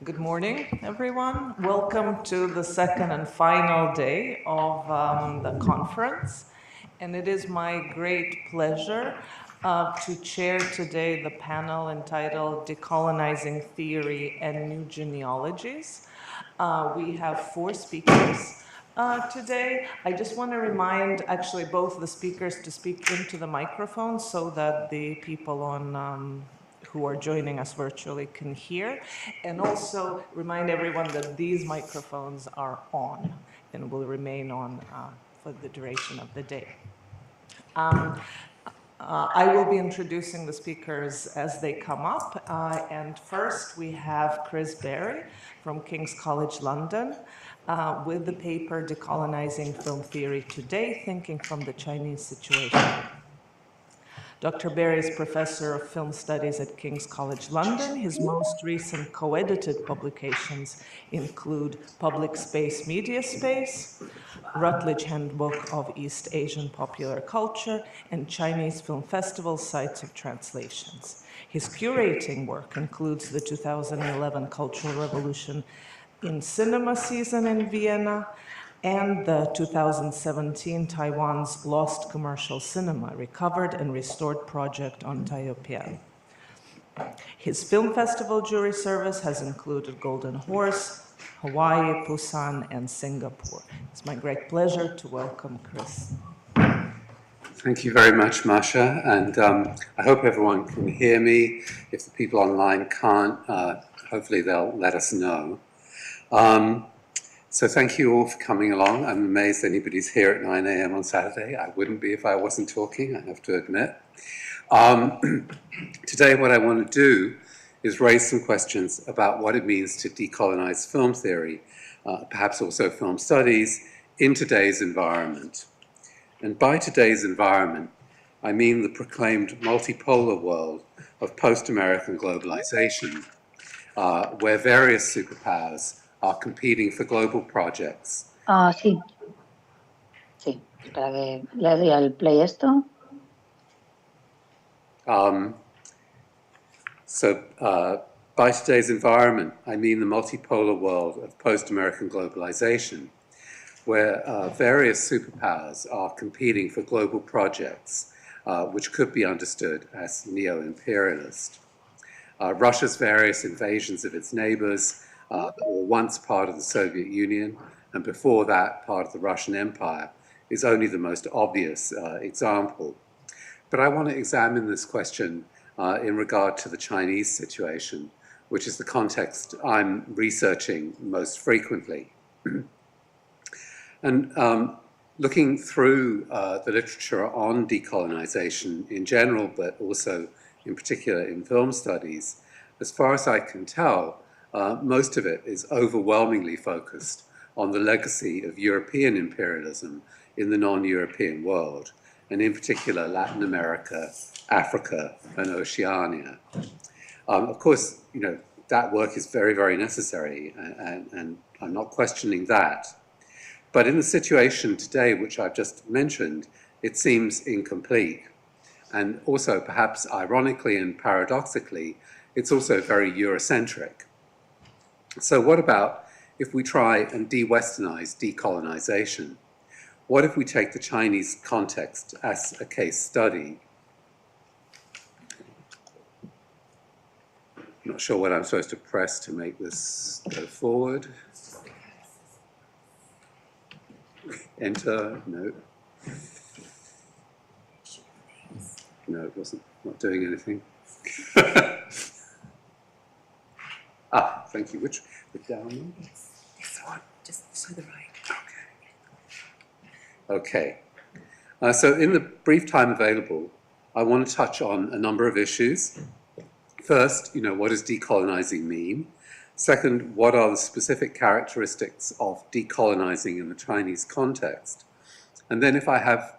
Good morning, everyone. Welcome to the second and final day of the conference. And it is my great pleasure to chair today the panel entitled Decolonizing Theory and New Genealogies. We have 4 speakers today. I just want to remind actually both the speakers to speak into the microphone so that the people on who are joining us virtually can hear, and also remind everyone that these microphones are on and will remain on for the duration of the day. I will be introducing the speakers as they come up, and first we have Chris Berry from King's College London with the paper Decolonizing Film Theory Today, Thinking from the Chinese Situation. Dr. Berry is Professor of Film Studies at King's College London. His most recent co-edited publications include Public Space Media Space, Routledge Handbook of East Asian Popular Culture, and Chinese Film Festival Sites of Translations. His curating work includes the 2011 Cultural Revolution in Cinema season in Vienna, and the 2017 Taiwan's Lost Commercial Cinema Recovered and Restored Project on Taiyopian. His film festival jury service has included Golden Horse, Hawaii, Busan, and Singapore. It's my great pleasure to welcome Chris. Thank you very much, Masha, and I hope everyone can hear me. If the people online can't, hopefully they'll let us know. So thank you all for coming along. I'm amazed anybody's here at 9 a.m. on Saturday. I wouldn't be if I wasn't talking, I have to admit. Today what I want to do is raise some questions about what it means to decolonize film theory, perhaps also film studies, in today's environment. And by today's environment, I mean the proclaimed multipolar world of post-American globalization, where various superpowers are competing for global projects. Sí. Sí, espera que le doy al play esto. By today's environment, I mean the multipolar world of post-American globalization, where various superpowers are competing for global projects, which could be understood as neo-imperialist. Russia's various invasions of its neighbors that were once part of the Soviet Union, and before that part of the Russian Empire, is only the most obvious example. But I want to examine this question in regard to the Chinese situation, which is the context I'm researching most frequently. And looking through the literature on decolonization in general, but also in particular in film studies, as far as I can tell, most of it is overwhelmingly focused on the legacy of European imperialism in the non-European world, and in particular Latin America, Africa, and Oceania. Of course, you know, that work is very, very necessary, and I'm not questioning that. But in the situation today, which I've just mentioned, it seems incomplete. And also, perhaps ironically and paradoxically, it's also very Eurocentric. So what about if we try and de-Westernize decolonization? What if we take the Chinese context as a case study? I'm not sure what I'm supposed to press to make this go forward. Enter, no. No, it wasn't, not doing anything. Thank you. Which, the down one? This one, just to the right. Okay. So in the brief time available, I want to touch on a number of issues. First, you know, what does decolonizing mean? Second, what are the specific characteristics of decolonizing in the Chinese context? And then if I have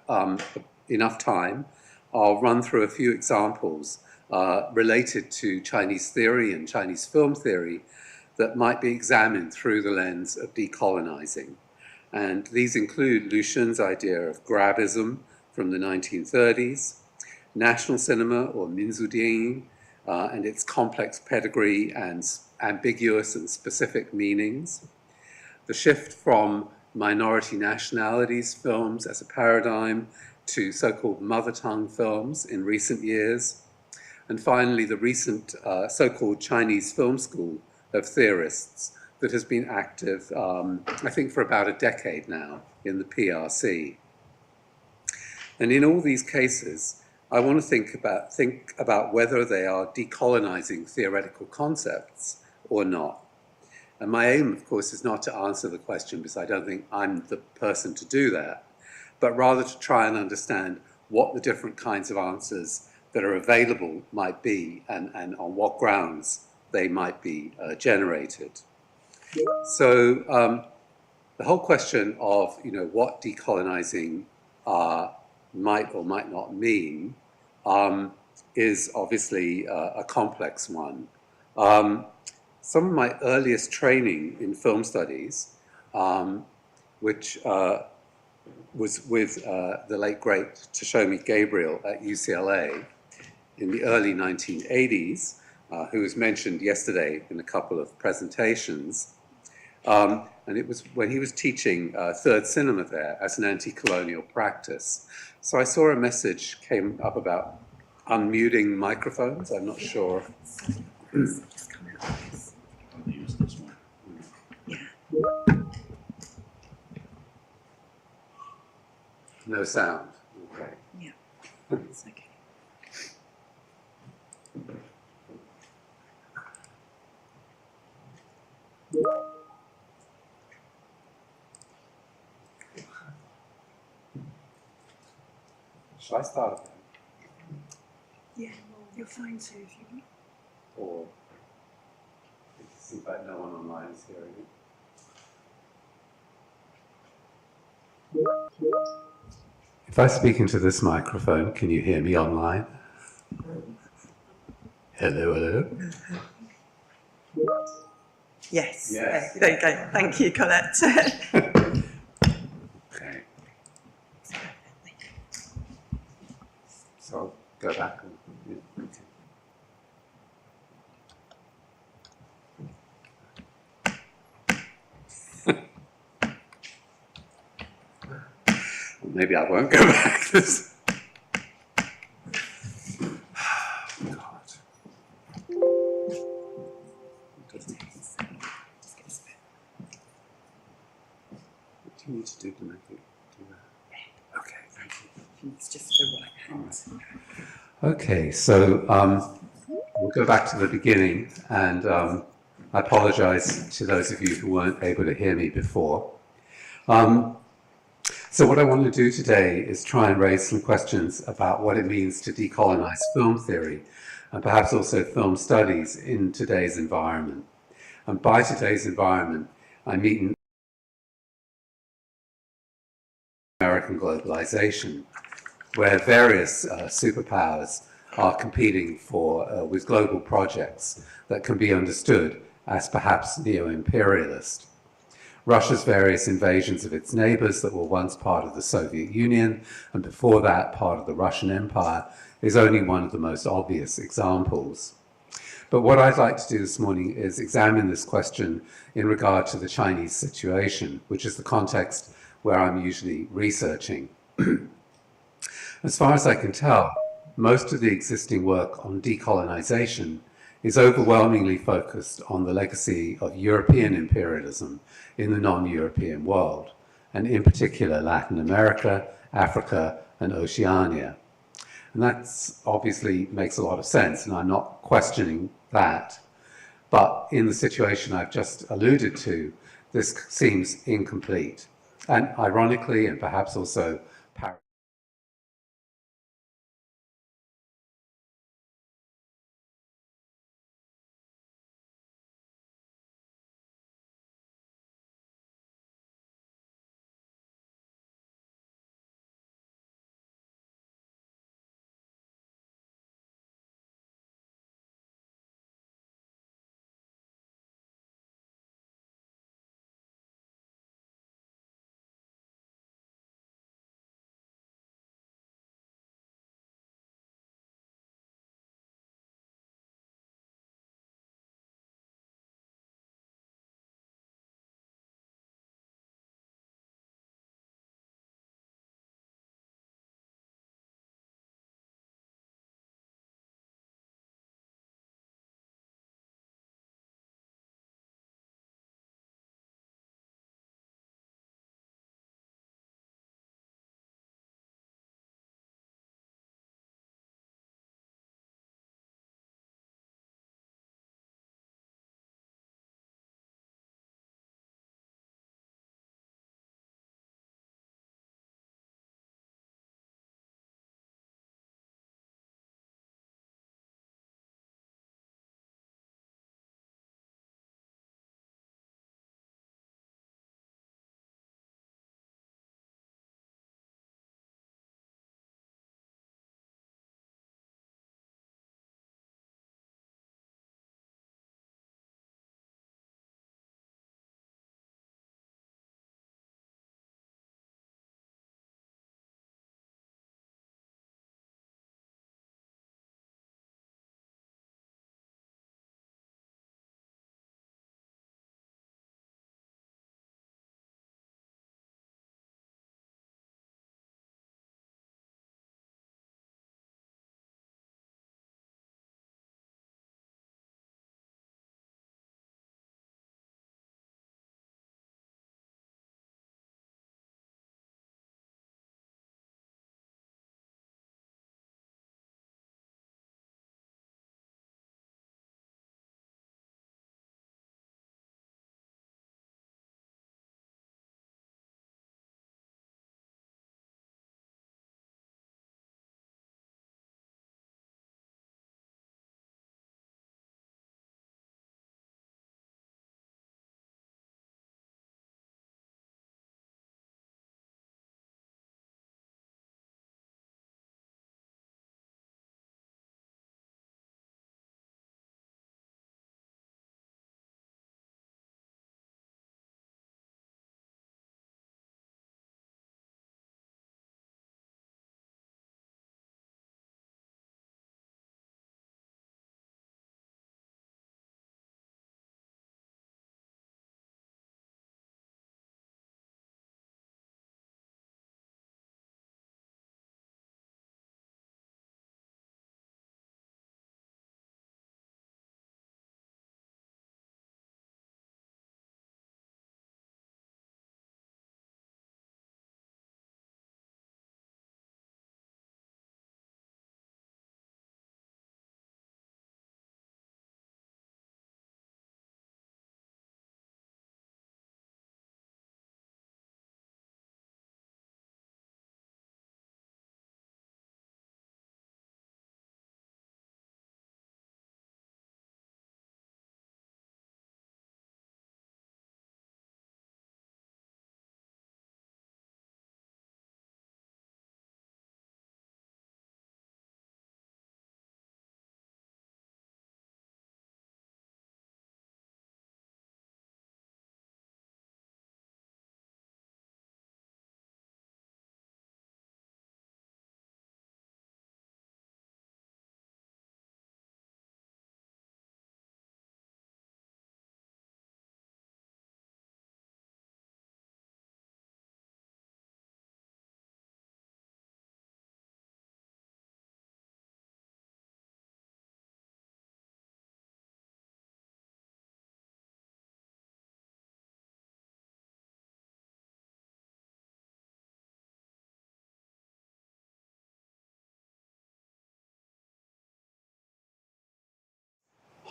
enough time, I'll run through a few examples related to Chinese theory and Chinese film theory that might be examined through the lens of decolonizing. And these include Lu Xun's idea of grabism from the 1930s, national cinema or Minzudian and its complex pedigree and ambiguous and specific meanings, the shift from minority nationalities films as a paradigm to so-called mother tongue films in recent years, and finally the recent so-called Chinese film school of theorists that has been active, I think, for about a decade now in the PRC. And in all these cases, I want to think about whether they are decolonizing theoretical concepts or not. And my aim, of course, is not to answer the question, because I don't think I'm the person to do that, but rather to try and understand what the different kinds of answers that are available might be and on what grounds they might be generated. So the whole question of what decolonizing might or might not mean is obviously a complex one. Some of my earliest training in film studies, which was with the late great Tashomi Gabriel at UCLA in the early 1980s, who was mentioned yesterday in a couple of presentations. And it was when he was teaching third cinema there as an anti-colonial practice. So I saw a message came up about unmuting microphones. I'm not sure. Just come out of this. I'll use this one. Yeah. No sound. Okay. Yeah. It's okay. Shall I start again? Yeah, you're fine, Sue, if you want. Or it seems like no one online is hearing it. If I speak into this microphone, can you hear me online? Hello, hello. Yes. Yes. There you go. Thank you, Colette. Okay. So I'll go back. Maybe I won't go back. God. What do you need to do to make it do that? Okay, thank you. It's just the right hand. Okay, so we'll go back to the beginning, and I apologize to those of you who weren't able to hear me before. So what I want to do today is try and raise some questions about what it means to decolonize film theory, and perhaps also film studies in today's environment. And by today's environment, I mean American globalization, where various superpowers are competing with global projects that can be understood as perhaps neo-imperialist. Russia's various invasions of its neighbors that were once part of the Soviet Union, and before that part of the Russian Empire, is only one of the most obvious examples. But what I'd like to do this morning is examine this question in regard to the Chinese situation, which is the context where I'm usually researching. As far as I can tell, most of the existing work on decolonization is overwhelmingly focused on the legacy of European imperialism in the non-European world, and in particular Latin America, Africa, and Oceania. And that obviously makes a lot of sense, and I'm not questioning that. But in the situation I've just alluded to, this seems incomplete. And ironically, and perhaps also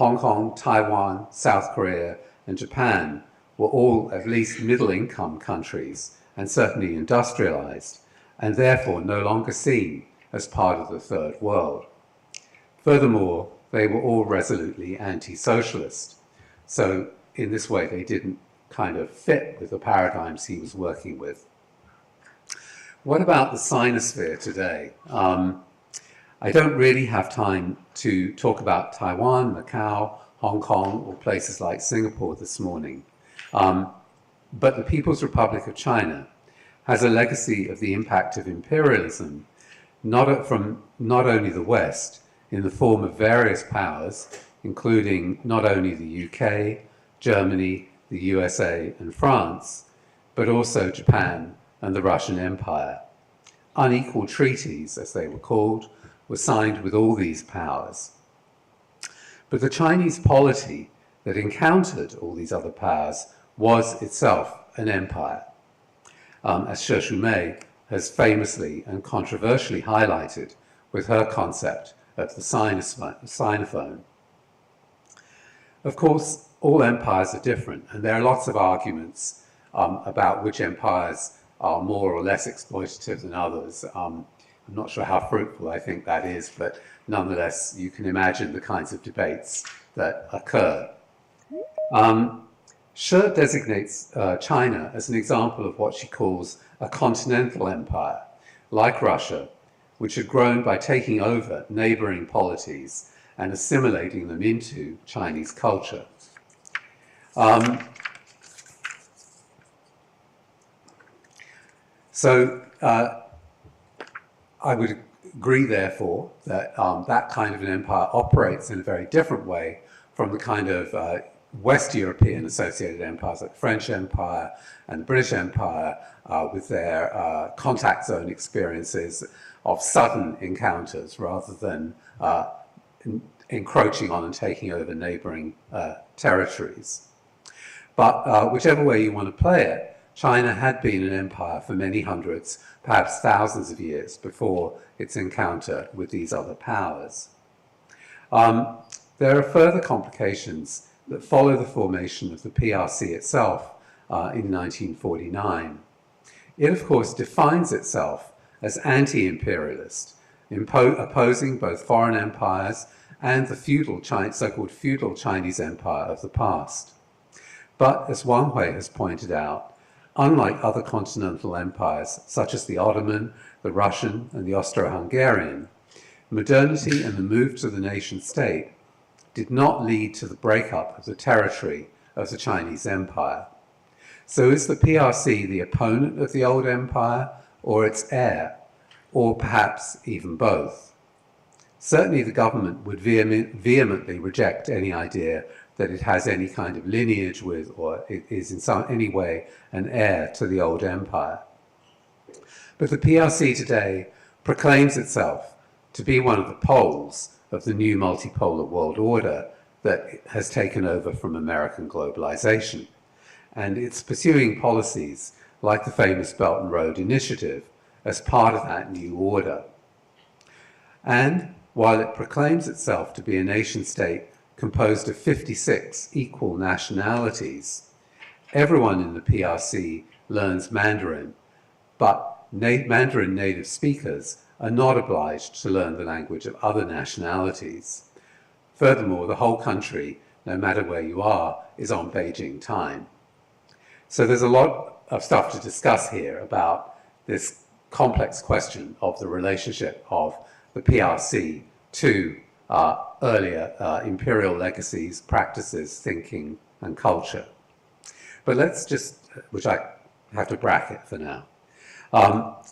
Hong Kong, Taiwan, South Korea, and Japan were all at least middle-income countries and certainly industrialized, and therefore no longer seen as part of the Third World. Furthermore, they were all resolutely anti-socialist. So in this way, they didn't kind of fit with the paradigms he was working with. What about the Sinosphere today? I don't really have time to talk about Taiwan, Macau, Hong Kong, or places like Singapore this morning. But the People's Republic of China has a legacy of the impact of imperialism, from not only the West, in the form of various powers, including not only the UK, Germany, the USA, and France, but also Japan and the Russian Empire. Unequal treaties, as they were called, were signed with all these powers. But the Chinese polity that encountered all these other powers was itself an empire, as She Shumei has famously and controversially highlighted with her concept of the Sinophone. Of course, all empires are different, and there are lots of arguments about which empires are more or less exploitative than others. I'm not sure how fruitful I think that is, but nonetheless, you can imagine the kinds of debates that occur. She designates China as an example of what she calls a continental empire, like Russia, which had grown by taking over neighboring polities and assimilating them into Chinese culture. I would agree, therefore, that that kind of an empire operates in a very different way from the kind of West European associated empires like the French Empire and the British Empire, with their contact zone experiences of sudden encounters rather than encroaching on and taking over neighboring territories. But whichever way you want to play it, China had been an empire for many hundreds, perhaps thousands of years before its encounter with these other powers. There are further complications that follow the formation of the PRC itself in 1949. It, of course, defines itself as anti-imperialist, opposing both foreign empires and the so-called feudal Chinese empire of the past. But, as Wang Hui has pointed out, unlike other continental empires, such as the Ottoman, the Russian, and the Austro-Hungarian, modernity and the move to the nation-state did not lead to the breakup of the territory of the Chinese empire. So is the PRC the opponent of the old empire or its heir, or perhaps even both? Certainly the government would vehemently reject any idea that it has any kind of lineage with or it is in any way an heir to the old empire. But the PRC today proclaims itself to be one of the poles of the new multipolar world order that has taken over from American globalization. And it's pursuing policies like the famous Belt and Road Initiative as part of that new order. And while it proclaims itself to be a nation-state composed of 56 equal nationalities, everyone in the PRC learns Mandarin, but Mandarin native speakers are not obliged to learn the language of other nationalities. Furthermore, the whole country, no matter where you are, is on Beijing time. So there's a lot of stuff to discuss here about this complex question of the relationship of the PRC to earlier imperial legacies, practices, thinking, and culture. But let's just, which I have to bracket for now.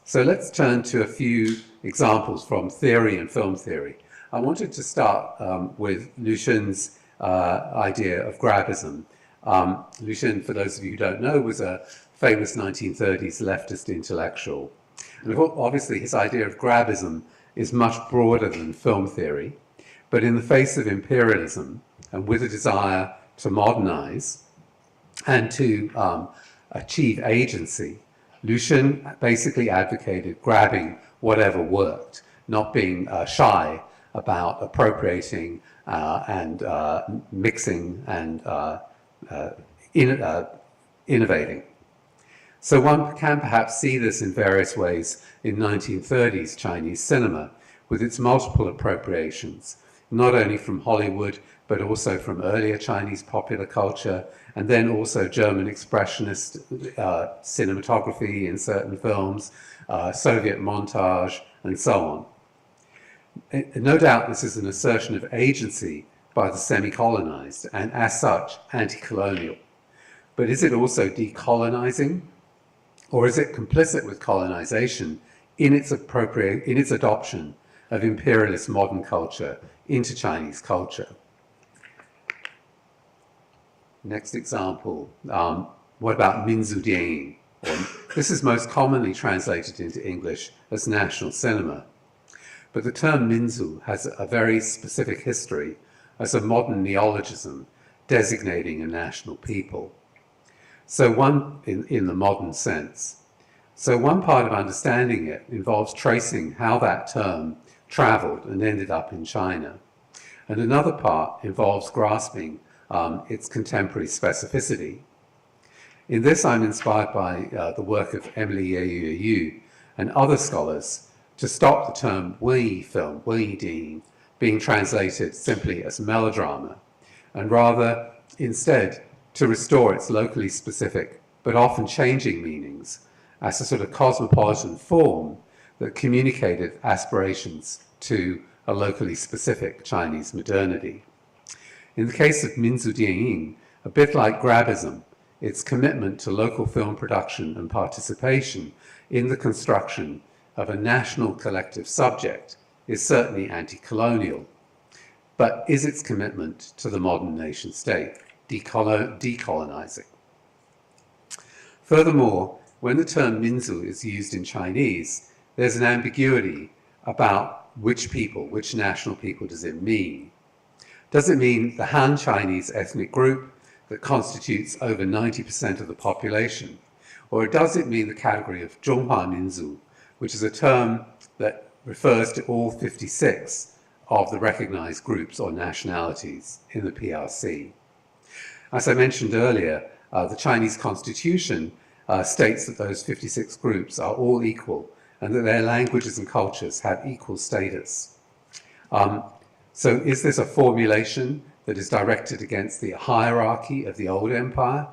So let's turn to a few examples from theory and film theory. I wanted to start with Lu Xun's idea of Grabism. Lu Xun, for those of you who don't know, was a famous 1930s leftist intellectual. And obviously his idea of Grabism is much broader than film theory, but in the face of imperialism and with a desire to modernize and to achieve agency, Lu Xun basically advocated grabbing whatever worked, not being shy about appropriating and mixing and innovating. So one can perhaps see this in various ways in 1930s Chinese cinema, with its multiple appropriations, not only from Hollywood, but also from earlier Chinese popular culture, and then also German expressionist cinematography in certain films, Soviet montage, and so on. No doubt this is an assertion of agency by the semi-colonized, and as such, anti-colonial. But is it also decolonizing? Or is it complicit with colonization in its adoption of imperialist modern culture into Chinese culture? Next example, what about Minzu Dianying? This is most commonly translated into English as national cinema. But the term Minzu has a very specific history as a modern neologism designating a national people. So one, in the modern sense. So one part of understanding it involves tracing how that term traveled and ended up in China. And another part involves grasping its contemporary specificity. In this, I'm inspired by the work of Emily Yu and other scholars to stop the term Wenyi film, Wenyi Dianying, being translated simply as melodrama, and rather, instead, to restore its locally specific, but often changing meanings as a sort of cosmopolitan form that communicated aspirations to a locally specific Chinese modernity. In the case of Minzu Dianying, a bit like Grabism, its commitment to local film production and participation in the construction of a national collective subject is certainly anti-colonial. But is its commitment to the modern nation state decolonizing? Furthermore, when the term Minzu is used in Chinese, there's an ambiguity about which people, which national people does it mean. Does it mean the Han Chinese ethnic group that constitutes over 90% of the population? Or does it mean the category of Zhonghua Minzu, which is a term that refers to all 56 of the recognized groups or nationalities in the PRC? As I mentioned earlier, the Chinese constitution states that those 56 groups are all equal and that their languages and cultures have equal status. So is this a formulation that is directed against the hierarchy of the old empire?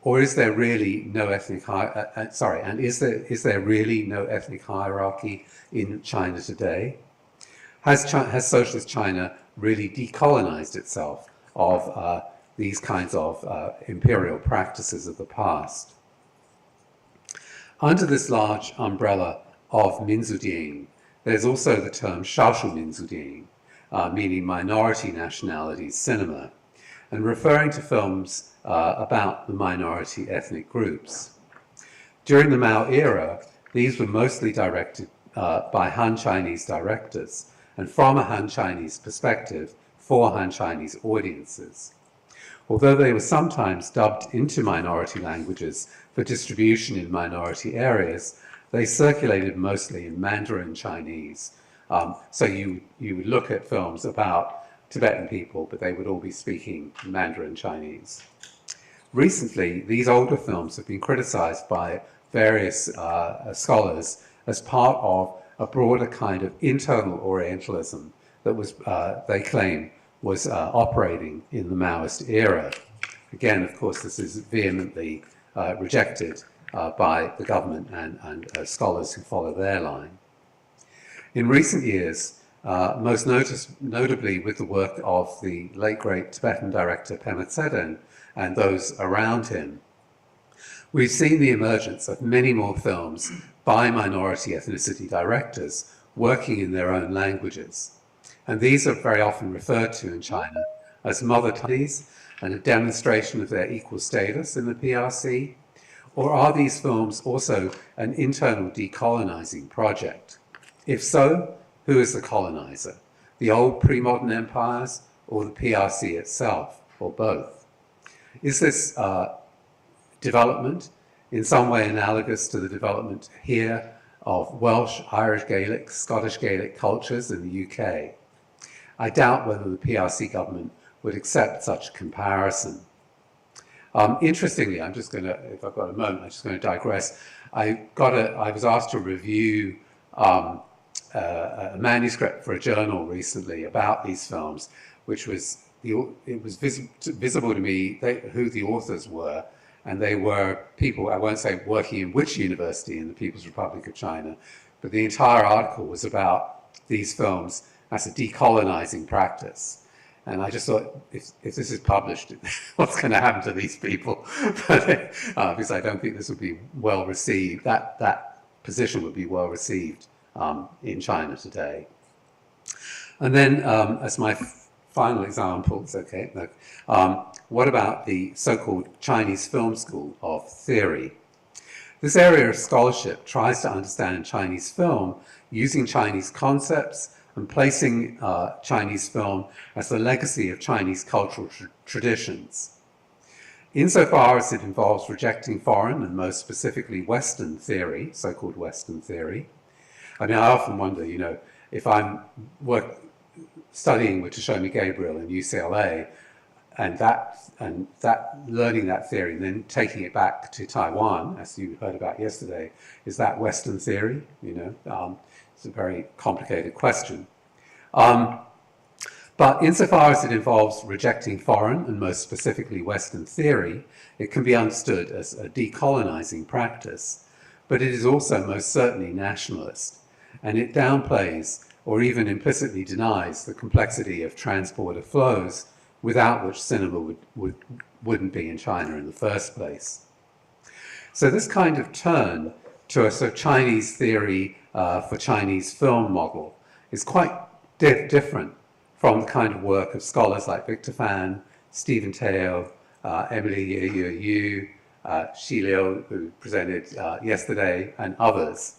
Or is there really no ethnic is there really no ethnic hierarchy in China today? Has socialist China really decolonized itself of these kinds of imperial practices of the past? Under this large umbrella of Minzu Dianying, there's also the term Shaoshu Minzu Dianying, meaning minority nationalities cinema, and referring to films about the minority ethnic groups. During the Mao era, these were mostly directed by Han Chinese directors, and from a Han Chinese perspective, for Han Chinese audiences. Although they were sometimes dubbed into minority languages for distribution in minority areas, they circulated mostly in Mandarin Chinese. So you would look at films about Tibetan people, but they would all be speaking Mandarin Chinese. Recently, these older films have been criticized by various scholars as part of a broader kind of internal Orientalism that was, they claim, was operating in the Maoist era. Again, of course, this is vehemently rejected by the government and scholars who follow their line. In recent years, most notably with the work of the late great Tibetan director Pema Tseden and those around him, we've seen the emergence of many more films by minority ethnicity directors working in their own languages. And these are very often referred to in China as mother tongues and a demonstration of their equal status in the PRC. Or are these films also an internal decolonizing project? If so, who is the colonizer? The old pre-modern empires or the PRC itself, or both? Is this development in some way analogous to the development here of Welsh, Irish Gaelic, Scottish Gaelic cultures in the UK? I doubt whether the PRC government would accept such a comparison. Interestingly, I'm just going to, if I've got a moment, I'm just going to digress. I was asked to review a manuscript for a journal recently about these films, which was it was visible to me who the authors were, and they were people, I won't say working in which university in the People's Republic of China, but the entire article was about these films as a decolonizing practice. And I just thought, if this is published, what's going to happen to these people? Because I don't think this would be well received. That position would be well received in China today. And then, as my final example, it's okay. Look, what about the so-called Chinese Film School of Theory? This area of scholarship tries to understand Chinese film using Chinese concepts and placing Chinese film as the legacy of Chinese cultural traditions. Insofar as it involves rejecting foreign and most specifically Western theory, so-called Western theory. I mean, I often wonder, you know, if I'm studying with Tashomi Gabriel in UCLA, and learning that theory and then taking it back to Taiwan, as you heard about yesterday, is that Western theory? You know, it's a very complicated question. But insofar as it involves rejecting foreign and most specifically Western theory, it can be understood as a decolonizing practice. But it is also most certainly nationalist, and it downplays or even implicitly denies the complexity of transborder flows without which cinema wouldn't be in China in the first place. So this kind of turn to a sort of Chinese theory for Chinese film model is quite different from the kind of work of scholars like Victor Fan, Stephen Teo, Emily Yu, Xi Liu, who presented yesterday, and others,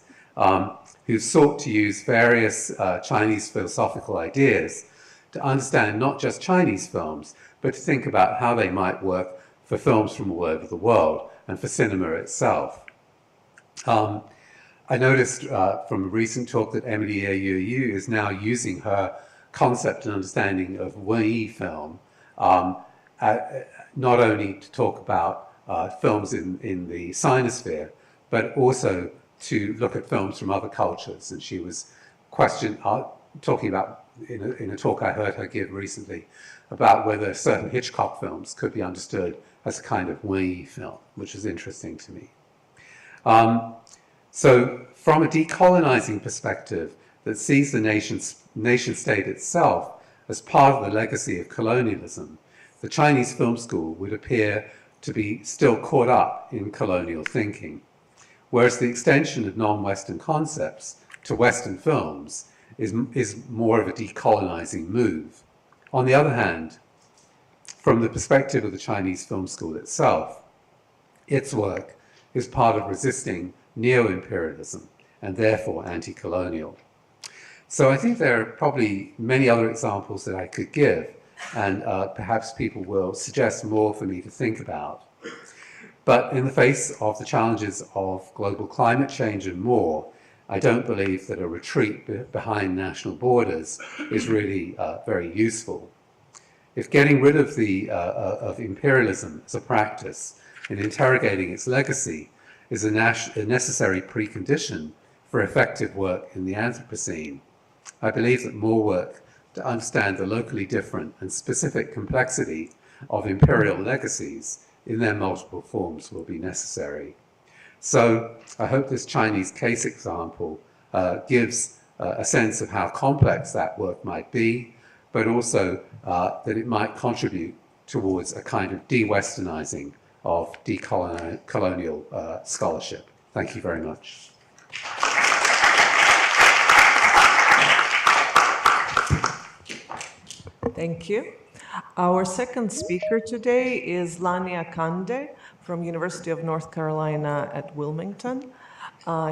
who sought to use various Chinese philosophical ideas to understand not just Chinese films, but to think about how they might work for films from all over the world and for cinema itself. I noticed from a recent talk that Emily Yu is now using her concept and understanding of Wenyi film, not only to talk about films in the Sinosphere, but also to look at films from other cultures. And she was talking about, in a talk I heard her give recently, about whether certain Hitchcock films could be understood as a kind of Wenyi film, which is interesting to me. So from a decolonizing perspective that sees the nation state itself as part of the legacy of colonialism, the Chinese Film School would appear to be still caught up in colonial thinking, whereas the extension of non-Western concepts to Western films is more of a decolonizing move. On the other hand, from the perspective of the Chinese Film School itself, its work is part of resisting neo-imperialism and therefore anti-colonial. So I think there are probably many other examples that I could give, and perhaps people will suggest more for me to think about. But in the face of the challenges of global climate change and more, I don't believe that a retreat behind national borders is really very useful. If getting rid of of imperialism as a practice and interrogating its legacy is a necessary precondition for effective work in the Anthropocene, I believe that more work to understand the locally different and specific complexity of imperial legacies in their multiple forms will be necessary. So I hope this Chinese case example gives a sense of how complex that work might be, but also that it might contribute towards a kind of de-Westernizing of decolonial scholarship. Thank you very much. Thank you. Our second speaker today is Lania Kande from University of North Carolina at Wilmington.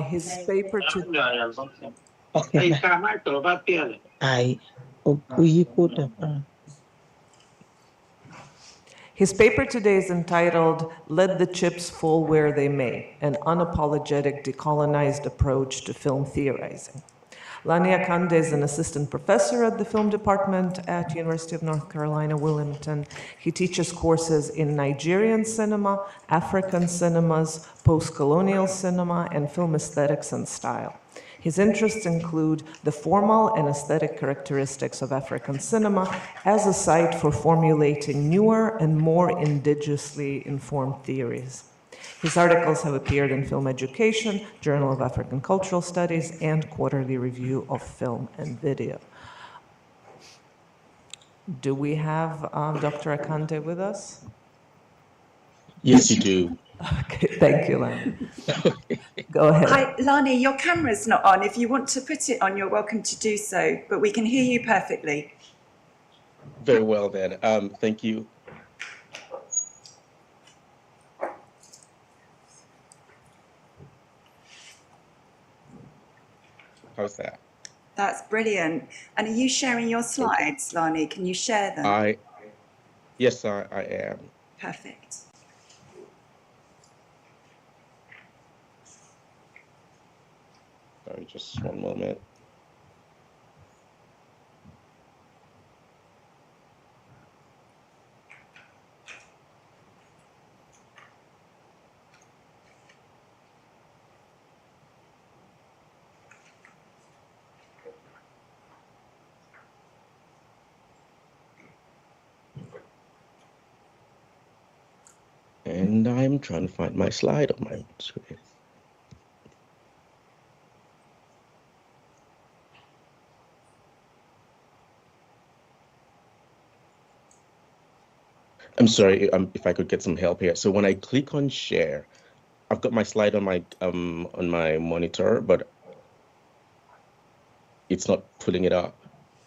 His paper today is entitled "Let the Chips Fall Where They May: An Unapologetic Decolonized Approach to Film Theorizing." Lani Akande is an assistant professor at the film department at University of North Carolina, Wilmington. He teaches courses in Nigerian cinema, African cinemas, post-colonial cinema, and film aesthetics and style. His interests include the formal and aesthetic characteristics of African cinema as a site for formulating newer and more indigenously informed theories. His articles have appeared in Film Education, Journal of African Cultural Studies, and Quarterly Review of Film and Video. Do we have Dr. Akande with us? Yes, you do. Okay, thank you, Lani. Go ahead. Hi, Lani, your camera's not on. If you want to put it on, you're welcome to do so, but we can hear you perfectly. Very well then. Thank you. How's that? That's brilliant. And are you sharing your slides, Lani? Can you share them? Yes, I am. Perfect. Sorry, just one moment. And I'm trying to find my slide on my screen. I'm sorry, if I could get some help here. So when I click on share, I've got my slide on my monitor, but it's not pulling it up.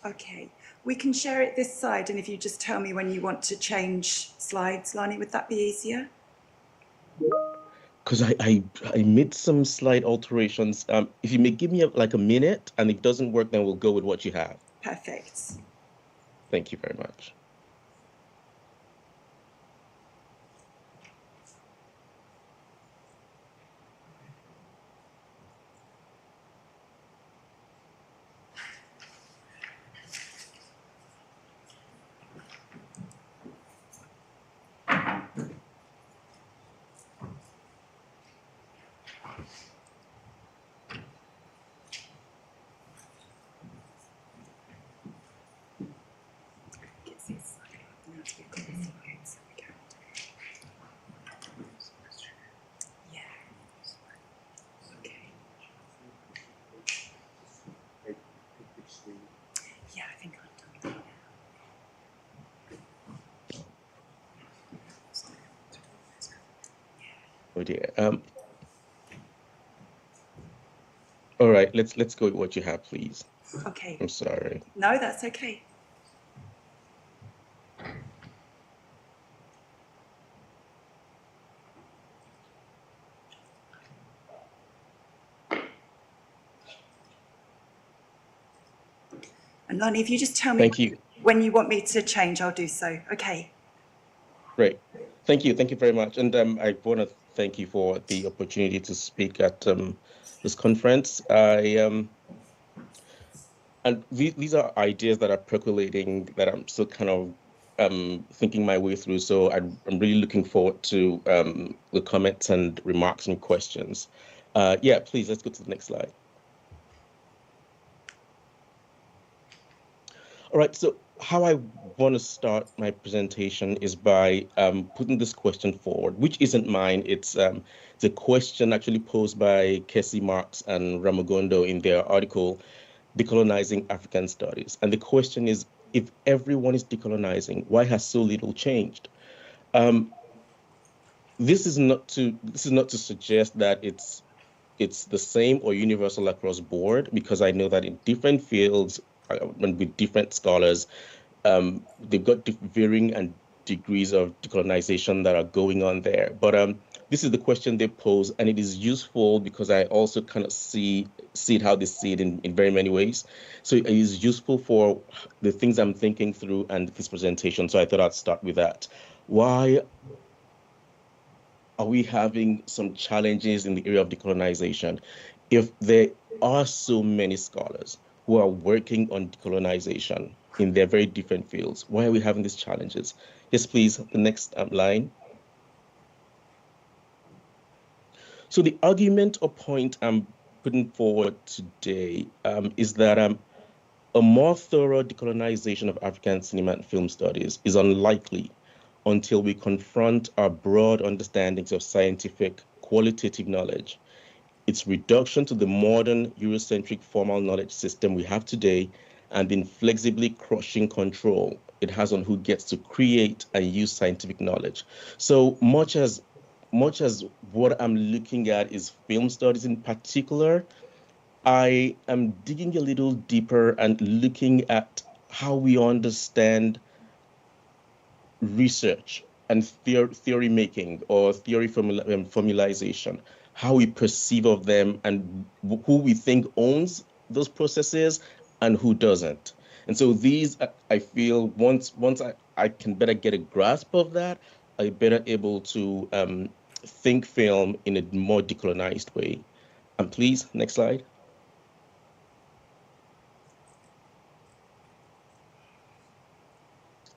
Okay. We can share it this side, and if you just tell me when you want to change slides, Lani, would that be easier? Because I made some slight alterations. If you may give me like a minute, and if it doesn't work, then we'll go with what you have. Perfect. Thank you very much. Yeah, I think I've done that. Oh dear. All right, let's go with what you have, please. Okay. I'm sorry. No, that's okay. And Lani, if you just tell me Thank you. when you want me to change, I'll do so. Okay. Great. Thank you. Thank you very much. And I want to thank you for the opportunity to speak at this conference. And these are ideas that are percolating that I'm still kind of thinking my way through. So I'm really looking forward to the comments and remarks and questions. Yeah, please, let's go to the next slide. All right, so how I want to start my presentation is by putting this question forward, which isn't mine. It's a question actually posed by Kessie Marks and Ramogondo in their article, Decolonizing African Studies. And the question is, if everyone is decolonizing, why has so little changed? This is not to suggest that it's the same or universal across board, because I know that in different fields and with different scholars, they've got varying and degrees of decolonization that are going on there. But this is the question they pose, and it is useful because I also kind of see it how they see it in very many ways. So it is useful for the things I'm thinking through and this presentation. So I thought I'd start with that. Why are we having some challenges in the area of decolonization if there are so many scholars? who are working on decolonization in their very different fields. Why are we having these challenges? Yes, please, the next line. So the argument or point I'm putting forward today is that a more thorough decolonization of African cinema and film studies is unlikely until we confront our broad understandings of scientific qualitative knowledge, its reduction to the modern Eurocentric formal knowledge system we have today, and the inflexibly crushing control it has on who gets to create and use scientific knowledge. So much as what I'm looking at is film studies in particular, I am digging a little deeper and looking at how we understand research and theory making or theory formalization, how we perceive of them and who we think owns those processes and who doesn't. And so these, I feel, once I can better get a grasp of that, I'm better able to think film in a more decolonized way. And please, next slide.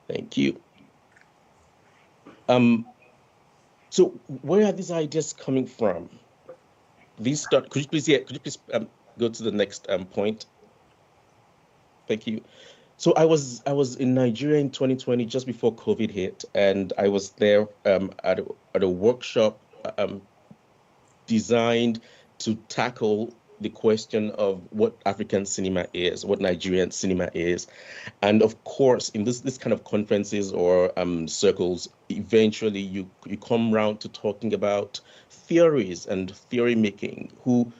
Thank you. So where are these ideas coming from? These start. Could you please go to the next point? Thank you. So I was in Nigeria in 2020, just before COVID hit, and I was there at a workshop designed to tackle the question of what African cinema is, what Nigerian cinema is. And of course, in this kind of conferences or circles, eventually you come around to talking about theories and theory making, who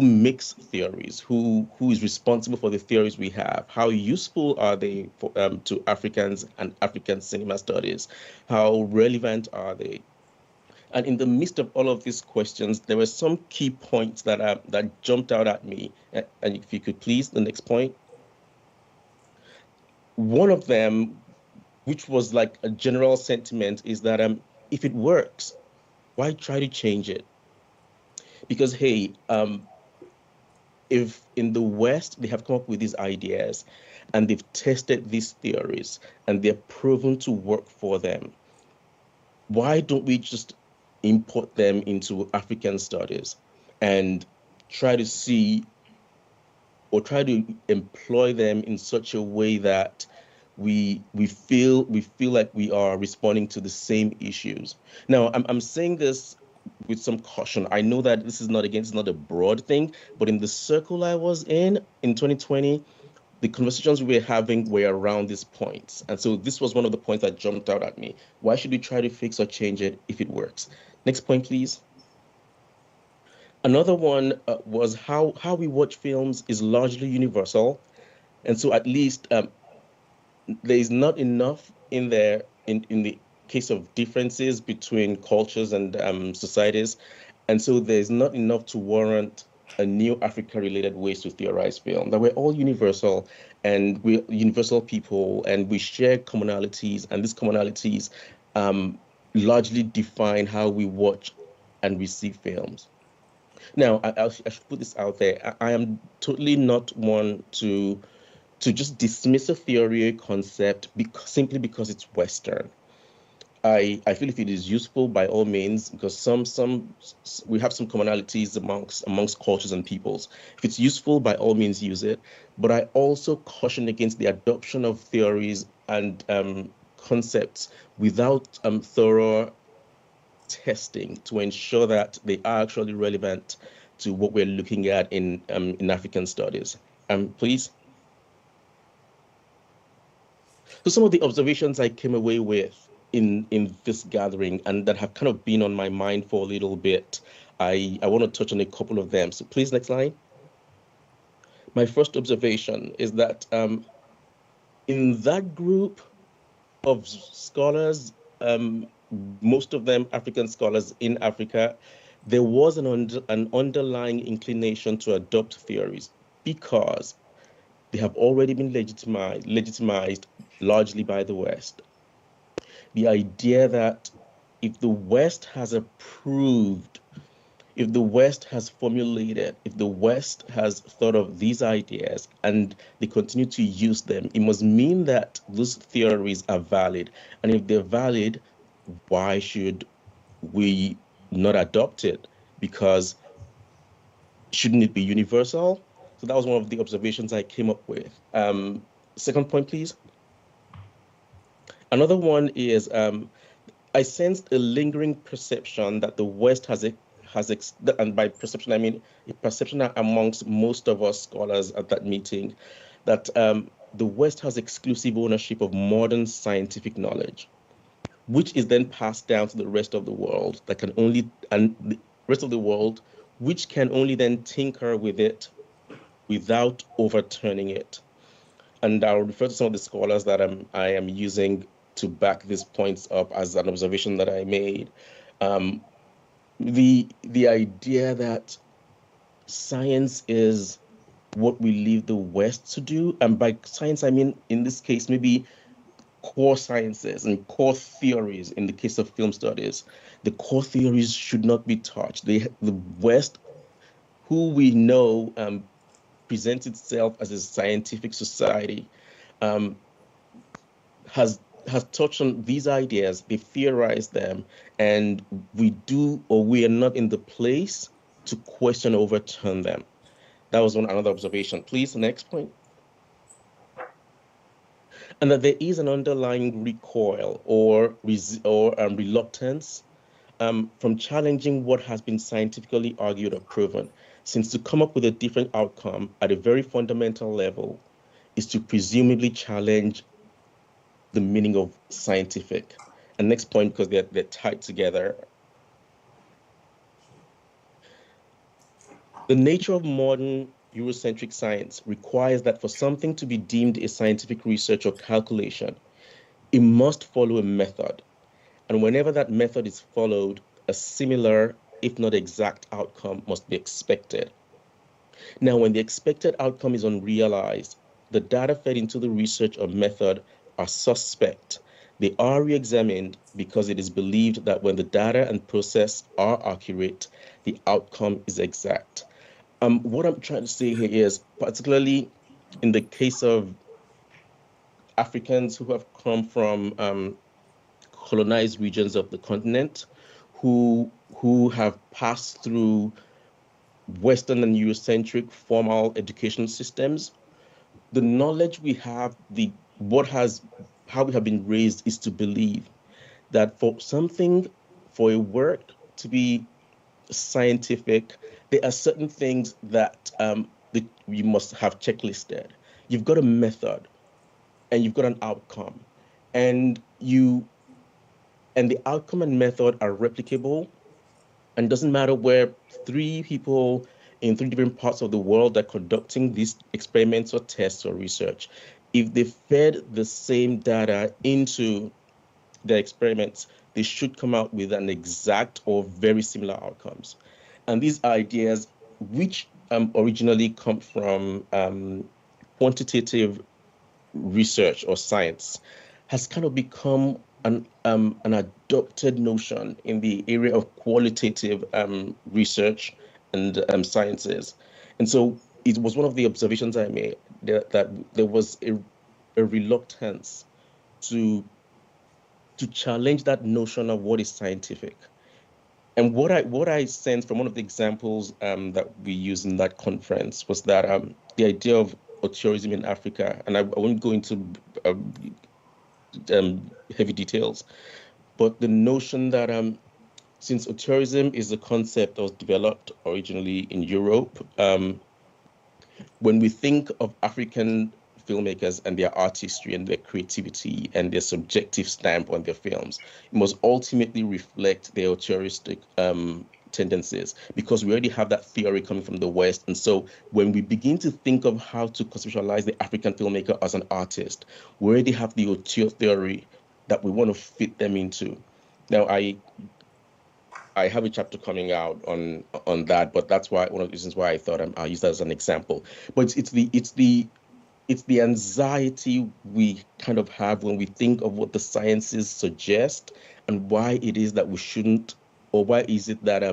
makes theories, who is responsible for the theories we have, how useful are they for, to Africans and African cinema studies, how relevant are they? And in the midst of all of these questions, there were some key points that jumped out at me. And if you could please, the next point. One of them, which was like a general sentiment, is that if it works, why try to change it? Because, hey, if in the West they have come up with these ideas and they've tested these theories and they're proven to work for them, why don't we just import them into African studies and try to see or try to employ them in such a way that we feel like we are responding to the same issues. Now, I'm saying this with some caution. I know that this is not a broad thing, but in the circle I was in 2020, the conversations we were having were around these points. And so this was one of the points that jumped out at me. Why should we try to fix or change it if it works? Next point, please. Another one was how we watch films is largely universal. And so at least there is not enough in there in the case of differences between cultures and societies. And so there's not enough to warrant a new Africa-related ways to theorize film, that we're all universal and we're universal people and we share commonalities, and these commonalities largely define how we watch and receive films. Now, I should put this out there. I am totally not one to just dismiss a theory or concept simply because it's Western. I feel if it is useful, by all means, because we have some commonalities amongst cultures and peoples. If it's useful, by all means, use it. But I also caution against the adoption of theories and concepts without thorough testing to ensure that they are actually relevant to what we're looking at in African studies. Please. So some of the observations I came away with in this gathering and that have kind of been on my mind for a little bit, I want to touch on a couple of them. So please, next slide. My first observation is that in that group of scholars, most of them African scholars in Africa, there was an underlying inclination to adopt theories because they have already been legitimized largely by the West. The idea that if the West has approved, if the West has formulated, if the West has thought of these ideas and they continue to use them, it must mean that those theories are valid. And if they're valid, why should we not adopt it? Because shouldn't it be universal? So that was one of the observations I came up with. Second point, please. Another one is I sensed a lingering perception that the West and by perception, I mean a perception amongst most of us scholars at that meeting, that the West has exclusive ownership of modern scientific knowledge, which is then passed down to the rest of the world, and the rest of the world, which can only then tinker with it without overturning it. And I'll refer to some of the scholars that I am using to back these points up as an observation that I made. The idea that science is what we leave the West to do, and by science I mean in this case maybe core sciences and core theories. In the case of film studies, the core theories should not be touched. The West, who we know presents itself as a scientific society, has touched on these ideas, they theorize them, and we are not in the place to question or overturn them. That was another observation. Please, next point. And that there is an underlying recoil or reluctance from challenging what has been scientifically argued or proven, since to come up with a different outcome at a very fundamental level is to presumably challenge the meaning of scientific. And next point, because they're tied together. The nature of modern Eurocentric science requires that for something to be deemed a scientific research or calculation, it must follow a method. And whenever that method is followed, a similar, if not exact, outcome must be expected. Now, when the expected outcome is unrealized, the data fed into the research or method are suspect. They are re-examined because it is believed that when the data and process are accurate, the outcome is exact. What I'm trying to say here is, particularly in the case of Africans who have come from colonized regions of the continent, who have passed through Western and Eurocentric formal education systems, the knowledge we have, how we have been raised is to believe that for a work to be scientific, there are certain things that you must have checklisted. You've got a method and you've got an outcome, and the outcome and method are replicable, and it doesn't matter where 3 people in 3 different parts of the world are conducting these experiments or tests or research. If they fed the same data into their experiments, they should come out with an exact or very similar outcomes. And these ideas, which originally come from quantitative research or science, has kind of become an adopted notion in the area of qualitative research and sciences. And so it was one of the observations I made that there was a reluctance to challenge that notion of what is scientific. And what I sensed from one of the examples that we used in that conference was that the idea of auteurism in Africa, and I won't go into heavy details, but the notion that since auteurism is a concept that was developed originally in Europe, when we think of African filmmakers and their artistry and their creativity and their subjective stamp on their films, it must ultimately reflect their auteuristic tendencies, because we already have that theory coming from the West. And so when we begin to think of how to conceptualize the African filmmaker as an artist, we already have the auteur theory that we want to fit them into. Now, I have a chapter coming out on that, but that's why one of the reasons why I thought I'll use that as an example. But it's the anxiety we kind of have when we think of what the sciences suggest and why it is that we shouldn't, or why is it that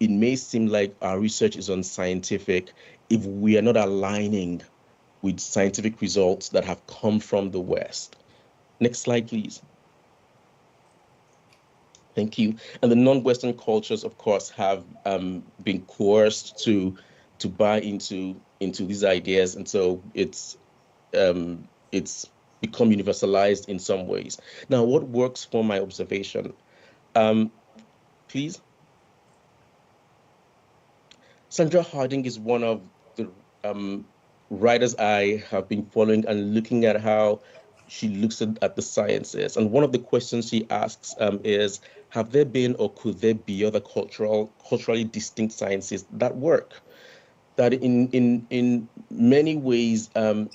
it may seem like our research is unscientific if we are not aligning with scientific results that have come from the West. Next slide, please. Thank you. And the non-Western cultures, of course, have been coerced to buy into these ideas, and so it's become universalized in some ways. Now, what works for my observation? Please. Sandra Harding is one of the writers I have been following and looking at how she looks at the sciences. And one of the questions she asks is, have there been or could there be other culturally distinct sciences that work? That in many ways, the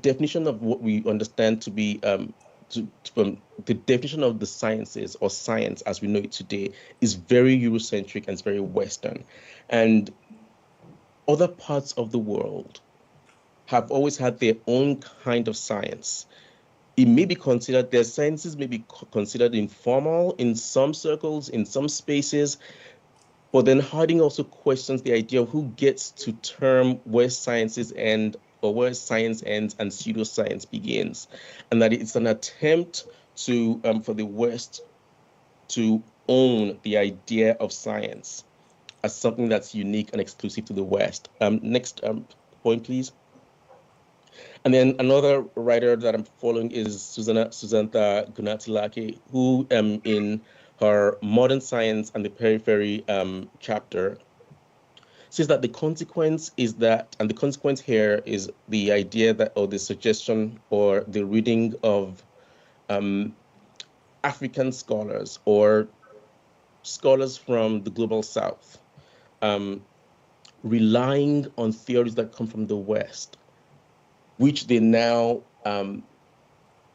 definition of what we understand to be the definition of the sciences or science as we know it today is very Eurocentric and it's very Western. And other parts of the world have always had their own kind of science. It may be considered, their sciences may be considered informal in some circles, in some spaces, but then Harding also questions the idea of who gets to term where sciences end or where science ends and pseudoscience begins, and that it's an attempt to for the West to own the idea of science as something that's unique and exclusive to the West. Next point, please. And then another writer that I'm following is Susantha Gunatilake, who in her Modern Science and the Periphery chapter says that the consequence is that, and the consequence here is the idea that, or the suggestion or the reading of African scholars or scholars from the global South, relying on theories that come from the West, which they now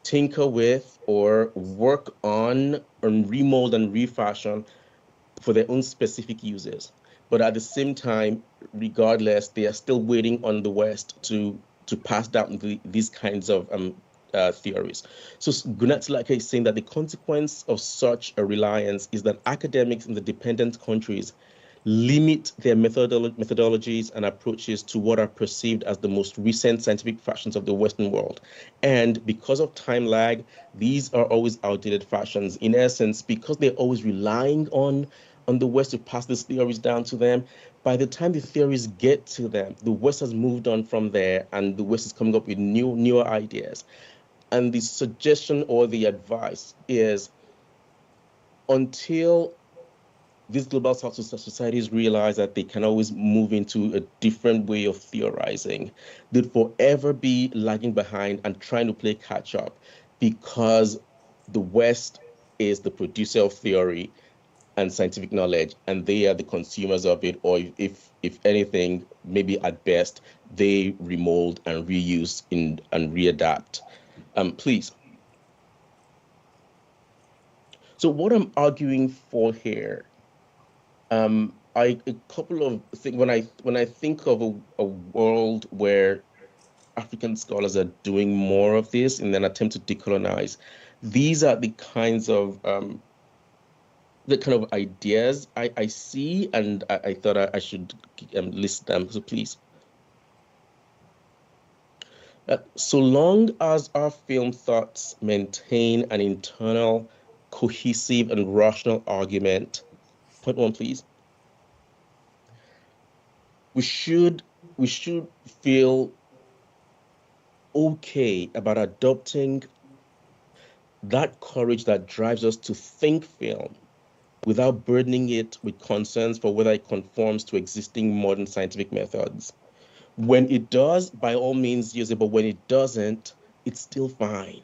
tinker with or work on and remold and refashion for their own specific uses. But at the same time, regardless, they are still waiting on the West to pass down these kinds of theories. So Gunatilake is saying that the consequence of such a reliance is that academics in the dependent countries limit their methodologies and approaches to what are perceived as the most recent scientific fashions of the Western world. And because of time lag, these are always outdated fashions. In essence, because they're always relying on the West to pass these theories down to them, by the time the theories get to them, the West has moved on from there, and the West is coming up with newer ideas. And the suggestion or the advice is, until these global South societies realize that they can always move into a different way of theorizing, they'd forever be lagging behind and trying to play catch up, because the West is the producer of theory and scientific knowledge, and they are the consumers of it, or if anything, maybe at best, they remold and reuse and readapt. Please. So what I'm arguing for here, a couple of things, when I think of a world where African scholars are doing more of this in an attempt to decolonize, these are the kinds of ideas I see, and I thought I should list them. So please. So long as our film thoughts maintain an internal, cohesive, and rational argument, point one, please. We should feel okay about adopting that courage that drives us to think film without burdening it with concerns for whether it conforms to existing modern scientific methods. When it does, by all means use it, but when it doesn't, it's still fine.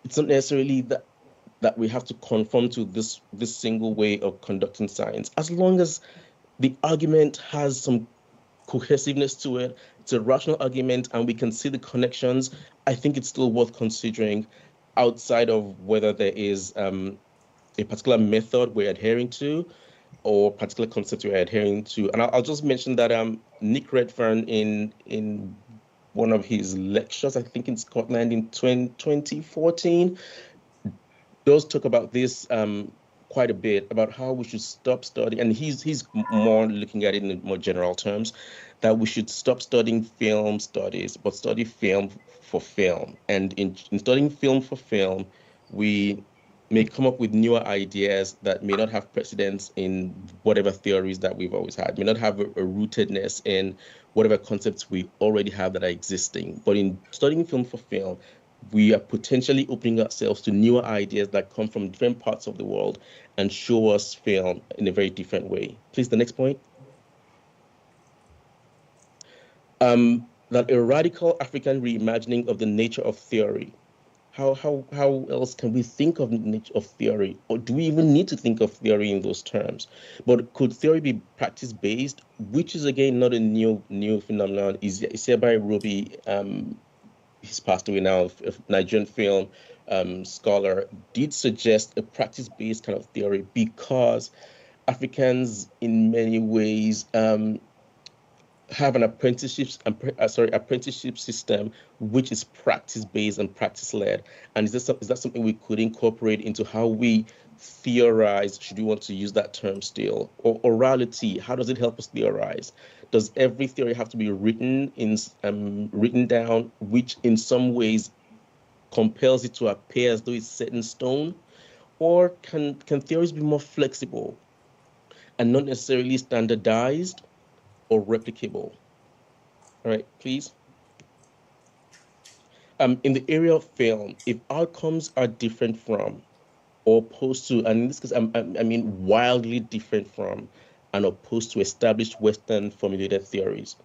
It's not necessarily that we have to conform to this single way of conducting science. As long as the argument has some cohesiveness to it, it's a rational argument, and we can see the connections, I think it's still worth considering, outside of whether there is a particular method we're adhering to or particular concepts we're adhering to. And I'll just mention that Nick Redfern in one of his lectures, I think in Scotland in 2014, does talk about this quite a bit about how we should stop studying, and he's more looking at it in more general terms, that we should stop studying film studies, but study film for film. And in studying film for film, we may come up with newer ideas that may not have precedence in whatever theories that we've always had, may not have a rootedness in whatever concepts we already have that are existing. But in studying film for film, we are potentially opening ourselves to newer ideas that come from different parts of the world and show us film in a very different way. Please, the next point. That a radical African reimagining of the nature of theory. How else can we think of the nature of theory? Or do we even need to think of theory in those terms? But could theory be practice-based, which is, again, not a new phenomenon? Isiabai Robi, he's passed away now, a Nigerian film scholar, did suggest a practice-based kind of theory because Africans, in many ways, have an apprenticeship system which is practice-based and practice-led. And is that something we could incorporate into how we theorize, should we want to use that term still? Or orality, how does it help us theorize? Does every theory have to be written down, which in some ways compels it to appear as though it's set in stone? Or can theories be more flexible and not necessarily standardized or replicable? All right, please. In the area of film, if outcomes are different from or opposed to, and in this case, I mean wildly different from and opposed to established Western formulated theories,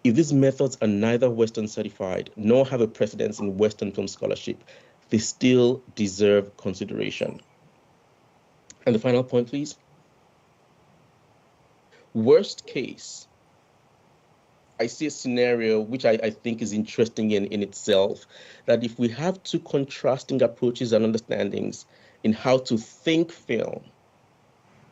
if these methods are neither Western certified nor have a precedence in Western film scholarship, they still deserve consideration. And the final point, please. Worst case, I see a scenario which I think is interesting in itself, that if we have two contrasting approaches and understandings in how to think film,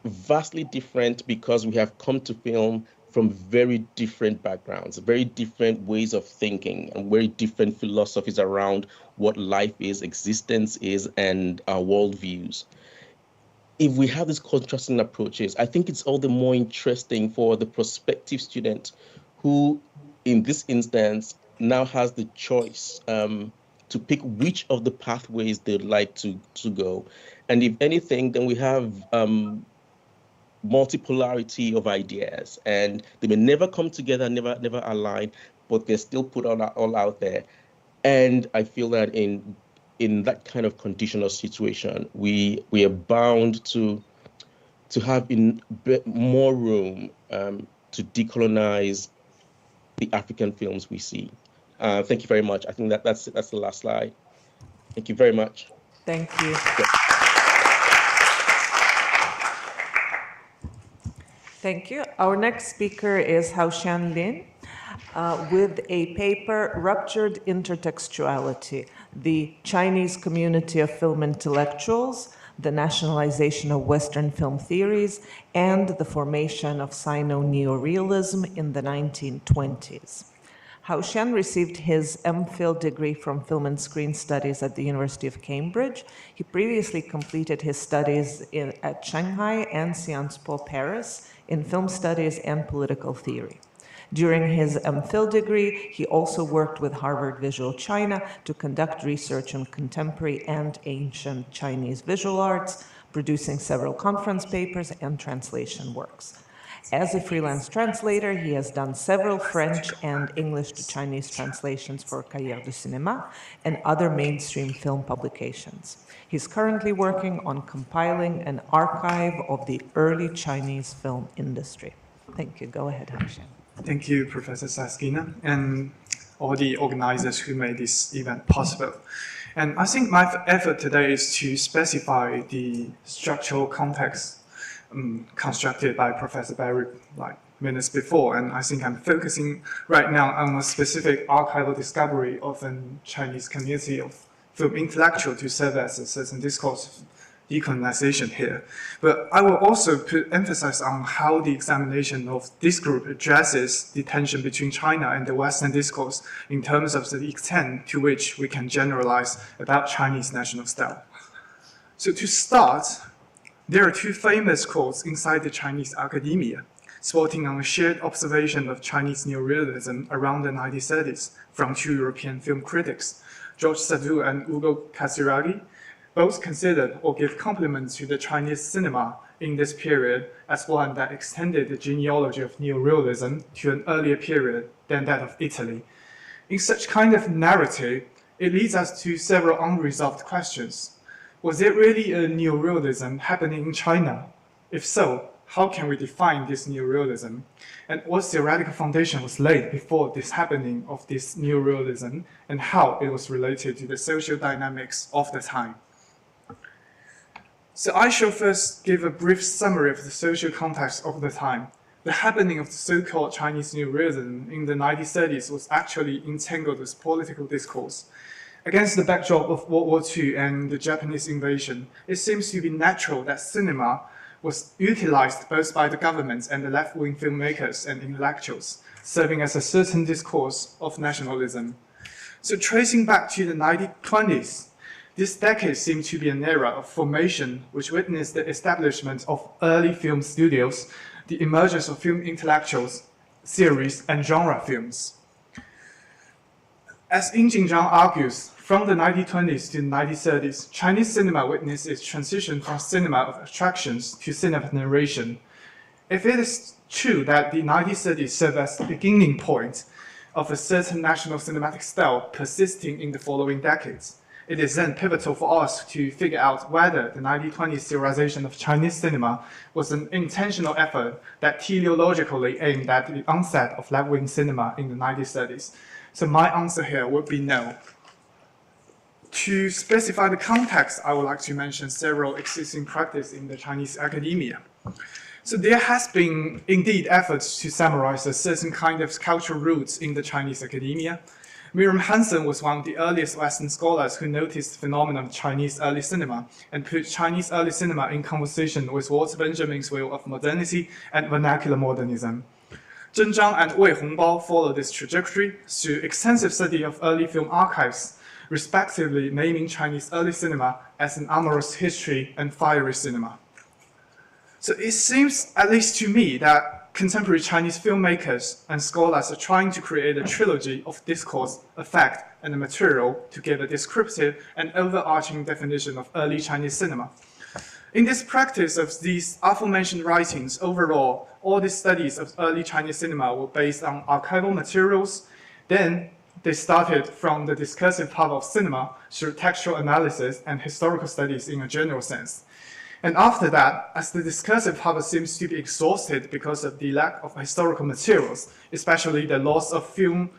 vastly different because we have come to film from very different backgrounds, very different ways of thinking, and very different philosophies around what life is, existence is, and our worldviews. If we have these contrasting approaches, I think it's all the more interesting for the prospective student who, in this instance, now has the choice to pick which of the pathways they'd like to go. And if anything, then we have multipolarity of ideas, and they may never come together, never align, but they're still put all out there. And I feel that in that kind of conditional situation, we are bound to have more room to decolonize the African films we see. Thank you very much. I think that's the last slide. Thank you very much. Thank you. Yeah. Thank you. Our next speaker is Haoxian Lin with a paper, Ruptured Intertextuality, the Chinese Community of Film Intellectuals, the Nationalization of Western Film Theories, and the Formation of Sino-Neorealism in the 1920s. Haoxian received his MPhil degree from Film and Screen Studies at the University of Cambridge. He previously completed his studies at Shanghai and Sciences Po Paris in film studies and political theory. During his MPhil degree, he also worked with Harvard Visual China to conduct research on contemporary and ancient Chinese visual arts, producing several conference papers and translation works. As a freelance translator, he has done several French and English to Chinese translations for Cahiers du Cinéma and other mainstream film publications. He's currently working on compiling an archive of the early Chinese film industry. Thank you. Go ahead, Haoxian. Thank you, Professor Saskina, and all the organizers who made this event possible. And I think my effort today is to specify the structural context constructed by Professor Barry minutes before, and I think I'm focusing right now on a specific archival discovery of a Chinese community of film intellectual to serve as a certain discourse of decolonization here. But I will also put emphasis on how the examination of this group addresses the tension between China and the Western discourse in terms of the extent to which we can generalize about Chinese national style. So to start, There are two famous quotes inside the Chinese academia, sporting on a shared observation of Chinese neorealism around the 1930s from two European film critics, George Sardou and Ugo Casiraghi. Both considered or give compliments to the Chinese cinema in this period as one that extended the genealogy of neorealism to an earlier period than that of Italy. In such kind of narrative, it leads us to several unresolved questions. Was there really a neorealism happening in China? If so, how can we define this neorealism? And what theoretical foundation was laid before this happening of this neorealism, and how it was related to the social dynamics of the time? So I shall first give a brief summary of the social context of the time. The happening of the so-called Chinese neorealism in the 1930s was actually entangled with political discourse. Against the backdrop of World War II and the Japanese invasion, it seems to be natural that cinema was utilized both by the government and the left-wing filmmakers and intellectuals, serving as a certain discourse of nationalism. So tracing back to the 1920s, this decade seemed to be an era of formation which witnessed the establishment of early film studios, the emergence of film intellectuals, series, and genre films. As Yin Jingzhang argues, from the 1920s to the 1930s, Chinese cinema witnessed its transition from cinema of attractions to cinema of narration. If it is true that the 1930s served as the beginning point of a certain national cinematic style persisting in the following decades, it is then pivotal for us to figure out whether the 1920s serialization of Chinese cinema was an intentional effort that teleologically aimed at the onset of left-wing cinema in the 1930s. So my answer here would be no. To specify the context, I would like to mention several existing practices in the Chinese academia. So there has been indeed efforts to summarize a certain kind of cultural roots in the Chinese academia. Miriam Hansen was one of the earliest Western scholars who noticed the phenomenon of Chinese early cinema and put Chinese early cinema in conversation with Walter Benjamin's view of modernity and vernacular modernism. Zheng Zhang and Wei Hongbao followed this trajectory through extensive study of early film archives, respectively naming Chinese early cinema as an amorous history and fiery cinema. So it seems, at least to me, that contemporary Chinese filmmakers and scholars are trying to create a trilogy of discourse, effect, and material to give a descriptive and overarching definition of early Chinese cinema. In this practice of these aforementioned writings, overall, all the studies of early Chinese cinema were based on archival materials. Then they started from the discursive part of cinema through textual analysis and historical studies in a general sense. And after that, as the discursive part seems to be exhausted because of the lack of historical materials, especially the loss of film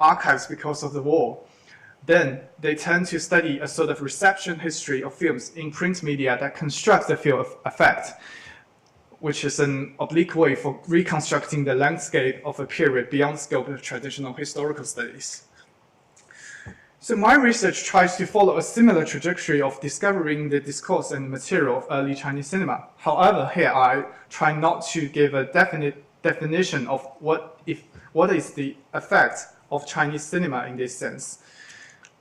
archives because of the war, then they turn to study a sort of reception history of films in print media that constructs the field of effect, which is an oblique way for reconstructing the landscape of a period beyond the scope of traditional historical studies. So my research tries to follow a similar trajectory of discovering the discourse and material of early Chinese cinema. However, here I try not to give a definite definition of what is the effect of Chinese cinema in this sense.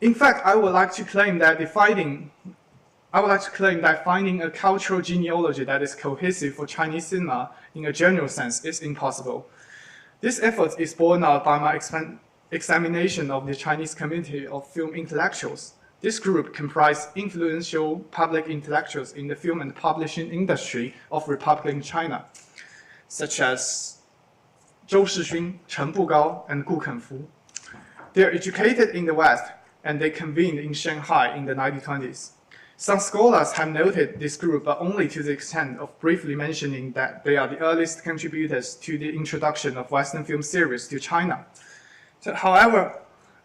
In fact, I would like to claim that finding a cultural genealogy that is cohesive for Chinese cinema in a general sense is impossible. This effort is borne out by my examination of the Chinese community of film intellectuals. This group comprised influential public intellectuals in the film and publishing industry of Republic China, such as Zhou Shixun, Chen Bugao, and Gu Kenfu. They are educated in the West, and they convened in Shanghai in the 1920s. Some scholars have noted this group, but only to the extent of briefly mentioning that they are the earliest contributors to the introduction of Western film series to China. So, however,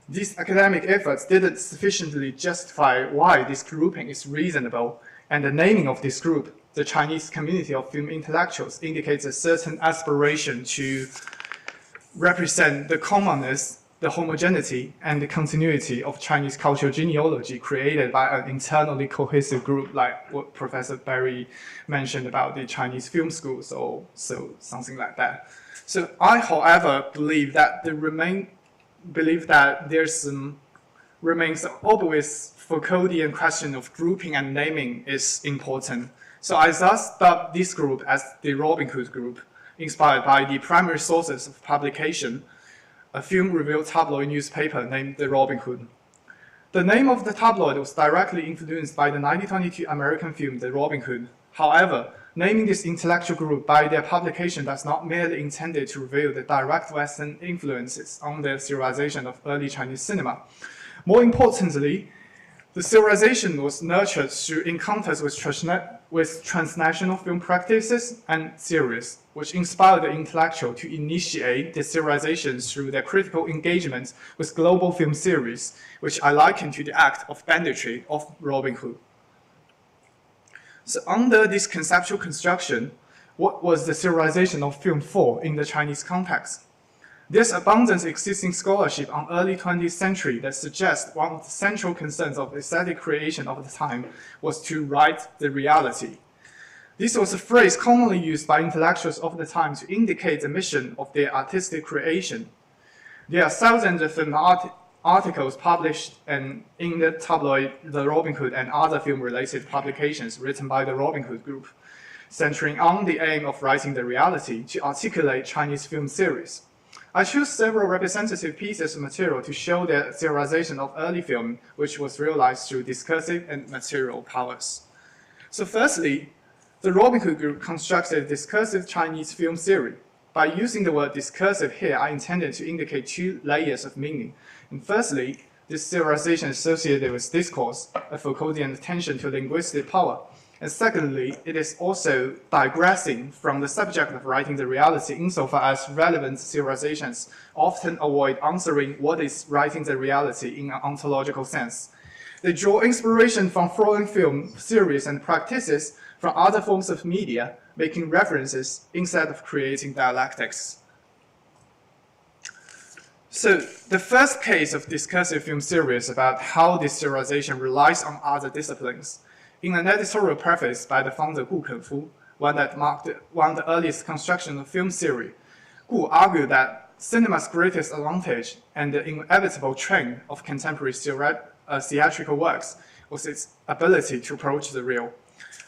these academic efforts didn't sufficiently justify why this grouping is reasonable, and the naming of this group, the Chinese community of film intellectuals, indicates a certain aspiration to represent the commonness, the homogeneity, and the continuity of Chinese cultural genealogy created by an internally cohesive group like what Professor Barry mentioned about the Chinese film schools, or so something like that. So I, however, believe that remains an obvious Foucauldian question of grouping and naming is important. So I thus dubbed this group as the Robin Hood group, inspired by the primary sources of publication, a film review tabloid newspaper named The Robin Hood. The name of the tabloid was directly influenced by the 1922 American film The Robin Hood. However, naming this intellectual group by their publication does not merely intended to reveal the direct Western influences on the serialization of early Chinese cinema. More importantly, the serialization was nurtured through encounters with transnational film practices and theories, which inspired the intellectual to initiate the serialization through their critical engagement with global film series, which I liken to the act of banditry of Robin Hood. So under this conceptual construction, what was the serialization of film for in the Chinese context? There's abundant existing scholarship on early 20th century that suggests one of the central concerns of aesthetic creation of the time was to write the reality. This was a phrase commonly used by intellectuals of the time to indicate the mission of their artistic creation. There are thousands of film articles published in the tabloid The Robin Hood and other film-related publications written by the Robin Hood group, centering on the aim of writing the reality to articulate Chinese film series. I chose several representative pieces of material to show the serialization of early film, which was realized through discursive and material powers. So firstly, the Robin Hood group constructed a discursive Chinese film theory. By using the word discursive here, I intended to indicate two layers of meaning. And firstly, this serialization is associated with discourse, a Foucauldian attention to linguistic power. And secondly, it is also digressing from the subject of writing the reality insofar as relevant serializations often avoid answering what is writing the reality in an ontological sense. They draw inspiration from foreign film theories and practices from other forms of media, making references instead of creating dialectics. So the first case of discursive film theory is about how this serialization relies on other disciplines. In an editorial preface by the founder Gu Kenfu, one that marked one of the earliest construction of film theory, Gu argued that cinema's greatest advantage and the inevitable trend of contemporary theatrical works was its ability to approach the real.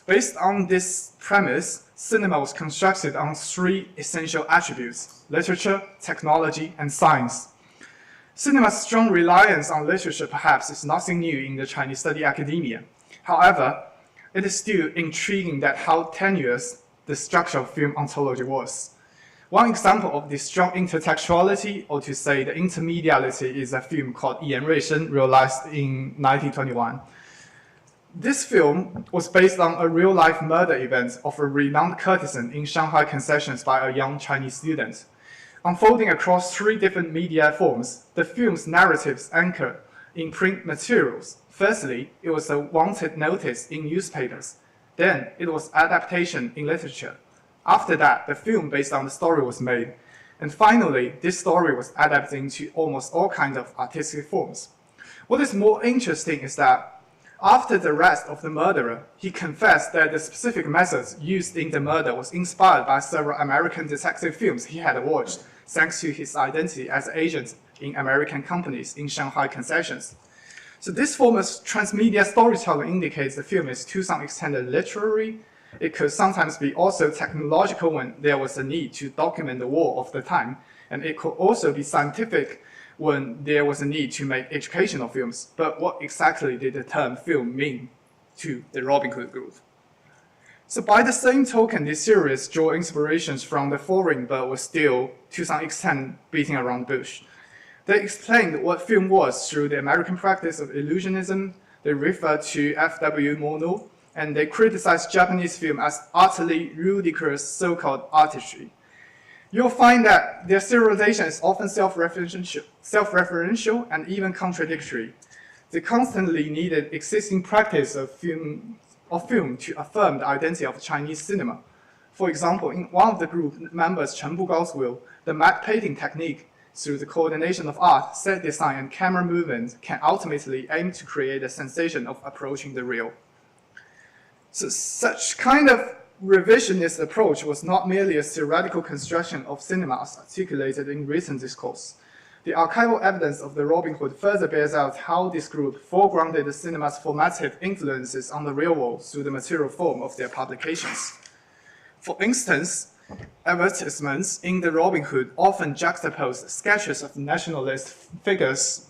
Based on this premise, cinema was constructed on three essential attributes: literature, technology, and science. Cinema's strong reliance on literature perhaps is nothing new in the Chinese study academia. However, it is still intriguing that how tenuous the structure of film ontology was. One example of this strong intertextuality, or to say the intermediality, is a film called Yan Ruishen, realized in 1921. This film was based on a real-life murder event of a renowned courtesan in Shanghai concessions by a young Chinese student. Unfolding across three different media forms, the film's narratives anchor in print materials. Firstly, it was a wanted notice in newspapers. Then, it was adaptation in literature. After that, the film based on the story was made. And finally, this story was adapted into almost all kinds of artistic forms. What is more interesting is that after the arrest of the murderer, he confessed that the specific methods used in the murder was inspired by several American detective films he had watched, thanks to his identity as an agent in American companies in Shanghai concessions. So this form of transmedia storytelling indicates the film is to some extent literary. It could sometimes be also technological when there was a need to document the war of the time, and it could also be scientific when there was a need to make educational films. But what exactly did the term film mean to the Robin Hood group? So by the same token, this series drew inspirations from the foreign but was still, to some extent, beating around the bush. They explained what film was through the American practice of illusionism. They referred to F.W. Murnau, and they criticized Japanese film as utterly ludicrous so-called artistry. You'll find that their serialization is often self-referential and even contradictory. They constantly needed existing practice of film to affirm the identity of Chinese cinema. For example, in one of the group members, Chen Bugao's will, the matte painting technique through the coordination of art, set design, and camera movement can ultimately aim to create a sensation of approaching the real. So such kind of revisionist approach was not merely a theoretical construction of cinema as articulated in written discourse, The archival evidence of the Robin Hood further bears out how this group foregrounded the cinema's formative influences on the real world through the material form of their publications. For instance, advertisements in the Robin Hood often juxtaposed sketches of nationalist figures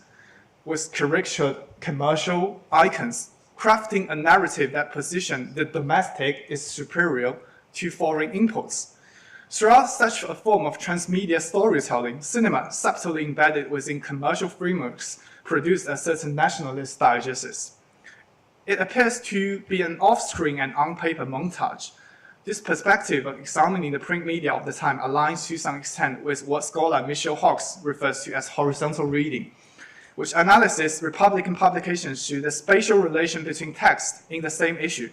with caricatured commercial icons, crafting a narrative that positioned the domestic as superior to foreign imports. Throughout such a form of transmedia storytelling, cinema, subtly embedded within commercial frameworks, produced a certain nationalist diegesis. It appears to be an off-screen and on-paper montage. This perspective of examining the print media of the time aligns to some extent with what scholar Michel Hawkes refers to as horizontal reading, which analyzes Republican publications to the spatial relation between text in the same issue.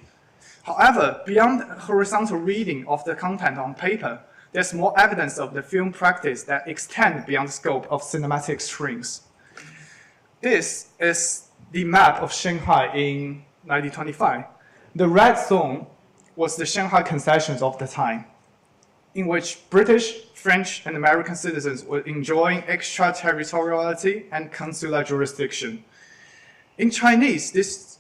However, beyond horizontal reading of the content on paper, there's more evidence of the film practice that extend beyond the scope of cinematic screens. This is the map of Shanghai in 1925. The red zone was the Shanghai concessions of the time, in which British, French, and American citizens were enjoying extraterritoriality and consular jurisdiction. In Chinese, this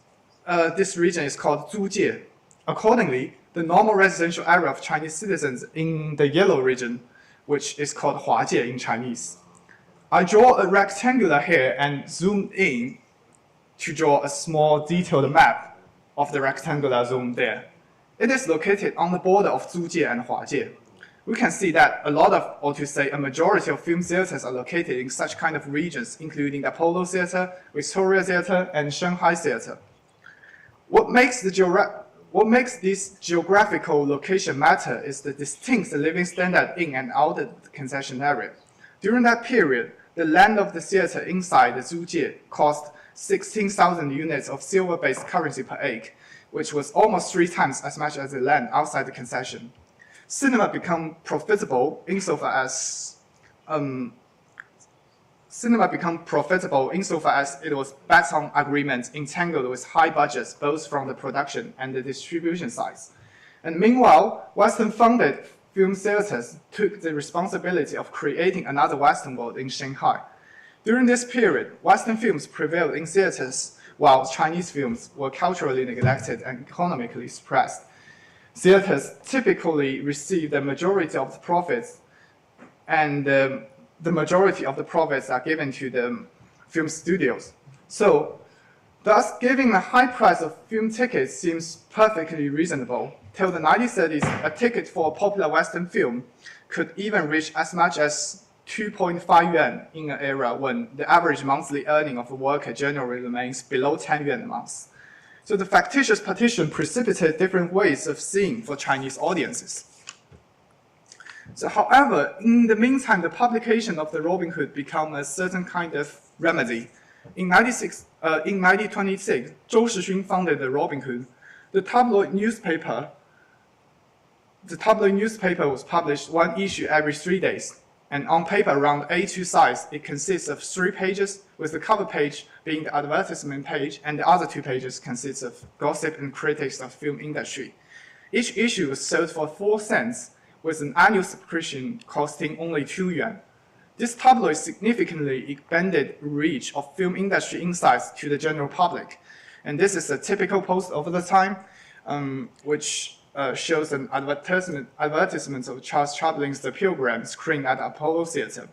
region is called Zujie. Accordingly, the normal residential area of Chinese citizens in the yellow region, which is called Huajie in Chinese. I draw a rectangular here and zoom in to draw a small detailed map of the rectangular zone there. It is located on the border of Zujie and Huajie. We can see that a lot of, or to say a majority of film theaters are located in such kind of regions, including the Apollo Theater, Victoria Theater, and Shanghai Theater. What makes this geographical location matter is the distinct living standard in and out of the concession area. During that period, the land of the theater inside the Zujie cost 16,000 units of silver-based currency per acre, which was almost 3 times as much as the land outside the concession. Cinema became profitable insofar as it was based on agreements entangled with high budgets, both from the production and the distribution sides. And meanwhile, Western-funded film theaters took the responsibility of creating another Western world in Shanghai. During this period, Western films prevailed in theaters, while Chinese films were culturally neglected and economically suppressed. Theaters typically receive the majority of the profits, and the majority of the profits are given to the film studios. So, thus, giving a high price of film tickets seems perfectly reasonable. Till the 1930s, a ticket for a popular Western film could even reach as much as 2.5 yuan in an era when the average monthly earning of a worker generally remains below 10 yuan a month. So the factitious partition precipitated different ways of seeing for Chinese audiences. So, however, in the meantime, the publication of the Robin Hood became a certain kind of remedy. In 1926, Zhou Shixun founded the Robin Hood. The tabloid newspaper was published 1 issue every 3 days, and on paper around A2 size, it consists of 3 pages, with the cover page being the advertisement page, and the other 2 pages consist of gossip and critics of film industry. Each issue was sold for 4 cents, with an annual subscription costing only 2 yuan. This tabloid significantly expanded reach of film industry insights to the general public. And this is a typical post over the time, which shows an advertisement of Charles Chaplin's The Pilgrim screened at Apollo Theater.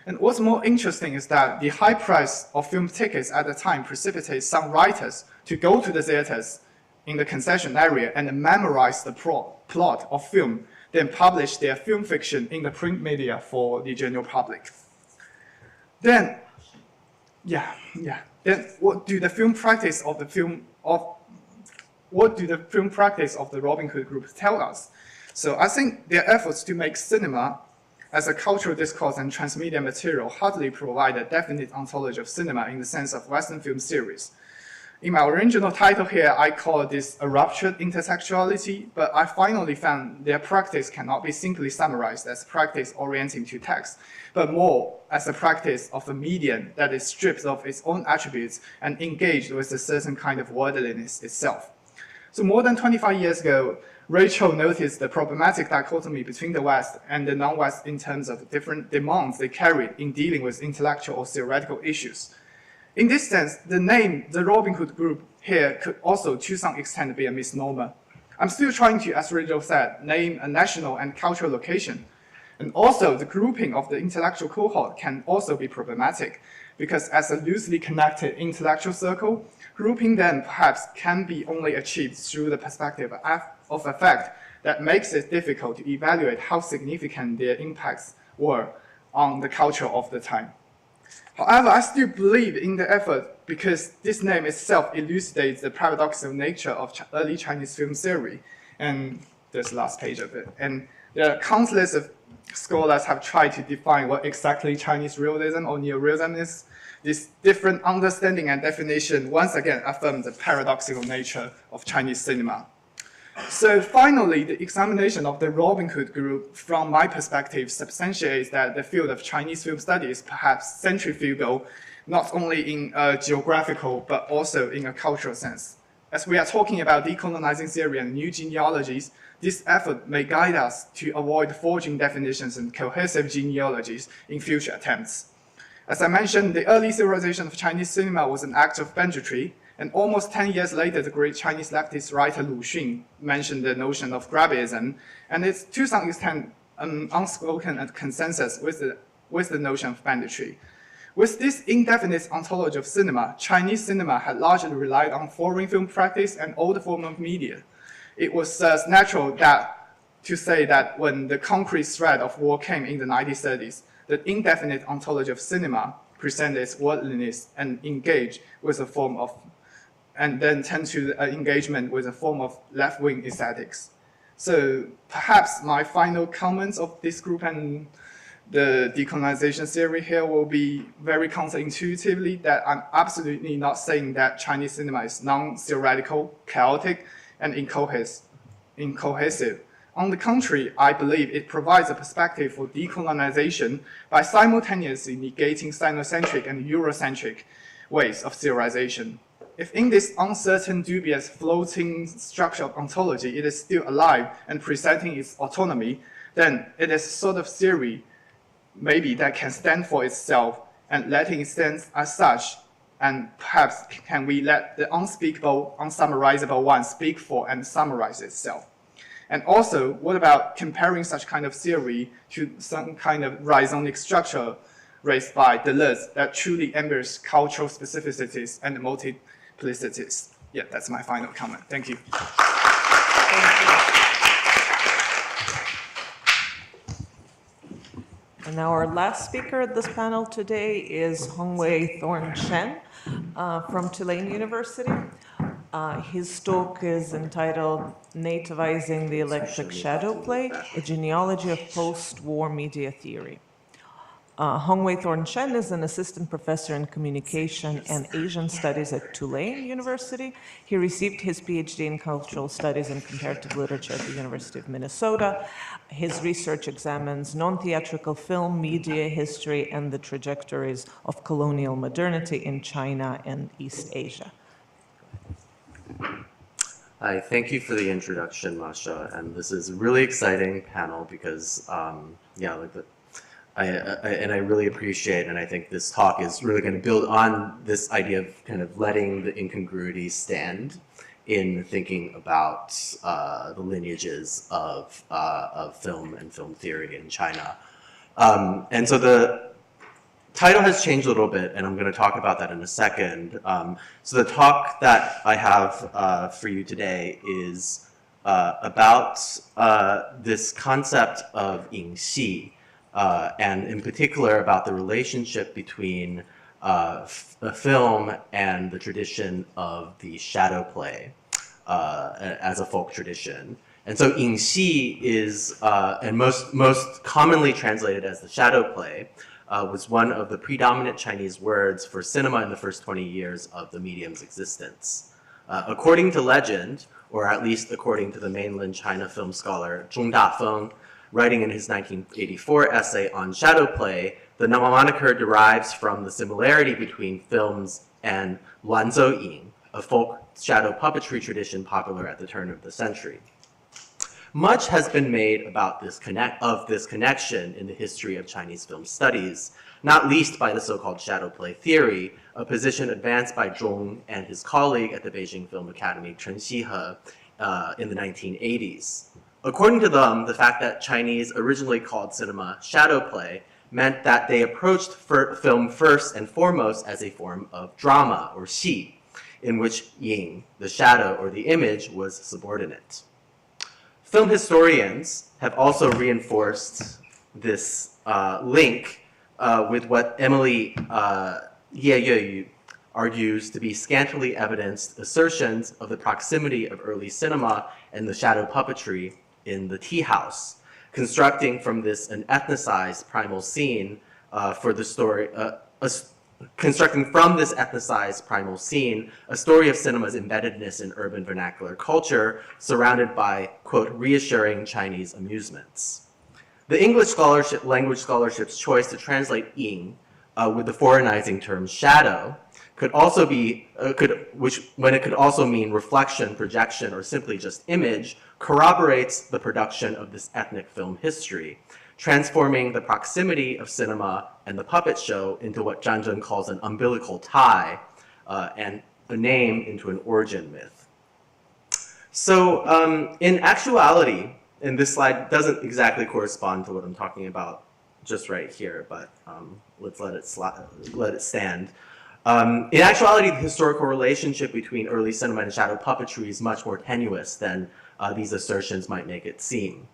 And what's more interesting is that the high price of film tickets at the time precipitated some writers to go to the theaters in the concession area and memorize the plot of film, then publish their film fiction in the print media for the general public. Then what do the film practice of the Robin Hood group tell us? So I think their efforts to make cinema as a cultural discourse and transmedia material hardly provide a definite ontology of cinema in the sense of Western film series. In my original title here, I call this a ruptured intersexuality, but I finally found their practice cannot be simply summarized as practice orienting to text, but more as a practice of a medium that is stripped of its own attributes and engaged with a certain kind of worldliness itself. So more than 25 years ago, Rachel noticed the problematic dichotomy between the West and the non-West in terms of the different demands they carried in dealing with intellectual or theoretical issues. In this sense, the name, the Robin Hood Group here could also to some extent be a misnomer. I'm still trying to, as Rachel said, name a national and cultural location. And also, the grouping of the intellectual cohort can also be problematic, because as a loosely connected intellectual circle, grouping them perhaps can be only achieved through the perspective of effect that makes it difficult to evaluate how significant their impacts were on the culture of the time. However, I still believe in the effort because this name itself elucidates the paradoxical nature of early Chinese film theory, and there's the last page of it. And there are countless of scholars have tried to define what exactly Chinese realism or neorealism is. This different understanding and definition once again affirm the paradoxical nature of Chinese cinema. So finally, the examination of the Robin Hood Group, from my perspective, substantiates that the field of Chinese film study is perhaps centrifugal, not only in a geographical, but also in a cultural sense. As we are talking about decolonizing theory and new genealogies, this effort may guide us to avoid forging definitions and cohesive genealogies in future attempts. As I mentioned, the early theorization of Chinese cinema was an act of banditry, and almost 10 years later, the great Chinese leftist writer Lu Xun mentioned the notion of grabbyism, and it's to some extent an unspoken consensus with the notion of banditry. With this indefinite ontology of cinema, Chinese cinema had largely relied on foreign film practice and old form of media. It was thus natural to say that when the concrete threat of war came in the 1930s, the indefinite ontology of cinema presented its worldliness and engaged with a form of, and then tend to engagement with a form of left-wing aesthetics. So perhaps my final comments of this group and the decolonization theory here will be very counterintuitively that I'm absolutely not saying that Chinese cinema is non-theoretical, chaotic, and incohesive. On the contrary, I believe it provides a perspective for decolonization by simultaneously negating Sinocentric and Eurocentric ways of theorization. If in this uncertain, dubious, floating structure of ontology it is still alive and presenting its autonomy, then it is a sort of theory maybe that can stand for itself and letting it stand as such, and perhaps can we let the unspeakable, unsummarizable one speak for and summarize itself. And also, what about comparing such kind of theory to some kind of rhizonic structure raised by Deleuze that truly embraces cultural specificities and multiplicities? Yeah, that's my final comment. Thank you. And now our last speaker at this panel today is Hongwei Thorn Shen from Tulane University. His talk is entitled Nativizing the Electric Shadow Play, A Genealogy of Post-War Media Theory. Hongwei Thorn Shen is an assistant professor in communication and Asian studies at Tulane University. He received his PhD in cultural studies and comparative literature at the University of Minnesota. His research examines non-theatrical film, media history, and the trajectories of colonial modernity in China and East Asia. Hi, thank you for the introduction, Masha. And this is a really exciting panel because, I really appreciate, and I think this talk is really going to build on this idea of kind of letting the incongruity stand in thinking about the lineages of film and film theory in China. And so the title has changed a little bit, and I'm going to talk about that in a second. So the talk that I have for you today is about this concept of yingxi, and in particular about the relationship between the film and the tradition of the shadow play as a folk tradition. And so yingxi is, and most commonly translated as the shadow play, was one of the predominant Chinese words for cinema in the first 20 years of the medium's existence. According to legend, or at least according to the mainland China film scholar Zhong Dafeng, writing in his 1984 essay on shadow play, the moniker derives from the similarity between films and Luanzhou Ying, a folk shadow puppetry tradition popular at the turn of the century. Much has been made about this connection in the history of Chinese film studies, not least by the so-called shadow play theory, a position advanced by Zhong and his colleague at the Beijing Film Academy, Chen Xihe, in the 1980s. According to them, the fact that Chinese originally called cinema shadow play meant that they approached film first and foremost as a form of drama, or xi, in which ying, the shadow or the image, was subordinate. Film historians have also reinforced this link with what Emily Ye argues to be scantily evidenced assertions of the proximity of early cinema and the shadow puppetry in the tea house, constructing from this an ethnicized primal scene for the story, constructing from this ethnicized primal scene a story of cinema's embeddedness in urban vernacular culture, surrounded by, quote, reassuring Chinese amusements. The English language scholarship's choice to translate ying with the foreignizing term shadow could also be, when it could also mean reflection, projection, or simply just image, corroborates the production of this ethnic film history, transforming the proximity of cinema and the puppet show into what Zhang Zhen calls an umbilical tie, and a name into an origin myth. So in actuality, and this slide doesn't exactly correspond to what I'm talking about just right here, but let's let it stand. In actuality, the historical relationship between early cinema and shadow puppetry is much more tenuous than these assertions might make it seem.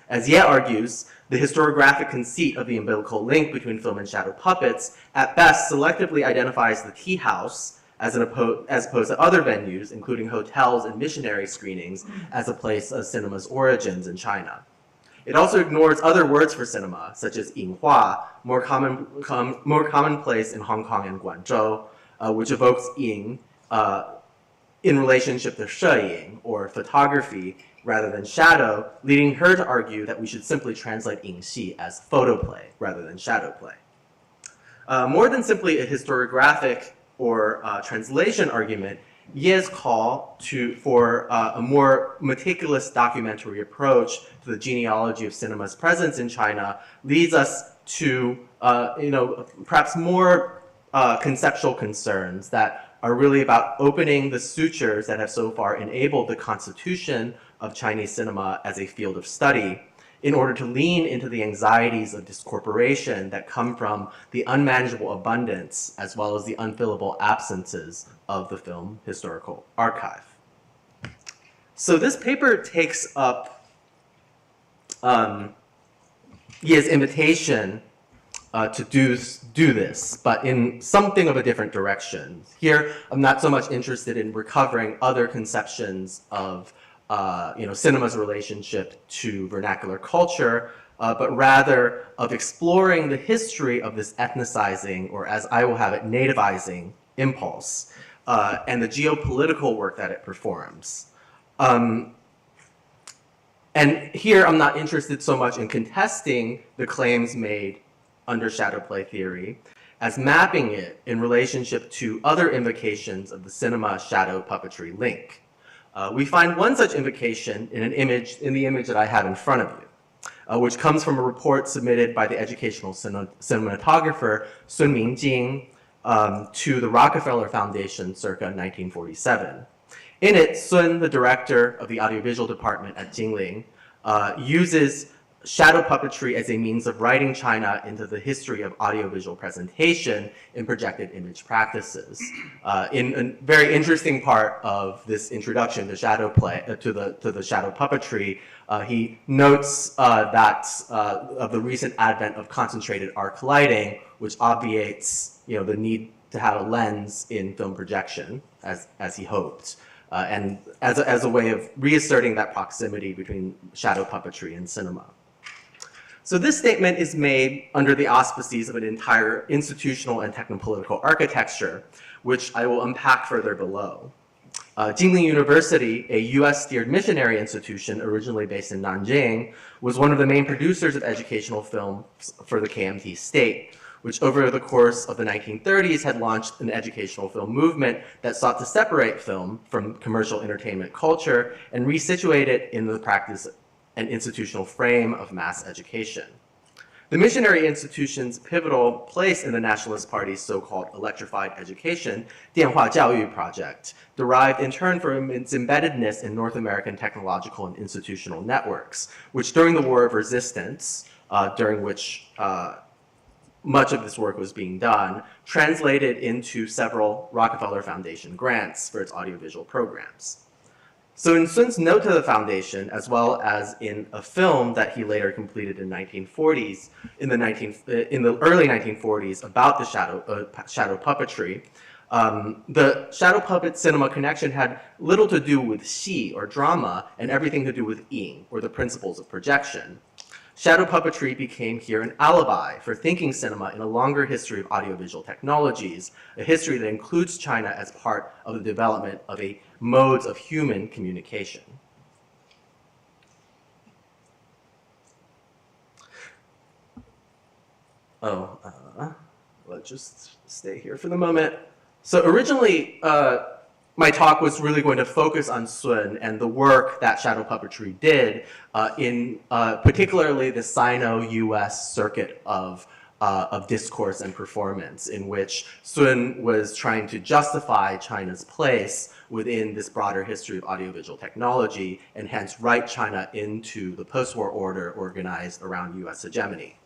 As Ye argues, the historiographic conceit of the umbilical link between film and shadow puppets at best selectively identifies the tea house as opposed to other venues, including hotels and missionary screenings, as a place of cinema's origins in China. It also ignores other words for cinema, such as yinghua, more commonplace in Hong Kong and Guangzhou, which evokes ying in relationship to sheying, or photography, rather than shadow, leading her to argue that we should simply translate yingxi as photoplay rather than shadow play. More than simply a historiographic or translation argument, Ye's call for a more meticulous documentary approach to the genealogy of cinema's presence in China leads us to perhaps more conceptual concerns that are really about opening the sutures that have so far enabled the constitution of Chinese cinema as a field of study, in order to lean into the anxieties of discorporation that come from the unmanageable abundance as well as the unfillable absences of the film historical archive. So this paper takes up Ye's invitation to do this, but in something of a different direction. Here, I'm not so much interested in recovering other conceptions of cinema's relationship to vernacular culture, but rather of exploring the history of this ethnicizing, or as I will have it, nativizing impulse, and the geopolitical work that it performs. And here I'm not interested so much in contesting the claims made under shadow play theory as mapping it in relationship to other invocations of the cinema shadow puppetry link. We find one such invocation in the image that I have in front of you, which comes from a report submitted by the educational cinematographer Sun Mingjing to the Rockefeller Foundation circa 1947. In it, Sun, the director of the audiovisual department at Jingling, uses shadow puppetry as a means of writing China into the history of audiovisual presentation in projected image practices. In a very interesting part of this introduction to shadow play, to the shadow puppetry, he notes that of the recent advent of concentrated arc lighting, which obviates the need to have a lens in film projection, as he hoped. And as a way of reasserting that proximity between shadow puppetry and cinema. So this statement is made under the auspices of an entire institutional and technopolitical architecture, which I will unpack further below. Jingling University, a US-steered missionary institution originally based in Nanjing, was one of the main producers of educational film for the KMT state, which over the course of the 1930s had launched an educational film movement that sought to separate film from commercial entertainment culture and resituate it in the practice and institutional frame of mass education. The missionary institution's pivotal place in the Nationalist Party's so-called electrified education, 电话教育 project, derived in turn from its embeddedness in North American technological and institutional networks, which during the War of Resistance, during which much of this work was being done, translated into several Rockefeller Foundation grants for its audiovisual programs. So in Sun's note to the foundation, as well as in a film that he later completed in the early 1940s about the shadow puppetry, the shadow puppet cinema connection had little to do with xi, or drama, and everything to do with ying, or the principles of projection. Shadow puppetry became here an alibi for thinking cinema in a longer history of audiovisual technologies, a history that includes China as part of the development of a modes of human communication. Let's just stay here for the moment. So originally, my talk was really going to focus on Sun and the work that shadow puppetry did in particularly the Sino-US circuit of discourse and performance, in which Sun was trying to justify China's place within this broader history of audiovisual technology and hence write China into the post-war order organized around US hegemony.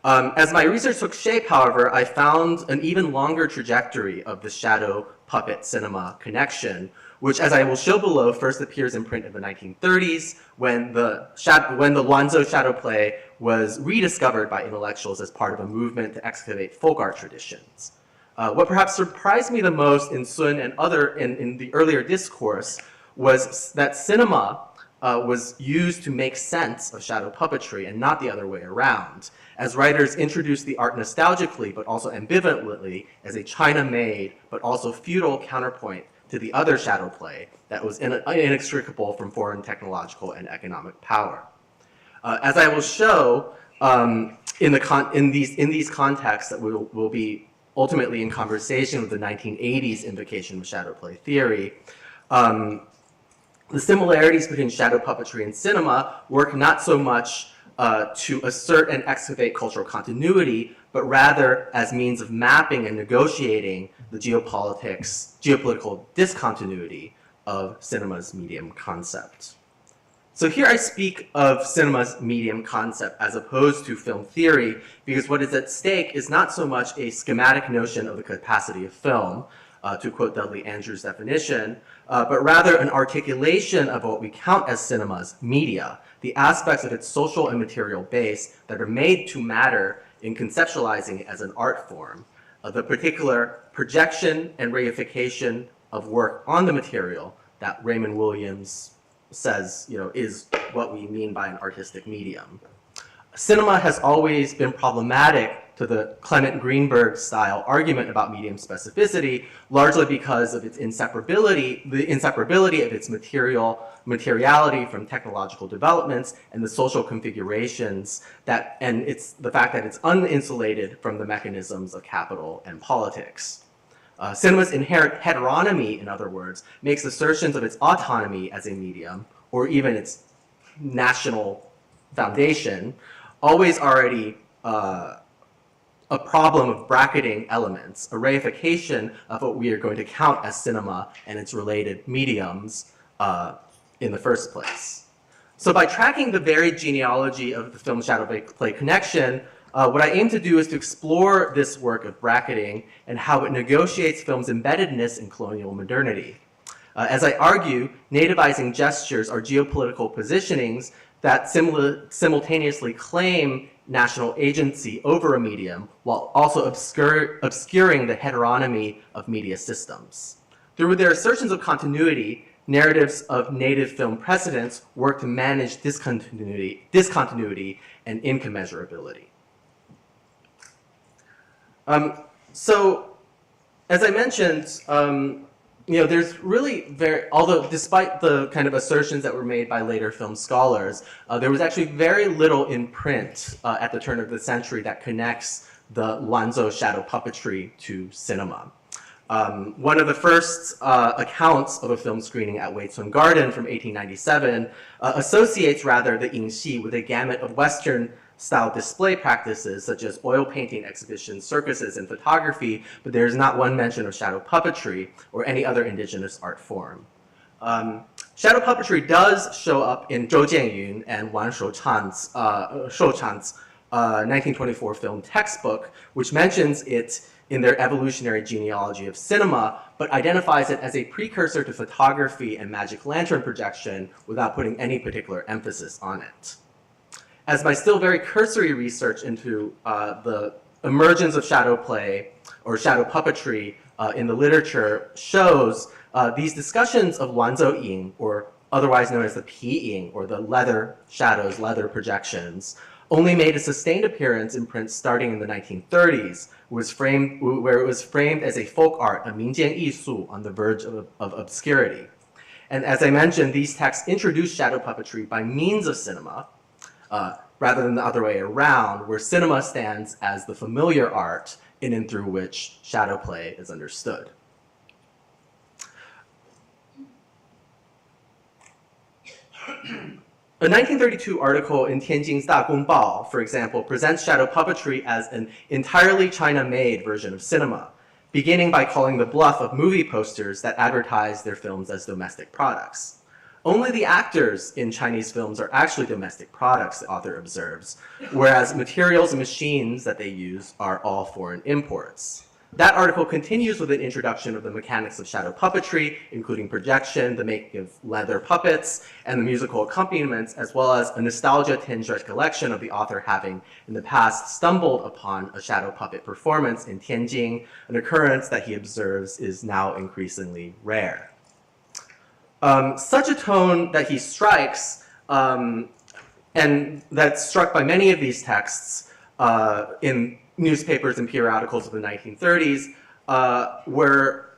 As my research took shape, however, I found an even longer trajectory of the shadow puppet cinema connection, which, as I will show below, first appears in print in the 1930s when the Luanzhou shadow play was rediscovered by intellectuals as part of a movement to excavate folk art traditions. What perhaps surprised me the most in Sun and in the earlier discourse was that cinema was used to make sense of shadow puppetry and not the other way around, as writers introduced the art nostalgically but also ambivalently as a China-made but also feudal counterpoint to the other shadow play that was inextricable from foreign technological and economic power. As I will show in these contexts that will be ultimately in conversation with the 1980s invocation of shadow play theory, the similarities between shadow puppetry and cinema work not so much to assert and excavate cultural continuity, but rather as means of mapping and negotiating the geopolitical discontinuity of cinema's medium concept. So here I speak of cinema's medium concept as opposed to film theory, because what is at stake is not so much a schematic notion of the capacity of film, to quote Dudley Andrews' definition, but rather an articulation of what we count as cinema's media, the aspects of its social and material base that are made to matter in conceptualizing it as an art form, the particular projection and reification of work on the material that Raymond Williams says, is what we mean by an artistic medium. Cinema has always been problematic to the Clement Greenberg style argument about medium specificity, largely because of its inseparability of its materiality from technological developments and the social configurations and the fact that it's uninsulated from the mechanisms of capital and politics. Cinema's inherent heteronomy, in other words, makes assertions of its autonomy as a medium, or even its national foundation, always already a problem of bracketing elements, a reification of what we are going to count as cinema and its related mediums in the first place. So by tracking the varied genealogy of the film shadow play connection, what I aim to do is to explore this work of bracketing and how it negotiates film's embeddedness in colonial modernity. As I argue, nativizing gestures are geopolitical positionings that simultaneously claim national agency over a medium while also obscuring the heteronomy of media systems. Through their assertions of continuity, narratives of native film precedents work to manage discontinuity and incommensurability. So, as I mentioned, there's really although despite the kind of assertions that were made by later film scholars, there was actually very little in print at the turn of the century that connects the Lanzhou shadow puppetry to cinema. One of the first accounts of a film screening at Weichun Garden from 1897 associates rather the Yingxi with a gamut of Western style display practices such as oil painting exhibitions, circuses, and photography, but there is not one mention of shadow puppetry or any other indigenous art form. Shadow puppetry does show up in Zhou Jianyun and Wang Shouchan's 1924 film textbook, which mentions it in their evolutionary genealogy of cinema, but identifies it as a precursor to photography and magic lantern projection without putting any particular emphasis on it. As my still very cursory research into the emergence of shadow play or shadow puppetry in the literature shows, these discussions of Lanzhou Ying, or otherwise known as the Pi Ying, or the leather shadows, leather projections, only made a sustained appearance in print starting in the 1930s, where it was framed as a folk art, a Mingjian Yisu, on the verge of obscurity. And as I mentioned, these texts introduced shadow puppetry by means of cinema, rather than the other way around, where cinema stands as the familiar art in and through which shadow play is understood. A 1932 article in Tianjin's Dagong Bao, for example, presents shadow puppetry as an entirely China-made version of cinema, beginning by calling the bluff of movie posters that advertise their films as domestic products. Only the actors in Chinese films are actually domestic products, the author observes, whereas materials and machines that they use are all foreign imports. That article continues with an introduction of the mechanics of shadow puppetry, including projection, the making of leather puppets, and the musical accompaniments, as well as a nostalgia-tinged recollection of the author having, in the past, stumbled upon a shadow puppet performance in Tianjin, an occurrence that he observes is now increasingly rare. Such a tone that he strikes, and that's struck by many of these texts in newspapers and periodicals of the 1930s, were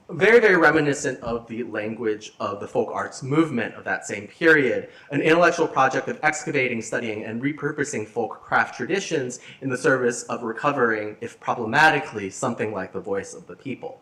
very, very reminiscent of the language of the folk arts movement of that same period, an intellectual project of excavating, studying, and repurposing folk craft traditions in the service of recovering, if problematically, something like the voice of the people.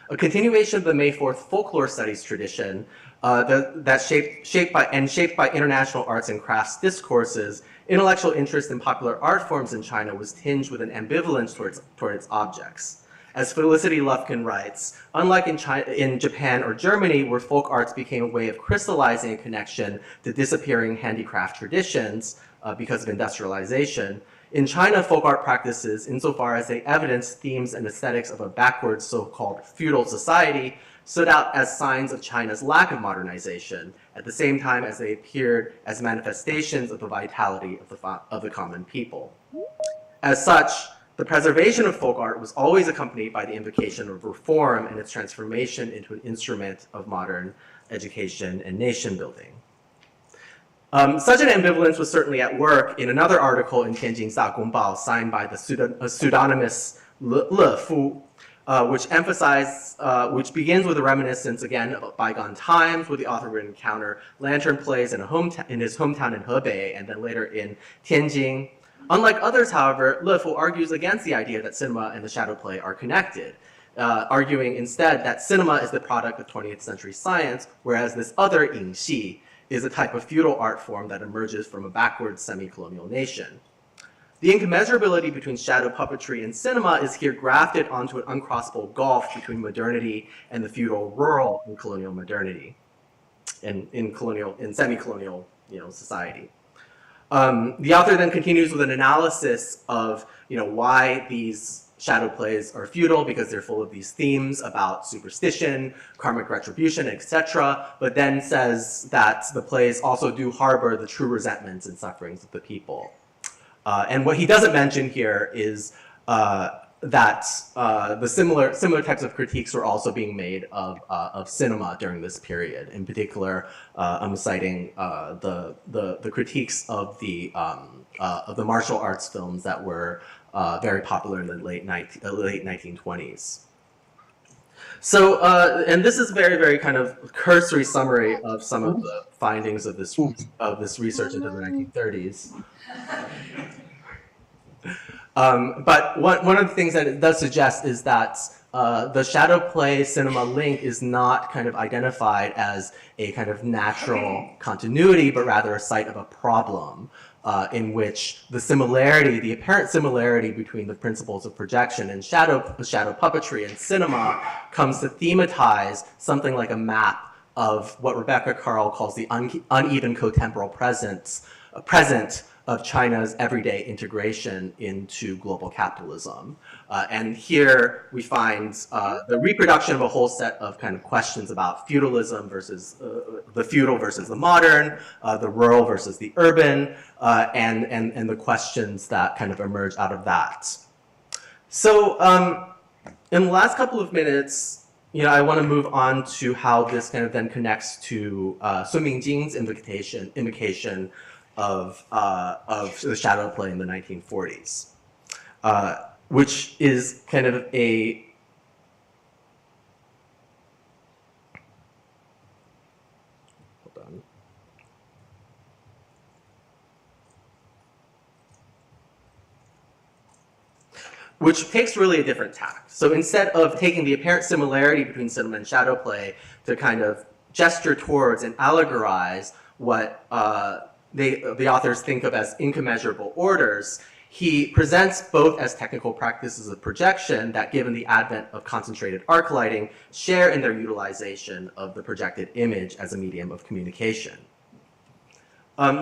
A continuation of the May 4th folklore studies tradition that's shaped by international arts and crafts discourses, intellectual interest in popular art forms in China was tinged with an ambivalence toward its objects. As Felicity Lufkin writes, unlike in Japan or Germany, where folk arts became a way of crystallizing a connection to disappearing handicraft traditions because of industrialization, in China, folk art practices, insofar as they evidence themes and aesthetics of a backward so-called feudal society, stood out as signs of China's lack of modernization, at the same time as they appeared as manifestations of the vitality of the common people. As such, the preservation of folk art was always accompanied by the invocation of reform and its transformation into an instrument of modern education and nation building. Such an ambivalence was certainly at work in another article in Tianjin's Dagong Bao signed by the pseudonymous Le Fu, which begins with a reminiscence again of bygone times, where the author would encounter lantern plays in his hometown in Hebei, and then later in Tianjin. Unlike others, however, Le Fu argues against the idea that cinema and the shadow play are connected, arguing instead that cinema is the product of 20th century science, whereas this other Yingxi is a type of feudal art form that emerges from a backward semi-colonial nation. The incommensurability between shadow puppetry and cinema is here grafted onto an uncrossable gulf between modernity and the feudal rural in colonial modernity, in semi-colonial society. The author then continues with an analysis of why these shadow plays are feudal, because they're full of these themes about superstition, karmic retribution, etc., but then says that the plays also do harbor the true resentments and sufferings of the people. And what he doesn't mention here is that the similar types of critiques were also being made of cinema during this period. In particular, I'm citing the critiques of the martial arts films that were very popular in the late 1920s. So, and this is very, very kind of cursory summary of some of the findings of this research into the 1930s. But one of the things that it does suggest is that the shadow play cinema link is not kind of identified as a kind of natural continuity, but rather a site of a problem in which the apparent similarity between the principles of projection and shadow puppetry and cinema comes to thematize something like a map of what Rebecca Karl calls the uneven cotemporal present of China's everyday integration into global capitalism. And here we find the reproduction of a whole set of kind of questions about feudalism versus the feudal versus the modern, the rural versus the urban, and the questions that kind of emerge out of that. So in the last couple of minutes, I want to move on to how this kind of then connects to Sun Mingjing's invocation of the shadow play in the 1940s, which is kind of which takes really a different tack. So instead of taking the apparent similarity between cinema and shadow play to kind of gesture towards and allegorize what the authors think of as incommensurable orders, he presents both as technical practices of projection that, given the advent of concentrated arc lighting, share in their utilization of the projected image as a medium of communication.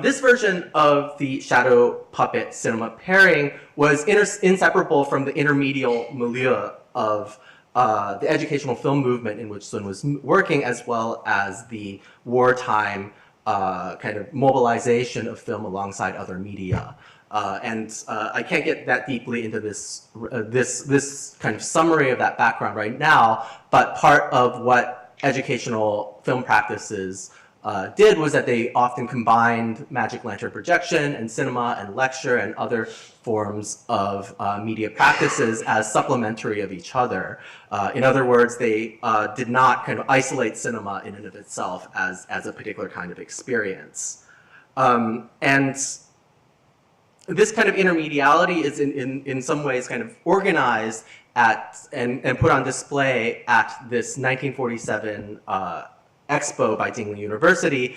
This version of the shadow puppet cinema pairing was inseparable from the intermedial milieu of the educational film movement in which Sun was working, as well as the wartime kind of mobilization of film alongside other media. I can't get that deeply into this kind of summary of that background right now, but part of what educational film practices did was that they often combined magic lantern projection and cinema and lecture and other forms of media practices as supplementary of each other. In other words, they did not kind of isolate cinema in and of itself as a particular kind of experience. And this kind of intermediality is in some ways kind of organized at and put on display at this 1947 expo by Dingli University,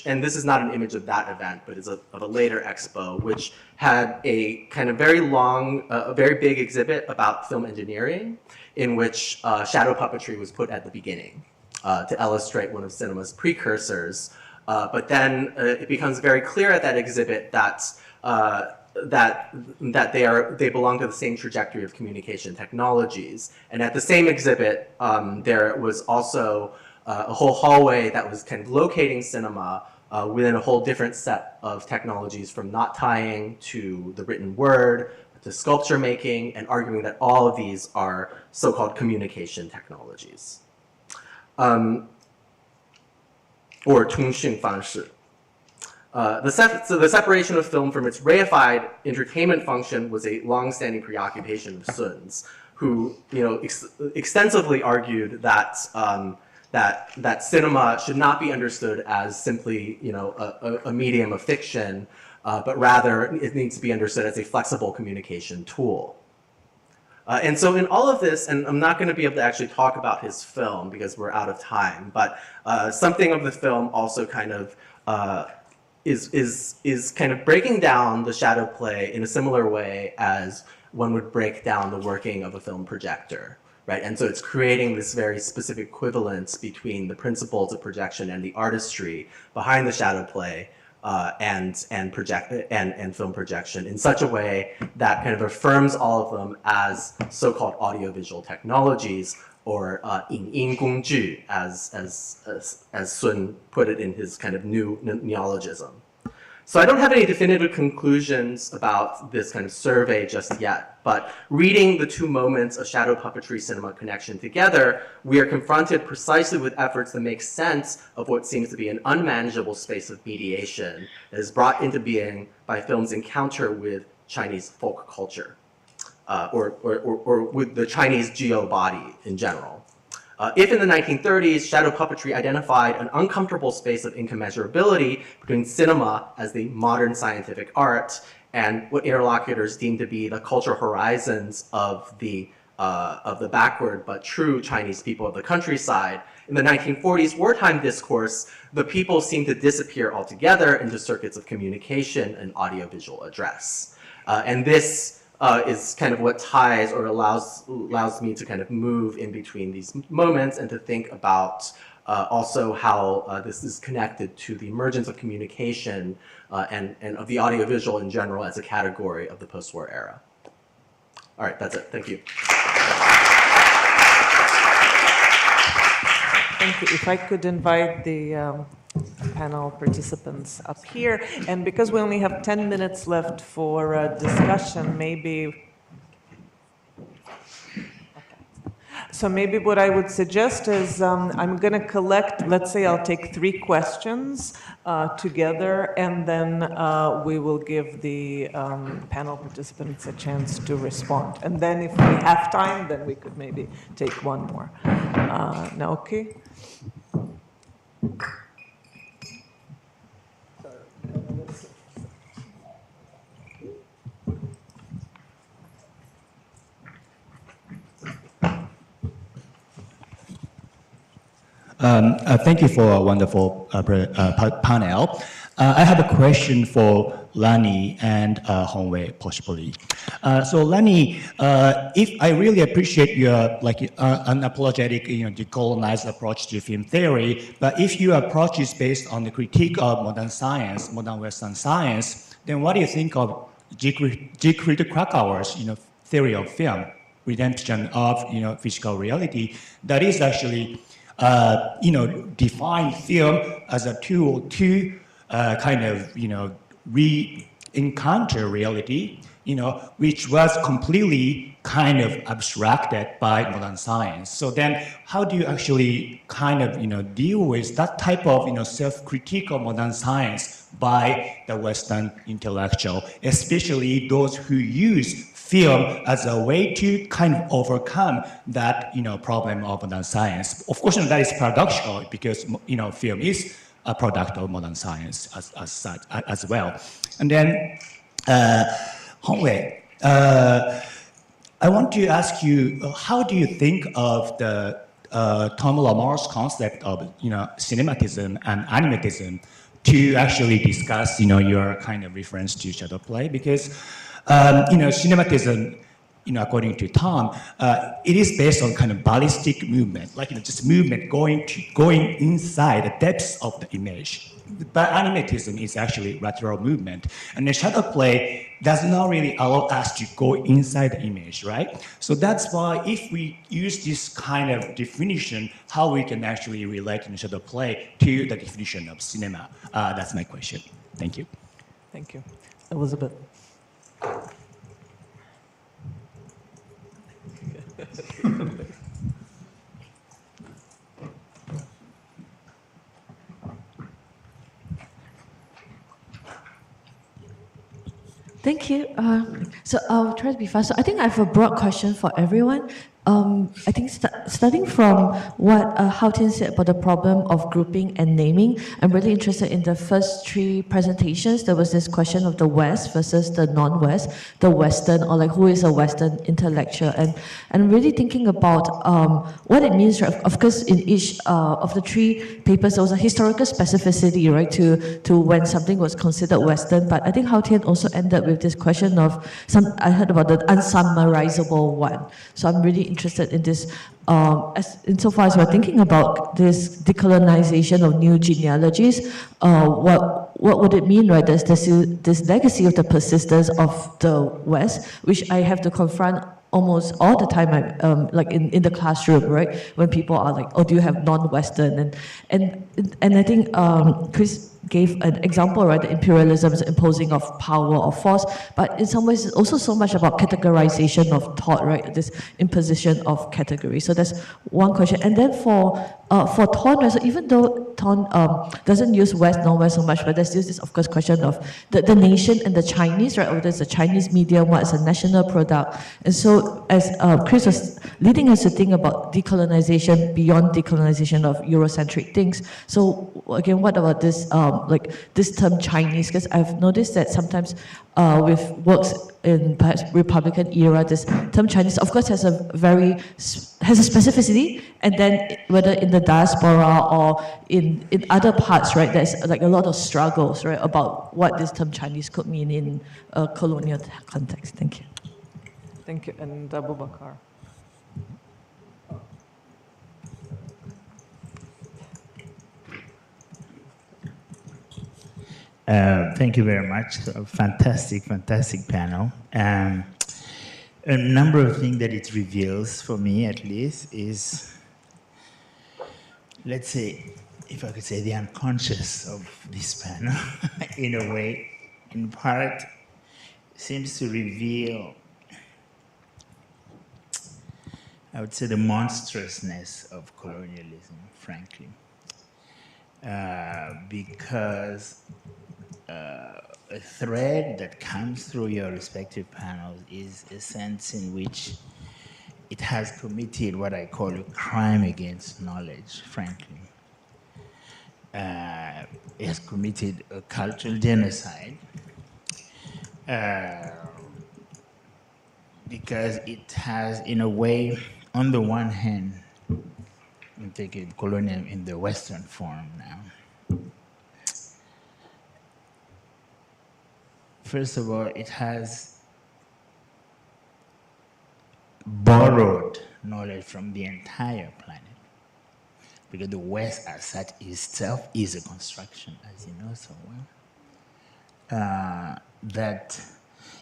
and this is not an image of that event, but is of a later expo, which had a kind of very long, a very big exhibit about film engineering, in which shadow puppetry was put at the beginning to illustrate one of cinema's precursors. But then it becomes very clear at that exhibit that they belong to the same trajectory of communication technologies. And at the same exhibit, there was also a whole hallway that was kind of locating cinema within a whole different set of technologies, from knot tying to the written word to sculpture making, and arguing that all of these are so-called communication technologies. Or 通讯方式. So the separation of film from its reified entertainment function was a long-standing preoccupation of Sun's, who extensively argued that that cinema should not be understood as simply a medium of fiction, but rather it needs to be understood as a flexible communication tool. And so in all of this, and I'm not going to be able to actually talk about his film because we're out of time, but something of the film also kind of is kind of breaking down the shadow play in a similar way as one would break down the working of a film projector. Right? And so it's creating this very specific equivalence between the principles of projection and the artistry behind the shadow play and film projection in such a way that kind of affirms all of them as so-called audiovisual technologies, or 影音工具, as Sun put it in his kind of new neologism. So I don't have any definitive conclusions about this kind of survey just yet, but reading the two moments of shadow puppetry cinema connection together, we are confronted precisely with efforts to make sense of what seems to be an unmanageable space of mediation that is brought into being by film's encounter with Chinese folk culture, or with the Chinese geo-body in general. If in the 1930s, shadow puppetry identified an uncomfortable space of incommensurability between cinema as the modern scientific art and what interlocutors deem to be the cultural horizons of the backward but true Chinese people of the countryside. In the 1940s wartime discourse, the people seem to disappear altogether into circuits of communication and audiovisual address. And this is kind of what ties or allows me to kind of move in between these moments and to think about also how this is connected to the emergence of communication and of the audiovisual in general as a category of the post-war era. All right, that's it. Thank you. Thank you. If I could invite the panel participants up here, and because we only have 10 minutes left for discussion, maybe. So maybe what I would suggest is I'm going to collect, let's say I'll take 3 questions together, and then we will give the panel participants a chance to respond. And then if we have time, then we could maybe take one more. Naoki? Thank you for a wonderful panel. I have a question for Lani and Hongwei, possibly. So Lani, if I really appreciate your unapologetic, decolonized approach to film theory, but if your approach is based on the critique of modern science, modern Western science, then what do you think of Siegfried Krakauer's, theory of film, redemption of, physical reality, that is actually define film as a tool to kind of, re-encounter reality, which was completely kind of abstracted by modern science. So then how do you actually kind of, deal with that type of, self-critique of modern science by the Western intellectual, especially those who use film as a way to kind of overcome that, problem of modern science. Of course, that is paradoxical because, film is a product of modern science as well. And then, Hongwei, I want to ask you, how do you think of the Tom Lamar's concept of, cinematism and animatism to actually discuss, your kind of reference to shadow play? Because cinematism, according to Tom, it is based on kind of ballistic movement, like just movement going inside the depths of the image. But animatism is actually lateral movement, and the shadow play does not really allow us to go inside the image, right? So that's why if we use this kind of definition, how we can actually relate in shadow play to the definition of cinema. That's my question. Thank you. Thank you. Elizabeth. Thank you. So I'll try to be fast. So I think I have a broad question for everyone. I think starting from what Hao Tian said about the problem of grouping and naming, I'm really interested in the first 3 presentations. There was this question of the West versus the non-West, the Western, or like who is a Western intellectual, and really thinking about what it means. Right? Of course, in each of the 3 papers, there was a historical specificity, right, to when something was considered Western. But I think Hao Tian also ended with this question of I heard about the unsummarizable one. So I'm really interested in this, insofar as we're thinking about this decolonization of new genealogies, what would it mean, right? There's this legacy of the persistence of the West, which I have to confront almost all the time, like in the classroom, right? When people are like, oh, do you have non-Western? And I think Chris gave an example, right? The imperialism is imposing of power or force, but in some ways it's also so much about categorization of thought, right? This imposition of categories. So that's one question. And then for for Thorn, right, so even though Thorn doesn't use West, Northwest so much, but there's still this, of course, question of the nation and the Chinese, right? Whether it's a Chinese medium, what's a national product. And so as Chris was leading us to think about decolonization beyond decolonization of Eurocentric things. So again, what about this, like this term Chinese? Because I've noticed that sometimes with works in perhaps Republican era, this term Chinese, of course, has a specificity, and then whether in the diaspora or in other parts, right, there's like a lot of struggles, right, about what this term Chinese could mean in a colonial context. Thank you. Thank you. And Abubakar. Thank you very much. A fantastic panel. A number of things that it reveals, for me at least, is, let's say, if I could say, the unconscious of this panel, in a way, in part, seems to reveal, I would say, the monstrousness of colonialism, frankly. Because a thread that comes through your respective panels is a sense in which it has committed what I call a crime against knowledge, frankly. It has committed a cultural genocide because it has, in a way, on the one hand, I'm taking colonial in the Western form now. First of all, it has borrowed knowledge from the entire planet, because the West as such itself is a construction, as you know so well, that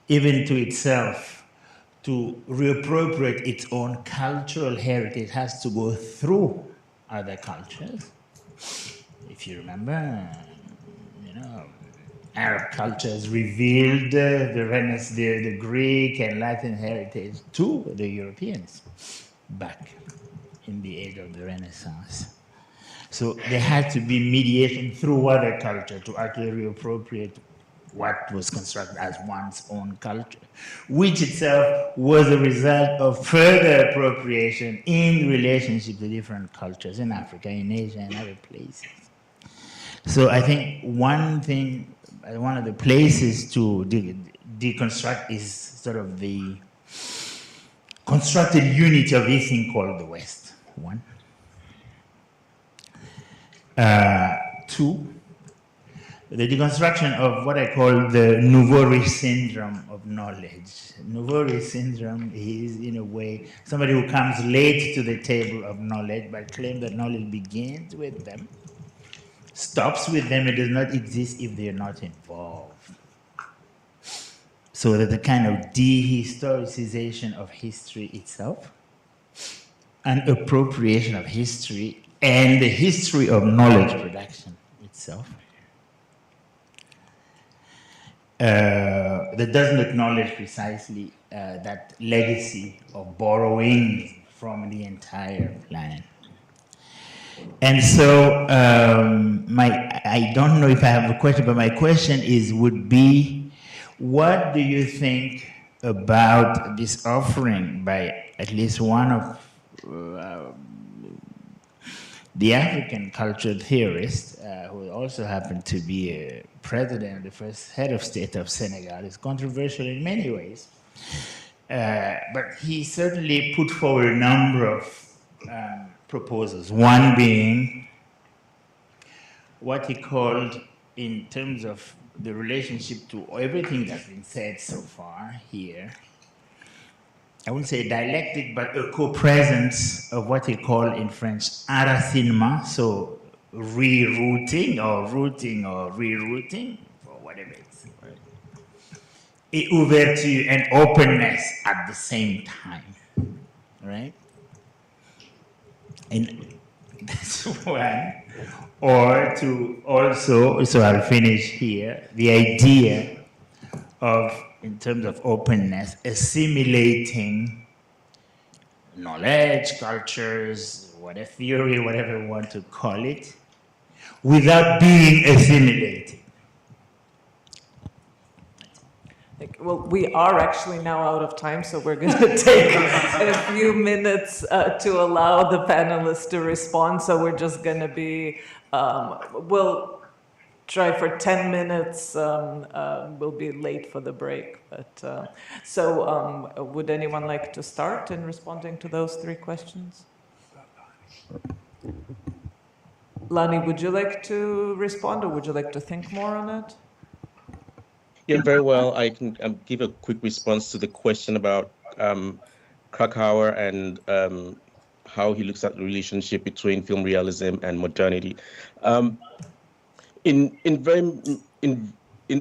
even to itself, to reappropriate its own cultural heritage, has to go through other cultures. If you remember, Arab cultures revealed the Greek and Latin heritage to the Europeans back in the age of the Renaissance. So there had to be mediation through other culture to actually reappropriate what was constructed as one's own culture, which itself was a result of further appropriation in relationship to different cultures in Africa, in Asia, and other places. So I think one of the places to deconstruct is sort of the constructed unity of this thing called the West, one. Two, the deconstruction of what I call the nouveau riche syndrome of knowledge. Nouveau riche syndrome is, in a way, somebody who comes late to the table of knowledge but claims that knowledge begins with them, stops with them, and does not exist if they are not involved. So that the kind of dehistoricization of history itself, and appropriation of history, and the history of knowledge production itself, that doesn't acknowledge precisely that legacy of borrowing from the entire planet. And so, I don't know if I have a question, but my question would be, what do you think about this offering by at least one of the African cultural theorists, who also happened to be a president, the first head of state of Senegal? Is controversial in many ways, but he certainly put forward a number of proposals. One being what he called, in terms of the relationship to everything that's been said so far here, I wouldn't say dialectic, but a co-presence of what he called in French enracinement, so rerouting or routing or rerouting, or whatever it's, right? A ouverture and openness at the same time, right? And that's one. Or to also, so I'll finish here, the idea of, in terms of openness, assimilating knowledge, cultures, what a theory, whatever you want to call it, without being assimilated. Well, we are actually now out of time, so we're going to take a few minutes to allow the panelists to respond. So we're just going to be, we'll try for 10 minutes. We'll be late for the break. But would anyone like to start in responding to those three questions? Lani, would you like to respond, or would you like to think more on it? Yeah, very well. I can give a quick response to the question about Krakauer and how he looks at the relationship between film realism and modernity. In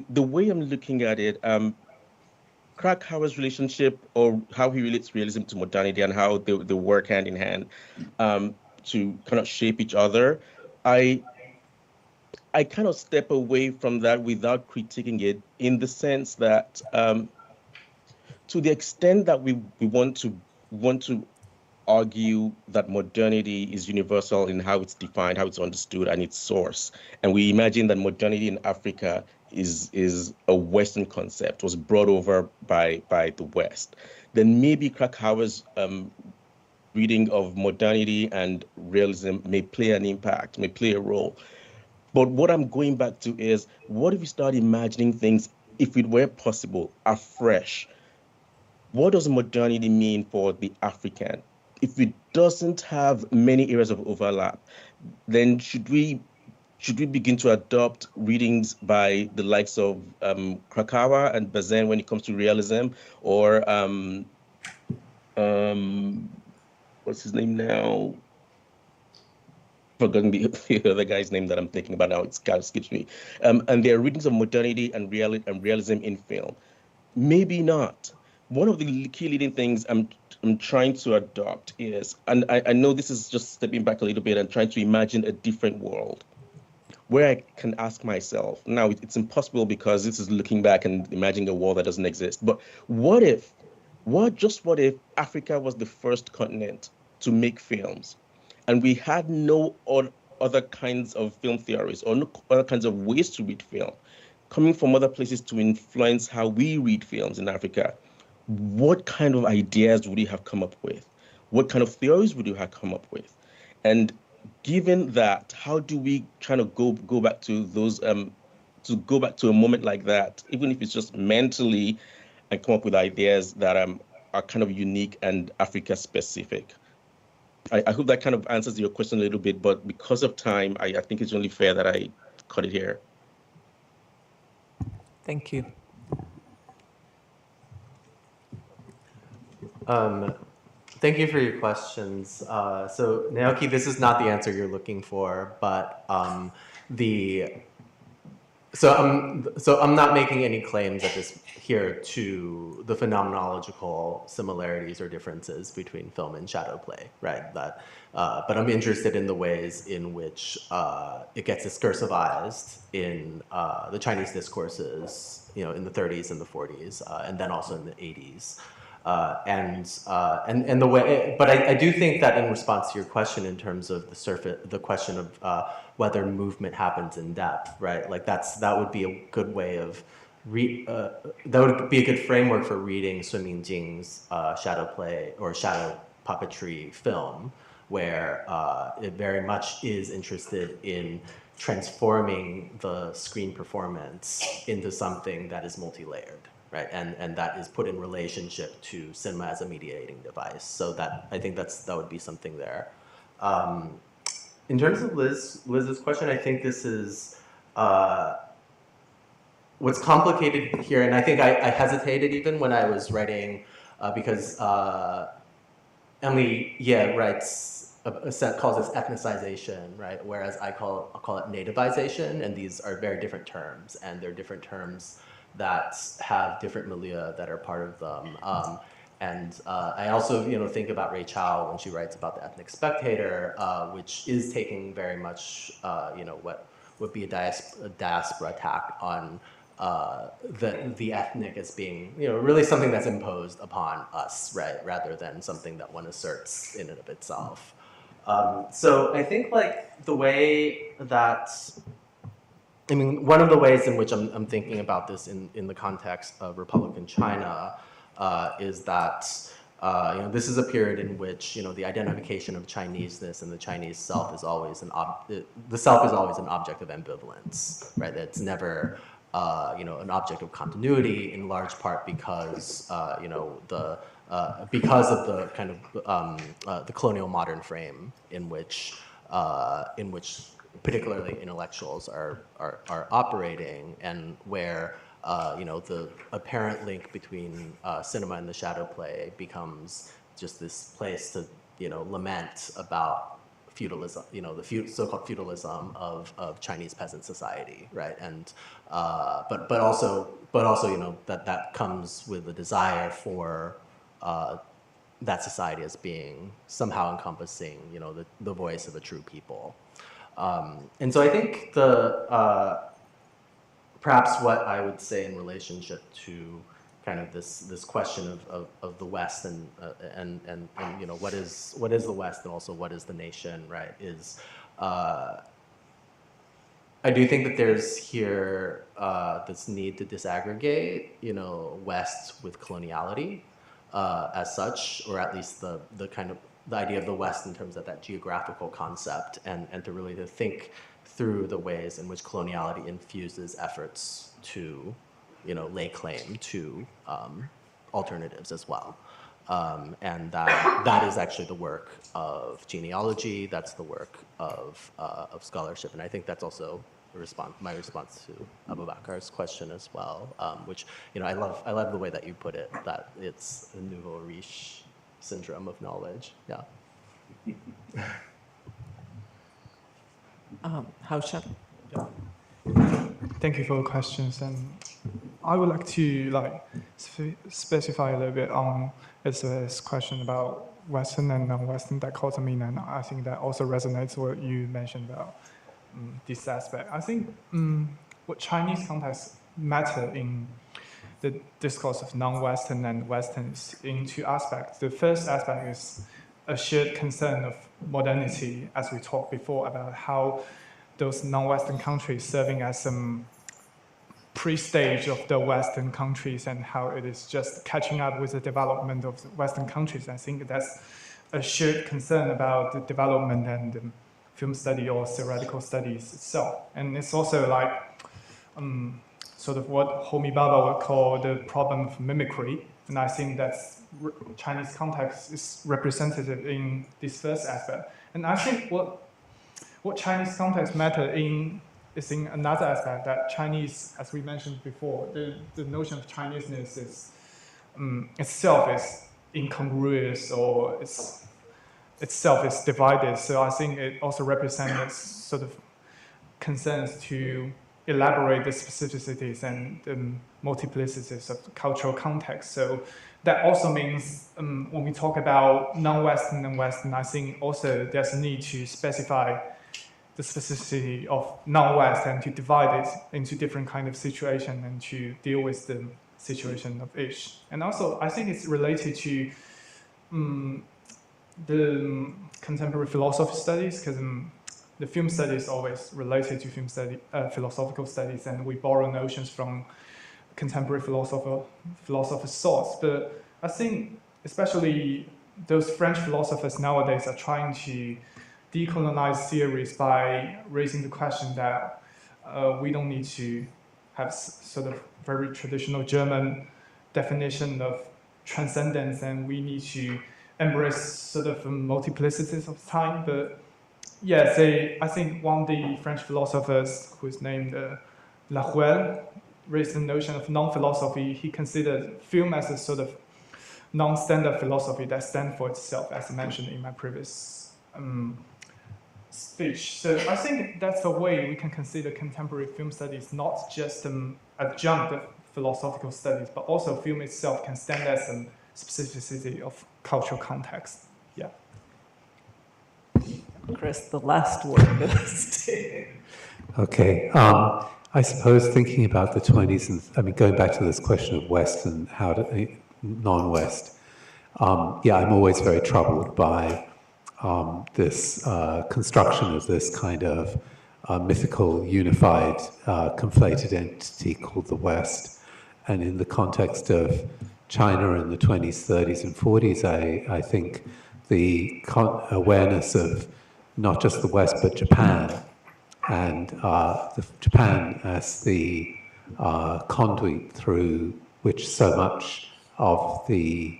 the way I'm looking at it, Krakauer's relationship, or how he relates realism to modernity and how they work hand in hand to kind of shape each other, I kind of step away from that without critiquing it, in the sense that to the extent that we want to argue that modernity is universal in how it's defined, how it's understood, and its source, and we imagine that modernity in Africa is a Western concept, was brought over by the West, then maybe Krakauer's reading of modernity and realism may play an impact, may play a role. But what I'm going back to is, what if we start imagining things, if it were possible, afresh? What does modernity mean for the African? If it doesn't have many areas of overlap, then should we begin to adopt readings by the likes of Krakauer and Bazin when it comes to realism, or what's his name now? Forgotten the other guy's name that I'm thinking about now. It kind of skips me. And there are readings of modernity and realism in film. Maybe not. One of the key leading things I'm trying to adopt is, and I know this is just stepping back a little bit and trying to imagine a different world, where I can ask myself, now it's impossible because this is looking back and imagining a world that doesn't exist, but what if Africa was the first continent to make films? And we had no other kinds of film theories or no other kinds of ways to read film coming from other places to influence how we read films in Africa. What kind of ideas would you have come up with? What kind of theories would you have come up with? And given that, how do we try to go back to those, to go back to a moment like that, even if it's just mentally, and come up with ideas that are kind of unique and Africa specific? I hope that kind of answers your question a little bit, but because of time, I think it's only fair that I cut it here. Thank you. Thank you for your questions. So Naoki, this is not the answer you're looking for, but so I'm not making any claims at this here to the phenomenological similarities or differences between film and shadow play, right? But I'm interested in the ways in which it gets discursivized in the Chinese discourses, in the 30s and the 40s, and then also in the 80s. And the way, but I do think that in response to your question in terms of the question of whether movement happens in depth, right? Like that would be a good way of that would be a good framework for reading Sun Mingjing's shadow play or shadow puppetry film, where it very much is interested in transforming the screen performance into something that is multi-layered. Right, and that is put in relationship to cinema as a mediating device. So that I think that would be something there. In terms of Liz's question, I think this is what's complicated here, and I think I hesitated even when I was writing because Emily writes calls this ethnicization, right? Whereas I call it nativization, and these are very different terms, and they're different terms that have different milieu that are part of them. And I also, think about Ray Chow when she writes about the ethnic spectator, which is taking very much, what would be a diaspora attack on the ethnic as being, really something that's imposed upon us, right, rather than something that one asserts in and of itself. So I think like the way that, I mean, one of the ways in which I'm thinking about this in the context of Republican China is that you know, this is a period in which, you know, the identification of Chineseness and the Chinese self is always the self is always an object of ambivalence, right? It's never you know, an object of continuity, in large part because you know, because of the kind of the colonial modern frame in which particularly intellectuals are operating, and where you know, the apparent link between cinema and the shadow play becomes just this place to, you know, lament about feudalism, you know, the so-called feudalism of Chinese peasant society, right? And but also, you know, that comes with the desire for that society as being somehow encompassing, you know, the voice of a true people. And so I think perhaps what I would say in relationship to kind of this question of the West and you know, what is the West and also what is the nation, right? Is I do think that there's here this need to disaggregate, you know, West with coloniality as such, or at least the kind of the idea of the West in terms of that geographical concept, and to really to think through the ways in which coloniality infuses efforts to, you know, lay claim to alternatives as well. And that is actually the work of genealogy, that's the work of scholarship, and I think that's also my response to Abubakar's question as well, which, you know, I love the way that you put it, that it's a nouveau riche syndrome of knowledge, yeah. Haoshen? Thank you for the questions, and I would like to specify a little bit on this question about Western and non-Western dichotomy, and I think that also resonates what you mentioned about this aspect. I think what Chinese context matter in the discourse of non-Western and Western is in two aspects. The first aspect is a shared concern of modernity, as we talked before about how those non-Western countries serving as some pre-stage of the Western countries and how it is just catching up with the development of the Western countries. I think that's a shared concern about the development and film study or theoretical studies itself. And it's also like sort of what Homi Bhabha would call the problem of mimicry. And I think that's Chinese context is representative in this first aspect. And I think what Chinese context matter is in another aspect, that Chinese, as we mentioned before, the notion of Chineseness is itself is incongruous, or itself is divided. So I think it also represents sort of concerns to elaborate the specificities and the multiplicities of cultural context. So that also means when we talk about non-Western and Western, I think also there's a need to specify the specificity of non-West and to divide it into different kind of situation and to deal with the situation of each. And also, I think it's related to the contemporary philosophy studies, because the film study is always related to film study, philosophical studies, and we borrow notions from contemporary philosophers' thoughts. But I think especially those French philosophers nowadays are trying to decolonize theories by raising the question that we don't need to have sort of very traditional German definition of transcendence, and we need to embrace sort of multiplicities of time. But yeah, I think one of the French philosophers, who is named Laruelle, raised the notion of non-philosophy. He considered film as a sort of non-standard philosophy that stands for itself, as I mentioned in my previous speech. So I think that's a way we can consider contemporary film studies not just an adjunct of philosophical studies, but also film itself can stand as a specificity of cultural context. Yeah. Chris, the last word is to... Okay. I suppose thinking about the 20s, and I mean, going back to this question of West and how to non-West, yeah, I'm always very troubled by this construction of this kind of mythical, unified, conflated entity called the West. And in the context of China in the 20s, 30s, and 40s, I think the awareness of not just the West, but Japan, and Japan as the conduit through which so much of the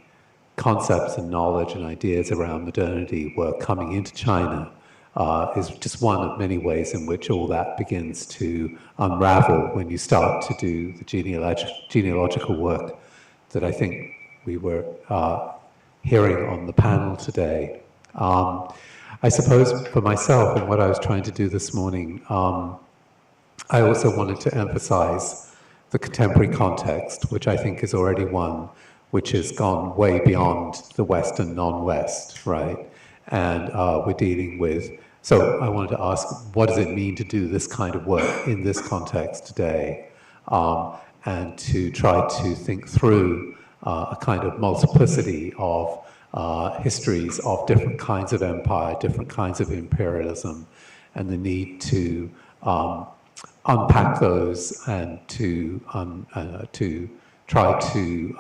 concepts and knowledge and ideas around modernity were coming into China, is just one of many ways in which all that begins to unravel when you start to do the genealogical work that I think we were hearing on the panel today. I suppose for myself and what I was trying to do this morning, I also wanted to emphasize the contemporary context, which I think is already one which has gone way beyond the West and non-West, right? And we're dealing with, so I wanted to ask, what does it mean to do this kind of work in this context today? And to try to think through a kind of multiplicity of histories of different kinds of empire, different kinds of imperialism, and the need to unpack those and to try to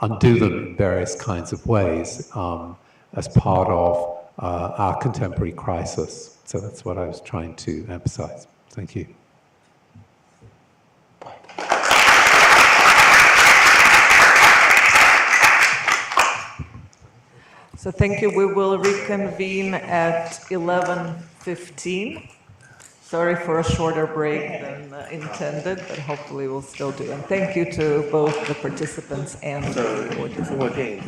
undo them in various kinds of ways as part of our contemporary crisis. So that's what I was trying to emphasize. Thank you. So thank you. We will reconvene at 11:15. Sorry for a shorter break than intended, but hopefully we'll still do. And thank you to both the participants and the audience. Again,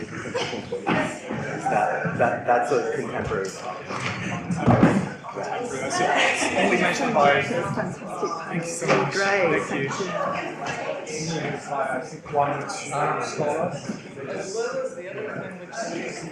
that's a contemporary. Thank you so much. Great. Thank you. I think one or two scholars. As well as the other thing, which is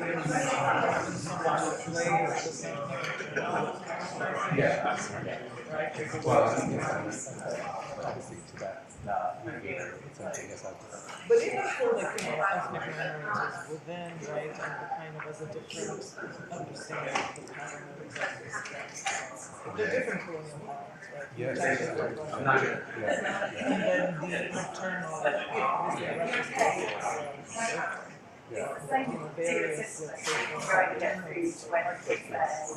but even for like, ethnic minorities within, right, and the kind of as a different understanding of the pattern of existence. They're different colonial patterns, right? Yes. And then the maternal, various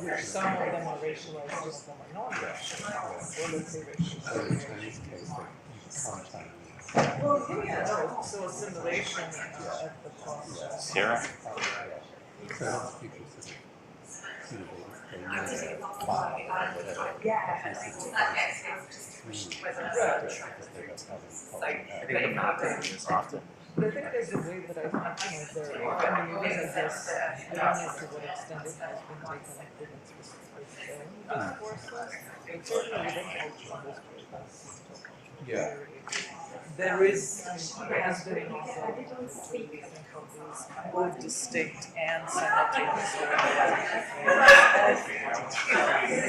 which some of them are racialized, some of them are non-racialized. Or let's say racialized. Well, yeah, no, so assimilation at the cost of... Sarah? But I think there's a way that I think, there, I mean, I guess, I don't know to what extent it has been taken up within specific discourses, but certainly within cultural history, Yeah. there has been an awful lot of think of these both distinct and simultaneous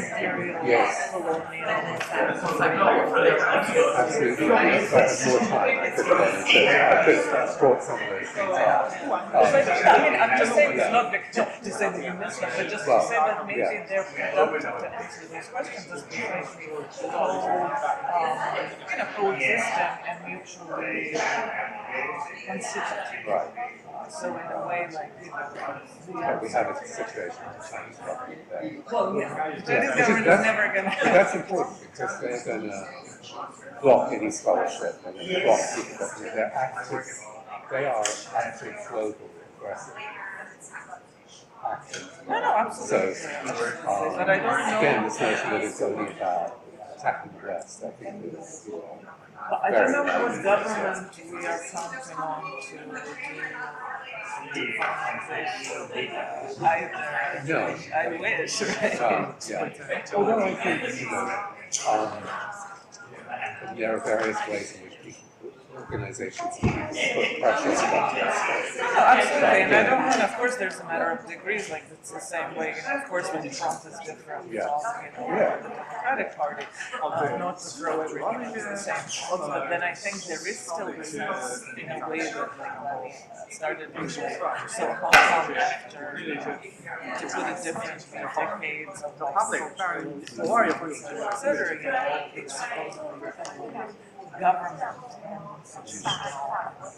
imperial, colonial, Absolutely. If I had more time, I could explore some of those things out. I mean, I'm just saying it's not to say that you missed them, but just to say that maybe they're productive to answer these questions as being coexistent and mutually constitutive. Right. So in a way, like, But we have a situation in the Chinese government there. well, yeah, the Chinese government is never going But that's important because they're going to block any scholarship and then block people, but they're active. They are active global aggressive. No, absolutely. So, but I don't know. again, this notion that it's only about attacking the West, I think is But I don't know what government we are counting on to either. No. I wish, right? Yeah. Although I think, there are various ways in which people organizations put pressure structures. No, absolutely, and I don't mean, of course, there's a matter of degrees, like it's the same way, of course, when Trump is different from, the Democratic Party, not to throw everything into the same box, but then I think there is still this, in a way that like money started being so Hong Kong after, to put it differently, decades of like cultural, etc., it's supposedly government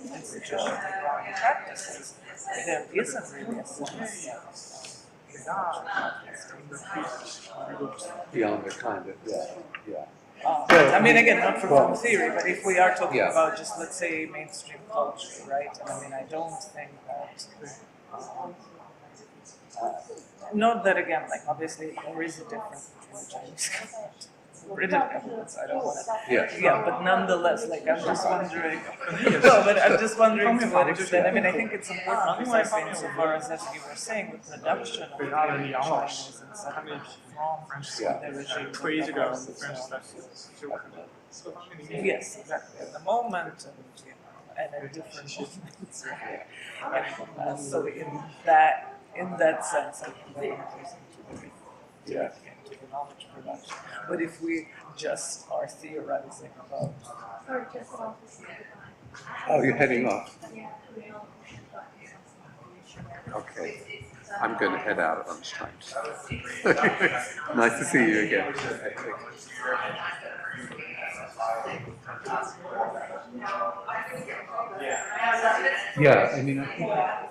and institutional practices, there isn't really a sense Beyond the kind of, yeah. I mean, again, not from theory, but if we are talking about just, let's say, mainstream culture, right? I mean, I don't think that, not that again, like obviously there is a difference between the Chinese government and the British government, so I don't want to, but nonetheless, like I'm just wondering, no, but I'm just wondering to what extent, I mean, I think it's important precisely insofar as you were saying, the production of Chinese and stuff from the regime. Yes, exactly. At the moment, and at different moments. And, so in that sense, I think that is into the knowledge production. But if we just are theorizing about. Oh, you're heading off. Okay. I'm going to head out at lunchtime. Nice to see you again. Yeah, I mean, I think, I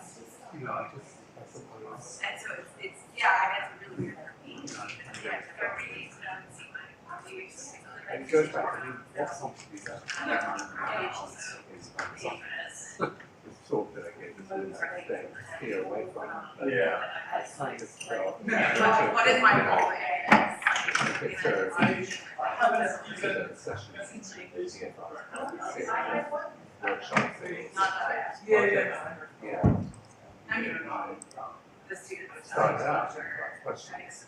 suppose. And so it's I guess really weird. And it goes back, I mean, that's not to be done. The talk that I gave was stay away from. I kind of felt. What is my role? Started out, questions.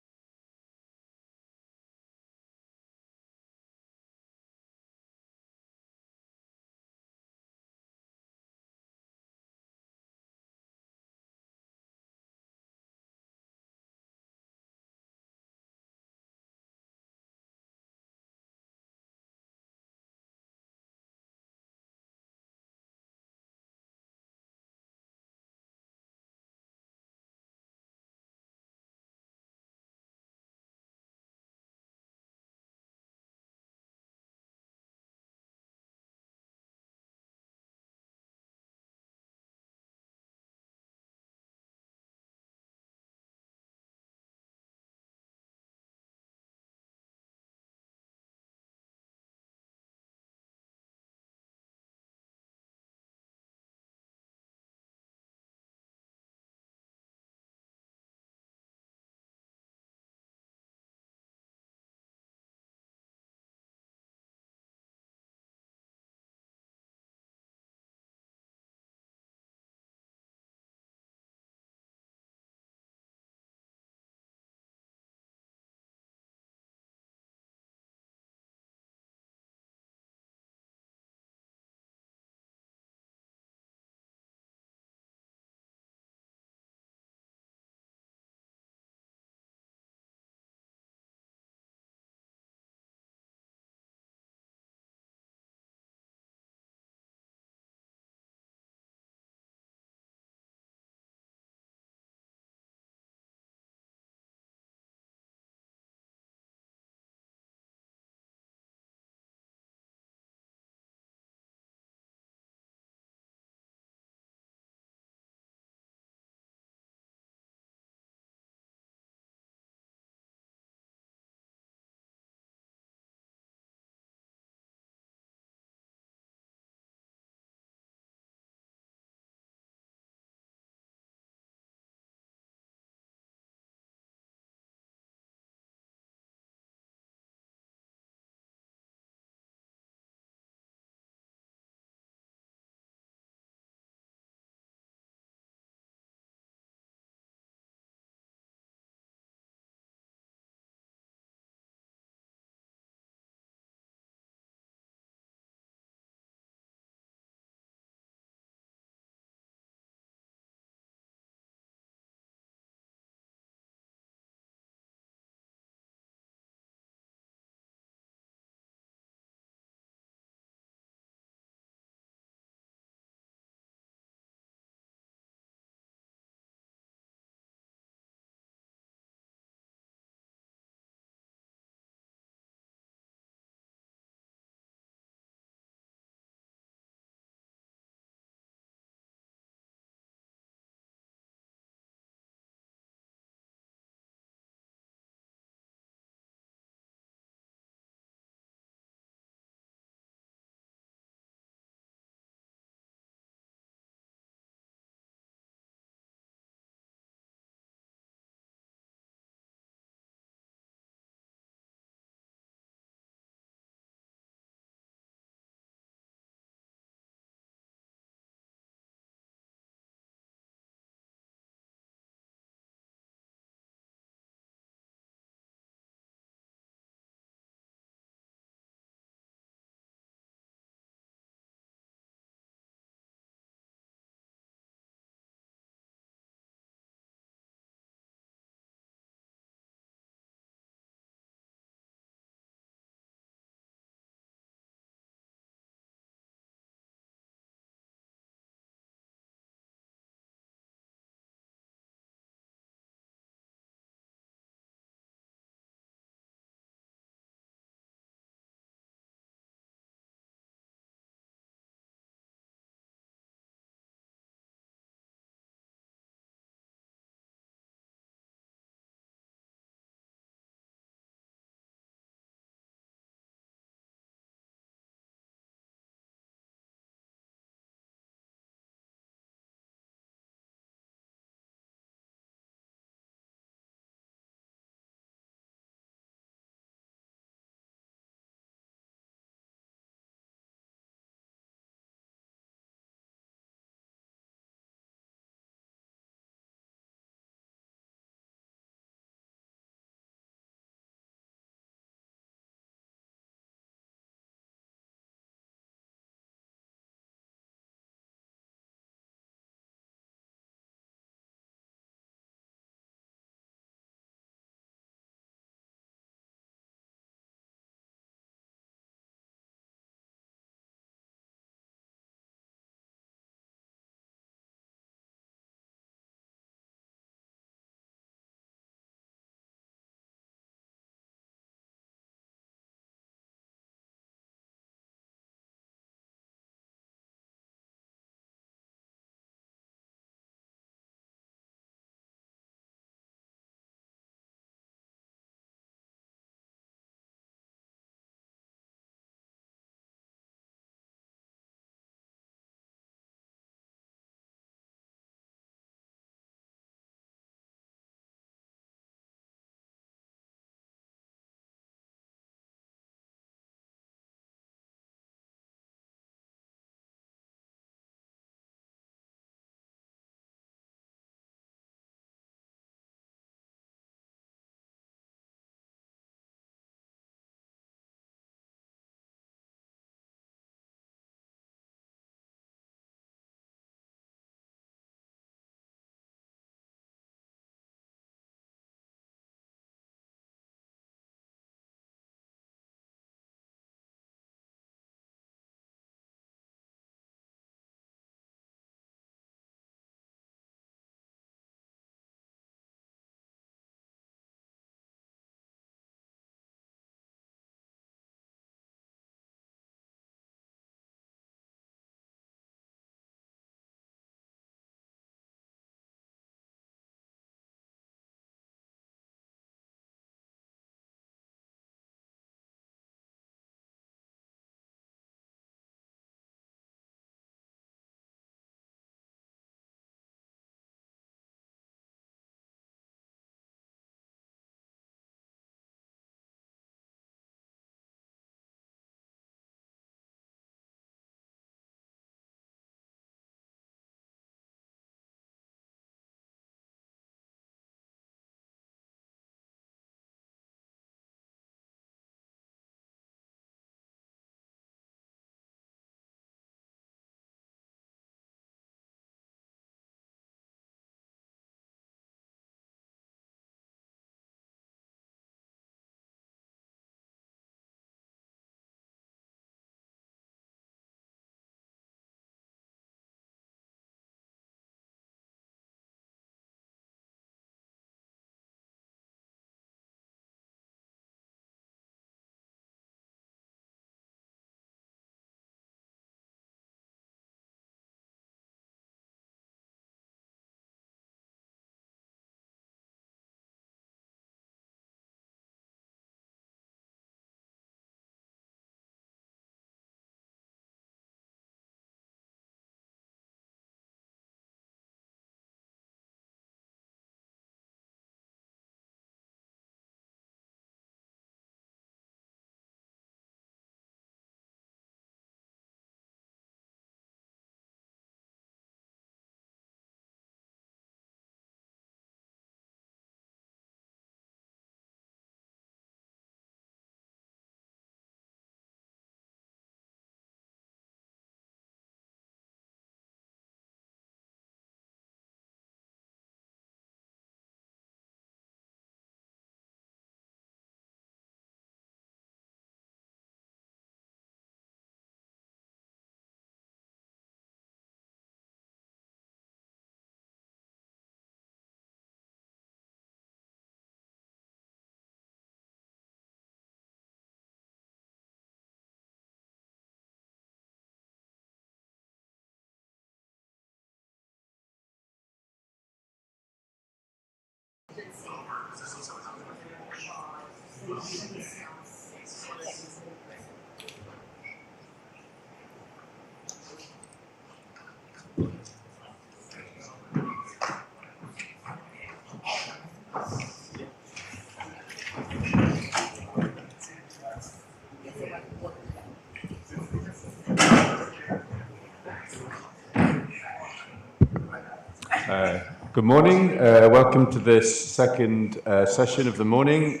Good morning. Welcome to this second session of the morning,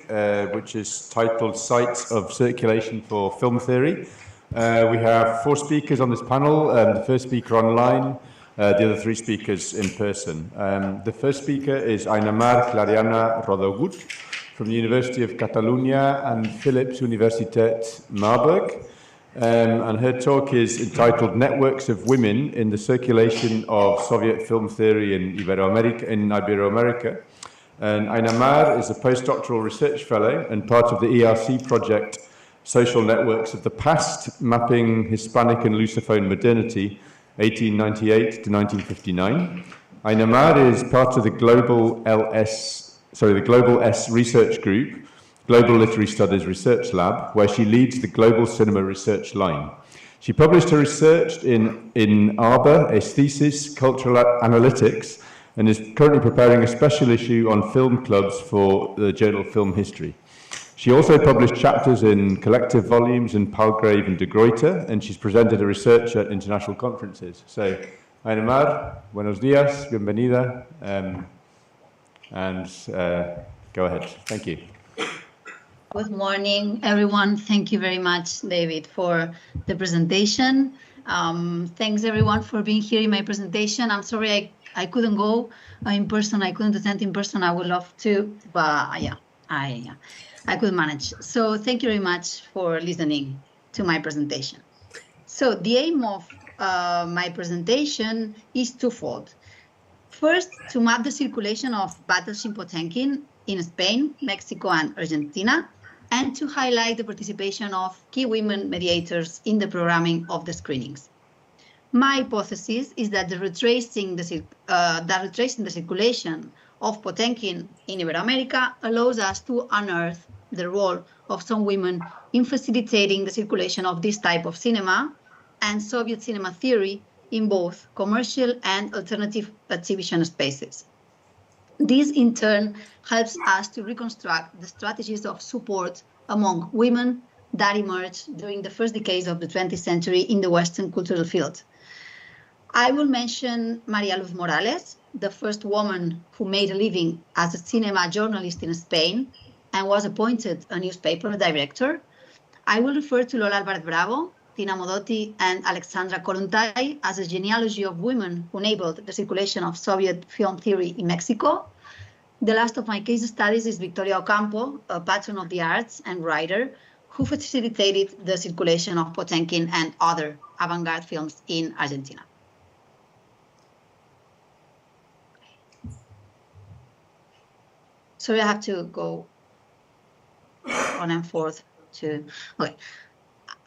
which is titled Sites of Circulation for Film Theory. We have 4 speakers on this panel, the first speaker online, the other 3 speakers in person. The first speaker is Aina Mar Clariana Rodogut from the University of Catalunya and Philipps Universität Marburg. And her talk is entitled Networks of Women in the Circulation of Soviet Film Theory in Iberoamerica. And Aina Mar is a postdoctoral research fellow and part of the ERC project Social Networks of the Past, Mapping Hispanic and Lusophone Modernity, 1898 to 1959. Aina Mar is part of the Global S Research Group, Global Literary Studies Research Lab, where she leads the Global Cinema Research Line. She published her research in Arbor, a thesis, Cultural Analytics, and is currently preparing a special issue on film clubs for the journal Film History. She also published chapters in collective volumes in Palgrave and De Gruyter, and she's presented her research at international conferences. So, Aina Mar, buenos días, bienvenida, go ahead. Thank you. Good morning, everyone. Thank you very much, David, for the presentation. Thanks, everyone, for being here in my presentation. I'm sorry I couldn't go in person. I couldn't attend in person. I would love to, but yeah, I couldn't manage. So thank you very much for listening to my presentation. So the aim of my presentation is twofold. First, to map the circulation of battleship Potemkin in Spain, Mexico, and Argentina, and to highlight the participation of key women mediators in the programming of the screenings. My hypothesis is that retracing the circulation of Potemkin in Iberoamerica allows us to unearth the role of some women in facilitating the circulation of this type of cinema and Soviet cinema theory in both commercial and alternative exhibition spaces. This, in turn, helps us to reconstruct the strategies of support among women that emerged during the first decades of the 20th century in the Western cultural field. I will mention María Luz Morales, the first woman who made a living as a cinema journalist in Spain and was appointed a newspaper director. I will refer to Lola Álvarez Bravo, Tina Modotti, and Alexandra Kollontai as a genealogy of women who enabled the circulation of Soviet film theory in Mexico. The last of my case studies is Victoria Ocampo, a patron of the arts and writer who facilitated the circulation of Potemkin and other avant-garde films in Argentina. Sorry, I have to go on and forth to, okay.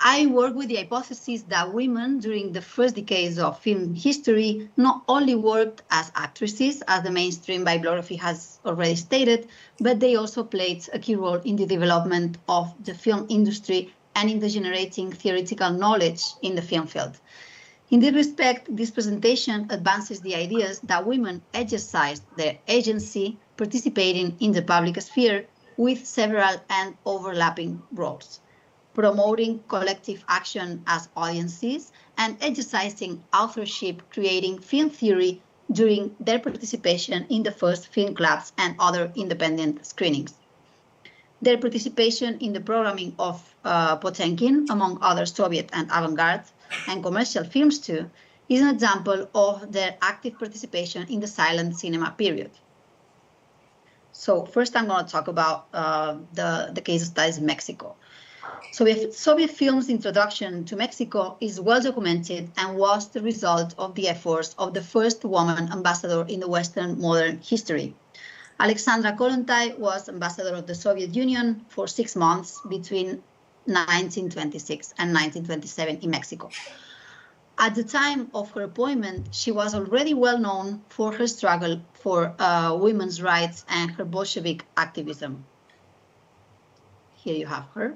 I work with the hypothesis that women during the first decades of film history not only worked as actresses, as the mainstream bibliography has already stated, but they also played a key role in the development of the film industry and in the generating theoretical knowledge in the film field. In this respect, this presentation advances the ideas that women exercised their agency participating in the public sphere with several and overlapping roles, promoting collective action as audiences, and exercising authorship, creating film theory during their participation in the first film clubs and other independent screenings. Their participation in the programming of Potemkin, among other Soviet and avant-garde and commercial films too, is an example of their active participation in the silent cinema period. So first I'm going to talk about the case studies in Mexico. Soviet film's introduction to Mexico is well documented and was the result of the efforts of the first woman ambassador in the Western modern history. Alexandra Kollontai was ambassador of the Soviet Union for 6 months between 1926 and 1927 in Mexico. At the time of her appointment, she was already well known for her struggle for women's rights and her Bolshevik activism. Here you have her.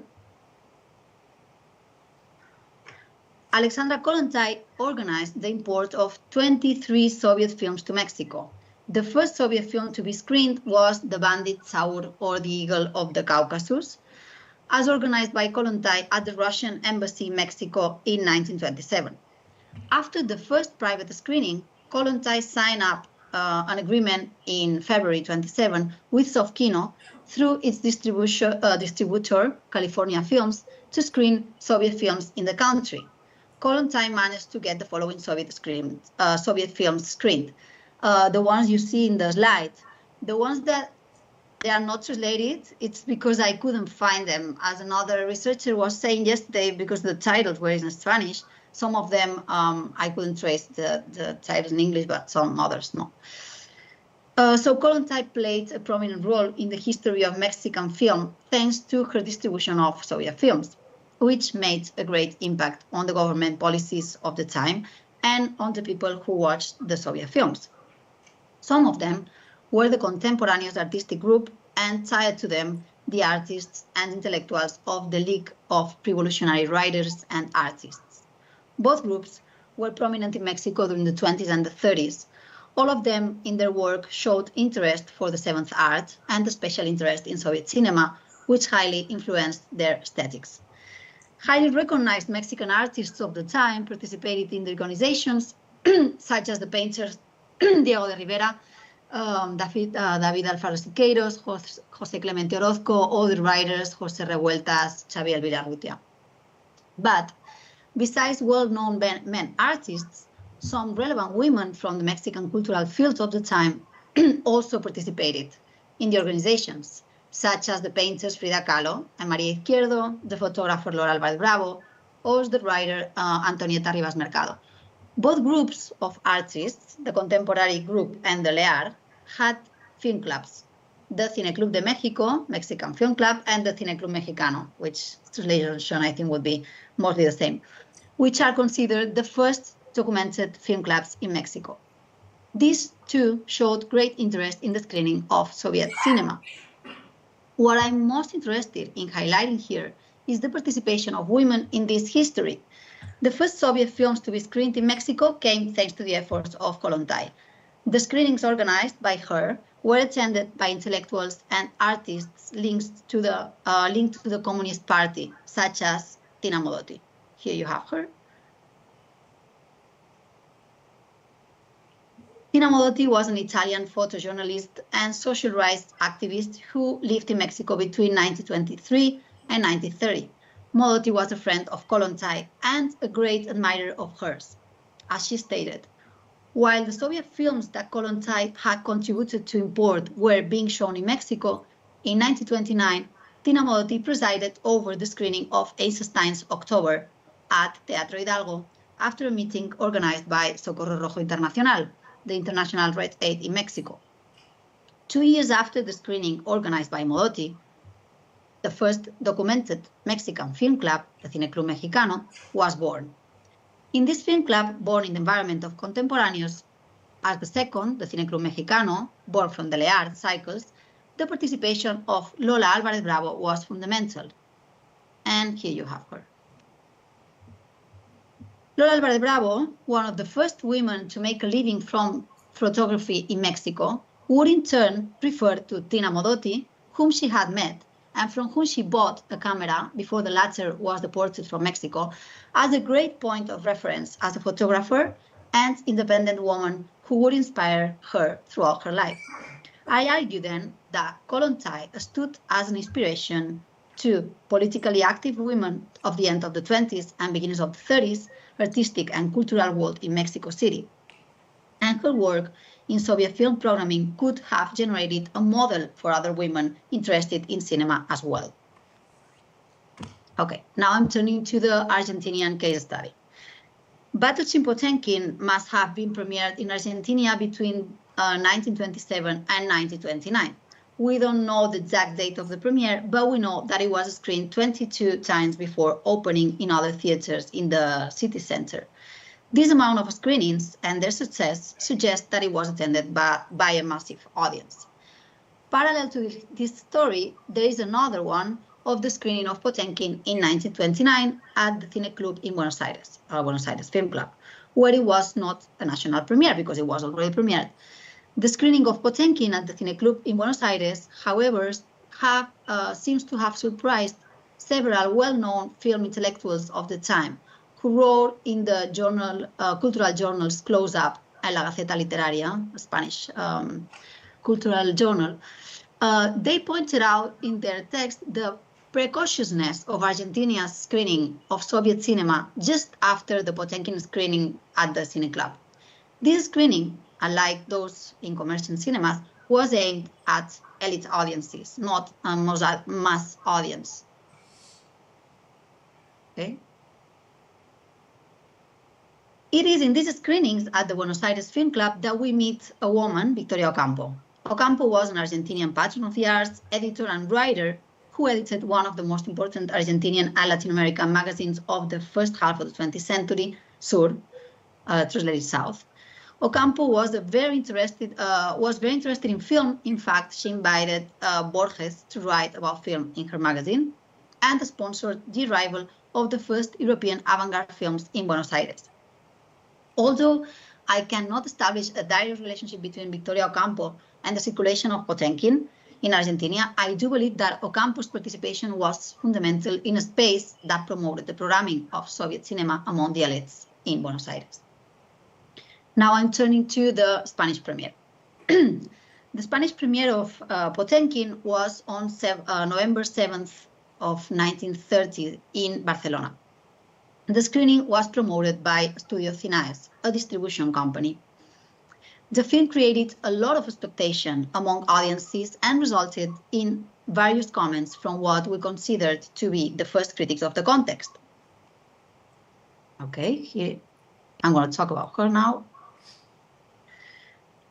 Alexandra Kollontai organized the import of 23 Soviet films to Mexico. The first Soviet film to be screened was The Bandit Tsaur, or The Eagle of the Caucasus, as organized by Kollontai at the Russian Embassy in Mexico in 1927. After the first private screening, Kollontai signed up an agreement in February 27 with Sovkino through its distributor, California Films, to screen Soviet films in the country. Kollontai managed to get the following Soviet films screened. The ones you see in the slide, the ones that they are not translated, it's because I couldn't find them. As another researcher was saying yesterday, because the titles were in Spanish, some of them I couldn't trace the titles in English, but some others no. So Kollontai played a prominent role in the history of Mexican film thanks to her distribution of Soviet films, which made a great impact on the government policies of the time and on the people who watched the Soviet films. Some of them were the contemporaneous artistic group, and tied to them the artists and intellectuals of the League of Revolutionary Writers and Artists. Both groups were prominent in Mexico during the 20s and the 30s. All of them in their work showed interest for the seventh art and a special interest in Soviet cinema, which highly influenced their aesthetics. Highly recognized Mexican artists of the time participated in the organizations, such as the painters Diego de Rivera, David Alfaro Siqueiros, José Clemente Orozco, other writers, José Revueltas, Xavier Villarrutia. But besides well-known men artists, some relevant women from the Mexican cultural field of the time also participated in the organizations, such as the painters Frida Kahlo and María Izquierdo, the photographer Lola Álvarez Bravo, or the writer Antonieta Rivas Mercado. Both groups of artists, the contemporary group and the LEAR, had film clubs. The Cine Club de Mexico, Mexican Film Club, and the Cine Club Mexicano, which translation I think would be mostly the same, which are considered the first documented film clubs in Mexico. These two showed great interest in the screening of Soviet cinema. What I'm most interested in highlighting here is the participation of women in this history. The first Soviet films to be screened in Mexico came thanks to the efforts of Kollontai. The screenings organized by her were attended by intellectuals and artists linked to the Communist Party, such as Tina Modotti. Here you have her. Tina Modotti was an Italian photojournalist and social rights activist who lived in Mexico between 1923 and 1930. Modotti was a friend of Kollontai and a great admirer of hers. As she stated, while the Soviet films that Kollontai had contributed to import were being shown in Mexico, in 1929, Tina Modotti presided over the screening of Eisenstein's October at Teatro Hidalgo after a meeting organized by Socorro Rojo Internacional, the International Red Aid in Mexico. 2 years after the screening organized by Modotti, the first documented Mexican film club, the Cine Club Mexicano, was born. In this film club, born in the environment of contemporaneous, as the second, the Cine Club Mexicano, born from the LEAR cycles, the participation of Lola Álvarez Bravo was fundamental. And here you have her. Lola Álvarez Bravo, one of the first women to make a living from photography in Mexico, would in turn refer to Tina Modotti, whom she had met and from whom she bought a camera before the latter was deported from Mexico, as a great point of reference as a photographer and independent woman who would inspire her throughout her life. I argue then that Kollontai stood as an inspiration to politically active women of the end of the 20s and beginnings of the 30s, artistic and cultural world in Mexico City. And her work in Soviet film programming could have generated a model for other women interested in cinema as well. Okay, now I'm turning to the Argentinian case study. Battleship Potemkin must have been premiered in Argentina between 1927 and 1929. We don't know the exact date of the premiere, but we know that it was screened 22 times before opening in other theaters in the city center. This amount of screenings and their success suggest that it was attended by a massive audience. Parallel to this story, there is another one of the screening of Potemkin in 1929 at the Cine Club in Buenos Aires Film Club, where it was not a national premiere because it was already premiered. The screening of Potemkin at the Cine Club in Buenos Aires, however, seems to have surprised several well-known film intellectuals of the time, who wrote in the cultural journals Close Up and La Gaceta Literaria, a Spanish cultural journal, they pointed out in their text the precociousness of Argentina's screening of Soviet cinema just after the Potemkin screening at the Cine Club. This screening, unlike those in commercial cinemas, was aimed at elite audiences, not a mass audience. Okay. It is in these screenings at the Buenos Aires Film Club that we meet a woman, Victoria Ocampo. Ocampo was an Argentinian patron of the arts, editor and writer who edited one of the most important Argentinian and Latin American magazines of the first half of the 20th century, Sur, translated South. Ocampo was very interested in film. In fact, she invited Borges to write about film in her magazine and sponsored the arrival of the first European avant-garde films in Buenos Aires. Although I cannot establish a direct relationship between Victoria Ocampo and the circulation of Potemkin in Argentina, I do believe that Ocampo's participation was fundamental in a space that promoted the programming of Soviet cinema among the elites in Buenos Aires. Now I'm turning to the Spanish premiere. The Spanish premiere of Potemkin was on November 7th of 1930 in Barcelona. The screening was promoted by Studio Cinaes, a distribution company. The film created a lot of expectation among audiences and resulted in various comments from what we considered to be the first critics of the context. Okay, here I'm going to talk about her now.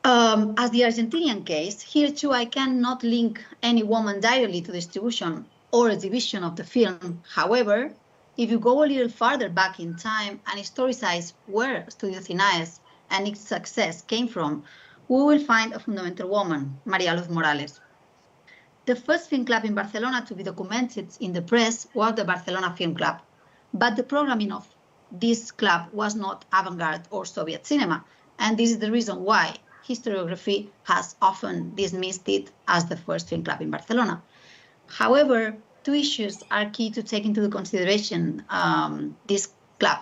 As the Argentinian case, here too I cannot link any woman directly to distribution or exhibition of the film. However, if you go a little farther back in time and historicize where Studio Cinaes and its success came from, we will find a fundamental woman, María Luz Morales. The first film club in Barcelona to be documented in the press was the Barcelona Film Club, but the programming of this club was not avant-garde or Soviet cinema, and this is the reason why historiography has often dismissed it as the first film club in Barcelona. However, two issues are key to take into consideration this club.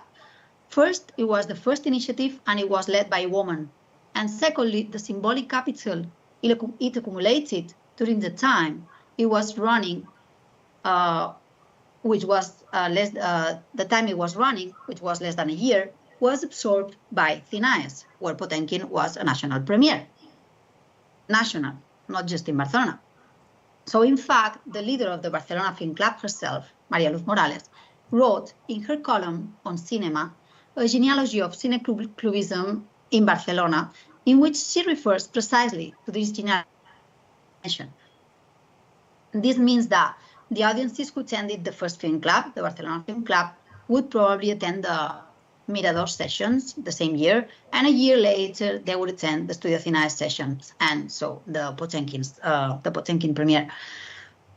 First, it was the first initiative and it was led by a woman. And secondly, the symbolic capital it accumulated during the time it was running, which was the time it was running, which was less than a year, was absorbed by Cinaes, where Potemkin was a national premiere. National, not just in Barcelona. So in fact, the leader of the Barcelona Film Club herself, María Luz Morales, wrote in her column on cinema a genealogy of cineclubism in Barcelona, in which she refers precisely to this generation. This means that the audiences who attended the first film club, the Barcelona Film Club, would probably attend the Mirador sessions the same year, and a year later they would attend the Studio Cinaes sessions, and so the Potemkin premiere.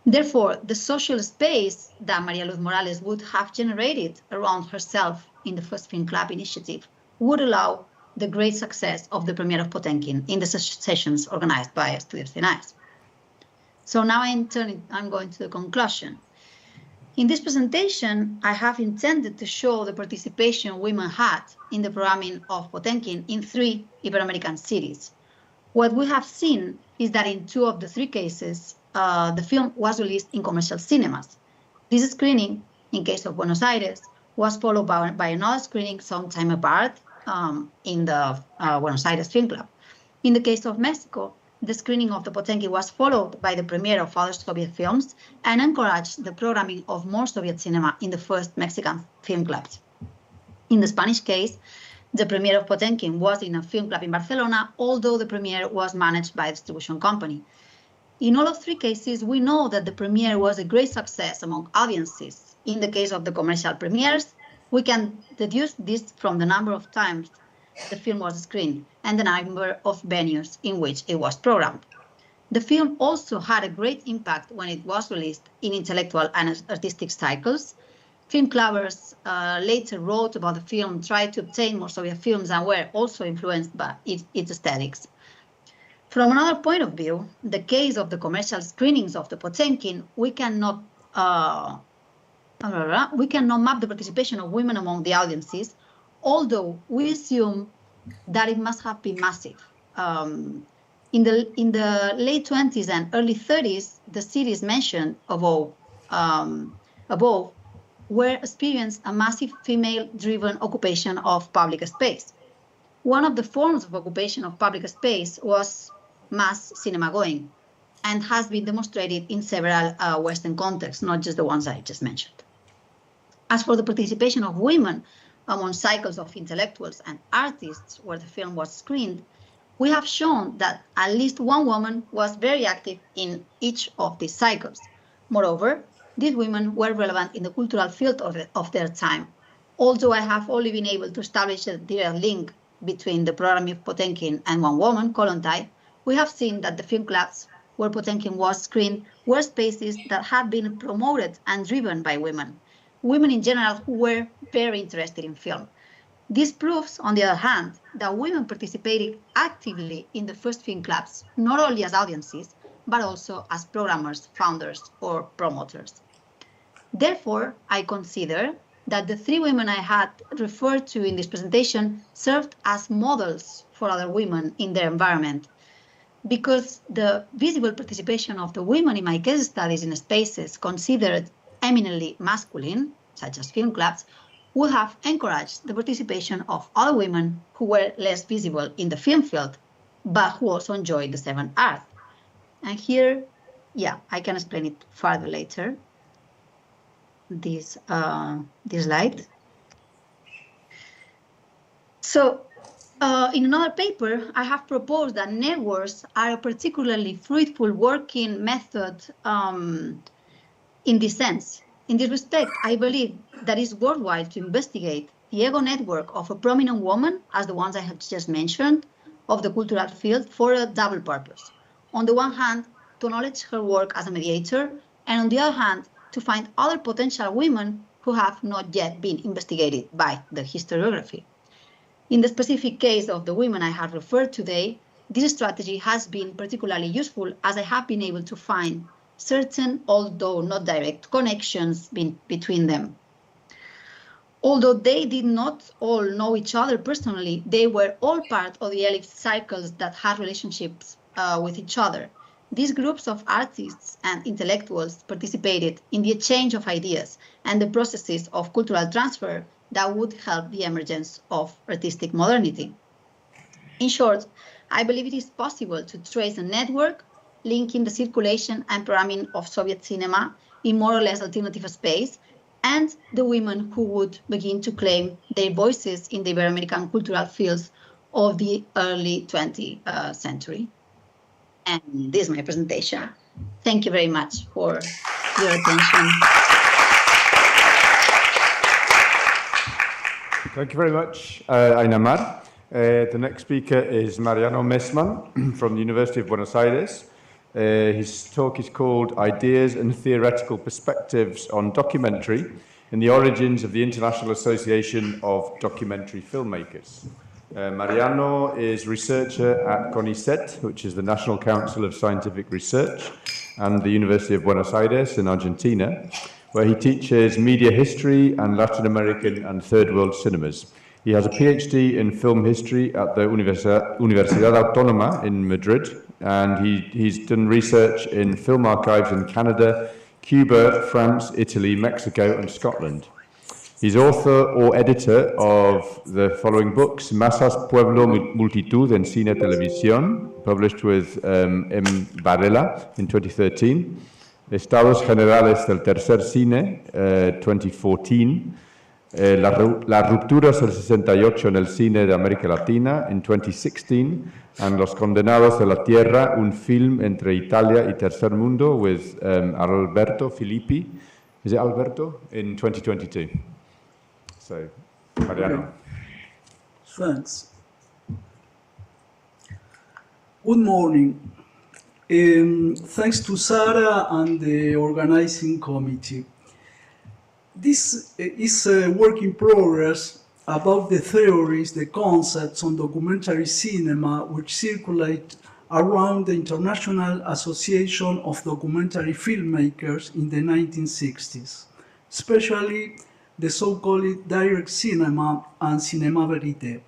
Therefore, the social space that María Luz Morales would have generated around herself in the first film club initiative would allow the great success of the premiere of Potemkin in the sessions organized by Studio Cinaes. So now I'm going to the conclusion. In this presentation, I have intended to show the participation women had in the programming of Potemkin in 3 Ibero-American cities. What we have seen is that in 2 of the 3 cases, the film was released in commercial cinemas. This screening, in case of Buenos Aires, was followed by another screening some time apart in the Buenos Aires Film Club. In the case of Mexico, the screening of the Potemkin was followed by the premiere of other Soviet films and encouraged the programming of more Soviet cinema in the first Mexican film clubs. In the Spanish case, the premiere of Potemkin was in a film club in Barcelona, although the premiere was managed by a distribution company. In all of 3 cases, we know that the premiere was a great success among audiences. In the case of the commercial premieres, we can deduce this from the number of times the film was screened and the number of venues in which it was programmed. The film also had a great impact when it was released in intellectual and artistic cycles. Film clubbers later wrote about the film, tried to obtain more Soviet films, and were also influenced by its aesthetics. From another point of view, the case of the commercial screenings of the Potemkin, we cannot map the participation of women among the audiences, although we assume that it must have been massive. In the late 20s and early 30s, the cities mentioned above were experienced a massive female-driven occupation of public space. One of the forms of occupation of public space was mass cinema going, and has been demonstrated in several Western contexts, not just the ones I just mentioned. As for the participation of women among cycles of intellectuals and artists where the film was screened, we have shown that at least one woman was very active in each of these cycles. Moreover, these women were relevant in the cultural field of their time. Although I have only been able to establish a direct link between the programming of Potemkin and one woman, Kollontai, we have seen that the film clubs where Potemkin was screened were spaces that have been promoted and driven by women. Women in general who were very interested in film. This proves, on the other hand, that women participated actively in the first film clubs, not only as audiences, but also as programmers, founders, or promoters. Therefore, I consider that the three women I had referred to in this presentation served as models for other women in their environment, because the visible participation of the women in my case studies in spaces considered eminently masculine, such as film clubs, would have encouraged the participation of other women who were less visible in the film field, but who also enjoyed the seven arts. And here, yeah, I can explain it further later. This slide. So, in another paper, I have proposed that networks are a particularly fruitful working method in this sense. In this respect, I believe that it's worthwhile to investigate the ego network of a prominent woman, as the ones I have just mentioned, of the cultural field for a double purpose. On the one hand, to acknowledge her work as a mediator, and on the other hand, to find other potential women who have not yet been investigated by the historiography. In the specific case of the women I have referred today, this strategy has been particularly useful as I have been able to find certain, although not direct, connections between them. Although they did not all know each other personally, they were all part of the elite cycles that had relationships with each other. These groups of artists and intellectuals participated in the exchange of ideas and the processes of cultural transfer that would help the emergence of artistic modernity. In short, I believe it is possible to trace a network linking the circulation and programming of Soviet cinema in more or less alternative space and the women who would begin to claim their voices in the Ibero-American cultural fields of the early 20th century. And this is my presentation. Thank you very much for your attention. Thank you very much, Aina Mar. The next speaker is Mariano Messmann from the University of Buenos Aires. His talk is called Ideas and Theoretical Perspectives on Documentary in the Origins of the International Association of Documentary Filmmakers. Mariano is researcher at CONICET, which is the National Council of Scientific Research, and the University of Buenos Aires in Argentina, where he teaches media history and Latin American and Third World cinemas. He has a PhD in film history at the Universidad Autónoma in Madrid, and he's done research in film archives in Canada, Cuba, France, Italy, Mexico, and Scotland. He's author or editor of the following books: Masas, Pueblo, Multitud en Cine Televisión, published with M. Varela in 2013, Estados Generales del Tercer Cine, 2014, Las rupturas del 68 en el cine de América Latina in 2016, and Los Condenados de la Tierra, un film entre Italia y Tercer Mundo with Alberto Filippi. Is it Alberto? In 2022. So, Mariano. Thanks. Good morning. Thanks to Sarah and the organizing committee. This is a work in progress about the theories, the concepts on documentary cinema which circulate around the International Association of Documentary Filmmakers in the 1960s, especially the so-called direct cinema and cinema verite.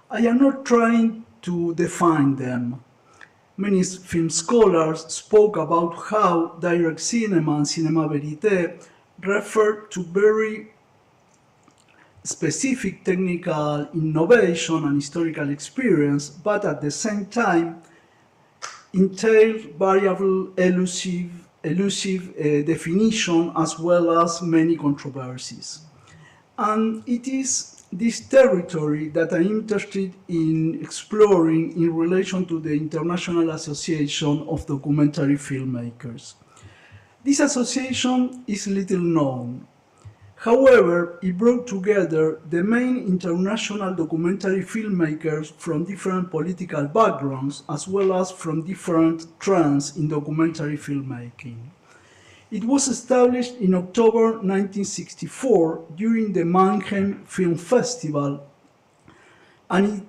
I am not trying to define them. Many film scholars spoke about how direct cinema and cinema verite refer to very specific technical innovation and historical experience, but at the same time entail variable elusive definition as well as many controversies. And it is this territory that I'm interested in exploring in relation to the International Association of Documentary Filmmakers. This association is little known. However, it brought together the main international documentary filmmakers from different political backgrounds as well as from different trends in documentary filmmaking. It was established in October 1964 during the Mannheim Film Festival, and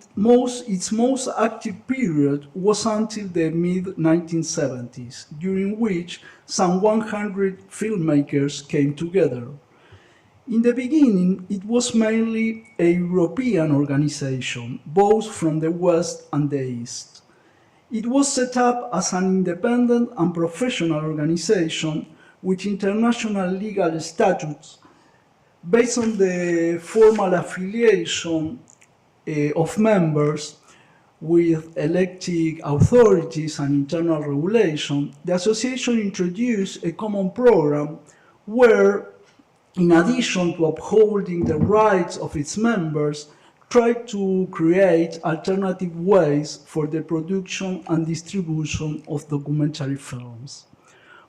its most active period was until the mid-1970s, during which some 100 filmmakers came together. In the beginning, it was mainly a European organization, both from the West and the East. It was set up as an independent and professional organization with international legal statutes based on the formal affiliation of members with elected authorities and internal regulation. The association introduced a common program where, in addition to upholding the rights of its members, tried to create alternative ways for the production and distribution of documentary films.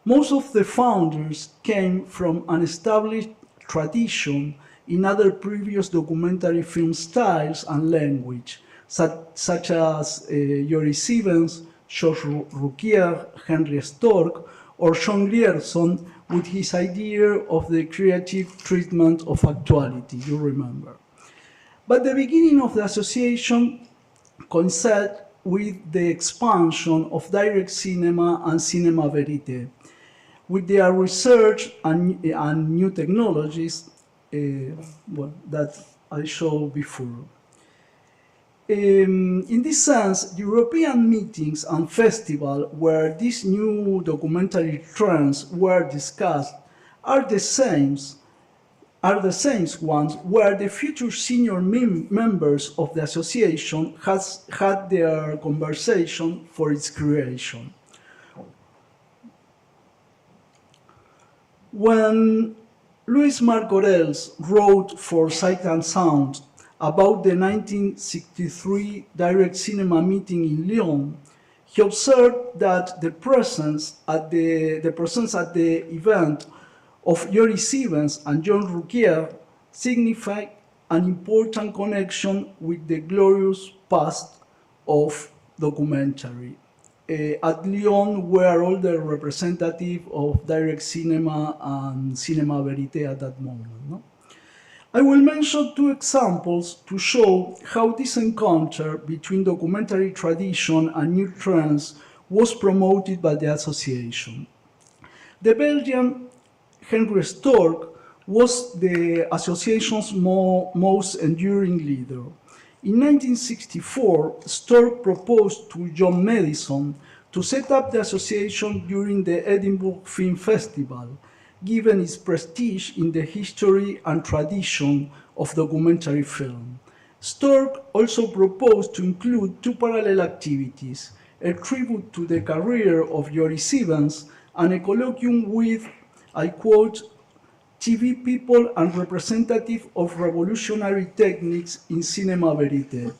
Most of the founders came from an established tradition in other previous documentary film styles and language, such as Joris Ivens, Georges Rouquier, Henry Stork, or John Grierson, with his idea of the creative treatment of actuality, you remember. But the beginning of the association coincided with the expansion of direct cinema and cinema verite, with their research and new technologies that I showed before. In this sense, the European meetings and festivals where these new documentary trends were discussed are the same ones where the future senior members of the association has had their conversation for its creation. When Louis Marc Aurels wrote for Sight and Sound about the 1963 direct cinema meeting in Lyon, he observed that the presence at the event of Joris Ivens and John Rouquier signified an important connection with the glorious past of documentary. At Lyon were all the representatives of direct cinema and cinema verite at that moment. No? I will mention two examples to show how this encounter between documentary tradition and new trends was promoted by the association. The Belgian Henry Stork was the association's most enduring leader. In 1964, Stork proposed to John Madison to set up the association during the Edinburgh Film Festival, given its prestige in the history and tradition of documentary film. Stork also proposed to include two parallel activities, a tribute to the career of Joris Ivens and a colloquium with, I quote, TV people and representative of revolutionary techniques in cinema verite.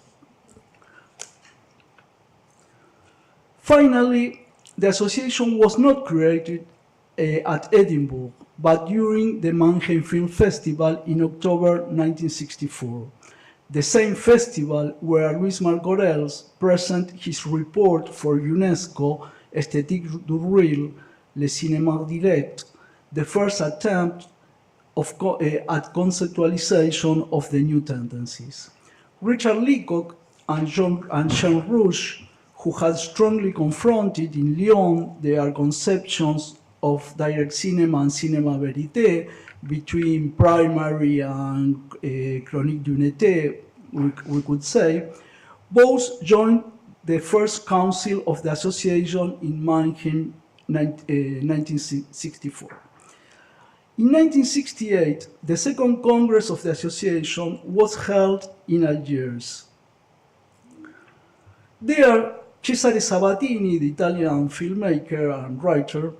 Finally, the association was not created at Edinburgh, but during the Mannheim Film Festival in October 1964. The same festival where Louis Marc Aurels presented his report for UNESCO, Esthétique du Réel, Le Cinéma Direct, the first attempt at conceptualization of the new tendencies. Richard Leacock and Jean Rouch, who had strongly confronted in Lyon their conceptions of direct cinema and cinema verite between primary and chronique d'unité, we could say, Both joined the first council of the association in Mannheim, 1964. In 1968, the second Congress of the association was held in Algiers. There, Cesare Sabatini, the Italian filmmaker and writer,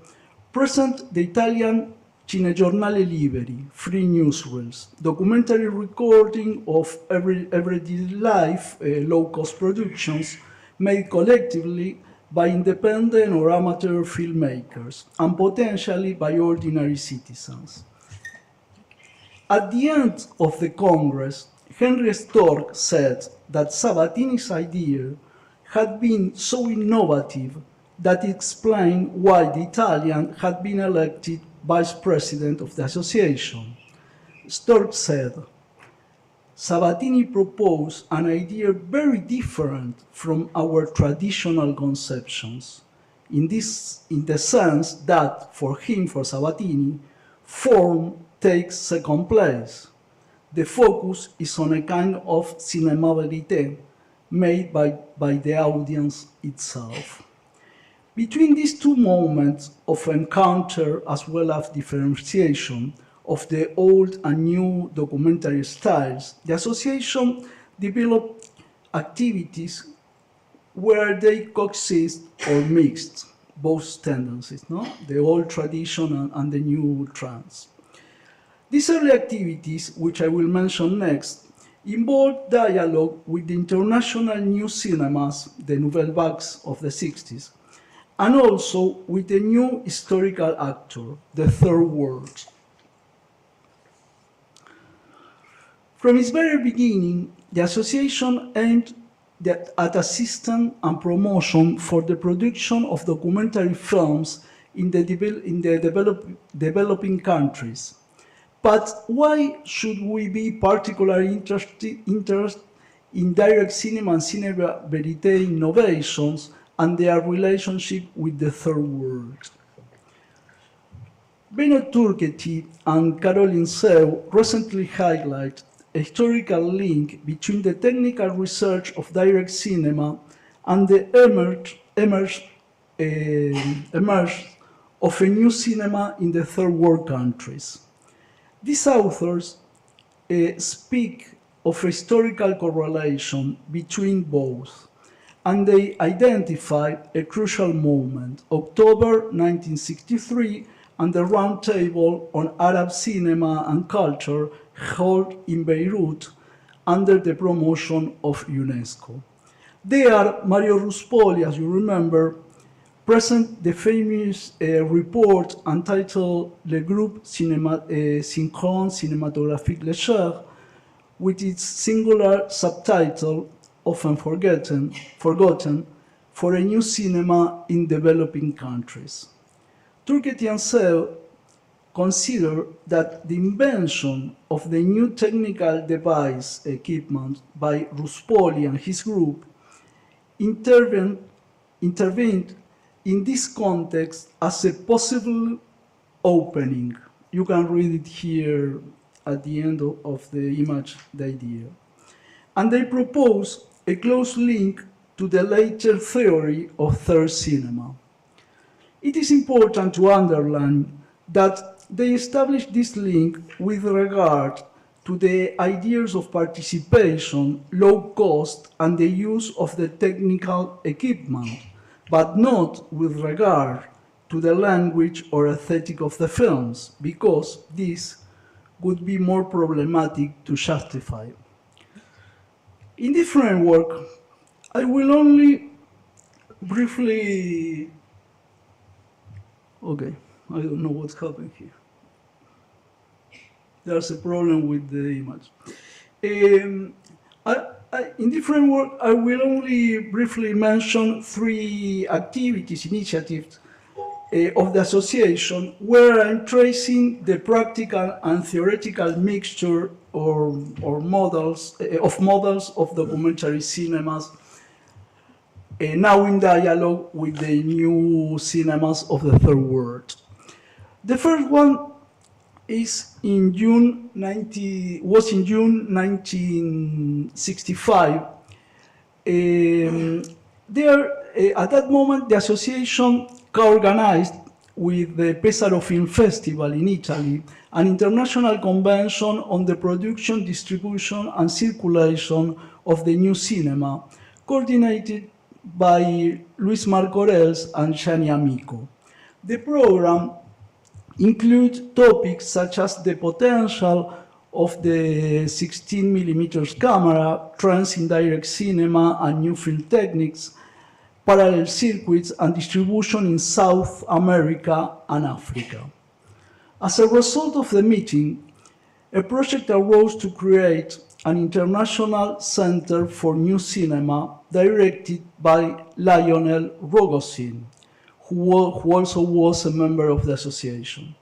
presented the Italian Cinegiornale Liberi, free newsreels, documentary recording of everyday life, low-cost productions made collectively by independent or amateur filmmakers, and potentially by ordinary citizens. At the end of the Congress, Henry Stork said that Sabatini's idea had been so innovative that it explained why the Italian had been elected vice president of the association. Stork said, Sabatini proposed an idea very different from our traditional conceptions, in the sense that, for him, for Sabatini, form takes second place. The focus is on a kind of cinéma vérité made by the audience itself. Between these two moments of encounter as well as differentiation of the old and new documentary styles, the association developed activities where they coexist or mixed both tendencies, no? The old tradition and the new trends. These early activities, which I will mention next, involved dialogue with the international new cinemas, the Nouvelle Vagues of the 60s, and also with the new historical actor, the Third World. From its very beginning, the association aimed at assistance and promotion for the production of documentary films in the developing countries. But why should we be particularly interested in direct cinema and cinema verite innovations and their relationship with the Third World? Benoît Turquety and Caroline Seu recently highlighted a historical link between the technical research of direct cinema and the emerge of a new cinema in the Third World countries. These authors speak of a historical correlation between both, and they identify a crucial moment, October 1963, and the Round Table on Arab Cinema and Culture held in Beirut under the promotion of UNESCO. There, Mario Ruspoli, as you remember, present the famous report entitled Le Groupe Synchrone Cinématographique Léger, with its singular subtitle, often forgotten, for a new cinema in developing countries. Turquety and Seu consider that the invention of the new technical device equipment by Ruspoli and his group intervened in this context as a possible opening. You can read it here at the end of the image, the idea. And they propose a close link to the later theory of third cinema. It is important to underline that they established this link with regard to the ideas of participation, low cost, and the use of the technical equipment, but not with regard to the language or aesthetic of the films, because this would be more problematic to justify. In this framework, I will only briefly... Okay, I don't know what's happening here. There's a problem with the image. In the framework, I will only briefly mention 3 activities, initiatives of the association where I'm tracing the practical and theoretical mixture or models of documentary cinemas, now in dialogue with the new cinemas of the Third World. The first one was in June 1965, At that moment, the association co-organized with the Pesaro Film Festival in Italy an international convention on the production, distribution, and circulation of the new cinema, coordinated by Luis Marcorels and Gianni Amico. The program includes topics such as the potential of the 16mm camera, trends in direct cinema and new film techniques, parallel circuits, and distribution in South America and Africa. As a result of the meeting, a project arose to create an international center for new cinema directed by Lionel Rogozin, who also was a member of the association.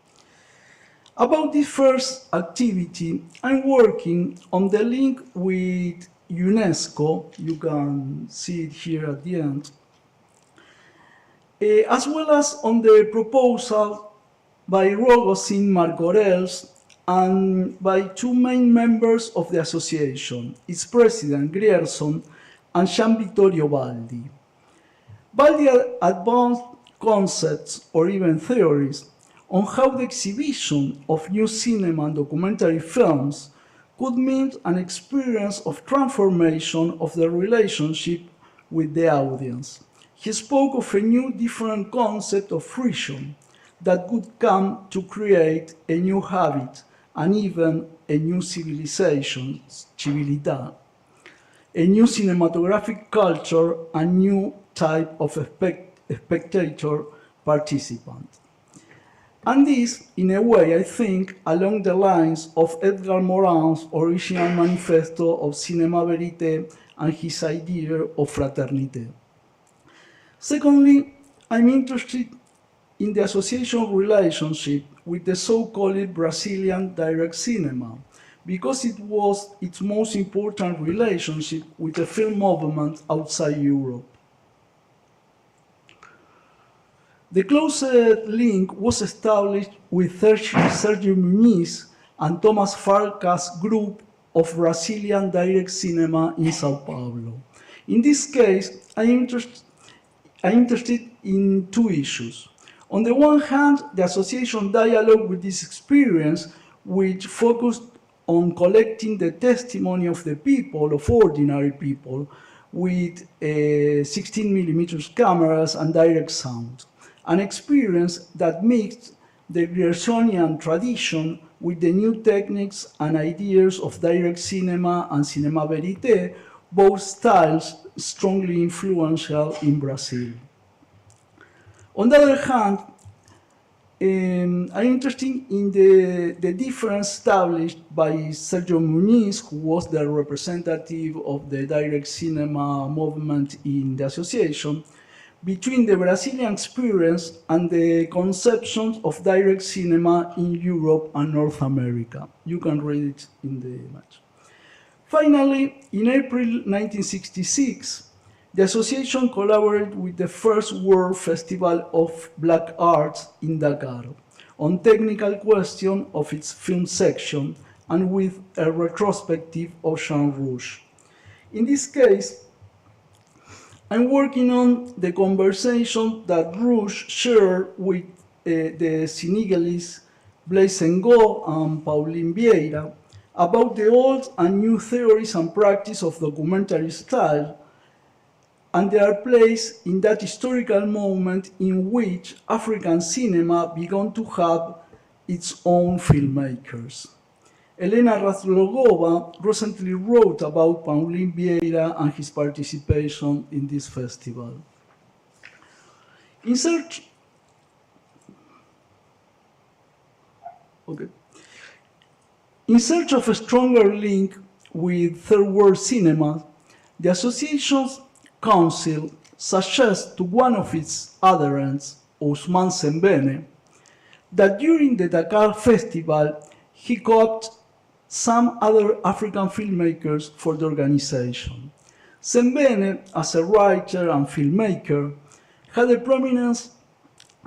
About this first activity, I'm working on the link with UNESCO, you can see it here at the end, as well as on the proposal by Rogozin, Marcorels, and by two main members of the association, its president, Grierson, and Gian Vittorio Baldi. Baldi advanced concepts or even theories on how the exhibition of new cinema and documentary films could mean an experience of transformation of the relationship with the audience. He spoke of a new, different concept of friction that could come to create a new habit and even a new civilization, civilità, a new cinematographic culture, a new type of spectator participant. And this, in a way, I think, along the lines of Edgar Morin's original manifesto of Cinema Verité and his idea of fraternité. Secondly, I'm interested in the association relationship with the so-called Brazilian direct cinema, because it was its most important relationship with the film movement outside Europe. The closest link was established with Sergio Muniz and Thomas Farka's group of Brazilian direct cinema in Sao Paulo. In this case, I'm interested in two issues. On the one hand, the association dialogue with this experience, which focused on collecting the testimony of the people, of ordinary people, with 16mm cameras and direct sound. An experience that mixed the Griersonian tradition with the new techniques and ideas of direct cinema and cinema verité, both styles strongly influential in Brazil. On the other hand, I'm interested in the difference established by Sergio Muniz, who was the representative of the direct cinema movement in the association, between the Brazilian experience and the conceptions of direct cinema in Europe and North America. You can read it in the image. Finally, in April 1966, the association collaborated with the first World Festival of Black Arts in Dakar on technical question of its film section and with a retrospective of Jean Rouge. In this case, I'm working on the conversation that Rouge shared with the Senegalese Blaise Ngo and Pauline Vieira about the old and new theories and practice of documentary style and their place in that historical moment in which African cinema began to have its own filmmakers. Elena Razlogova recently wrote about Pauline Vieira and his participation in this festival. In search of a stronger link with third world cinema, the association's council suggests to one of its adherents, Ousmane Sembene, that during the Dakar Festival he co-opted some other African filmmakers for the organization. Sembene, as a writer and filmmaker, had a prominence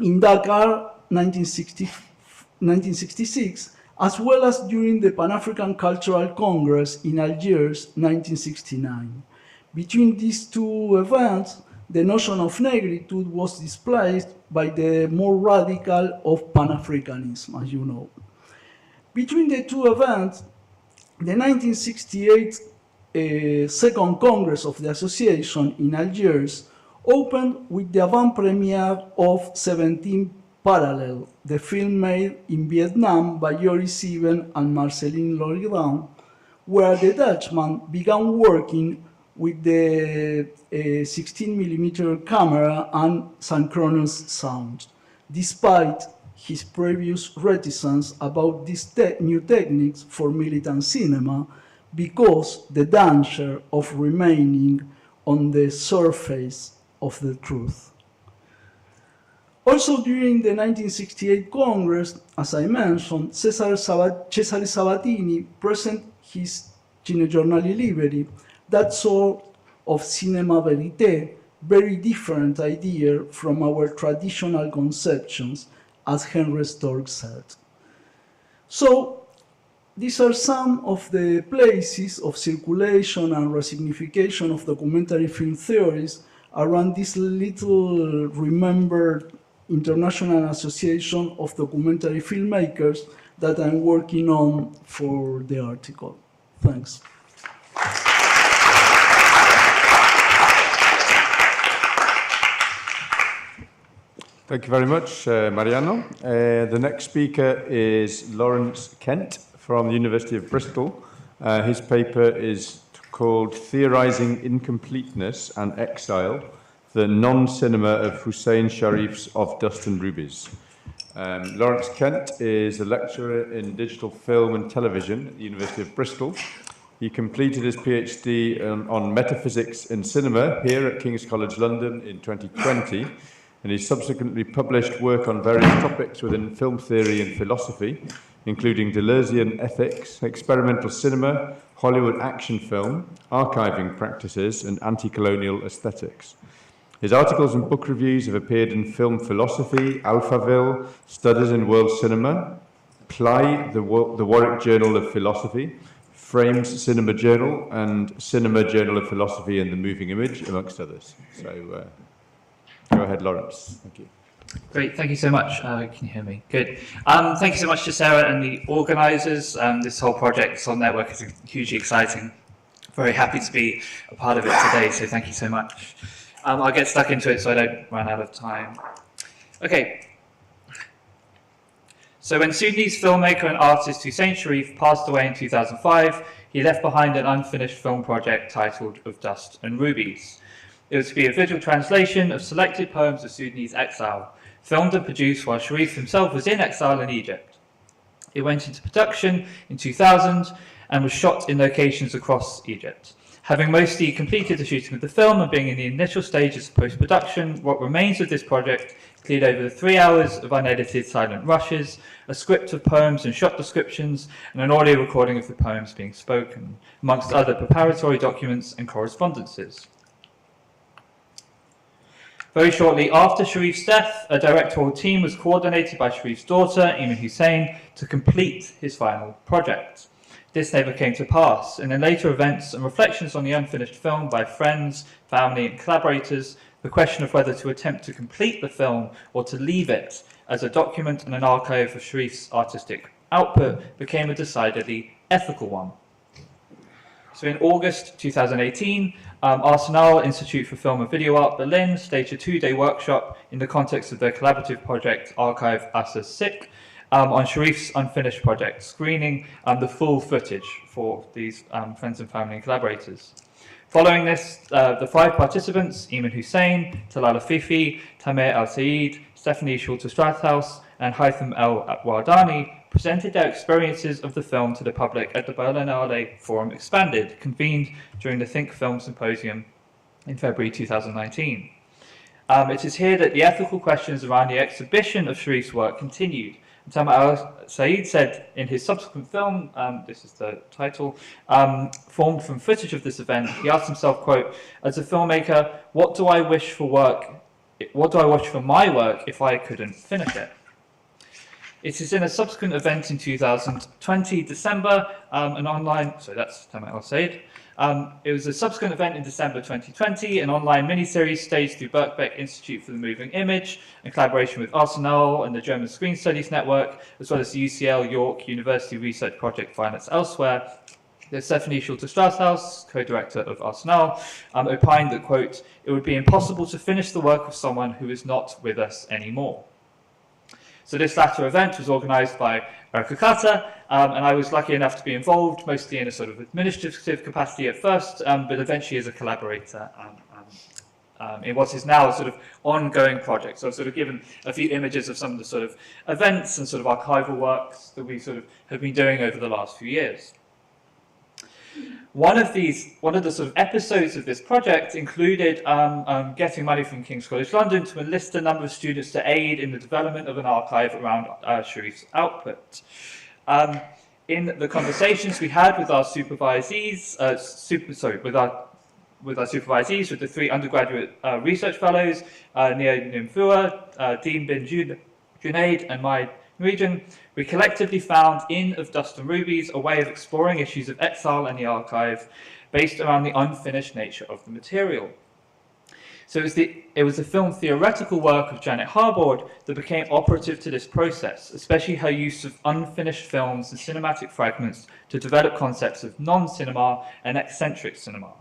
in Dakar 1966, as well as during the Pan-African Cultural Congress in Algiers 1969. Between these two events, the notion of negritude was displaced by the more radical of Pan-Africanism, as you know. Between the two events, the 1968 Second Congress of the Association in Algiers opened with the avant-premiere of 17 Parallel, the film made in Vietnam by Joris Sieben and Marceline Loridan, where the Dutchman began working with the 16mm camera and synchronous sound, despite his previous reticence about these new techniques for militant cinema, because the danger of remaining on the surface of the truth. Also during the 1968 Congress, as I mentioned, Cesare Sabatini presented his Cinegiornali Liberi, that sort of cinema verité, very different idea from our traditional conceptions, as Henry Stork said. So, these are some of the places of circulation and resignification of documentary film theories around this little remembered International Association of Documentary Filmmakers that I'm working on for the article. Thanks. Thank you very much, Mariano. The next speaker is Lawrence Kent from the University of Bristol. His paper is called Theorizing Incompleteness and Exile, the non-cinema of Hussein Sharif's Of Dust and Rubies. Lawrence Kent is a lecturer in digital film and television at the University of Bristol. He completed his PhD on metaphysics in cinema here at King's College London in 2020, and he subsequently published work on various topics within film theory and philosophy, including Deleuzean ethics, experimental cinema, Hollywood action film, archiving practices, and anti-colonial aesthetics. His articles and book reviews have appeared in Film Philosophy, Alphaville, Studies in World Cinema, Ply, the Warwick Journal of Philosophy, Frames Cinema Journal, and Cinema Journal of Philosophy and the Moving Image, amongst others. So go ahead, Lawrence. Thank you. Great, thank you so much. Can you hear me? Good. Thank you so much to Sarah and the organisers. This whole project, Sol Network, is hugely exciting. Very happy to be a part of it today, so thank you so much. I'll get stuck into it so I don't run out of time. Okay. So when Sudanese filmmaker and artist Hussein Sharif passed away in 2005, he left behind an unfinished film project titled Of Dust and Rubies. It was to be a visual translation of selected poems of Sudanese exile, filmed and produced while Sharif himself was in exile in Egypt. It went into production in 2000 and was shot in locations across Egypt. Having mostly completed the shooting of the film and being in the initial stages of post-production, what remains of this project include over 3 hours of unedited silent rushes, a script of poems and shot descriptions, and an audio recording of the poems being spoken, amongst other preparatory documents and correspondences. Very shortly after Sharif's death, a directorial team was coordinated by Sharif's daughter, Iman Hussein, to complete his final project. This never came to pass, and in later events and reflections on the unfinished film by friends, family, and collaborators, the question of whether to attempt to complete the film or to leave it as a document and an archive of Sharif's artistic output became a decidedly ethical one. So in August 2018, Arsenal Institute for Film and Video Art Berlin staged a 2-day workshop in the context of their collaborative project Archive Asas Sik on Sharif's unfinished project, screening the full footage for these friends and family and collaborators. Following this, the 5 participants, Iman Hussein, Talal Afifi, Tamer Al-Said, Stephanie Schulte-Strathaus, and Haitham El-Wardani, presented their experiences of the film to the public at the Berlinale Forum Expanded, convened during the Think Film Symposium in February 2019. It is here that the ethical questions around the exhibition of Sharif's work continued. Tamer Al-Said said in his subsequent film, this is the title, formed from footage of this event, he asked himself, quote, as a filmmaker, what do I wish for my work if I couldn't finish it? It is in a subsequent event in 2020, December, an online, so that's Tamer Al-Said, It was a subsequent event in December 2020, an online miniseries staged through Birkbeck Institute for the Moving Image in collaboration with Arsenal and the German Screen Studies Network, as well as the UCL York University Research Project Finance Elsewhere. There's Stephanie Schulte-Strausshaus, co-director of Arsenal, opined that, quote, "It would be impossible to finish the work of someone who is not with us anymore." So this latter event was organised by Erika Kata, and I was lucky enough to be involved, mostly in a sort of administrative capacity at first, but eventually as a collaborator in what is now a sort of ongoing project. So I've sort of given a few images of some of the sort of events and sort of archival works that we sort of have been doing over the last few years. One of the sort of episodes of this project included getting money from King's College London to enlist a number of students to aid in the development of an archive around Sharif's output. In the conversations we had with our supervisees, with the 3 undergraduate research fellows, Nia Nimfua, Dean bin Junaid, and my Norwegian, we collectively found in Of Dust and Rubies a way of exploring issues of exile and the archive based around the unfinished nature of the material. So it was the film theoretical work of Janet Harbord that became operative to this process, especially her use of unfinished films and cinematic fragments to develop concepts of non-cinema and eccentric cinema.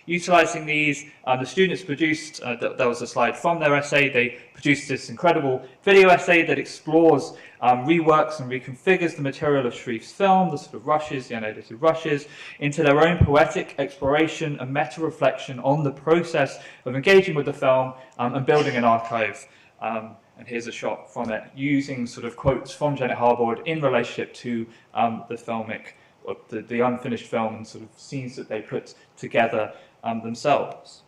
Utilising these, the students produced, that was a slide from their essay, they produced this incredible video essay that explores, reworks and reconfigures the material of Sharif's film, the sort of rushes, the unedited rushes, into their own poetic exploration and meta-reflection on the process of engaging with the film and building an archive. And here's a shot from it, using sort of quotes from Janet Harbord in relationship to the filmic, or the unfinished film and sort of scenes that they put together themselves.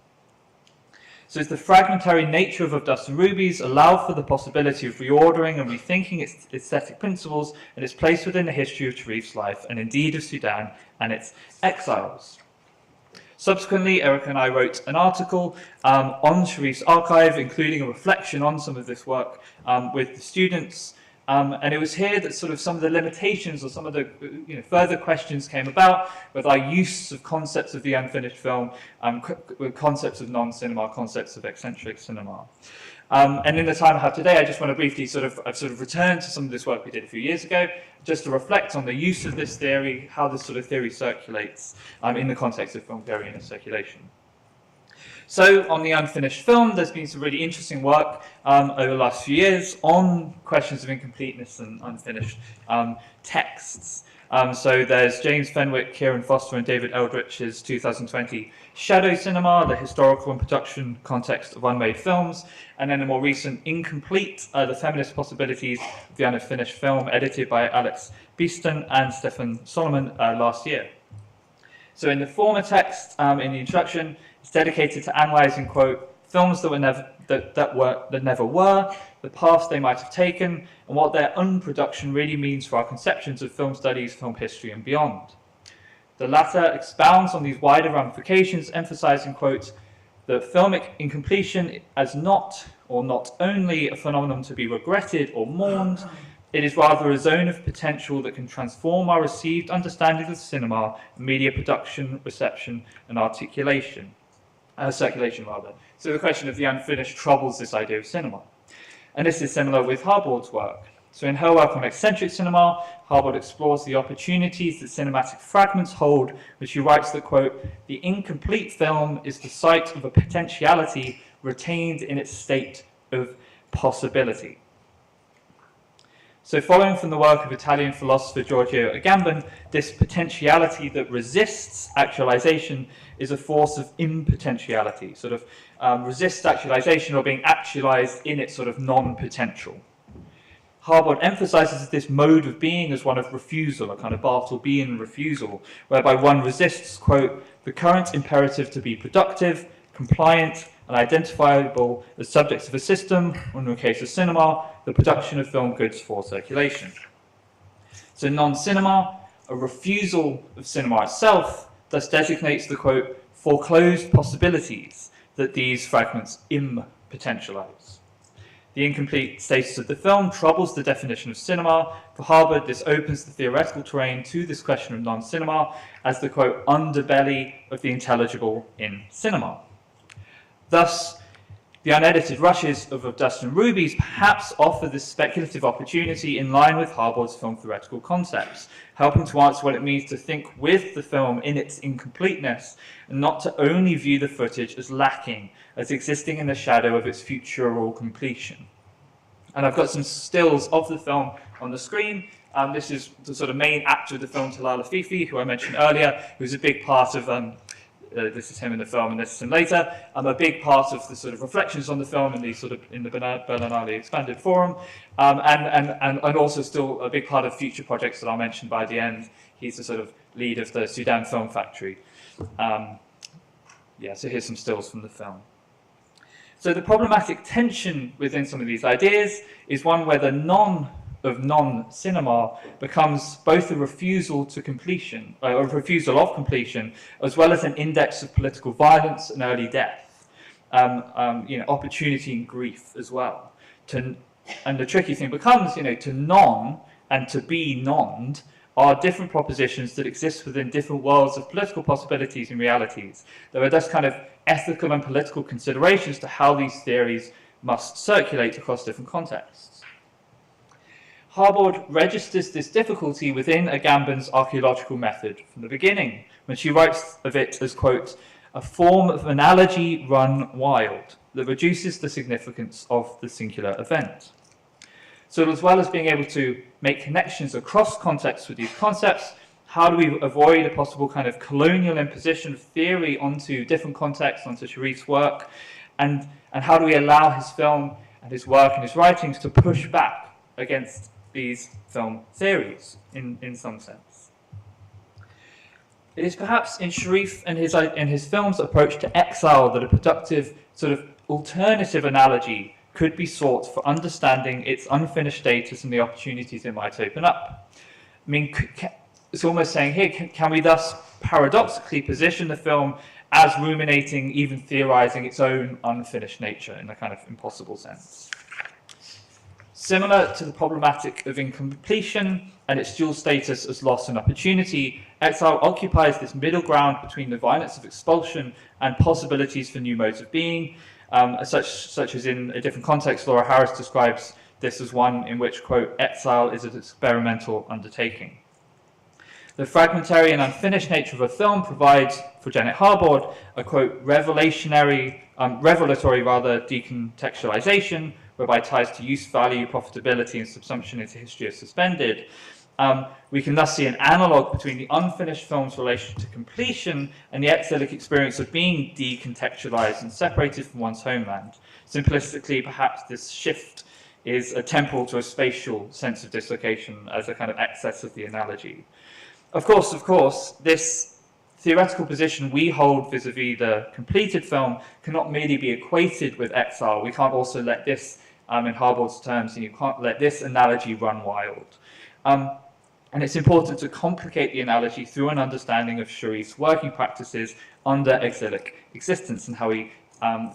So it's the fragmentary nature of Dust and Rubies allow for the possibility of reordering and rethinking its aesthetic principles and its place within the history of Sharif's life and indeed of Sudan and its exiles. Subsequently, Erika and I wrote an article on Sharif's archive, including a reflection on some of this work with the students. And it was here that sort of some of the limitations or some of the further questions came about with our use of concepts of the unfinished film, concepts of non-cinema, concepts of eccentric cinema. And in the time I have today, I just want to briefly I've returned to some of this work we did a few years ago, just to reflect on the use of this theory, how this sort of theory circulates in the context of film theory and its circulation. So on the unfinished film, there's been some really interesting work over the last few years on questions of incompleteness and unfinished texts. So there's James Fenwick, Kieran Foster, and David Eldritch's 2020 Shadow Cinema, the historical and production context of unmade films, and then a more recent Incomplete, the feminist possibilities of the unfinished film, edited by Alex Beeston and Stefan Solomon last year. So in the former text, in the introduction, it's dedicated to analysing, quote, films that never were, the paths they might have taken, and what their unproduction really means for our conceptions of film studies, film history, and beyond. The latter expounds on these wider ramifications, emphasising, quote, that filmic incompletion as not only a phenomenon to be regretted or mourned, it is rather a zone of potential that can transform our received understanding of cinema, media production, reception, and circulation. So the question of the unfinished troubles this idea of cinema. And this is similar with Harbord's work. So in her work on eccentric cinema, Harbord explores the opportunities that cinematic fragments hold, which she writes that, quote, the incomplete film is the site of a potentiality retained in its state of possibility. So following from the work of Italian philosopher Giorgio Agamben, this potentiality that resists actualization is a force of impotentiality, resists actualization or being actualized in its sort of non-potential. Harbord emphasizes this mode of being as one of refusal, a kind of Bartlebian refusal, whereby one resists, quote, the current imperative to be productive, compliant, and identifiable as subjects of a system, or in the case of cinema, the production of film goods for circulation. So non-cinema, a refusal of cinema itself, thus designates the, quote, foreclosed possibilities that these fragments impotentialize. The incomplete status of the film troubles the definition of cinema. For Harbord, this opens the theoretical terrain to this question of non-cinema as the, quote, underbelly of the intelligible in cinema. Thus, the unedited rushes of Dust and Rubies perhaps offer this speculative opportunity in line with Harbord's film theoretical concepts, helping to answer what it means to think with the film in its incompleteness and not to only view the footage as lacking, as existing in the shadow of its futural completion. And I've got some stills of the film on the screen. This is the sort of main actor of the film, Talal Afifi, who I mentioned earlier, who's a big part of this is him in the film, and this is him later. A big part of the sort of reflections on the film in the Berlinale Expanded Forum, and also still a big part of future projects that I'll mention by the end. He's the sort of lead of the Sudan Film Factory. So here's some stills from the film. So the problematic tension within some of these ideas is one where the non-cinema becomes both a refusal to completion, or a refusal of completion, as well as an index of political violence and early death, opportunity and grief as well. And the tricky thing becomes, to non and to be nonned are different propositions that exist within different worlds of political possibilities and realities. There are thus kind of ethical and political considerations to how these theories must circulate across different contexts. Harbord registers this difficulty within Agamben's archaeological method from the beginning, when she writes of it as, quote, a form of analogy run wild that reduces the significance of the singular event. So as well as being able to make connections across contexts with these concepts, how do we avoid a possible kind of colonial imposition of theory onto different contexts, onto Sharif's work, and how do we allow his film and his work and his writings to push back against these film theories in some sense? It is perhaps in Sharif and his film's approach to exile that a productive sort of alternative analogy could be sought for understanding its unfinished status and the opportunities it might open up. I mean, it's almost saying here, can we thus paradoxically position the film as ruminating, even theorizing its own unfinished nature in a kind of impossible sense? Similar to the problematic of incompletion and its dual status as loss and opportunity, exile occupies this middle ground between the violence of expulsion and possibilities for new modes of being, such as in a different context, Laura Harris describes this as one in which, quote, exile is an experimental undertaking. The fragmentary and unfinished nature of a film provides for Janet Harbord a, quote, revelatory decontextualization, whereby ties to use, value, profitability, and subsumption into history are suspended. We can thus see an analogue between the unfinished film's relation to completion and the exilic experience of being decontextualized and separated from one's homeland. Simplistically, perhaps this shift is a temporal to a spatial sense of dislocation as a kind of excess of the analogy. Of course, this theoretical position we hold vis-a-vis the completed film cannot merely be equated with exile. We can't also let this, in Harbord's terms, you can't let this analogy run wild. And it's important to complicate the analogy through an understanding of Sharif's working practices under exilic existence and how he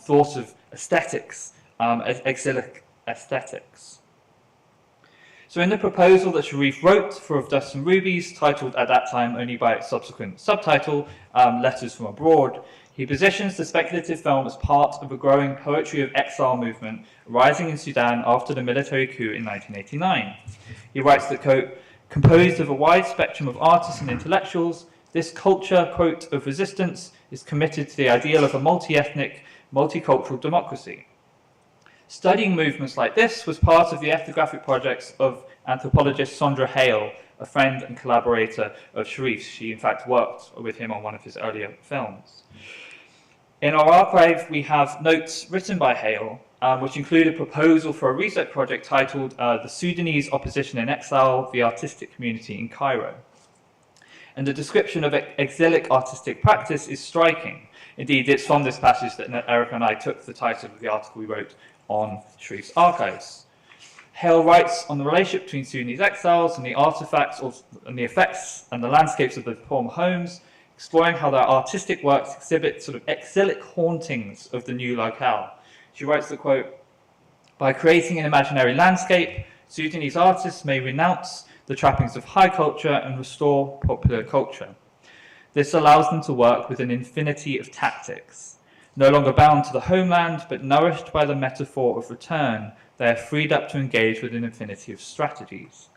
thought of aesthetics as exilic aesthetics. So in the proposal that Sharif wrote for Of Dust and Rubies, titled at that time only by its subsequent subtitle, Letters from Abroad, he positions the speculative film as part of a growing poetry of exile movement rising in Sudan after the military coup in 1989. He writes that, quote, composed of a wide spectrum of artists and intellectuals, this culture, quote, of resistance is committed to the ideal of a multi-ethnic, multicultural democracy. Studying movements like this was part of the ethnographic projects of anthropologist Sondra Hale, a friend and collaborator of Sharif's. She, in fact, worked with him on one of his earlier films. In our archive, we have notes written by Hale, which include a proposal for a research project titled The Sudanese Opposition in Exile, the Artistic Community in Cairo. And the description of exilic artistic practice is striking. Indeed, it's from this passage that Erica and I took the title of the article we wrote on Sharif's archives. Hale writes on the relationship between Sudanese exiles and the artifacts and the effects and the landscapes of the former homes, exploring how their artistic works exhibit sort of exilic hauntings of the new locale. She writes the quote, By creating an imaginary landscape, Sudanese artists may renounce the trappings of high culture and restore popular culture. This allows them to work with an infinity of tactics. No longer bound to the homeland, but nourished by the metaphor of return, they are freed up to engage with an infinity of strategies.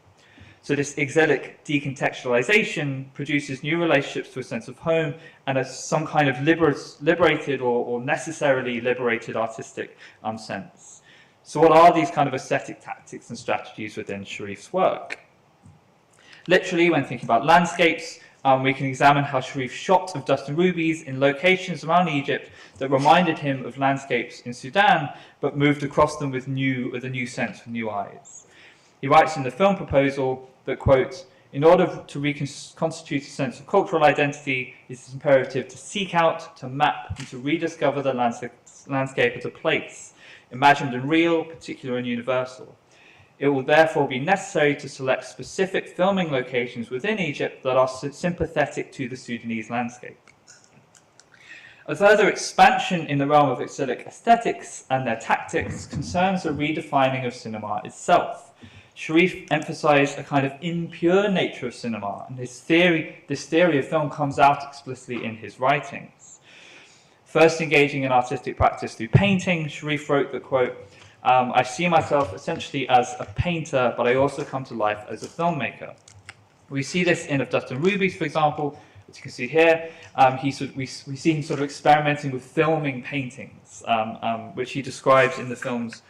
So this exilic decontextualization produces new relationships to a sense of home and some kind of liberated or necessarily liberated artistic sense. So what are these kind of aesthetic tactics and strategies within Sharif's work? Literally, when thinking about landscapes, we can examine how Sharif shot of dust and rubies in locations around Egypt that reminded him of landscapes in Sudan, but moved across them with a new sense, with new eyes. He writes in the film proposal that, quote, in order to reconstitute a sense of cultural identity, it is imperative to seek out, to map, and to rediscover the landscape as a place, imagined and real, particular and universal. It will therefore be necessary to select specific filming locations within Egypt that are sympathetic to the Sudanese landscape. A further expansion in the realm of exilic aesthetics and their tactics concerns a redefining of cinema itself. Sharif emphasized a kind of impure nature of cinema, and this theory of film comes out explicitly in his writings. First engaging in artistic practice through painting, Sharif wrote that, quote, I see myself essentially as a painter, but I also come to life as a filmmaker. We see this in Of Dust and Rubies, for example, as you can see here. We see him sort of experimenting with filming paintings, which he describes in the film's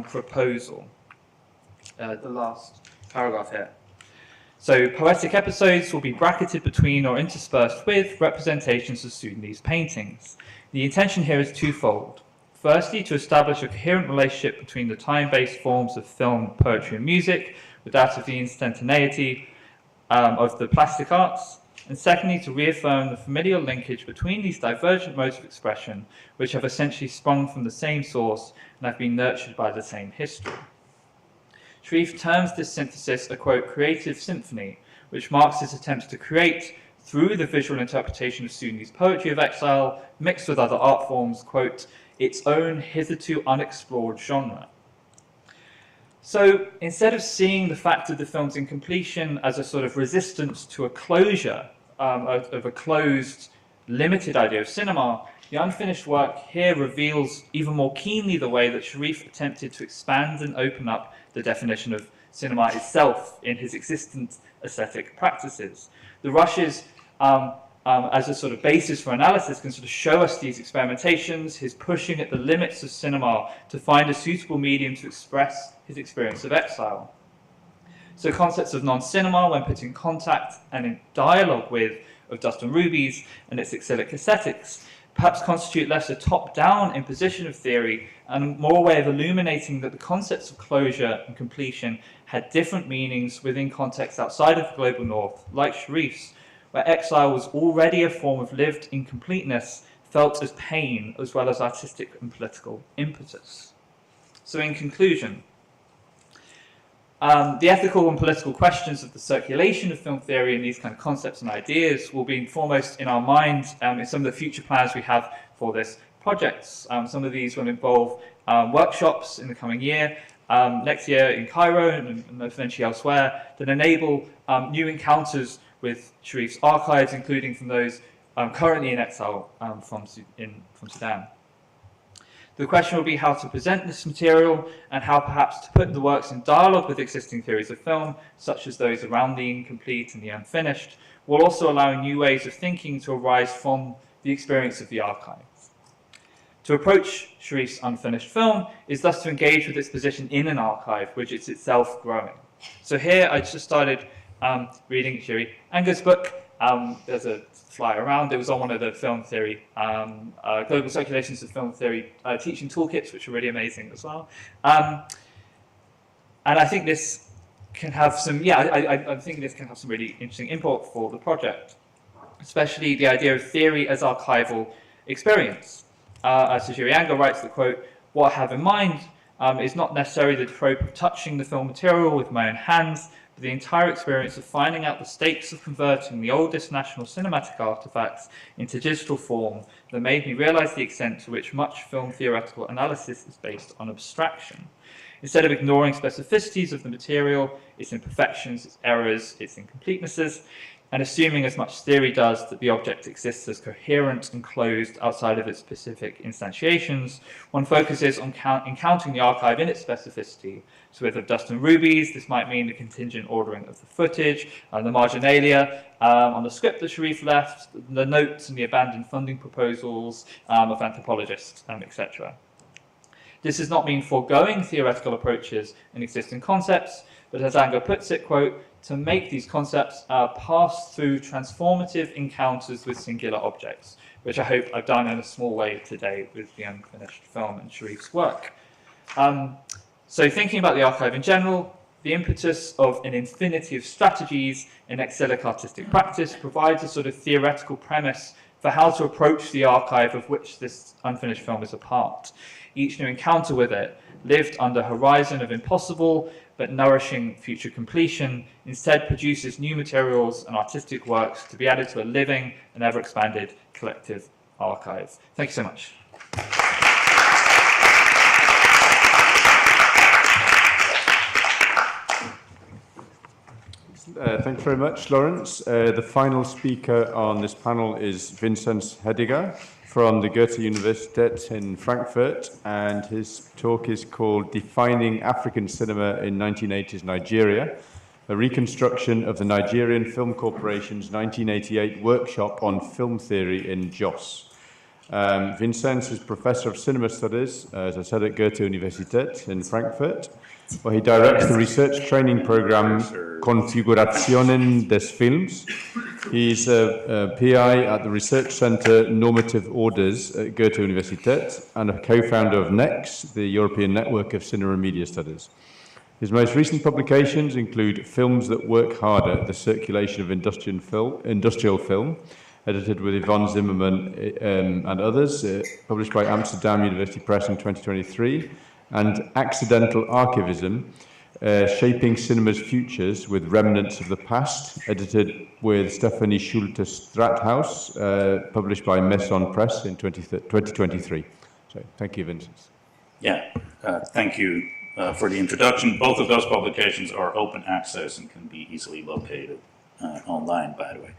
proposal. The last paragraph here. So poetic episodes will be bracketed between or interspersed with representations of Sudanese paintings. The intention here is twofold. Firstly, to establish a coherent relationship between the time-based forms of film, poetry, and music, with that of the instantaneity of the plastic arts. And secondly, to reaffirm the familial linkage between these divergent modes of expression, which have essentially sprung from the same source and have been nurtured by the same history. Sharif terms this synthesis a, quote, creative symphony, which marks his attempts to create, through the visual interpretation of Sudanese poetry of exile, mixed with other art forms, quote, its own hitherto unexplored genre. So instead of seeing the fact of the film's incompletion as a sort of resistance to a closure of a closed, limited idea of cinema, the unfinished work here reveals even more keenly the way that Sharif attempted to expand and open up the definition of cinema itself in his existent aesthetic practices. The rushes, as a sort of basis for analysis, can sort of show us these experimentations, his pushing at the limits of cinema to find a suitable medium to express his experience of exile. So concepts of non-cinema, when put in contact and in dialogue with Of Dust and Rubies and its exilic aesthetics, perhaps constitute less a top-down imposition of theory and more a way of illuminating that the concepts of closure and completion had different meanings within contexts outside of the global north, like Sharif's, where exile was already a form of lived incompleteness, felt as pain as well as artistic and political impetus. So in conclusion, the ethical and political questions of the circulation of film theory and these kind of concepts and ideas will be foremost in our minds in some of the future plans we have for this project. Some of these will involve workshops in the coming year, next year in Cairo and eventually elsewhere, that enable new encounters with Sharif's archives, including from those currently in exile from Sudan. The question will be how to present this material and how perhaps to put the works in dialogue with existing theories of film, such as those around the incomplete and the unfinished, while also allowing new ways of thinking to arise from the experience of the archives. To approach Sharif's unfinished film is thus to engage with its position in an archive, which is itself growing. So here I just started reading Shiri Anger's book. There's a flyer around. It was on one of the film theory, global circulations of film theory teaching toolkits, which are really amazing as well. And I think this can have some, I think this can have some really interesting import for the project, especially the idea of theory as archival experience. As Shiri Anger writes, the quote, what I have in mind is not necessarily the trope of touching the film material with my own hands, but the entire experience of finding out the stakes of converting the oldest national cinematic artifacts into digital form that made me realise the extent to which much film theoretical analysis is based on abstraction. Instead of ignoring specificities of the material, its imperfections, its errors, its incompletenesses, and assuming, as much theory does, that the object exists as coherent and closed outside of its specific instantiations, one focuses on encountering the archive in its specificity. So with Dustin Rubies, this might mean the contingent ordering of the footage, the marginalia on the script that Sharif left, the notes and the abandoned funding proposals of anthropologists, etc. This does not mean foregoing theoretical approaches and existing concepts, but as Anger puts it, quote, to make these concepts pass through transformative encounters with singular objects, which I hope I've done in a small way today with the unfinished film and Sharif's work. So thinking about the archive in general, the impetus of an infinity of strategies in exilic artistic practice provides a sort of theoretical premise for how to approach the archive of which this unfinished film is a part. Each new encounter with it, lived under a horizon of impossible but nourishing future completion, instead produces new materials and artistic works to be added to a living and ever-expanded collective archive. Thank you so much. Thanks very much, Lawrence. The final speaker on this panel is Vinzenz Hediger from the Goethe Universität in Frankfurt, and his talk is called Defining African Cinema in 1980s Nigeria, a reconstruction of the Nigerian Film Corporation's 1988 workshop on film theory in Jos. Vinzenz is Professor of Cinema Studies, as I said, at Goethe Universität in Frankfurt, where he directs the research training program Configurationen des Films. He's a PI at the Research Center Normative Orders at Goethe Universität and a co-founder of NEX, the European Network of Cinema and Media Studies. His most recent publications include Films That Work Harder, The Circulation of Industrial Film, edited with Yvonne Zimmerman and others, published by Amsterdam University Press in 2023, and Accidental Archivism, Shaping Cinema's Futures with Remnants of the Past, edited with Stephanie Schulte-Strathaus, published by Maison Press in 2023. So, thank you, Vinzenz. Yeah, thank you for the introduction. Both of those publications are open access and can be easily located online, by the way.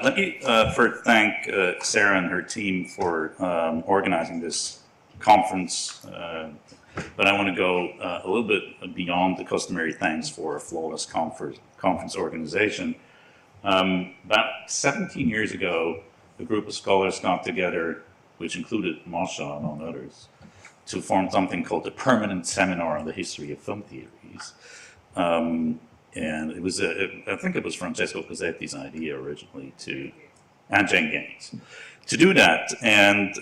Let me first thank Sarah and her team for organizing this conference. But I want to go a little bit beyond the customary thanks for a flawless conference organization. About 17 years ago, a group of scholars got together, which included Masha, among others, to form something called the Permanent Seminar on the History of Film Theories. And it was, I think it was Francesco Cosetti's idea originally and Jane Gaines, to do that. And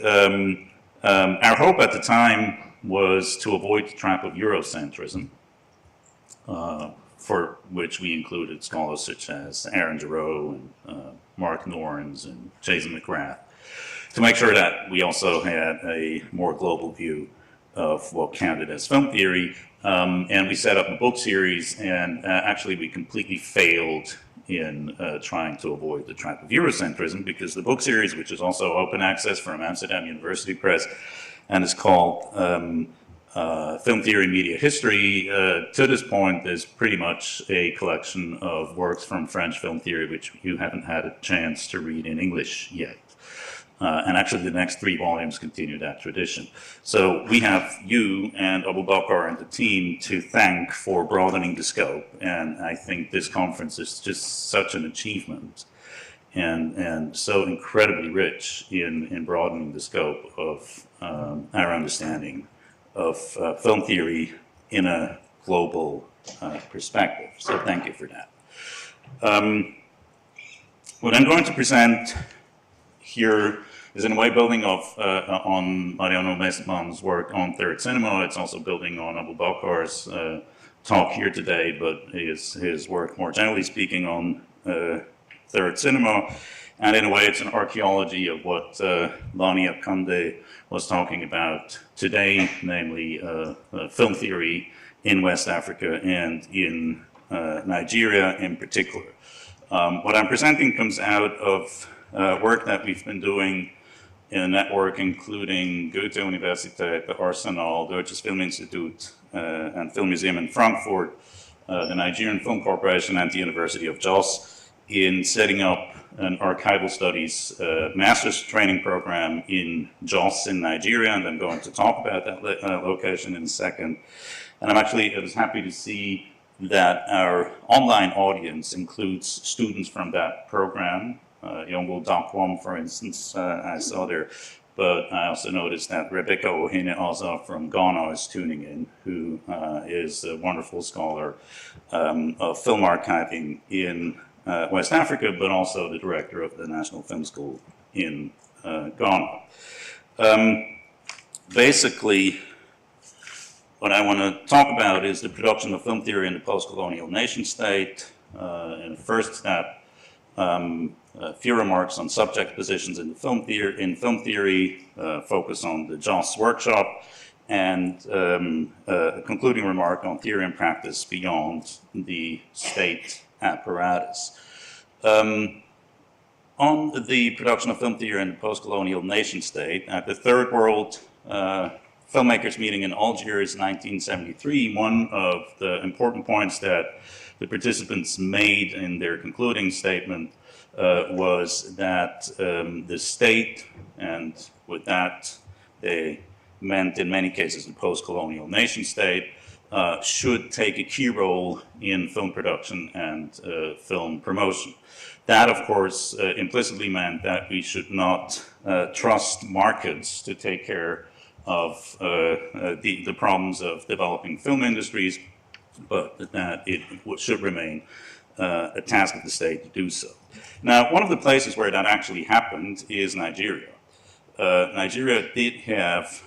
our hope at the time was to avoid the trap of Eurocentrism, for which we included scholars such as Aaron Giroux and Mark Norns and Jason McGrath, to make sure that we also had a more global view of what counted as film theory. And we set up a book series, and actually we completely failed in trying to avoid the trap of Eurocentrism, because the book series, which is also open access from Amsterdam University Press, and is called Film Theory Media History, to this point is pretty much a collection of works from French film theory which you haven't had a chance to read in English yet. And actually the next 3 volumes continue that tradition. So we have you and Abu Bakr and the team to thank for broadening the scope, and I think this conference is just such an achievement and so incredibly rich in broadening the scope of our understanding of film theory in a global perspective. So thank you for that. What I'm going to present here is in a way building on Mariano Meesman's work on third cinema. It's also building on Abu Bakr's talk here today, but his work more generally speaking on third cinema. And in a way, it's an archaeology of what Lani Akande was talking about today, namely film theory in West Africa and in Nigeria in particular. What I'm presenting comes out of work that we've been doing in a network including Goethe-Universität, the Arsenal, Deutsches Filminstitut, and Film Museum in Frankfurt, the Nigerian Film Corporation, and the University of Jos in setting up an archival studies master's training program in Jos in Nigeria, and I'm going to talk about that location in a second. And I was happy to see that our online audience includes students from that program. Yongo Dakwam, for instance, I saw there. But I also noticed that Rebecca Ohene-Aza from Ghana is tuning in, who is a wonderful scholar of film archiving in West Africa, but also the director of the National Film School in Ghana. Basically, what I want to talk about is the production of film theory in the post-colonial nation state. In the first step, a few remarks on subject positions in film theory, focus on the Jos workshop, and a concluding remark on theory and practice beyond the state apparatus. On the production of film theory in the post-colonial nation state, at the Third World Filmmakers Meeting in Algiers 1973, one of the important points that the participants made in their concluding statement was that the state, and with that they meant in many cases the post-colonial nation state, should take a key role in film production and film promotion. That, of course, implicitly meant that we should not trust markets to take care of the problems of developing film industries, but that it should remain a task of the state to do so. Now, one of the places where that actually happened is Nigeria. Nigeria did have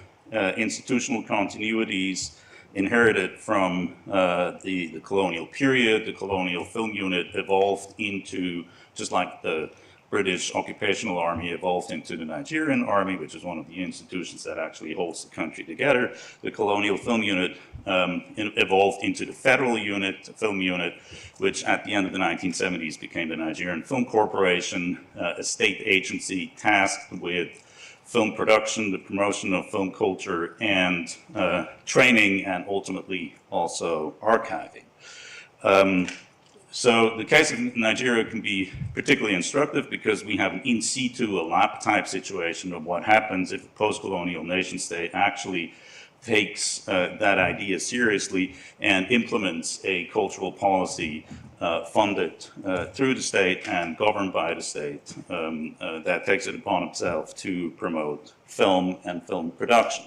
institutional continuities inherited from the colonial period. The colonial film unit evolved into, just like the British occupational army evolved into the Nigerian army, which is one of the institutions that actually holds the country together. The colonial film unit evolved into the federal unit, film unit, which at the end of the 1970s became the Nigerian Film Corporation, a state agency tasked with film production, the promotion of film culture, and training, and ultimately also archiving. So the case of Nigeria can be particularly instructive because we have an in situ, a lab type situation of what happens if a post-colonial nation state actually takes that idea seriously and implements a cultural policy funded through the state and governed by the state that takes it upon itself to promote film and film production.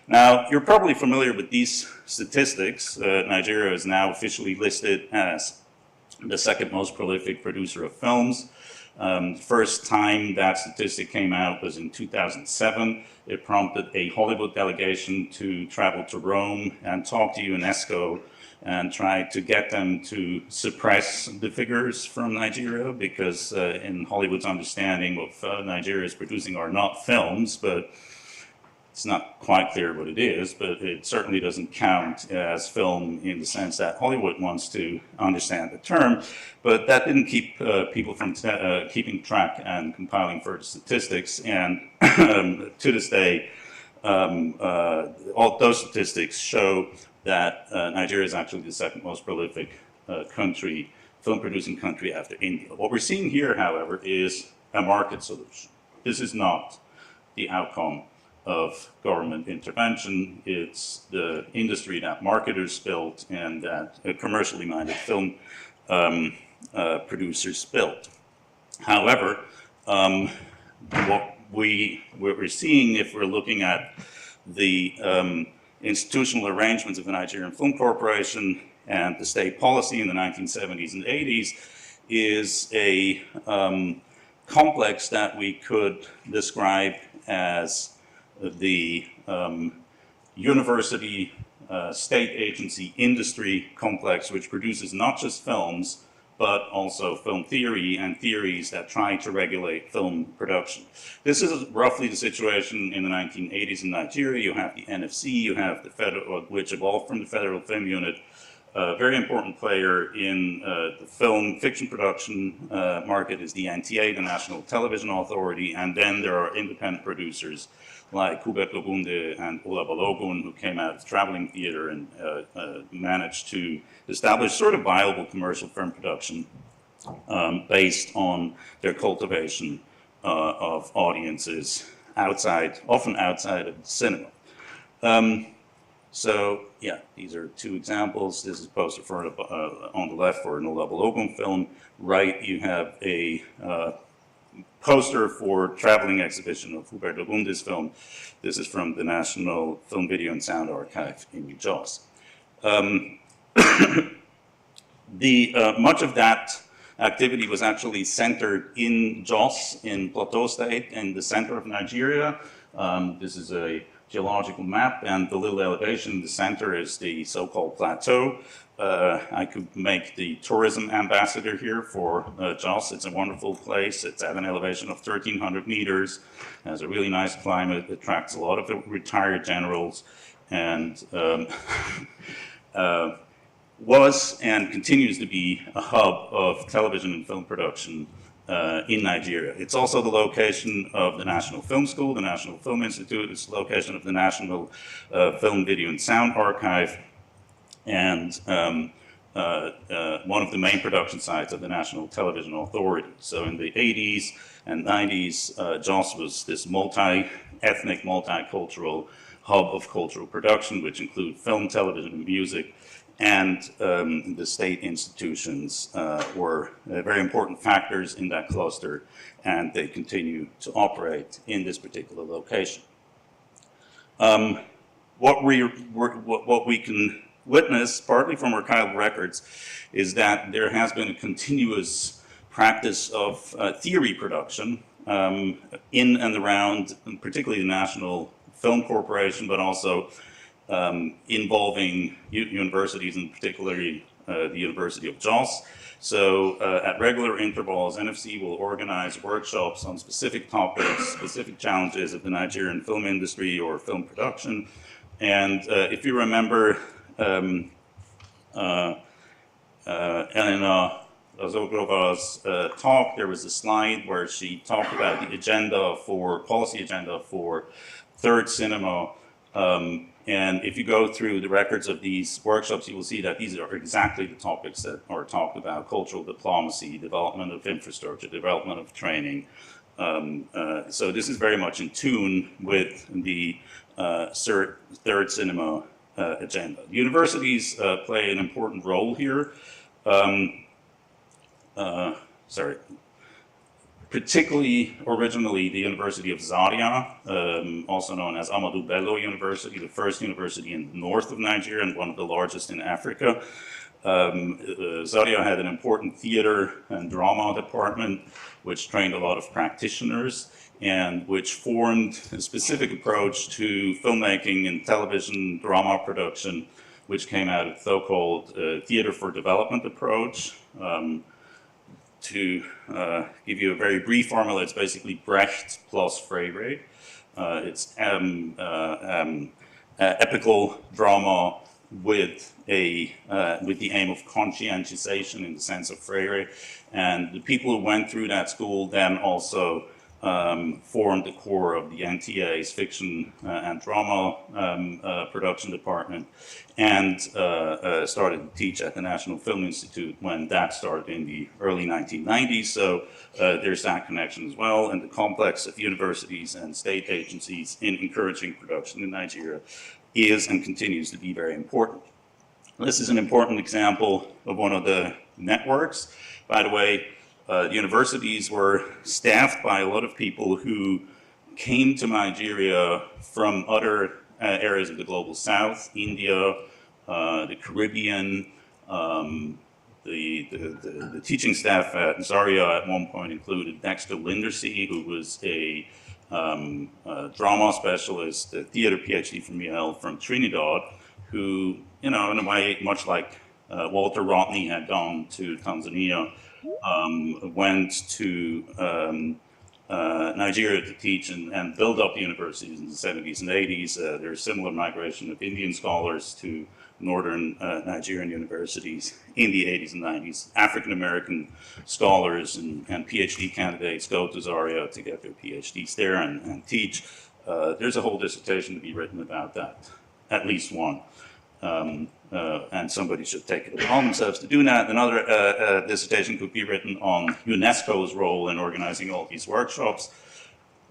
Now, you're probably familiar with these statistics. Nigeria is now officially listed as the second most prolific producer of films. First time that statistic came out was in 2007. It prompted a Hollywood delegation to travel to Rome and talk to UNESCO and try to get them to suppress the figures from Nigeria, because in Hollywood's understanding of Nigeria is producing are not films, but it's not quite clear what it is, but it certainly doesn't count as film in the sense that Hollywood wants to understand the term. But that didn't keep people from keeping track and compiling further statistics. And to this day, all those statistics show that Nigeria is actually the second most prolific country, film-producing country after India. What we're seeing here, however, is a market solution. This is not the outcome of government intervention. It's the industry that marketers built and that commercially minded film producers built. However, what we're seeing, if we're looking at the institutional arrangements of the Nigerian Film Corporation and the state policy in the 1970s and 80s, is a complex that we could describe as the university, state agency, industry complex, which produces not just films, but also film theory and theories that try to regulate film production. This is roughly the situation in the 1980s in Nigeria. You have the NFC, you have the federal, which evolved from the Federal Film Unit, A very important player in the film fiction production market is the NTA, the National Television Authority, and then there are independent producers like Hubert Lobunde and Ola Balogun, who came out of traveling theater and managed to establish sort of viable commercial film production based on their cultivation of audiences outside, often outside of the cinema. So yeah, these are two examples. This is a poster for on the left for an Ola Balogun film. Right, you have a poster for traveling exhibition of Hubert Lobunde's film. This is from the National Film, Video and Sound Archive in Jos. Much of that activity was actually centered in Jos, in Plateau State, in the center of Nigeria. This is a geological map, and the little elevation in the center is the so-called plateau. I could make the tourism ambassador here for Jos. It's a wonderful place. It's at an elevation of 1,300 meters, has a really nice climate, attracts a lot of retired generals, and was and continues to be a hub of television and film production in Nigeria. It's also the location of the National Film School, the National Film Institute. It's the location of the National Film, Video and Sound Archive, and one of the main production sites of the National Television Authority. So in the 80s and 90s, Jos was this multi-ethnic, multicultural hub of cultural production, which include film, television, and music. And the state institutions were very important factors in that cluster, and they continue to operate in this particular location. What we can witness, partly from archival records, is that there has been a continuous practice of theory production in and around, particularly the National Film Corporation, but also involving universities, and particularly the University of Jos. So at regular intervals, NFC will organize workshops on specific topics, specific challenges of the Nigerian film industry or film production. And if you remember Elena Ozogrova's talk, there was a slide where she talked about the policy agenda for Third Cinema. And if you go through the records of these workshops, you will see that these are exactly the topics that are talked about: cultural diplomacy, development of infrastructure, development of training. So this is very much in tune with the Third Cinema agenda. Universities play an important role here. Particularly originally the University of Zaria, also known as Amadou Bello University, the first university in the north of Nigeria and one of the largest in Africa. Zaria had an important theater and drama department which trained a lot of practitioners and which formed a specific approach to filmmaking and television drama production, which came out of the so-called Theater for Development approach. To give you a very brief formula, it's basically Brecht plus Freire. It's epical drama with the aim of conscientization in the sense of Freire. And the people who went through that school then also formed the core of the NTA's fiction and drama production department, and started to teach at the National Film Institute when that started in the early 1990s. So there's that connection as well, and the complex of universities and state agencies in encouraging production in Nigeria is and continues to be very important. This is an important example of one of the networks. By the way, universities were staffed by a lot of people who came to Nigeria from other areas of the global south, India, the Caribbean. The teaching staff at Zaria at one point included Dexter Lindersey, who was a drama specialist, a theater PhD from Yale from Trinidad, who, in a way, much like Walter Rodney had gone to Tanzania, went to Nigeria to teach and build up universities in the 70s and 80s. There's similar migration of Indian scholars to northern Nigerian universities in the 80s and 90s. African-American scholars and PhD candidates go to Zaria to get their PhDs there and teach. There's a whole dissertation to be written about that, at least one. And somebody should take it upon themselves to do that. Another dissertation could be written on UNESCO's role in organizing all these workshops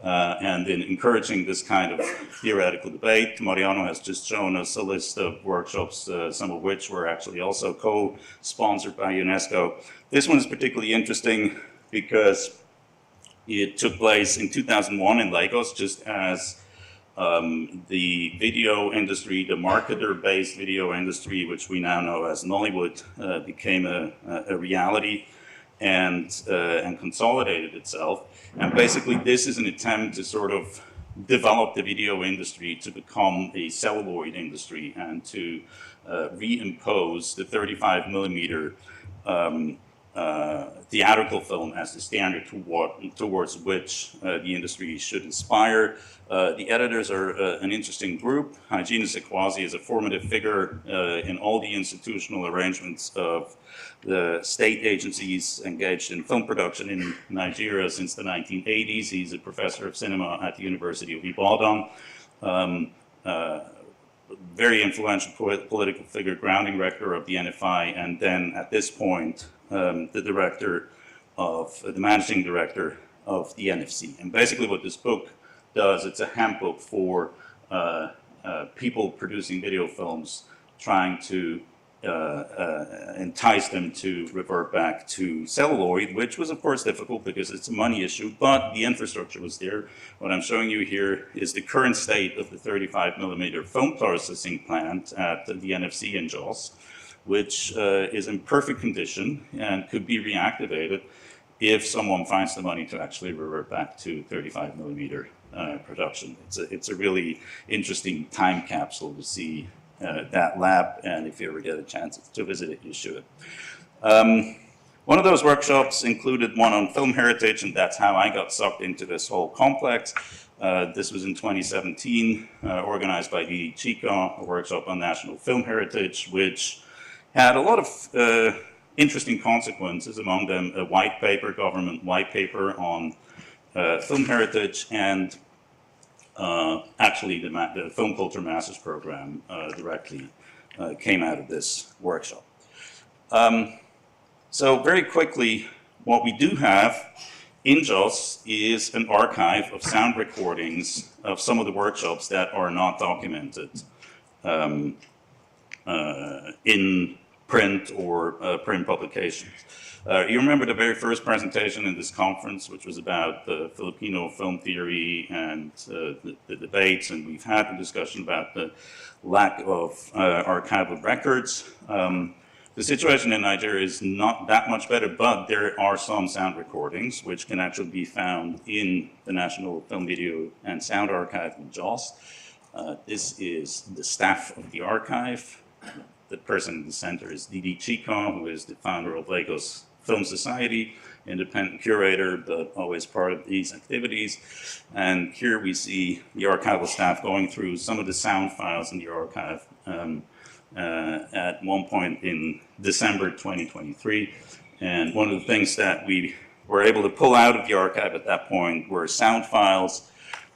and in encouraging this kind of theoretical debate. Mariano has just shown us a list of workshops, some of which were actually also co-sponsored by UNESCO. This one is particularly interesting because it took place in 2001 in Lagos, just as the video industry, the marketer-based video industry, which we now know as Nollywood, became a reality and consolidated itself. And basically, this is an attempt to sort of develop the video industry to become a celluloid industry and to reimpose the 35 millimeter theatrical film as the standard towards which the industry should aspire. The editors are an interesting group. Hygiene Sequasi is a formative figure in all the institutional arrangements of the state agencies engaged in film production in Nigeria since the 1980s. He's a professor of cinema at the University of Ibadan. Very influential political figure, grounding rector of the NFI, and then at this point, the managing director of the NFC. And basically what this book does, it's a handbook for people producing video films, trying to entice them to revert back to celluloid, which was of course difficult because it's a money issue, but the infrastructure was there. What I'm showing you here is the current state of the 35 millimeter film processing plant at the NFC in Jos, which is in perfect condition and could be reactivated if someone finds the money to actually revert back to 35 millimeter production. It's a really interesting time capsule to see that lab, and if you ever get a chance to visit it, you should. One of those workshops included one on film heritage, and that's how I got sucked into this whole complex. This was in 2017, organized by Didi Chica, a workshop on national film heritage, which had a lot of interesting consequences, among them a white paper, government white paper on film heritage, and actually the Film Culture Masters program directly came out of this workshop. So very quickly, what we do have in Jos is an archive of sound recordings of some of the workshops that are not documented in print or print publications. You remember the very first presentation in this conference, which was about the Filipino film theory and the debates, and we've had a discussion about the lack of archival records. The situation in Nigeria is not that much better, but there are some sound recordings which can actually be found in the National Film, Video and Sound Archive in Jos. This is the staff of the archive. The person in the center is Didi Chica, who is the founder of Lagos Film Society, independent curator, but always part of these activities. And here we see the archival staff going through some of the sound files in the archive at one point in December 2023. And one of the things that we were able to pull out of the archive at that point were sound files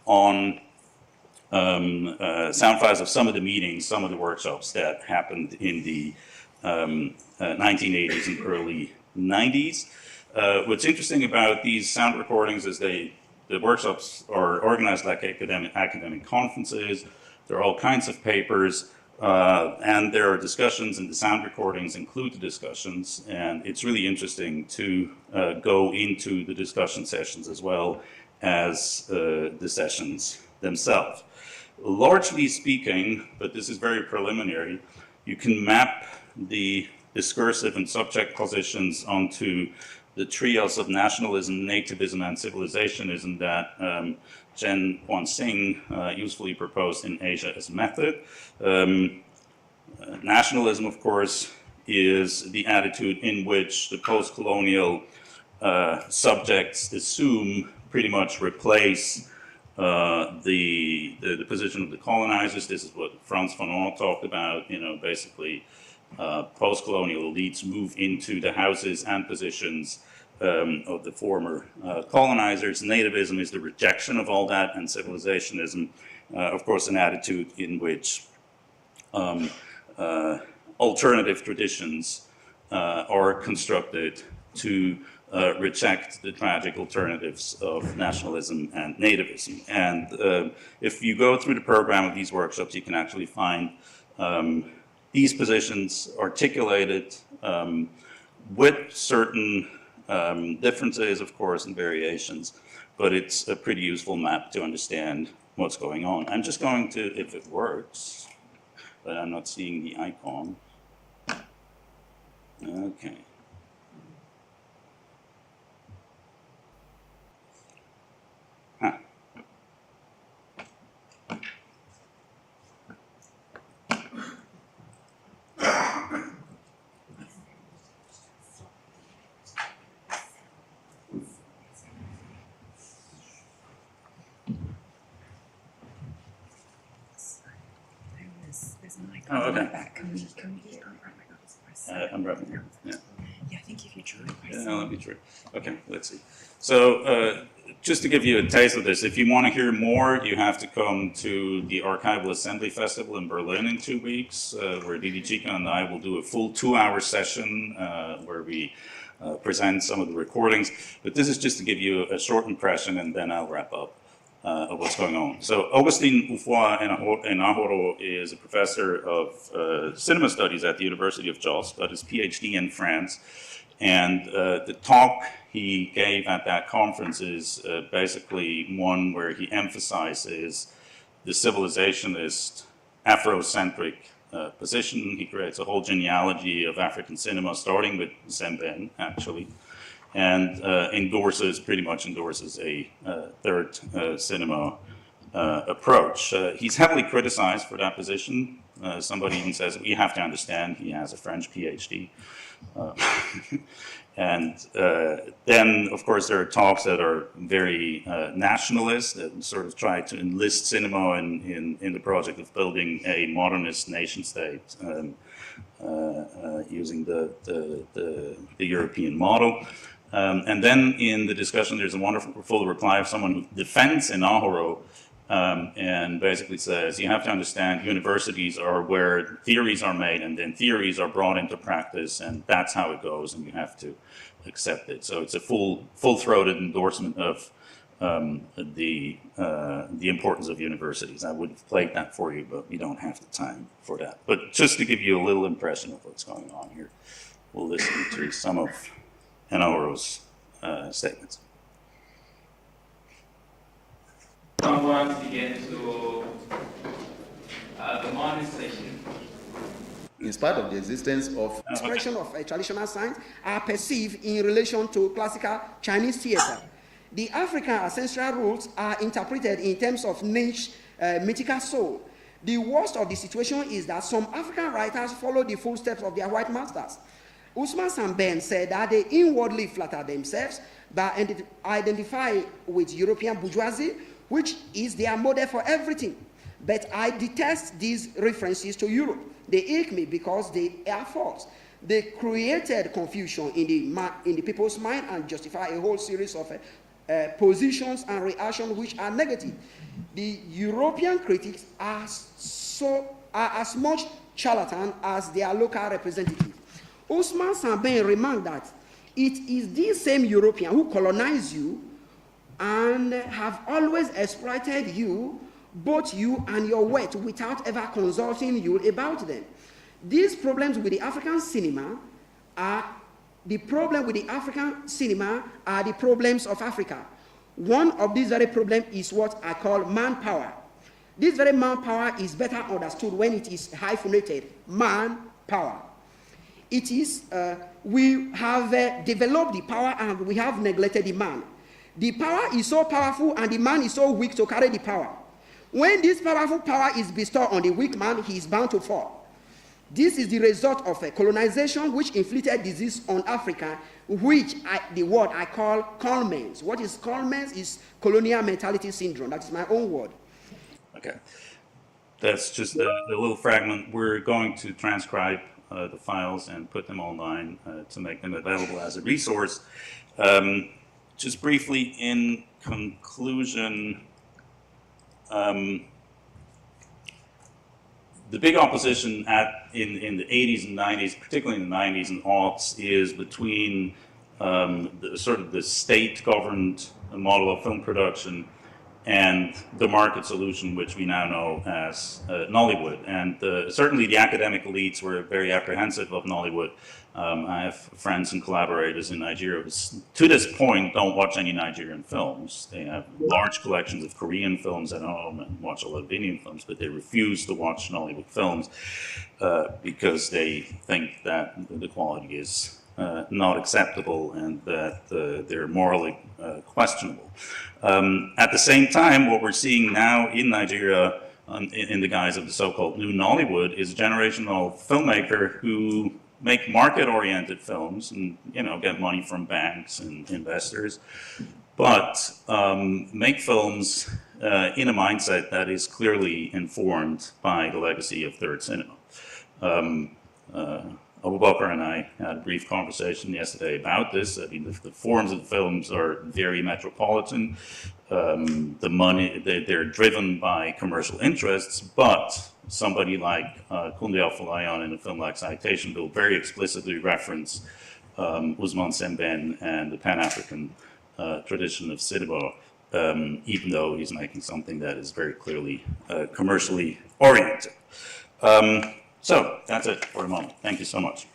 on sound files of some of the meetings, some of the workshops that happened in the 1980s and early 90s. What's interesting about these sound recordings is the workshops are organized like academic conferences. There are all kinds of papers, and there are discussions, and the sound recordings include the discussions, and it's really interesting to go into the discussion sessions as well as the sessions themselves. Largely speaking, but this is very preliminary, you can map the discursive and subject positions onto the trios of nationalism, nativism, and civilizationism that Jen Hwan-Sing usefully proposed in Asia as method. Nationalism, of course, is the attitude in which the post-colonial subjects assume pretty much replace the position of the colonizers. This is what Frans Fanon talked about, basically post-colonial elites move into the houses and positions of the former colonizers. Nativism is the rejection of all that, and civilizationism, of course, an attitude in which alternative traditions are constructed to reject the tragic alternatives of nationalism and nativism. And if you go through the program of these workshops, you can actually find these positions articulated with certain differences, of course, and variations, but it's a pretty useful map to understand what's going on. I'm just going to, if it works, but I'm not seeing the icon. Okay. Huh. Oh, okay. I'm rubbing here. Yeah. Yeah, I think if you try. Yeah, let me try. Okay, let's see. So, just to give you a taste of this, if you want to hear more, you have to come to the Archival Assembly Festival in Berlin in 2 weeks, where Didi Chica and I will do a full 2-hour session where we present some of the recordings. But this is just to give you a short impression, and then I'll wrap up of what's going on. So Augustin Oufoua Enahoro is a professor of cinema studies at the University of Jos, got his PhD in France. And the talk he gave at that conference is basically one where he emphasizes the civilizationist, Afrocentric position. He creates a whole genealogy of African cinema, starting with Sembène, actually, and pretty much endorses a third cinema approach. He's heavily criticized for that position. Somebody even says, we have to understand he has a French PhD. And then, of course, there are talks that are very nationalist, that sort of try to enlist cinema in the project of building a modernist nation state using the European model. And then in the discussion, there's a wonderful reply of someone who defends Enahoro and basically says, you have to understand universities are where theories are made, and then theories are brought into practice, and that's how it goes, and you have to accept it. So it's a full-throated endorsement of the importance of universities. I would have played that for you, but we don't have the time for that. But just to give you a little impression of what's going on here, we'll listen to some of Enahoro's statements. I'm going to begin to the morning session. In spite of the existence of expression of a traditional science, are perceived in relation to classical Chinese theater. The African ancestral roots are interpreted in terms of niche mythical soul. The worst of the situation is that some African writers follow the footsteps of their white masters. Ousmane Sembène said that they inwardly flatter themselves by identifying with European bourgeoisie, which is their model for everything. But I detest these references to Europe. They ache me because they are false. They created confusion in the people's mind and justify a whole series of positions and reactions which are negative. The European critics are as much charlatan as their local representatives. Ousmane Sembène remarked that it is these same Europeans who colonize you and have always exploited you, both you and your wealth, without ever consulting you about them. These problems with the African cinema are the problems of Africa. One of these very problems is what I call manpower. This very manpower is better understood when it is hyphenated, manpower. It is, we have developed the power and we have neglected the man. The power is so powerful and the man is so weak to carry the power. When this powerful power is bestowed on the weak man, he is bound to fall. This is the result of a colonization which inflicted disease on Africa, which the word I call Coleman's. What is Coleman's is colonial mentality syndrome. That is my own word. Okay. That's just a little fragment. We're going to transcribe the files and put them online to make them available as a resource. Just briefly, in conclusion, the big opposition in the 80s and 90s, particularly in the 90s and aughts, is between the state-governed model of film production and the market solution, which we now know as Nollywood. And certainly the academic elites were very apprehensive of Nollywood. I have friends and collaborators in Nigeria who, to this point, don't watch any Nigerian films. They have large collections of Korean films at home and watch a lot of Indian films, but they refuse to watch Nollywood films because they think that the quality is not acceptable and that they're morally questionable. At the same time, what we're seeing now in Nigeria in the guise of the so-called new Nollywood is a generation of filmmaker who make market-oriented films and, get money from banks and investors, but make films in a mindset that is clearly informed by the legacy of Third Cinema. Abubakar and I had a brief conversation yesterday about this. I mean, the forms of the films are very metropolitan. The money, they're driven by commercial interests, but somebody like Kunde Afolayan in a film like Citation will very explicitly reference Usman Sembène and the Pan-African tradition of cinema, even though he's making something that is very clearly commercially oriented. So that's it for the moment. Thank you so much.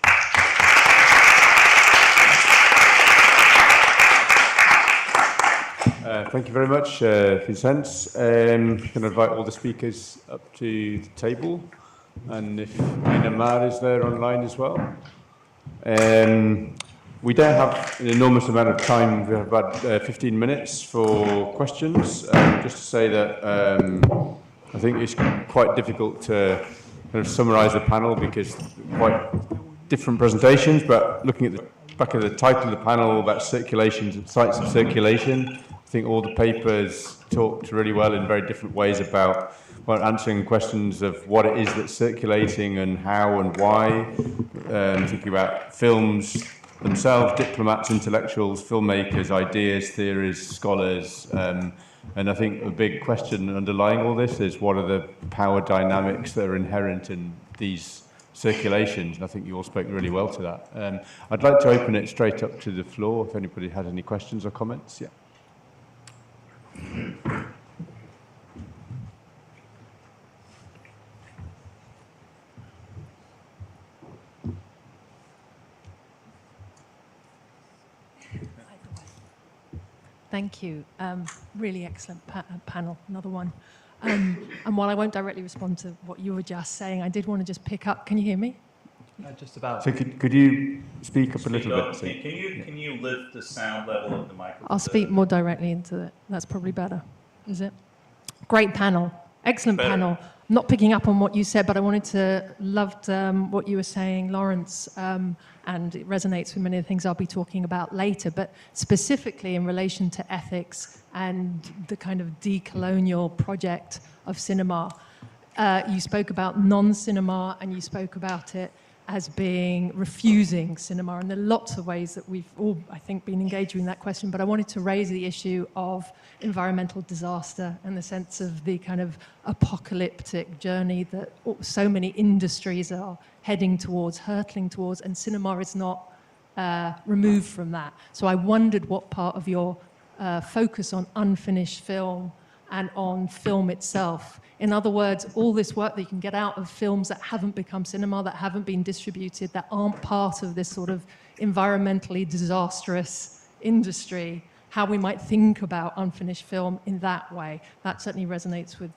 Thank you very much, Vicente. You can invite all the speakers up to the table, and if Nina Mar is there online as well. We don't have an enormous amount of time. We have about 15 minutes for questions. Just to say that I think it's quite difficult to kind of summarize the panel because quite different presentations, but looking at the back of the title of the panel about circulation, sites of circulation, I think all the papers talked really well in very different ways about answering questions of what it is that's circulating and how and why, thinking about films themselves, diplomats, intellectuals, filmmakers, ideas, theories, scholars, and I think a big question underlying all this is what are the power dynamics that are inherent in these circulations, and I think you all spoke really well to that. I'd like to open it straight up to the floor if anybody had any questions or comments. Yeah. Thank you. Really excellent panel, another one. And while I won't directly respond to what you were just saying, I did want to just pick up. Can you hear me? Just about. So could you speak up a little bit? So, Can you lift the sound level of the microphone? I'll speak more directly into it. That's probably better, is it? Great panel. Excellent panel. I'm not picking up on what you said, but I loved what you were saying, Lawrence, and it resonates with many of the things I'll be talking about later, but specifically in relation to ethics and the kind of decolonial project of cinema. You spoke about non-cinema and you spoke about it as being refusing cinema, and there are lots of ways that we've all, I think, been engaging in that question, but I wanted to raise the issue of environmental disaster and the sense of the kind of apocalyptic journey that so many industries are heading towards, hurtling towards, and cinema is not removed from that. So I wondered what part of your focus on unfinished film and on film itself. In other words, all this work that you can get out of films that haven't become cinema, that haven't been distributed, that aren't part of this sort of environmentally disastrous industry, how we might think about unfinished film in that way. That certainly resonates with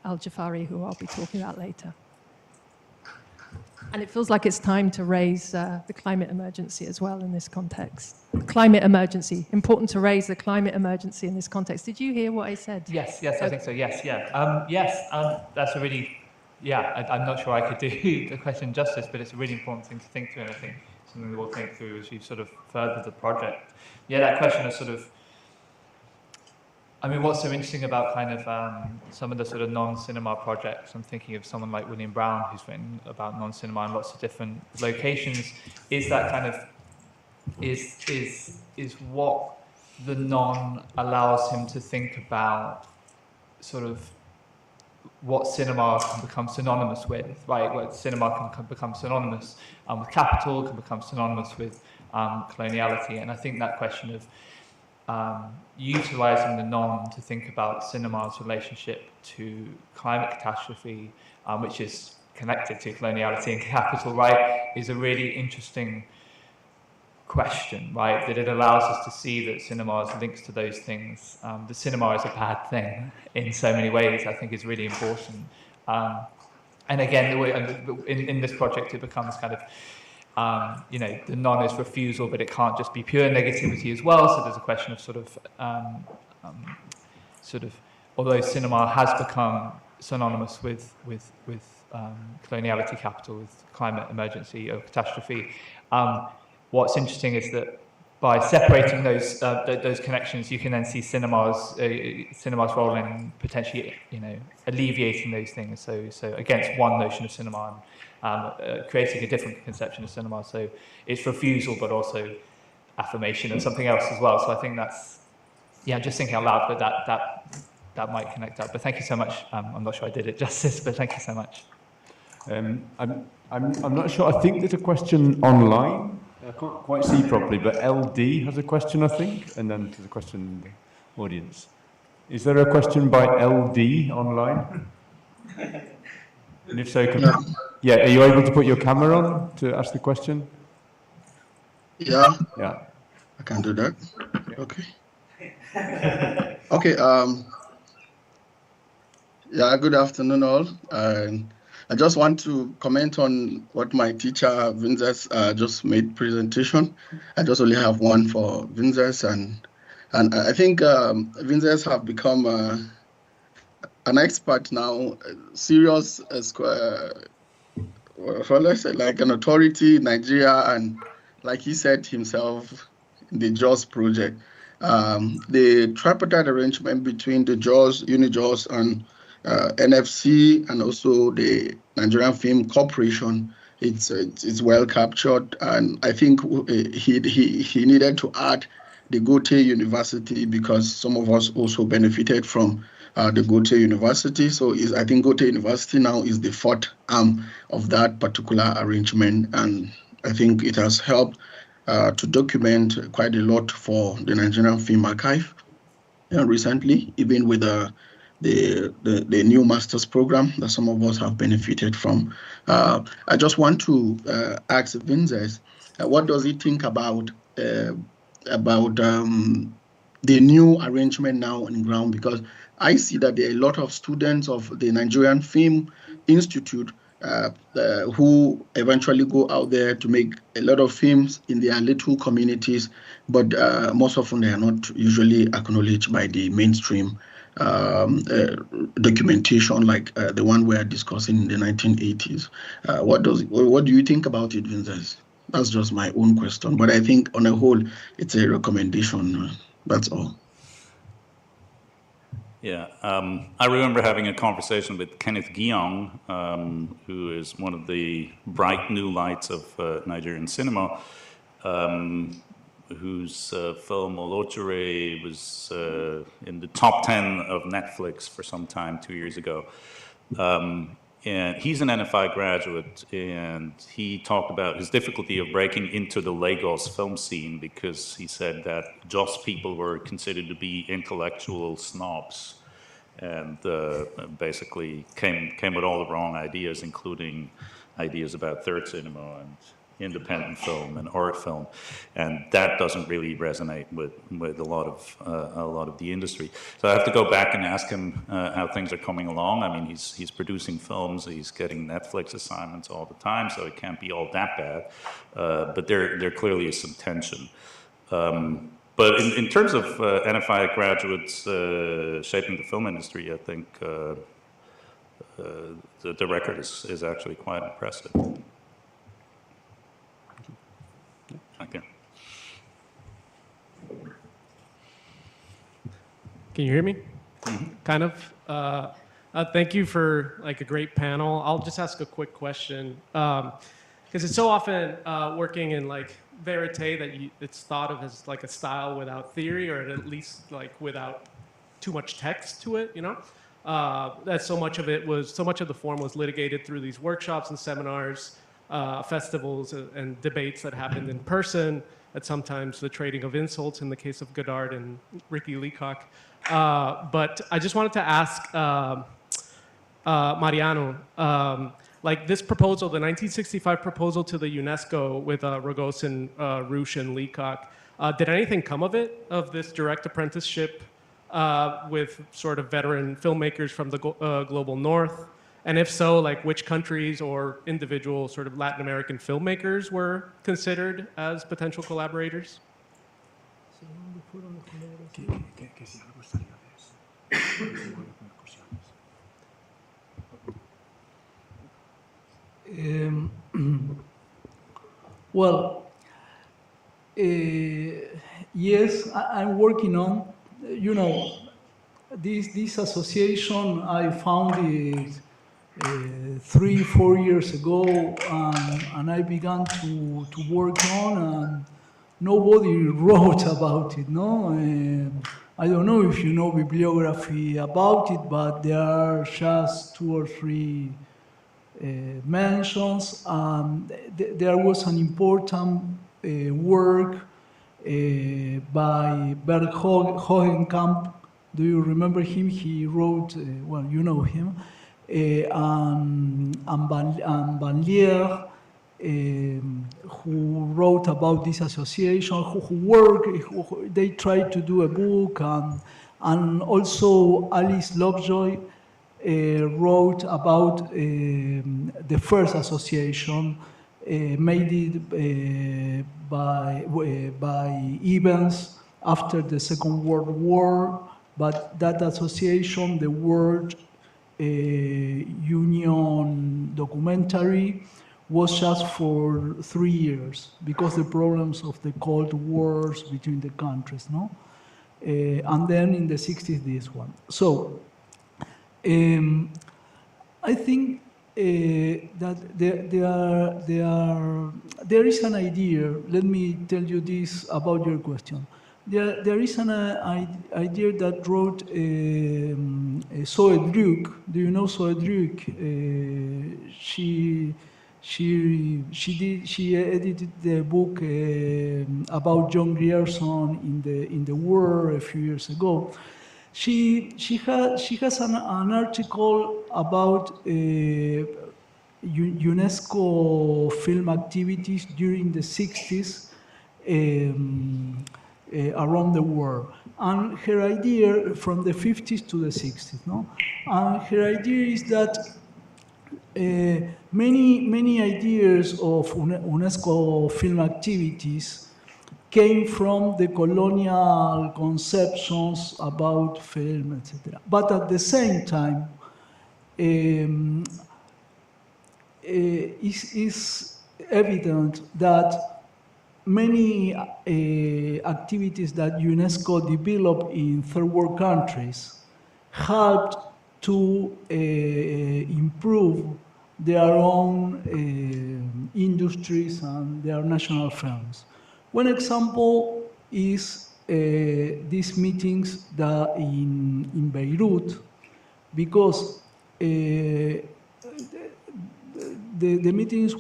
Al Jafari, who I'll be talking about later. And it feels like it's time to raise the climate emergency as well in this context. Climate emergency. Important to raise the climate emergency in this context. Did you hear what I said? Yes, I think so. Yes, yeah. That's a really I'm not sure I could do the question justice, but it's a really important thing to think through, and I think something that we'll think through as we sort of further the project. Yeah, that question of sort of, I mean, what's so interesting about kind of some of the sort of non-cinema projects? I'm thinking of someone like William Brown, who's written about non-cinema in lots of different locations. Is that kind of is what the non allows him to think about sort of what cinema can become synonymous with, right? What cinema can become synonymous with capital, can become synonymous with coloniality, and I think that question of utilising the non to think about cinema's relationship to climate catastrophe, which is connected to coloniality and capital, right, is a really interesting question, right? That it allows us to see that cinema's links to those things. The cinema is a bad thing in so many ways, I think is really important. And again, the way in this project it becomes kind of the non is refusal, but it can't just be pure negativity as well. So there's a question of sort of, although cinema has become synonymous with coloniality, capital, with climate emergency or catastrophe. What's interesting is that by separating those connections, you can then see cinema's role in potentially, alleviating those things. So against one notion of cinema and creating a different conception of cinema. So it's refusal, but also affirmation of something else as well. So I think that's, just thinking out loud, but that might connect up. But thank you so much. I'm not sure I did it justice, but thank you so much. I'm not sure. I think there's a question online. I can't quite see properly, but LD has a question, I think, and then there's a question in the audience. Is there a question by LD online? And if so, are you able to put your camera on to ask the question? Yeah. Yeah. I can do that. Okay. Okay. Good afternoon, all. I just want to comment on what my teacher, Vinzes, just made presentation. I just only have one for Vinzes, and I think Vinzes have become an expert now, serious, let's say like an authority in Nigeria, and like he said himself, the JAWS project. The tripartite arrangement between the JAWS, UniJAWS, and NFC, and also the Nigerian Film Corporation, it's well captured, and I think he needed to add the Goethe University, because some of us also benefited from the Goethe University. So I think Goethe University now is the fourth arm of that particular arrangement, and I think it has helped to document quite a lot for the Nigerian Film Archive recently, even with the new master's program that some of us have benefited from. I just want to ask Vinzes, what does he think about the new arrangement now on ground? Because I see that there are a lot of students of the Nigerian Film Institute who eventually go out there to make a lot of films in their little communities, but most often they are not usually acknowledged by the mainstream documentation like the one we are discussing in the 1980s. What do you think about it, Vinzes? That's just my own question, but I think on a whole, it's a recommendation. That's all. Yeah, I remember having a conversation with Kenneth Guiong, who is one of the bright new lights of Nigerian cinema, whose film Olochere was in the top 10 of Netflix for some time 2 years ago. And he's an NFI graduate, and he talked about his difficulty of breaking into the Lagos film scene because he said that JAWS people were considered to be intellectual snobs and basically came with all the wrong ideas, including ideas about third cinema and independent film and art film, and that doesn't really resonate with a lot of the industry. So I have to go back and ask him how things are coming along. I mean, he's producing films, he's getting Netflix assignments all the time, so it can't be all that bad. But there clearly is some tension. But in terms of NFI graduates shaping the film industry, I think the record is actually quite impressive. Thank you. Can you hear me? Kind of. Thank you for like a great panel. I'll just ask a quick question because it's so often working in like verite that it's thought of as like a style without theory, or at least like without too much text to it. You know, that so much of the form was litigated through these workshops and seminars, festivals, and debates that happened in person. At sometimes the trading of insults in the case of Godard and Ricky Leacock. But I just wanted to ask Mariano, like this proposal, the 1965 proposal to the UNESCO with Rogozin, Roosh, and Leacock, did anything come of it, of this direct apprenticeship with sort of veteran filmmakers from the global north? And if so, like which countries or individual sort of Latin American filmmakers were considered as potential collaborators? Well, yes, I'm working on, you know, this association. I found it 3-4 years ago, and I began to work on, and nobody wrote about it, no? I don't know if you know bibliography about it, but there are just 2 or 3 mentions. There was an important work by Bert Hogenkamp. Do you remember him? He wrote, well, you know him. And Van Lier, who wrote about this association, who worked, they tried to do a book, and also Alice Lovejoy wrote about the first association, made it by Evans after the Second World War, but that association, the World Union documentary, was just for 3 years because the problems of the Cold Wars between the countries, no? And then in the 60s, this one. So I think that there is an idea. Let me tell you this about your question. There is an idea that wrote Zoe Druck. Do you know Zoe Druck? She edited the book about John Grierson in the war a few years ago. She has an article about UNESCO film activities during the 60s around the world, and her idea from the 50s to the 60s, no? And her idea is that many ideas of UNESCO film activities came from the colonial conceptions about film, etc. But at the same time, it's evident that many activities that UNESCO developed in third world countries helped to improve their own industries and their national films. One example is these meetings that in Beirut, because the meetings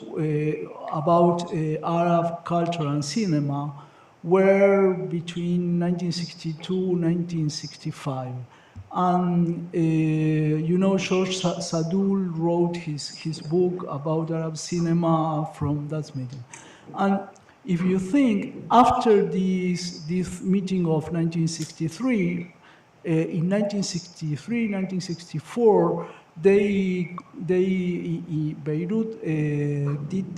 about Arab culture and cinema were between 1962 and 1965. And you know, George Sadoul wrote his book about Arab cinema from that meeting. And if you think, after this meeting of 1963, in 1963, 1964, Beirut did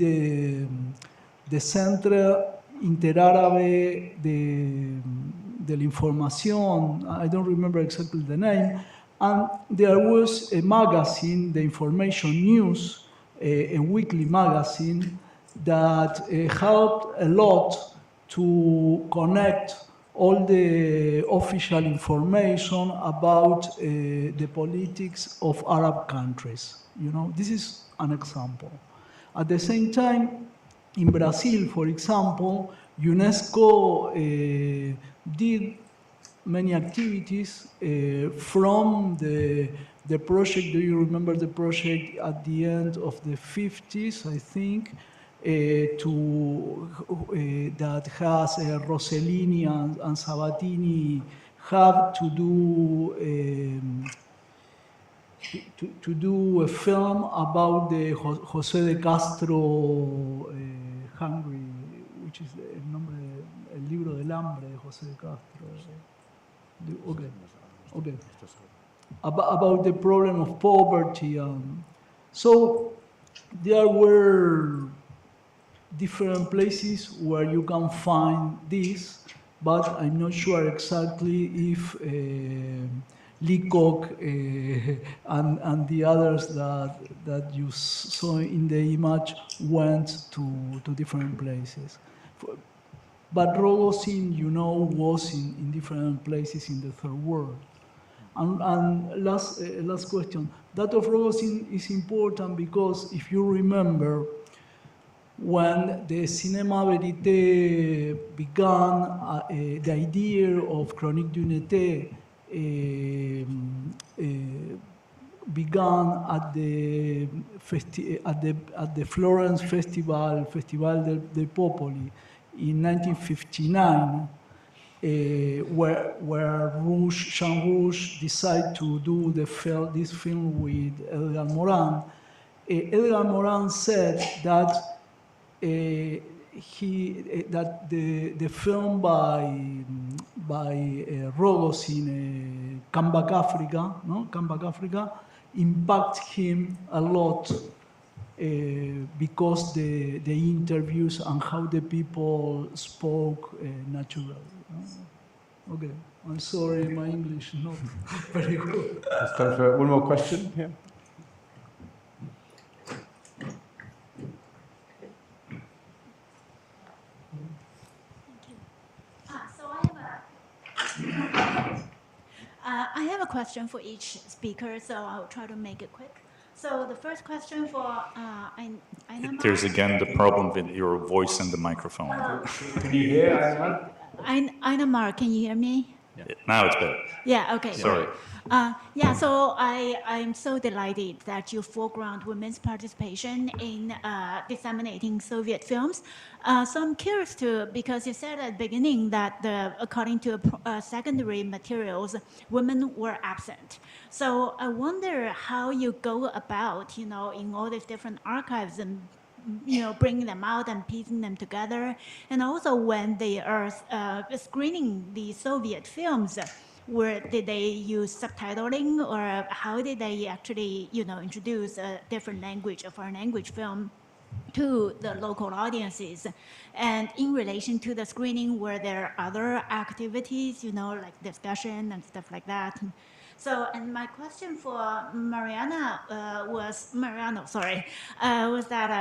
the Centre Interárabe de la Información, I don't remember exactly the name, And there was a magazine, the Information News, a weekly magazine that helped a lot to connect all the official information about the politics of Arab countries. You know, this is an example. At the same time, in Brazil, for example, UNESCO did many activities from the project. Do you remember the project at the end of the 50s, I think, that has Rossellini and Sabatini have to do a film about the José de Castro Hungry, which is el libro del hambre de José de Castro. Okay. About the problem of poverty. So there were different places where you can find this, but I'm not sure exactly if Leacock and the others that you saw in the image went to different places. But Rogozin, you know, was in different places in the third world. And last question, that of Rogozin is important because if you remember, when the Cinéma Vérité began, the idea of Chronique d'une été began at the Florence Festival dei Popoli in 1959, where Jean Rouge decided to do this film with Edgar Morin. Edgar Morin said that the film by Rogozin, Come Back Africa, impacted him a lot because the interviews and how the people spoke naturally. Okay, I'm sorry, my English is not very good. Let's time for one more question here. I have a question for each speaker, so I'll try to make it quick. So the first question for Einamar. There's again the problem with your voice and the microphone. Can you hear Einamar? Einamar, can you hear me? Now it's better. Yeah, okay. Sorry. So I'm so delighted that you foreground women's participation in disseminating Soviet films. So I'm curious too, because you said at the beginning that according to secondary materials, women were absent. So I wonder how you go about, in all these different archives and bringing them out and piecing them together. And also when they are screening the Soviet films, did they use subtitling, or how did they actually, introduce a different language, a foreign language film to the local audiences? And in relation to the screening, were there other activities, like discussion and stuff like that? So, and my question for Mariano was that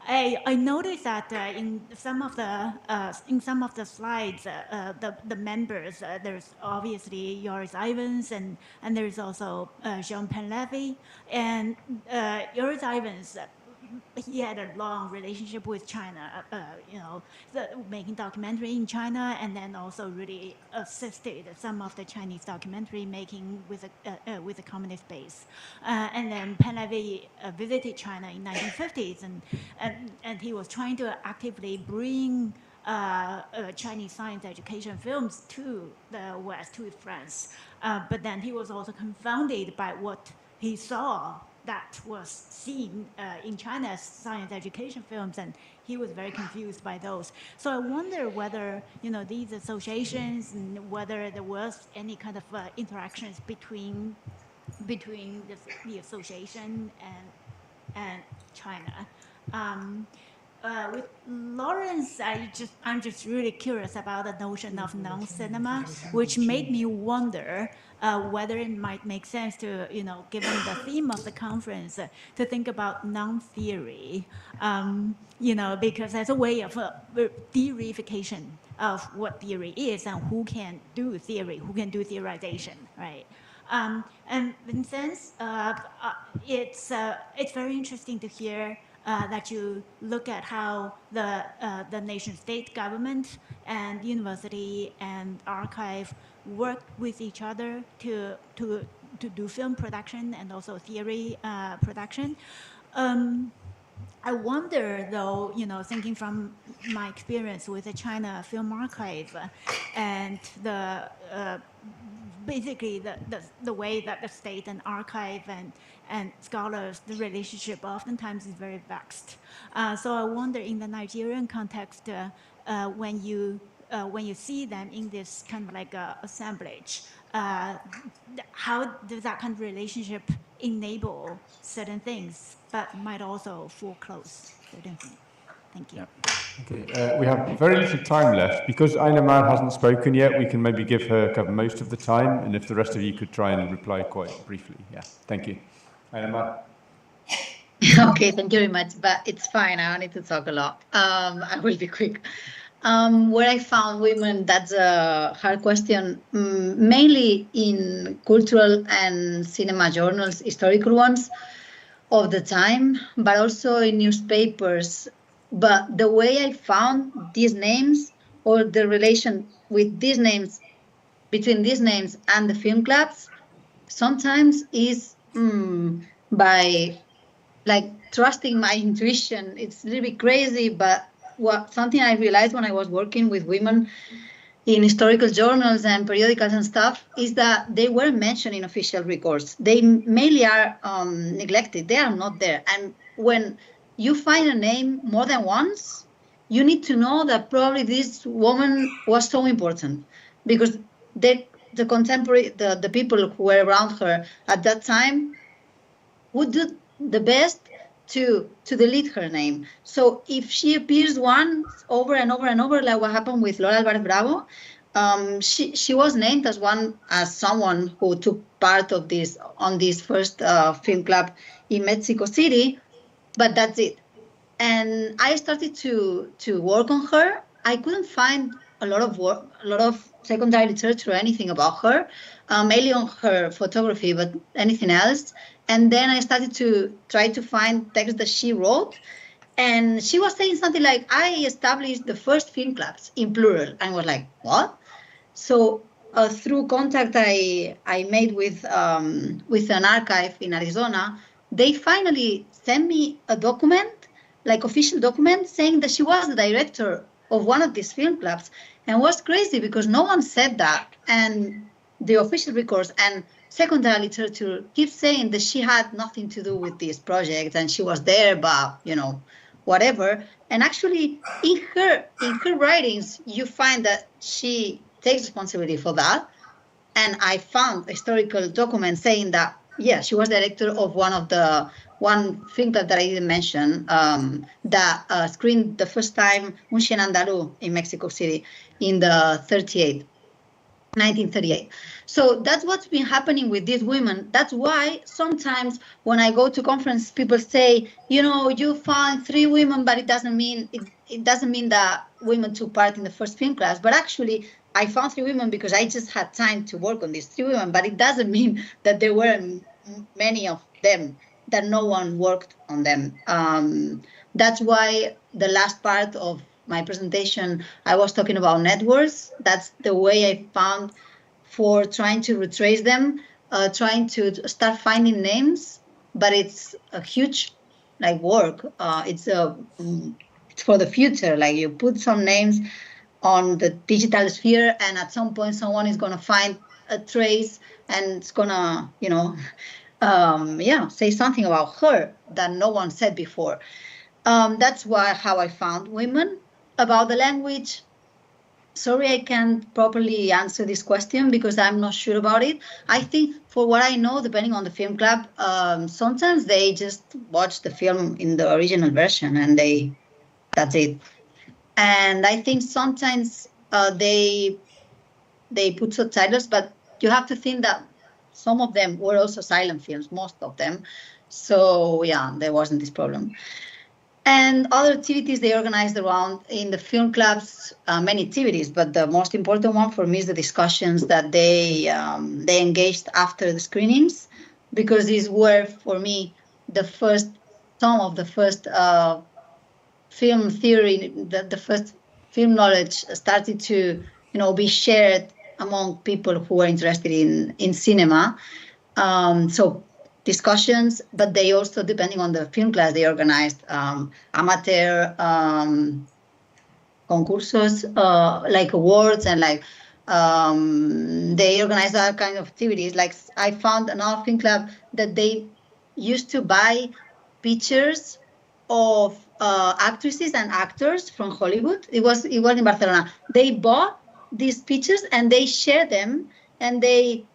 I noticed that in some of the slides, the members, there's obviously Joris Ivens and there's also Jean Painlevé, and Joris Ivens. He had a long relationship with China, making documentary in China, and then also really assisted some of the Chinese documentary making with a communist base. And then Painlevé visited China in 1950s, and he was trying to actively bring Chinese science education films to the West, to France. But then he was also confounded by what he saw that was seen in China's science education films, and he was very confused by those. So I wonder whether these associations, and whether there was any kind of interactions between the association and China. with Lawrence, I'm just really curious about the notion of non-cinema, which made me wonder whether it might make sense to, given the theme of the conference, to think about non-theory, because as a way of de-reification of what theory is and who can do theory, who can do theorization, right? And in a sense, it's very interesting to hear that you look at how the nation-state government and university and archive work with each other to do film production and also theory production. I wonder, though, thinking from my experience with the China Film Archive and basically the way that the state and archive and scholars, the relationship oftentimes is very vexed. So I wonder, in the Nigerian context, when you see them in this kind of like assemblage, how does that kind of relationship enable certain things, but might also foreclose certain things? Thank you. Okay, we have very little time left. Because Aina Mar hasn't spoken yet, we can maybe give her cover most of the time, and if the rest of you could try and reply quite briefly. Yeah, thank you. Aina Mar. Okay, thank you very much, but it's fine. I don't need to talk a lot. I will be quick. Where I found women, that's a hard question, mainly in cultural and cinema journals, historical ones of the time, but also in newspapers. But the way I found these names, or the relation with these names, between these names and the film clubs, sometimes is by like trusting my intuition. It's a little bit crazy, but something I realized when I was working with women in historical journals and periodicals and stuff is that they weren't mentioned in official records. They mainly are neglected. They are not there. And when you find a name more than once, you need to know that probably this woman was so important, because the contemporary, the people who were around her at that time would do the best to delete her name. So if she appears once over and over and over, like what happened with Lola Alvarez Bravo, she was named as someone who took part of this on this first film club in Mexico City, but that's it. And I started to work on her. I couldn't find a lot of secondary literature or anything about her, mainly on her photography, but anything else. And then I started to try to find texts that she wrote. And she was saying something like, I established the first film clubs in plural. And I was like, what? So through contact I made with an archive in Arizona, they finally sent me a document, like official document, saying that she was the director of one of these film clubs. And it was crazy because no one said that. And the official records and secondary literature keep saying that she had nothing to do with this project and she was there, but whatever. And actually, in her writings, you find that she takes responsibility for that. And I found historical documents saying that, yeah, she was director of one film club that I didn't mention, that screened the first time Un Chien Andalou in Mexico City in the 1938. So that's what's been happening with these women. That's why sometimes when I go to conference, people say, you found 3 women, but it doesn't mean that women took part in the first film class. But actually, I found 3 women because I just had time to work on these 3 women. But it doesn't mean that there weren't many of them, that no one worked on them. That's why the last part of my presentation, I was talking about networks. That's the way I found for trying to retrace them, trying to start finding names. But it's a huge work. It's for the future. Like you put some names on the digital sphere, and at some point someone is going to find a trace and it's going to, say something about her that no one said before. That's how I found women. About the language, sorry, I can't properly answer this question because I'm not sure about it. I think, for what I know, depending on the film club, sometimes they just watch the film in the original version and they That's it. And I think sometimes they put subtitles, but you have to think that some of them were also silent films, most of them. So yeah, there wasn't this problem. And other activities they organized around in the film clubs, many activities, but the most important one for me is the discussions that they engaged after the screenings, because these were for me some of the first film theory, the first film knowledge started to be shared among people who were interested in cinema. So discussions, but they also, depending on the film class, they organized amateur concursos, like awards, and like they organized other kind of activities. Like I found another film club that they used to buy pictures of actresses and actors from Hollywood. It was in Barcelona. They bought these pictures and they shared them, and they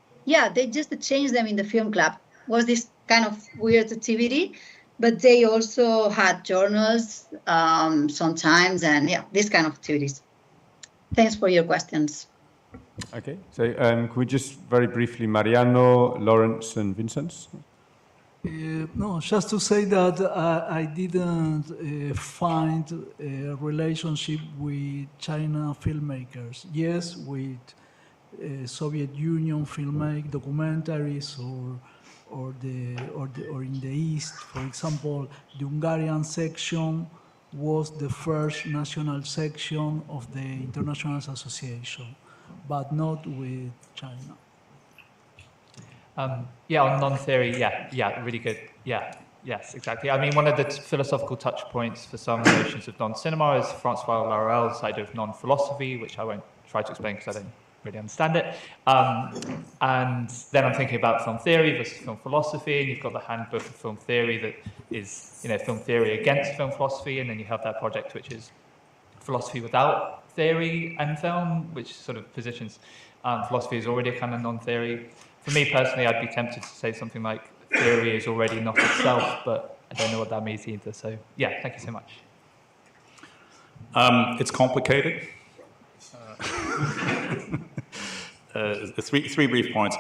just changed them in the film club. Was this kind of weird activity, but they also had journals sometimes, and these kind of activities. Thanks for your questions. Okay, so could we just very briefly, Mariano, Lawrence, and Vincent? No, just to say that I didn't find a relationship with China filmmakers. Yes, with Soviet Union filmmaking documentaries, or in the East, for example, the Hungarian section was the first national section of the International Association, but not with China. On non-theory, really good. Yes, exactly. I mean, one of the philosophical touch points for some notions of non-cinema is Francois Laurel's side of non-philosophy, which I won't try to explain because I don't really understand it. And then I'm thinking about film theory versus film philosophy, and you've got the handbook of film theory that is, film theory against film philosophy, and then you have that project which is philosophy without theory and film, which sort of positions philosophy is already a kind of non-theory. For me personally, I'd be tempted to say something like theory is already not itself, but I don't know what that means either. So thank you so much. It's complicated. Three brief points.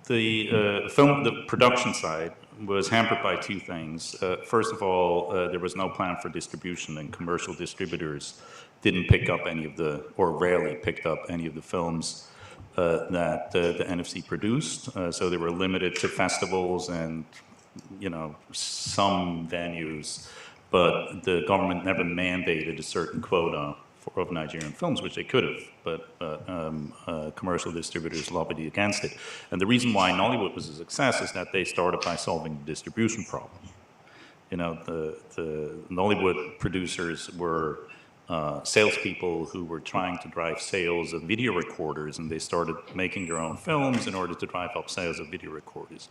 The production side was hampered by two things. First of all, there was no plan for distribution, and commercial distributors didn't pick up or rarely picked up any of the films that the NFC produced. So they were limited to festivals and, some venues, but the government never mandated a certain quota of Nigerian films, which they could have, but commercial distributors lobbied against it. And the reason why Nollywood was a success is that they started by solving the distribution problem. The Nollywood producers were salespeople who were trying to drive sales of video recorders, and they started making their own films in order to drive up sales of video recorders.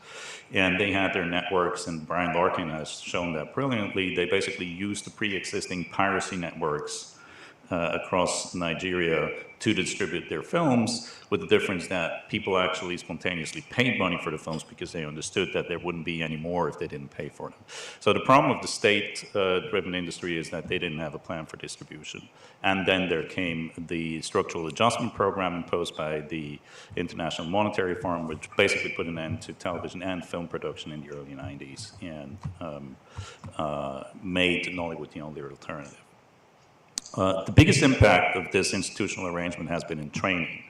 And they had their networks, and Brian Larkin has shown that brilliantly. They basically used the pre-existing piracy networks across Nigeria to distribute their films, with the difference that people actually spontaneously paid money for the films because they understood that there wouldn't be any more if they didn't pay for them. So the problem of the state-driven industry is that they didn't have a plan for distribution. And then there came the structural adjustment program imposed by the International Monetary Fund, which basically put an end to television and film production in the early 90s and made Nollywood the only alternative. The biggest impact of this institutional arrangement has been in training.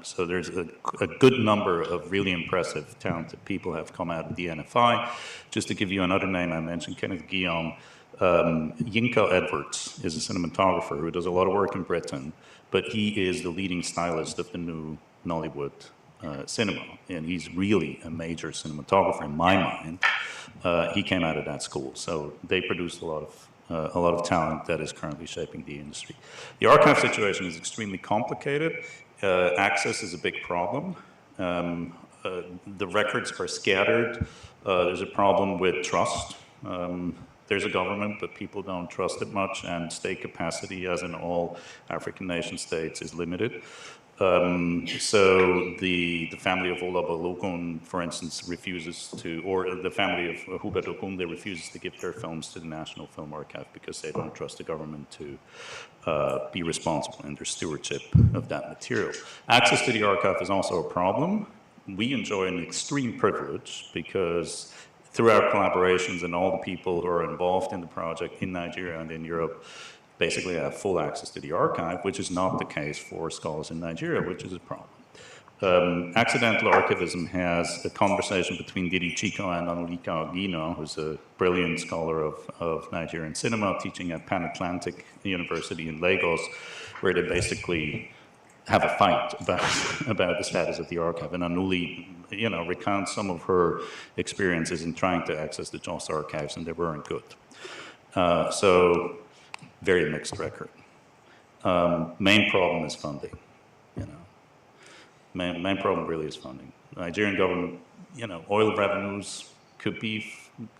So there's a good number of really impressive, talented people have come out of the NFI. Just to give you another name, I mentioned Kenneth Guillaume. Yinka Edwards is a cinematographer who does a lot of work in Britain, but he is the leading stylist of the new Nollywood cinema, and he's really a major cinematographer in my mind. He came out of that school, so they produced a lot of talent that is currently shaping the industry. The archive situation is extremely complicated. Access is a big problem. The records are scattered. There's a problem with trust. There's a government, but people don't trust it much, and state capacity, as in all African nation states, is limited. So the family of Ola Balogun, for instance, refuses to, or the family of Hubert Ogunde refuses to give their films to the National Film Archive because they don't trust the government to be responsible in their stewardship of that material. Access to the archive is also a problem. We enjoy an extreme privilege because through our collaborations and all the people who are involved in the project in Nigeria and in Europe, basically have full access to the archive, which is not the case for scholars in Nigeria, which is a problem. Accidental archivism has a conversation between Didi Chiko and Anulika Ogino, who's a brilliant scholar of Nigerian cinema, teaching at Pan Atlantic University in Lagos, where they basically have a fight about the status of the archive. And Anuli, recounts some of her experiences in trying to access the JOS archives, and they weren't good. So, very mixed record. Main problem is funding. Main problem really is funding. The Nigerian government, oil revenues could be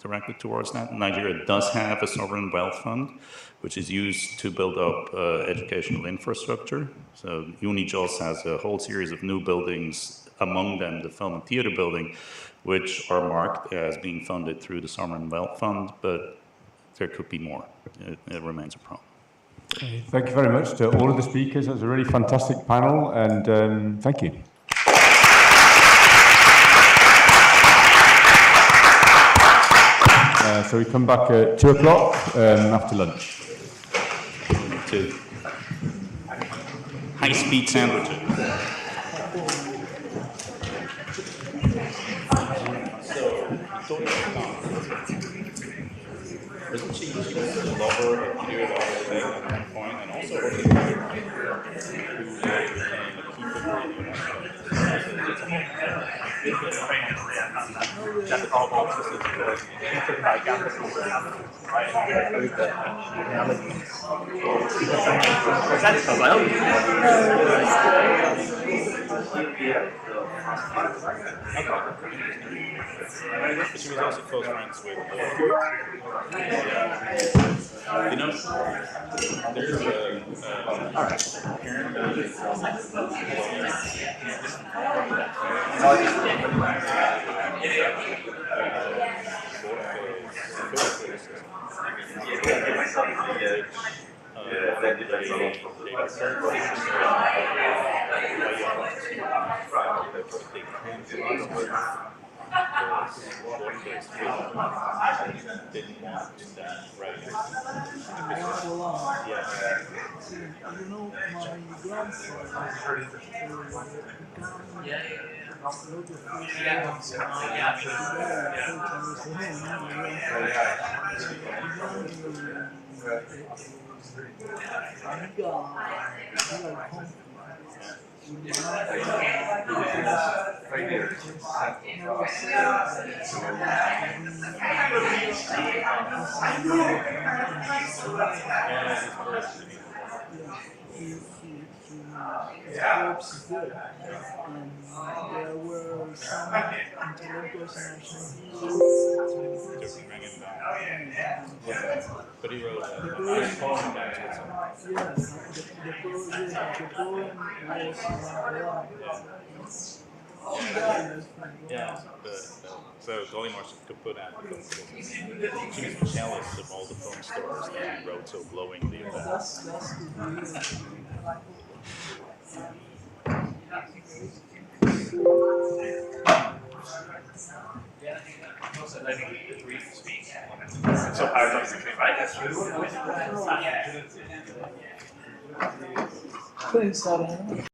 directed towards that. Nigeria does have a sovereign wealth fund, which is used to build up educational infrastructure. So UniJOS has a whole series of new buildings, among them the Film and Theatre building, which are marked as being funded through the sovereign wealth fund, but there could be more. It remains a problem. Thank you very much to all of the speakers. That was a really fantastic panel, and thank you. So we come back at 2 o'clock after lunch. To high-speed sandwiches. Isn't she a lover of period thing at one point, and also who became a key She was also close friends with there's didn't want that, right? You know, my grandson there were some intellectuals But he wrote a poem about it. Yeah, so Golimar could put out the film. She was jealous of all the film stars that he wrote so glowingly about. So paradox between right? Thanks, Adam.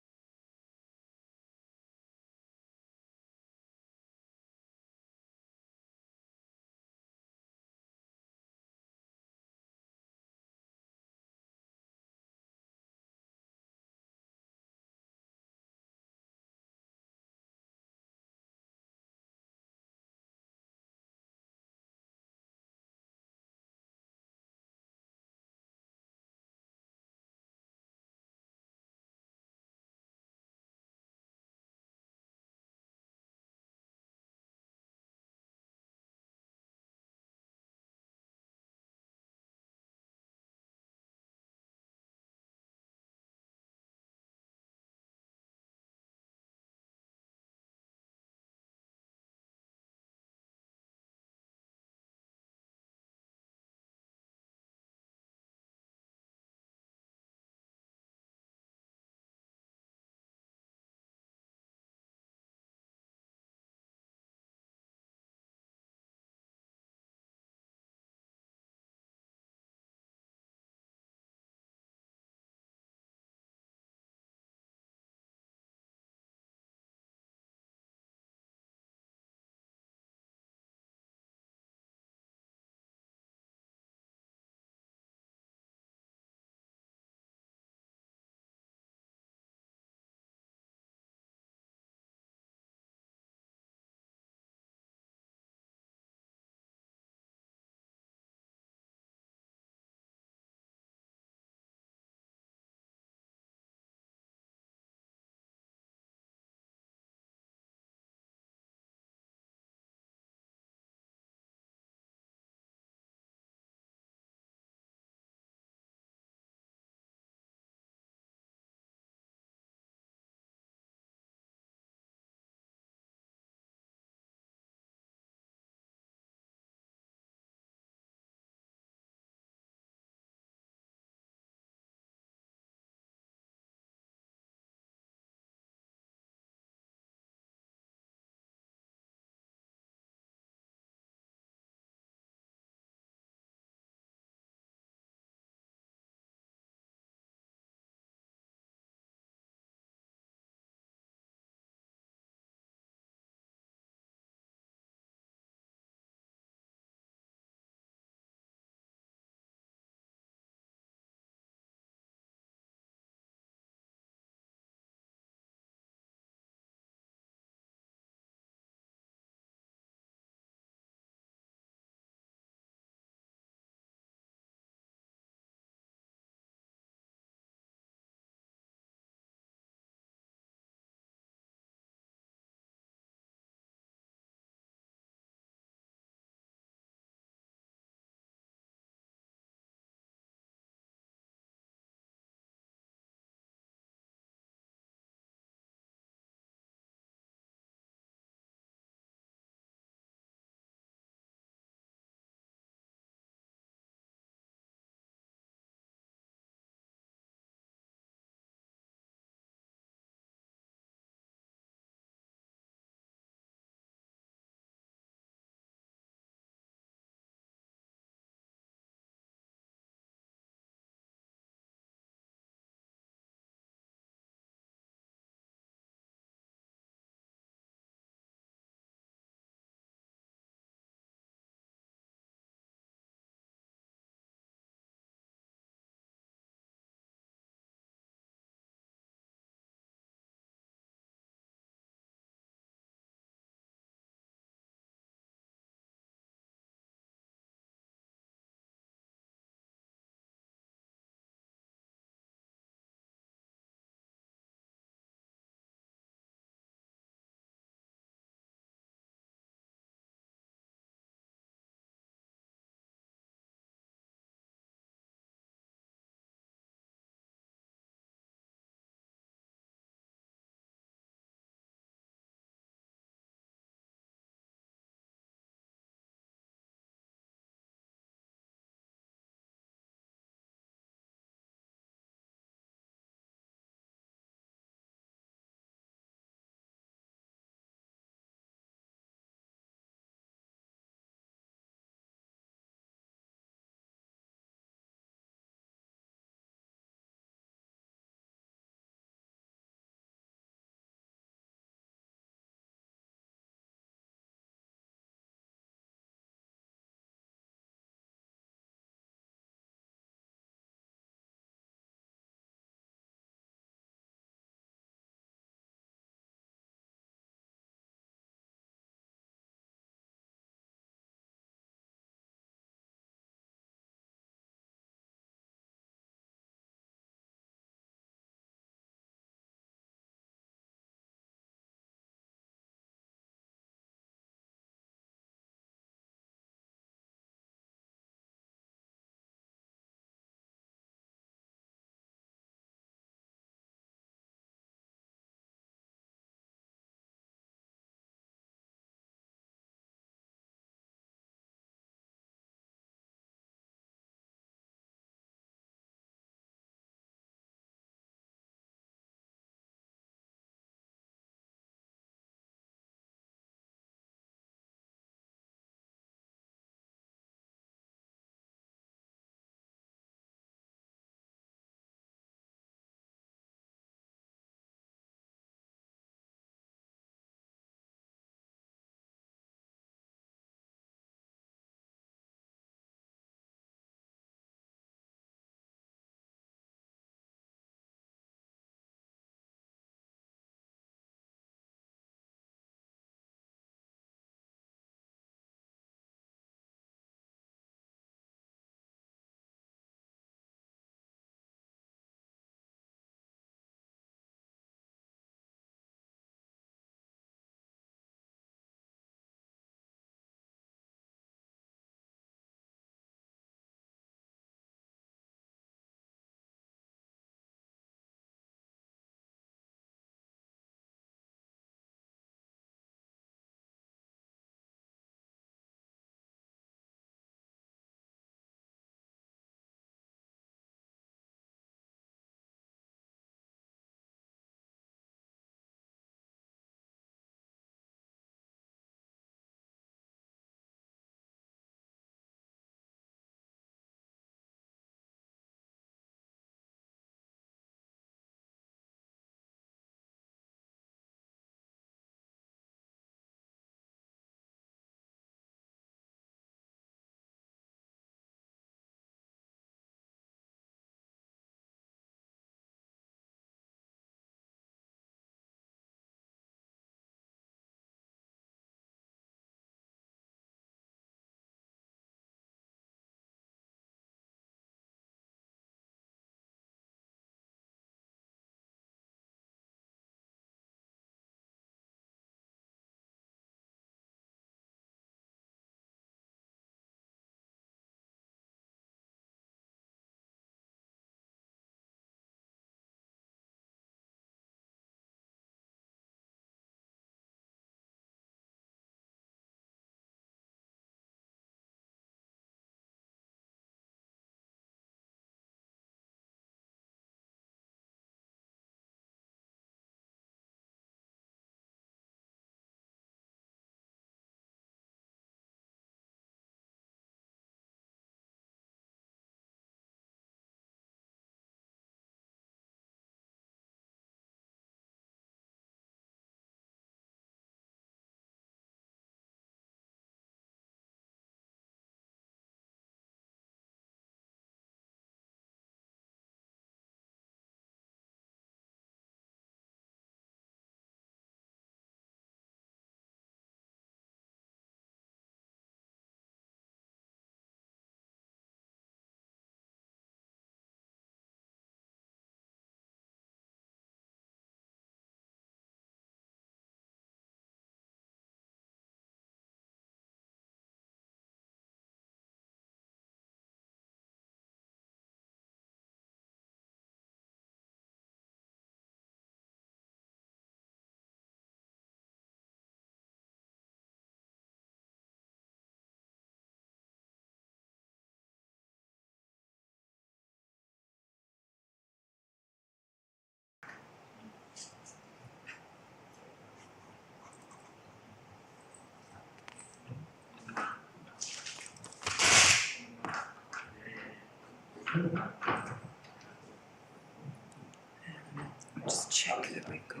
Just check that we got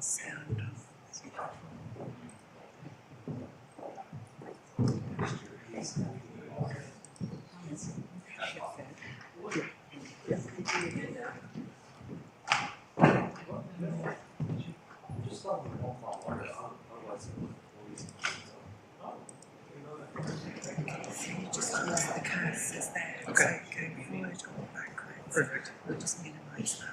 sound. Just use the cursors there. Okay. So going forward or backwards. Perfect. We'll just minimize that.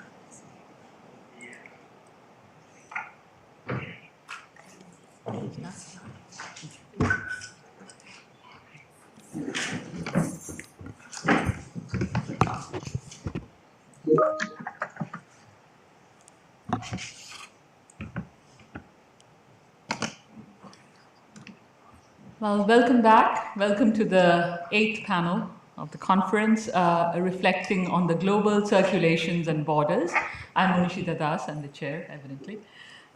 Well, welcome back. Welcome to the 8th panel of the conference, reflecting on the global circulations and borders. I'm Munishita Das, I'm the chair, evidently.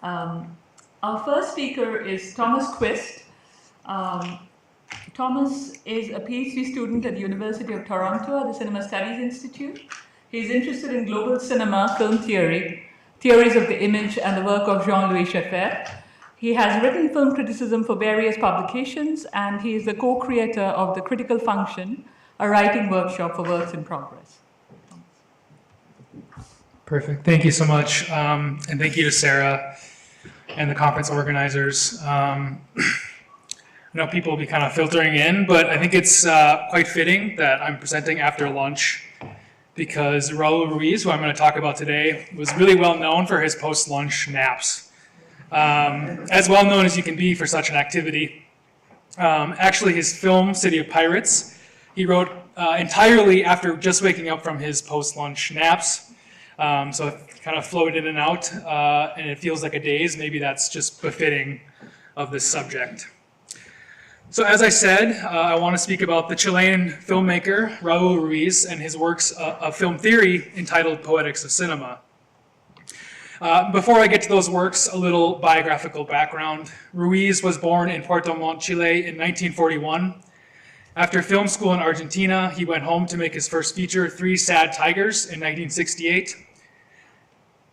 Our first speaker is Thomas Quist. Thomas is a PhD student at the University of Toronto at the Cinema Studies Institute. He's interested in global cinema, film theory, theories of the image, and the work of Jean-Louis Scheffer. He has written film criticism for various publications, and he is the co-creator of The Critical Function, a writing workshop for works in progress. Perfect. Thank you so much. And thank you to Sarah and the conference organizers. I know people will be kind of filtering in, but I think it's quite fitting that I'm presenting after lunch because Raul Ruiz, who I'm going to talk about today, was really well known for his post-lunch naps. As well known as you can be for such an activity. Actually, his film, City of Pirates, he wrote entirely after just waking up from his post-lunch naps. So it kind of flowed in and out, and it feels like a daze. Maybe that's just befitting of this subject. So as I said, I want to speak about the Chilean filmmaker, Raul Ruiz, and his works of film theory entitled Poetics of Cinema. Before I get to those works, a little biographical background. Ruiz was born in Puerto Montt, Chile in 1941. After film school in Argentina, he went home to make his first feature, Three Sad Tigers, in 1968.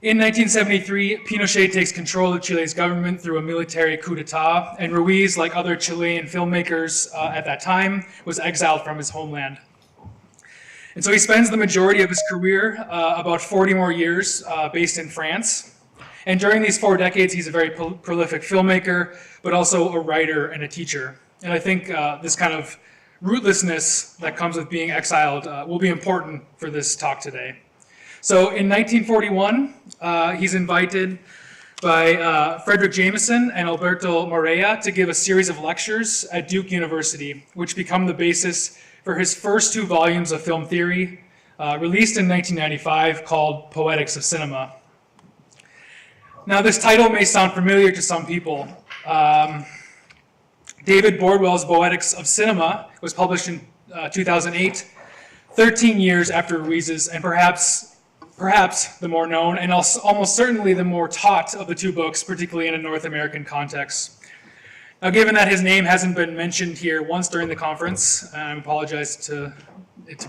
In 1973, Pinochet takes control of Chile's government through a military coup d'etat, and Ruiz, like other Chilean filmmakers at that time, was exiled from his homeland. And so he spends the majority of his career, about 40 more years, based in France. And during these 4 decades, he's a very prolific filmmaker, but also a writer and a teacher. And I think this kind of rootlessness that comes with being exiled will be important for this talk today. So in 1941, he's invited by Frederick Jameson and Alberto Moreira to give a series of lectures at Duke University, which become the basis for his first 2 volumes of film theory, released in 1995, called Poetics of Cinema. Now, this title may sound familiar to some people. David Bordwell's Poetics of Cinema was published in 2008, 13 years after Ruiz's, and perhaps the more known, and almost certainly the more taught of the 2 books, particularly in a North American context. Now, given that his name hasn't been mentioned here once during the conference, and I apologize to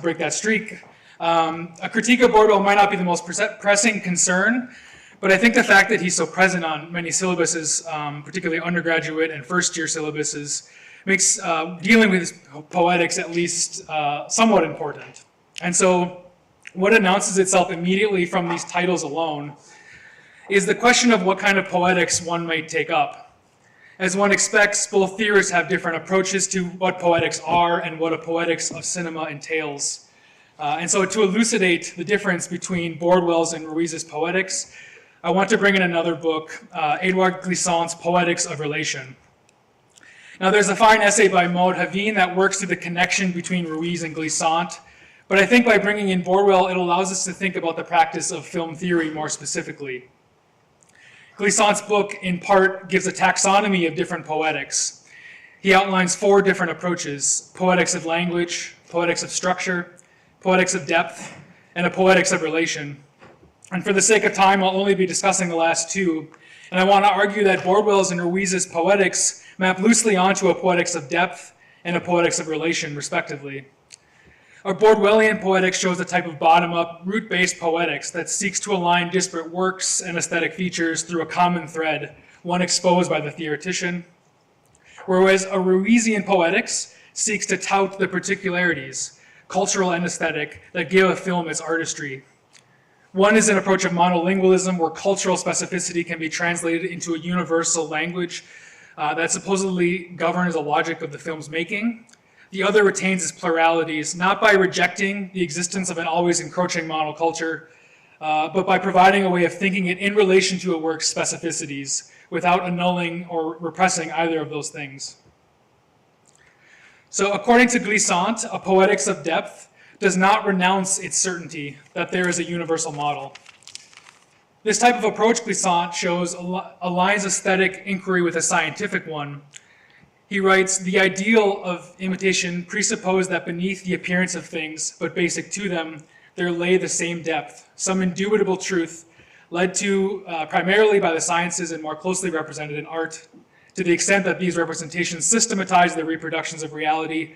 break that streak, a critique of Bordwell might not be the most pressing concern, but I think the fact that he's so present on many syllabuses, particularly undergraduate and first-year syllabuses, makes dealing with his poetics at least somewhat important. And so what announces itself immediately from these titles alone is the question of what kind of poetics one might take up. As one expects, both theorists have different approaches to what poetics are and what a poetics of cinema entails. And so to elucidate the difference between Bordwell's and Ruiz's poetics, I want to bring in another book, Edouard Glissant's Poetics of Relation. Now, there's a fine essay by Maud Haveen that works through the connection between Ruiz and Glissant, but I think by bringing in Bordwell, it allows us to think about the practice of film theory more specifically. Glissant's book, in part, gives a taxonomy of different poetics. He outlines 4 different approaches: poetics of language, poetics of structure, poetics of depth, and a poetics of relation. And for the sake of time, I'll only be discussing the last 2. And I want to argue that Bordwell's and Ruiz's poetics map loosely onto a poetics of depth and a poetics of relation, respectively. Our Bordwellian poetics shows a type of bottom-up, root-based poetics that seeks to align disparate works and aesthetic features through a common thread, one exposed by the theoretician. Whereas a Ruizian poetics seeks to tout the particularities, cultural and aesthetic, that give a film its artistry. One is an approach of monolingualism, where cultural specificity can be translated into a universal language that supposedly governs the logic of the film's making. The other retains its pluralities, not by rejecting the existence of an always encroaching monoculture, but by providing a way of thinking it in relation to a work's specificities, without annulling or repressing either of those things. So according to Glissant, a poetics of depth does not renounce its certainty that there is a universal model. This type of approach, Glissant shows, aligns aesthetic inquiry with a scientific one. He writes, the ideal of imitation presupposed that beneath the appearance of things, but basic to them, there lay the same depth, some indubitable truth, led to primarily by the sciences and more closely represented in art, to the extent that these representations systematize the reproductions of reality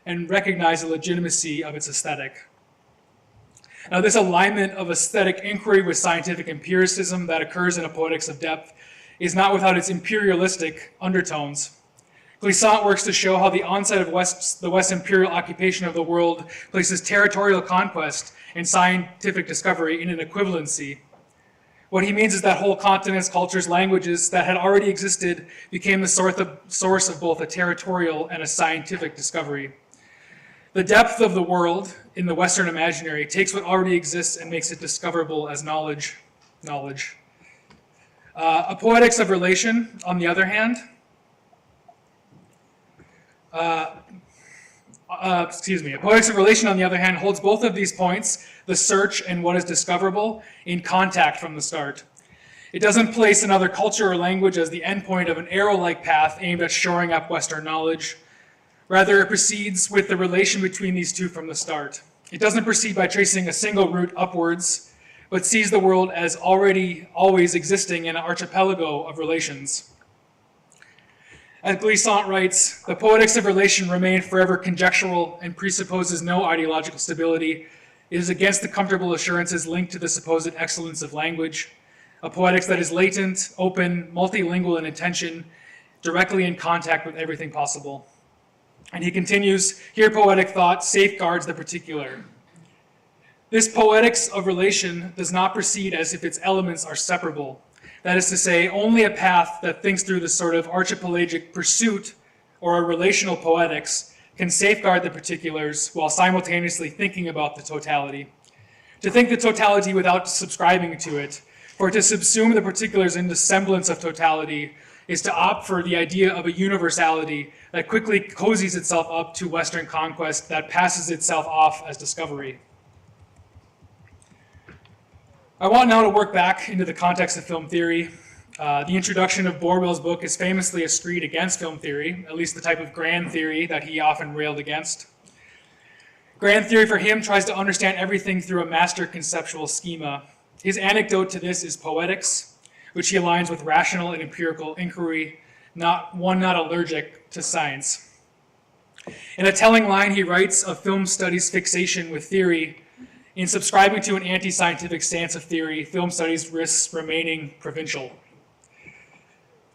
and recognize the legitimacy of its aesthetic. Now, this alignment of aesthetic inquiry with scientific empiricism that occurs in a poetics of depth is not without its imperialistic undertones. Glissant works to show how the onset of the West's imperial occupation of the world places territorial conquest and scientific discovery in an equivalency. What he means is that whole continents, cultures, languages that had already existed became the source of both a territorial and a scientific discovery. The depth of the world in the Western imaginary takes what already exists and makes it discoverable as knowledge. A poetics of relation, on the other hand, a poetics of relation, on the other hand, holds both of these points, the search and what is discoverable, in contact from the start. It doesn't place another culture or language as the endpoint of an arrow-like path aimed at shoring up Western knowledge. Rather, it proceeds with the relation between these two from the start. It doesn't proceed by tracing a single route upwards, but sees the world as already always existing in an archipelago of relations. As Glissant writes, the poetics of relation remain forever conjectural and presupposes no ideological stability. It is against the comfortable assurances linked to the supposed excellence of language, a poetics that is latent, open, multilingual in intention, directly in contact with everything possible. And he continues, here poetic thought safeguards the particular. This poetics of relation does not proceed as if its elements are separable. That is to say, only a path that thinks through the sort of archipelagic pursuit or a relational poetics can safeguard the particulars while simultaneously thinking about the totality. To think the totality without subscribing to it, for to subsume the particulars into semblance of totality, is to opt for the idea of a universality that quickly cozies itself up to Western conquest that passes itself off as discovery. I want now to work back into the context of film theory. The introduction of Bordwell's book is famously a screed against film theory, at least the type of grand theory that he often railed against. Grand theory for him tries to understand everything through a master conceptual schema. His anecdote to this is poetics, which he aligns with rational and empirical inquiry, not allergic to science. In a telling line, he writes of film studies fixation with theory. In subscribing to an anti-scientific stance of theory, film studies risks remaining provincial.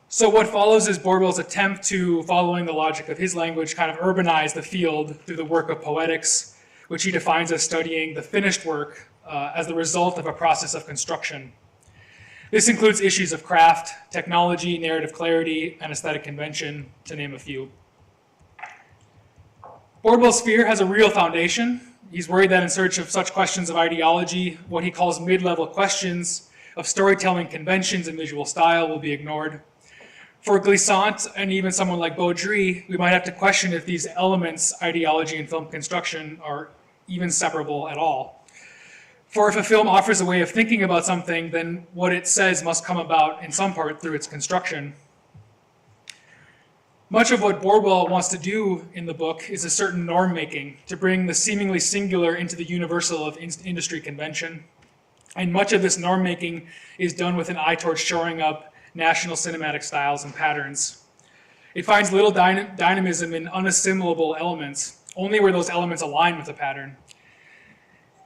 So what follows is Bordwell's attempt to, following the logic of his language, kind of urbanize the field through the work of poetics, which he defines as studying the finished work as the result of a process of construction. This includes issues of craft, technology, narrative clarity, and aesthetic convention, to name a few. Bordwell's sphere has a real foundation. He's worried that in search of such questions of ideology, what he calls mid-level questions of storytelling conventions and visual style will be ignored. For Glissant and even someone like Baudry, we might have to question if these elements, ideology and film construction, are even separable at all. For if a film offers a way of thinking about something, then what it says must come about in some part through its construction. Much of what Bordwell wants to do in the book is a certain norm making, to bring the seemingly singular into the universal of industry convention. And much of this norm making is done with an eye towards shoring up national cinematic styles and patterns. It finds little dynamism in unassimilable elements, only where those elements align with the pattern.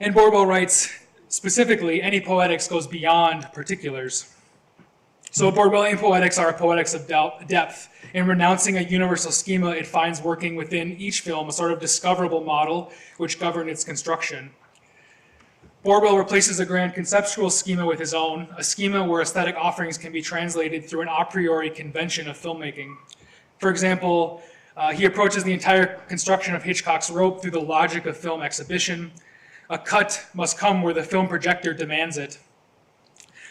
And Bordwell writes, specifically, any poetics goes beyond particulars. So Bordwellian poetics are a poetics of depth. In renouncing a universal schema, it finds working within each film a sort of discoverable model which govern its construction. Bordwell replaces a grand conceptual schema with his own, a schema where aesthetic offerings can be translated through an a priori convention of filmmaking. For example, he approaches the entire construction of Hitchcock's Rope through the logic of film exhibition. A cut must come where the film projector demands it.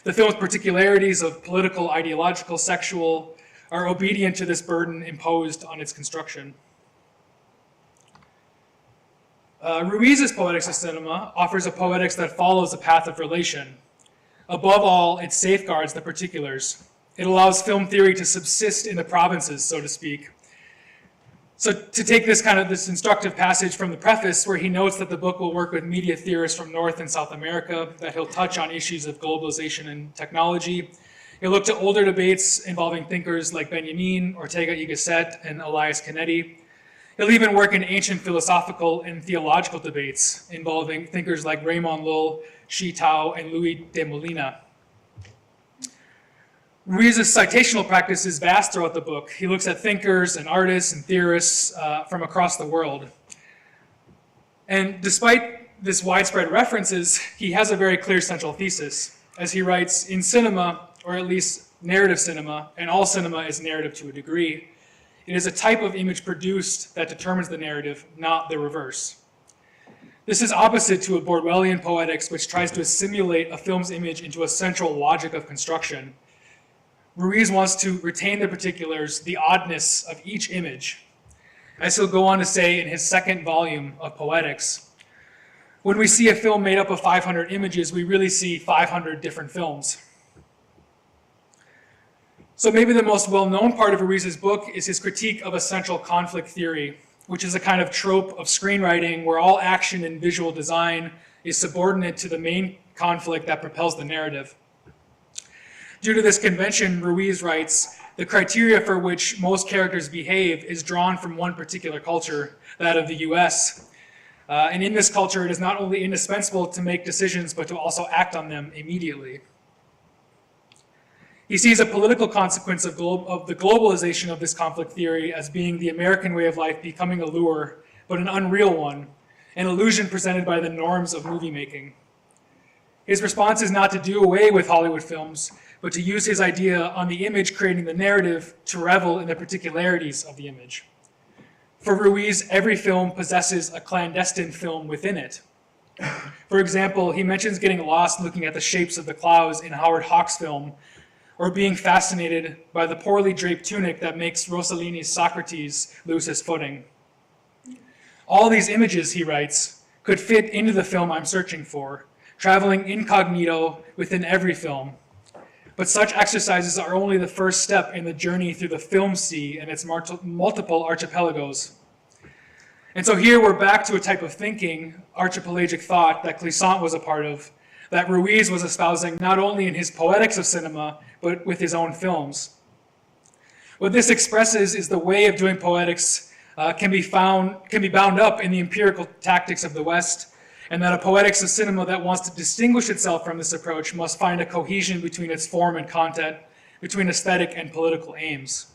The film's particularities of political, ideological, sexual are obedient to this burden imposed on its construction. Ruiz's Poetics of Cinema offers a poetics that follows a path of relation. Above all, it safeguards the particulars. It allows film theory to subsist in the provinces, so to speak. So to take this instructive passage from the preface, where he notes that the book will work with media theorists from North and South America, that he'll touch on issues of globalization and technology. He'll look to older debates involving thinkers like Benjamin, Ortega y Gasset, and Elias Canetti. He'll even work in ancient philosophical and theological debates involving thinkers like Raymond Lull, Shi Tao, and Louis de Molina. Ruiz's citational practice is vast throughout the book. He looks at thinkers and artists and theorists from across the world. And despite this widespread references, he has a very clear central thesis. As he writes, in cinema, or at least narrative cinema, and all cinema is narrative to a degree, it is a type of image produced that determines the narrative, not the reverse. This is opposite to a Bordwellian poetics, which tries to assimilate a film's image into a central logic of construction. Ruiz wants to retain the particulars, the oddness of each image. As he'll go on to say in his second volume of Poetics, when we see a film made up of 500 images, we really see 500 different films. So maybe the most well-known part of Ruiz's book is his critique of a central conflict theory, which is a kind of trope of screenwriting where all action and visual design is subordinate to the main conflict that propels the narrative. Due to this convention, Ruiz writes, the criteria for which most characters behave is drawn from one particular culture, that of the US. And in this culture, it is not only indispensable to make decisions, but to also act on them immediately. He sees a political consequence of the globalization of this conflict theory as being the American way of life becoming a lure, but an unreal one, an illusion presented by the norms of movie making. His response is not to do away with Hollywood films, but to use his idea on the image creating the narrative to revel in the particularities of the image. For Ruiz, every film possesses a clandestine film within it. For example, he mentions getting lost looking at the shapes of the clouds in Howard Hawks' film, or being fascinated by the poorly draped tunic that makes Rossellini's Socrates lose his footing. All these images, he writes, could fit into the film I'm searching for, traveling incognito within every film. But such exercises are only the first step in the journey through the film sea and its multiple archipelagos. And so here we're back to a type of thinking, archipelagic thought, that Clisson was a part of, that Ruiz was espousing not only in his Poetics of Cinema, but with his own films. What this expresses is the way of doing poetics can be bound up in the empirical tactics of the West, and that a Poetics of Cinema that wants to distinguish itself from this approach must find a cohesion between its form and content, between aesthetic and political aims.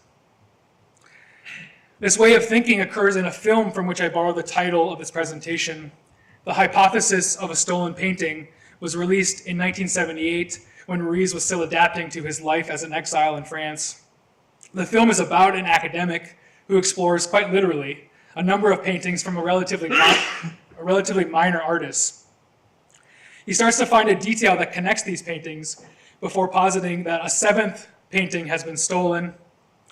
This way of thinking occurs in a film from which I borrow the title of this presentation. The Hypothesis of a Stolen Painting was released in 1978 when Ruiz was still adapting to his life as an exile in France. The film is about an academic who explores, quite literally, a number of paintings from a relatively minor artist. He starts to find a detail that connects these paintings before positing that a seventh painting has been stolen,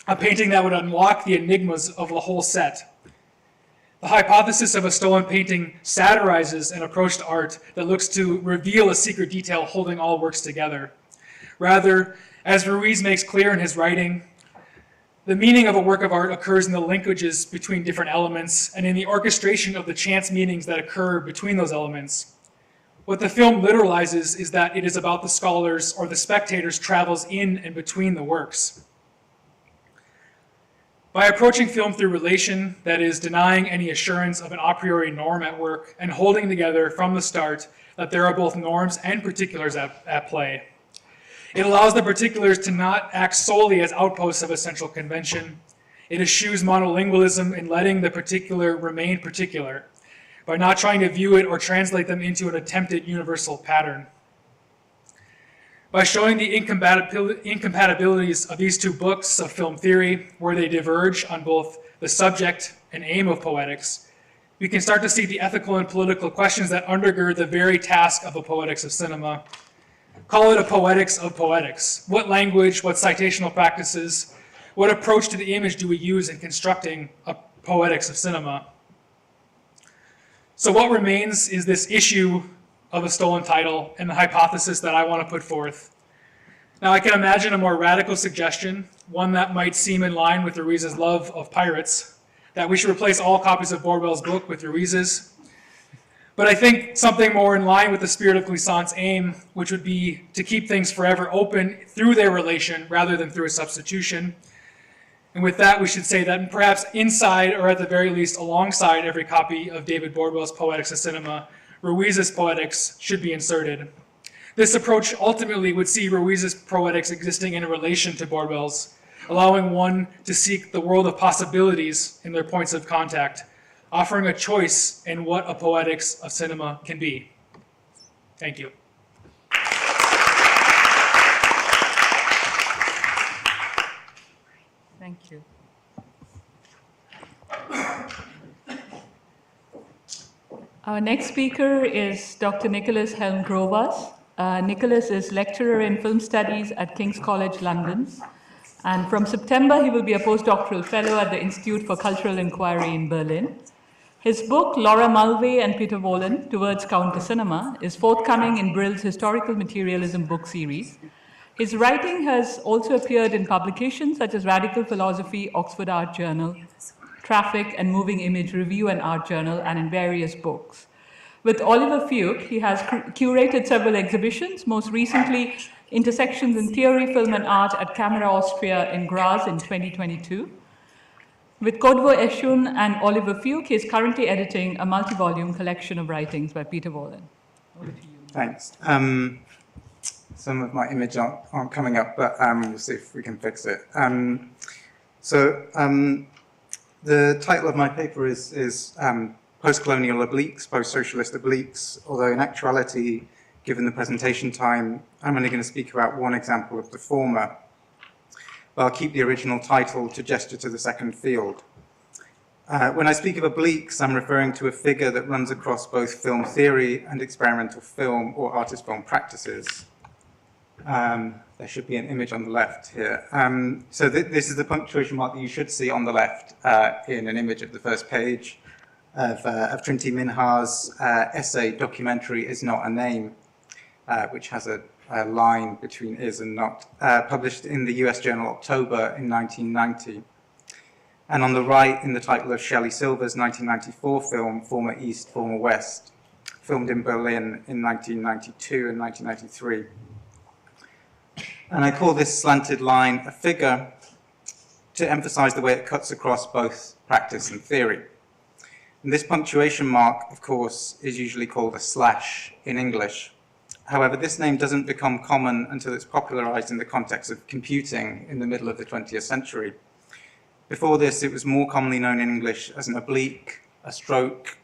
a painting that would unlock the enigmas of the whole set. The Hypothesis of a Stolen Painting satirizes an approach to art that looks to reveal a secret detail holding all works together. Rather, as Ruiz makes clear in his writing, the meaning of a work of art occurs in the linkages between different elements and in the orchestration of the chance meanings that occur between those elements. What the film literalizes is that it is about the scholar's or the spectator's travels in and between the works. By approaching film through relation, that is, denying any assurance of an a priori norm at work and holding together from the start that there are both norms and particulars at play. It allows the particulars to not act solely as outposts of a central convention. It eschews monolingualism in letting the particular remain particular, by not trying to view it or translate them into an attempted universal pattern. By showing the incompatibilities of these two books of film theory, where they diverge on both the subject and aim of poetics, we can start to see the ethical and political questions that undergird the very task of a poetics of cinema. Call it a poetics of poetics. What language, what citational practices, what approach to the image do we use in constructing a poetics of cinema? So what remains is this issue of a stolen title and the hypothesis that I want to put forth. Now I can imagine a more radical suggestion, one that might seem in line with Ruiz's love of pirates, that we should replace all copies of Bordwell's book with Ruiz's. But I think something more in line with the spirit of Glissant's aim, which would be to keep things forever open through their relation rather than through a substitution. And with that, we should say that perhaps inside, or at the very least alongside every copy of David Bordwell's Poetics of Cinema, Ruiz's Poetics should be inserted. This approach ultimately would see Ruiz's Poetics existing in a relation to Bordwell's, allowing one to seek the world of possibilities in their points of contact, offering a choice in what a poetics of cinema can be. Thank you. Thank you. Our next speaker is Dr. Nicholas Helm-Grovas. Nicholas is lecturer in film studies at King's College London. And from September, he will be a postdoctoral fellow at the Institute for Cultural Inquiry in Berlin. His book, Laura Mulvey and Peter Wolin, Towards Counter-Cinema, is forthcoming in Brill's Historical Materialism book series. His writing has also appeared in publications such as Radical Philosophy, Oxford Art Journal, Traffic and Moving Image Review and Art Journal, and in various books. With Oliver Fuchs, he has curated several exhibitions, most recently Intersections in Theory, Film and Art at Camera Austria in Graz in 2022. With Kodwo Eshun and Oliver Fuchs, he is currently editing a multi-volume collection of writings by Peter Wolin. Over to you. Thanks. Some of my images aren't coming up, but we'll see if we can fix it. The title of my paper is Post-Colonial Obliques, Post-Socialist Obliques, although in actuality, given the presentation time, I'm only going to speak about one example of the former. But I'll keep the original title to gesture to the second field. When I speak of obliques, I'm referring to a figure that runs across both film theory and experimental film or artist film practices. There should be an image on the left here. This is the punctuation mark that you should see on the left in an image of the first page of Trinity Minhar's essay, Documentary is Not a Name, which has a line between is and not, published in the US journal October in 1990. And on the right, in the title of Shelley Silver's 1994 film, Former East, Former West, filmed in Berlin in 1992 and 1993. And I call this slanted line a figure to emphasize the way it cuts across both practice and theory. And this punctuation mark, of course, is usually called a slash in English. However, this name doesn't become common until it's popularized in the context of computing in the middle of the 20th century. Before this, it was more commonly known in English as an oblique, a stroke,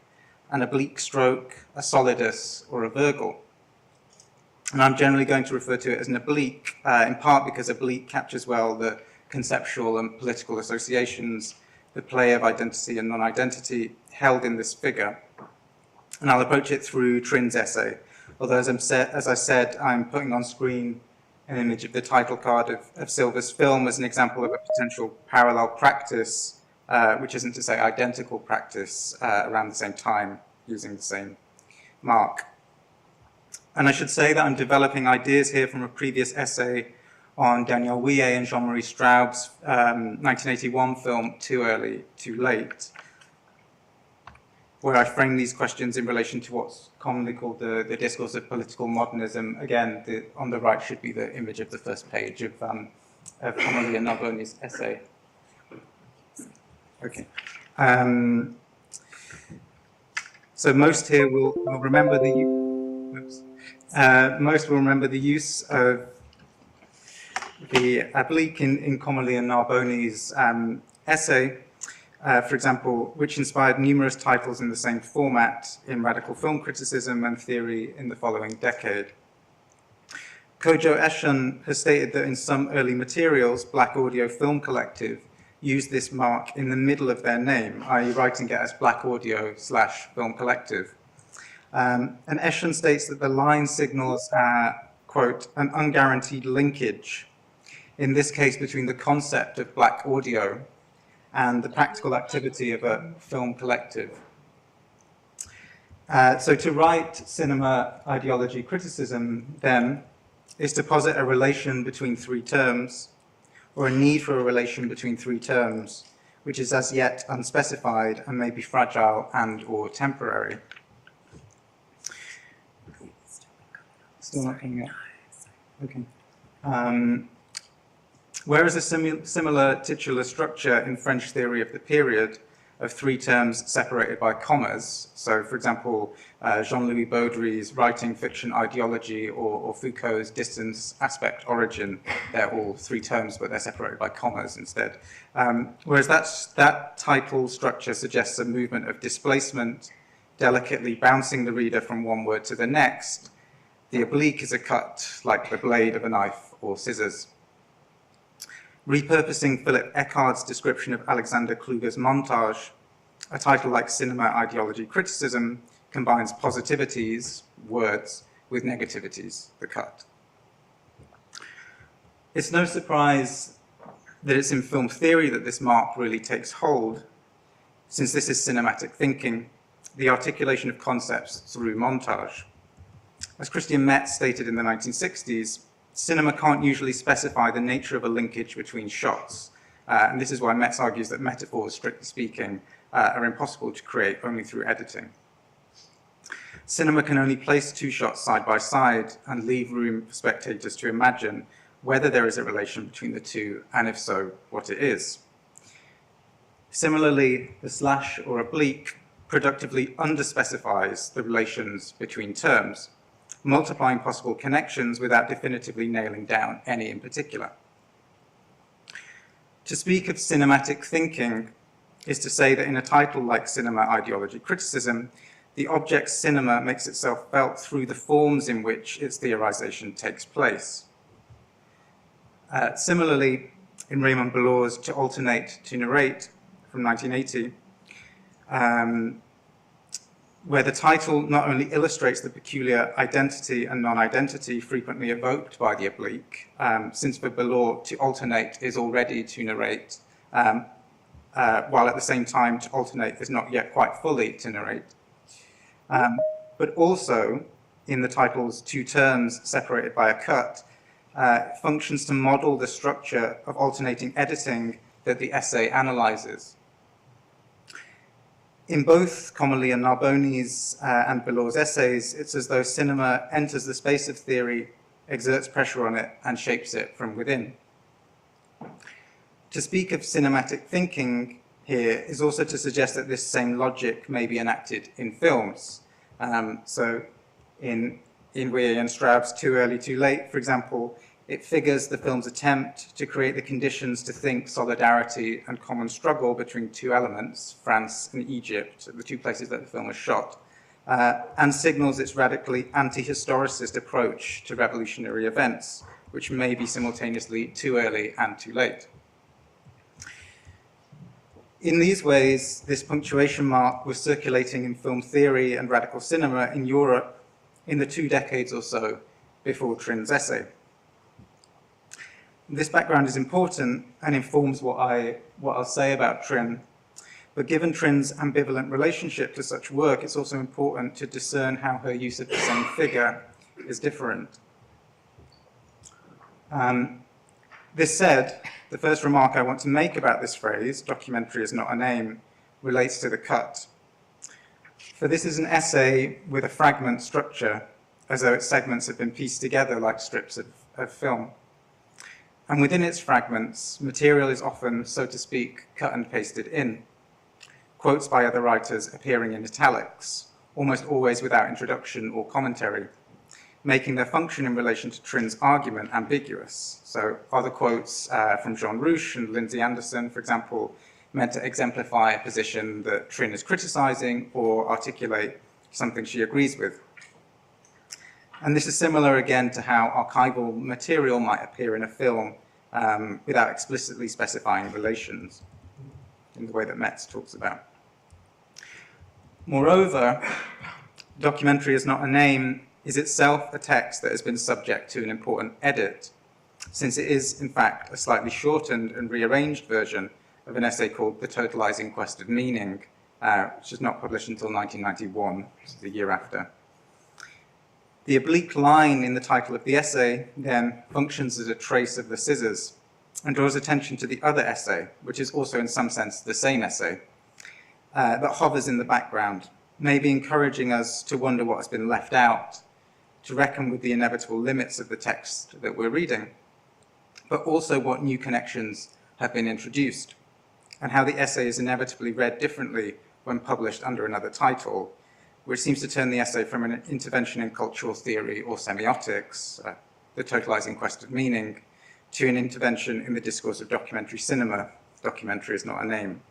an oblique stroke, a solidus, or a virgule. And I'm generally going to refer to it as an oblique, in part because oblique captures well the conceptual and political associations, the play of identity and non-identity held in this figure. And I'll approach it through Trin's essay, although as I said, I'm putting on screen an image of the title card of Silver's film as an example of a potential parallel practice, which isn't to say identical practice, around the same time using the same mark. And I should say that I'm developing ideas here from a previous essay on Daniel Ouillet and Jean-Marie Straub's 1981 film, Too Early, Too Late, where I frame these questions in relation to what's commonly called the discourse of political modernism. Again, on the right should be the image of the first page of Amélie Narbonne's essay. Okay. So most here will remember most will remember the use of the oblique in Comolli and Narboni's essay, for example, which inspired numerous titles in the same format in radical film criticism and theory in the following decade. Kojo Eshin has stated that in some early materials, Black Audio Film Collective used this mark in the middle of their name, i.e. writing it as Black Audio / Film Collective. And Eshin states that the line signals, quote, an unguaranteed linkage, in this case between the concept of Black Audio and the practical activity of a film collective. So to write cinema ideology criticism, then, is to posit a relation between three terms, or a need for a relation between three terms, which is as yet unspecified and may be fragile and or temporary. Still not coming up. Okay. Whereas a similar titular structure in French theory of the period of three terms separated by commas, so for example, Jean-Louis Baudry's writing fiction ideology or Foucault's distance aspect origin, they're all three terms, but they're separated by commas instead. Whereas that title structure suggests a movement of displacement, delicately bouncing the reader from one word to the next. The oblique is a cut like the blade of a knife or scissors. Repurposing Philip Eckard's description of Alexander Kluger's montage, a title like Cinema Ideology Criticism combines positivities, words, with negativities, the cut. It's no surprise that it's in film theory that this mark really takes hold, since this is cinematic thinking, the articulation of concepts through montage. As Christian Metz stated in the 1960s, cinema can't usually specify the nature of a linkage between shots. And this is why Metz argues that metaphors, strictly speaking, are impossible to create only through editing. Cinema can only place two shots side by side and leave room for spectators to imagine whether there is a relation between the two, and if so, what it is. Similarly, the slash or oblique productively underspecifies the relations between terms, multiplying possible connections without definitively nailing down any in particular. To speak of cinematic thinking is to say that in a title like Cinema Ideology Criticism, the object cinema makes itself felt through the forms in which its theorization takes place. Similarly, in Raymond Belor's To Alternate, to Narrate from 1980, where the title not only illustrates the peculiar identity and non-identity frequently evoked by the oblique, since for Belor, to alternate is already to narrate, while at the same time to alternate is not yet quite fully to narrate. But also, in the title's two terms separated by a cut, functions to model the structure of alternating editing that the essay analyzes. In both Comolli and Narboni's and Belor's essays, it's as though cinema enters the space of theory, exerts pressure on it, and shapes it from within. To speak of cinematic thinking here is also to suggest that this same logic may be enacted in films. So in Weir and Straub's Too Early, Too Late, for example, it figures the film's attempt to create the conditions to think solidarity and common struggle between two elements, France and Egypt, the two places that the film was shot, and signals its radically anti-historicist approach to revolutionary events, which may be simultaneously too early and too late. In these ways, this punctuation mark was circulating in film theory and radical cinema in Europe in the 2 decades or so before Trin's essay. This background is important and informs what I'll say about Trin, but given Trin's ambivalent relationship to such work, it's also important to discern how her use of the same figure is different. This said, the first remark I want to make about this phrase, documentary is not a name, relates to the cut. For this is an essay with a fragment structure, as though its segments have been pieced together like strips of film. And within its fragments, material is often, so to speak, cut and pasted in. quotes by other writers appearing in italics, almost always without introduction or commentary, making their function in relation to Trin's argument ambiguous. So other quotes from Jean Rouch and Lindsay Anderson, for example, meant to exemplify a position that Trin is criticizing or articulate something she agrees with. And this is similar again to how archival material might appear in a film without explicitly specifying relations in the way that Metz talks about. Moreover, documentary is not a name is itself a text that has been subject to an important edit, since it is, in fact, a slightly shortened and rearranged version of an essay called The Totalizing Quest of Meaning, which is not published until 1991, which is the year after. The oblique line in the title of the essay then functions as a trace of the scissors and draws attention to the other essay, which is also in some sense the same essay, that hovers in the background, maybe encouraging us to wonder what has been left out, to reckon with the inevitable limits of the text that we're reading, but also what new connections have been introduced, and how the essay is inevitably read differently when published under another title, which seems to turn the essay from an intervention in cultural theory or semiotics, The Totalizing Quest of Meaning, to an intervention in the discourse of documentary cinema. Documentary is not a name.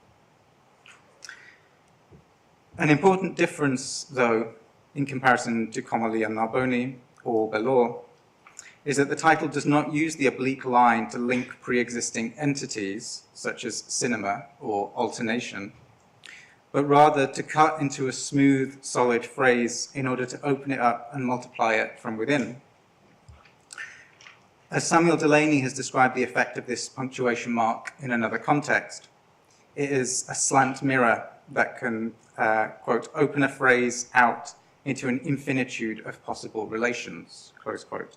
An important difference, though, in comparison to Comolli and Narboni or Bellor, is that the title does not use the oblique line to link pre-existing entities, such as cinema or alternation, but rather to cut into a smooth, solid phrase in order to open it up and multiply it from within. As Samuel Delaney has described the effect of this punctuation mark in another context, it is a slant mirror that can, quote, open a phrase out into an infinitude of possible relations, close quote.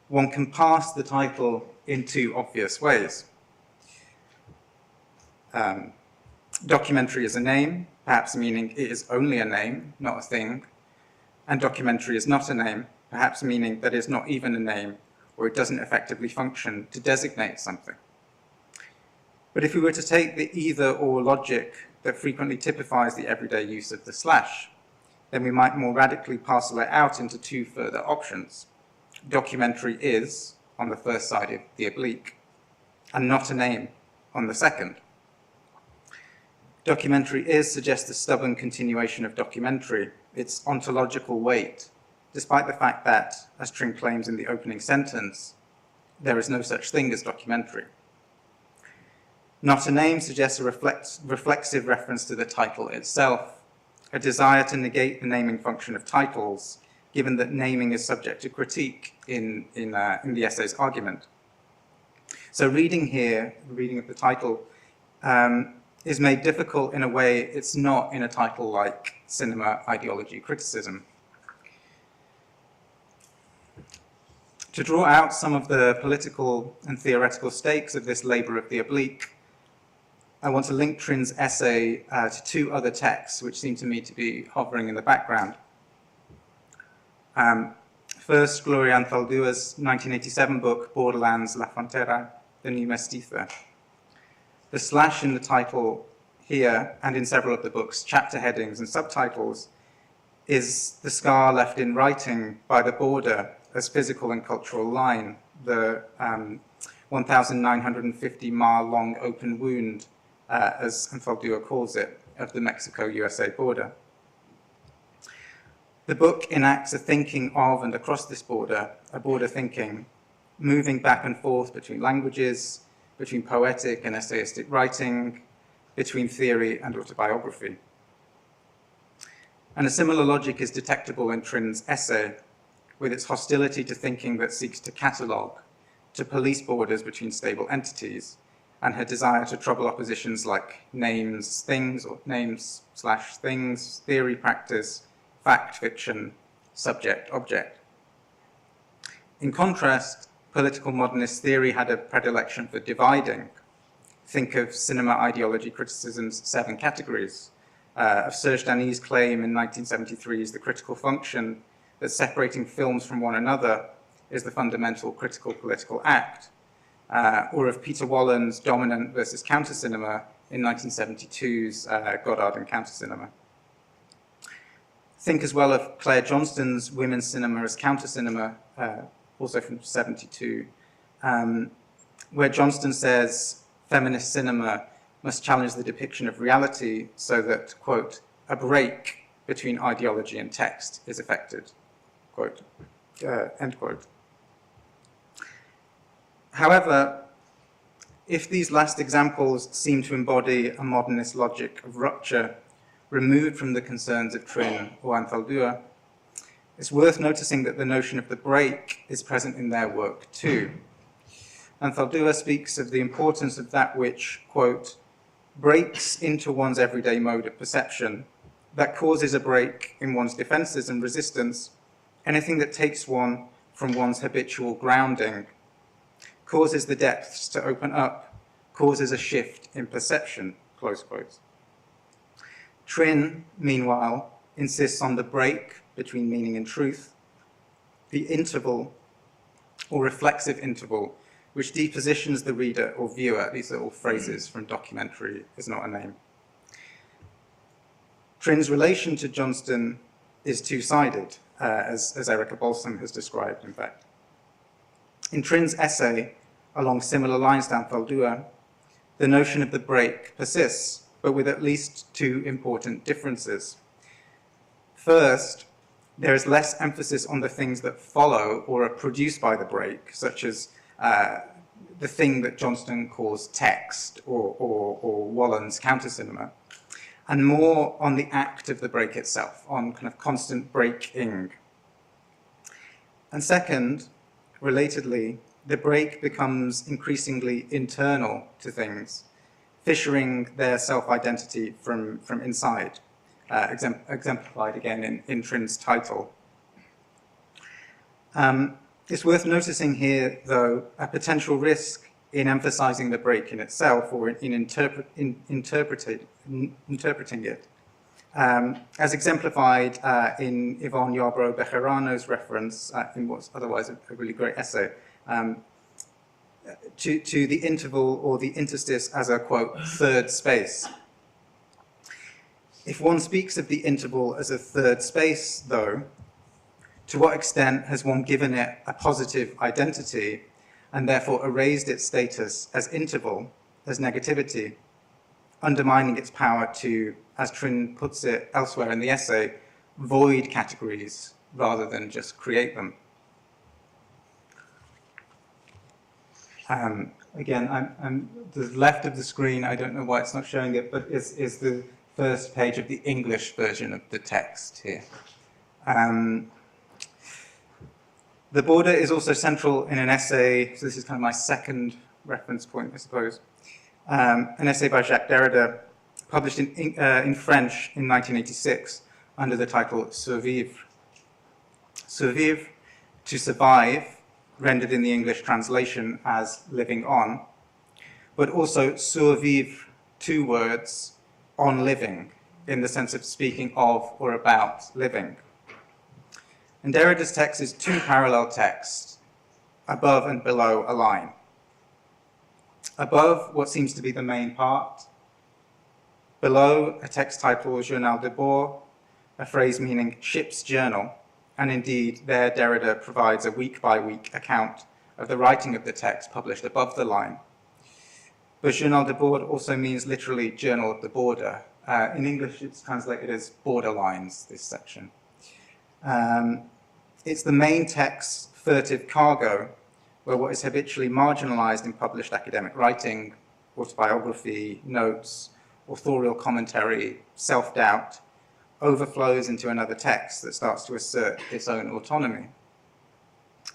One can pass the title in two obvious ways. Documentary is a name, perhaps meaning it is only a name, not a thing, and documentary is not a name, perhaps meaning that it's not even a name, or it doesn't effectively function to designate something. But if we were to take the either-or logic that frequently typifies the everyday use of the slash, then we might more radically parcel it out into two further options. Documentary is, on the first side of the oblique, and not a name on the second. Documentary is suggests a stubborn continuation of documentary, its ontological weight, despite the fact that, as Trin claims in the opening sentence, there is no such thing as documentary. Not a name suggests a reflexive reference to the title itself, a desire to negate the naming function of titles, given that naming is subject to critique in the essay's argument. So reading here, the reading of the title, is made difficult in a way it's not in a title like Cinema, Ideology, Criticism. To draw out some of the political and theoretical stakes of this labor of the oblique, I want to link Trin's essay to two other texts which seem to me to be hovering in the background. First, Gloria Anzaldua's 1987 book, Borderlands, La Frontera, The New Mestiza. The slash in the title here, and in several of the book's chapter headings and subtitles, is the scar left in writing by the border as physical and cultural line, the 1,950-mile-long open wound, as Anzaldúa calls it, of the Mexico-USA border. The book enacts a thinking of and across this border, a border thinking, moving back and forth between languages, between poetic and essayistic writing, between theory and autobiography. And a similar logic is detectable in Trin's essay, with its hostility to thinking that seeks to catalogue, to police borders between stable entities, and her desire to trouble oppositions like names, things, or names/things, theory, practice, fact, fiction, subject, object. In contrast, political modernist theory had a predilection for dividing. Think of Cinema, Ideology, Criticism's 7 categories, of Serge Daney's claim in 1973's The Critical Function that separating films from one another is the fundamental critical political act, or of Peter Wallen's Dominant versus Counter Cinema in 1972's Godard and Counter-Cinema. Think as well of Claire Johnston's Women's Cinema as Counter-Cinema, also from 72, where Johnston says feminist cinema must challenge the depiction of reality so that, quote, a break between ideology and text is effected, quote, end quote. However, if these last examples seem to embody a modernist logic of rupture removed from the concerns of Trin or Anthaldua, it's worth noticing that the notion of the break is present in their work too. Anthaldua speaks of the importance of that which, quote, breaks into one's everyday mode of perception, that causes a break in one's defenses and resistance, anything that takes one from one's habitual grounding, causes the depths to open up, causes a shift in perception, close quotes. Trin, meanwhile, insists on the break between meaning and truth, the interval or reflexive interval, which depositions the reader or viewer. These are all phrases from Documentary Is Not a Name. Trin's relation to Johnston is two-sided, as Erica Balsam has described, in fact. In Trin's essay, along similar lines to Anthaldua, the notion of the break persists, but with at least two important differences. First, there is less emphasis on the things that follow or are produced by the break, such as the thing that Johnston calls text or Wallen's counter-cinema, and more on the act of the break itself, on kind of constant breaking. And second, relatedly, the break becomes increasingly internal to things, fissuring their self-identity from inside, exemplified again in Trin's title. It's worth noticing here, though, a potential risk in emphasizing the break in itself or in interpreting it, as exemplified in Yvonne Yarbrough-Bejarano's reference in what's otherwise a really great essay, to the interval or the interstice as a, quote, third space. If one speaks of the interval as a third space, though, to what extent has one given it a positive identity and therefore erased its status as interval, as negativity, undermining its power to, as Trin puts it elsewhere in the essay, void categories rather than just create them? Again, I'm the left of the screen, I don't know why it's not showing it, but is the first page of the English version of the text here. The border is also central in an essay, so this is kind of my second reference point, I suppose, an essay by Jacques Derrida, published in French in 1986 under the title Survivre. Survivre, to survive, rendered in the English translation as living on, but also survivre, two words, on living, in the sense of speaking of or about living. And Derrida's text is two parallel texts, above and below a line. Above, what seems to be the main part. Below, a text titled Journal de bord, a phrase meaning ship's journal, and indeed there Derrida provides a week-by-week account of the writing of the text published above the line. But Journal de bord also means literally journal of the border. In English, it's translated as borderlines, this section. It's the main text's furtive cargo, where what is habitually marginalized in published academic writing, autobiography, notes, authorial commentary, self-doubt, overflows into another text that starts to assert its own autonomy.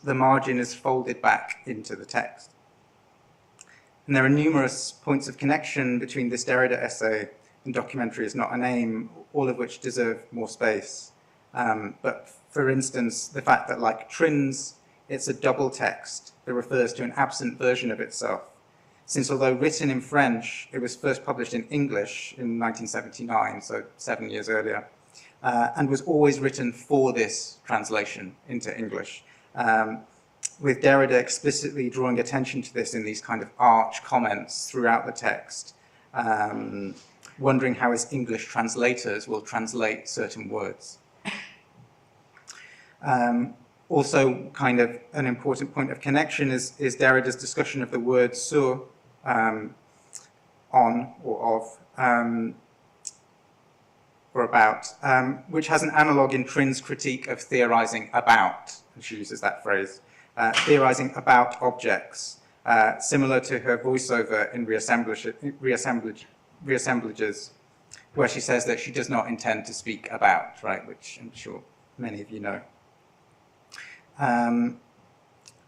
The margin is folded back into the text. And there are numerous points of connection between this Derrida essay and Documentary Is Not a Name, all of which deserve more space. But for instance, the fact that, like Trin's, it's a double text that refers to an absent version of itself, since although written in French, it was first published in English in 1979, so 7 years earlier, and was always written for this translation into English, with Derrida explicitly drawing attention to this in these kind of arch comments throughout the text, wondering how his English translators will translate certain words. Also, kind of an important point of connection is Derrida's discussion of the word sur, on or of, or about, which has an analogue in Trin's critique of theorizing about, and she uses that phrase, theorizing about objects, similar to her voiceover in Reassemblages, where she says that she does not intend to speak about, right, which I'm sure many of you know.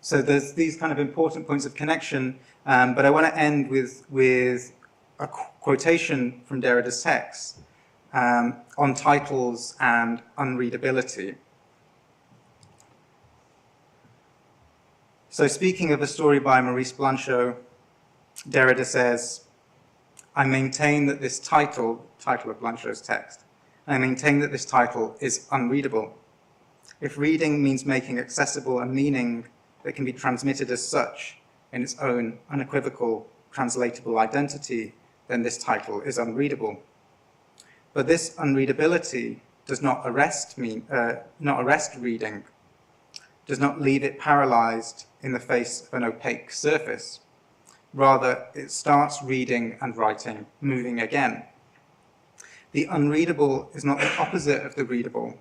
So there's these kind of important points of connection, but I want to end with a quotation from Derrida's text on titles and unreadability. So speaking of a story by Maurice Blanchot, Derrida says, I maintain that this title of Blanchot's text, I maintain that this title is unreadable. If reading means making accessible a meaning that can be transmitted as such in its own unequivocal, translatable identity, then this title is unreadable. But this unreadability does not arrest reading, does not leave it paralyzed in the face of an opaque surface. Rather, it starts reading and writing, moving again. The unreadable is not the opposite of the readable,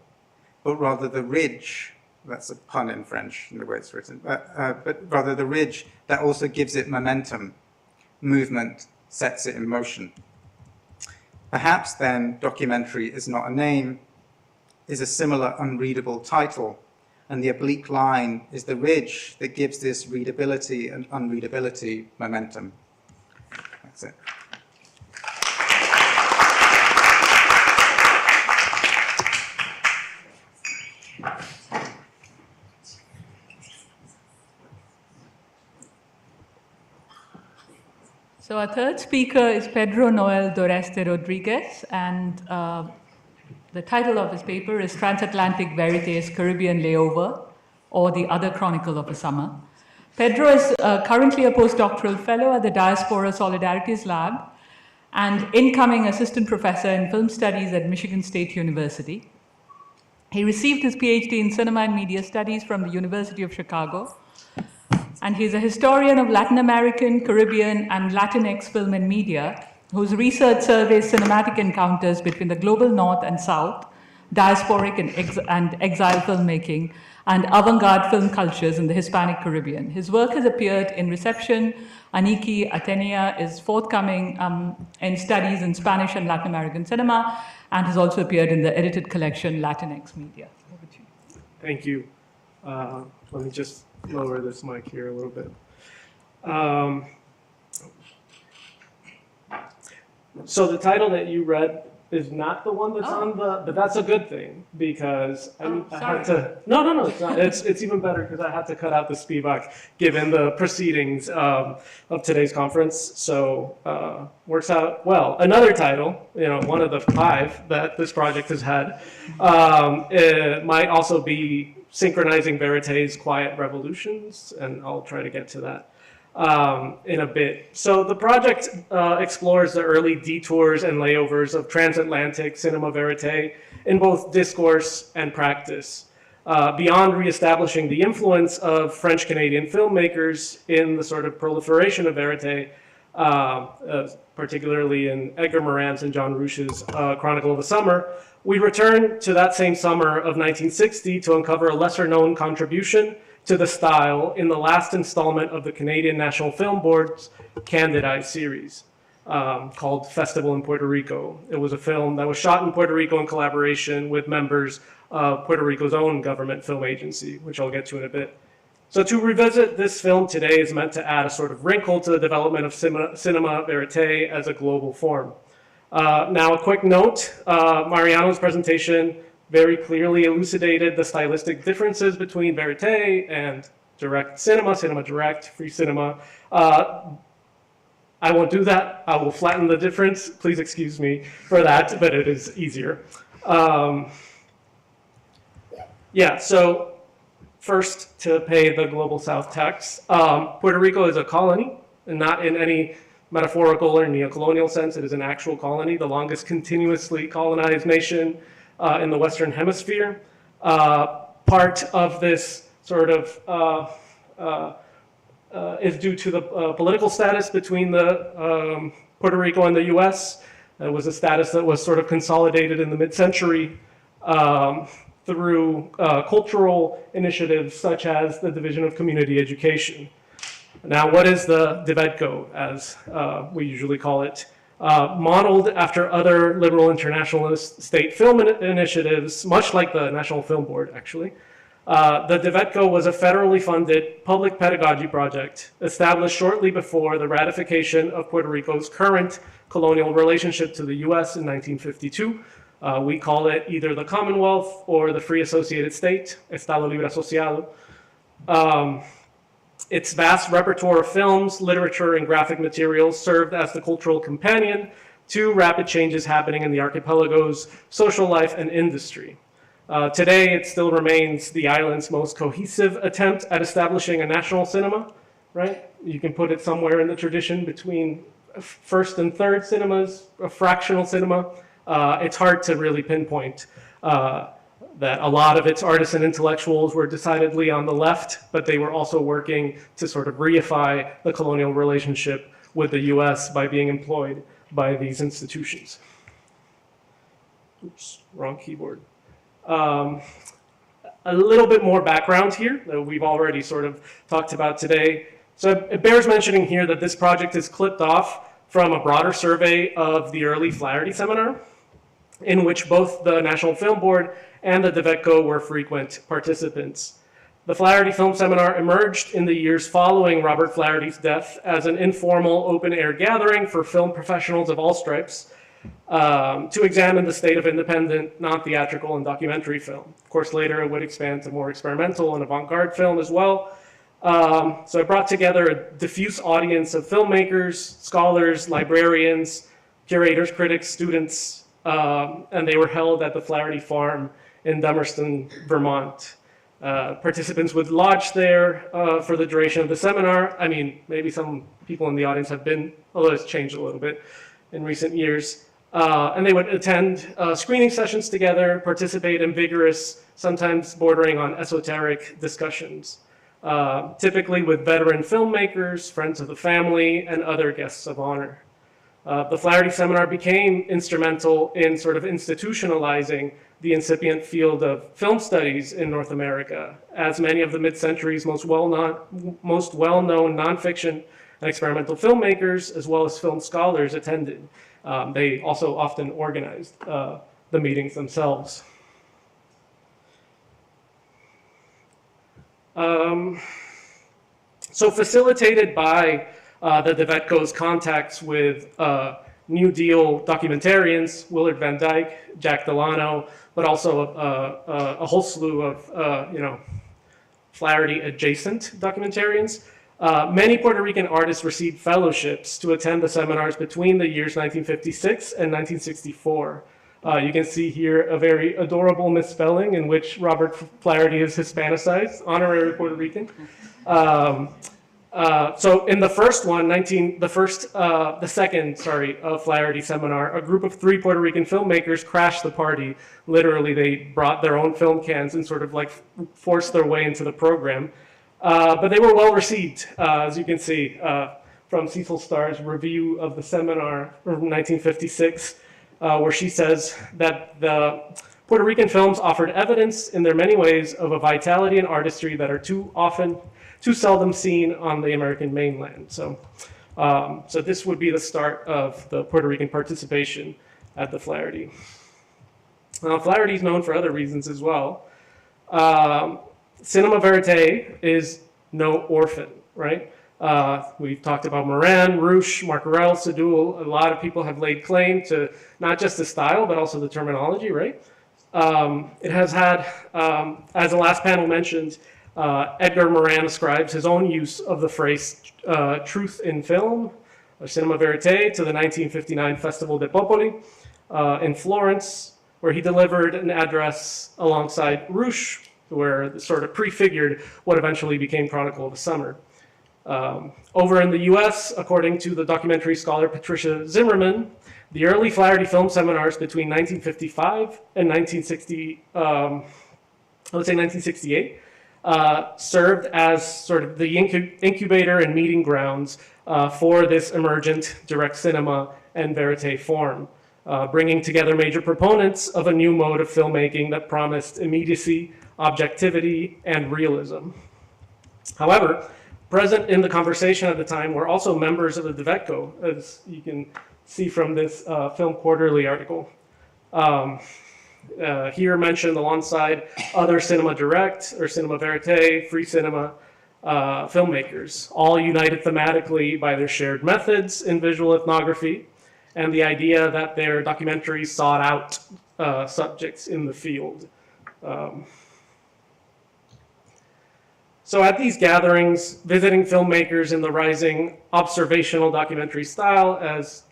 but rather the ridge, that's a pun in French in the way it's written, but rather the ridge that also gives it momentum, movement, sets it in motion. Perhaps then documentary is not a name, is a similar unreadable title, and the oblique line is the ridge that gives this readability and unreadability momentum. That's it. So our third speaker is Pedro Noel Doreste Rodriguez, and the title of his paper is Transatlantic Verities Caribbean Layover, or The Other Chronicle of a Summer. Pedro is currently a postdoctoral fellow at the Diaspora Solidarities Lab and incoming assistant professor in film studies at Michigan State University. He received his PhD in cinema and media studies from the University of Chicago, and he's a historian of Latin American, Caribbean, and Latinx film and media, whose research surveys cinematic encounters between the global North and South, diasporic and exile filmmaking, and avant-garde film cultures in the Hispanic Caribbean. His work has appeared in Reception, Aniki, Atenea, is forthcoming in studies in Spanish and Latin American cinema, and has also appeared in the edited collection Latinx Media. Over to you. Thank you. Let me just lower this mic here a little bit. So the title that you read is not the one that's on the, but that's a good thing because I had to, no, it's not. It's even better because I had to cut out the Spivak given the proceedings of today's conference. So works out well. Another title, one of the 5 that this project has had, it might also be Synchronizing Verité's Quiet Revolutions, and I'll try to get to that in a bit. So the project explores the early detours and layovers of transatlantic cinema verite in both discourse and practice, beyond reestablishing the influence of French-Canadian filmmakers in the sort of proliferation of verite, particularly in Edgar Morin's and John Rush's Chronicle of a Summer. We return to that same summer of 1960 to uncover a lesser-known contribution to the style in the last installment of the Canadian National Film Board's Candid Eyes series, called Festival in Puerto Rico. It was a film that was shot in Puerto Rico in collaboration with members of Puerto Rico's own government film agency, which I'll get to in a bit. So to revisit this film today is meant to add a sort of wrinkle to the development of cinema verite as a global form. Now, a quick note, Mariano's presentation very clearly elucidated the stylistic differences between verite and direct cinema, cinema direct, free cinema. I won't do that. I will flatten the difference. Please excuse me for that, but it is easier. So first, to pay the Global South tax. Puerto Rico is a colony, and not in any metaphorical or neocolonial sense. It is an actual colony, the longest continuously colonized nation in the Western Hemisphere. Part of this sort of is due to the political status between the Puerto Rico and the U.S. It was a status that was sort of consolidated in the mid-century through cultural initiatives such as the Division of Community Education. Now, what is the DIVEDCO, as we usually call it? Modeled after other liberal internationalist state film initiatives, much like the National Film Board, actually. The DIVEDCO was a federally funded public pedagogy project established shortly before the ratification of Puerto Rico's current colonial relationship to the U.S. in 1952. We call it either the Commonwealth or the Free Associated State, Estado Libre Asociado. Its vast repertoire of films, literature, and graphic materials served as the cultural companion to rapid changes happening in the archipelago's social life and industry. Today, it still remains the island's most cohesive attempt at establishing a national cinema, right? You can put it somewhere in the tradition between first and third cinemas, a fractional cinema. It's hard to really pinpoint that a lot of its artists and intellectuals were decidedly on the left, but they were also working to sort of reify the colonial relationship with the US by being employed by these institutions. Oops, wrong keyboard. A little bit more background here that we've already sort of talked about today. So it bears mentioning here that this project is clipped off from a broader survey of the early Flaherty Seminar, in which both the National Film Board and the DIVEDCO were frequent participants. The Flaherty Film Seminar emerged in the years following Robert Flaherty's death as an informal open-air gathering for film professionals of all stripes to examine the state of independent, non-theatrical, and documentary film. Of course, later it would expand to more experimental and avant-garde film as well. So it brought together a diffuse audience of filmmakers, scholars, librarians, curators, critics, students, and they were held at the Flaherty Farm in Dummerston, Vermont. Participants would lodge there for the duration of the seminar. I mean, maybe some people in the audience have been, although it's changed a little bit in recent years. And they would attend screening sessions together, participate in vigorous, sometimes bordering on esoteric discussions, typically with veteran filmmakers, friends of the family, and other guests of honor. The Flaherty Seminar became instrumental in sort of institutionalizing the incipient field of film studies in North America, as many of the mid-century's most well-known nonfiction and experimental filmmakers, as well as film scholars, attended. They also often organized the meetings themselves. So facilitated by the DIVEDCO's contacts with New Deal documentarians, Willard Van Dyke, Jack Delano, but also a whole slew of Flaherty adjacent documentarians. Many Puerto Rican artists received fellowships to attend the seminars between the years 1956 and 1964. You can see here a very adorable misspelling in which Robert Flaherty is Hispanicized, honorary Puerto Rican. So in the first one, the second Flaherty seminar, a group of 3 Puerto Rican filmmakers crashed the party. Literally, they brought their own film cans and sort of like forced their way into the program. But they were well received, as you can see from Cecil Starr's review of the seminar from 1956, where she says that the Puerto Rican films offered evidence in their many ways of a vitality and artistry that are too seldom seen on the American mainland. So this would be the start of the Puerto Rican participation at the Flaherty. Now, Flaherty is known for other reasons as well. Cinema Verite is no orphan, right? We've talked about Moran, Rouche, Marcarel, Sedul. A lot of people have laid claim to not just the style, but also the terminology, right? It has had, as the last panel mentioned, Edgar Moran ascribes his own use of the phrase truth in film, or Cinema Verite, to the 1959 Festival de Popoli in Florence, where he delivered an address alongside Rouche, where it sort of prefigured what eventually became Chronicle of a Summer. Over in the US, according to the documentary scholar Patricia Zimmerman, the early Flaherty film seminars between 1955 and 1968 served as sort of the incubator and meeting grounds for this emergent direct cinema and verite form, bringing together major proponents of a new mode of filmmaking that promised immediacy, objectivity, and realism. However, present in the conversation at the time were also members of the DeVetco, as you can see from this Film Quarterly article. Here mentioned alongside other cinema direct or cinema verite, free cinema filmmakers, all united thematically by their shared methods in visual ethnography and the idea that their documentaries sought out subjects in the field. So at these gatherings, visiting filmmakers in the rising observational documentary style, as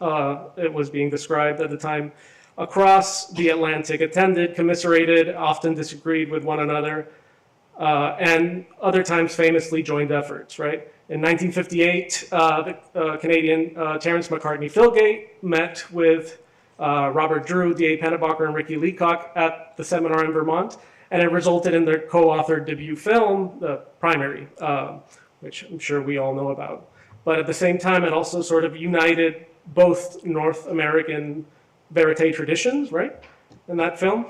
it was being described at the time, across the Atlantic attended, commiserated, often disagreed with one another, and other times famously joined efforts, right? In 1958, the Canadian Terence McCartney Philgate met with Robert Drew, D.A. Pennebaker, and Ricky Leacock at the seminar in Vermont, and it resulted in their co-authored debut film, The Primary, which I'm sure we all know about. But at the same time, it also sort of united both North American verite traditions, right, in that film.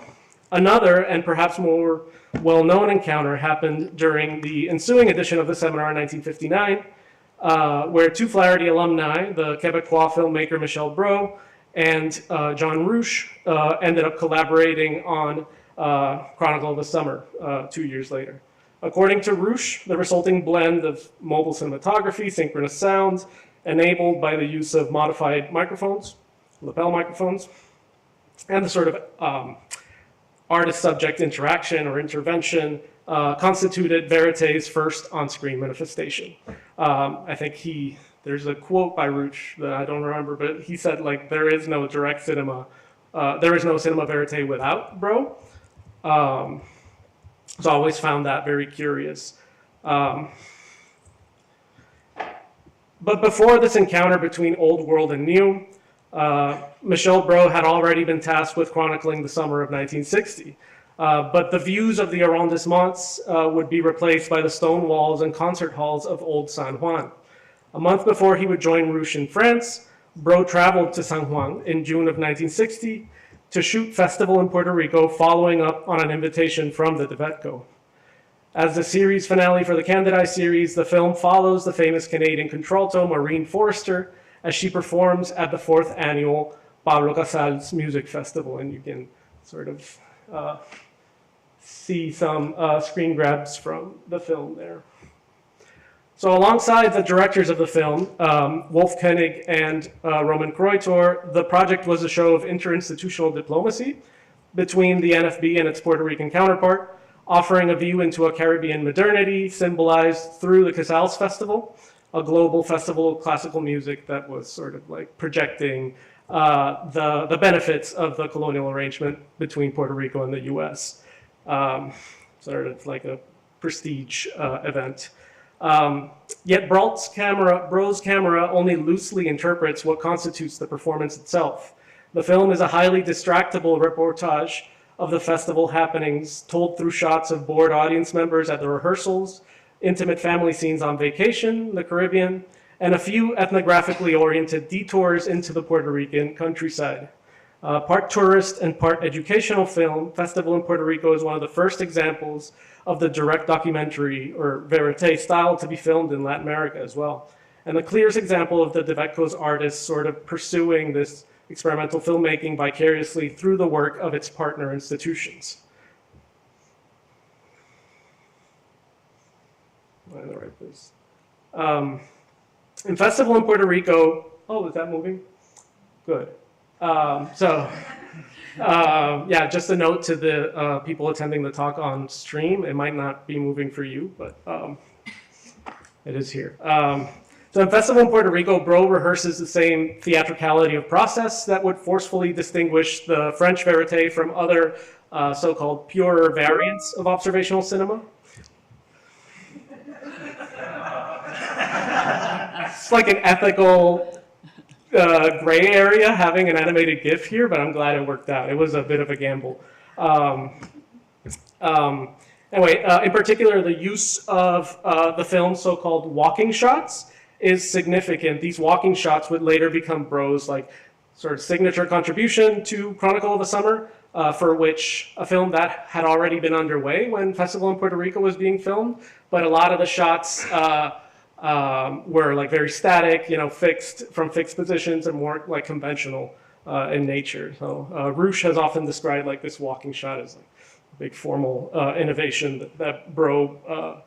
Another, and perhaps more well-known encounter happened during the ensuing edition of the seminar in 1959, where two Flaherty alumni, the Quebecois filmmaker Michel Brault and John Ruch, ended up collaborating on Chronicle of the Summer 2 years later. According to Ruch, the resulting blend of mobile cinematography, synchronous sounds, enabled by the use of modified microphones, lapel microphones, and the sort of artist-subject interaction or intervention constituted verite's first on-screen manifestation. I think there's a quote by Ruch that I don't remember, but he said, like, there is no direct cinema, there is no cinema verite without Brault. So I always found that very curious. But before this encounter between old world and new, Michel Brault had already been tasked with chronicling the summer of 1960. But the views of the arrondissements would be replaced by the stone walls and concert halls of old San Juan. A month before he would join Ruch in France, Brault traveled to San Juan in June of 1960 to shoot Festival in Puerto Rico, following up on an invitation from the DeVetco. As the series finale for the Candidae series, the film follows the famous Canadian contralto Maureen Forrester as she performs at the 4th annual Pablo Casals Music Festival, and you can sort of see some screen grabs from the film there. So alongside the directors of the film, Wolf Koenig and Roman Kreutor, the project was a show of interinstitutional diplomacy between the NFB and its Puerto Rican counterpart, offering a view into a Caribbean modernity symbolized through the Casals Festival, a global festival of classical music that was sort of like projecting the benefits of the colonial arrangement between Puerto Rico and the US. Sort of like a prestige event. Yet Brault's camera only loosely interprets what constitutes the performance itself. The film is a highly distractible reportage of the festival happenings, told through shots of bored audience members at the rehearsals, intimate family scenes on vacation, the Caribbean, and a few ethnographically oriented detours into the Puerto Rican countryside. Part tourist and part educational film, Festival in Puerto Rico is one of the first examples of the direct documentary or verite style to be filmed in Latin America as well. And the clearest example of the DeVetco's artists sort of pursuing this experimental filmmaking vicariously through the work of its partner institutions. Am I in the right place? In Festival in Puerto Rico, oh, is that moving? Good. Yeah, just a note to the people attending the talk on stream. It might not be moving for you, but it is here. So in Festival in Puerto Rico, Brault rehearses the same theatricality of process that would forcefully distinguish the French verite from other so-called purer variants of observational cinema. it's like an ethical gray area having an animated GIF here, but I'm glad it worked out. It was a bit of a gamble. Anyway, in particular, the use of the film's so-called walking shots is significant. These walking shots would later become Bro's like sort of signature contribution to Chronicle of the Summer, for which a film that had already been underway when Festival in Puerto Rico was being filmed. But a lot of the shots were like very static, you know, fixed positions and more like conventional in nature. So Rouche has often described like this walking shot as like a big formal innovation that Bro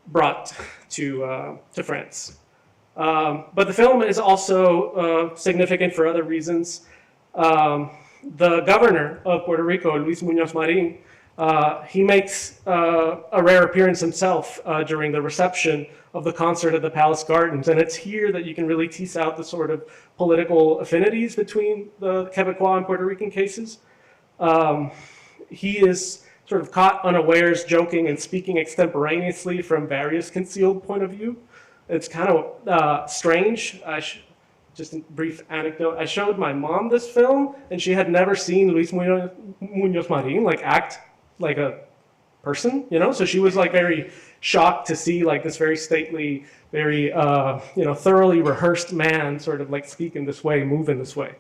brought to France. But the film is also significant for other reasons. The governor of Puerto Rico, Luis Muñoz Marin, he makes a rare appearance himself during the reception of the concert at the Palace Gardens. And it's here that you can really tease out the sort of political affinities between the Quebecois and Puerto Rican cases. He is sort of caught unawares, joking and speaking extemporaneously from various concealed point of view. It's kind of strange. Just a brief anecdote. I showed my mom this film, and she had never seen Luis Muñoz Marin like act like a person, you know. So she was like very shocked to see like this very stately, very you know, thoroughly rehearsed man sort of like speak in this way, move in this way.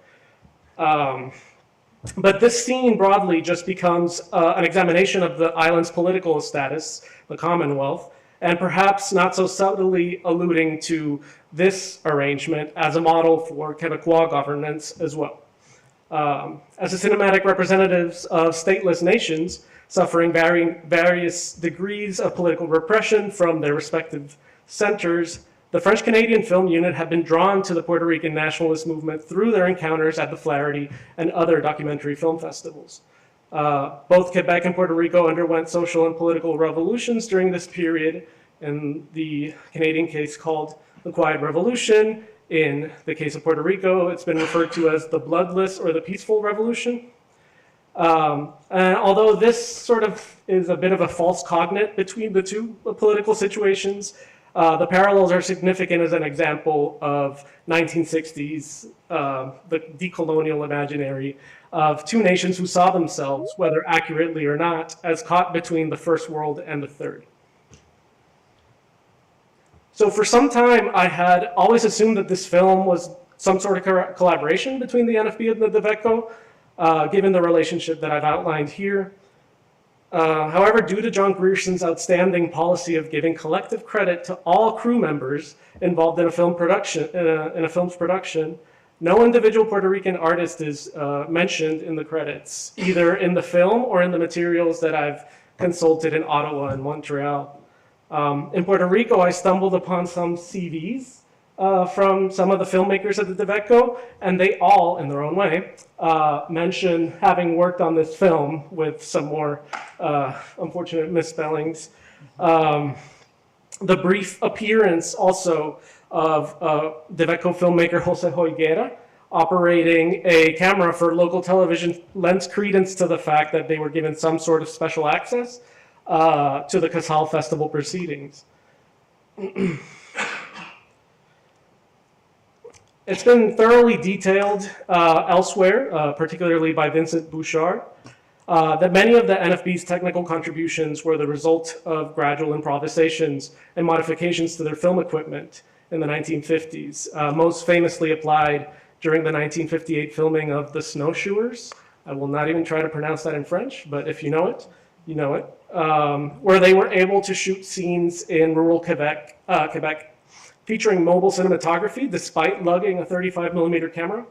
But this scene broadly just becomes an examination of the island's political status, the Commonwealth, and perhaps not so subtly alluding to this arrangement as a model for Quebecois governance as well. As the cinematic representatives of stateless nations suffering various degrees of political repression from their respective centers, the French-Canadian Film Unit had been drawn to the Puerto Rican nationalist movement through their encounters at the Flaherty and other documentary film festivals. Both Quebec and Puerto Rico underwent social and political revolutions during this period, in the Canadian case called the Quiet Revolution. In the case of Puerto Rico, it's been referred to as the Bloodless or the Peaceful Revolution. And although this sort of is a bit of a false cognate between the two political situations, the parallels are significant as an example of 1960s, the decolonial imaginary of two nations who saw themselves, whether accurately or not, as caught between the first world and the third. So for some time, I had always assumed that this film was some sort of collaboration between the NFB and the DeVetco, given the relationship that I've outlined here. However, due to John Grierson's outstanding policy of giving collective credit to all crew members involved in a film production, in a film's production, no individual Puerto Rican artist is mentioned in the credits, either in the film or in the materials that I've consulted in Ottawa and Montreal. In Puerto Rico, I stumbled upon some CVs from some of the filmmakers at the DeVetco, and they all, in their own way, mention having worked on this film with some more unfortunate misspellings. The brief appearance also of DeVetco filmmaker Jose Hoiguera operating a camera for local television lends credence to the fact that they were given some sort of special access to the Casal Festival proceedings. It's been thoroughly detailed elsewhere, particularly by Vincent Bouchard, that many of the NFB's technical contributions were the result of gradual improvisations and modifications to their film equipment in the 1950s, most famously applied during the 1958 filming of The Snowshoers. I will not even try to pronounce that in French, but if you know it, you know it. Where they were able to shoot scenes in rural Quebec, featuring mobile cinematography despite lugging a 35mm camera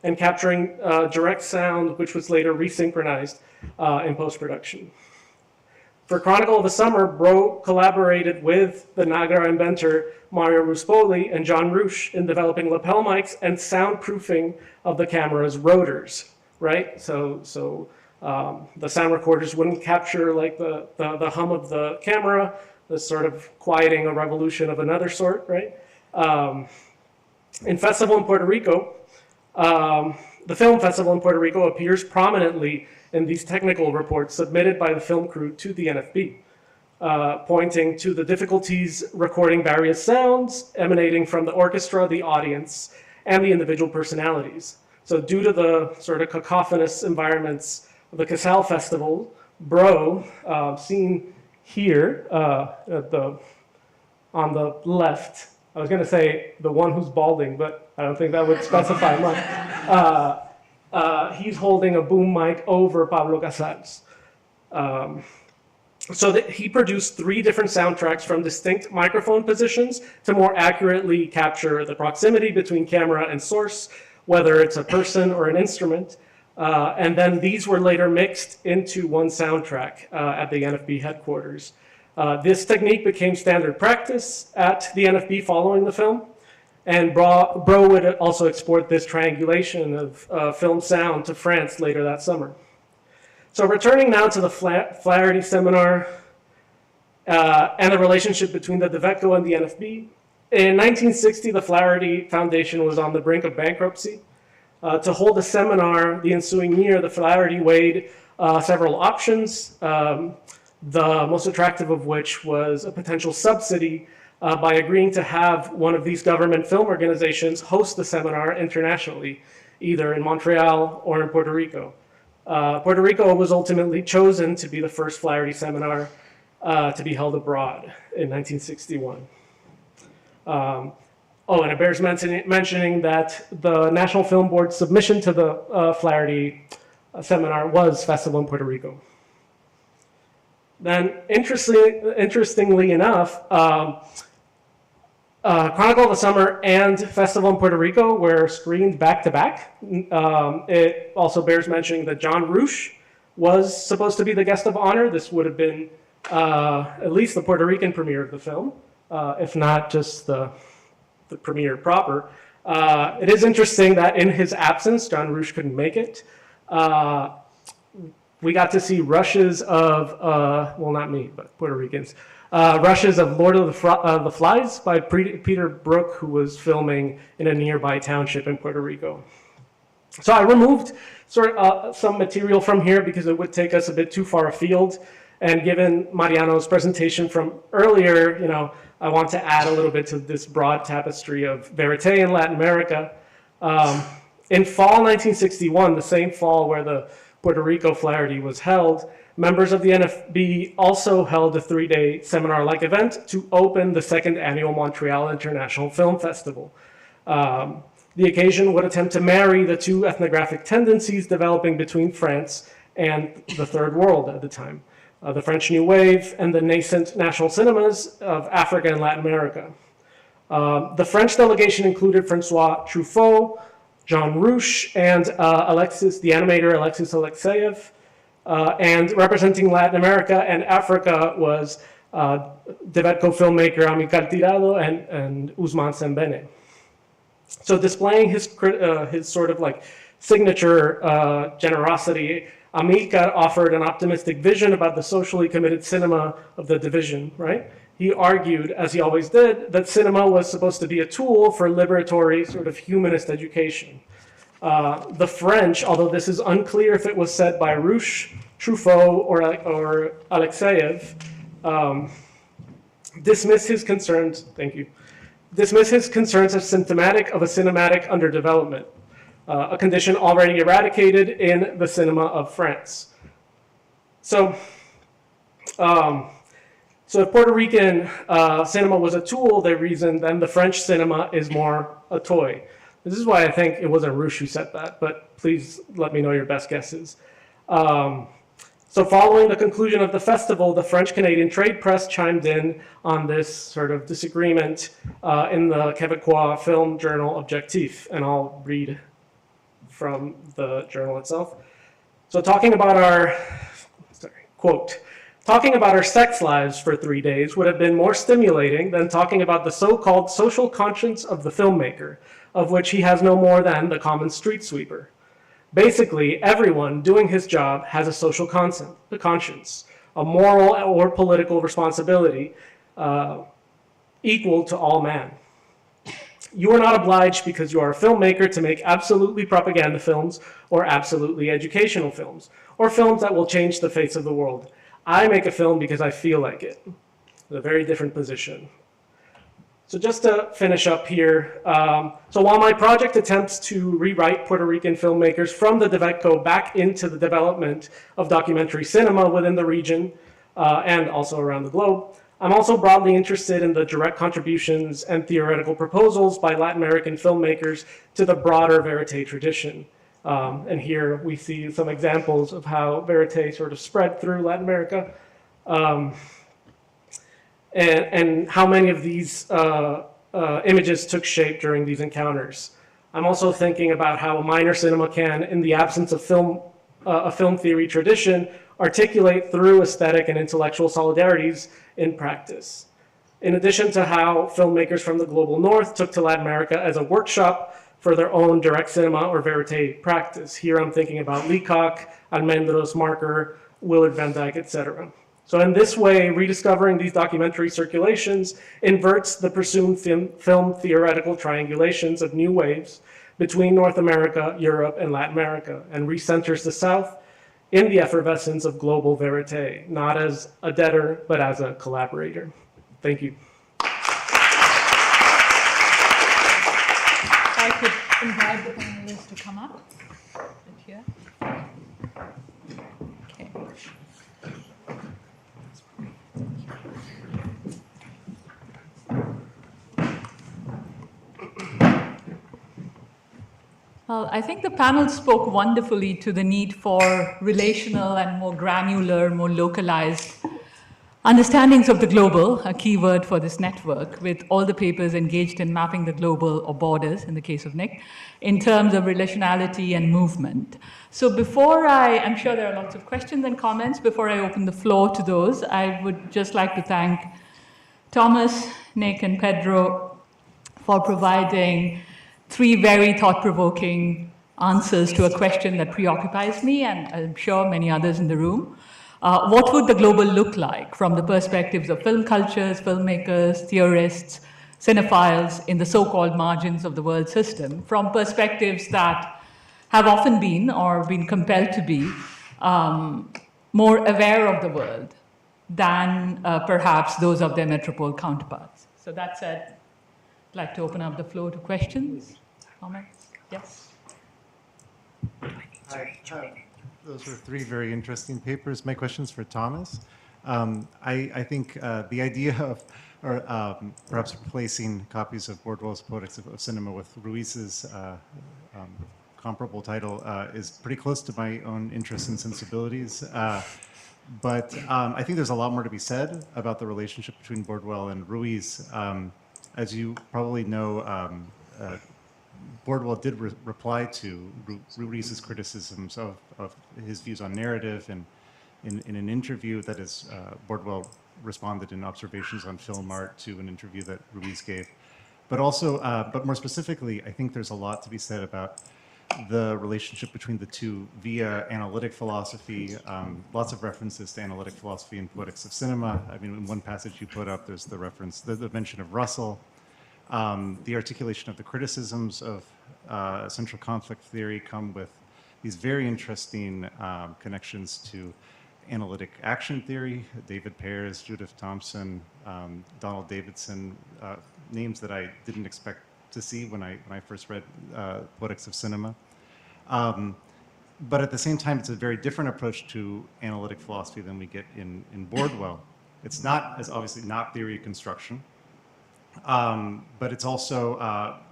and capturing direct sound, which was later resynchronized in post-production. For Chronicle of the Summer, Bro collaborated with the Nagra inventor Mario Ruspoli and John Rouche in developing lapel mics and soundproofing of the camera's rotors, right? So the sound recorders wouldn't capture like the hum of the camera, the sort of quieting a revolution of another sort, right? In Festival in Puerto Rico, the Film Festival in Puerto Rico appears prominently in these technical reports submitted by the film crew to the NFB. pointing to the difficulties recording various sounds emanating from the orchestra, the audience, and the individual personalities. So due to the sort of cacophonous environments of the Casal Festival, Bro, seen here on the left, I was going to say the one who's balding, but I don't think that would specify much. He's holding a boom mic over Pablo Casals. So that he produced 3 different soundtracks from distinct microphone positions to more accurately capture the proximity between camera and source, whether it's a person or an instrument. And then these were later mixed into one soundtrack at the NFB headquarters. This technique became standard practice at the NFB following the film. And Bro would also export this triangulation of film sound to France later that summer. So returning now to the Flaherty seminar and the relationship between the DeVetco and the NFB. In 1960, the Flaherty Foundation was on the brink of bankruptcy. To hold a seminar the ensuing year, the Flaherty weighed several options, the most attractive of which was a potential subsidy by agreeing to have one of these government film organizations host the seminar internationally, either in Montreal or in Puerto Rico. Puerto Rico was ultimately chosen to be the first Flaherty seminar to be held abroad in 1961. And it bears mentioning that the National Film Board's submission to the Flaherty seminar was Festival in Puerto Rico. Then, interestingly enough, Chronicle of the Summer and Festival in Puerto Rico were screened back to back. It also bears mentioning that John Rush was supposed to be the guest of honor. This would have been at least the Puerto Rican premiere of the film, if not just the premiere proper. It is interesting that in his absence, John Rush couldn't make it. We got to see rushes of, well, not me, but Puerto Ricans, rushes of Lord of the Flies by Peter Brook, who was filming in a nearby township in Puerto Rico. So I removed some material from here because it would take us a bit too far afield. And given Mariano's presentation from earlier, I want to add a little bit to this broad tapestry of verite in Latin America. In fall 1961, the same fall where the Puerto Rico Flaherty was held, members of the NFB also held a 3-day seminar-like event to open the second annual Montreal International Film Festival. The occasion would attempt to marry the 2 ethnographic tendencies developing between France and the Third World at the time, the French New Wave and the nascent national cinemas of Africa and Latin America. The French delegation included Francois Truffaut, Jean Rouch, and the animator Alexis Alexeyev. And representing Latin America and Africa was DeVetco filmmaker Amical Tirado and Ousmane Sembene. So displaying his sort of like signature generosity, Amilcar offered an optimistic vision about the socially committed cinema of the division, right? He argued, as he always did, that cinema was supposed to be a tool for liberatory sort of humanist education. The French, although this is unclear if it was said by Rouch, Truffaut, or Alexeyev, dismiss his concerns as symptomatic of a cinematic underdevelopment, a condition already eradicated in the cinema of France. So if Puerto Rican cinema was a tool, they reasoned, then the French cinema is more a toy. This is why I think it wasn't Rouch who said that, but please let me know your best guesses. So following the conclusion of the festival, the French-Canadian trade press chimed in on this sort of disagreement in the Québécois film journal Objectif, and I'll read from the journal itself. So talking about our sex lives for 3 days would have been more stimulating than talking about the so-called social conscience of the filmmaker, of which he has no more than the common street sweeper. Basically, everyone doing his job has a social conscience, a moral or political responsibility equal to all man. You are not obliged because you are a filmmaker to make absolutely propaganda films or absolutely educational films, or films that will change the face of the world. I make a film because I feel like it. A very different position. So just to finish up here, so while my project attempts to rewrite Puerto Rican filmmakers from the DeVetco back into the development of documentary cinema within the region and also around the globe, I'm also broadly interested in the direct contributions and theoretical proposals by Latin American filmmakers to the broader verite tradition. And here we see some examples of how verite sort of spread through Latin America. And how many of these images took shape during these encounters. I'm also thinking about how minor cinema can, in the absence of a film theory tradition, articulate through aesthetic and intellectual solidarities in practice. In addition to how filmmakers from the global north took to Latin America as a workshop for their own direct cinema or verite practice. Here I'm thinking about Leacock, Almendros, Marker, Willard Van Dyke, etc. So in this way, rediscovering these documentary circulations inverts the presumed film theoretical triangulations of new waves between North America, Europe, and Latin America, and recenters the South in the effervescence of global verite, not as a debtor, but as a collaborator. Thank you. I could invite the panelists to come up. Here. Okay. Well, I think the panel spoke wonderfully to the need for relational and more granular, more localized understandings of the global, a key word for this network, with all the papers engaged in mapping the global, or borders in the case of Nick, in terms of relationality and movement. So before I'm sure there are lots of questions and comments. Before I open the floor to those, I would just like to thank Thomas, Nick, and Pedro for providing 3 very thought-provoking answers to a question that preoccupies me, and I'm sure many others in the room. What would the global look like from the perspectives of film cultures, filmmakers, theorists, cinephiles in the so-called margins of the world system, from perspectives that have often been, or been compelled to be, more aware of the world than perhaps those of their metropole counterparts. So that said, I'd like to open up the floor to questions, comments. Yes? Those were 3 very interesting papers. My question's for Thomas. I think the idea of, or perhaps replacing copies of Bordwell's Poetics of Cinema with Ruiz's comparable title is pretty close to my own interests and sensibilities. But I think there's a lot more to be said about the relationship between Bordwell and Ruiz. As you probably know, Bordwell did reply to Ruiz's criticisms of his views on narrative, and in an interview that is, Bordwell responded in Observations on Film Art to an interview that Ruiz gave. But also, but more specifically, I think there's a lot to be said about the relationship between the two via analytic philosophy, lots of references to analytic philosophy in Poetics of Cinema. I mean, in one passage you put up, there's the reference, the mention of Russell, the articulation of the criticisms of central conflict theory come with these very interesting connections to analytic action theory. David Pears, Judith Thompson, Donald Davidson, names that I didn't expect to see when I first read Poetics of Cinema. But at the same time, it's a very different approach to analytic philosophy than we get in Bordwell. It's not, as obviously not theory of construction, but it's also,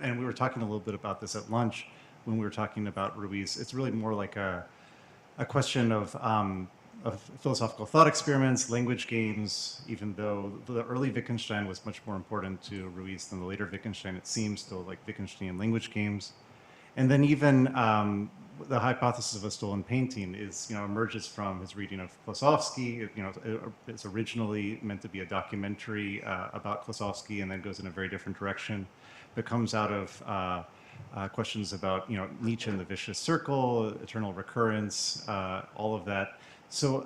and we were talking a little bit about this at lunch when we were talking about Ruiz, it's really more like a question of philosophical thought experiments, language games, even though the early Wittgenstein was much more important to Ruiz than the later Wittgenstein, it seems still like Wittgenstein language games. And then even the hypothesis of a stolen painting is, emerges from his reading of Klossowski. It's originally meant to be a documentary about Klossowski and then goes in a very different direction. But comes out of questions about, Nietzsche and the vicious circle, eternal recurrence, all of that. So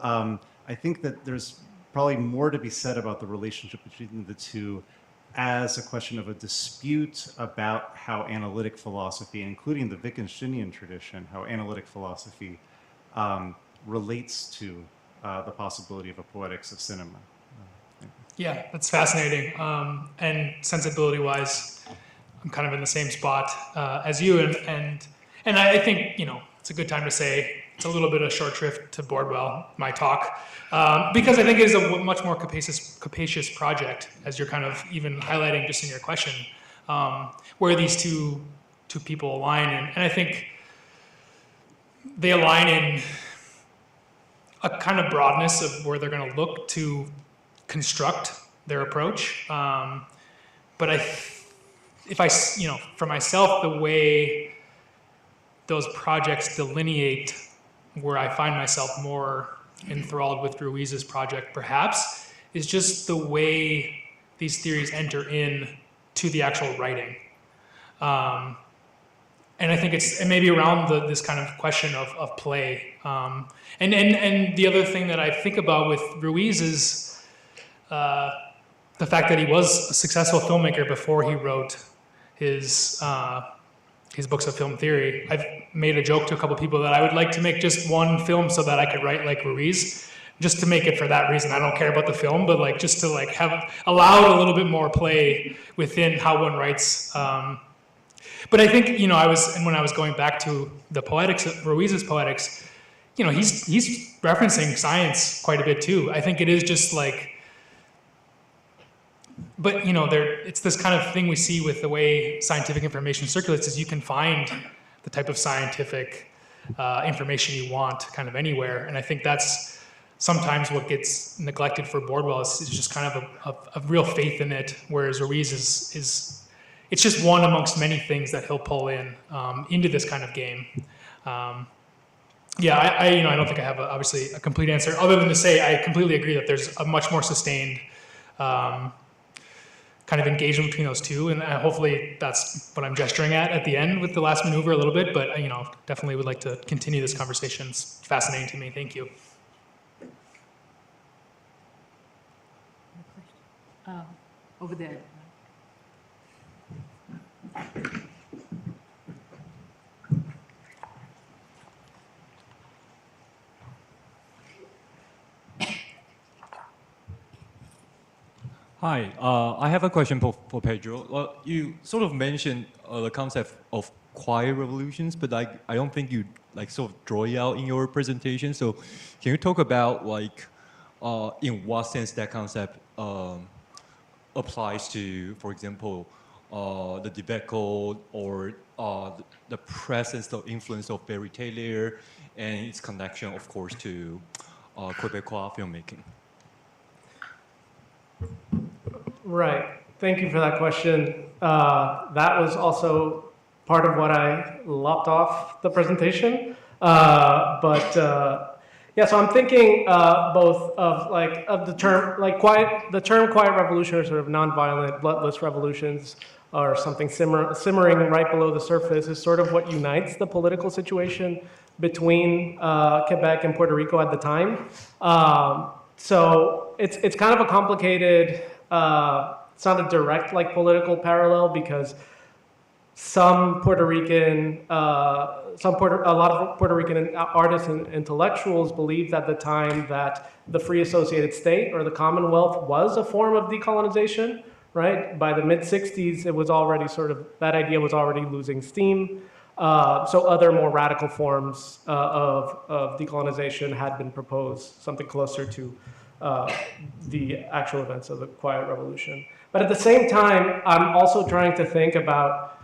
I think that there's probably more to be said about the relationship between the two as a question of a dispute about how analytic philosophy, including the Wittgensteinian tradition, how analytic philosophy relates to the possibility of a poetics of cinema. Yeah, that's fascinating. And sensibility-wise, I'm kind of in the same spot as you, and I think it's a good time to say it's a little bit of short shrift to Bordwell, my talk, because I think it is a much more capacious project, as you're kind of even highlighting just in your question, where these two people align, and I think they align in a kind of broadness of where they're going to look to construct their approach. But for myself, the way those projects delineate where I find myself more enthralled with Ruiz's project, perhaps, is just the way these theories enter in to the actual writing. And I think it's maybe around this kind of question of play. And the other thing that I think about with Ruiz is the fact that he was a successful filmmaker before he wrote his books of film theory. I've made a joke to a couple people that I would like to make just one film so that I could write like Ruiz, just to make it for that reason. I don't care about the film, but like just to like have allowed a little bit more play within how one writes. But I think when I was going back to the poetics, Ruiz's poetics, he's referencing science quite a bit too. I think it is just like. But it's this kind of thing we see with the way scientific information circulates, is you can find the type of scientific information you want kind of anywhere, and I think that's sometimes what gets neglected for Bordwell is just kind of a real faith in it, whereas Ruiz is it's just one amongst many things that he'll pull in into this kind of game. I don't think I have obviously a complete answer, other than to say I completely agree that there's a much more sustained kind of engagement between those two, and hopefully that's what I'm gesturing at the end with the last maneuver a little bit, but definitely would like to continue this conversation. It's fascinating to me. Thank you. Over there. Hi, I have a question for Pedro. Well, you sort of mentioned the concept of quiet revolutions, but I don't think you sort of draw it out in your presentation. So can you talk about in what sense that concept applies to, for example, the Deveco or the presence or influence of Barry Taylor and its connection, of course, to Quebecois filmmaking? Right. Thank you for that question. That was also part of what I lopped off the presentation. So I'm thinking both of the term quiet revolution, or sort of nonviolent, bloodless revolutions, or something simmering right below the surface, is sort of what unites the political situation between Quebec and Puerto Rico at the time. So it's kind of a complicated. It's not a direct political parallel, because a lot of Puerto Rican artists and intellectuals believed at the time that the free associated state or the Commonwealth was a form of decolonization, right? By the mid-60s, it was already that idea was already losing steam. So other more radical forms of decolonization had been proposed, something closer to the actual events of the Quiet Revolution. But at the same time, I'm also trying to think about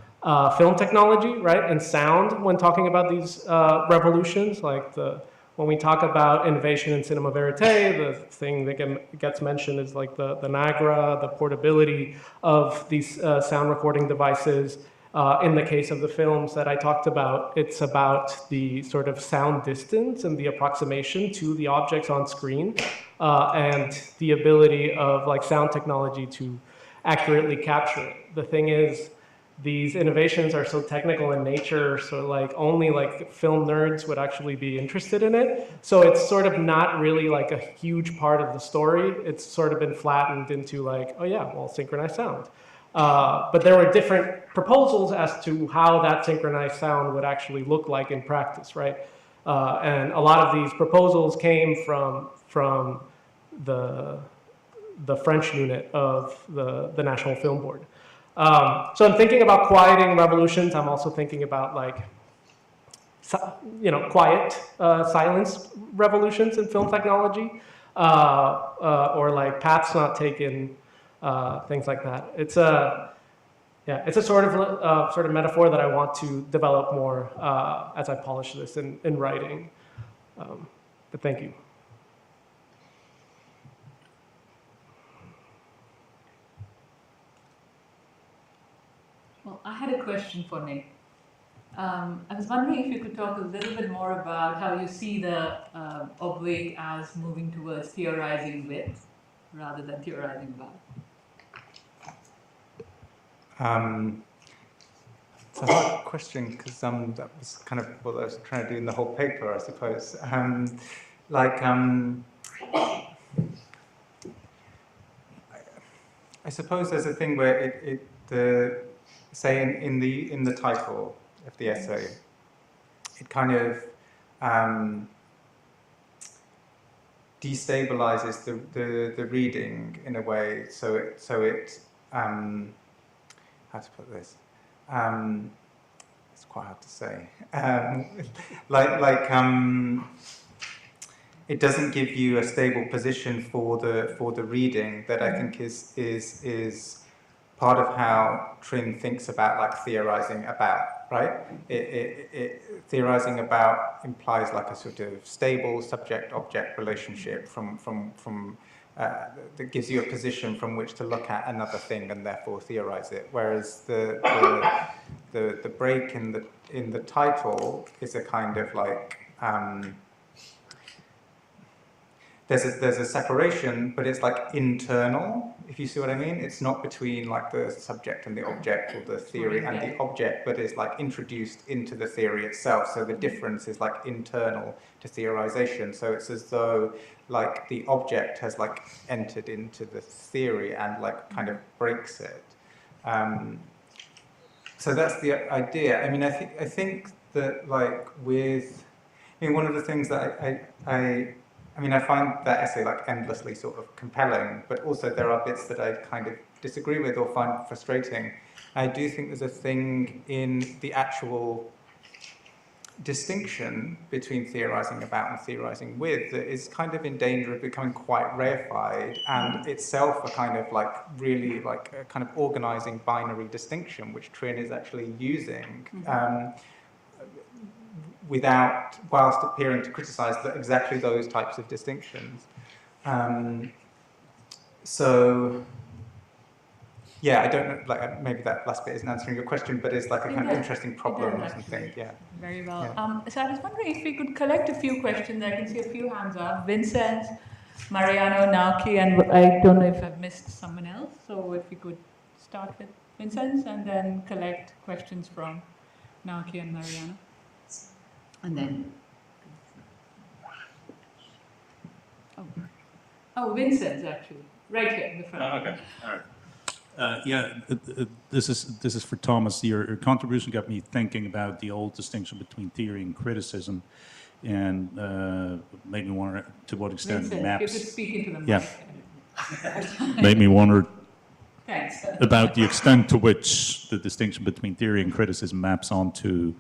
film technology, right, and sound when talking about these revolutions. When we talk about innovation in cinema verite, the thing that gets mentioned is the Niagara, the portability of these sound recording devices. In the case of the films that I talked about, it's about the sort of sound distance and the approximation to the objects on screen, and the ability of sound technology to accurately capture it. The thing is, these innovations are so technical in nature, so only film nerds would actually be interested in it. So it's sort of not really a huge part of the story. It's sort of been flattened into synchronized sound. But there were different proposals as to how that synchronized sound would actually look like in practice, right? And a lot of these proposals came from the French unit of the National Film Board. So I'm thinking about quieting revolutions. I'm also thinking about quiet silence revolutions in film technology, or like paths not taken, things like that. It's a sort of metaphor that I want to develop more as I polish this in writing. But thank you. Well, I had a question for Nick. I was wondering if you could talk a little bit more about how you see the oblique as moving towards theorizing with rather than theorizing about. It's a hard question because that was kind of what I was trying to do in the whole paper, I suppose. I suppose there's a thing where say in the title of the essay, it kind of destabilizes the reading in a way. So it how to put this? It's quite hard to say. It doesn't give you a stable position for the reading that I think is part of how Trin thinks about theorizing about, right? Theorizing about implies like a sort of stable subject-object relationship that gives you a position from which to look at another thing and therefore theorize it. Whereas the break in the title is a kind of there's a separation, but it's internal, if you see what I mean. It's not between the subject and the object, or the theory and the object, but it's introduced into the theory itself. So the difference is internal to theorization. So it's as though the object has entered into the theory and kind of breaks it. So that's the idea. I mean, I think that one of the things that I find that essay endlessly sort of compelling, but also there are bits that I kind of disagree with or find frustrating. I do think there's a thing in the actual distinction between theorizing about and theorizing with that is kind of in danger of becoming quite reified and itself a kind of really a kind of organizing binary distinction, which Trin is actually using. Whilst appearing to criticize exactly those types of distinctions. So, yeah, I don't know, maybe that last bit isn't answering your question, but it's a kind of interesting problem or something, yeah. Very well. Yeah. So I was wondering if we could collect a few questions. I can see a few hands up. Vincent, Mariano, Naki, and I don't know if I've missed someone else. So if we could start with Vincent and then collect questions from Naki and Mariano. And then, oh, Vincent actually, right here in the front. Okay, all right. This is for Thomas. Your contribution got me thinking about the old distinction between theory and criticism, and made me wonder to what extent Vincent, maps. you could speak into the mic. Yeah. Made me wonder. Thanks. About the extent to which the distinction between theory and criticism maps onto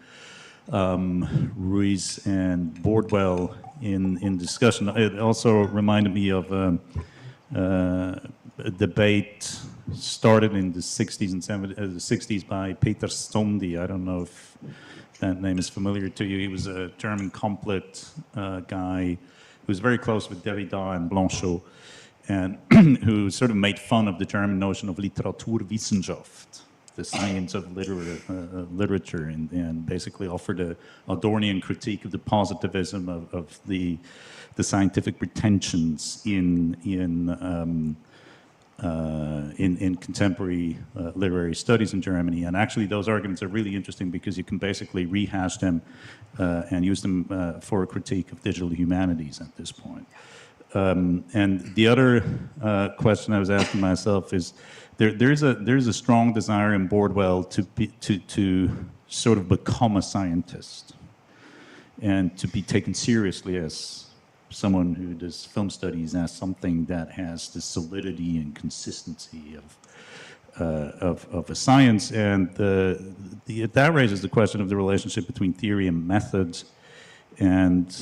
Ruiz and Bordwell in discussion. It also reminded me of a debate started in the 60s and 60s by Peter Stondi. I don't know if that name is familiar to you. He was a German complete guy who was very close with Derrida and Blanchot, and who sort of made fun of the German notion of Literaturwissenschaft, the science of literature, and basically offered a Adornian critique of the positivism of the scientific pretensions in contemporary literary studies in Germany. And actually those arguments are really interesting because you can basically rehash them and use them for a critique of digital humanities at this point. And the other question I was asking myself is, there's a strong desire in Bordwell to sort of become a scientist, and to be taken seriously as someone who does film studies as something that has the solidity and consistency of a science. And that raises the question of the relationship between theory and methods, and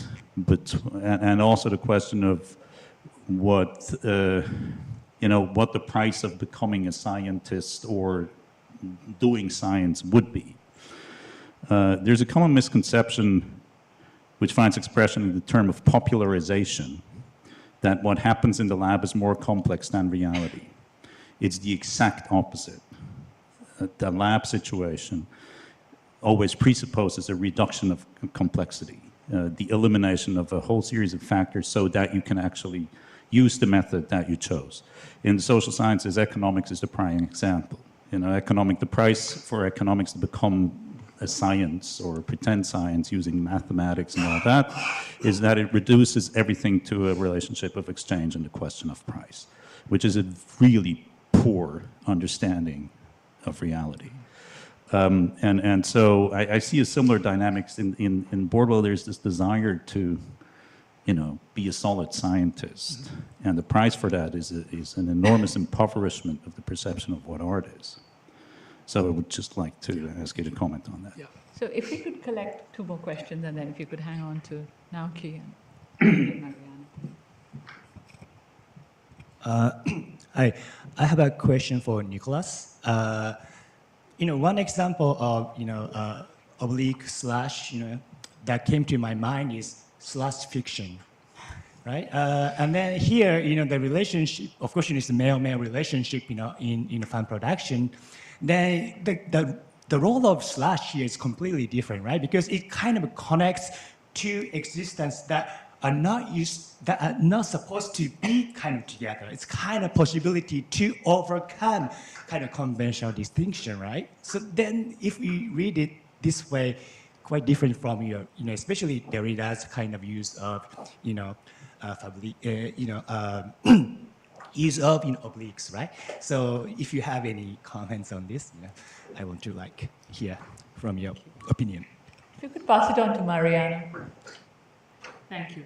also the question of what the price of becoming a scientist or doing science would be. There's a common misconception which finds expression in the term of popularization, that what happens in the lab is more complex than reality. It's the exact opposite. The lab situation always presupposes a reduction of complexity, the elimination of a whole series of factors so that you can actually use the method that you chose. In the social sciences, economics is the prime example. The price for economics to become a science or pretend science using mathematics and all that is that it reduces everything to a relationship of exchange and the question of price, which is a really poor understanding of reality. And so I see a similar dynamics in Bordwell. There's this desire to be a solid scientist, and the price for that is an enormous impoverishment of the perception of what art is. So I would just like to ask you to comment on that. Yeah. So if we could collect 2 more questions, and then if you could hang on to Naoki and Hi, I have a question for Nicholas. One example of oblique slash that came to my mind is slash fiction, right? And then here the relationship, of course, is the male-male relationship in film production. Then the role of slash here is completely different, right? Because it kind of connects two existences that are not supposed to be kind of together. It's kind of possibility to overcome kind of conventional distinction, right? So then if we read it this way, quite different from your, especially Derrida's kind of use of, use of obliques, right? So if you have any comments on this, I want to hear from your opinion. If you could pass it on to Mariana. Thank you.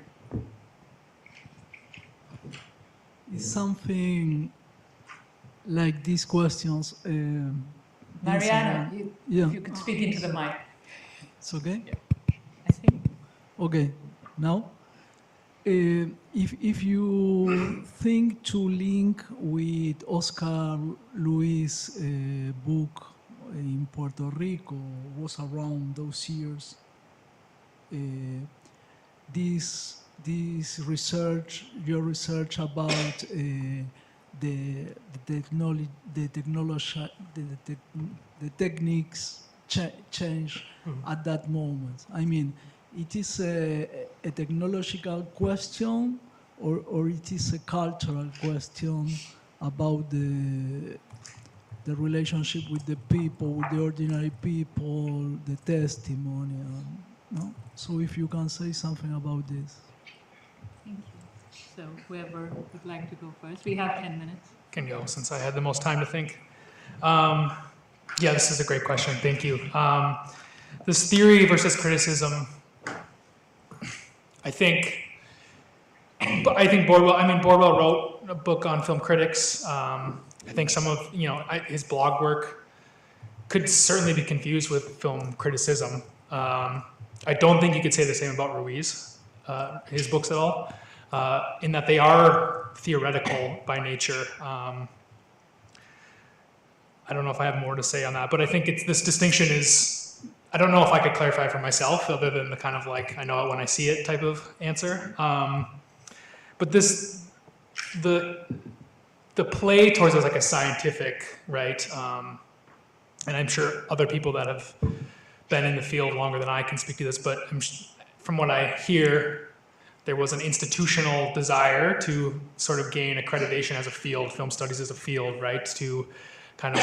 It's something like these questions. Mariana, if you could speak into the mic. It's okay? Yeah. I think. Okay. Now? If you think to link with Oscar Luis' book in Puerto Rico, was around those years, your research about the techniques change at that moment. I mean, it is a technological question, or it is a cultural question about the relationship with the people, with the ordinary people, the testimony. No? So if you can say something about this. Thank you. So whoever would like to go first, we have 10 minutes. Can go, since I had the most time to think. Yeah, this is a great question. Thank you. This theory versus criticism. I think Bordwell wrote a book on film critics. I think some of his blog work could certainly be confused with film criticism. I don't think you could say the same about Ruiz, his books at all, in that they are theoretical by nature. I don't know if I have more to say on that, but I think this distinction is, I don't know if I could clarify for myself other than the kind of I know it when I see it type of answer. But the play towards it as a scientific, right? And I'm sure other people that have been in the field longer than I can speak to this, but from what I hear, there was an institutional desire to sort of gain accreditation as a field, film studies as a field, right? To kind of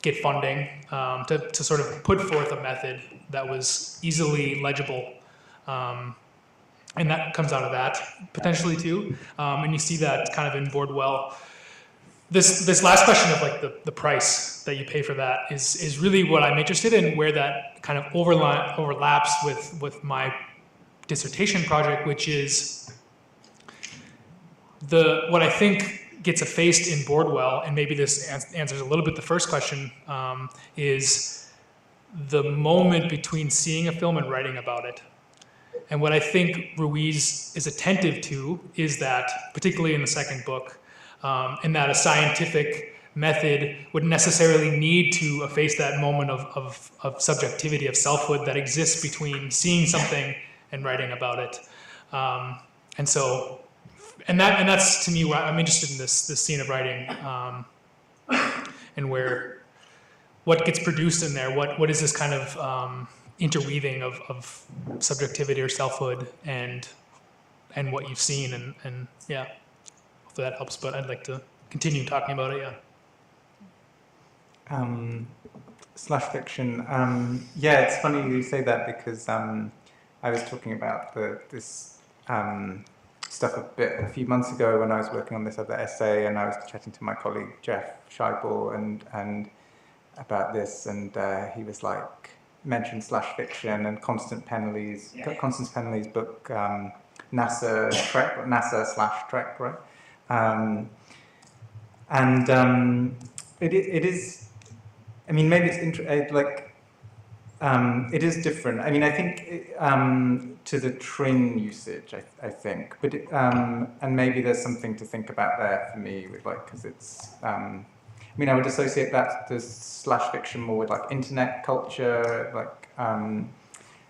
get funding, to sort of put forth a method that was easily legible. And that comes out of that, potentially too. And you see that kind of in Bordwell. This last question of the price that you pay for that is really what I'm interested in, where that kind of overlaps with my dissertation project, which is what I think gets effaced in Boardwell, and maybe this answers a little bit the first question, is the moment between seeing a film and writing about it. And what I think Ruiz is attentive to is that, particularly in the second book, in that a scientific method would necessarily need to efface that moment of subjectivity, of selfhood that exists between seeing something and writing about it. And that's to me why I'm interested in this scene of writing, and what gets produced in there, what is this kind of interweaving of subjectivity or selfhood and what you've seen, and yeah, hopefully that helps, but I'd like to continue talking about it, yeah. Slash fiction. Yeah, it's funny you say that because I was talking about this stuff a few months ago when I was working on this other essay, and I was chatting to my colleague Jeff Scheibel and about this, and he was like, mentioned slash fiction and Constance Penley's book, NASA slash Trek, right? It is, I mean, maybe it's it is different. I mean, I think to the Trin usage, I think, but and maybe there's something to think about there for me with because it's. I mean, I would associate that to slash fiction more with internet culture,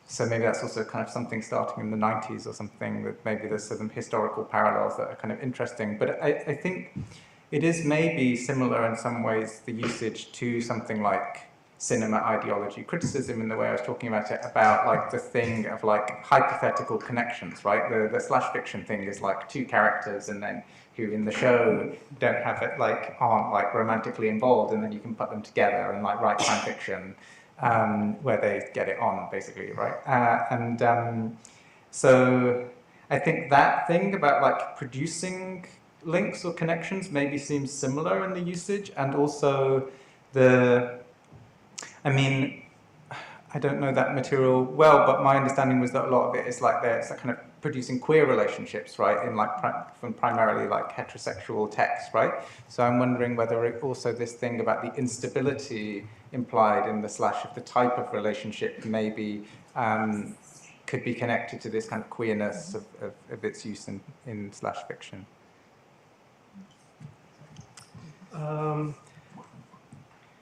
so maybe that's also kind of something starting in the 90s or something, that maybe there's some historical parallels that are kind of interesting. But I think it is maybe similar in some ways, the usage to something like cinema ideology criticism, in the way I was talking about it, about the thing of hypothetical connections, right? The slash fiction thing is two characters, and then who in the show don't have it, aren't romantically involved, and then you can put them together and write science fiction where they get it on, basically, right? So I think that thing about producing links or connections maybe seems similar in the usage, and also I mean, I don't know that material well, but my understanding was that a lot of it is it's kind of producing queer relationships, right, in from primarily heterosexual texts, right? So I'm wondering whether also this thing about the instability implied in the slash of the type of relationship maybe could be connected to this kind of queerness of its use in slash fiction.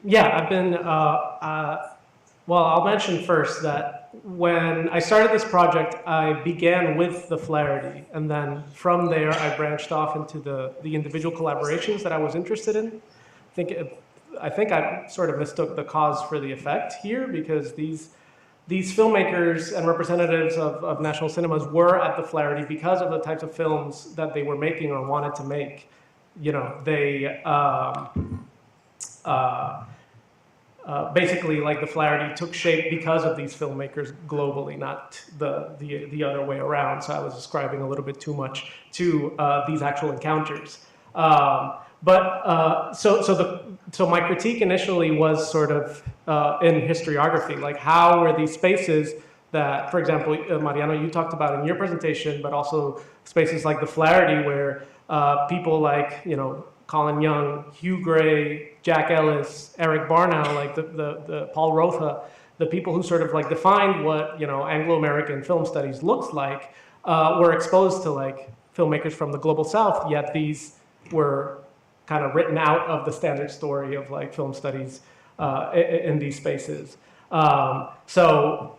Yeah, I've been, well, I'll mention first that when I started this project, I began with the Flaherty, and then from there I branched off into the individual collaborations that I was interested in. I think I sort of mistook the cause for the effect here, because these filmmakers and representatives of national cinemas were at the Flaherty because of the types of films that they were making or wanted to make. You know, they basically, the Flaherty took shape because of these filmmakers globally, not the other way around. So I was describing a little bit too much to these actual encounters. So my critique initially was sort of in historiography, how were these spaces that, for example, Mariano, you talked about in your presentation, but also spaces like the Flaherty, where people like, Colin Young, Hugh Gray, Jack Ellis, Eric Barnow, the Paul Rotha, the people who sort of defined what Anglo-American film studies looks like, were exposed to filmmakers from the global South. Yet these were kind of written out of the standard story of film studies in these spaces. So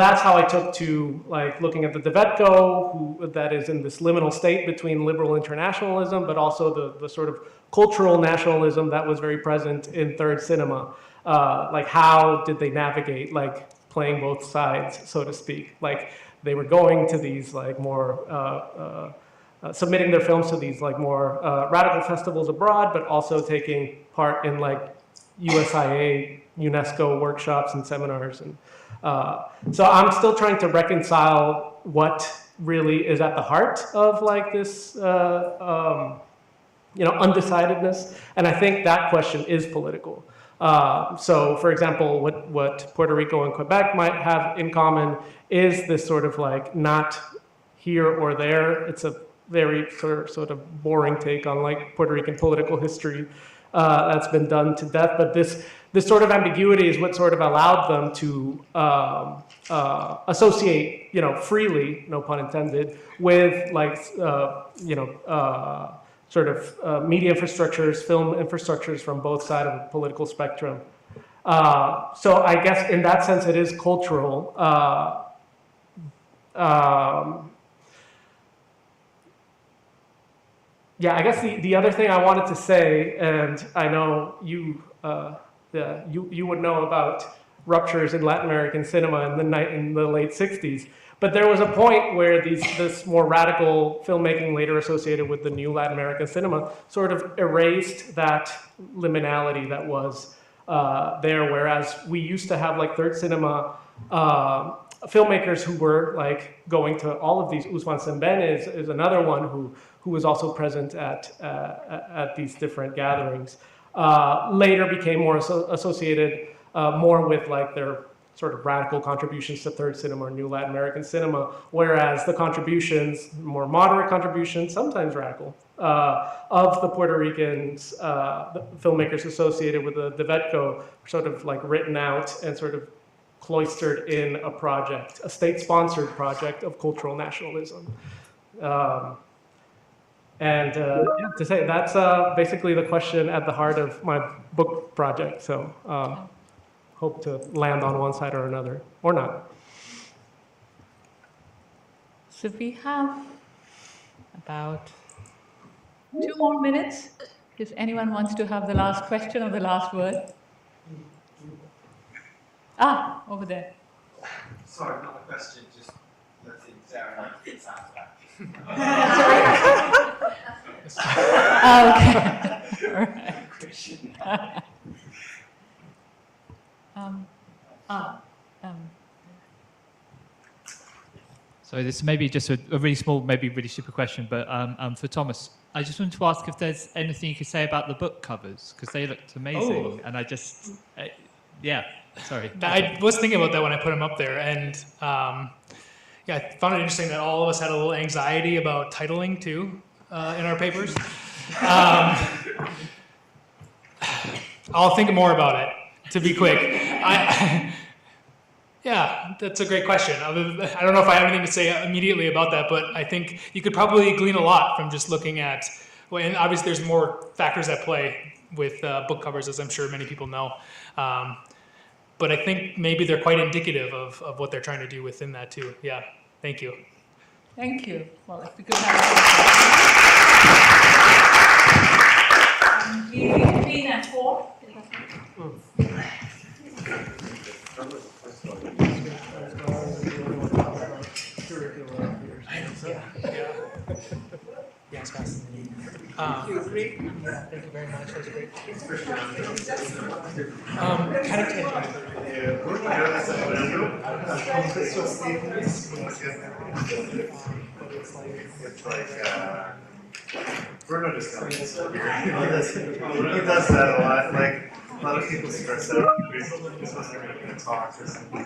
that's how I took to looking at the Devetko, that is in this liminal state between liberal internationalism, but also the sort of cultural nationalism that was very present in third cinema. How did they navigate playing both sides, so to speak? They were going to these more submitting their films to these more radical festivals abroad, but also taking part in USIA, UNESCO workshops and seminars. And so I'm still trying to reconcile what really is at the heart of this undecidedness, and I think that question is political. So, for example, what Puerto Rico and Quebec might have in common is this sort of like not here or there. It's a very sort of boring take on like Puerto Rican political history that's been done to death. But this sort of ambiguity is what sort of allowed them to associate, freely, no pun intended, with like, sort of media infrastructures, film infrastructures from both sides of the political spectrum. So I guess in that sense it is cultural. Yeah, I guess the other thing I wanted to say, and I know you would know about ruptures in Latin American cinema in the late 60s, but there was a point where this more radical filmmaking later associated with the new Latin American cinema sort of erased that liminality that was there, whereas we used to have like third cinema filmmakers who were like going to all of these. Usman Sembene is another one who was also present at these different gatherings. Later became more associated more with like their sort of radical contributions to third cinema or new Latin American cinema, whereas the contributions, more moderate contributions, sometimes radical, of the Puerto Ricans, the filmmakers associated with the DeVetco, sort of like written out and sort of cloistered in a project, a state-sponsored project of cultural nationalism. To say that's basically the question at the heart of my book project. So hope to land on one side or another, or not. So we have about 2 more minutes. If anyone wants to have the last question or the last word. Over there. Sorry, not a question, just letting Sarah know it's answer Okay. All right. So this may be just a really small, maybe really stupid question, but for Thomas, I just wanted to ask if there's anything you could say about the book covers, because they looked amazing, and I just, sorry. I was thinking about that when I put them up there, and I found it interesting that all of us had a little anxiety about titling too in our papers. I'll think more about it, to be quick. Yeah, that's a great question. I don't know if I have anything to say immediately about that, but I think you could probably glean a lot from just looking at, and obviously there's more factors at play with book covers, as I'm sure many people know. But I think maybe they're quite indicative of what they're trying to do within that too. Yeah, thank you. Thank you. Well, if we could have between and 4. Yes, thank you very much. That was great. Kind of Bruno just comes so weird. He does that a lot. Like a lot of people stress out. He's supposed to be going to talk or something.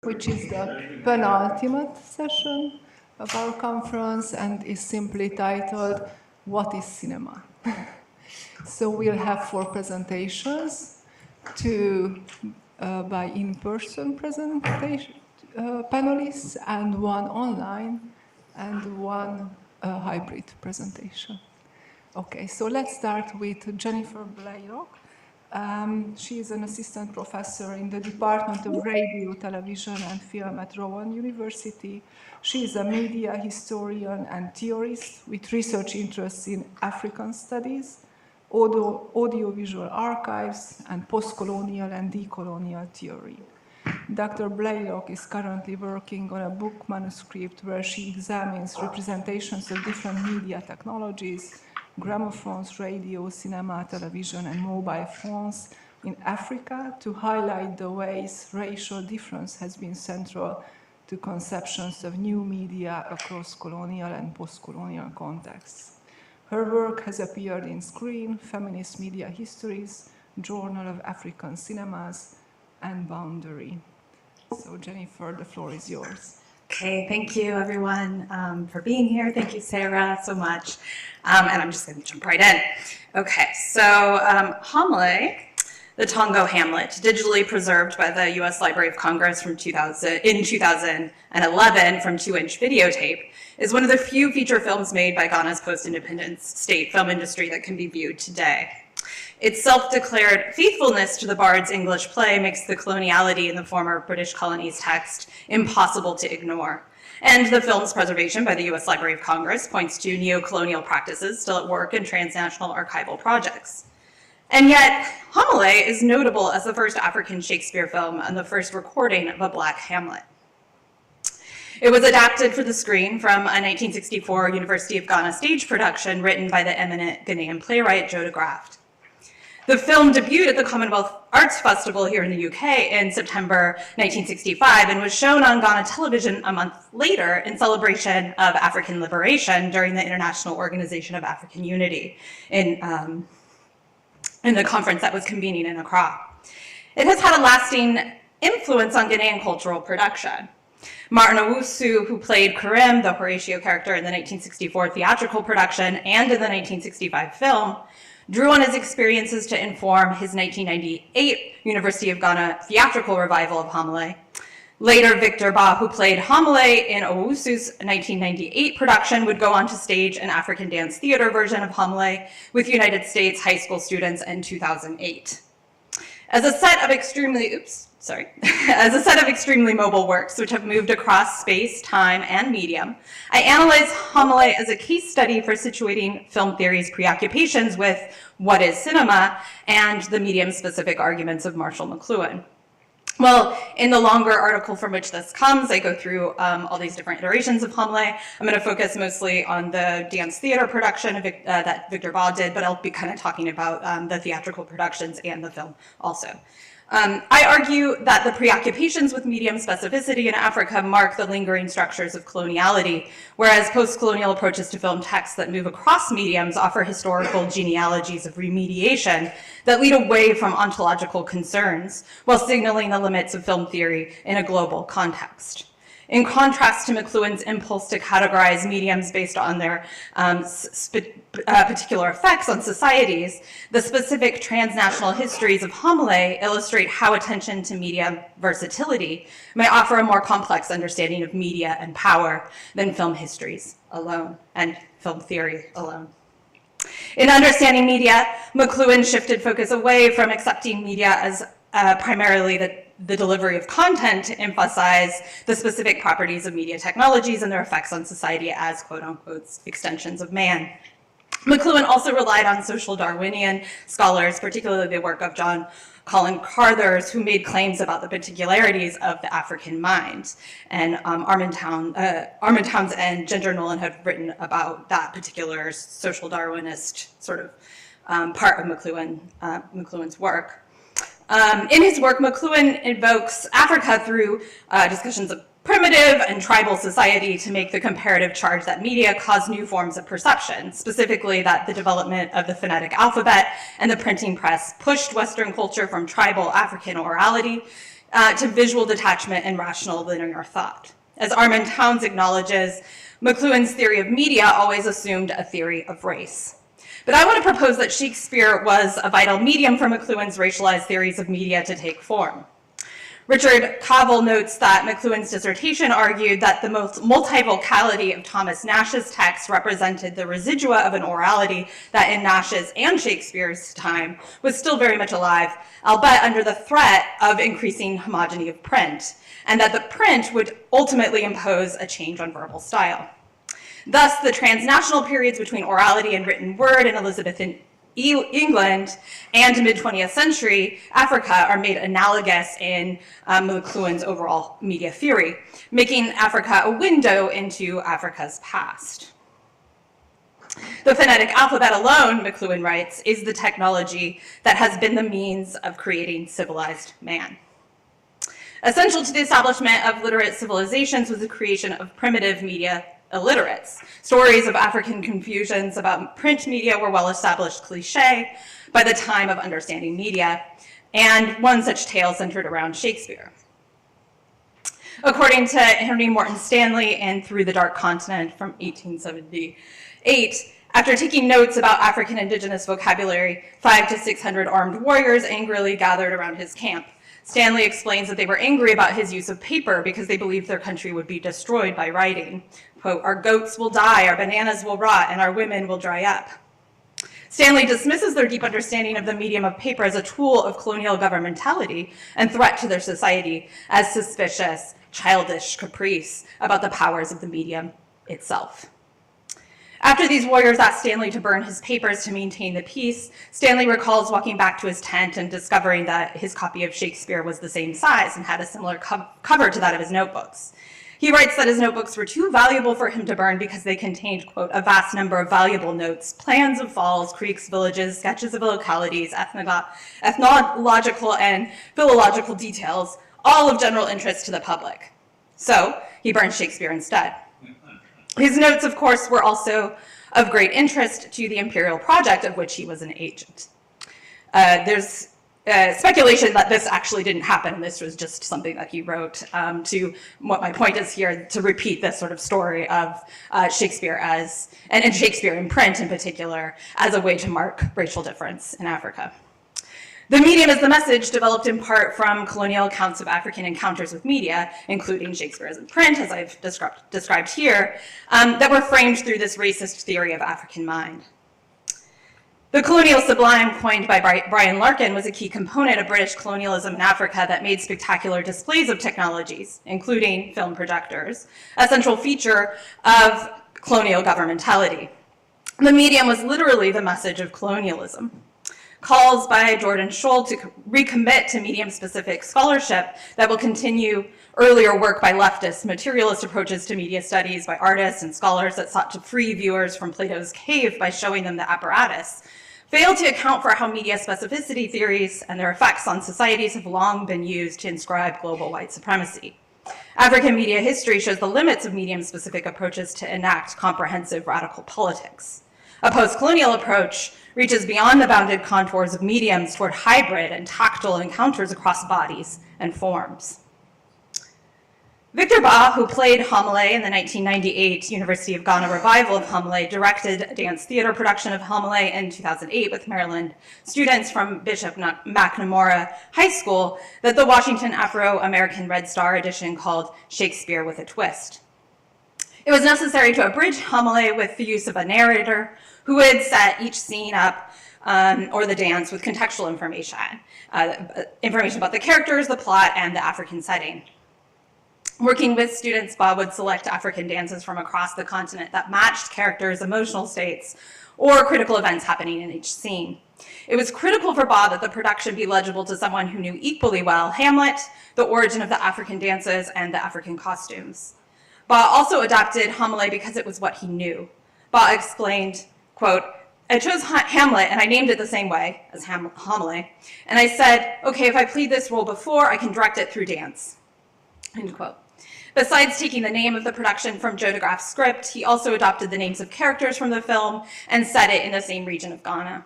which is the penultimate session of our conference and is simply titled, What is Cinema? So we'll have 4 presentations, 2 by in-person presentation panelists and 1 online and 1 hybrid presentation. Okay, so let's start with Jennifer Blaylock. She is an assistant professor in the Department of Radio, Television and Film at Rowan University. She is a media historian and theorist with research interests in African studies, audiovisual archives, and post-colonial and decolonial theory. Dr. Blaylock is currently working on a book manuscript where she examines representations of different media technologies, gramophones, radio, cinema, television, and mobile phones in Africa to highlight the ways racial difference has been central to conceptions of new media across colonial and post-colonial contexts. Her work has appeared in Screen, Feminist Media Histories, Journal of African Cinemas, and Boundary. So Jennifer, the floor is yours. Okay, thank you everyone for being here. Thank you, Sarah, so much. And I'm just going to jump right in. Okay, so Homily, the Tongo Hamlet, digitally preserved by the U.S. Library of Congress in 2011 from 2-inch videotape, is one of the few feature films made by Ghana's post-independence state film industry that can be viewed today. Its self-declared faithfulness to the Bard's English play makes the coloniality in the former British colonies text impossible to ignore. And the film's preservation by the U.S. Library of Congress points to neo-colonial practices still at work in transnational archival projects. And yet, Homily is notable as the first African Shakespeare film and the first recording of a Black Hamlet. It was adapted for the screen from a 1964 University of Ghana stage production written by the eminent Ghanaian playwright Joe de Graft. The film debuted at the Commonwealth Arts Festival here in the UK in September 1965 and was shown on Ghana television a month later in celebration of African liberation during the International Organization of African Unity in the conference that was convening in Accra. It has had a lasting influence on Ghanaian cultural production. Martin Owusu, who played Karim, the Horatio character in the 1964 theatrical production and in the 1965 film, drew on his experiences to inform his 1998 University of Ghana theatrical revival of Homily. Later, Victor Ba, who played Homily in Owusu's 1998 production, would go on to stage an African dance theater version of Homily with United States high school students in 2008. As a set of extremely mobile works which have moved across space, time, and medium, I analyze Homily as a case study for situating film theory's preoccupations with what is cinema and the medium-specific arguments of Marshall McLuhan. Well, in the longer article from which this comes, I go through all these different iterations of Homily. I'm going to focus mostly on the dance theater production that Victor Ba did, but I'll be kind of talking about the theatrical productions and the film also. I argue that the preoccupations with medium specificity in Africa mark the lingering structures of coloniality, whereas post-colonial approaches to film texts that move across mediums offer historical genealogies of remediation that lead away from ontological concerns while signaling the limits of film theory in a global context. In contrast to McLuhan's impulse to categorize mediums based on their particular effects on societies, the specific transnational histories of Homily illustrate how attention to media versatility may offer a more complex understanding of media and power than film histories alone and film theory alone. In understanding media, McLuhan shifted focus away from accepting media as primarily the delivery of content to emphasize the specific properties of media technologies and their effects on society as quote-unquote extensions of man. McLuhan also relied on social Darwinian scholars, particularly the work of John Colin Carruthers, who made claims about the particularities of the African mind. And Armand Towns and Ginger Nolan have written about that particular social Darwinist sort of part of McLuhan's work. In his work, McLuhan invokes Africa through discussions of primitive and tribal society to make the comparative charge that media cause new forms of perception, specifically that the development of the phonetic alphabet and the printing press pushed Western culture from tribal African orality to visual detachment and rational linear thought. As Armand Towns acknowledges, McLuhan's theory of media always assumed a theory of race. But I want to propose that Shakespeare was a vital medium for McLuhan's racialized theories of media to take form. Richard Cavell notes that McLuhan's dissertation argued that the multivocality of Thomas Nash's text represented the residua of an orality that in Nash's and Shakespeare's time was still very much alive, albeit under the threat of increasing homogeny of print, and that the print would ultimately impose a change on verbal style. Thus, the transnational periods between orality and written word in Elizabethan England and mid-20th century Africa are made analogous in McLuhan's overall media theory, making Africa a window into Africa's past. The phonetic alphabet alone, McLuhan writes, is the technology that has been the means of creating civilized man. Essential to the establishment of literate civilizations was the creation of primitive media illiterates. Stories of African confusions about print media were well-established cliché by the time of understanding media, and one such tale centered around Shakespeare. According to Henry Morton Stanley in Through the Dark Continent from 1878, after taking notes about African indigenous vocabulary, 500 to 600 armed warriors angrily gathered around his camp. Stanley explains that they were angry about his use of paper because they believed their country would be destroyed by writing. Quote, "Our goats will die, our bananas will rot, and our women will dry up." Stanley dismisses their deep understanding of the medium of paper as a tool of colonial governmentality and threat to their society as suspicious, childish caprice about the powers of the medium itself. After these warriors asked Stanley to burn his papers to maintain the peace, Stanley recalls walking back to his tent and discovering that his copy of Shakespeare was the same size and had a similar cover to that of his notebooks. He writes that his notebooks were too valuable for him to burn because they contained, quote, "a vast number of valuable notes, plans of falls, creeks, villages, sketches of localities, ethnological and philological details, all of general interest to the public." So he burned Shakespeare instead. His notes, of course, were also of great interest to the imperial project of which he was an agent. There's speculation that this actually didn't happen. This was just something that he wrote to what my point is here, to repeat this sort of story of Shakespeare and Shakespeare in print in particular, as a way to mark racial difference in Africa. The medium is the message developed in part from colonial accounts of African encounters with media, including Shakespeare's in print, as I've described here, that were framed through this racist theory of African mind. The colonial sublime coined by Brian Larkin was a key component of British colonialism in Africa that made spectacular displays of technologies, including film projectors, a central feature of colonial governmentality. The medium was literally the message of colonialism. Calls by Jordan Scholl to recommit to medium-specific scholarship that will continue earlier work by leftist materialist approaches to media studies by artists and scholars that sought to free viewers from Plato's cave by showing them the apparatus, fail to account for how media specificity theories and their effects on societies have long been used to inscribe global white supremacy. African media history shows the limits of medium-specific approaches to enact comprehensive radical politics. A post-colonial approach reaches beyond the bounded contours of mediums toward hybrid and tactile encounters across bodies and forms. Victor Ba, who played Homile in the 1998 University of Ghana revival of Homile, directed a dance theater production of Homile in 2008 with Maryland students from Bishop McNamara High School that the Washington Afro-American Red Star edition called Shakespeare with a Twist. It was necessary to abridge Homile with the use of a narrator who would set each scene up or the dance with contextual information, information about the characters, the plot, and the African setting. Working with students, Bob would select African dances from across the continent that matched characters' emotional states or critical events happening in each scene. It was critical for Bob that the production be legible to someone who knew equally well Hamlet, the origin of the African dances, and the African costumes. Ba also adapted Homile because it was what he knew. Ba explained, quote, "I chose Hamlet and I named it the same way as Homile. And I said, okay, if I played this role before, I can direct it through dance," end quote. Besides taking the name of the production from Joe DeGraff's script, he also adopted the names of characters from the film and set it in the same region of Ghana.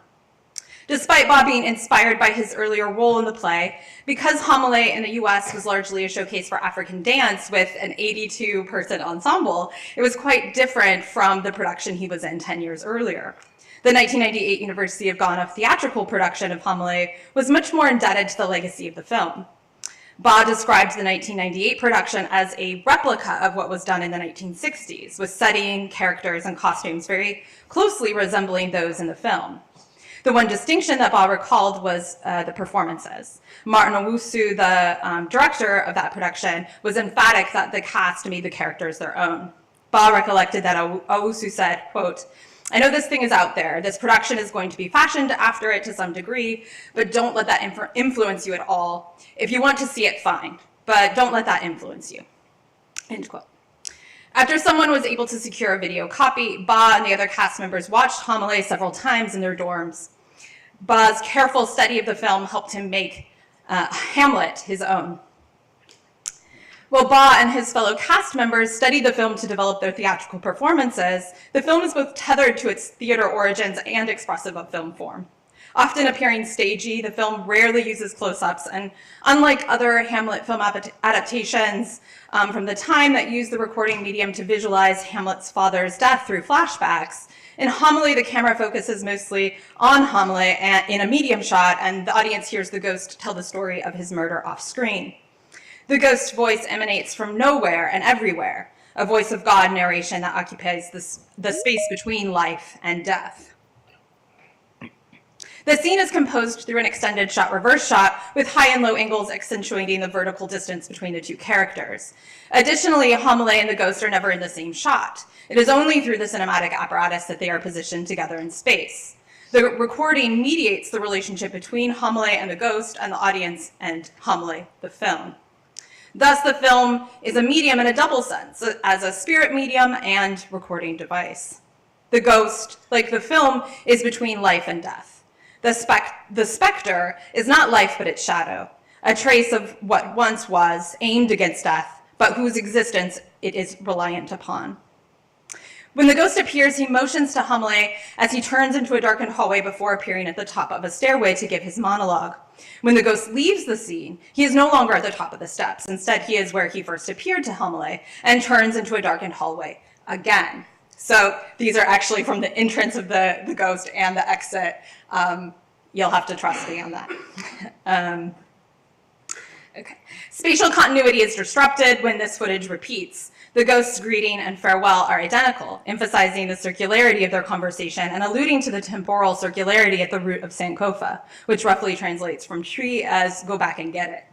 Despite Ba being inspired by his earlier role in the play, because Hamele in the US was largely a showcase for African dance with an 82-person ensemble, it was quite different from the production he was in 10 years earlier. The 1998 University of Ghana theatrical production of Hamele was much more indebted to the legacy of the film. Ba described the 1998 production as a replica of what was done in the 1960s, with setting, characters, and costumes very closely resembling those in the film. The one distinction that Ba recalled was the performances. Martin Owusu, the director of that production, was emphatic that the cast made the characters their own. Ba recollected that Owusu said, quote, "I know this thing is out there. This production is going to be fashioned after it to some degree, but don't let that influence you at all. If you want to see it, fine, but don't let that influence you." End quote. After someone was able to secure a video copy, Ba and the other cast members watched Hamele several times in their dorms. Ba's careful study of the film helped him make Hamlet his own. While Ba and his fellow cast members studied the film to develop their theatrical performances, the film is both tethered to its theater origins and expressive of film form. Often appearing stagey, the film rarely uses close-ups, and unlike other Hamlet film adaptations from the time that used the recording medium to visualize Hamlet's father's death through flashbacks, in Hamele, the camera focuses mostly on Hamele in a medium shot, and the audience hears the ghost tell the story of his murder off-screen. The ghost's voice emanates from nowhere and everywhere, a voice of God narration that occupies the space between life and death. The scene is composed through an extended shot reverse shot with high and low angles accentuating the vertical distance between the two characters. Additionally, Hamele and the ghost are never in the same shot. It is only through the cinematic apparatus that they are positioned together in space. The recording mediates the relationship between Hamele and the ghost and the audience and Hamele, the film. Thus, the film is a medium in a double sense, as a spirit medium and recording device. The ghost, like the film, is between life and death. The specter is not life but its shadow, a trace of what once was, aimed against death, but whose existence it is reliant upon. When the ghost appears, he motions to Hamele as he turns into a darkened hallway before appearing at the top of a stairway to give his monologue. When the ghost leaves the scene, he is no longer at the top of the steps. Instead, he is where he first appeared to Hamele and turns into a darkened hallway again. So these are actually from the entrance of the ghost and the exit. You'll have to trust me on that. Okay. Spatial continuity is disrupted when this footage repeats. The ghost's greeting and farewell are identical, emphasizing the circularity of their conversation and alluding to the temporal circularity at the root of Sankofa, which roughly translates from tree as go back and get it.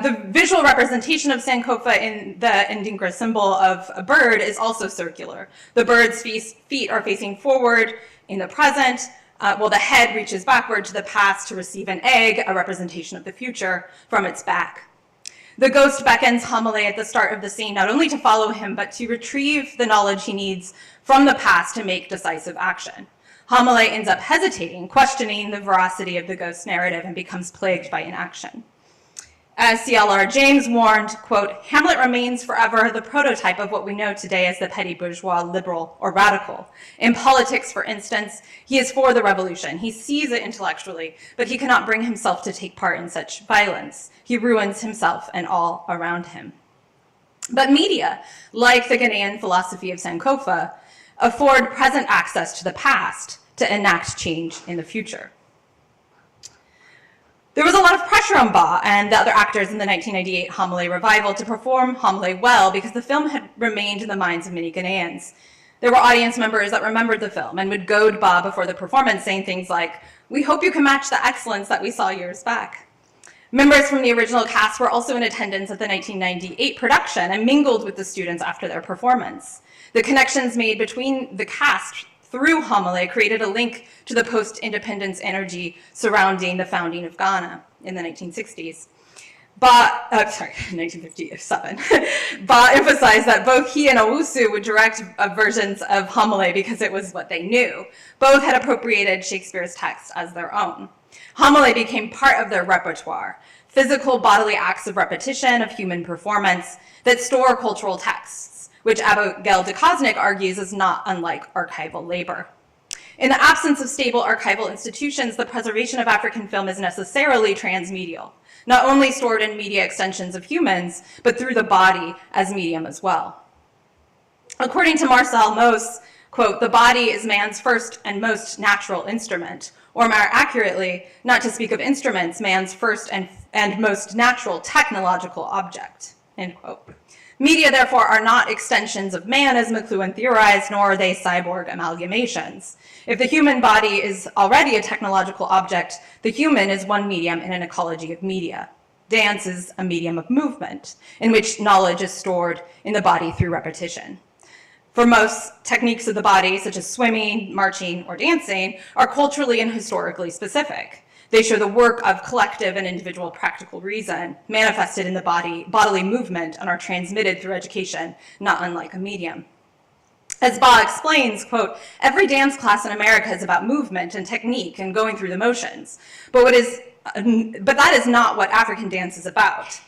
The visual representation of Sankofa in the Ndingra symbol of a bird is also circular. The bird's feet are facing forward in the present, while the head reaches backward to the past to receive an egg, a representation of the future, from its back. The ghost beckons Hamele at the start of the scene not only to follow him, but to retrieve the knowledge he needs from the past to make decisive action. Hamele ends up hesitating, questioning the veracity of the ghost's narrative, and becomes plagued by inaction. As C.L.R. James warned, quote, "Hamlet remains forever the prototype of what we know today as the petty bourgeois liberal or radical. In politics, for instance, he is for the revolution. He sees it intellectually, but he cannot bring himself to take part in such violence. He ruins himself and all around him." But media, like the Ghanaian philosophy of Sankofa, afford present access to the past to enact change in the future. There was a lot of pressure on Ba and the other actors in the 1998 Hamele revival to perform Hamele well because the film had remained in the minds of many Ghanaians. There were audience members that remembered the film and would goad Ba before the performance, saying things like, "We hope you can match the excellence that we saw years back." Members from the original cast were also in attendance at the 1998 production and mingled with the students after their performance. The connections made between the cast through Hamele created a link to the post-independence energy surrounding the founding of Ghana in the 1960s. 1957. Ba emphasized that both he and Owusu would direct versions of Hamele because it was what they knew. Both had appropriated Shakespeare's text as their own. Hamele became part of their repertoire, physical bodily acts of repetition of human performance that store cultural texts, which Abigail de Kosnik argues is not unlike archival labor. In the absence of stable archival institutions, the preservation of African film is necessarily transmedial, not only stored in media extensions of humans, but through the body as medium as well. According to Marcel Mauss, quote, "The body is man's first and most natural instrument," or more accurately, not to speak of instruments, man's first and most natural technological object, end quote. Media, therefore, are not extensions of man, as McLuhan theorized, nor are they cyborg amalgamations. If the human body is already a technological object, the human is one medium in an ecology of media. Dance is a medium of movement, in which knowledge is stored in the body through repetition. For most, techniques of the body, such as swimming, marching, or dancing, are culturally and historically specific. They show the work of collective and individual practical reason, manifested in the bodily movement, and are transmitted through education, not unlike a medium. As Ba explains, quote, "Every dance class in America is about movement and technique and going through the motions. But that is not what African dance is about.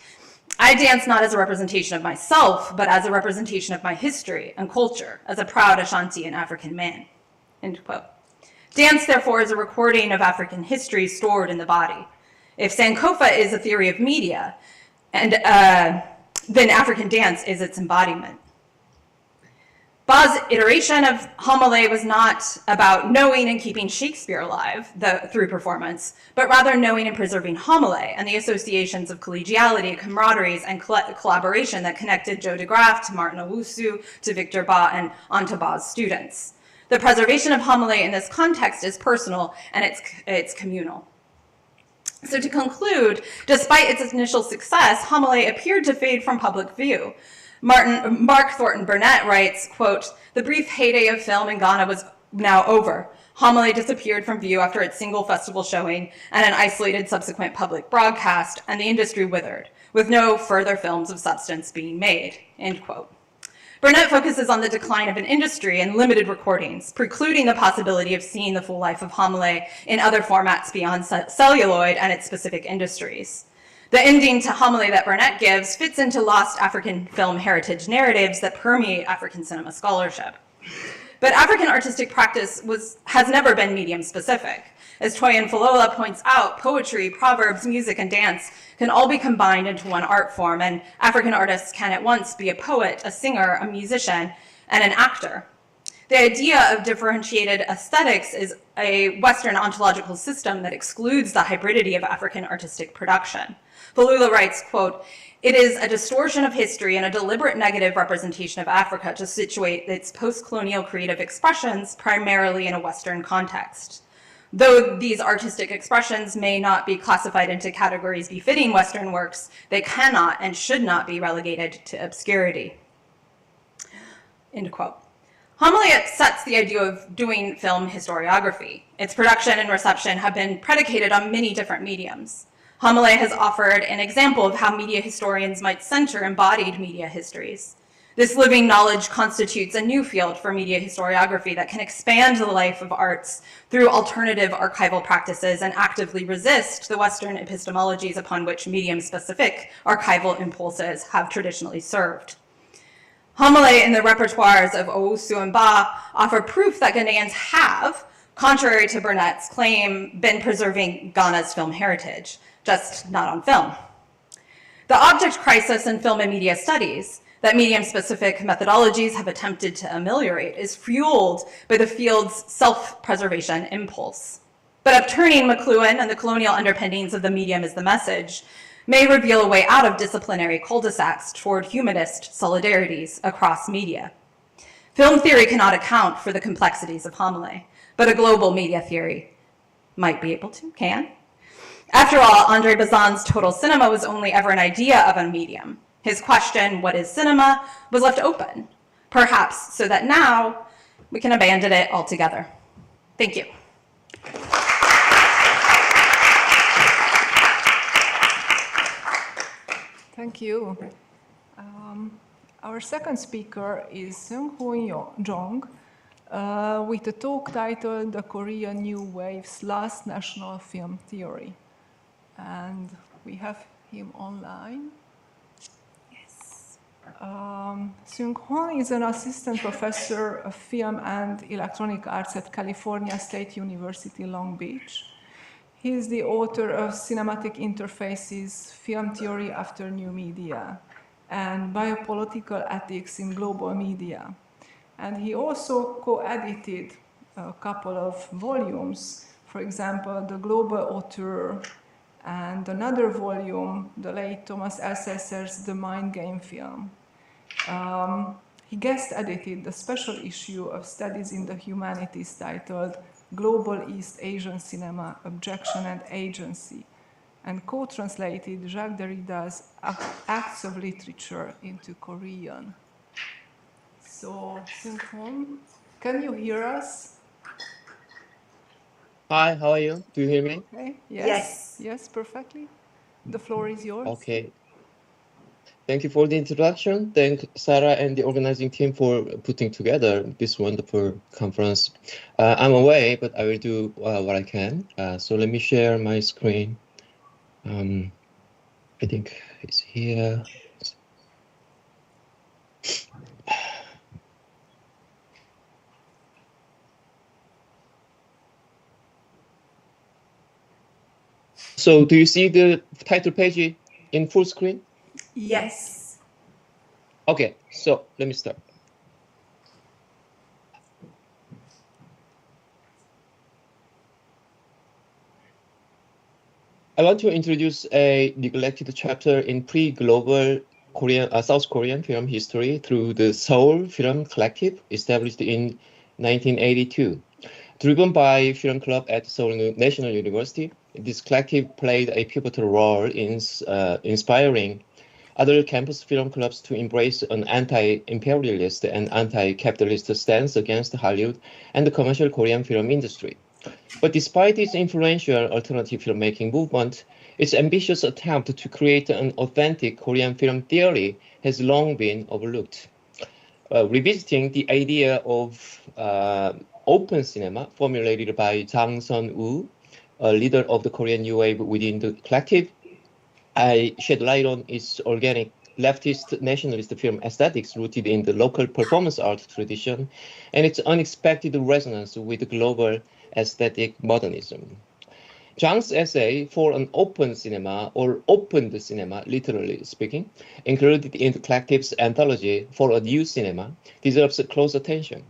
I dance not as a representation of myself, but as a representation of my history and culture, as a proud Ashanti and African man," end quote. Dance, therefore, is a recording of African history stored in the body. If Sankofa is a theory of media, then African dance is its embodiment. Ba's iteration of Homile was not about knowing and keeping Shakespeare alive through performance, but rather knowing and preserving Homile and the associations of collegiality, camaraderie, and collaboration that connected Joe de Graaf to Martin Owusu, to Victor Ba, and onto Ba's students. The preservation of Homile in this context is personal and it's communal. So to conclude, despite its initial success, Homile appeared to fade from public view. Mark Thornton Burnett writes, quote, "The brief heyday of film in Ghana was now over. Homile disappeared from view after its single festival showing and an isolated subsequent public broadcast, and the industry withered, with no further films of substance being made," end quote. Burnett focuses on the decline of an industry and limited recordings, precluding the possibility of seeing the full life of Homile in other formats beyond celluloid and its specific industries. The ending to Homile that Burnett gives fits into lost African film heritage narratives that permeate African cinema scholarship. But African artistic practice has never been medium specific. As Toyin Falola points out, poetry, proverbs, music, and dance can all be combined into one art form, and African artists can at once be a poet, a singer, a musician, and an actor. The idea of differentiated aesthetics is a Western ontological system that excludes the hybridity of African artistic production. Falula writes, quote, "It is a distortion of history and a deliberate negative representation of Africa to situate its post-colonial creative expressions primarily in a Western context. Though these artistic expressions may not be classified into categories befitting Western works, they cannot and should not be relegated to obscurity," end quote. Homile sets the idea of doing film historiography. Its production and reception have been predicated on many different mediums. Homile has offered an example of how media historians might center embodied media histories. This living knowledge constitutes a new field for media historiography that can expand the life of arts through alternative archival practices and actively resist the Western epistemologies upon which medium-specific archival impulses have traditionally served. Homile in the repertoires of Owusu and Ba offer proof that Ghanaians have, contrary to Burnett's claim, been preserving Ghana's film heritage, just not on film. The object crisis in film and media studies that medium-specific methodologies have attempted to ameliorate is fueled by the field's self-preservation impulse. But upturning McLuhan and the colonial underpinnings of the medium as the message may reveal a way out of disciplinary cul-de-sacs toward humanist solidarities across media. Film theory cannot account for the complexities of Homile, but a global media theory might be able to, can. After all, Andre Bazin's total cinema was only ever an idea of a medium. His question, what is cinema, was left open, perhaps so that now we can abandon it altogether. Thank you. Thank you. Our second speaker is Seung-Hoon Jong with a talk titled The Korean New Wave's Last National Film Theory. And we have him online. Yes. Seung Hon is an assistant professor of film and electronic arts at California State University, Long Beach. He is the author of Cinematic Interfaces, Film Theory After New Media, and Biopolitical Ethics in Global Media. And he also co-edited a couple of volumes, for example, The Global Auteur, and another volume, the late Thomas Elsesser's The Mind Game Film. He guest edited the special issue of Studies in the Humanities titled Global East Asian Cinema, Objection and Agency, and co-translated Jacques Derrida's Acts of Literature into Korean. So, Seung Hon, can you hear us? Hi, how are you? Do you hear me? Okay. Yes. Yes, perfectly. The floor is yours. Okay. Thank you for the introduction. Thank Sarah and the organizing team for putting together this wonderful conference. I'm away, but I will do what I can. So let me share my screen. I think it's here. So do you see the title page in full screen? Yes. Okay, so let me start. I want to introduce a neglected chapter in pre-global South Korean film history through the Seoul Film Collective, established in 1982. Driven by Film Club at Seoul National University, this collective played a pivotal role in inspiring other campus film clubs to embrace an anti-imperialist and anti-capitalist stance against Hollywood and the commercial Korean film industry. But despite its influential alternative filmmaking movement, its ambitious attempt to create an authentic Korean film theory has long been overlooked. Revisiting the idea of open cinema formulated by Jang Sun-woo, a leader of the Korean New Wave within the collective, I shed light on its organic leftist nationalist film aesthetics rooted in the local performance art tradition and its unexpected resonance with global aesthetic modernism. Zhang's essay for an open cinema, or opened cinema, literally speaking, included in the collective's anthology For a New Cinema, deserves close attention.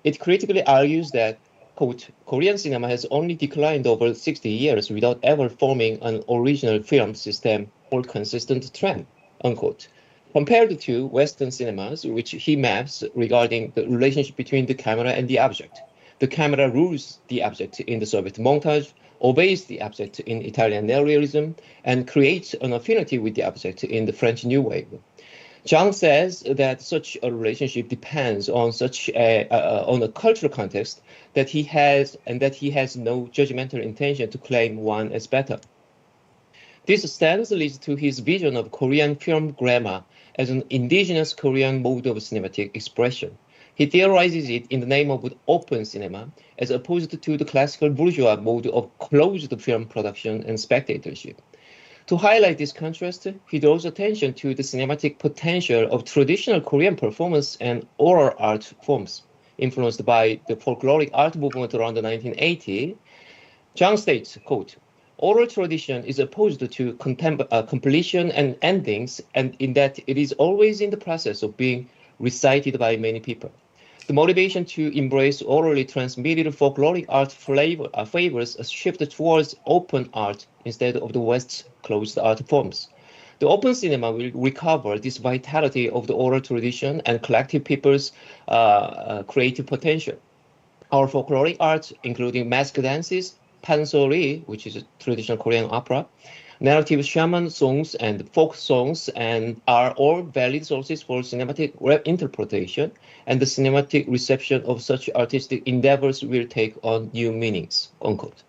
It critically argues that, quote, Korean cinema has only declined over 60 years without ever forming an original film system or consistent trend, unquote, compared to Western cinemas, which he maps regarding the relationship between the camera and the object. The camera rules the object in the Soviet montage, obeys the object in Italian neorealism, and creates an affinity with the object in the French New Wave. Zhang says that such a relationship depends on on a cultural context that he has no judgmental intention to claim one as better. This stance leads to his vision of Korean film grammar as an indigenous Korean mode of cinematic expression. He theorizes it in the name of open cinema, as opposed to the classical bourgeois mode of closed film production and spectatorship. To highlight this contrast, he draws attention to the cinematic potential of traditional Korean performance and oral art forms. Influenced by the folkloric art movement around the 1980s, Zhang states, quote, oral tradition is opposed to completion and endings, and in that it is always in the process of being recited by many people. The motivation to embrace orally transmitted folkloric art favors a shift towards open art instead of the West's closed art forms. The open cinema will recover this vitality of the oral tradition and collective people's creative potential. Our folkloric art, including mask dances, pansori, which is a traditional Korean opera, narrative shaman songs and folk songs, and are all valid sources for cinematic interpretation, and the cinematic reception of such artistic endeavors will take on new meanings, unquote.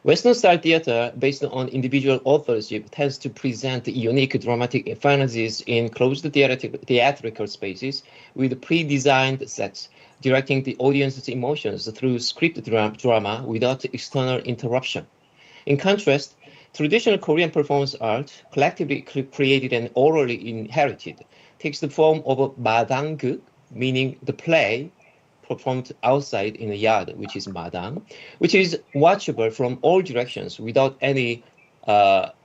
Western-style theater, based on individual authorship, tends to present unique dramatic fantasies in closed theatrical spaces with pre-designed sets, directing the audience's emotions through scripted drama without external interruption. In contrast, traditional Korean performance art, collectively created and orally inherited, takes the form of a madang, meaning the play performed outside in a yard, which is madang, which is watchable from all directions without any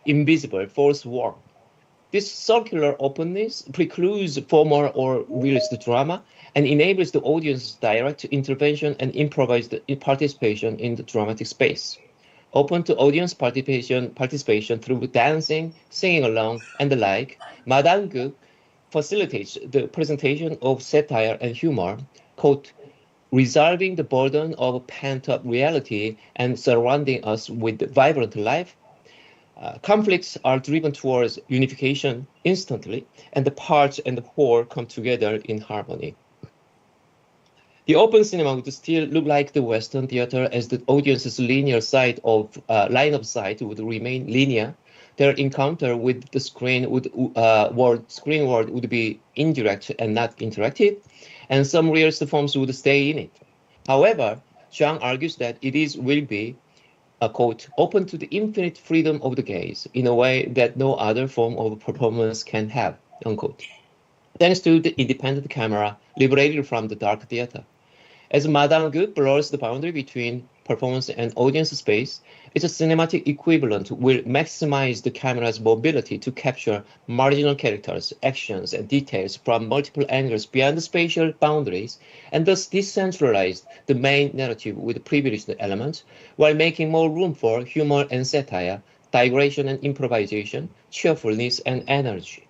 invisible forced wall. This circular openness precludes formal or realist drama and enables the audience's direct intervention and improvised participation in the dramatic space. Open to audience participation through dancing, singing along, and the like, madang facilitates the presentation of satire and humor, quote, resolving the burden of pent-up reality and surrounding us with vibrant life. Conflicts are driven towards unification instantly, and the parts and the whole come together in harmony. The open cinema would still look like the Western theater, as the audience's linear line of sight would remain linear. Their encounter with the screen world would be indirect and not interactive, and some realist forms would stay in it. However, Zhang argues that it will be, quote, open to the infinite freedom of the gaze in a way that no other form of performance can have, unquote, thanks to the independent camera liberated from the dark theater. As madang blurs the boundary between performance and audience space, its cinematic equivalent will maximize the camera's mobility to capture marginal characters, actions, and details from multiple angles beyond the spatial boundaries, and thus decentralize the main narrative with privileged elements, while making more room for humor and satire, digression and improvisation, cheerfulness and energy.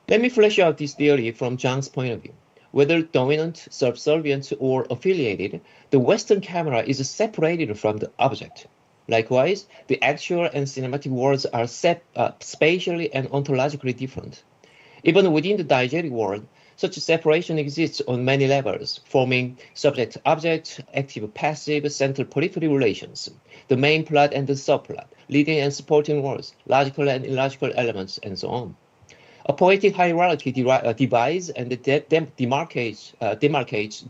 Let me flesh out this theory from Zhang's point of view. Whether dominant, subservient, or affiliated, the Western camera is separated from the object. Likewise, the actual and cinematic worlds are spatially and ontologically different. Even within the diegetic world, such separation exists on many levels, forming subject-object, active-passive, central-periphery relations, the main plot and the subplot, leading and supporting worlds, logical and illogical elements, and so on. A poetic hierarchy divides and demarcates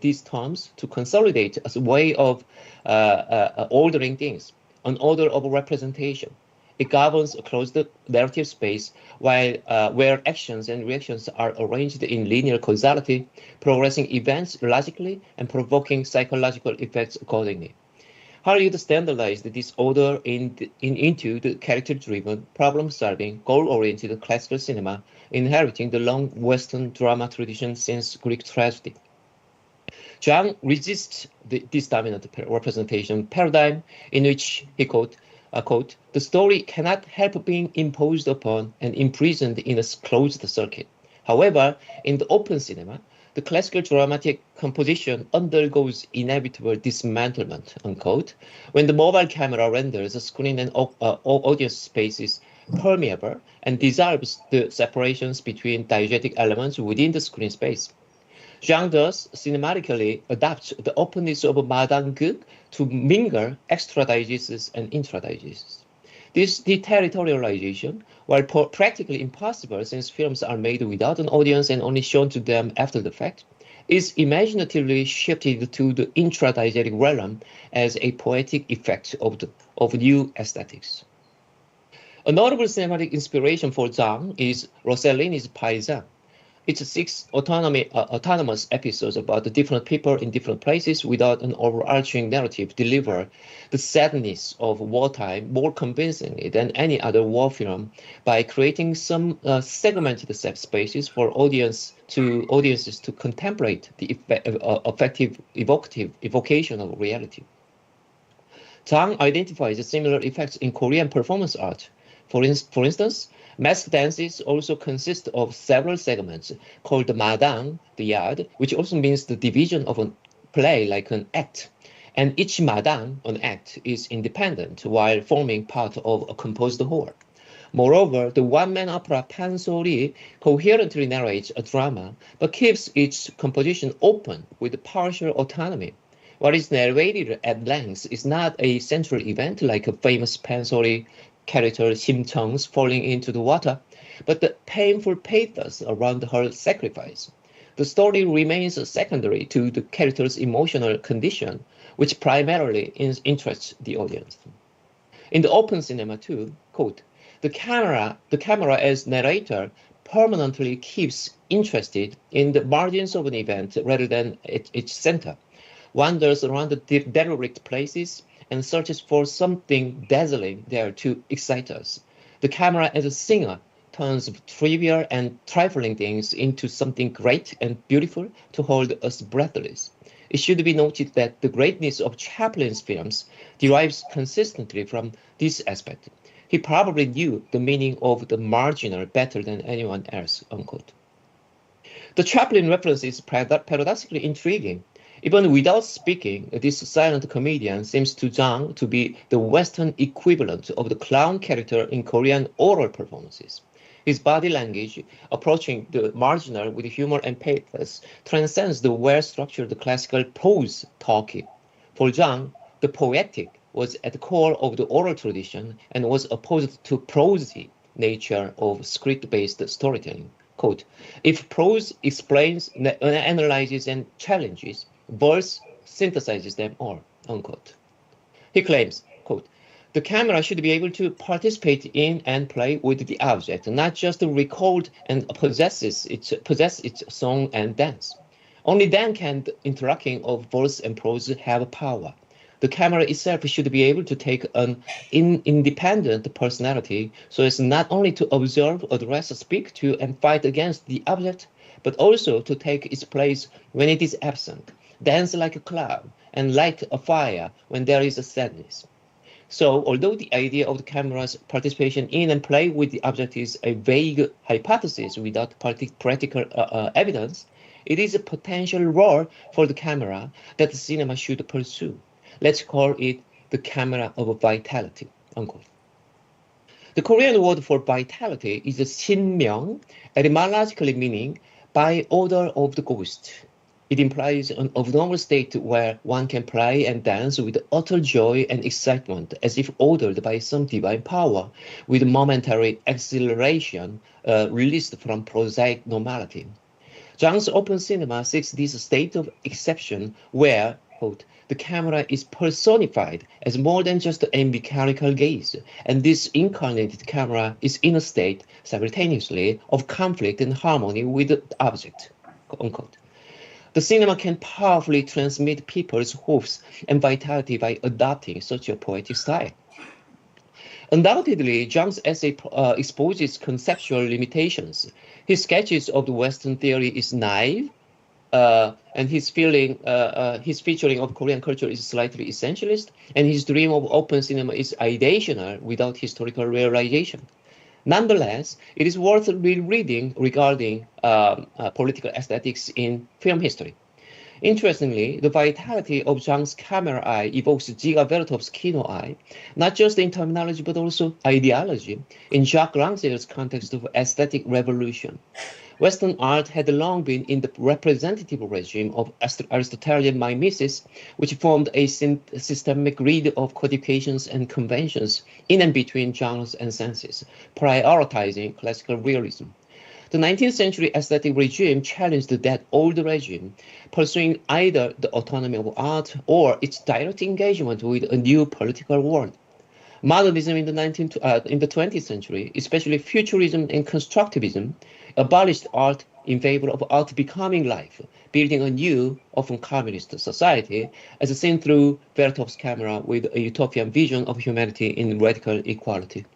these terms to consolidate as a way of ordering things, an order of representation. It governs a closed narrative space where actions and reactions are arranged in linear causality, progressing events logically and provoking psychological effects accordingly. Hollywood standardized this order into the character-driven, problem-solving, goal-oriented classical cinema, inheriting the long Western drama tradition since Greek tragedy. Zhang resists this dominant representation paradigm in which he quote, the story cannot help being imposed upon and imprisoned in a closed circuit. However, in the open cinema, the classical dramatic composition undergoes inevitable dismantlement, unquote, when the mobile camera renders the screen and audience spaces permeable and dissolves the separations between diegetic elements within the screen space. Zhang thus cinematically adapts the openness of madang to mingle extra-diegesis and intra-diegesis. This deterritorialization, while practically impossible since films are made without an audience and only shown to them after the fact, is imaginatively shifted to the intra-diegetic realm as a poetic effect of new aesthetics. A notable cinematic inspiration for Zhang is Rossellini's Paisan. It's 6 autonomous episodes about the different people in different places without an overarching narrative deliver the sadness of wartime more convincingly than any other war film by creating some segmented spaces for audiences to contemplate the effective evocation of reality. Zhang identifies similar effects in Korean performance art. For instance, mask dances also consist of several segments called the madang, the yard, which also means the division of a play like an act. And each madang, an act, is independent while forming part of a composed whole. Moreover, the one-man opera Pansori coherently narrates a drama, but keeps its composition open with partial autonomy. What is narrated at length is not a central event like a famous Pansori character Sim Chung's falling into the water, but the painful pathos around her sacrifice. The story remains secondary to the character's emotional condition, which primarily interests the audience. In the open cinema too, quote, the camera as narrator permanently keeps interested in the margins of an event rather than its center, wanders around the derelict places, and searches for something dazzling there to excite us. The camera as a singer turns trivial and trifling things into something great and beautiful to hold us breathless. It should be noted that the greatness of Chaplin's films derives consistently from this aspect. He probably knew the meaning of the marginal better than anyone else, unquote. The Chaplin reference is paradoxically intriguing. Even without speaking, this silent comedian seems to Jang to be the Western equivalent of the clown character in Korean oral performances. His body language, approaching the marginal with humor and pathos, transcends the well-structured classical prose talkie. For Jang, the poetic was at the core of the oral tradition and was opposed to prosy nature of script-based storytelling. Quote, if prose explains, analyzes, and challenges, verse synthesizes them all, unquote. He claims, quote, the camera should be able to participate in and play with the object, not just record and possess its song and dance. Only then can the interlocking of verse and prose have power. The camera itself should be able to take an independent personality so as not only to observe, address, speak to, and fight against the object, but also to take its place when it is absent, dance like a cloud, and light a fire when there is a sadness. So, although the idea of the camera's participation in and play with the object is a vague hypothesis without practical evidence, it is a potential role for the camera that the cinema should pursue. Let's call it the camera of vitality, unquote. The Korean word for vitality is 신명, etymologically meaning by order of the ghost. It implies an abnormal state where one can play and dance with utter joy and excitement as if ordered by some divine power, with momentary exhilaration released from prosaic normality. Jang's open cinema seeks this state of exception where, quote, the camera is personified as more than just a mechanical gaze, and this incarnated camera is in a state simultaneously of conflict and harmony with the object, unquote. The cinema can powerfully transmit people's hopes and vitality by adopting such a poetic style. Undoubtedly, Jang's essay exposes conceptual limitations. His sketches of the Western theory is naive, and his featuring of Korean culture is slightly essentialist, and his dream of open cinema is ideational without historical realization. Nonetheless, it is worth rereading regarding political aesthetics in film history. Interestingly, the vitality of Jang's camera eye evokes Dziga Vertov's kino eye, not just in terminology but also ideology, in Jacques Rancière's context of aesthetic revolution. Western art had long been in the representative regime of Aristotelian mimesis, which formed a systemic grid of codifications and conventions in and between genres and senses, prioritizing classical realism. The 19th century aesthetic regime challenged that old regime, pursuing either the autonomy of art or its direct engagement with a new political world. Modernism in the 20th century, especially futurism and constructivism, abolished art in favor of art becoming life, building a new, often communist society, as seen through Vertov's camera with a utopian vision of humanity in radical equality.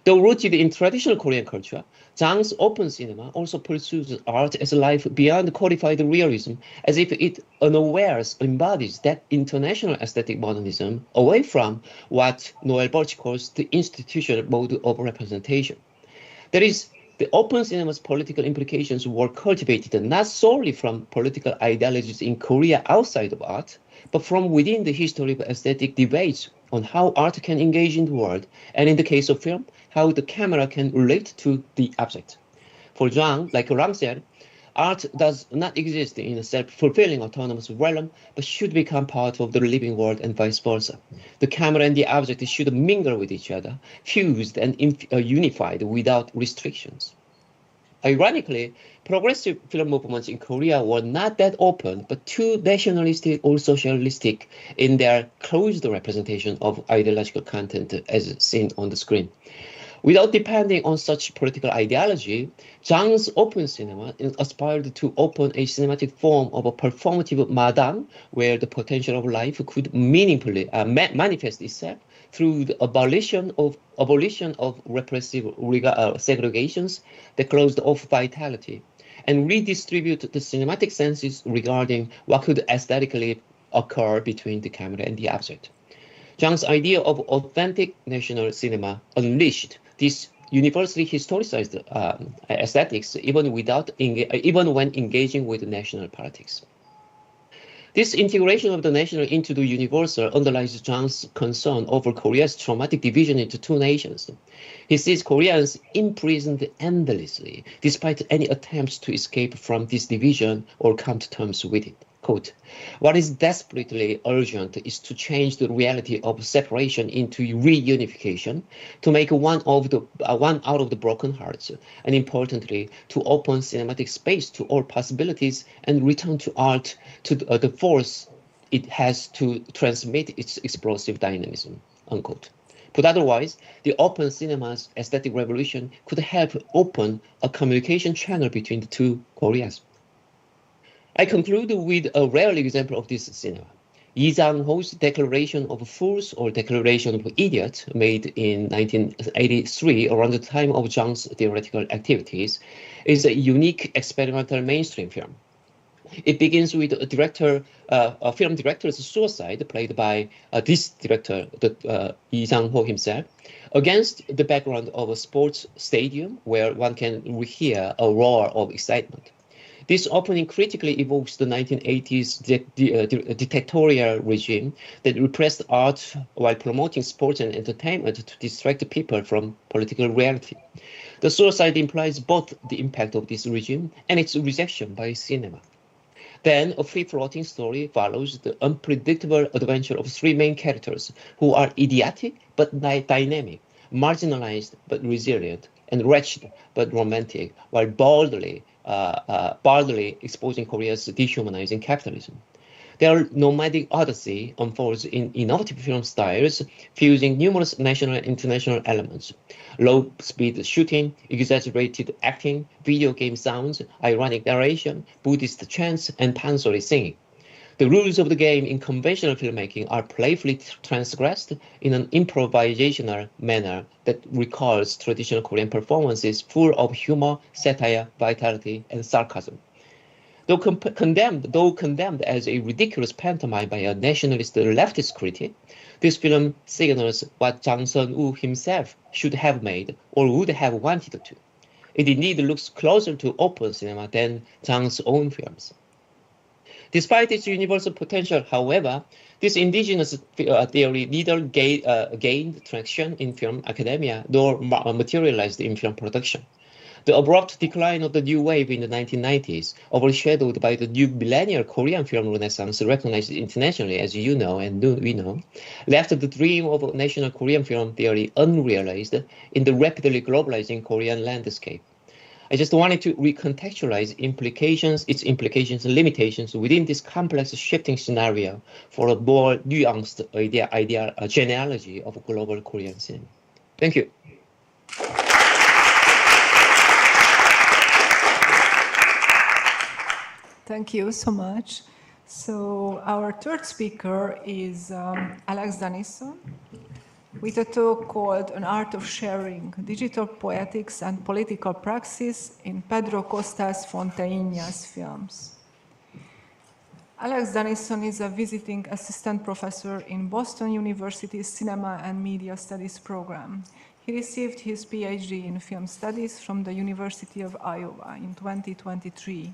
Though rooted in traditional Korean culture, Jang's open cinema also pursues art as a life beyond codified realism, as if it unawares embodies that international aesthetic modernism away from what Noel Birch calls the institutional mode of representation. That is, the open cinema's political implications were cultivated not solely from political ideologies in Korea outside of art, but from within the history of aesthetic debates on how art can engage in the world, and in the case of film, how the camera can relate to the object. For Jang, like Rancière, art does not exist in a self-fulfilling autonomous realm, but should become part of the living world and vice versa. The camera and the object should mingle with each other, fused and unified without restrictions. Ironically, progressive film movements in Korea were not that open, but too nationalistic or socialistic in their closed representation of ideological content as seen on the screen. Without depending on such political ideology, Zhang's open cinema aspired to open a cinematic form of a performative madang where the potential of life could meaningfully manifest itself through the abolition of repressive segregations that closed off vitality, and redistribute the cinematic senses regarding what could aesthetically occur between the camera and the object. Zhang's idea of authentic national cinema unleashed this universally historicized aesthetics even when engaging with national politics. This integration of the national into the universal underlies Zhang's concern over Korea's traumatic division into two nations. He sees Koreans imprisoned endlessly, despite any attempts to escape from this division or come to terms with it. Quote, "What is desperately urgent is to change the reality of separation into reunification, to make one out of the broken hearts, and importantly, to open cinematic space to all possibilities and return to art to the force it has to transmit its explosive dynamism." Unquote. Put otherwise, the open cinema's aesthetic revolution could help open a communication channel between the two Koreas. I conclude with a rare example of this cinema. Yi Zhang-ho's Declaration of Fools or Declaration of Idiots, made in 1983 around the time of Zhang's theoretical activities, is a unique experimental mainstream film. It begins with a film director's suicide, played by this director, Yi Zhang-ho himself, against the background of a sports stadium where one can hear a roar of excitement. This opening critically evokes the 1980s dictatorial regime that repressed art while promoting sports and entertainment to distract people from political reality. The suicide implies both the impact of this regime and its rejection by cinema. Then a free-floating story follows the unpredictable adventure of three main characters who are idiotic but dynamic, marginalized but resilient, and wretched but romantic, while boldly exposing Korea's dehumanizing capitalism. Their nomadic odyssey unfolds in innovative film styles, fusing numerous national and international elements: low-speed shooting, exaggerated acting, video game sounds, ironic narration, Buddhist chants, and pansori singing. The rules of the game in conventional filmmaking are playfully transgressed in an improvisational manner that recalls traditional Korean performances full of humor, satire, vitality, and sarcasm. Though condemned as a ridiculous pantomime by a nationalist leftist critic, this film signals what Jang Sun-woo himself should have made or would have wanted to. It indeed looks closer to open cinema than Zhang's own films. Despite its universal potential, however, this indigenous theory neither gained traction in film academia nor materialized in film production. The abrupt decline of the new wave in the 1990s, overshadowed by the new millennial Korean film renaissance recognized internationally, as you know and we know, left the dream of national Korean film theory unrealized in the rapidly globalizing Korean landscape. I just wanted to recontextualize its implications and limitations within this complex shifting scenario for a more nuanced genealogy of global Korean cinema. Thank you. Thank you so much. So our third speaker is Alex Danison, with a talk called An Art of Sharing, Digital Poetics and Political Praxis in Pedro Costas Fontainha's Films. Alex Danison is a visiting assistant professor in Boston University's Cinema and Media Studies program. He received his PhD in film studies from the University of Iowa in 2023.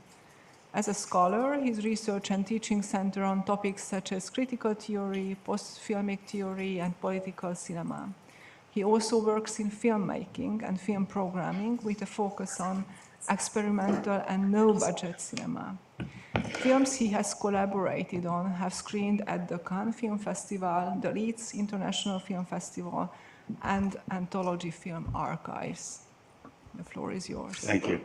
As a scholar, his research and teaching center on topics such as critical theory, post-filmic theory, and political cinema. He also works in filmmaking and film programming with a focus on experimental and no-budget cinema. Films he has collaborated on have screened at the Cannes Film Festival, the Leeds International Film Festival, and Anthology Film Archives. The floor is yours. Thank you.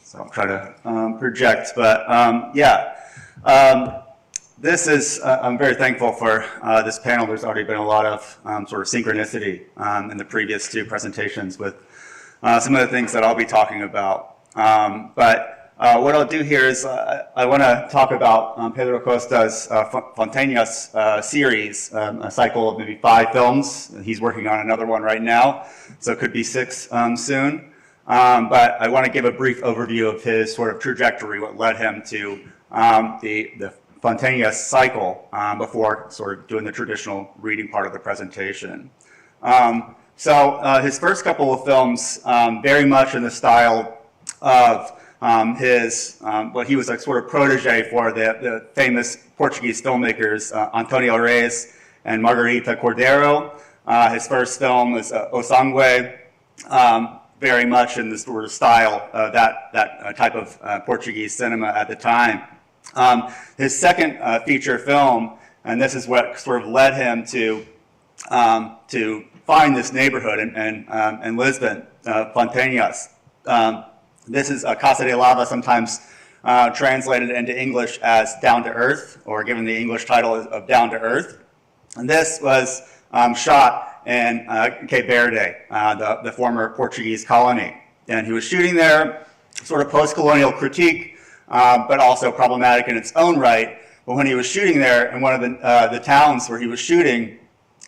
So I'll try to project, but yeah. this is, I'm very thankful for this panel. There's already been a lot of sort of synchronicity in the previous two presentations with some of the things that I'll be talking about. But what I'll do here is I want to talk about Pedro Costa's Fontañas series, a cycle of maybe 5 films. He's working on another one right now, so it could be 6 soon. But I want to give a brief overview of his sort of trajectory, what led him to the Fontañas cycle before sort of doing the traditional reading part of the presentation. So his first couple of films, very much in the style of what he was a sort of protege for the famous Portuguese filmmakers Antonio Reyes and Margarita Cordeiro. His first film was O Sangue, very much in the sort of style of that type of Portuguese cinema at the time. His second feature film, and this is what sort of led him to find this neighborhood in Lisbon, Fontañas. This is Casa de Lava, sometimes translated into English as Down to Earth, or given the English title of Down to Earth. And this was shot in Cape Verde, the former Portuguese colony. And he was shooting there, sort of post-colonial critique, but also problematic in its own right. But when he was shooting there in one of the towns where he was shooting,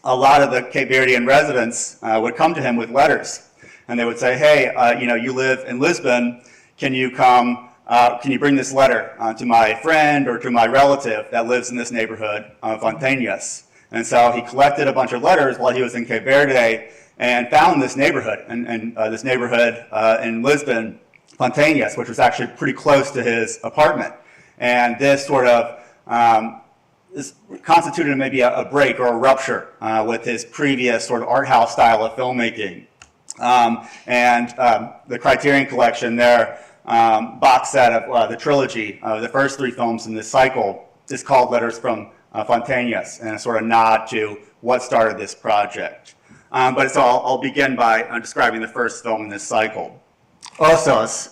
a lot of the Cape Verdean residents would come to him with letters. And they would say, hey, you live in Lisbon, can you bring this letter to my friend or to my relative that lives in this neighborhood, Fontañas? And so he collected a bunch of letters while he was in Cape Verde and found this neighborhood, and this neighborhood in Lisbon, Fontañas, which was actually pretty close to his apartment. And this sort of this constituted maybe a break or a rupture with his previous sort of art house style of filmmaking. The Criterion Collection, their box set of the trilogy, the first 3 films in this cycle, is called Letters from Fontañas, and a sort of nod to what started this project. So I'll begin by describing the first film in this cycle. Osos,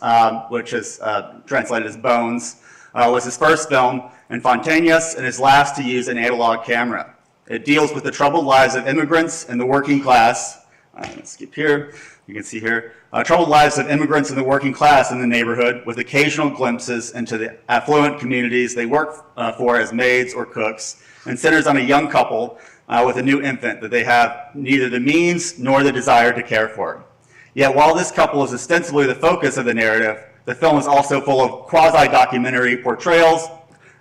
which is translated as Bones, was his first film in Fontañas and his last to use an analog camera. It deals with the troubled lives of immigrants and the working class. Let's skip here. You can see here. Troubled lives of immigrants and the working class in the neighborhood, with occasional glimpses into the affluent communities they work for as maids or cooks, and centers on a young couple with a new infant that they have neither the means nor the desire to care for. Yet while this couple is ostensibly the focus of the narrative, the film is also full of quasi-documentary portrayals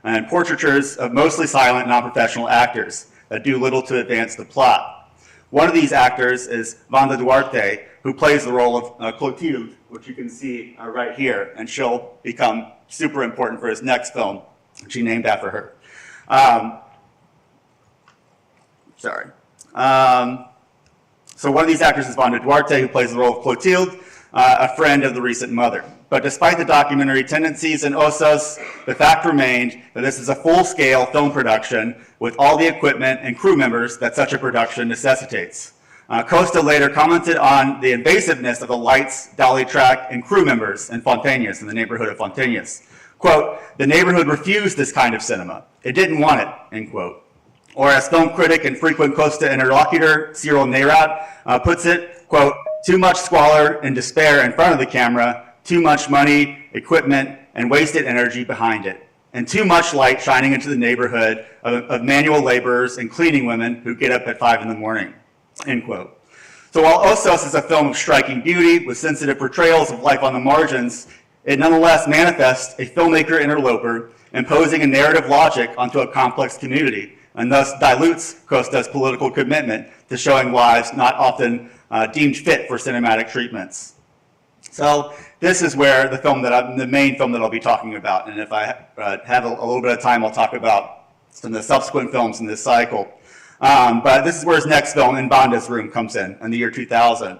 and portraitures of mostly silent, non-professional actors that do little to advance the plot. One of these actors is Wanda Duarte, who plays the role of Clotilde, which you can see right here, and she'll become super important for his next film, which he named after her. So one of these actors is Wanda Duarte, who plays the role of Clotilde, a friend of the recent mother. But despite the documentary tendencies in Osos, the fact remained that this is a full-scale film production with all the equipment and crew members that such a production necessitates. Costa later commented on the invasiveness of the lights, dolly track, and crew members in Fontañas, in the neighborhood of Fontañas. Quote, "The neighborhood refused this kind of cinema. It didn't want it," end quote. Or as film critic and frequent Costa interlocutor Cyril Neyrat puts it, quote, "Too much squalor and despair in front of the camera, too much money, equipment, and wasted energy behind it, and too much light shining into the neighborhood of manual laborers and cleaning women who get up at 5 in the morning," end quote. So while Osos is a film of striking beauty with sensitive portrayals of life on the margins, it nonetheless manifests a filmmaker interloper imposing a narrative logic onto a complex community, and thus dilutes Costa's political commitment to showing lives not often deemed fit for cinematic treatments. So this is where the main film that I'll be talking about, and if I have a little bit of time, I'll talk about some of the subsequent films in this cycle. But this is where his next film, In Banda's Room, comes in the year 2000.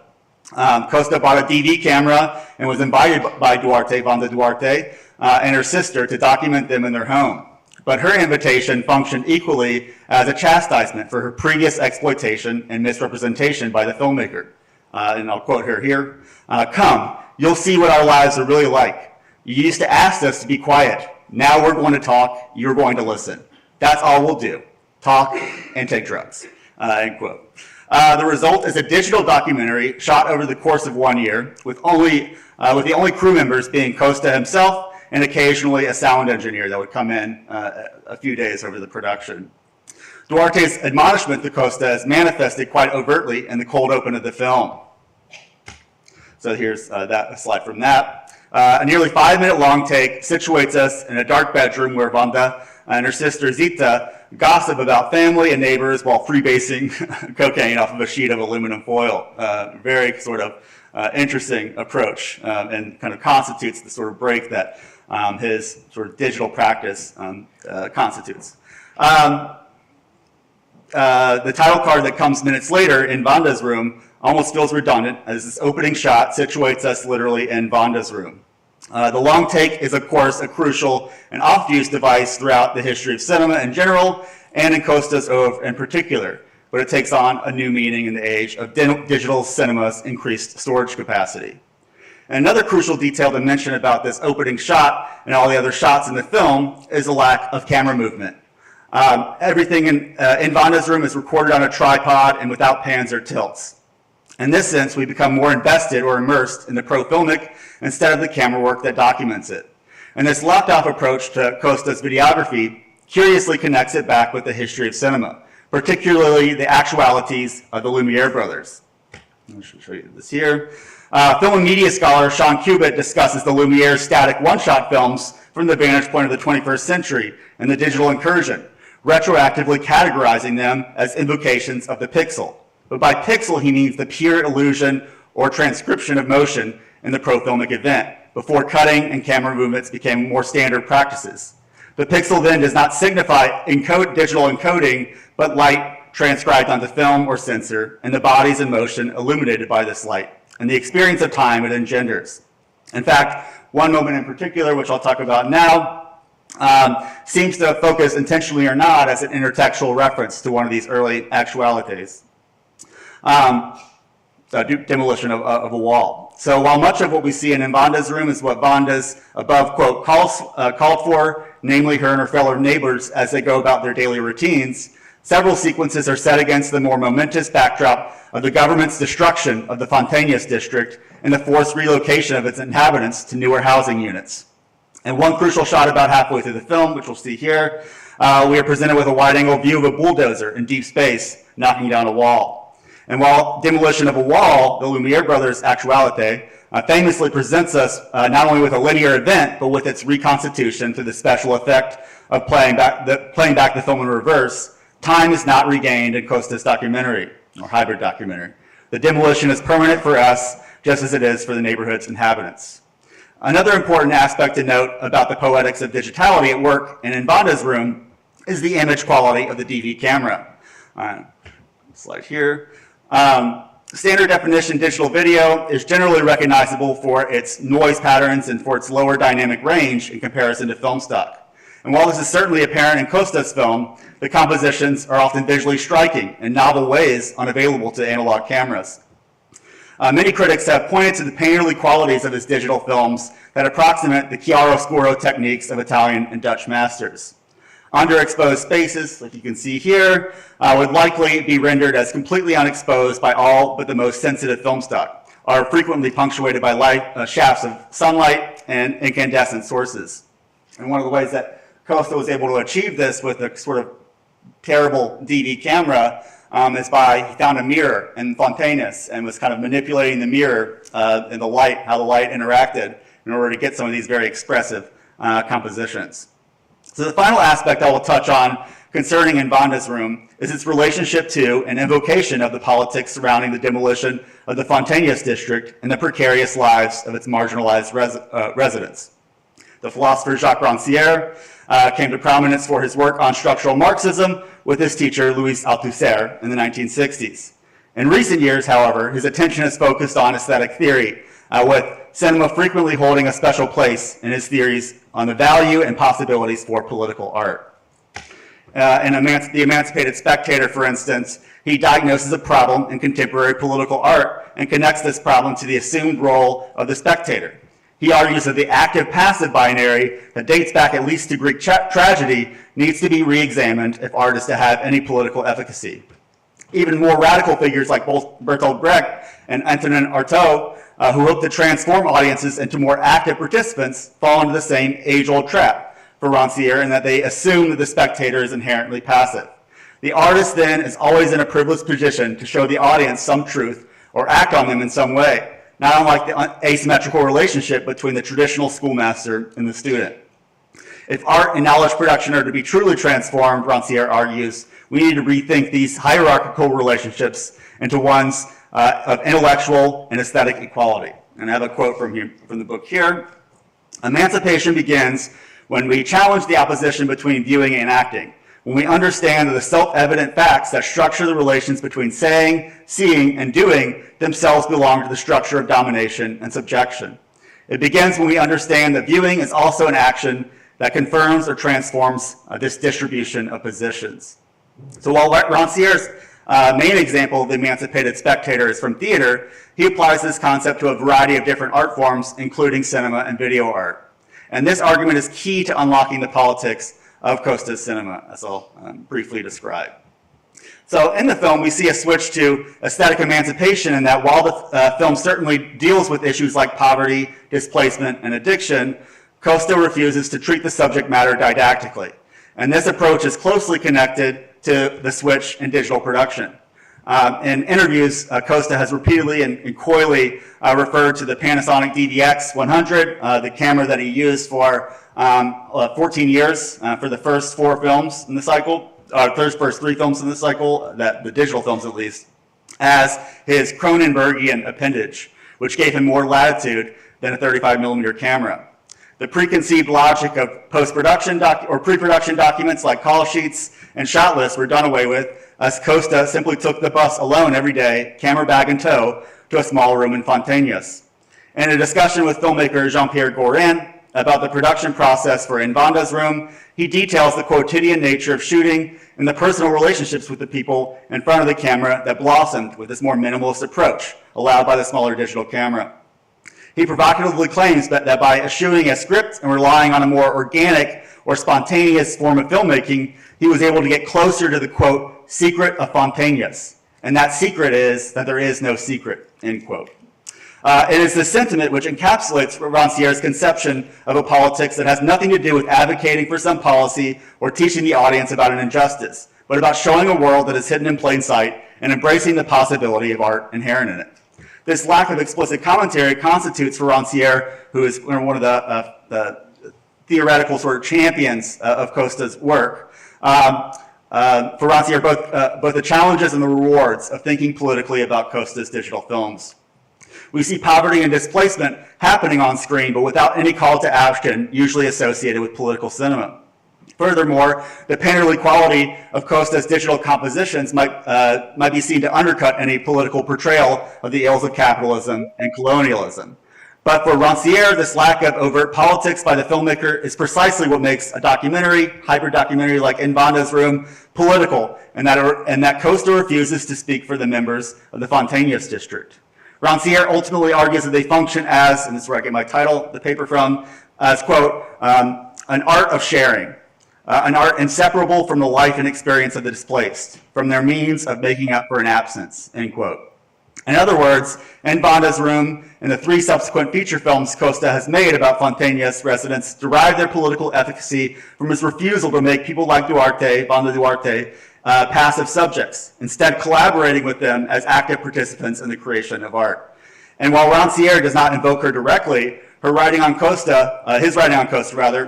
Costa bought a DV camera and was invited by Wanda Duarte, and her sister to document them in their home. But her invitation functioned equally as a chastisement for her previous exploitation and misrepresentation by the filmmaker. And I'll quote her here, "Come, you'll see what our lives are really like. You used to ask us to be quiet. Now we're going to talk. You're going to listen." That's all we'll do. Talk and take drugs, end quote. The result is a digital documentary shot over the course of 1 year with the only crew members being Costa himself and occasionally a sound engineer that would come in a few days over the production. Duarte's admonishment to Costa is manifested quite overtly in the cold open of the film. So here's a slide from that. A nearly 5-minute long take situates us in a dark bedroom where Wanda and her sister Zita gossip about family and neighbors while freebasing cocaine off of a sheet of aluminum foil. Very sort of interesting approach and kind of constitutes the sort of break that his sort of digital practice constitutes. The title card that comes minutes later in Wanda's room almost feels redundant, as this opening shot situates us literally in Wanda's room. The long take is, of course, a crucial and oft-used device throughout the history of cinema in general, and in Costa's oeuvre in particular, but it takes on a new meaning in the age of digital cinema's increased storage capacity. And another crucial detail to mention about this opening shot and all the other shots in the film is the lack of camera movement. Everything in Wanda's room is recorded on a tripod and without pans or tilts. In this sense, we become more invested or immersed in the pro-filmic instead of the camera work that documents it. And this locked-off approach to Costa's videography curiously connects it back with the history of cinema, particularly the actualities of the Lumiere brothers. I'll show you this here. Film and media scholar Sean Cubitt discusses the Lumiere static one-shot films from the vantage point of the 21st century and the digital incursion, retroactively categorizing them as invocations of the pixel. But by pixel, he means the pure illusion or transcription of motion in the pro-filmic event, before cutting and camera movements became more standard practices. The pixel then does not signify digital encoding, but light transcribed onto film or sensor, and the bodies in motion illuminated by this light, and the experience of time it engenders. In fact, one moment in particular, which I'll talk about now, seems to focus intentionally or not as an intertextual reference to one of these early actualities. Demolition of a wall. So while much of what we see in Wanda's room is what Wanda's above quote called for, namely her and her fellow neighbors as they go about their daily routines, several sequences are set against the more momentous backdrop of the government's destruction of the Fontainhas district and the forced relocation of its inhabitants to newer housing units. And one crucial shot about halfway through the film, which we'll see here, we are presented with a wide-angle view of a bulldozer in deep space knocking down a wall. And while Demolition of a Wall, the Lumiere brothers' actuality, famously presents us not only with a linear event, but with its reconstitution through the special effect of playing back the film in reverse, time is not regained in Costa's documentary, or hybrid documentary. The demolition is permanent for us, just as it is for the neighborhood's inhabitants. Another important aspect to note about the poetics of digitality at work and in Wanda's room is the image quality of the DV camera. Slide here. Standard definition digital video is generally recognizable for its noise patterns and for its lower dynamic range in comparison to film stock. And while this is certainly apparent in Costa's film, the compositions are often visually striking in novel ways unavailable to analog cameras. Many critics have pointed to the painterly qualities of his digital films that approximate the chiaroscuro techniques of Italian and Dutch masters. Underexposed spaces, like you can see here, would likely be rendered as completely unexposed by all but the most sensitive film stock, are frequently punctuated by light shafts of sunlight and incandescent sources. And one of the ways that Costa was able to achieve this with a sort of terrible DV camera is by, he found a mirror in Fontainhas and was kind of manipulating the mirror and the light, how the light interacted in order to get some of these very expressive compositions. So the final aspect I will touch on concerning in Wanda's room is its relationship to and invocation of the politics surrounding the demolition of the Fontainhas district and the precarious lives of its marginalized residents. The philosopher Jacques Rancière came to prominence for his work on structural Marxism with his teacher Louis Althusser in the 1960s. In recent years, however, his attention is focused on aesthetic theory, with cinema frequently holding a special place in his theories on the value and possibilities for political art. In The Emancipated Spectator, for instance, he diagnoses a problem in contemporary political art and connects this problem to the assumed role of the spectator. He argues that the active-passive binary that dates back at least to Greek tragedy needs to be re-examined if art is to have any political efficacy. Even more radical figures like both Bertolt Brecht and Antonin Artaud, who hope to transform audiences into more active participants, fall into the same age-old trap for Rancière in that they assume that the spectator is inherently passive. The artist then is always in a privileged position to show the audience some truth or act on them in some way, not unlike the asymmetrical relationship between the traditional schoolmaster and the student. If art and knowledge production are to be truly transformed, Rancière argues, we need to rethink these hierarchical relationships into ones of intellectual and aesthetic equality. And I have a quote from the book here. Emancipation begins when we challenge the opposition between viewing and acting, when we understand that the self-evident facts that structure the relations between saying, seeing, and doing themselves belong to the structure of domination and subjection. It begins when we understand that viewing is also an action that confirms or transforms this distribution of positions. So while Rancière's main example of the emancipated spectator is from theater, he applies this concept to a variety of different art forms, including cinema and video art. And this argument is key to unlocking the politics of Costa's cinema, as I'll briefly describe. So in the film, we see a switch to aesthetic emancipation in that while the film certainly deals with issues like poverty, displacement, and addiction, Costa refuses to treat the subject matter didactically. And this approach is closely connected to the switch in digital production. In interviews, Costa has repeatedly and coyly referred to the Panasonic DVX 100, the camera that he used for 14 years for the first 4 films in the cycle, first 3 films in the cycle, the digital films at least, as his Cronenbergian appendage, which gave him more latitude than a 35mm camera. The preconceived logic of post-production or pre-production documents like call sheets and shot lists were done away with, as Costa simply took the bus alone every day, camera bag in tow, to a small room in Fontainebleau. In a discussion with filmmaker Jean-Pierre Gorin about the production process for In Banda's Room, he details the quotidian nature of shooting and the personal relationships with the people in front of the camera that blossomed with this more minimalist approach allowed by the smaller digital camera. He provocatively claims that by eschewing a script and relying on a more organic or spontaneous form of filmmaking, he was able to get closer to the, quote, secret of Fontainebleau. And that secret is that there is no secret, end quote. It is this sentiment which encapsulates Rancière's conception of a politics that has nothing to do with advocating for some policy or teaching the audience about an injustice, but about showing a world that is hidden in plain sight and embracing the possibility of art inherent in it. This lack of explicit commentary constitutes for Rancière, who is one of the theoretical sort of champions of Costa's work, for Rancière both the challenges and the rewards of thinking politically about Costa's digital films. We see poverty and displacement happening on screen, but without any call to action usually associated with political cinema. Furthermore, the painterly quality of Costa's digital compositions might be seen to undercut any political portrayal of the ills of capitalism and colonialism. But for Rancière, this lack of overt politics by the filmmaker is precisely what makes a documentary, hyper-documentary like In Banda's Room, political, and that Costa refuses to speak for the members of the Fontainebleau district. Rancière ultimately argues that they function as, and this is where I get my title, the paper from, as, quote, an art of sharing. An art inseparable from the life and experience of the displaced, from their means of making up for an absence, end quote. In other words, In Banda's Room and the 3 subsequent feature films Costa has made about Fontainebleau's residents derive their political efficacy from his refusal to make people like Banda Duarte, passive subjects, instead collaborating with them as active participants in the creation of art. And while Rancière does not invoke her directly, his writing on Costa,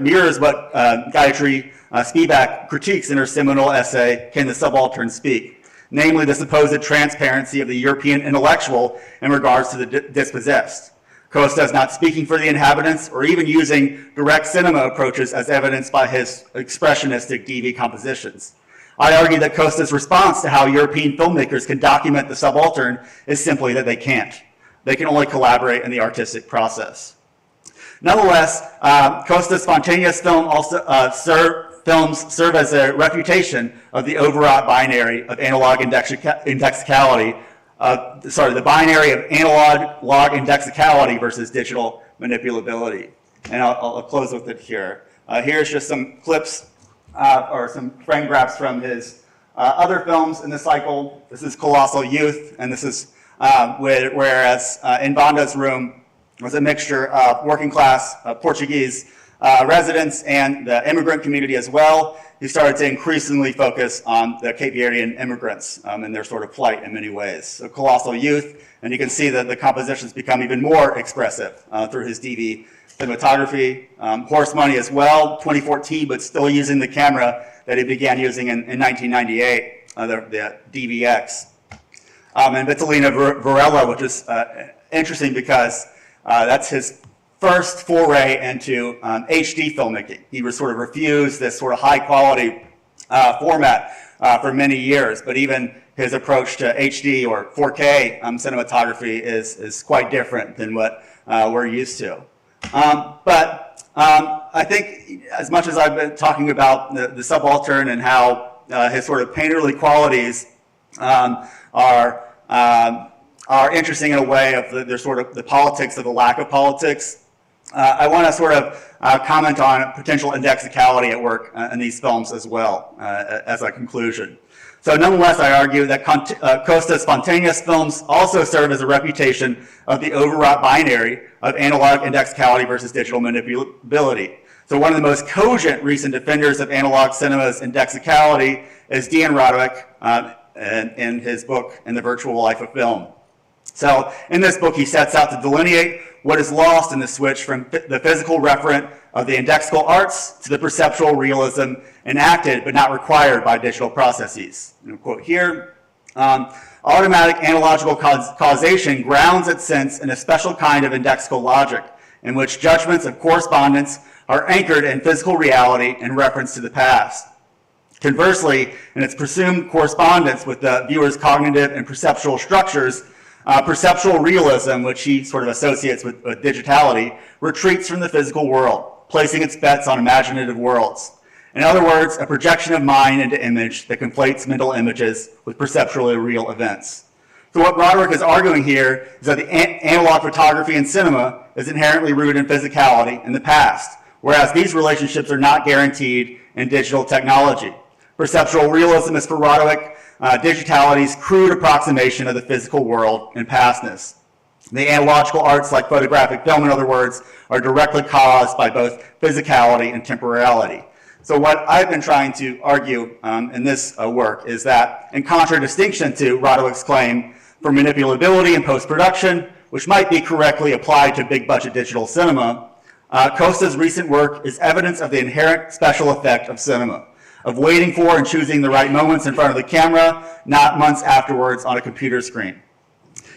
mirrors what Gayatri Spivak critiques in her seminal essay, Can the Subaltern Speak? Namely, the supposed transparency of the European intellectual in regards to the dispossessed. Costa is not speaking for the inhabitants or even using direct cinema approaches as evidenced by his expressionistic DV compositions. I argue that Costa's response to how European filmmakers can document the subaltern is simply that they can't. They can only collaborate in the artistic process. Nonetheless, Costa's spontaneous films serve as a refutation of the overwrought binary of analog indexicality, the binary of analog indexicality versus digital manipulability. And I'll close with it here. Here's just some clips or some frame grabs from his other films in the cycle. This is Colossal Youth, and this is whereas in Vanda's room was a mixture of working class Portuguese residents and the immigrant community as well. He started to increasingly focus on the Cape Verdean immigrants and their sort of plight in many ways. So Colossal Youth, and you can see that the compositions become even more expressive through his DV cinematography. Horse Money as well, 2014, but still using the camera that he began using in 1998, the DVX. And Vitalina Varela, which is interesting because that's his first foray into HD filmmaking. He was sort of refused this sort of high quality format for many years, but even his approach to HD or 4K cinematography is quite different than what we're used to. But I think as much as I've been talking about the subaltern and how his sort of painterly qualities are interesting in a way of their sort of the politics of the lack of politics, I want to sort of comment on potential indexicality at work in these films as well as a conclusion. So nonetheless, I argue that Costa's spontaneous films also serve as a reputation of the overwrought binary of analog indexicality versus digital manipulability. So one of the most cogent recent defenders of analog cinema's indexicality is Dean Radojc in his book, In the Virtual Life of Film. So in this book, he sets out to delineate what is lost in the switch from the physical referent of the indexical arts to the perceptual realism enacted but not required by digital processes. And I'll quote here, automatic analogical causation grounds its sense in a special kind of indexical logic in which judgments of correspondence are anchored in physical reality in reference to the past. Conversely, in its presumed correspondence with the viewer's cognitive and perceptual structures, perceptual realism, which he sort of associates with digitality, retreats from the physical world, placing its bets on imaginative worlds. In other words, a projection of mind into image that conflates mental images with perceptually real events. So what Radojc is arguing here is that the analog photography in cinema is inherently rooted in physicality in the past, whereas these relationships are not guaranteed in digital technology. Perceptual realism is for Radojc digitality's crude approximation of the physical world in pastness. The analogical arts, like photographic film, in other words, are directly caused by both physicality and temporality. So what I've been trying to argue in this work is that, in contradistinction to Radojc's claim for manipulability in post-production, which might be correctly applied to big-budget digital cinema, Costa's recent work is evidence of the inherent special effect of cinema, of waiting for and choosing the right moments in front of the camera, not months afterwards on a computer screen.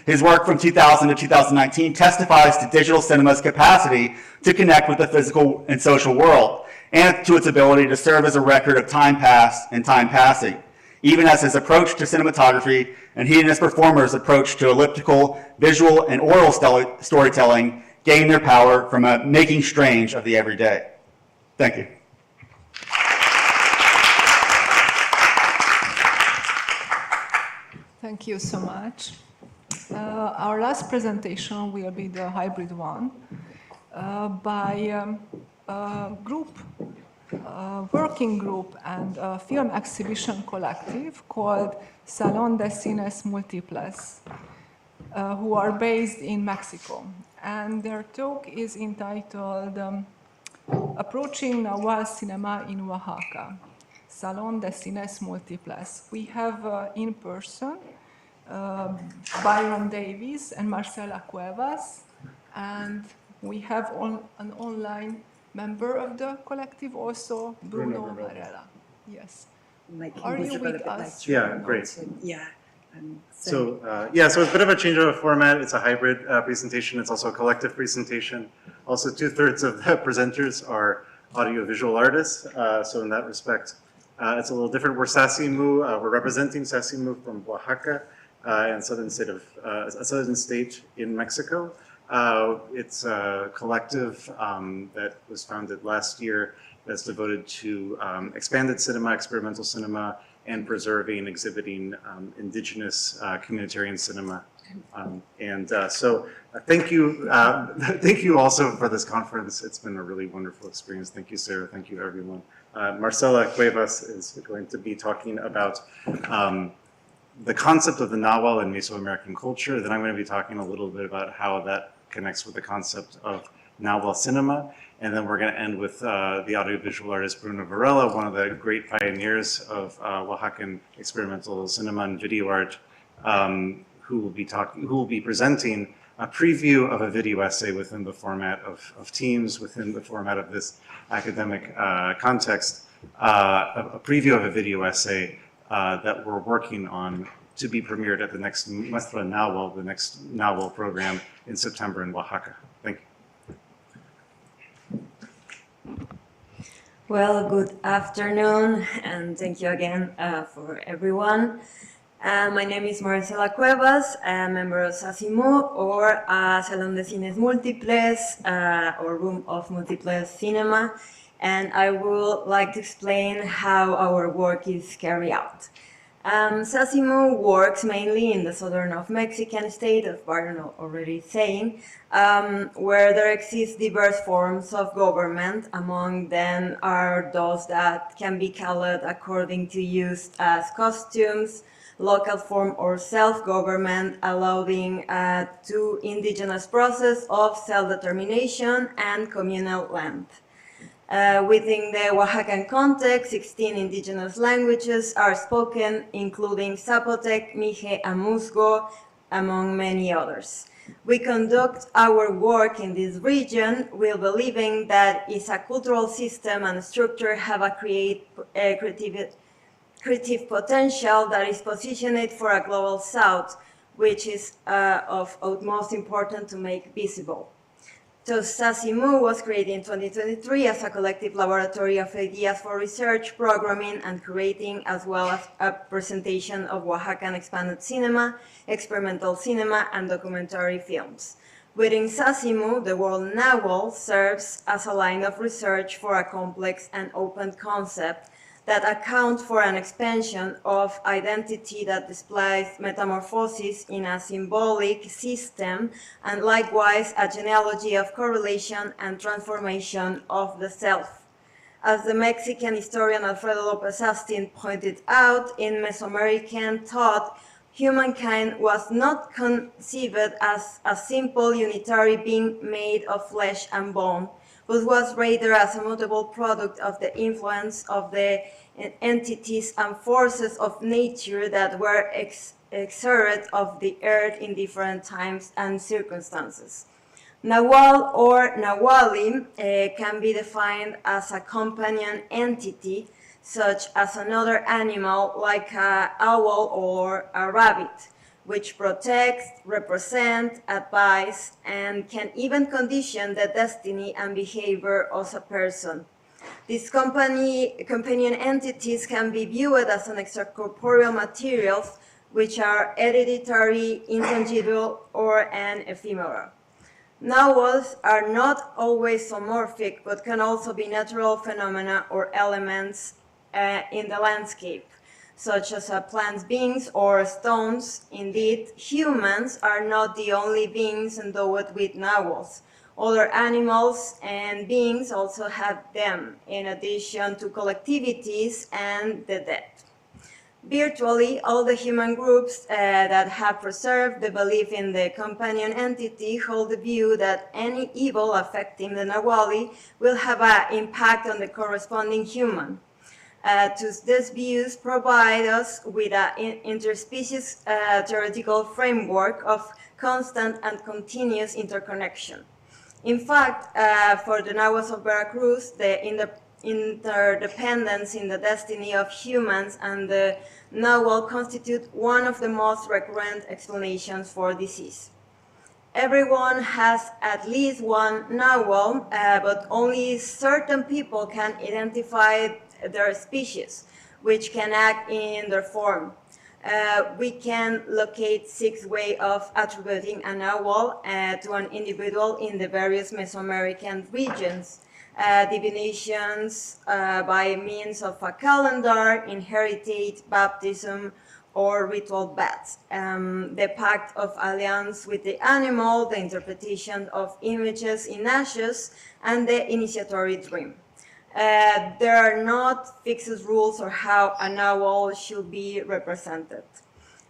His work from 2000 to 2019 testifies to digital cinema's capacity to connect with the physical and social world, and to its ability to serve as a record of time past and time passing, even as his approach to cinematography and he and his performers' approach to elliptical, visual, and oral storytelling gain their power from a making strange of the everyday. Thank you. Thank you so much. Our last presentation will be the hybrid one by a group, working group and a film exhibition collective called Salón de Cines Múltiples, who are based in Mexico. And their talk is entitled Approaching Nahual Cinema in Oaxaca, Salón de Cines Múltiples. We have in person Byron Davies and Marcela Cuevas, and we have an online member of the collective also, Bruno Varela. Yes. Are you with us? Yeah, great. Yeah. So it's a bit of a change of a format. It's a hybrid presentation. It's also a collective presentation. Also, 2/3 of the presenters are audiovisual artists. So in that respect, it's a little different. We're Sasimu. We're representing Sasimu from Oaxaca, and southern state in Mexico. It's a collective that was founded last year that's devoted to expanded cinema, experimental cinema, and preserving and exhibiting indigenous communitarian cinema Thank you, thank you also for this conference. It's been a really wonderful experience. Thank you, Sarah. Thank you, everyone. Marcela Cuevas is going to be talking about the concept of the Nahual in Mesoamerican culture. Then I'm going to be talking a little bit about how that connects with the concept of Nahual cinema. And then we're going to end with the audiovisual artist Bruno Varela, one of the great pioneers of Oaxacan experimental cinema and video art, who will be presenting a preview of a video essay within the format of teams, within the format of this academic context, a preview of a video essay that we're working on to be premiered at the next Muestra Nahual, the next Nahual program in September in Oaxaca. Thank you. Well, good afternoon, and thank you again for everyone. My name is Marcela Cuevas. I'm a member of SACIMU, or Salón de Cines Múltiples, or Room of Múltiples Cinema, and I would like to explain how our work is carried out. SACIMU works mainly in the southern of Mexican state, as Byron already saying, where there exist diverse forms of government. Among them are those that can be colored according to use as costumes, local form or self-government, allowing to indigenous process of self-determination and communal land. Within the Oaxacan context, 16 indigenous languages are spoken, including Zapotec, Mije, and Musgo, among many others. We conduct our work in this region while believing that its a cultural system and structure have a creative potential that is positioned for a global south, which is of utmost importance to make visible. So SACIMU was created in 2023 as a collective laboratory of ideas for research, programming, and curating, as well as a presentation of Oaxacan expanded cinema, experimental cinema, and documentary films. Within SACIMU, the word Nahual serves as a line of research for a complex and open concept that account for an expansion of identity that displays metamorphosis in a symbolic system, and likewise a genealogy of correlation and transformation of the self. As the Mexican historian Alfredo Lopez Astin pointed out, in Mesoamerican thought, humankind was not conceived as a simple unitary being made of flesh and bone, but was rather as a mutable product of the influence of the entities and forces of nature that were exerted of the earth in different times and circumstances. Nahual or Nahuali can be defined as a companion entity, such as another animal like an owl or a rabbit, which protects, represents, advises, and can even condition the destiny and behavior of a person. These companion entities can be viewed as an extracorporeal materials, which are hereditary, intangible, or an ephemeral. Nahuals are not always zoomorphic, but can also be natural phenomena or elements in the landscape, such as plants, beings, or stones. Indeed, humans are not the only beings endowed with Nahuals. Other animals and beings also have them, in addition to collectivities and the dead. Virtually, all the human groups that have preserved the belief in the companion entity hold the view that any evil affecting the Nahuali will have an impact on the corresponding human. These views provide us with an interspecies theoretical framework of constant and continuous interconnection. In fact, for the Nahuas of Veracruz, the interdependence in the destiny of humans and the Nahual constitute one of the most recurrent explanations for disease. Everyone has at least one Nahual, but only certain people can identify their species, which can act in their form. We can locate 6 ways of attributing a Nahual to an individual in the various Mesoamerican regions. Divinations by means of a calendar, inherited baptism, or ritual baths, the pact of alliance with the animal, the interpretation of images in ashes, and the initiatory dream. There are not fixed rules on how a nahual should be represented.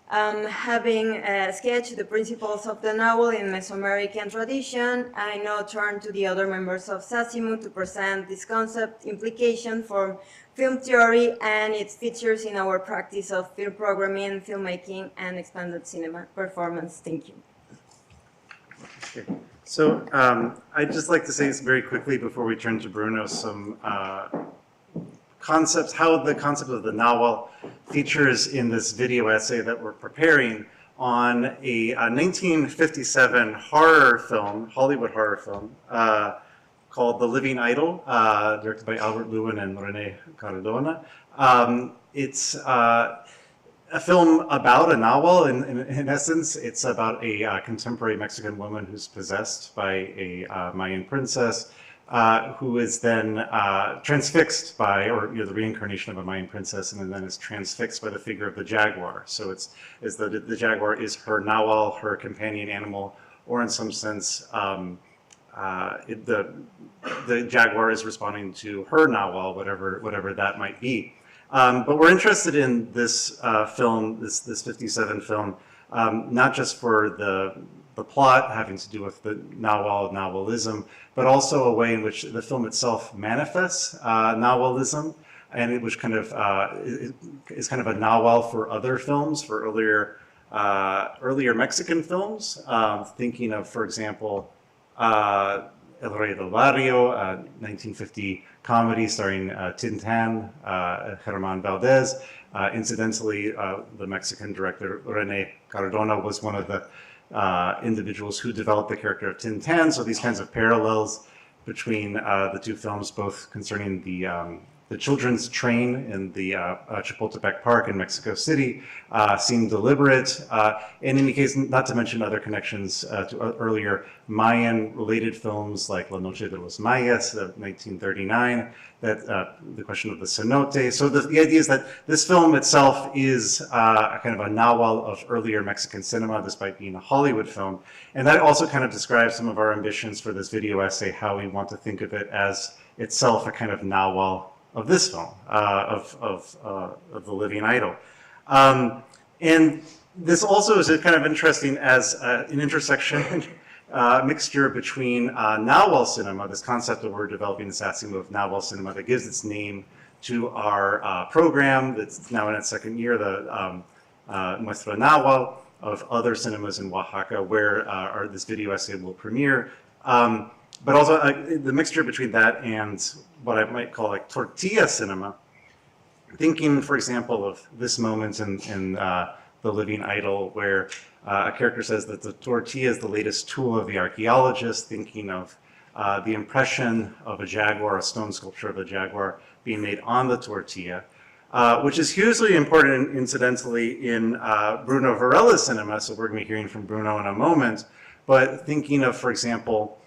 Having sketched the principles of the nahual in Mesoamerican tradition, I now turn to the other members of SACIMU to present this concept implication for film theory and its features in our practice of film programming, filmmaking, and expanded cinema performance. Thank you. Okay. So I'd just like to say very quickly before we turn to Bruno some concepts, how the concept of the nahual features in this video essay that we're preparing on a 1957 horror film, Hollywood horror film, called The Living Idol, directed by Albert Lewin and René Cardona. It's a film about a nahual. In essence, it's about a contemporary Mexican woman who's possessed by a Mayan princess, who is then transfixed by, or the reincarnation of a Mayan princess, and then is transfixed by the figure of the jaguar. So it's the jaguar is her nahual, her companion animal, or in some sense, the jaguar is responding to her nahual, whatever that might be. But we're interested in this film, this 57 film, not just for the plot having to do with the nahualism, but also a way in which the film itself manifests nahualism, and which kind of is kind of a nahual for other films, for earlier Mexican films. Thinking of, for example, El Rey del Barrio, 1950 comedy starring Tintin, Germán Valdez. Incidentally, the Mexican director René Cardona was one of the individuals who developed the character of Tintin. So these kinds of parallels between the two films, both concerning the children's train in the Chapultepec Park in Mexico City, seem deliberate. In any case, not to mention other connections to earlier Mayan-related films like La Noche de los Mayas, 1939, the question of the cenote. So the idea is that this film itself is a kind of a nahual of earlier Mexican cinema, despite being a Hollywood film. And that also kind of describes some of our ambitions for this video essay, how we want to think of it as itself a kind of nahual of this film, of The Living Idol. And this also is kind of interesting as an intersection mixture between nahual cinema, this concept that we're developing in SACIMU of nahual cinema that gives its name to our program that's now in its second year, the Muestra Nahual, of other cinemas in Oaxaca where this video essay will premiere. But also the mixture between that and what I might call like tortilla cinema, thinking, for example, of this moment in The Living Idol, where a character says that the tortilla is the latest tool of the archaeologist, thinking of the impression of a jaguar, a stone sculpture of a jaguar being made on the tortilla, which is hugely important, incidentally, in Bruno Varela's cinema. So we're going to be hearing from Bruno in a moment. But thinking of, for example,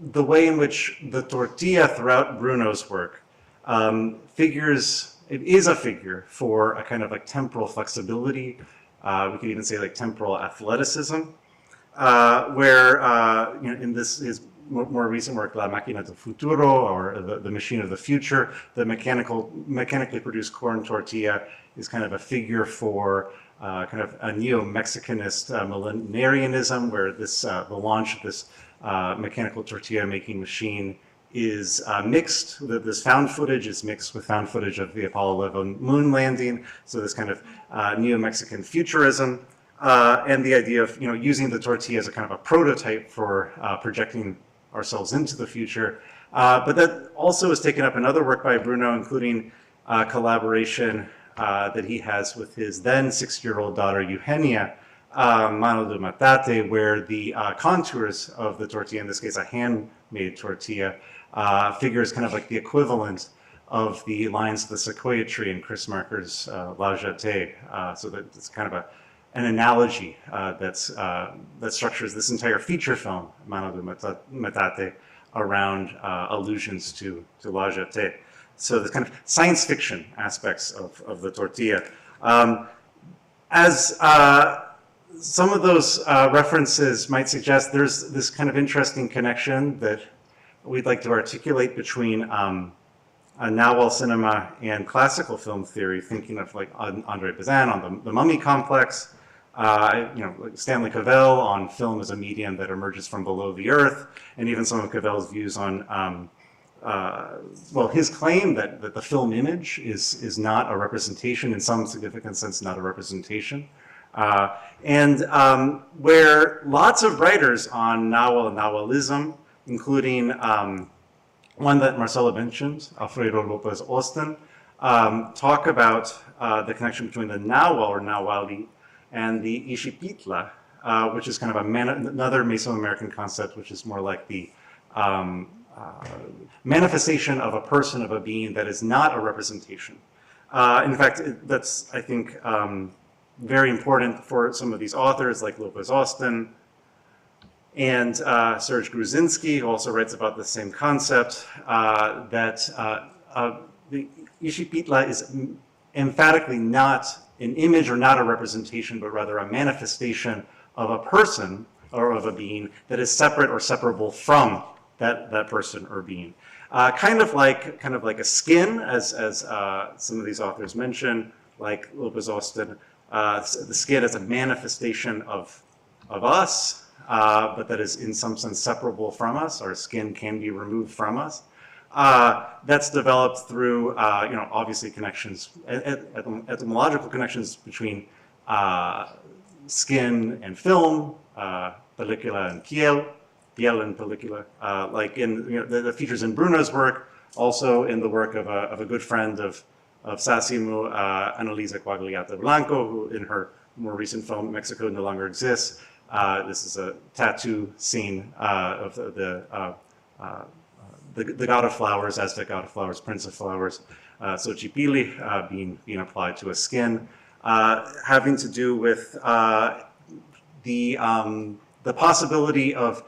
the way in which the tortilla throughout Bruno's work figures, it is a figure for a kind of like temporal flexibility. We could even say like temporal athleticism, where in this his more recent work, La Máquina del Futuro, or the Machine of the Future, the mechanically produced corn tortilla is kind of a figure for kind of a neo-Mexicanist millenarianism, where this the launch of this mechanical tortilla making machine is mixed. This found footage is mixed with found footage of the Apollo 11 moon landing. So this kind of neo-Mexican futurism, and the idea of using the tortilla as a kind of a prototype for projecting ourselves into the future. But that also is taken up in other work by Bruno, including collaboration that he has with his then 6-year-old daughter Eugenia, Mano de Metate, where the contours of the tortilla, in this case a handmade tortilla, figures kind of like the equivalent of the lines of the sequoia tree in Chris Marker's La Jetée. So that it's kind of an analogy that structures this entire feature film, Mano de Metate, around allusions to La Jetée. So the kind of science fiction aspects of the tortilla. As some of those references might suggest, there's this kind of interesting connection that we'd like to articulate between Nawal cinema and classical film theory, thinking of like Andre Bazin on the Mummy complex, like Stanley Cavell on film as a medium that emerges from below the earth, and even some of Cavell's views on his claim that the film image is not a representation, in some significant sense, not a representation. Where lots of writers on Nawal and Nawalism, including one that Marcelo mentioned, Alfredo Lopez Austin, talk about the connection between the Nawal or Nawali and the Ishipitla, which is kind of another Mesoamerican concept, which is more like the manifestation of a person, of a being that is not a representation. In fact, that's, I think, very important for some of these authors like Lopez Austin and Serge Gruzinski, who also writes about the same concept, that the Ishipitla is emphatically not an image or not a representation, but rather a manifestation of a person or of a being that is separate or separable from that person or being. Kind of like a skin, as some of these authors mention, like Lopez Austin. The skin is a manifestation of us, but that is in some sense separable from us. Our skin can be removed from us. That's developed through, obviously connections, etymological connections between skin and film, película and piel and película, like in the features in Bruno's work, also in the work of a good friend of Sasimu, Annalisa Quagliata Blanco, who in her more recent film, Mexico No Longer Exists, this is a tattoo scene of the god of flowers, Aztec god of flowers, prince of flowers, Xochipilli, being applied to a skin, having to do with the possibility of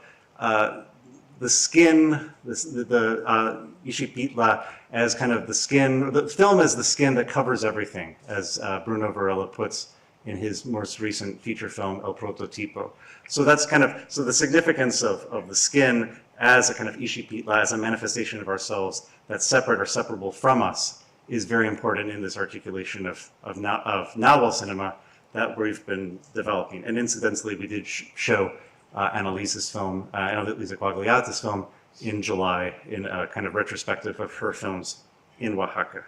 the skin, the Ishipitla, as kind of the skin, the film as the skin that covers everything, as Bruno Varela puts in his most recent feature film, El Prototipo. So that's so the significance of the skin as a kind of Ishipitla, as a manifestation of ourselves that's separate or separable from us, is very important in this articulation of Nawal cinema that we've been developing. And incidentally, we did show Annalisa's film, Annalisa Quagliata's film, in July in a kind of retrospective of her films in Oaxaca.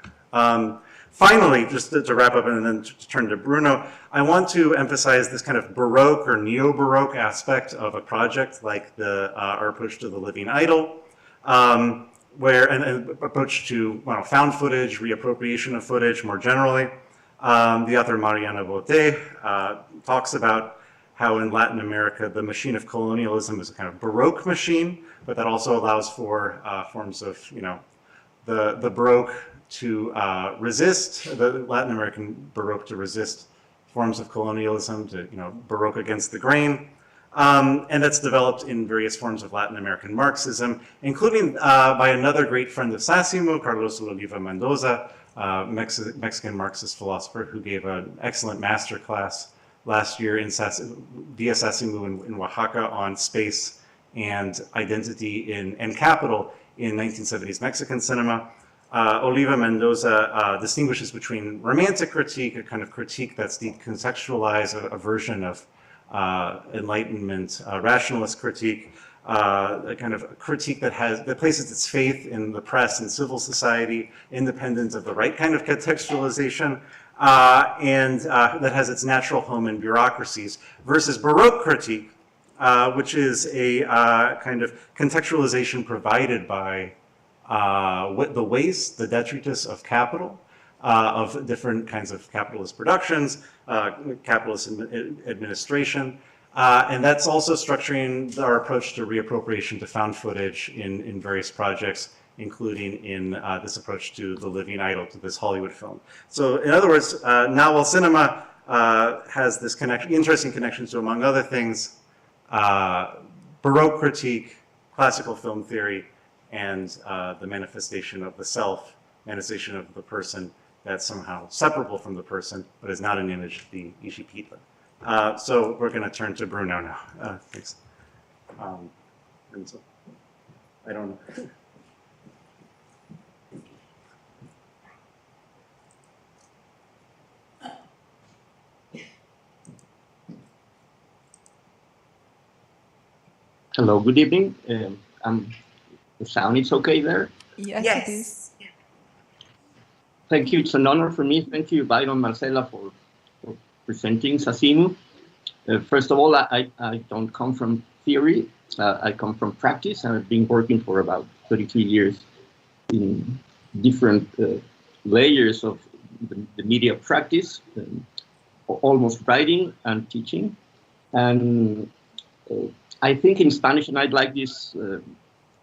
Finally, just to wrap up and then to turn to Bruno, I want to emphasize this kind of Baroque or Neo-Baroque aspect of a project like our approach to the living idol, where an approach to found footage, reappropriation of footage more generally. The author Mariana Bote talks about how in Latin America the machine of colonialism is a kind of Baroque machine, but that also allows for forms of, the Baroque to resist, the Latin American Baroque to resist forms of colonialism, to, Baroque against the grain. And that's developed in various forms of Latin American Marxism, including by another great friend of Sasimu, Carlos Oliva Mendoza, Mexican Marxist philosopher, who gave an excellent master class last year via Sasimu in Oaxaca on space and identity and capital in 1970s Mexican cinema. Oliva Mendoza distinguishes between romantic critique, a kind of critique that's decontextualized, a version of Enlightenment rationalist critique, a kind of critique that places its faith in the press and civil society, independent of the right kind of contextualization, and that has its natural home in bureaucracies, versus Baroque critique, which is a kind of contextualization provided by the waste, the detritus of capital, of different kinds of capitalist productions, capitalist administration, and that's also structuring our approach to reappropriation to found footage in various projects, including in this approach to the living idol, to this Hollywood film. So in other words, Nawal cinema has this interesting connection to, among other things, Baroque critique, classical film theory, and the manifestation of the self, manifestation of the person that's somehow separable from the person, but is not an image of the Ishipita. So we're going to turn to Bruno now. Thanks. And so, I don't know. Hello, good evening. The sound is okay there? Yes, it is. Thank you. It's an honor for me. Thank you, Byron, Marcela, for presenting SACIMU. First of all, I don't come from theory. I come from practice, and I've been working for about 33 years in different layers of the media practice, almost writing and teaching. And I think in Spanish, and I'd like this,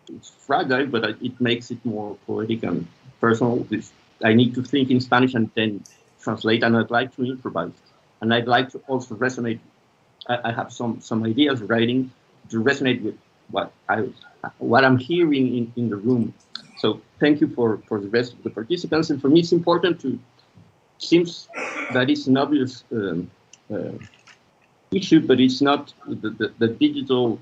it's fragile, but it makes it more poetic and personal. I need to think in Spanish and then translate, and I'd like to improvise. And I'd like to also resonate. I have some ideas writing to resonate with what I'm hearing in the room. So thank you for the rest of the participants. And for me, it's important seems that it's an obvious issue, but it's not the digital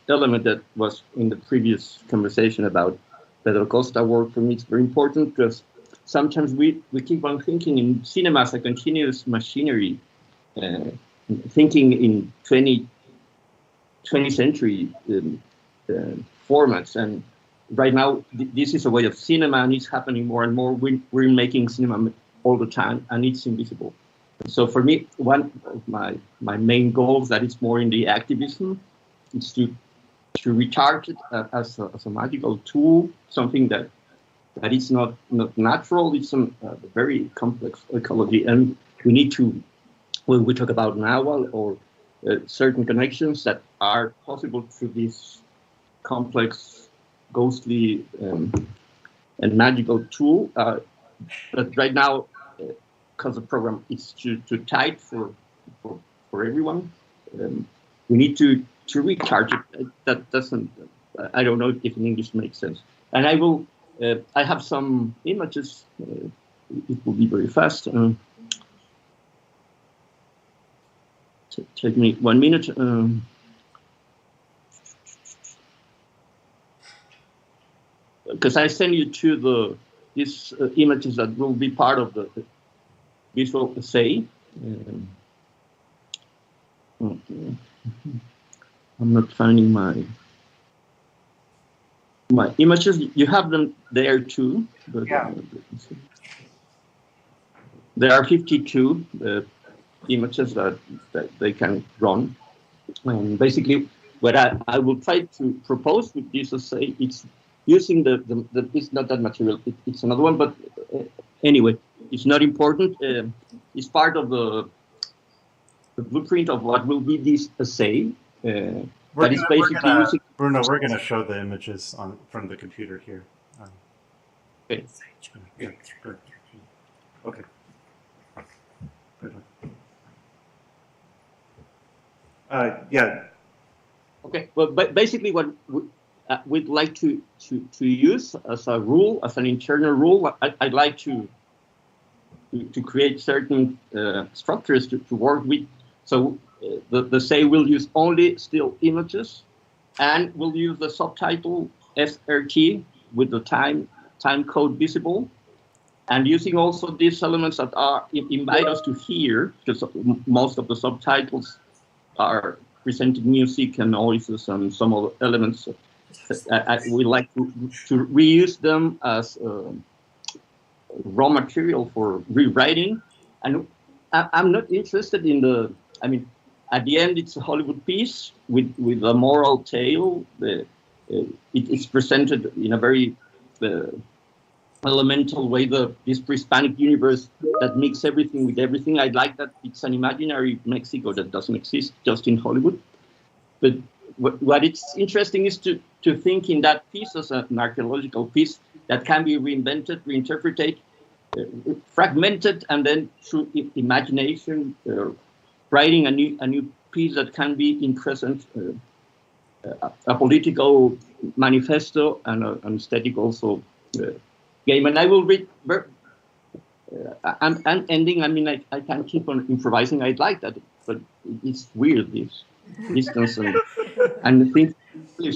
element that was in the previous conversation about Pedro Costa work. For me, it's very important because sometimes we keep on thinking in cinema as a continuous machinery, thinking in 20th century formats. And right now, this is a way of cinema, and it's happening more and more. We're making cinema all the time, and it's invisible. So for me, one of my main goals that is more in the activism is to recharge it as a magical tool, something that is not natural. It's a very complex ecology, and we need to, when we talk about Nahuatl or certain connections that are possible through this complex, ghostly, and magical tool. But right now, because the program is too tight for everyone, we need to recharge it. That doesn't. I don't know if in English makes sense. And I will. I have some images. It will be very fast. Take me 1 minute. Because I send you to these images that will be part of the visual essay. I'm not finding my images. You have them there too. But, yeah. There are 52 images that they can run. And basically, what I will try to propose with this essay, it's using it's not that material. It's another one, but anyway, it's not important. It's part of the blueprint of what will be this essay. That is basically using. Bruno, we're going to show the images from the computer here. Okay. Yeah, good. Okay. Yeah. Okay. Well, basically, what we'd like to use as a rule, as an internal rule, I'd like to create certain structures to work with. So the say will use only still images, and we'll use the subtitle SRT with the time code visible, and using also these elements that invite us to hear, because most of the subtitles are presenting music and noises and some other elements. We like to reuse them as raw material for rewriting. And I'm not interested in at the end, it's a Hollywood piece with a moral tale. It's presented in a very elemental way, this pre-Hispanic universe that mixes everything with everything. I like that it's an imaginary Mexico that doesn't exist just in Hollywood. But what it's interesting is to think in that piece as an archaeological piece that can be reinvented, reinterpreted, fragmented, and then through imagination, writing a new piece that can be in present, a political manifesto and an aesthetic also game. And I will read I'm ending. I mean, I can keep on improvising. I'd like that, but it's weird, this distance and the things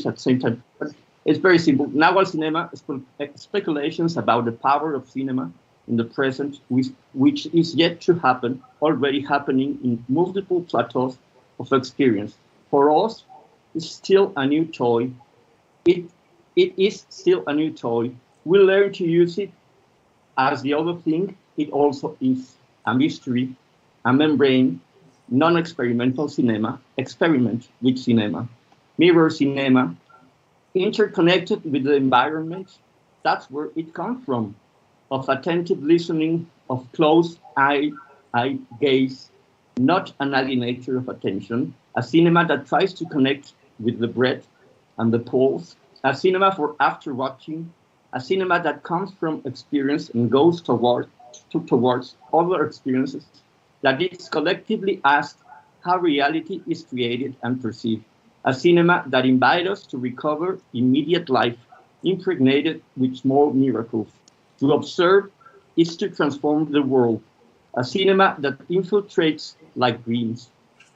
at the same time. But it's very simple. Nahual Cinema, speculations about the power of cinema in the present, which is yet to happen, already happening in multiple plateaus of experience. For us, it's still a new toy. It is still a new toy. We learn to use it as the other thing. It also is a mystery, a membrane, non-experimental cinema, experiment with cinema, mirror cinema, interconnected with the environment. That's where it comes from, of attentive listening, of close eye gaze, not an alienator of attention, a cinema that tries to connect with the breath and the pulse, a cinema for after watching, a cinema that comes from experience and goes towards other experiences, that is collectively asked how reality is created and perceived, a cinema that invites us to recover immediate life, impregnated with small miracles. To observe is to transform the world, a cinema that infiltrates like dreams.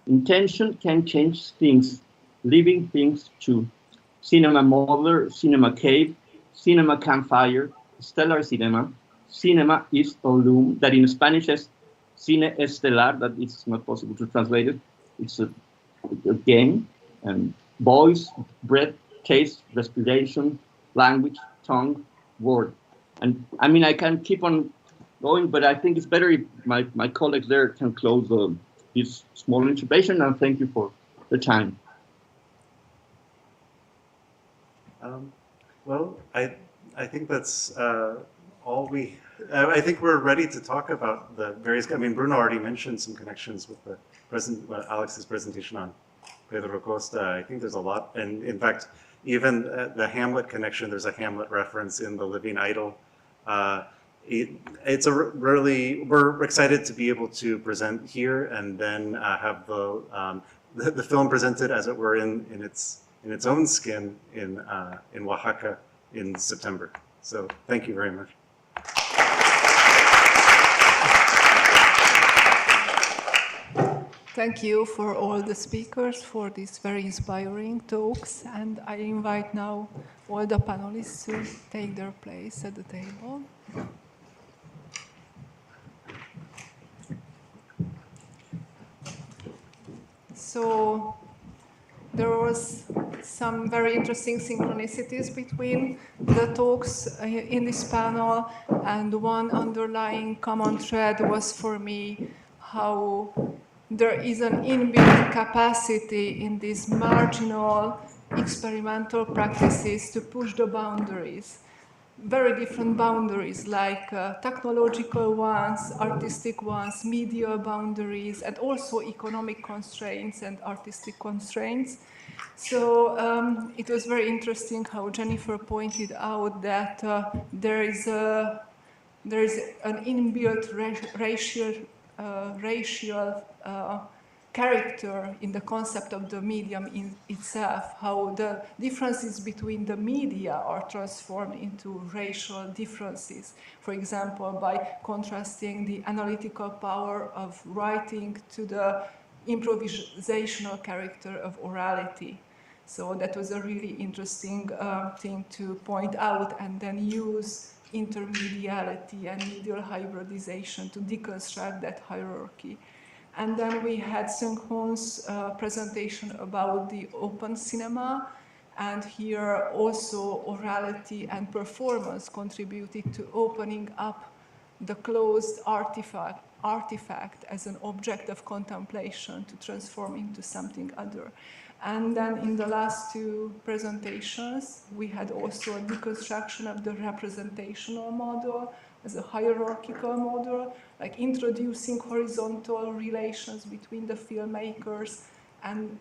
Intention can change things, living things too. Cinema Mother, Cinema Cave, Cinema Campfire, Stellar Cinema. Cinema is a loom that in Spanish is Cine Estelar, that it's not possible to translate it. It's a game, and voice, breath, taste, respiration, language, tongue, word. And I mean, I can keep on going, but I think it's better if my colleagues there can close this small intervention, and thank you for the time. Well, I think that's all we. I think we're ready to talk about the various. I mean, Bruno already mentioned some connections with the Alex's presentation on Pedro Costa. I think there's a lot, and in fact, even the Hamlet connection. There's a Hamlet reference in The Living Idol. It's a really, we're excited to be able to present here and then have the film presented, as it were, in its own skin in Oaxaca in September. So thank you very much. Thank you for all the speakers for these very inspiring talks, and I invite now all the panelists to take their place at the table. So there was some very interesting synchronicities between the talks in this panel, and one underlying common thread was for me how there is an inbuilt capacity in these marginal experimental practices to push the boundaries. Very different boundaries, like technological ones, artistic ones, media boundaries, and also economic constraints and artistic constraints. So it was very interesting how Jennifer pointed out that there is an inbuilt racial character in the concept of the medium in itself, how the differences between the media are transformed into racial differences. For example, by contrasting the analytical power of writing to the improvisational character of orality. So that was a really interesting thing to point out, and then use intermediality and medial hybridization to deconstruct that hierarchy. And then we had Seung Hoon's presentation about the open cinema, and here also orality and performance contributed to opening up the closed artifact as an object of contemplation to transform into something other. And then in the last two presentations, we had also a deconstruction of the representational model as a hierarchical model, like introducing horizontal relations between the filmmakers and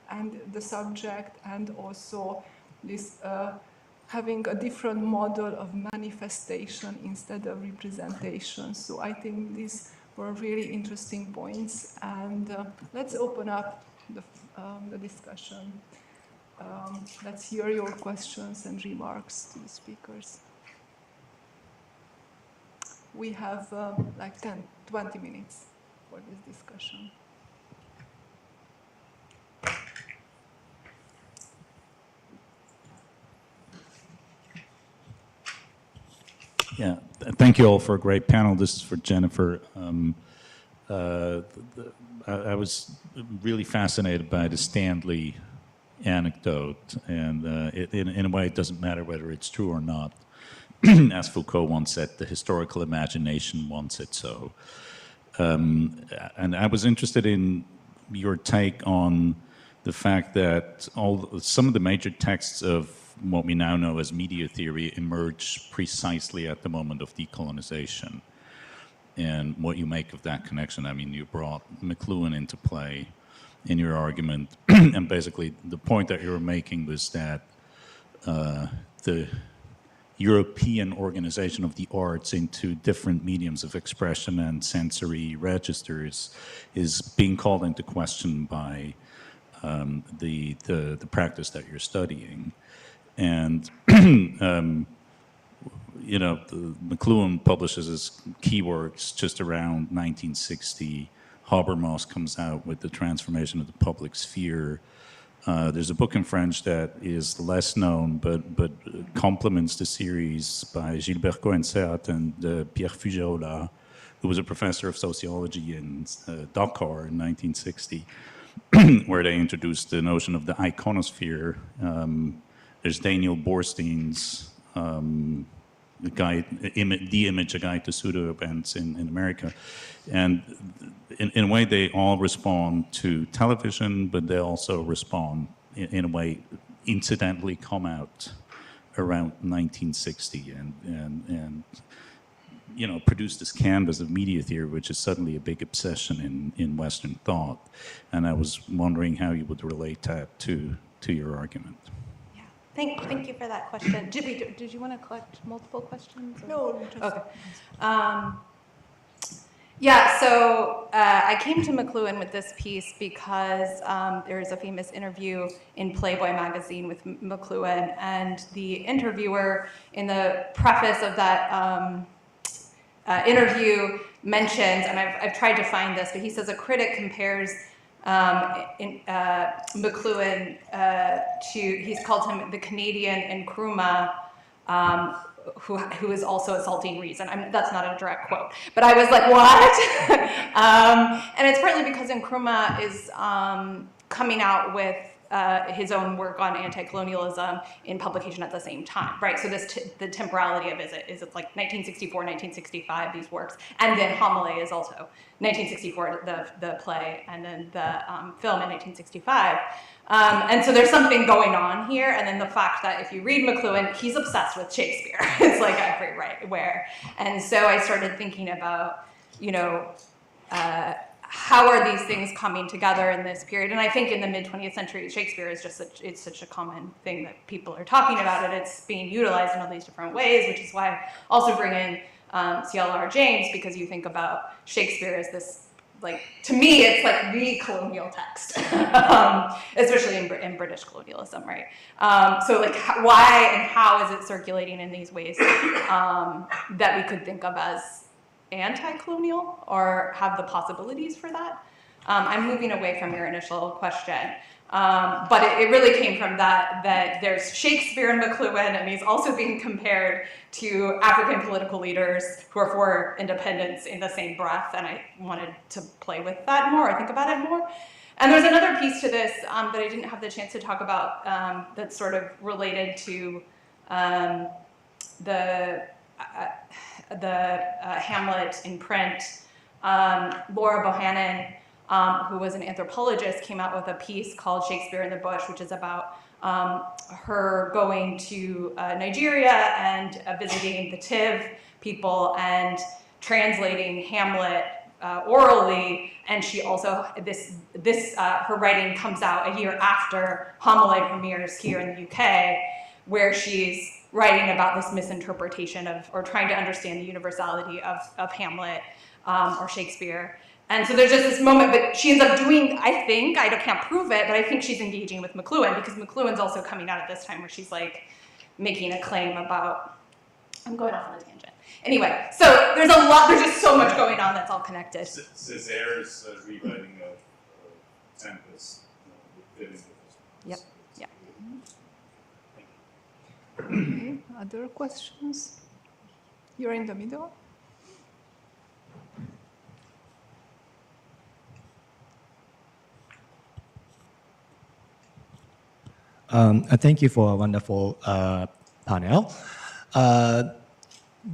the subject, and also this having a different model of manifestation instead of representation. So I think these were really interesting points, and let's open up the discussion. Let's hear your questions and remarks to the speakers. we have like 20 minutes for this discussion. Yeah, thank you all for a great panel. This is for Jennifer. I was really fascinated by the Stanley anecdote, and in a way it doesn't matter whether it's true or not. As Foucault once said, the historical imagination wants it so. And I was interested in your take on the fact that some of the major texts of what we now know as media theory emerge precisely at the moment of decolonization. And what you make of that connection. I mean, you brought McLuhan into play in your argument, and basically the point that you were making was that the European organization of the arts into different mediums of expression and sensory registers is being called into question by the practice that you're studying. And you know, McLuhan publishes his key works just around 1960. Habermas comes out with The Transformation of the Public Sphere. There's a book in French that is less known, but complements the series by Gilbert Cohen-Seat and Pierre Fugéola, who was a professor of sociology in Dakar in 1960, where they introduced the notion of the iconosphere. There's Daniel Borstein's The Image, A Guide to Pseudo Events in America. And in a way, they all respond to television, but they also respond, in a way, incidentally come out around 1960 and you know, produce this canvas of media theory, which is suddenly a big obsession in Western thought. And I was wondering how you would relate that to your argument. Thank you for that question. Did you want to collect multiple questions? No, just okay. Yeah, so I came to McLuhan with this piece because there is a famous interview in Playboy magazine with McLuhan, and the interviewer in the preface of that interview mentions, and I've tried to find this, but he says a critic compares McLuhan he's called him the Canadian Nkrumah, who is also assaulting reason. That's not a direct quote, but I was like, what? And it's partly because Nkrumah is coming out with his own work on anti-colonialism in publication at the same time, right? So the temporality of it is like 1964, 1965, these works, and then Homily is also 1964, the play, and then the film in 1965. And so there's something going on here, and then the fact that if you read McLuhan, he's obsessed with Shakespeare. It's like everywhere. And so I started thinking about, you know, how are these things coming together in this period? And I think in the mid-20th century, Shakespeare is just it's such a common thing that people are talking about, and it's being utilized in all these different ways, which is why I also bring in C.L.R. James, because you think about Shakespeare as this, like, to me, it's like the colonial text, especially in British colonialism, right? So like, why and how is it circulating in these ways that we could think of as anti-colonial or have the possibilities for that? I'm moving away from your initial question, but it really came from that there's Shakespeare and McLuhan, and he's also being compared to African political leaders who are for independence in the same breath, and I wanted to play with that more, or think about it more. And there's another piece to this that I didn't have the chance to talk about that's sort of related to the Hamlet in print. Laura Bohannon, who was an anthropologist, came out with a piece called Shakespeare in the Bush, which is about her going to Nigeria and visiting the Tiv people and translating Hamlet orally. And she also, her writing comes out a year after Homily premieres here in the UK, where she's writing about this misinterpretation of, or trying to understand the universality of Hamlet or Shakespeare. And so there's just this moment, but she ends up doing, I think, I can't prove it, but I think she's engaging with McLuhan, because McLuhan's also coming out at this time where she's like making a claim about, I'm going off on a tangent. Anyway, so there's a lot, there's just so much going on that's all connected. Césaire's rewriting of Tempest. Yep, yep. Okay, other questions? You're in the middle. Thank you for a wonderful panel.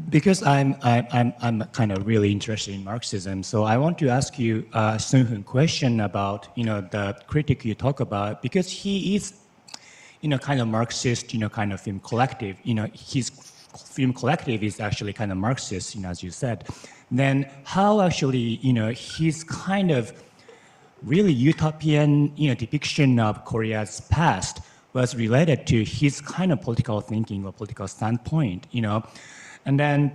Because I'm kind of really interested in Marxism, so I want to ask you a certain question about the critic you talk about, because he is kind of Marxist, kind of film collective. His film collective is actually kind of Marxist, as you said. Then how actually his kind of really utopian depiction of Korea's past was related to his kind of political thinking or political standpoint, And then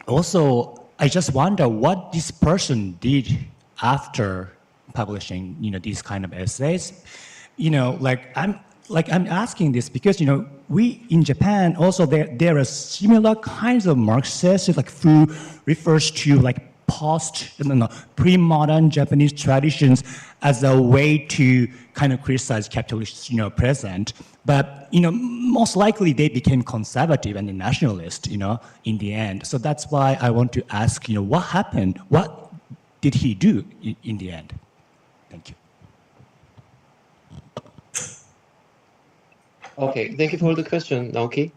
also, I just wonder what this person did after publishing, these kind of essays. I'm asking this because, we in Japan also there are similar kinds of Marxists, who refers to pre-modern Japanese traditions as a way to kind of criticize capitalist, present. But, most likely they became conservative and nationalist, in the end. So that's why I want to ask, what happened? What did he do in the end? Thank you. Okay, thank you for the question, Naoki.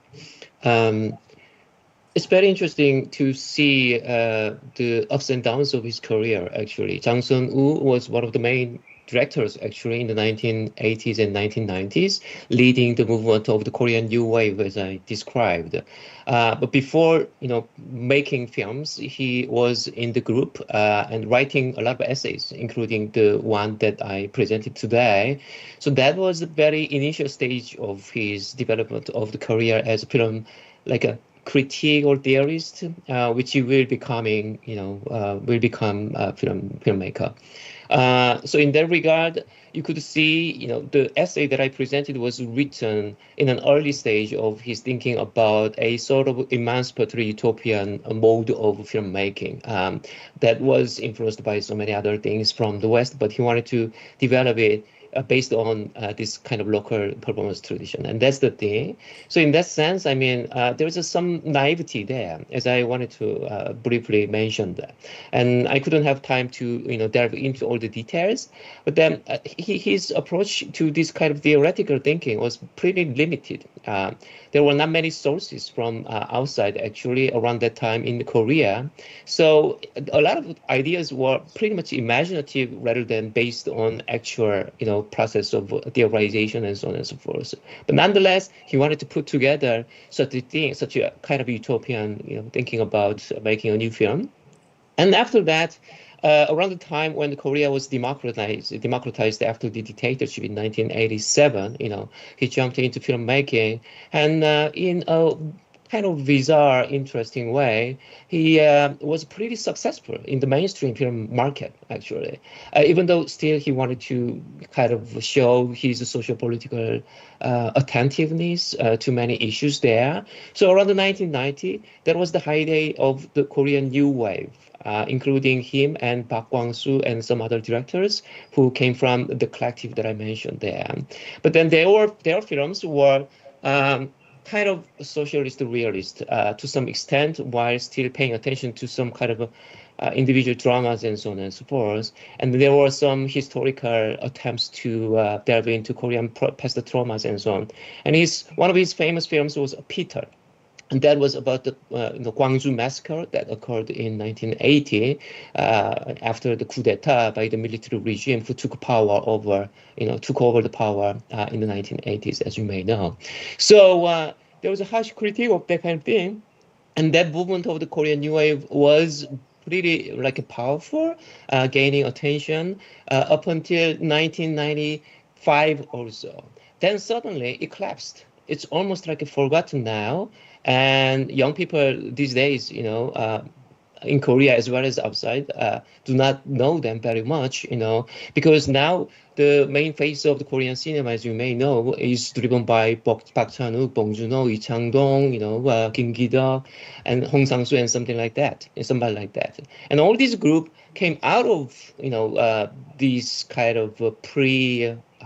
It's very interesting to see the ups and downs of his career, actually. Jang Sun-woo was one of the main directors, actually, in the 1980s and 1990s, leading the movement of the Korean New Wave, as I described. But before, making films, he was in the group and writing a lot of essays, including the one that I presented today. So that was the very initial stage of his development of the career as a film, like a critique or theorist, which he will becoming, will become a filmmaker. So in that regard, you could see, the essay that I presented was written in an early stage of his thinking about a sort of emancipatory utopian mode of filmmaking that was influenced by so many other things from the West, but he wanted to develop it based on this kind of local performance tradition. And that's the thing. So in that sense, I mean, there's some naivety there, as I wanted to briefly mention that. And I couldn't have time to, delve into all the details. But then his approach to this kind of theoretical thinking was pretty limited. There were not many sources from outside, actually, around that time in Korea. So a lot of ideas were pretty much imaginative rather than based on actual, process of theorization and so on and so forth. But nonetheless, he wanted to put together such a kind of utopian, thinking about making a new film. And after that, around the time when Korea was democratized after the dictatorship in 1987, he jumped into filmmaking, and in a kind of bizarre, interesting way, he was pretty successful in the mainstream film market, actually, even though still he wanted to kind of show his socio-political attentiveness to many issues there. So around the 1990, that was the heyday of the Korean New Wave, including him and Park Kwang-soo and some other directors who came from the collective that I mentioned there. But then their films were kind of socialist realist to some extent, while still paying attention to some kind of individual dramas and so on and so forth. And there were some historical attempts to delve into Korean past traumas and so on. And one of his famous films was Peter. And that was about the Gwangju massacre that occurred in 1980 after the coup d'etat by the military regime who took over the power in the 1980s, as you may know. So there was a harsh critique of that kind of thing, and that movement of the Korean New Wave was pretty powerful, gaining attention up until 1995 or so. Then suddenly it collapsed. It's almost forgotten now. And young people these days, in Korea as well as outside do not know them very much, because now the main face of the Korean cinema, as you may know, is driven by Park Chan-wook, Bong Joon-ho, Lee Chang-dong, Kim Ki-duk, and Hong Sang-soo, and somebody like that. And all these groups came out of, this kind of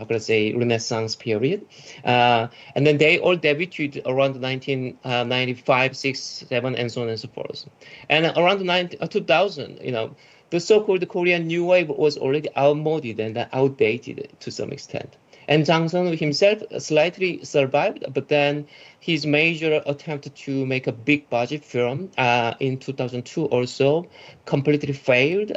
Renaissance period. And then they all debuted around 1995, 6, 7, and so on and so forth. And around 2000, the so-called Korean New Wave was already outmoded and outdated to some extent. And Jang Sung himself slightly survived, but then his major attempt to make a big budget film in 2002 or so completely failed.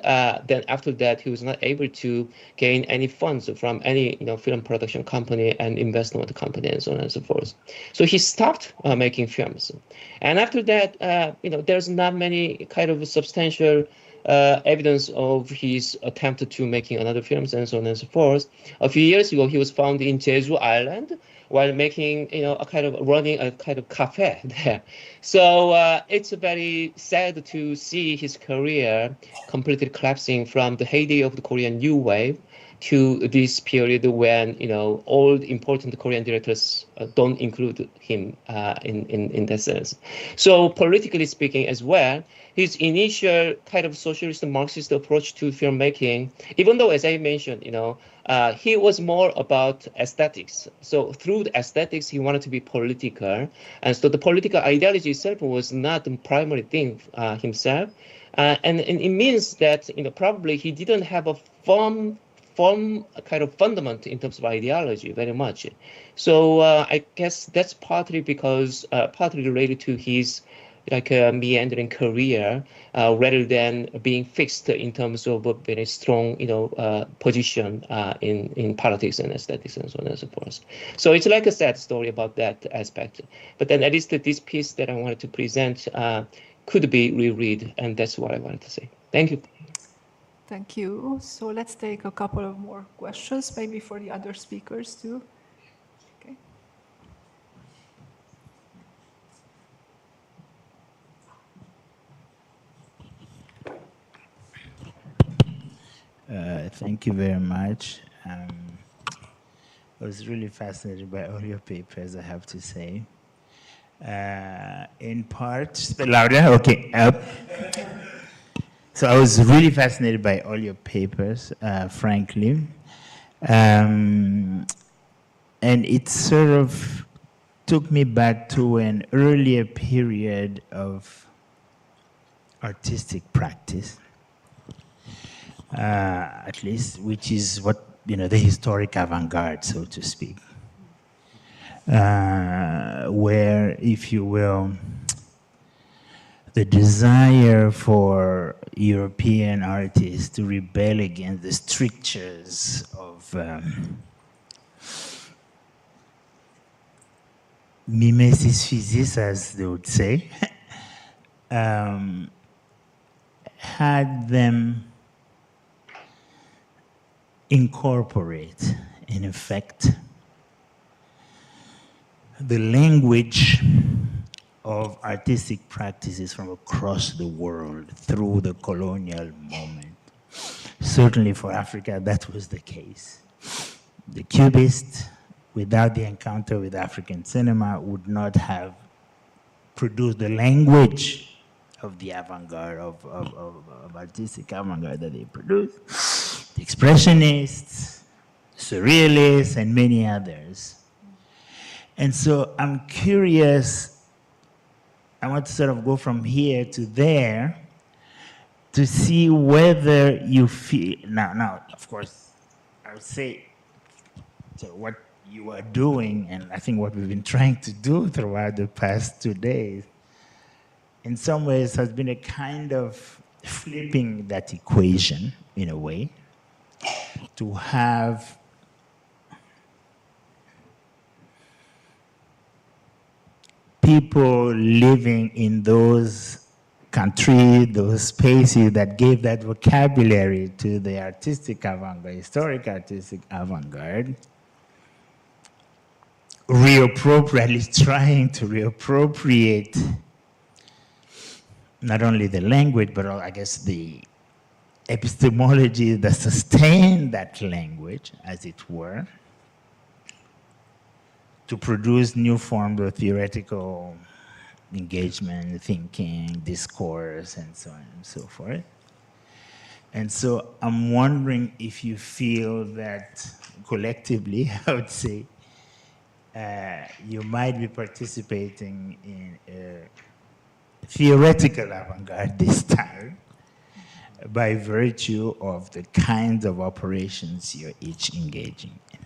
Then after that, he was not able to gain any funds from any film production company and investment company and so on and so forth. So he stopped making films. And after that, there's not many kind of substantial evidence of his attempt to making another films and so on and so forth. A few years ago, he was found in Jeju Island while making, running a kind of cafe there. So it's very sad to see his career completely collapsing from the heyday of the Korean New Wave to this period when, all important Korean directors don't include him in that sense. So politically speaking as well, his initial kind of socialist Marxist approach to filmmaking, even though, as I mentioned, he was more about aesthetics. So through the aesthetics, he wanted to be political. And so the political ideology itself was not the primary thing himself. And it means that, probably he didn't have a firm kind of fundament in terms of ideology very much. So I guess that's partly related to his meandering career rather than being fixed in terms of a very strong position in politics and aesthetics and so on and so forth. So it's like a sad story about that aspect. But then at least this piece that I wanted to present could be reread, and that's what I wanted to say. Thank you. Thank you. So let's take a couple of more questions, maybe for the other speakers too. Okay. Thank you very much. I was really fascinated by all your papers, I have to say. In part, speak louder, okay. So I was really fascinated by all your papers, frankly. And it sort of took me back to an earlier period of artistic practice, at least, which is what, the historic avant-garde, so to speak. Where, if you will, the desire for European artists to rebel against the strictures of mimesis physis, as they would say, had them incorporate, in effect, the language of artistic practices from across the world through the colonial moment. Certainly for Africa, that was the case. The Cubists, without the encounter with African cinema, would not have produced the language of the avant-garde, of artistic avant-garde that they produced. The Expressionists, Surrealists, and many others. And so I'm curious, I want to sort of go from here to there to see whether you feel, now, of course, I would say, so what you are doing, and I think what we've been trying to do throughout the past 2 days, in some ways has been a kind of flipping that equation, in a way, to have people living in those countries, those spaces that gave that vocabulary to the artistic avant-garde, historic artistic avant-garde, trying to reappropriate not only the language, but I guess the epistemology that sustained that language, as it were, to produce new forms of theoretical engagement, thinking, discourse, and so on and so forth. And so I'm wondering if you feel that collectively, I would say, you might be participating in a theoretical avant-garde this time by virtue of the kinds of operations you're each engaging in.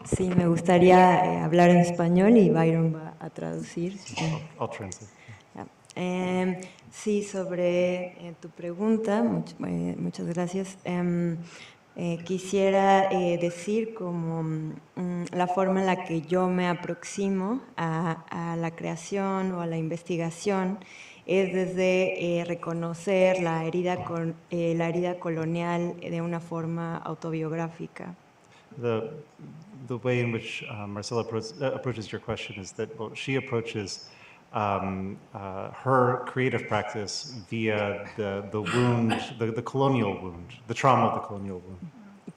Sí, me gustaría hablar en español y Byron va a traducir. I'll translate. Sí, sobre tu pregunta, muchas gracias. Quisiera decir como la forma en la que yo me aproximo a la creación o a la investigación es desde reconocer la herida colonial de una forma autobiográfica. The way in which Marcela approaches your question is that, well, she approaches her creative practice via the wound, the colonial wound, the trauma of the colonial wound.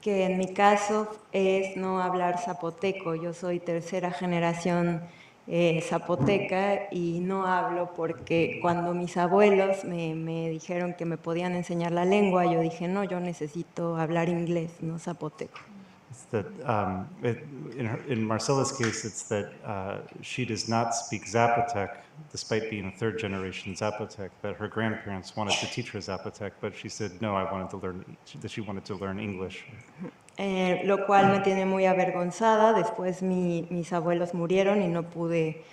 Que en mi caso es no hablar zapoteco. Yo soy tercera generación zapoteca y no hablo porque cuando mis abuelos me dijeron que me podían enseñar la lengua, yo dije, no, yo necesito hablar inglés, no zapoteco. It's that in Marcela's case, it's that she does not speak Zapotec, despite being a third generation Zapotec, that her grandparents wanted to teach her Zapotec, but she said, no, she wanted to learn English. Lo cual me tiene muy avergonzada. Después mis abuelos murieron y no pude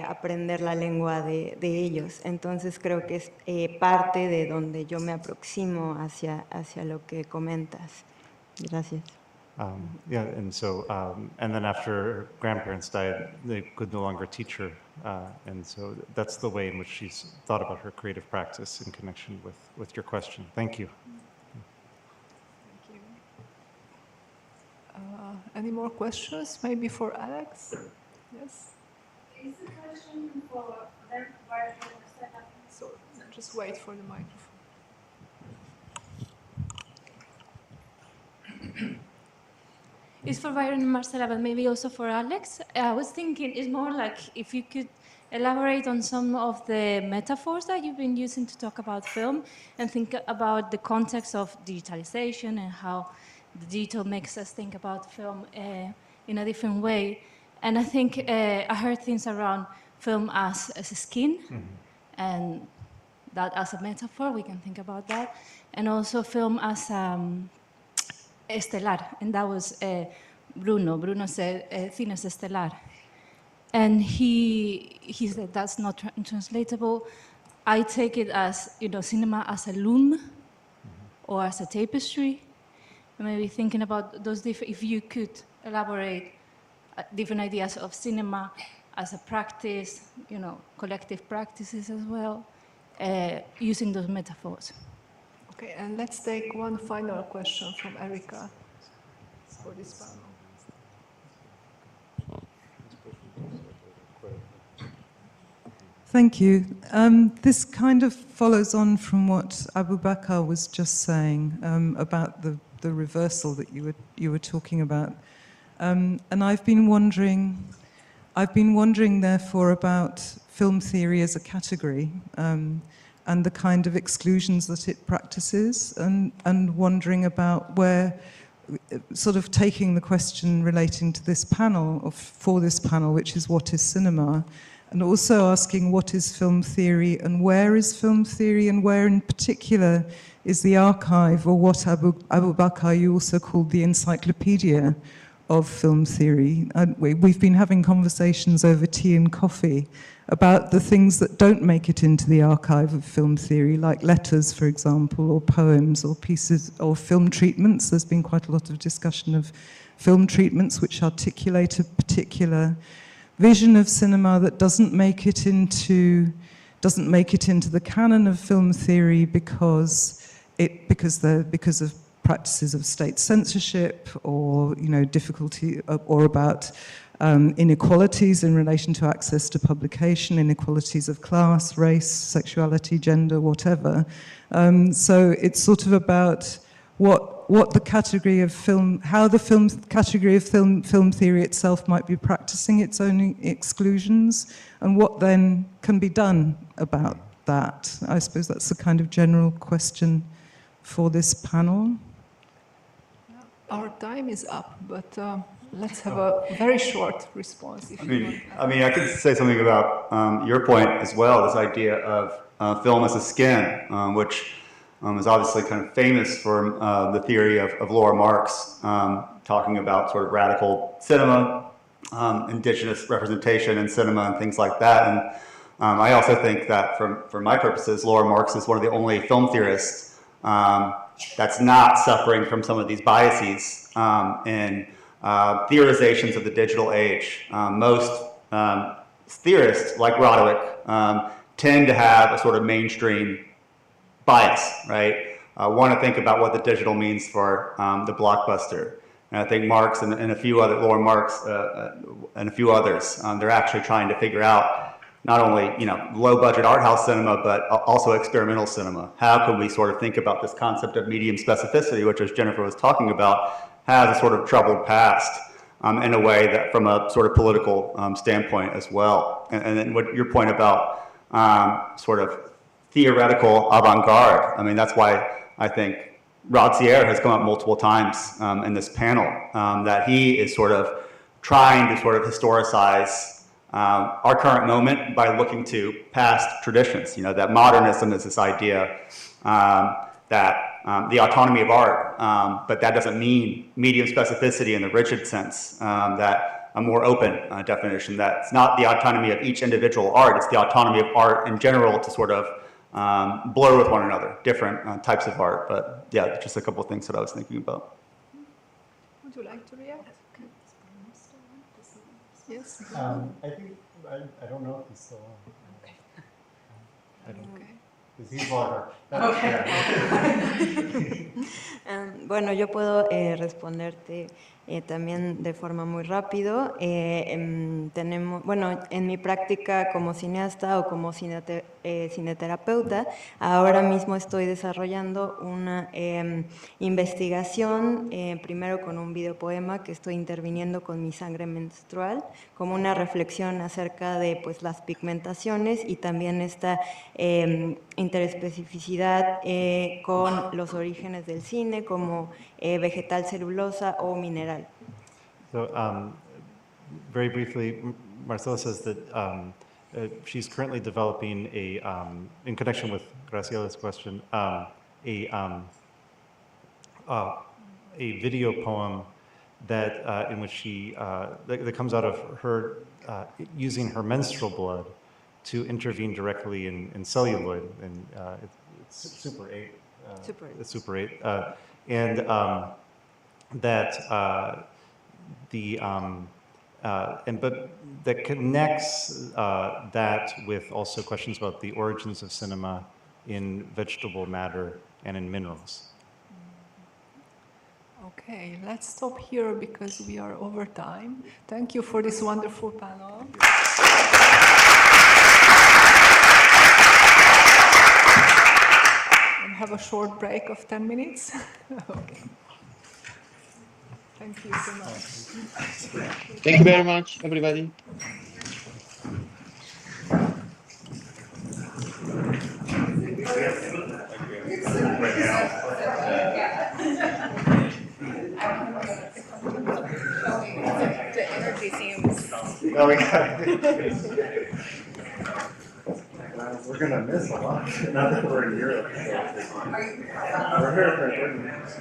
aprender la lengua de ellos. Entonces creo que es parte de donde yo me aproximo hacia lo que comentas. Gracias. Yeah, and so, and then after her grandparents died, they could no longer teach her, and so that's the way in which she's thought about her creative practice in connection with your question. Thank you. Thank you. Any more questions? Maybe for Alex? Yes? Is the question for them? So just wait for the microphone. It's for Byron and Marcela, but maybe also for Alex. I was thinking it's more like if you could elaborate on some of the metaphors that you've been using to talk about film and think about the context of digitalization and how the digital makes us think about film in a different way. And I think I heard things around film as a skin, and that as a metaphor, we can think about that. And also film as estelar, and that was Bruno. Bruno said, cine es estelar. And he said that's not translatable. I take it as, cinema as a loom or as a tapestry. Maybe thinking about those different, if you could elaborate different ideas of cinema as a practice, collective practices as well, using those metaphors. Okay, and let's take one final question from Erica for this panel. Thank you. This kind of follows on from what Abubakar was just saying about the reversal that you were talking about, and I've been wondering therefore about film theory as a category. And the kind of exclusions that it practices, and wondering about where, sort of taking the question relating to this panel, or for this panel, which is what is cinema, and also asking what is film theory and where is film theory, and where in particular is the archive, or what Abubakar you also called the encyclopedia of film theory. We've been having conversations over tea and coffee about the things that don't make it into the archive of film theory, like letters, for example, or poems, or pieces, or film treatments. There's been quite a lot of discussion of film treatments which articulate a particular vision of cinema that doesn't make it into doesn't make it into the canon of film theory because of practices of state censorship, or difficulty, or about inequalities in relation to access to publication, inequalities of class, race, sexuality, gender, whatever. So it's sort of about what the category of film, how the category of film theory itself might be practicing its own exclusions, and what then can be done about that. I suppose that's the kind of general question for this panel. Our time is up, but let's have a very short response. If I mean, I could say something about your point as well, this idea of film as a skin, which is obviously kind of famous for the theory of Laura Marx, talking about sort of radical cinema, indigenous representation in cinema and things like that. And I also think that for my purposes, Laura Marx is one of the only film theorists that's not suffering from some of these biases in theorizations of the digital age. Most theorists, like Roderick, tend to have a sort of mainstream bias, right? Want to think about what the digital means for the blockbuster. And I think Marx and a few other, Laura Marx and a few others, they're actually trying to figure out not only, low-budget art house cinema, but also experimental cinema. How can we sort of think about this concept of medium specificity, which, as Jennifer was talking about, has a sort of troubled past in a way that, from a sort of political standpoint as well. And then what your point about sort of theoretical avant-garde, I mean, that's why I think Rod Sierra has come up multiple times in this panel, that he is sort of trying to sort of historicize our current moment by looking to past traditions. That modernism is this idea that the autonomy of art, but that doesn't mean medium specificity in the rigid sense, that a more open definition, that it's not the autonomy of each individual art, it's the autonomy of art in general to sort of blur with one another, different types of art. But yeah, just a couple of things that I was thinking about. Would you like to react? Yes. I think I don't know if he's still on. Okay. I don't. Okay. Because he's longer. Bueno, yo puedo responderte también de forma muy rápido. Tenemos, bueno, en mi práctica como cineasta o como cineterapeuta, ahora mismo estoy desarrollando una investigación, primero con un videopoema que estoy interviniendo con Mi sangre menstrual, como una reflexión acerca de pues, las pigmentaciones y también esta interespecificidad con los orígenes del cine como vegetal, celulosa o mineral. So, very briefly, Marcela says that she's currently developing a, in connection with Graciela's question, a video poem that in which she that comes out of her using her menstrual blood to intervene directly in celluloid, and it's Super 8. It's Super 8, and that but that connects that with also questions about the origins of cinema in vegetable matter and in minerals. Okay, let's stop here because we are over time. Thank you for this wonderful panel. And have a short break of 10 minutes. Okay. Thank you so much. Thank you very much, everybody. The energy seems. Oh, we got it. We're going to miss a lot. Not that we're in Europe. We're here for 30 minutes.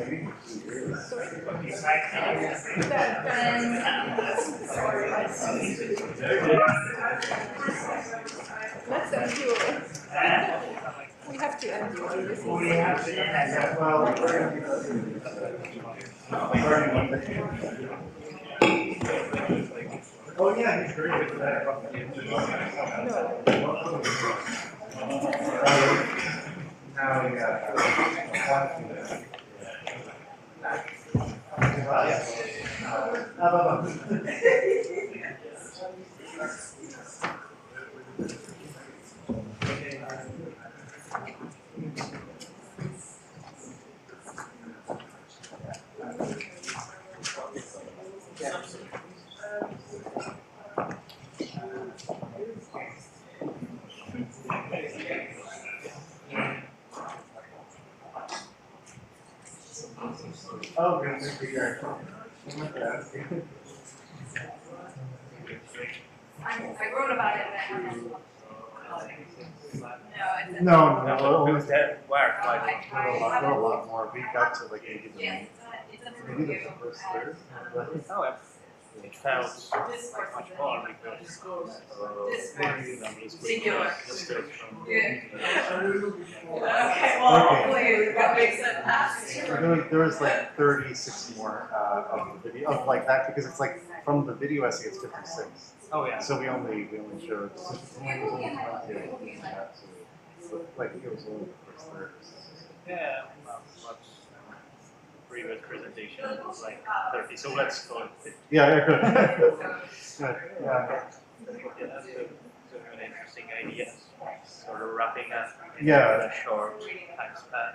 Let's end you. We have to end you. Oh yeah, he's great at that. Now we got. Oh, good. Thank you. I wrote about it. No, it was that where like a lot more. We got to like maybe the first third. Oh, it felt much more because maybe numbers Singular. just from Okay, well, hopefully that makes it past. there was like 36 more of the video of like that because it's like from the video essay it's 56. Oh yeah. So we only showed like it was only the first third. Yeah, much previous presentation was like 30, so let's go. Yeah. Yeah, that's an interesting idea. Sort of wrapping up in a short time span.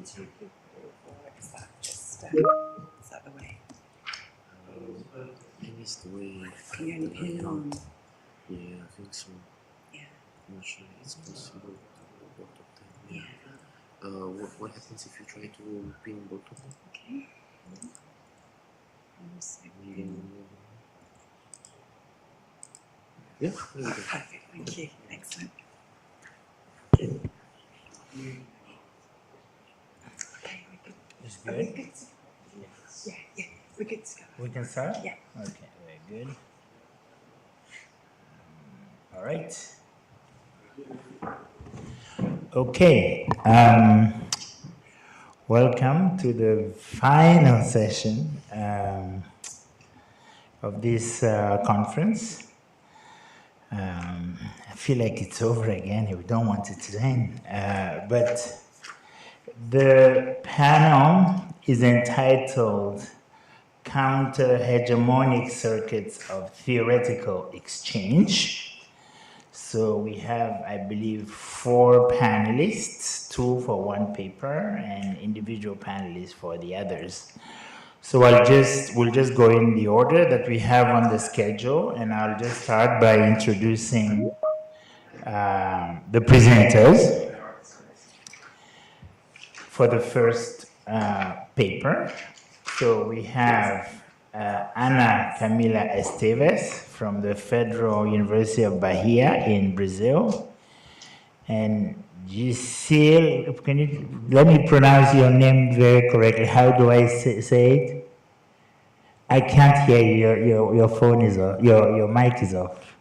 two people, or is that just is that the way? It is the way. Can you only pin it on? Yeah, I think so. Yeah. I'm not sure it's possible to do both of them. Yeah. What happens if you try to pin both of them? Okay. Yeah, there we go. Perfect, thank you. Excellent. Okay, we're good. It's Are good? we good? Yeah, we're good to go. We can start? Yeah. Okay, very good. All right. Okay. Welcome to the final session of this conference. I feel like it's over again. We don't want it to end. But the panel is entitled Counter-Hegemonic Circuits of Theoretical Exchange. So we have, I believe, 4 panelists, 2 for one paper and individual panelists for the others. So we'll just go in the order that we have on the schedule, and I'll just start by introducing the presenters for the first paper. So we have Ana Camila Esteves from the Federal University of Bahia in Brazil, and Gisele, can you let me pronounce your name very correctly? How do I say it? I can't hear you. Your phone is off. Your mic is off.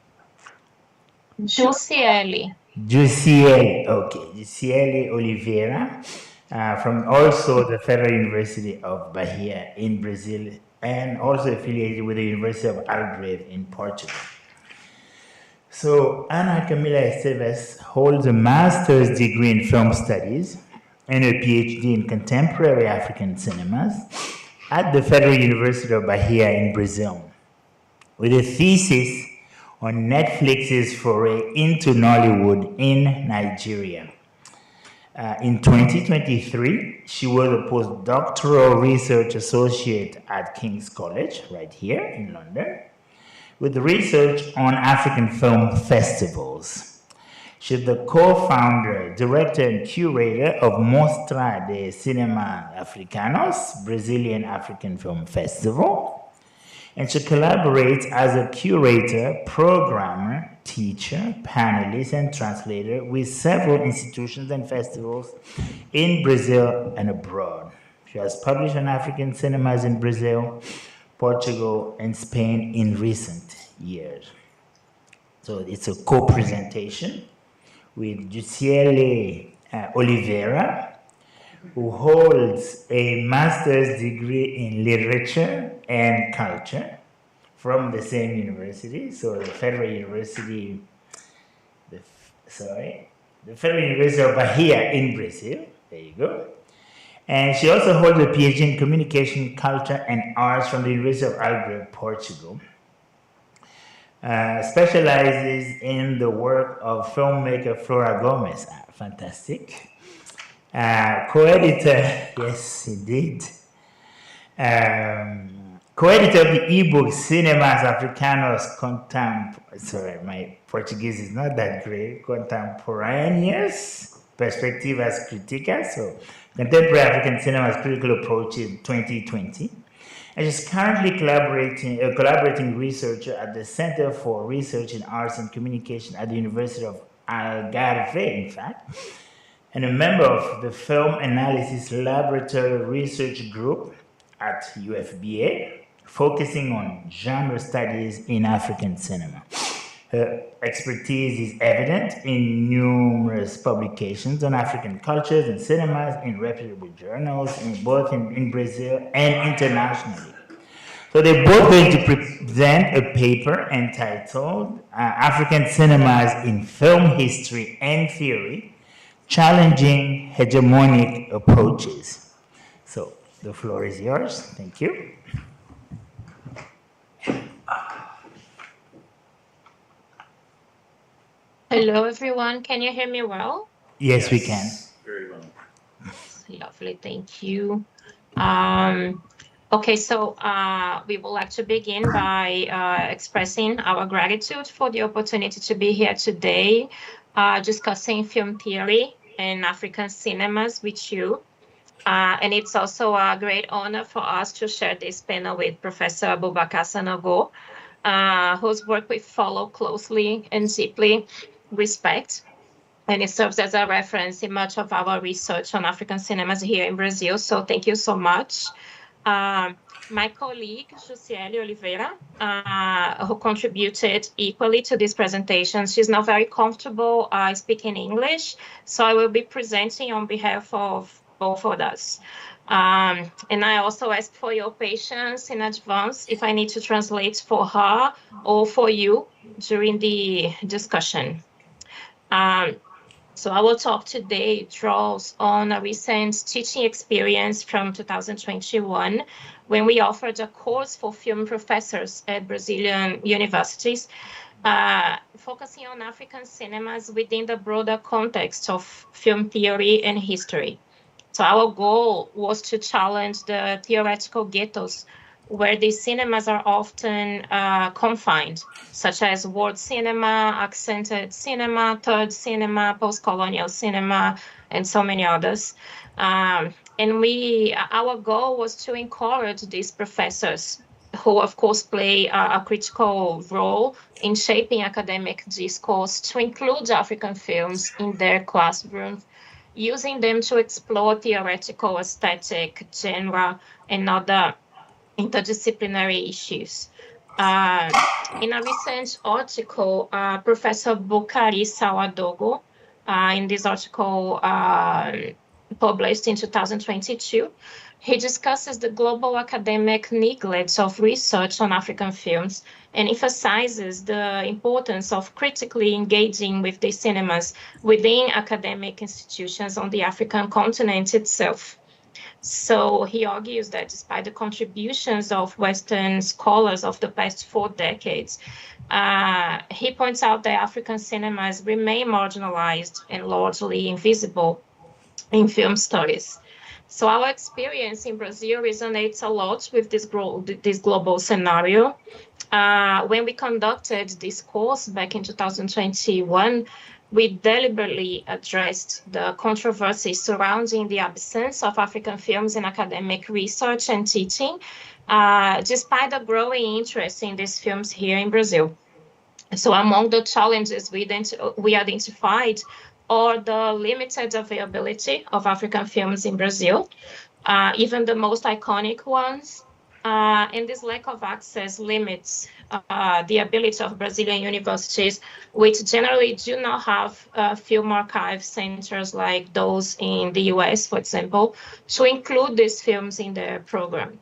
Jussiele. Jussiele, okay. Jussiele Oliveira, from also the Federal University of Bahia in Brazil, and also affiliated with the University of Algarve in Portugal. So Ana Camila Esteves holds a master's degree in film studies and a PhD in contemporary African cinemas at the Federal University of Bahia in Brazil, with a thesis on Netflix's foray into Nollywood in Nigeria. In 2023, she was a postdoctoral research associate at King's College, right here in London, with research on African film festivals. She's the co-founder, director, and curator of Mostra de Cinema Africanos, Brazilian African Film Festival. And she collaborates as a curator, programmer, teacher, panelist, and translator with several institutions and festivals in Brazil and abroad. She has published on African cinemas in Brazil, Portugal, and Spain in recent years. So it's a co-presentation with Jussiele Oliveira, who holds a master's degree in literature and culture from the same university, so the Federal University, the Federal University of Bahia in Brazil. There you go. And she also holds a PhD in communication, culture, and arts from the University of Algarve, Portugal. Specializes in the work of filmmaker Flora Gomez. Fantastic. Co-editor, yes, indeed. Co-editor of the ebook Cinemas Africanos sorry, my Portuguese is not that great. Contemporaneous Perspectivas Críticas, so Contemporary African Cinema's Critical Approach in 2020. And she's currently collaborating researcher at the Center for Research in Arts and Communication at the University of Algarve, in fact, and a member of the Film Analysis Laboratory Research Group at UFBA, focusing on genre studies in African cinema. Her expertise is evident in numerous publications on African cultures and cinemas in reputable journals, both in Brazil and internationally. So they're both going to present a paper entitled African Cinemas in Film History and Theory, Challenging Hegemonic Approaches. So the floor is yours. Thank you. Hello, everyone. Can you hear me well? Yes, we can. Very well. Lovely, thank you. Okay, so we would like to begin by expressing our gratitude for the opportunity to be here today, discussing film theory and African cinemas with you. And it's also a great honor for us to share this panel with Professor Boubacar Sanogo, whose work we follow closely and deeply respect. And it serves as a reference in much of our research on African cinemas here in Brazil. So thank you so much. My colleague, Jussiele Oliveira, who contributed equally to this presentation, she's not very comfortable speaking English, so I will be presenting on behalf of both of us. And I also ask for your patience in advance if I need to translate for her or for you during the discussion. So our talk today draws on a recent teaching experience from 2021 when we offered a course for film professors at Brazilian universities, focusing on African cinemas within the broader context of film theory and history. So our goal was to challenge the theoretical ghettos where these cinemas are often confined, such as world cinema, accented cinema, third cinema, post-colonial cinema, and so many others. And our goal was to encourage these professors, who of course play a critical role in shaping academic discourse, to include African films in their classrooms, using them to explore theoretical, aesthetic, genre, and other interdisciplinary issues. In a recent article, Professor Bukari Sawadogo, in this article published in 2022, he discusses the global academic neglect of research on African films and emphasizes the importance of critically engaging with these cinemas within academic institutions on the African continent itself. So he argues that despite the contributions of Western scholars of the past 4 decades, he points out that African cinemas remain marginalized and largely invisible in film studies. So our experience in Brazil resonates a lot with this global scenario. When we conducted this course back in 2021, we deliberately addressed the controversy surrounding the absence of African films in academic research and teaching, despite the growing interest in these films here in Brazil. So among the challenges we identified are the limited availability of African films in Brazil, even the most iconic ones, and this lack of access limits the ability of Brazilian universities, which generally do not have film archive centers like those in the US, for example, to include these films in their program.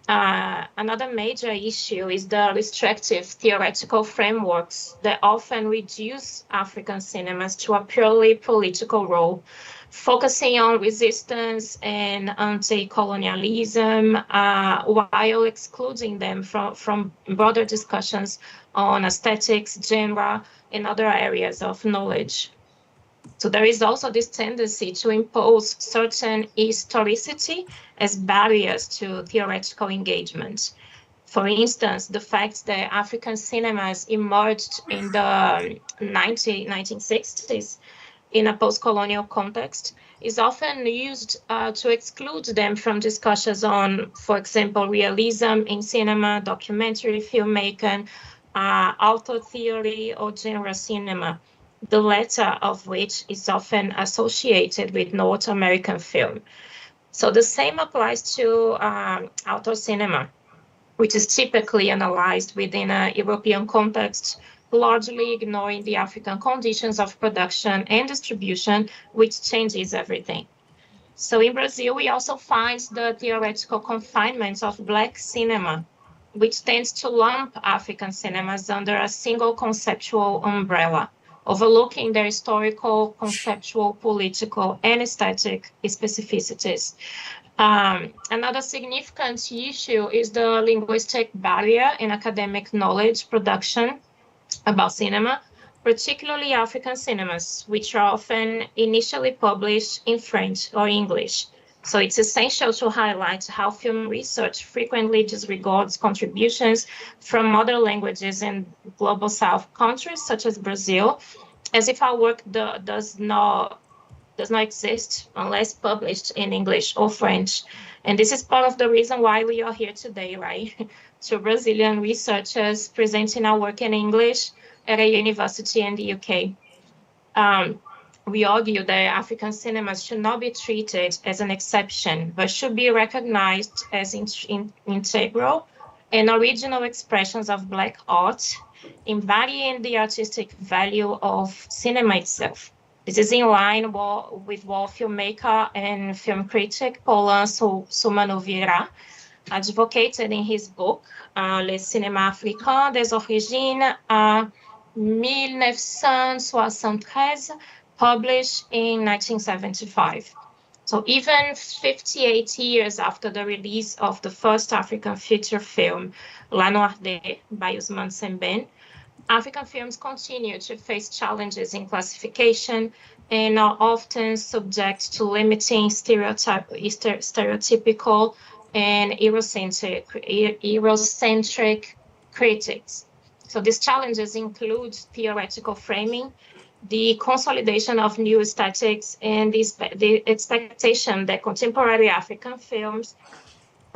Another major issue is the restrictive theoretical frameworks that often reduce African cinemas to a purely political role, focusing on resistance and anti-colonialism, while excluding them from broader discussions on aesthetics, genre, and other areas of knowledge. So there is also this tendency to impose certain historicity as barriers to theoretical engagement. For instance, the fact that African cinemas emerged in the 1960s in a post-colonial context is often used to exclude them from discussions on, for example, realism in cinema, documentary filmmaking, author theory, or genre cinema, the latter of which is often associated with North American film. So the same applies to author cinema, which is typically analyzed within a European context, largely ignoring the African conditions of production and distribution, which changes everything. So in Brazil, we also find the theoretical confinements of Black cinema, which tends to lump African cinemas under a single conceptual umbrella, overlooking their historical, conceptual, political, and aesthetic specificities. Another significant issue is the linguistic barrier in academic knowledge production about cinema, particularly African cinemas, which are often initially published in French or English. So it's essential to highlight how film research frequently disregards contributions from other languages in global South countries, such as Brazil, as if our work does not exist unless published in English or French. And this is part of the reason why we are here today, right? Two Brazilian researchers presenting our work in English at a university in the UK. We argue that African cinemas should not be treated as an exception, but should be recognized as integral and original expressions of Black art, embodying the artistic value of cinema itself. This is in line with what filmmaker and film critic Paulin Soumano Vieira advocated in his book, Le Cinéma Africain des Origines à 1973, published in 1975. So even 58 years after the release of the first African feature film, La Noirde by Ousmane Sembène, African films continue to face challenges in classification and are often subject to limiting stereotypical and Eurocentric critics. So these challenges include theoretical framing, the consolidation of new aesthetics, and the expectation that contemporary African films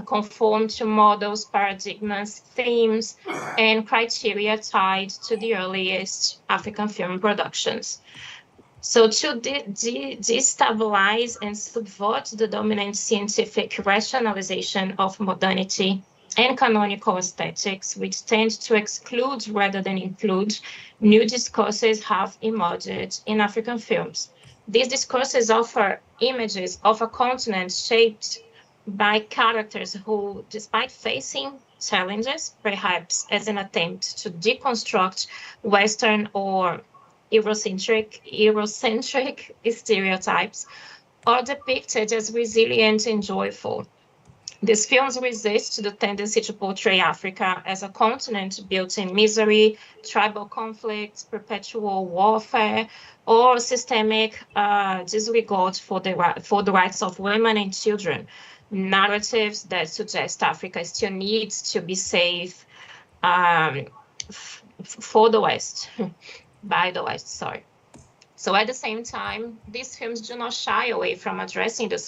conform to models, paradigms, themes, and criteria tied to the earliest African film productions. So to destabilize and subvert the dominant scientific rationalization of modernity and canonical aesthetics, which tend to exclude rather than include, new discourses have emerged in African films. These discourses offer images of a continent shaped by characters who, despite facing challenges, perhaps as an attempt to deconstruct Western or Eurocentric stereotypes, are depicted as resilient and joyful. These films resist the tendency to portray Africa as a continent built in misery, tribal conflicts, perpetual warfare, or systemic disregard for the rights of women and children. Narratives that suggest Africa still needs to be safe for the West, by the West, sorry. So at the same time, these films do not shy away from addressing the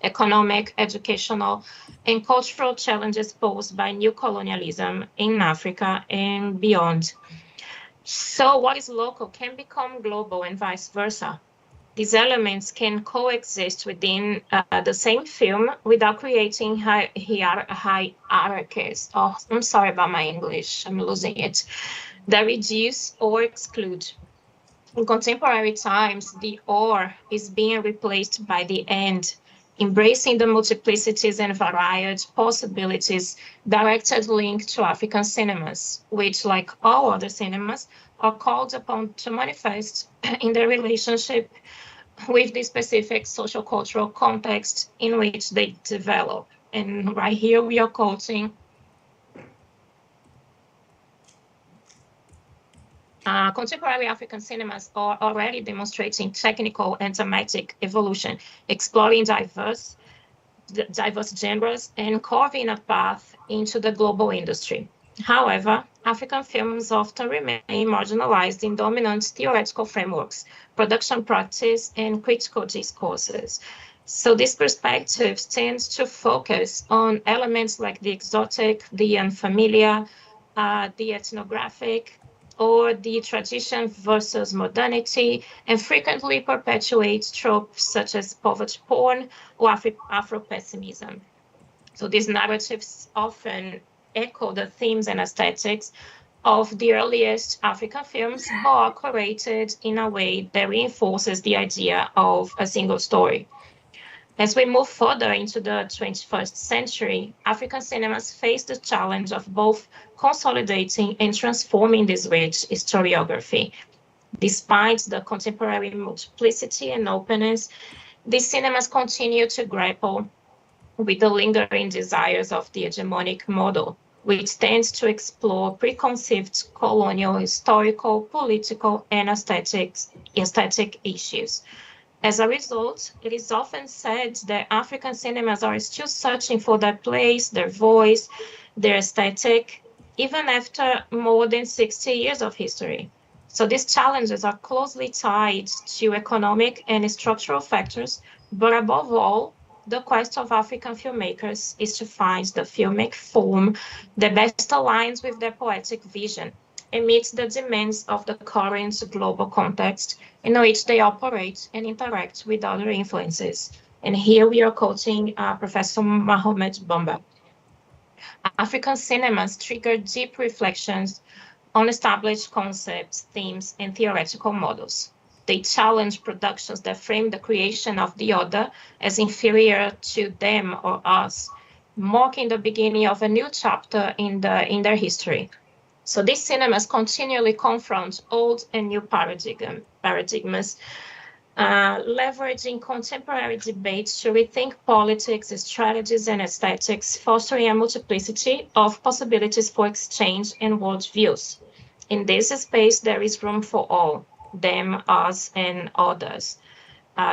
economic, educational, and cultural challenges posed by new colonialism in Africa and beyond. So what is local can become global and vice versa. These elements can coexist within the same film without creating hierarchies. Oh, I'm sorry about my English, I'm losing it. That reduce or exclude. In contemporary times, the or is being replaced by the and, embracing the multiplicities and varied possibilities directly linked to African cinemas, which, like all other cinemas, are called upon to manifest in their relationship with the specific social-cultural context in which they develop. And right here we are quoting contemporary African cinemas are already demonstrating technical and thematic evolution, exploring diverse genres and carving a path into the global industry. However, African films often remain marginalized in dominant theoretical frameworks, production practice, and critical discourses. So these perspectives tend to focus on elements like the exotic, the unfamiliar, the ethnographic, or the tradition versus modernity, and frequently perpetuate tropes such as poverty porn or Afro-pessimism. So these narratives often echo the themes and aesthetics of the earliest African films, but are curated in a way that reinforces the idea of a single story. As we move further into the 21st century, African cinemas face the challenge of both consolidating and transforming this rich historiography. Despite the contemporary multiplicity and openness, these cinemas continue to grapple with the lingering desires of the hegemonic model, which tends to explore preconceived colonial, historical, political, and aesthetic issues. As a result, it is often said that African cinemas are still searching for their place, their voice, their aesthetic, even after more than 60 years of history. So these challenges are closely tied to economic and structural factors, but above all, the quest of African filmmakers is to find the filmic form that best aligns with their poetic vision and meets the demands of the current global context in which they operate and interact with other influences. And here we are quoting Professor Mohamed Bamba. African cinemas trigger deep reflections on established concepts, themes, and theoretical models. They challenge productions that frame the creation of the other as inferior to them or us, marking the beginning of a new chapter in their history. So these cinemas continually confront old and new paradigms, leveraging contemporary debates to rethink politics, strategies, and aesthetics, fostering a multiplicity of possibilities for exchange and worldviews. In this space, there is room for all, them, us, and others.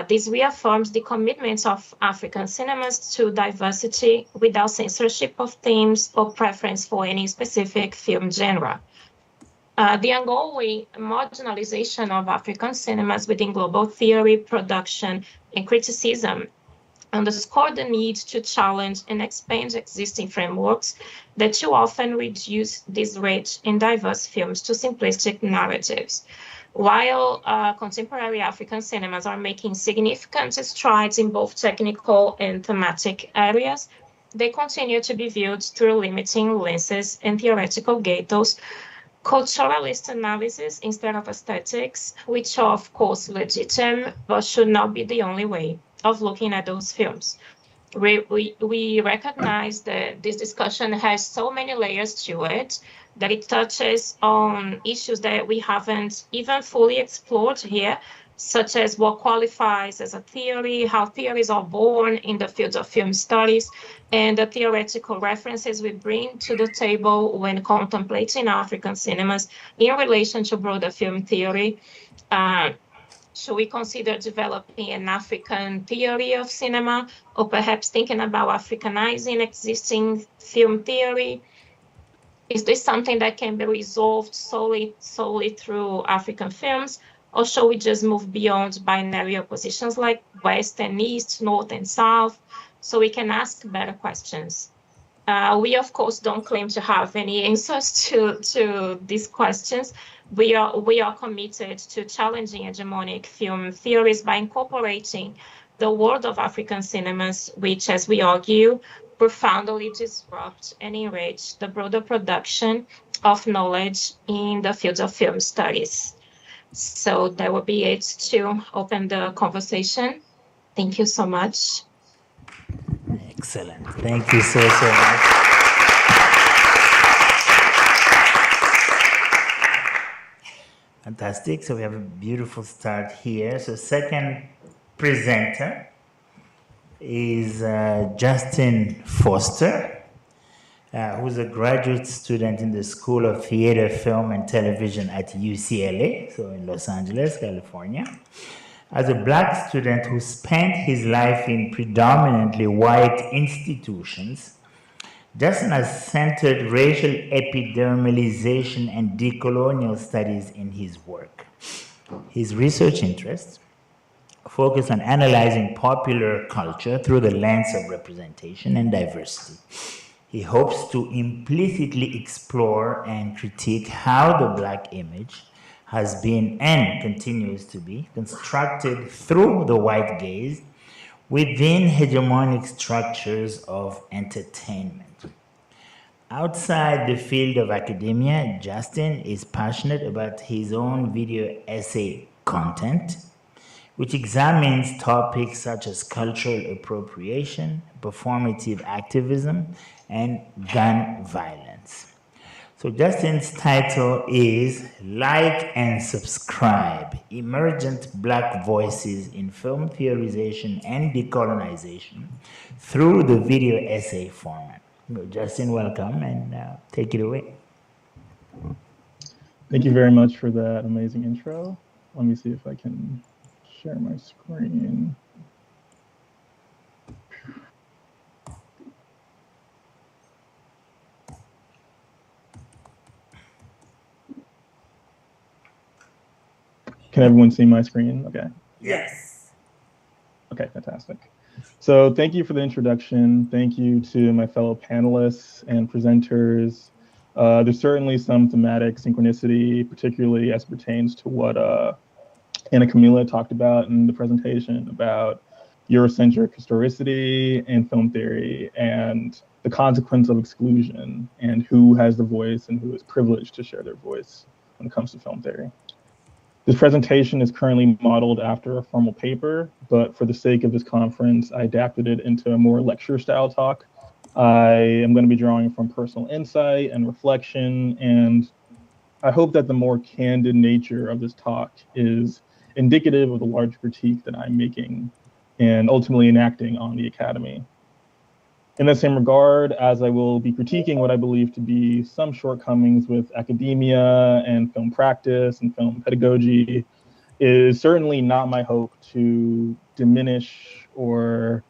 This reaffirms the commitment of African cinemas to diversity without censorship of themes or preference for any specific film genre. The ongoing marginalization of African cinemas within global theory, production, and criticism underscore the need to challenge and expand existing frameworks that too often reduce these rich and diverse films to simplistic narratives. While contemporary African cinemas are making significant strides in both technical and thematic areas, they continue to be viewed through limiting lenses and theoretical gateways, culturalist analysis instead of aesthetics, which are of course legitimate, but should not be the only way of looking at those films. We recognize that this discussion has so many layers to it that it touches on issues that we haven't even fully explored here, such as what qualifies as a theory, how theories are born in the field of film studies, and the theoretical references we bring to the table when contemplating African cinemas in relation to broader film theory. Should we consider developing an African theory of cinema, or perhaps thinking about Africanizing existing film theory? Is this something that can be resolved solely through African films, or shall we just move beyond binary oppositions like West and East, North and South, so we can ask better questions? We, of course, don't claim to have any answers to these questions. We are committed to challenging hegemonic film theories by incorporating the world of African cinemas, which, as we argue, profoundly disrupt and enrich the broader production of knowledge in the field of film studies. So that would be it to open the conversation. Thank you so much. Excellent. Thank you so much. Fantastic. So we have a beautiful start here. So second presenter is Justin Foster, who's a graduate student in the School of Theater, Film, and Television at UCLA, so in Los Angeles, California. As a Black student who spent his life in predominantly white institutions, Justin has centered racial epidermalization and decolonial studies in his work. His research interests focus on analyzing popular culture through the lens of representation and diversity. He hopes to implicitly explore and critique how the Black image has been and continues to be constructed through the white gaze within hegemonic structures of entertainment. Outside the field of academia, Justin is passionate about his own video essay content, which examines topics such as cultural appropriation, performative activism, and gun violence. So Justin's title is Like and Subscribe, Emergent Black Voices in Film Theorization and Decolonization through the Video Essay Format. Justin, welcome, and take it away. Thank you very much for that amazing intro. Let me see if I can share my screen. Can everyone see my screen? Okay. Yes. Okay, fantastic. So thank you for the introduction. Thank you to my fellow panelists and presenters. There's certainly some thematic synchronicity, particularly as pertains to what Anna Camila talked about in the presentation about Eurocentric historicity and film theory and the consequence of exclusion and who has the voice and who is privileged to share their voice when it comes to film theory. This presentation is currently modeled after a formal paper, but for the sake of this conference, I adapted it into a more lecture style talk. I am going to be drawing from personal insight and reflection, and I hope that the more candid nature of this talk is indicative of the large critique that I'm making and ultimately enacting on the Academy. In the same regard, as I will be critiquing what I believe to be some shortcomings with academia and film practice and film pedagogy, it is certainly not my hope to diminish or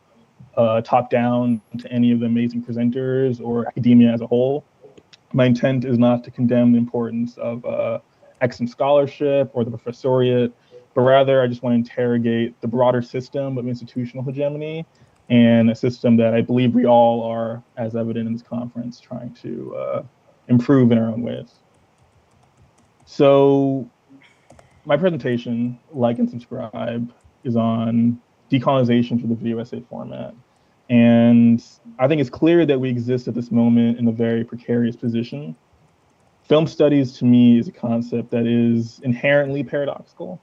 top down to any of the amazing presenters or academia as a whole. My intent is not to condemn the importance of excellent scholarship or the professoriate, but rather I just want to interrogate the broader system of institutional hegemony and a system that I believe we all are, as evident in this conference, trying to improve in our own ways. So my presentation, like and subscribe, is on decolonization through the video essay format. And I think it's clear that we exist at this moment in a very precarious position. Film studies, to me, is a concept that is inherently paradoxical.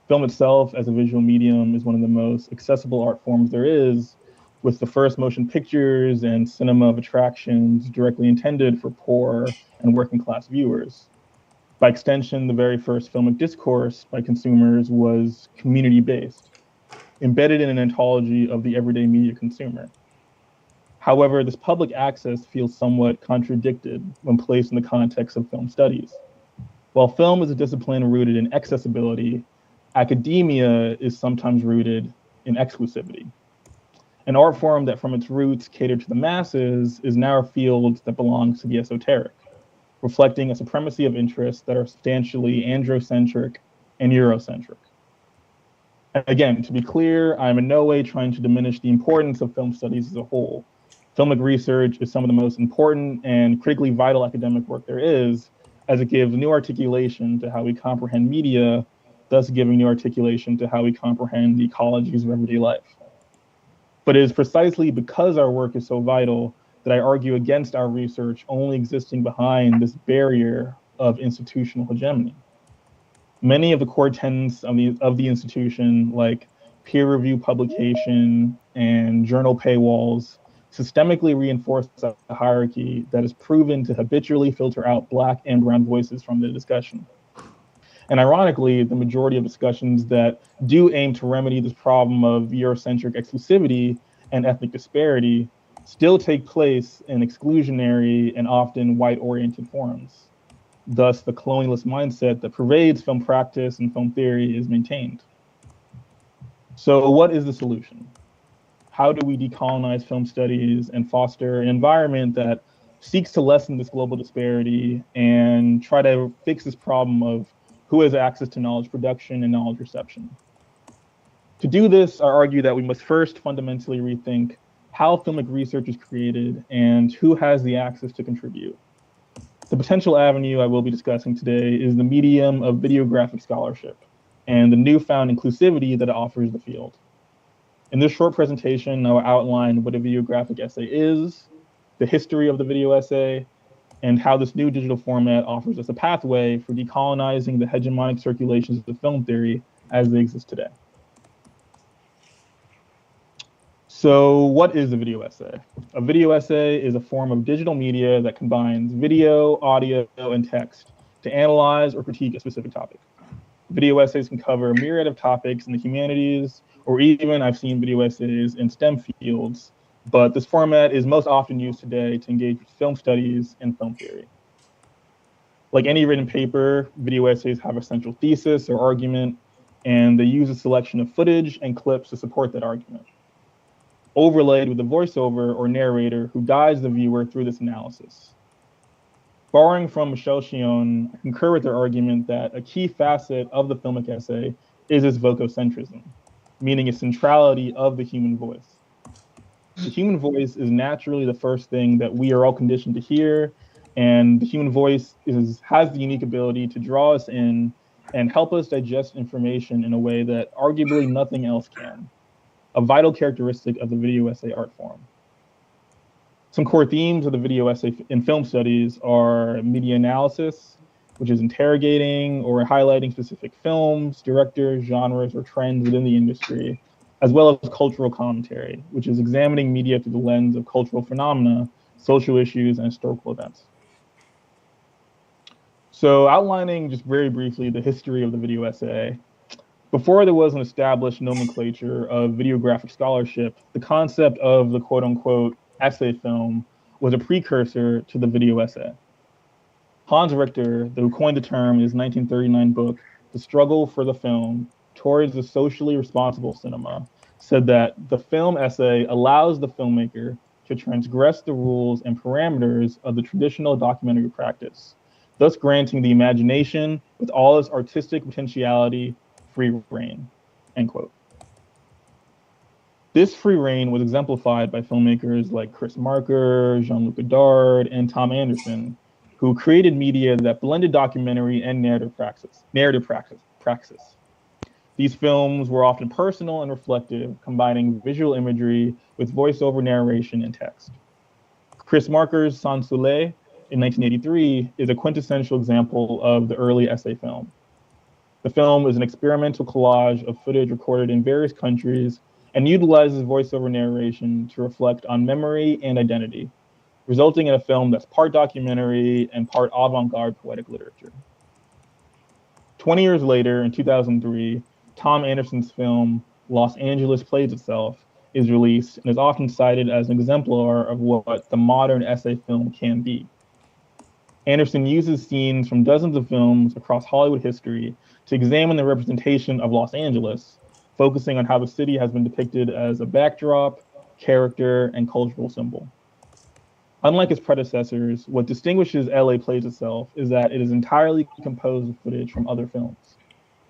Film itself, as a visual medium, is one of the most accessible art forms there is, with the first motion pictures and cinema of attractions directly intended for poor and working class viewers. By extension, the very first filmic discourse by consumers was community-based, embedded in an ontology of the everyday media consumer. However, this public access feels somewhat contradicted when placed in the context of film studies. While film is a discipline rooted in accessibility, academia is sometimes rooted in exclusivity. An art form that from its roots catered to the masses is now a field that belongs to the esoteric, reflecting a supremacy of interests that are substantially androcentric and Eurocentric. Again, to be clear, I'm in no way trying to diminish the importance of film studies as a whole. Filmic research is some of the most important and critically vital academic work there is, as it gives new articulation to how we comprehend media, thus giving new articulation to how we comprehend the ecologies of everyday life. But it is precisely because our work is so vital that I argue against our research only existing behind this barrier of institutional hegemony. Many of the core tenets of the institution, like peer review publication and journal paywalls, systemically reinforce a hierarchy that is proven to habitually filter out Black and brown voices from the discussion. And ironically, the majority of discussions that do aim to remedy this problem of Eurocentric exclusivity and ethnic disparity still take place in exclusionary and often white-oriented forums. Thus, the colonialist mindset that pervades film practice and film theory is maintained. So what is the solution? How do we decolonize film studies and foster an environment that seeks to lessen this global disparity and try to fix this problem of who has access to knowledge production and knowledge reception? To do this, I argue that we must first fundamentally rethink how filmic research is created and who has the access to contribute. The potential avenue I will be discussing today is the medium of videographic scholarship and the newfound inclusivity that it offers the field. In this short presentation, I will outline what a videographic essay is, the history of the video essay, and how this new digital format offers us a pathway for decolonizing the hegemonic circulations of film theory as they exist today. So what is a video essay? A video essay is a form of digital media that combines video, audio, and text to analyze or critique a specific topic. Video essays can cover a myriad of topics in the humanities, or even I've seen video essays in STEM fields but this format is most often used today to engage with film studies and film theory. Like any written paper, video essays have a central thesis or argument, and they use a selection of footage and clips to support that argument, overlaid with a voiceover or narrator who guides the viewer through this analysis. Borrowing from Michelle Chion, I concur with their argument that a key facet of the filmic essay is its vococentrism, meaning its centrality of the human voice. The human voice is naturally the first thing that we are all conditioned to hear, and the human voice has the unique ability to draw us in and help us digest information in a way that arguably nothing else can, a vital characteristic of the video essay art form. Some core themes of the video essay in film studies are media analysis, which is interrogating or highlighting specific films, directors, genres, or trends within the industry, as well as cultural commentary, which is examining media through the lens of cultural phenomena, social issues, and historical events. So outlining just very briefly the history of the video essay, before there was an established nomenclature of videographic scholarship, the concept of the quote-unquote essay film was a precursor to the video essay. Hans Richter, who coined the term in his 1939 book, The Struggle for the Film Towards the Socially Responsible Cinema, said that the film essay allows the filmmaker to transgress the rules and parameters of the traditional documentary practice, thus granting the imagination, with all its artistic potentiality, free reign, end quote. This free reign was exemplified by filmmakers like Chris Marker, Jean-Luc Godard, and Tom Anderson, who created media that blended documentary and narrative praxis. These films were often personal and reflective, combining visual imagery with voiceover narration and text. Chris Marker's Sans Soleil in 1983 is a quintessential example of the early essay film. The film is an experimental collage of footage recorded in various countries and utilizes voiceover narration to reflect on memory and identity, resulting in a film that's part documentary and part avant-garde poetic literature. 20 years later, in 2003, Tom Anderson's film, Los Angeles Plays Itself, is released and is often cited as an exemplar of what the modern essay film can be. Anderson uses scenes from dozens of films across Hollywood history to examine the representation of Los Angeles, focusing on how the city has been depicted as a backdrop, character, and cultural symbol. Unlike its predecessors, what distinguishes LA Plays Itself is that it is entirely composed of footage from other films.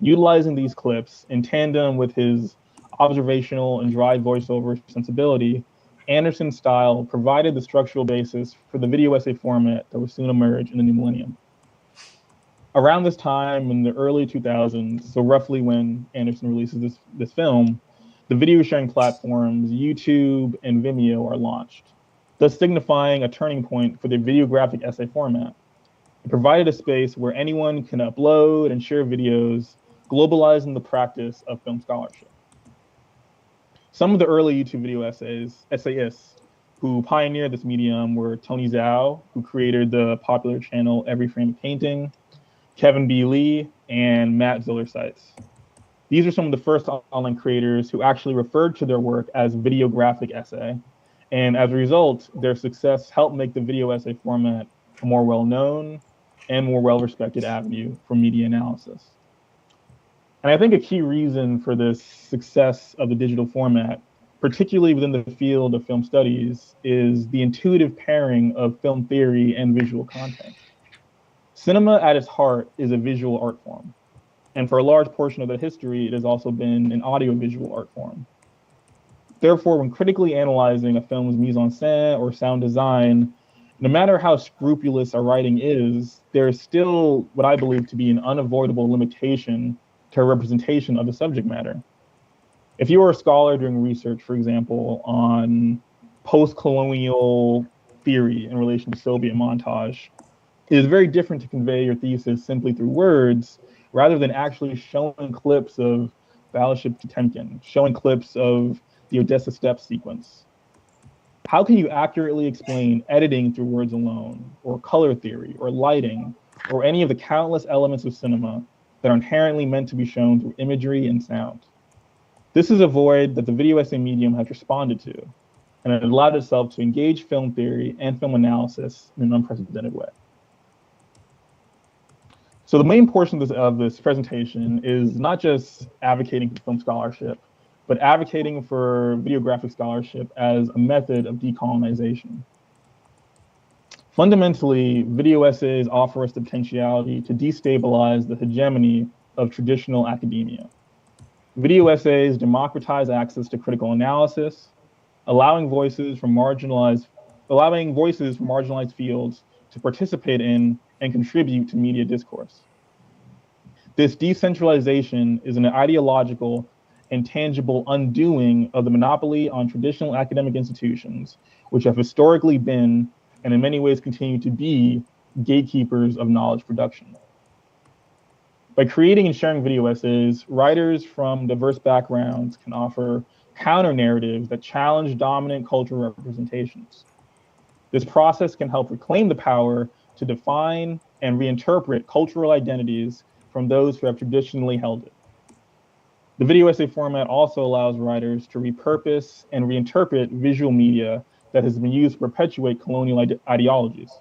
Utilizing these clips in tandem with his observational and dry voiceover sensibility, Anderson's style provided the structural basis for the video essay format that would soon emerge in the new millennium. Around this time in the early 2000s, so roughly when Anderson releases this film, the video sharing platforms YouTube and Vimeo are launched, thus signifying a turning point for the videographic essay format. It provided a space where anyone can upload and share videos, globalizing the practice of film scholarship. Some of the early YouTube video essayists who pioneered this medium were Tony Zhao, who created the popular channel Every Frame a Painting, Kevin B. Lee, and Matt Zoller-Seitz. These are some of the first online creators who actually referred to their work as videographic essay, and as a result, their success helped make the video essay format a more well-known and more well-respected avenue for media analysis. And I think a key reason for this success of the digital format, particularly within the field of film studies, is the intuitive pairing of film theory and visual content. Cinema at its heart is a visual art form, and for a large portion of the history, it has also been an audiovisual art form. Therefore, when critically analyzing a film's mise-en-scène or sound design, no matter how scrupulous our writing is, there is still what I believe to be an unavoidable limitation to a representation of the subject matter. If you were a scholar doing research, for example, on post-colonial theory in relation to Soviet montage, it is very different to convey your thesis simply through words, rather than actually showing clips of Battleship Potemkin, showing clips of the Odessa Steppe sequence. How can you accurately explain editing through words alone, or color theory, or lighting, or any of the countless elements of cinema that are inherently meant to be shown through imagery and sound? This is a void that the video essay medium has responded to. and it allowed itself to engage film theory and film analysis in an unprecedented way. So the main portion of this presentation is not just advocating for film scholarship, but advocating for videographic scholarship as a method of decolonization. Fundamentally, video essays offer us the potentiality to destabilize the hegemony of traditional academia. Video essays democratize access to critical analysis, allowing voices from marginalized fields to participate in and contribute to media discourse. This decentralization is an ideological and tangible undoing of the monopoly on traditional academic institutions, which have historically been, and in many ways continue to be, gatekeepers of knowledge production. By creating and sharing video essays, writers from diverse backgrounds can offer counter-narratives that challenge dominant cultural representations. This process can help reclaim the power to define and reinterpret cultural identities from those who have traditionally held it. The video essay format also allows writers to repurpose and reinterpret visual media that has been used to perpetuate colonial ideologies.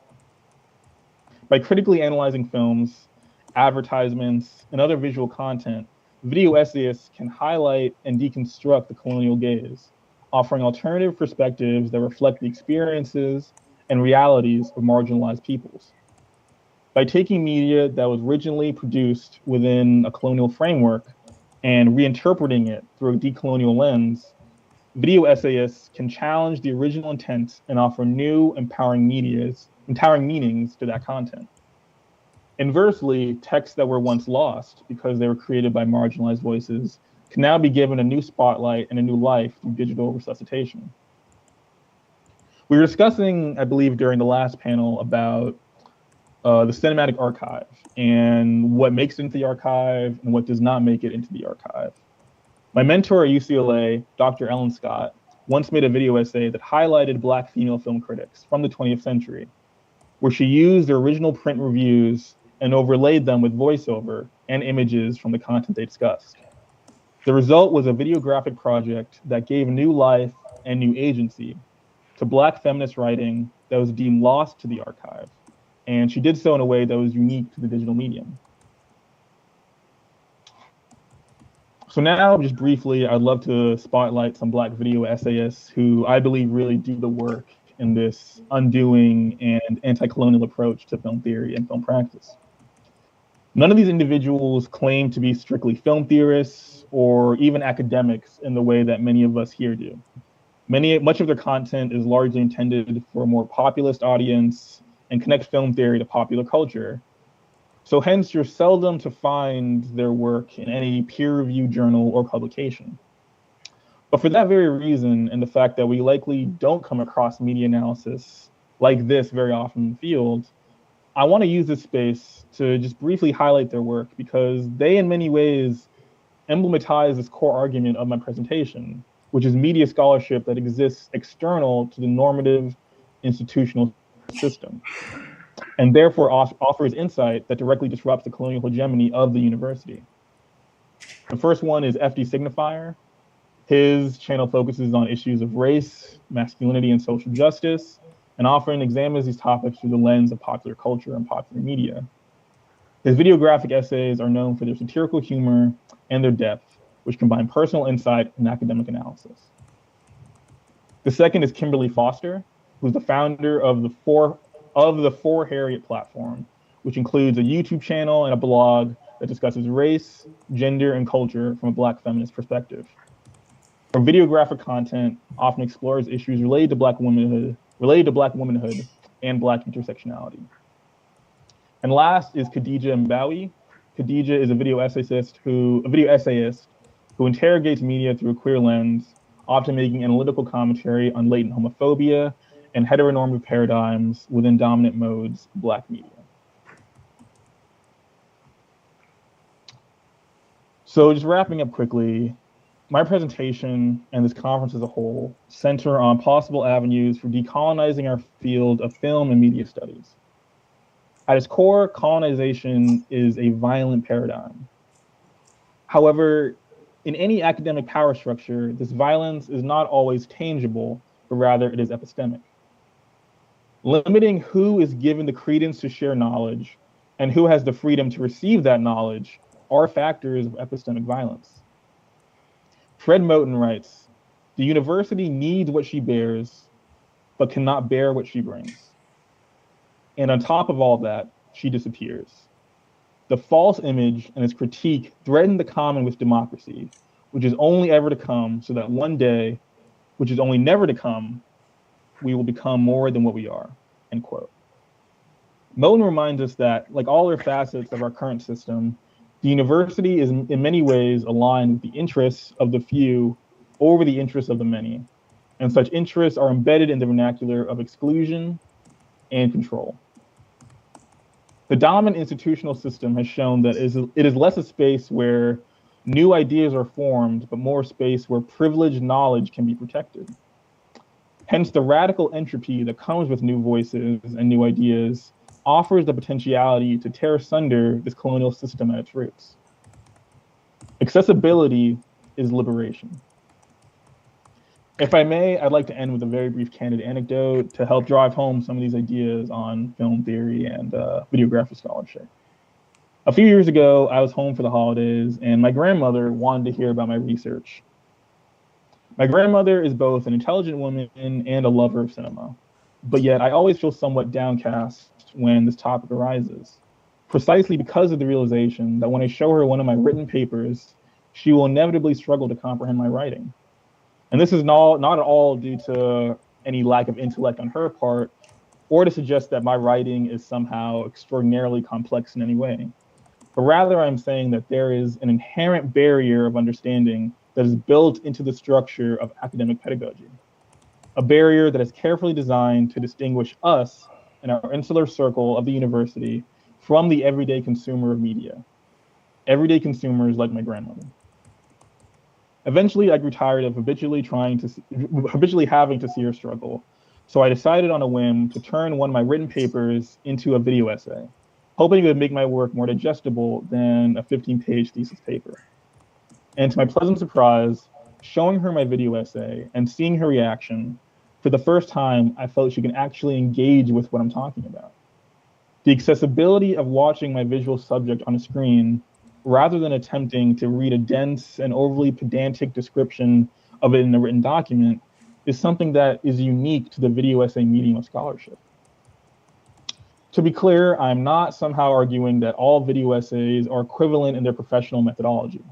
By critically analyzing films, advertisements, and other visual content, video essayists can highlight and deconstruct the colonial gaze, offering alternative perspectives that reflect the experiences and realities of marginalized peoples. By taking media that was originally produced within a colonial framework and reinterpreting it through a decolonial lens, video essayists can challenge the original intent and offer new, empowering meanings to that content. Inversely, texts that were once lost because they were created by marginalized voices can now be given a new spotlight and a new life through digital resuscitation. We were discussing, I believe, during the last panel about the cinematic archive and what makes it into the archive and what does not make it into the archive. My mentor at UCLA, Dr. Ellen Scott, once made a video essay that highlighted Black female film critics from the 20th century, where she used their original print reviews and overlaid them with voiceover and images from the content they discussed. The result was a videographic project that gave new life and new agency to Black feminist writing that was deemed lost to the archive. And she did so in a way that was unique to the digital medium. So now, just briefly, I'd love to spotlight some Black video essayists who I believe really do the work in this undoing and anti-colonial approach to film theory and film practice. None of these individuals claim to be strictly film theorists or even academics in the way that many of us here do. Much of their content is largely intended for a more populist audience and connect film theory to popular culture. So hence, you're seldom to find their work in any peer-reviewed journal or publication. But for that very reason, and the fact that we likely don't come across media analysis like this very often in the field, I want to use this space to just briefly highlight their work because they in many ways emblematize this core argument of my presentation, which is media scholarship that exists external to the normative institutional system, and therefore offers insight that directly disrupts the colonial hegemony of the university. The first one is FD Signifier. His channel focuses on issues of race, masculinity, and social justice, and often examines these topics through the lens of popular culture and popular media. His videographic essays are known for their satirical humor and their depth, which combine personal insight and academic analysis. The second is Kimberly Foster, who's the founder of the For Harriet platform, which includes a YouTube channel and a blog that discusses race, gender, and culture from a Black feminist perspective. Her videographic content often explores issues related to Black womanhood and Black intersectionality. And last is Khadija Mbawi. Khadija is a video essayist who interrogates media through a queer lens, often making analytical commentary on latent homophobia and heteronormative paradigms within dominant modes of Black media. So just wrapping up quickly, my presentation and this conference as a whole center on possible avenues for decolonizing our field of film and media studies. At its core, colonization is a violent paradigm. However, in any academic power structure, this violence is not always tangible but rather it is epistemic. Limiting who is given the credence to share knowledge and who has the freedom to receive that knowledge are factors of epistemic violence. Fred Moten writes, "The university needs what she bears, but cannot bear what she brings. And on top of all that, she disappears. The false image and its critique threaten the common with democracy, which is only ever to come, so that one day, which is only never to come, we will become more than what we are," end quote. Moten reminds us that, like all other facets of our current system, the university is in many ways aligned with the interests of the few over the interests of the many, and such interests are embedded in the vernacular of exclusion and control. The dominant institutional system has shown that it is less a space where new ideas are formed, but more a space where privileged knowledge can be protected. Hence, the radical entropy that comes with new voices and new ideas offers the potentiality to tear asunder this colonial system at its roots. Accessibility is liberation. If I may, I'd like to end with a very brief candid anecdote to help drive home some of these ideas on film theory and videographic scholarship. A few years ago, I was home for the holidays, and my grandmother wanted to hear about my research. My grandmother is both an intelligent woman and a lover of cinema, but yet I always feel somewhat downcast when this topic arises, precisely because of the realization that when I show her one of my written papers, she will inevitably struggle to comprehend my writing. And this is not at all due to any lack of intellect on her part, or to suggest that my writing is somehow extraordinarily complex in any way. But rather, I'm saying that there is an inherent barrier of understanding that is built into the structure of academic pedagogy. A barrier that is carefully designed to distinguish us in our insular circle of the university from the everyday consumer of media. Everyday consumers like my grandmother. Eventually, I grew tired of habitually having to see her struggle. So I decided on a whim to turn one of my written papers into a video essay, hoping it would make my work more digestible than a 15-page thesis paper. And to my pleasant surprise, showing her my video essay and seeing her reaction, for the first time, I felt she can actually engage with what I'm talking about. The accessibility of watching my visual subject on a screen, rather than attempting to read a dense and overly pedantic description of it in a written document, is something that is unique to the video essay medium of scholarship. To be clear, I'm not somehow arguing that all video essays are equivalent in their professional methodology.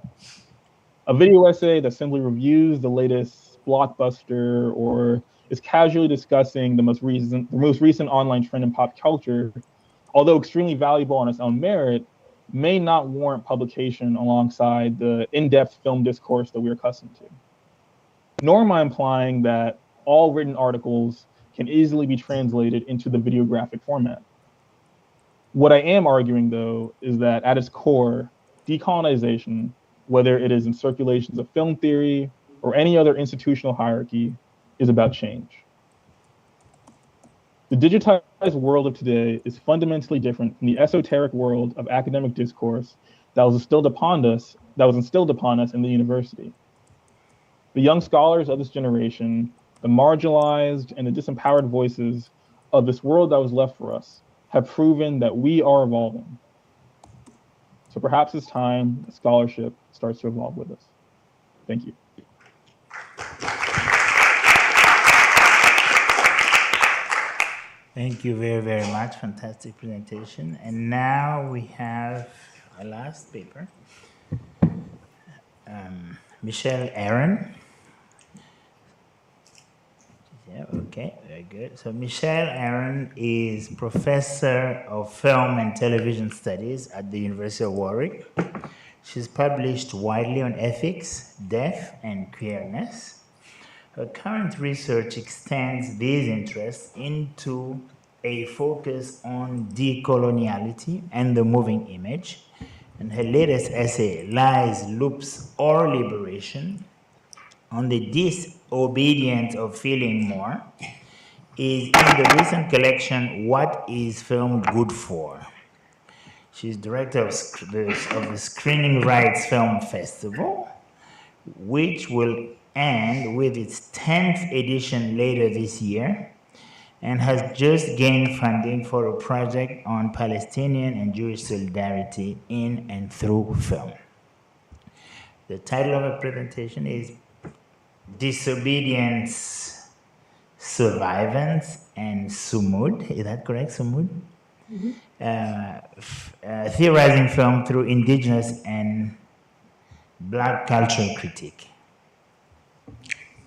A video essay that simply reviews the latest blockbuster or is casually discussing the most recent online trend in pop culture, although extremely valuable on its own merit, may not warrant publication alongside the in-depth film discourse that we're accustomed to. Nor am I implying that all written articles can easily be translated into the videographic format. What I am arguing, though, is that at its core, decolonization, whether it is in circulations of film theory or any other institutional hierarchy, is about change. The digitized world of today is fundamentally different from the esoteric world of academic discourse that was instilled upon us in the university. The young scholars of this generation, the marginalized and the disempowered voices of this world that was left for us, have proven that we are evolving. So perhaps it's time that scholarship starts to evolve with us. Thank you. Thank you very, very much. Fantastic presentation. And now we have a last paper. Michelle Aaron. Yeah, okay, very good. So Michelle Aaron is Professor of Film and Television Studies at the University of Warwick. She's published widely on ethics, death, and queerness. Her current research extends these interests into a focus on decoloniality and the moving image. And her latest essay, Lies, Loops, or Liberation, on the disobedience of feeling more, is in the recent collection, What is Film Good For? She's director of the Screening Rights Film Festival, which will and with its 10th edition later this year, and has just gained funding for a project on Palestinian and Jewish solidarity in and through film. The title of the presentation is Disobedience, Survivance, and Sumud. Is that correct, Sumud? Mm-hmm. Theorizing film through indigenous and Black cultural critique.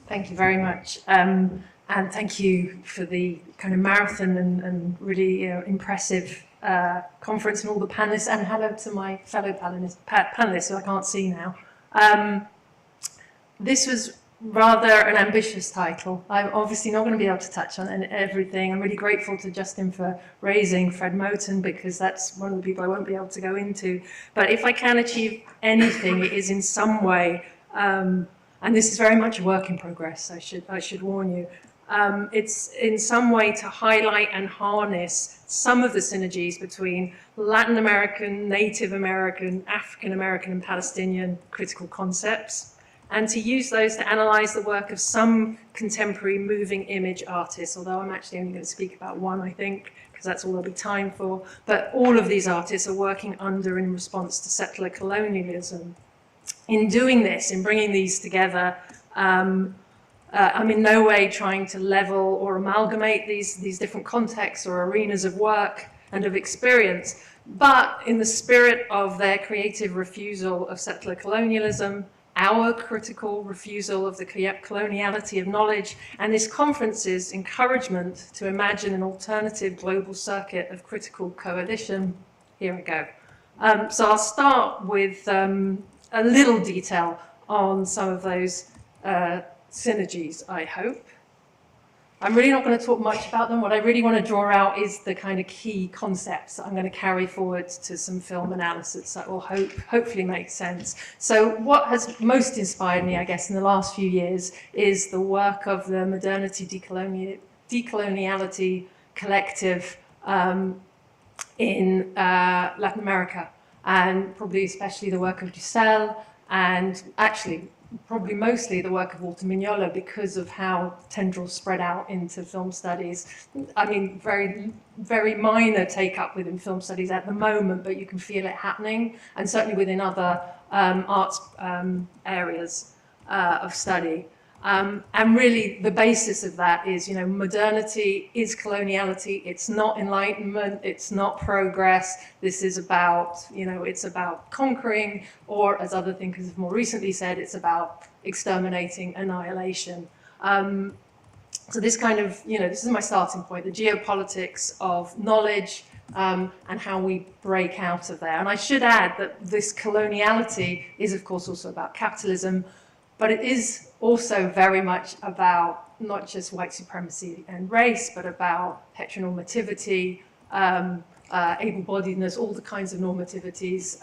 Thank you very much. And thank you for the kind of marathon and really impressive conference and all the panelists, and hello to my fellow panelists who I can't see now. This was rather an ambitious title. I'm obviously not going to be able to touch on everything. I'm really grateful to Justin for raising Fred Moten, because that's one of the people I won't be able to go into. But if I can achieve anything, it is in some way, and this is very much a work in progress, I should warn you. It's in some way to highlight and harness some of the synergies between Latin American, Native American, African American, and Palestinian critical concepts, and to use those to analyze the work of some contemporary moving image artists, although I'm actually only going to speak about one, I think, because that's all there'll be time for. But all of these artists are working under in response to settler colonialism. In doing this, in bringing these together, I'm in no way trying to level or amalgamate these different contexts or arenas of work and of experience, but in the spirit of their creative refusal of settler colonialism, our critical refusal of the coloniality of knowledge, and this conference's encouragement to imagine an alternative global circuit of critical coalition. Here I go. So I'll start with a little detail on some of those synergies, I hope. I'm really not going to talk much about them. What I really want to draw out is the kind of key concepts that I'm going to carry forward to some film analysis that will hopefully make sense. So what has most inspired me, I guess, in the last few years is the work of the Modernity Decoloniality Collective in Latin America, and probably especially the work of Dussel, and actually probably mostly the work of Walter Mignola, because of how tendrils spread out into film studies. I mean, very, very minor take-up within film studies at the moment, but you can feel it happening, and certainly within other arts areas of study. And really, the basis of that is, modernity is coloniality. It's not enlightenment. It's not progress. This is about, it's about conquering, or as other thinkers have more recently said, it's about exterminating, annihilation. So this kind of, this is my starting point, the geopolitics of knowledge and how we break out of there. And I should add that this coloniality is, of course, also about capitalism, but it is also very much about not just white supremacy and race, but about heteronormativity, able-bodiedness, all the kinds of normativities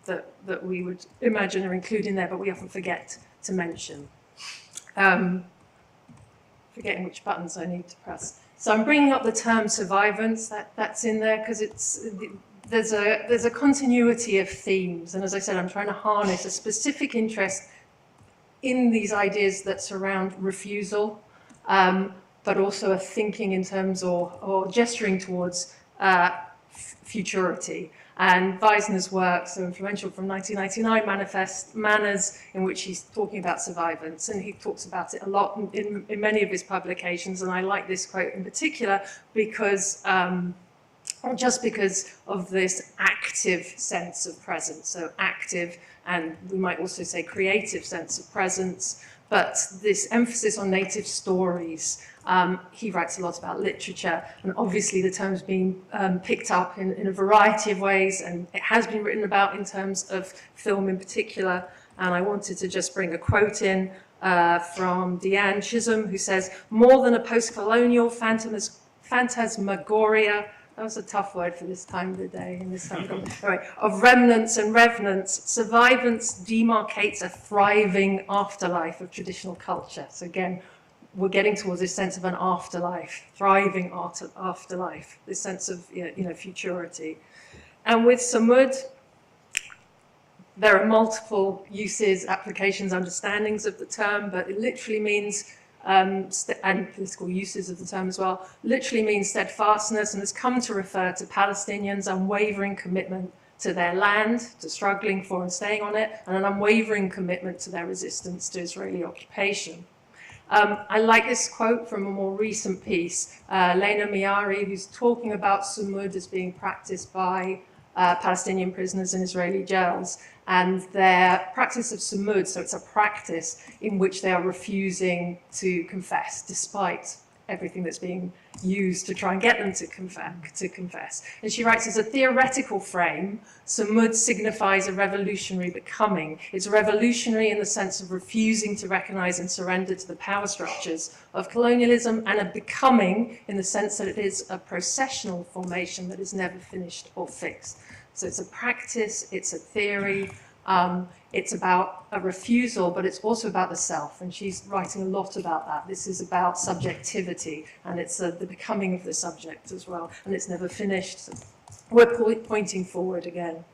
that we would imagine are included in there, but we often forget to mention. Forgetting which buttons I need to press. So I'm bringing up the term survivance, that's in there, because there's a continuity of themes, and as I said, I'm trying to harness a specific interest in these ideas that surround refusal, but also a thinking in terms or gesturing towards futurity. And Weisner's work, so influential from 1999, Manifest Manners, in which he's talking about survivance, and he talks about it a lot in many of his publications, and I like this quote in particular because just because of this active sense of presence, so active, and we might also say creative sense of presence, but this emphasis on native stories. He writes a lot about literature, and obviously the term's being picked up in a variety of ways, and it has been written about in terms of film in particular. And I wanted to just bring a quote in from Deanne Chisholm, who says, "More than a post-colonial phantasmagoria," that was a tough word for this time of the day, in this time of the right, "of remnants and revenants, survivance demarcates a thriving afterlife of traditional culture." So again, we're getting towards this sense of an afterlife, thriving afterlife, this sense of futurity. And with Sumud, There are multiple uses, applications, understandings of the term, but it literally means, and political uses of the term as well, literally means steadfastness, and has come to refer to Palestinians' unwavering commitment to their land, to struggling for and staying on it, and an unwavering commitment to their resistance to Israeli occupation. I like this quote from a more recent piece, Lena Miari, who's talking about Sumud as being practiced by Palestinian prisoners in Israeli jails, and their practice of Sumud, so it's a practice in which they are refusing to confess, despite everything that's being used to try and get them to confess. And she writes, as a theoretical frame, Sumud signifies a revolutionary becoming. It's revolutionary in the sense of refusing to recognize and surrender to the power structures of colonialism, and a becoming in the sense that it is a processional formation that is never finished or fixed. So it's a practice, it's a theory, it's about a refusal, but it's also about the self, and she's writing a lot about that. This is about subjectivity, and it's the becoming of the subject as well, and it's never finished. So we're pointing forward again.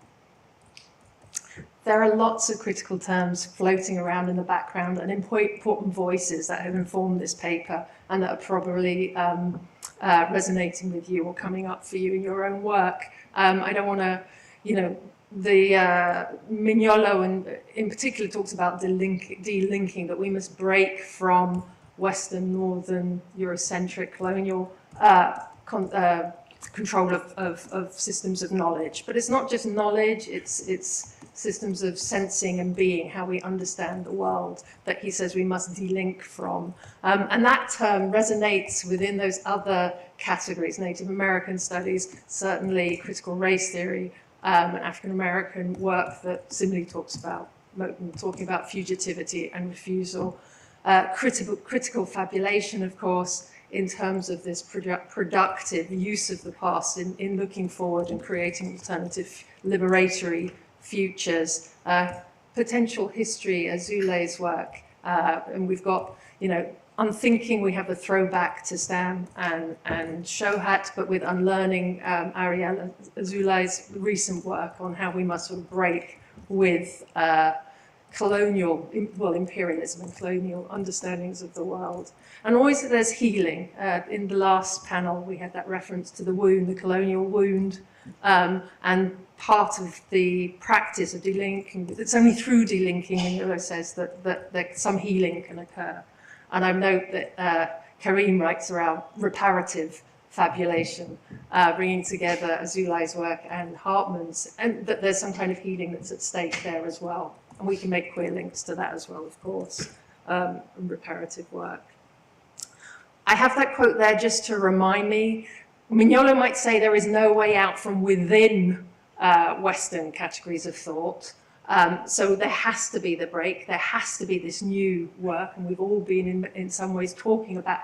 There are lots of critical terms floating around in the background and important voices that have informed this paper and that are probably resonating with you or coming up for you in your own work. I don't want to, the Mignolo in particular talks about delinking, that we must break from Western, Northern, Eurocentric, colonial control of systems of knowledge. But it's not just knowledge, it's systems of sensing and being, how we understand the world, that he says we must delink from. And that term resonates within those other categories, Native American studies, certainly critical race theory, and African American work that similarly talks about, talking about fugitivity and refusal. Critical fabulation, of course, in terms of this productive use of the past in looking forward and creating alternative liberatory futures. Potential history, Azule's work, and we've got, Unthinking, we have a throwback to Stam and Shohat, but with Unlearning, Ariel Azule's recent work on how we must sort of break with imperialism and colonial understandings of the world. And always there's healing. In the last panel, we had that reference to the wound, the colonial wound, and part of the practice of delinking, it's only through delinking, Mignolo says, that some healing can occur. And I note that Karim writes around reparative fabulation, bringing together Azule's work and Hartman's, and that there's some kind of healing that's at stake there as well. And we can make queer links to that as well, of course, reparative work. I have that quote there just to remind me. Mignolo might say there is no way out from within Western categories of thought. So there has to be the break, there has to be this new work, and we've all been in some ways talking about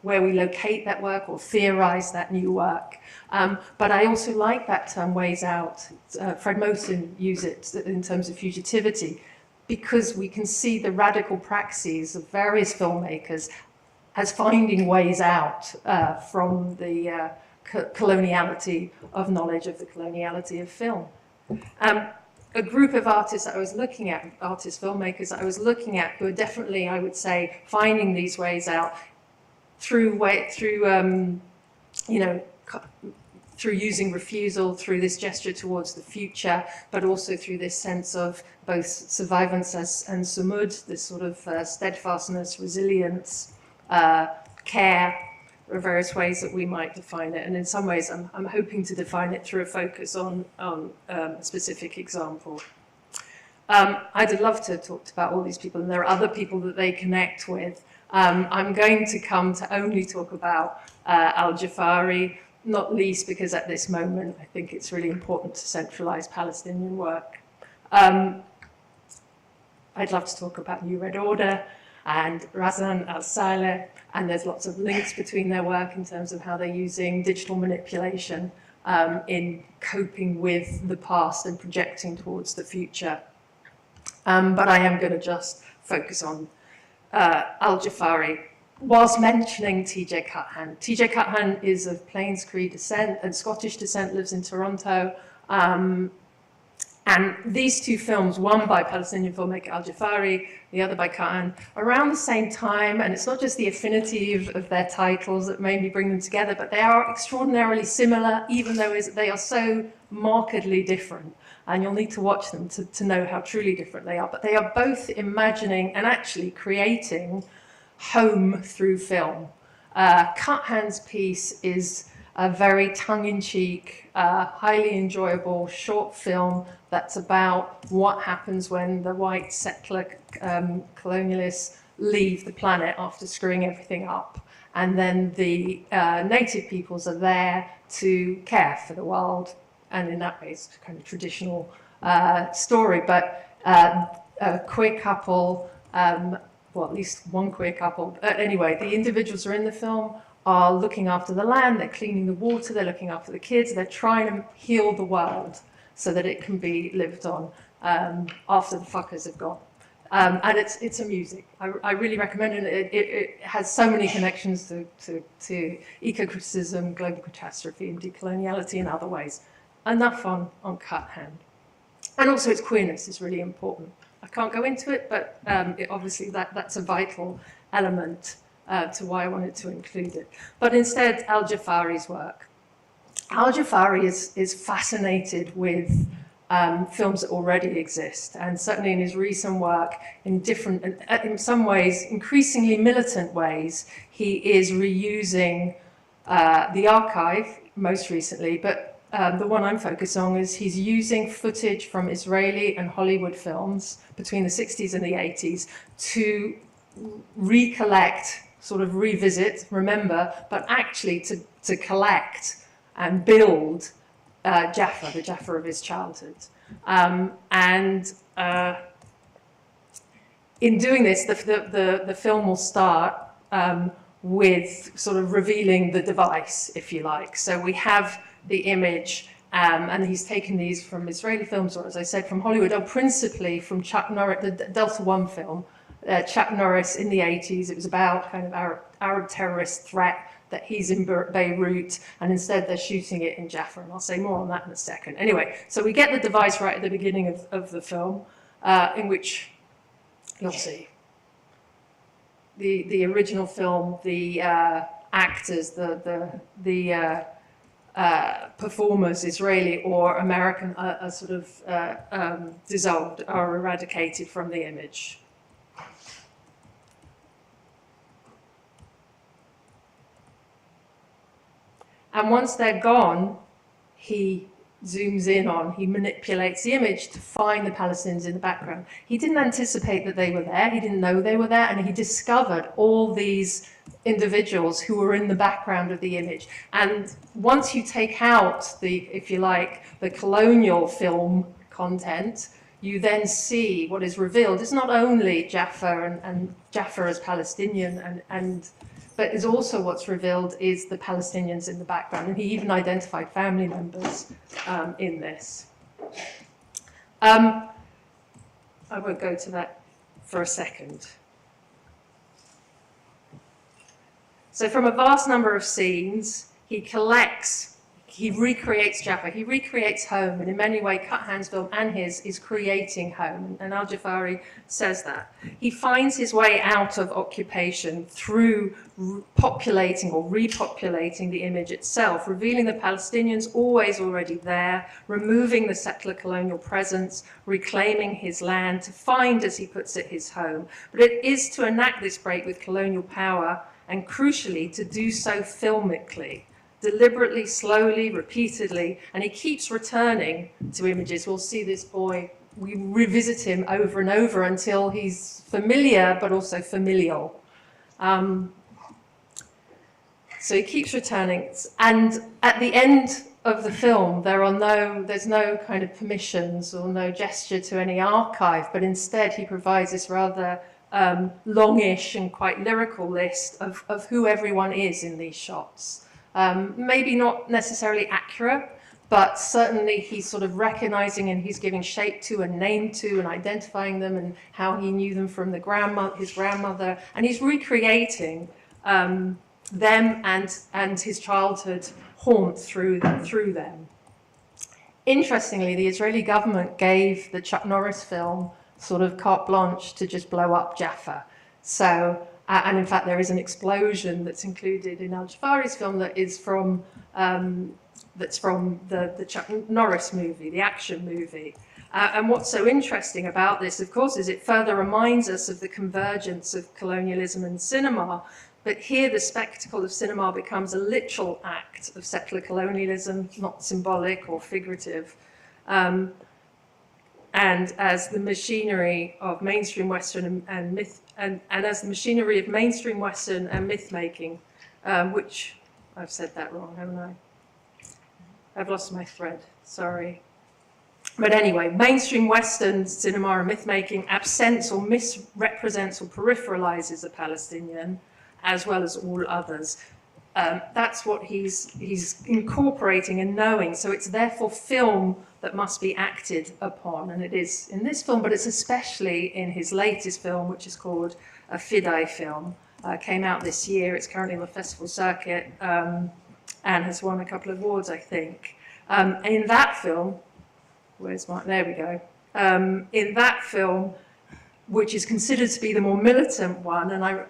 where we locate that work or theorize that new work. But I also like that term, ways out. Fred Moten used it in terms of fugitivity, because we can see the radical praxis of various filmmakers as finding ways out from the coloniality of knowledge, of the coloniality of film. A group of artists that I was looking at, filmmakers that I was looking at, who are definitely, I would say, finding these ways out through using refusal, through this gesture towards the future, but also through this sense of both survivance and sumud, this sort of steadfastness, resilience, care, or various ways that we might define it. And in some ways, I'm hoping to define it through a focus on a specific example. I'd love to talk about all these people, and there are other people that they connect with. I'm going to come to only talk about Al-Jafari, not least because at this moment, I think it's really important to centralize Palestinian work. I'd love to talk about New Red Order and Razan Al-Saleh, and there's lots of links between their work in terms of how they're using digital manipulation in coping with the past and projecting towards the future. But I am going to just focus on Al-Jafari, whilst mentioning T.J. Cuthan. T.J. Cuthan is of Plains Cree descent and Scottish descent, lives in Toronto. And these two films, one by Palestinian filmmaker Al Jafari, the other by Khan, around the same time, and it's not just the affinity of their titles that made me bring them together, but they are extraordinarily similar, even though they are so markedly different. And you'll need to watch them to know how truly different they are. But they are both imagining and actually creating home through film. Cut Hand's piece is a very tongue-in-cheek, highly enjoyable short film that's about what happens when the white settler colonialists leave the planet after screwing everything up. And then the native peoples are there to care for the world. And in that way, it's a kind of traditional story. But a queer couple, well, at least one queer couple. Anyway, the individuals who are in the film are looking after the land, they're cleaning the water, they're looking after the kids, they're trying to heal the world so that it can be lived on after the fuckers have gone. And it's a music. I really recommend it. It has so many connections to eco-criticism, global catastrophe, and decoloniality in other ways. Enough on Cut Hand. And also its queerness is really important. I can't go into it, but obviously that's a vital element to why I wanted to include it. But instead, Al Jafari's work. Al Jafari is fascinated with films that already exist, and certainly in his recent work, in different, in some ways, increasingly militant ways, he is reusing the archive most recently, but the one I'm focused on is he's using footage from Israeli and Hollywood films between the 60s and the 80s to recollect, sort of revisit, remember, but actually to collect and build Jaffa, the Jaffa of his childhood. In doing this, the film will start with sort of revealing the device, if you like. So we have the image, and he's taken these from Israeli films, or as I said, from Hollywood, or principally from Chuck Norris, the Delta One film, Chuck Norris in the 80s. It was about kind of Arab terrorist threat that he's in Beirut, and instead they're shooting it in Jaffa, and I'll say more on that in a second. Anyway, so we get the device right at the beginning of the film, in which you'll see the original film, the actors, the performers, Israeli or American, are sort of dissolved, are eradicated from the image. And once they're gone, he zooms in on, he manipulates the image to find the Palestinians in the background. He didn't anticipate that they were there, he didn't know they were there, and he discovered all these individuals who were in the background of the image. And once you take out the, if you like, the colonial film content, you then see what is revealed. It's not only Jaffa and Jaffa as Palestinian, but is also what's revealed is the Palestinians in the background. And he even identified family members in this. I won't go to that for a second. So from a vast number of scenes, he recreates Jaffa, he recreates home, and in many ways, Cut Hand's film and his is creating home, and Al Jafari says that. He finds his way out of occupation through populating or repopulating the image itself, revealing the Palestinians always already there, removing the settler colonial presence, reclaiming his land, to find, as he puts it, his home. But it is to enact this break with colonial power, and crucially, to do so filmically, deliberately, slowly, repeatedly, and he keeps returning to images. We'll see this boy, we revisit him over and over until he's familiar, but also familial. So he keeps returning, and at the end of the film, there's no kind of permissions or no gesture to any archive, but instead he provides this rather longish and quite lyrical list of who everyone is in these shots. Maybe not necessarily accurate, but certainly he's sort of recognizing and he's giving shape to and name to and identifying them and how he knew them from his grandmother, and he's recreating them and his childhood haunt through them. Interestingly, the Israeli government gave the Chuck Norris film sort of carte blanche to just blow up Jaffa. So, and in fact, there is an explosion that's included in Al-Jafari's film that is from that's from the Chuck Norris movie, the action movie. And what's so interesting about this, of course, is it further reminds us of the convergence of colonialism and cinema. But here the spectacle of cinema becomes a literal act of settler colonialism, not symbolic or figurative. And as the machinery of mainstream Western and myth, and as the machinery of mainstream Western and myth making, which I've said that wrong, haven't I? I've lost my thread, sorry. But anyway, mainstream Western cinema and myth making absents or misrepresents or peripheralizes the Palestinian, as well as all others. That's what he's incorporating and knowing. So it's therefore film that must be acted upon. And it is in this film, but it's especially in his latest film, which is called a Fidai film. Came out this year. It's currently on the festival circuit and has won a couple of awards, I think. In that film, there we go. In that film, which is considered to be the more militant one, and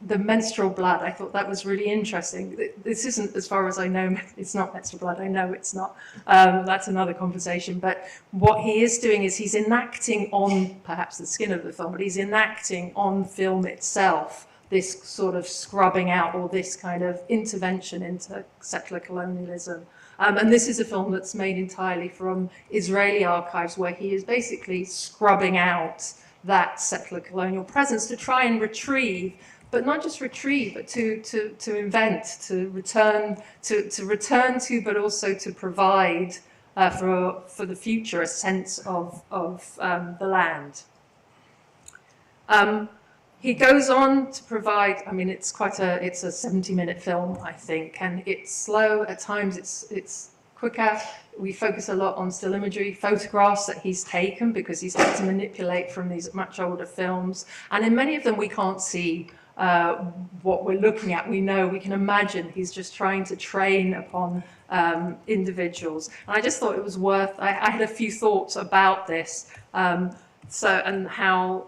the menstrual blood, I thought that was really interesting. This isn't, as far as I know, it's not menstrual blood. I know it's not. That's another conversation. But what he is doing is he's enacting on perhaps the skin of the film, but he's enacting on film itself this sort of scrubbing out or this kind of intervention into settler colonialism. And this is a film that's made entirely from Israeli archives, where he is basically scrubbing out that settler colonial presence to try and retrieve, but not just retrieve, but to invent, to return to, but also to provide for the future a sense of the land. He goes on to provide, I mean, it's a 70-minute film, I think, and it's slow, at times it's quicker. We focus a lot on still imagery, photographs that he's taken because he's had to manipulate from these much older films. And in many of them, we can't see what we're looking at. We can imagine he's just trying to train upon individuals. And I just thought it was I had a few thoughts about this, and how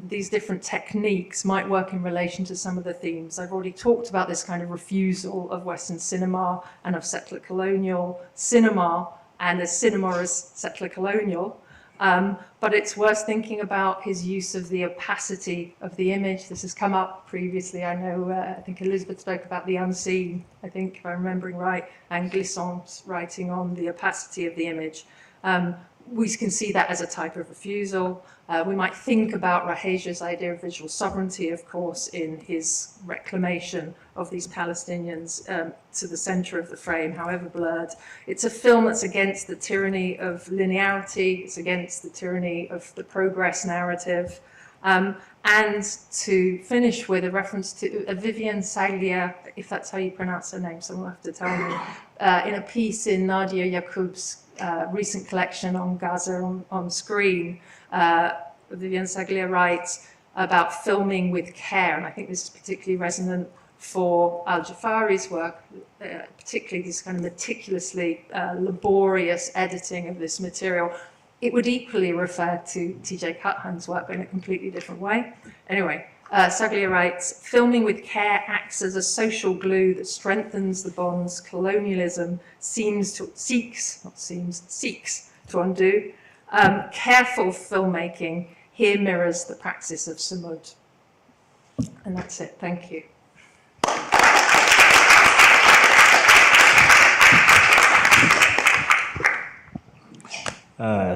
these different techniques might work in relation to some of the themes. I've already talked about this kind of refusal of Western cinema and of settler colonial cinema, and as cinema as settler colonial. But it's worth thinking about his use of the opacity of the image. This has come up previously. I know, I think Elizabeth spoke about the unseen, I think, if I'm remembering right, and Glissant's writing on the opacity of the image. We can see that as a type of refusal. We might think about Raheja's idea of visual sovereignty, of course, in his reclamation of these Palestinians to the center of the frame, however blurred. It's a film that's against the tyranny of linearity. It's against the tyranny of the progress narrative. And to finish with a reference to Vivian Saglia, if that's how you pronounce her name, someone will have to tell me, in a piece in Nadia Yaqub's recent collection on Gaza on Screen, Vivian Saglia writes about filming with care, and I think this is particularly resonant for Al-Jafari's work, particularly this kind of meticulously laborious editing of this material. It would equally refer to T.J. Cuthan's work, but in a completely different way. Anyway, Saglia writes, filming with care acts as a social glue that strengthens the bonds colonialism seeks to undo. Careful filmmaking here mirrors the praxis of Samud. And that's it. Thank you.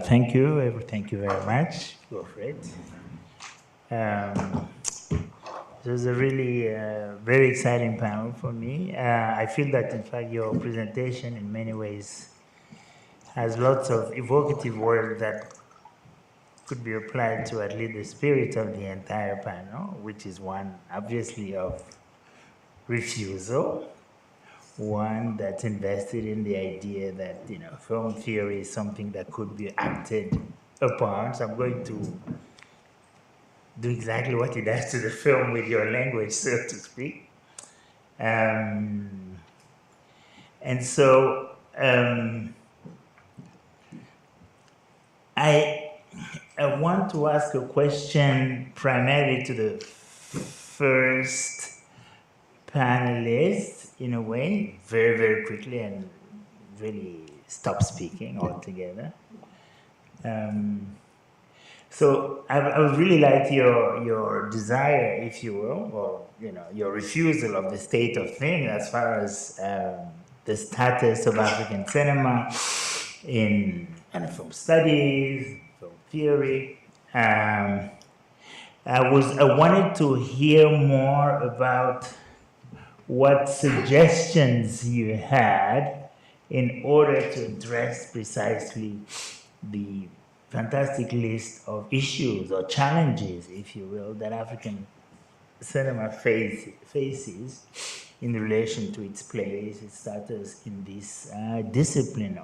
Thank you. Thank you very much. Go for it. This is a really very exciting panel for me. I feel that, in fact, your presentation in many ways has lots of evocative words that could be applied to at least the spirit of the entire panel, which is one, obviously, of refusal, one that's invested in the idea that, film theory is something that could be acted upon. So I'm going to do exactly what it does to the film with your language, so to speak. And so I want to ask a question primarily to the first panelist, in a way, very, very quickly, and really stop speaking altogether. So I would really like your desire, if you will, or your refusal of the state of things as far as the status of African cinema in film studies, film theory. I wanted to hear more about what suggestions you had in order to address precisely the fantastic list of issues or challenges, if you will, that African cinema faces in relation to its place, its status in this discipline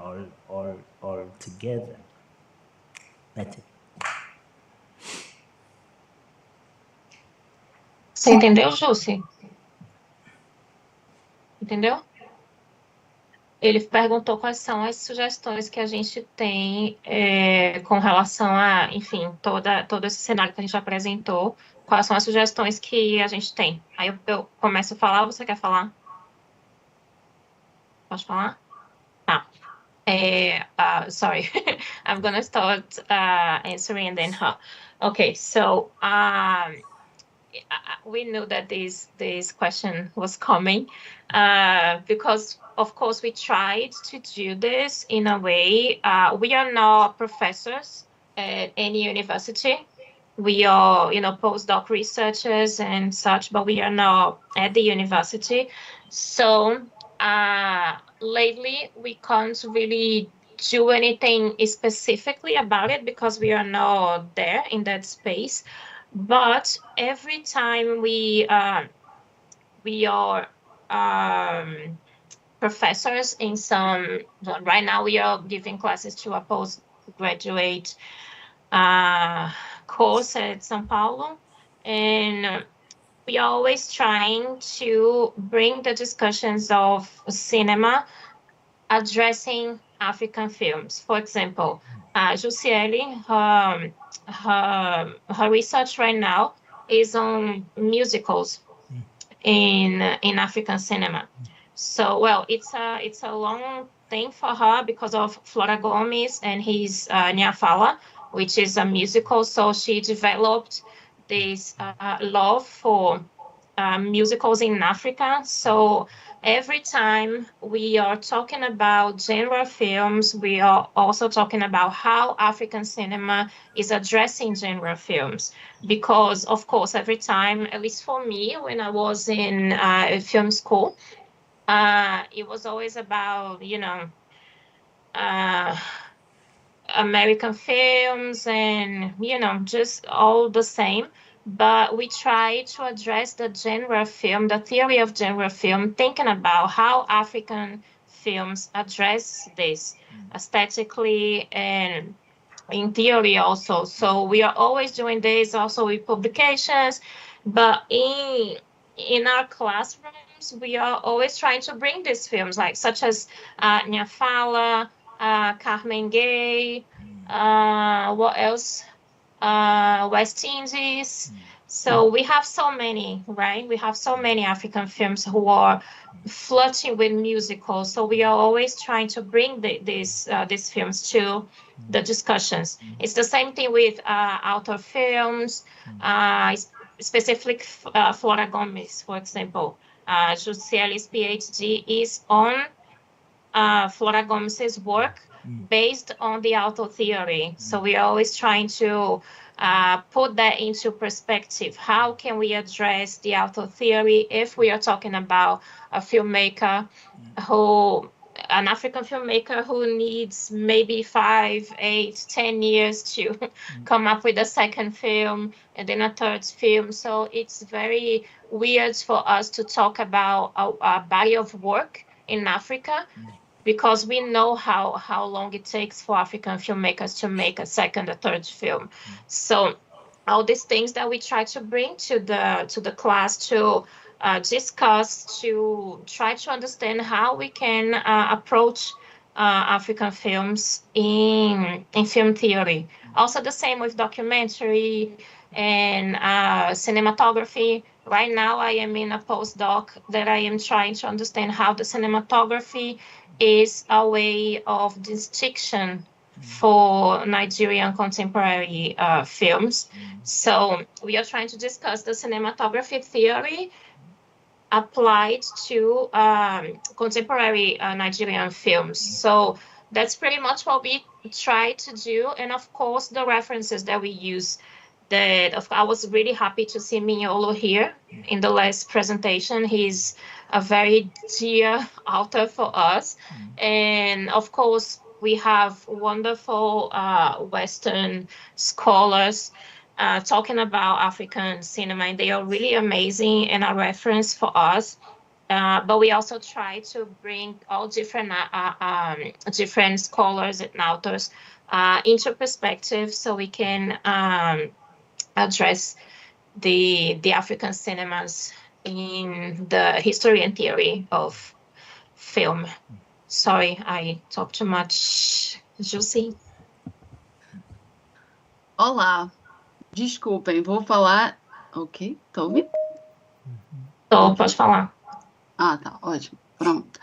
altogether. That's it. Você entendeu, Jussi? Entendeu? Ele perguntou quais são as sugestões que a gente tem com relação a, enfim, todo esse cenário que a gente apresentou. Quais são as sugestões que a gente tem? Aí eu começo a falar ou você quer falar? Pode falar? Tá. Sorry, I'm gonna start answering and then her. Okay, so we knew that this question was coming because, of course, we tried to do this in a way. We are not professors at any university. We are, postdoc researchers and such, but we are not at the university. So lately, we can't really do anything specifically about it because we are not there in that space. But every time we are professors in some, right now we are giving classes to a postgraduate course at São Paulo, and we are always trying to bring the discussions of cinema addressing African films. For example, Jussiele, her research right now is on musicals in African cinema. So, well, it's a long thing for her because of Flora Gomes and his Nya Fala, which is a musical. So she developed this love for musicals in Africa. So every time we are talking about genre films, we are also talking about how African cinema is addressing genre films. Because, of course, every time, at least for me, when I was in film school, it was always about, American films and, just all the same. But we try to address the genre film, the theory of genre film, thinking about how African films address this aesthetically and in theory also. So we are always doing this also with publications, but in our classrooms, we are always trying to bring these films, such as Nya Fala, Carmen Gay, what else? West Indies. So we have so many, right? We have so many African films who are flirting with musicals. So we are always trying to bring these films to the discussions. It's the same thing with author films, specifically Flora Gomes, for example. Jussiele's PhD is on Flora Gomes's work based on the auto theory. So we are always trying to put that into perspective. How can we address the auto theory if we are talking about a filmmaker an African filmmaker who needs maybe 5, 8, 10 years to come up with a second film and then a third film. So it's very weird for us to talk about a body of work in Africa, because we know how long it takes for African filmmakers to make a second or third film. So all these things that we try to bring to the class to discuss, to try to understand how we can approach African films in film theory. Also the same with documentary and cinematography. Right now I am in a postdoc that I am trying to understand how the cinematography is a way of distinction for Nigerian contemporary films. So we are trying to discuss the cinematography theory applied to contemporary Nigerian films. So that's pretty much what we try to do. And of course, the references that we use, I was really happy to see Mignolo here in the last presentation. He's a very dear author for us. And of course, we have wonderful Western scholars talking about African cinema, and they are really amazing and a reference for us. But we also try to bring all different scholars and authors into perspective so we can address the African cinemas in the history and theory of film. Sorry, I talked too much. Jussi? Olá, desculpem, vou falar. Ok, tá ouvindo? Pode falar. Ah, tá, ótimo, pronto.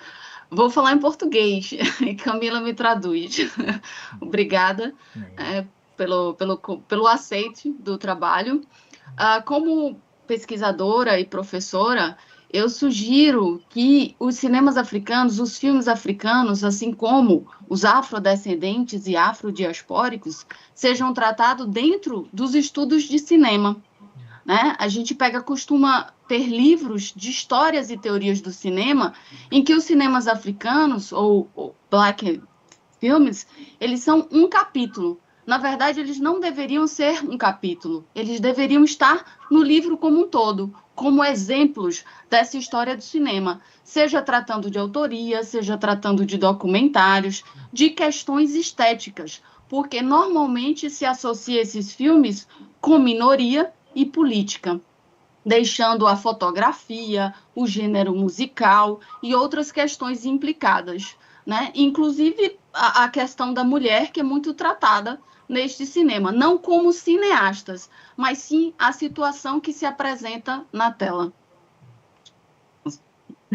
Vou falar em português e Camila me traduz. Obrigada pelo aceite do trabalho. Como pesquisadora e professora, eu sugiro que os cinemas africanos, os filmes africanos, assim como os afrodescendentes e afrodiaspóricos, sejam tratados dentro dos estudos de cinema. Né? A gente costuma ter livros de histórias e teorias do cinema em que os cinemas africanos, ou black filmes, eles são um capítulo. Na verdade, eles não deveriam ser um capítulo, eles deveriam estar no livro como um todo, como exemplos dessa história do cinema, seja tratando de autoria, seja tratando de documentários, de questões estéticas, porque normalmente se associa esses filmes com minoria e política, deixando a fotografia, o gênero musical e outras questões implicadas, né? Inclusive a questão da mulher, que é muito tratada neste cinema, não como cineastas, mas sim a situação que se apresenta na tela.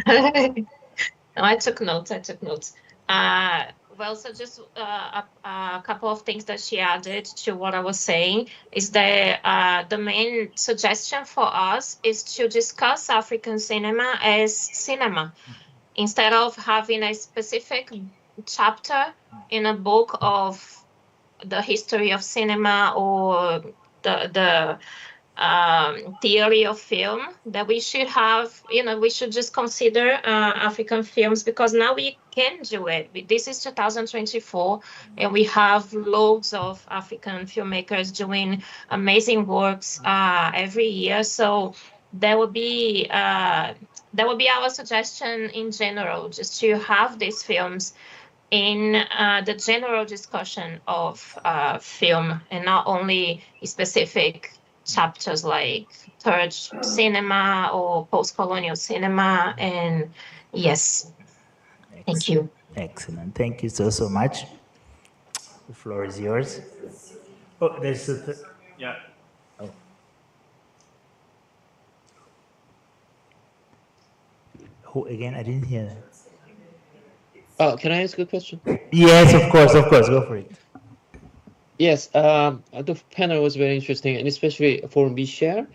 I took notes. Well, so just a couple of things that she added to what I was saying is that the main suggestion for us is to discuss African cinema as cinema, instead of having a specific chapter in a book of the history of cinema or the theory of film, that we should have, we should just consider African films, because now we can do it. This is 2024, and we have loads of African filmmakers doing amazing works every year. So that would be our suggestion in general, just to have these films in the general discussion of film, and not only specific chapters like third cinema or post-colonial cinema. And yes, thank you. Excellent. Thank you so much. The floor is yours. Oh, there's yeah. Oh. Who again? I didn't hear that. Oh, can I ask a question? Yes, of course. Go for it. Yes, the panel was very interesting, and especially for Michelle,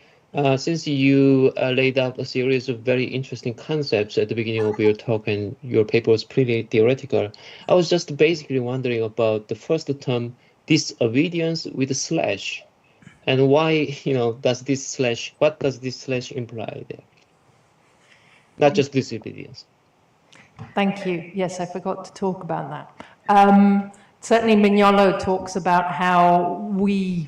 since you laid out a series of very interesting concepts at the beginning of your talk, and your paper was pretty theoretical. I was just basically wondering about the first term, disobedience with a slash, and why, what does this slash imply there? Not just disobedience. Thank you. Yes, I forgot to talk about that. Certainly, Mignolo talks about how we,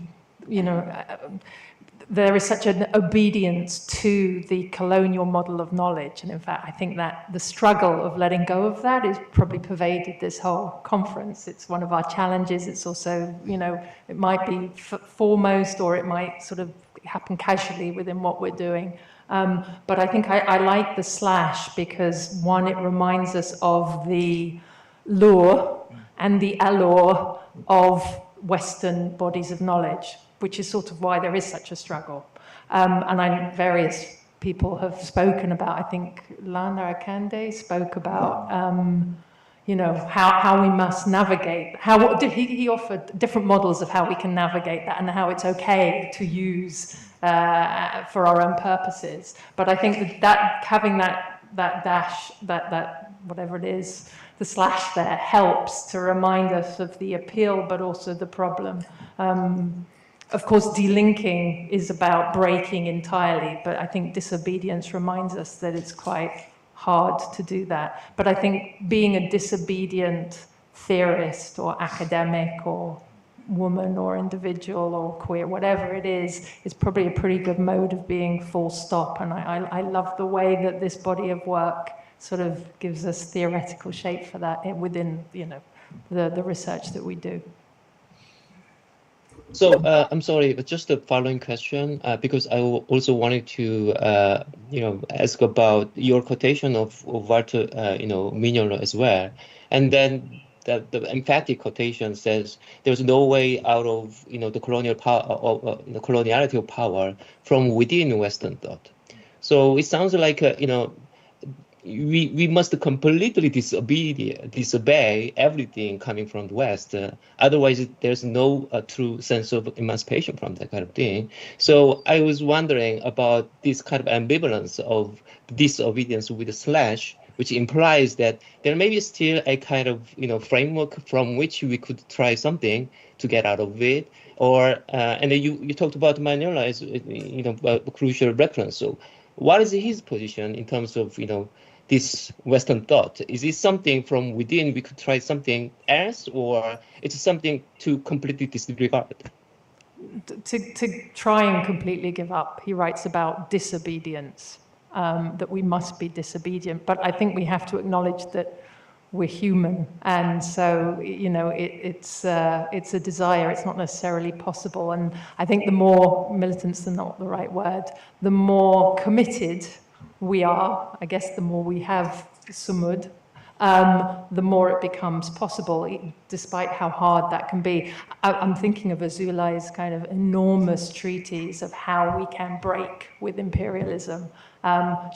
there is such an obedience to the colonial model of knowledge. And in fact, I think that the struggle of letting go of that is probably pervaded this whole conference. It's one of our challenges. It's also, it might be foremost, or it might sort of happen casually within what we're doing. But I think I like the slash because, one, it reminds us of the lure and the allure of Western bodies of knowledge, which is sort of why there is such a struggle. And various people have spoken about, I think Lana Akande spoke about, how we must navigate, he offered different models of how we can navigate that and how it's okay to use for our own purposes. But I think that having that dash, that whatever it is, the slash there helps to remind us of the appeal, but also the problem. Of course, delinking is about breaking entirely, but I think disobedience reminds us that it's quite hard to do that. But I think being a disobedient theorist or academic or woman or individual or queer, whatever it is probably a pretty good mode of being full stop. And I love the way that this body of work sort of gives us theoretical shape for that within, the research that we do. So I'm sorry, but just a following question, because I also wanted to, ask about your quotation of Walter, Mignolo as well, and then the emphatic quotation says there's no way out of the colonial power, the coloniality of power from within Western thought. So it sounds like we must completely disobey everything coming from the West. Otherwise, there's no true sense of emancipation from that kind of thing. So I was wondering about this kind of ambivalence of disobedience with a slash, which implies that there may be still a kind of framework from which we could try something to get out of it. Or and then you talked about Magnolia as a crucial reference. So what is his position in terms of this Western thought? Is it something from within we could try something else, or it's something to completely disregard? To try and completely give up. He writes about disobedience, that we must be disobedient. But I think we have to acknowledge that we're human, and so it's a desire. It's not necessarily possible. And I think the more militant's not the right word, the more committed we are, I guess the more we have sumud, the more it becomes possible, despite how hard that can be. I'm thinking of Azulai's kind of enormous treatise of how we can break with imperialism.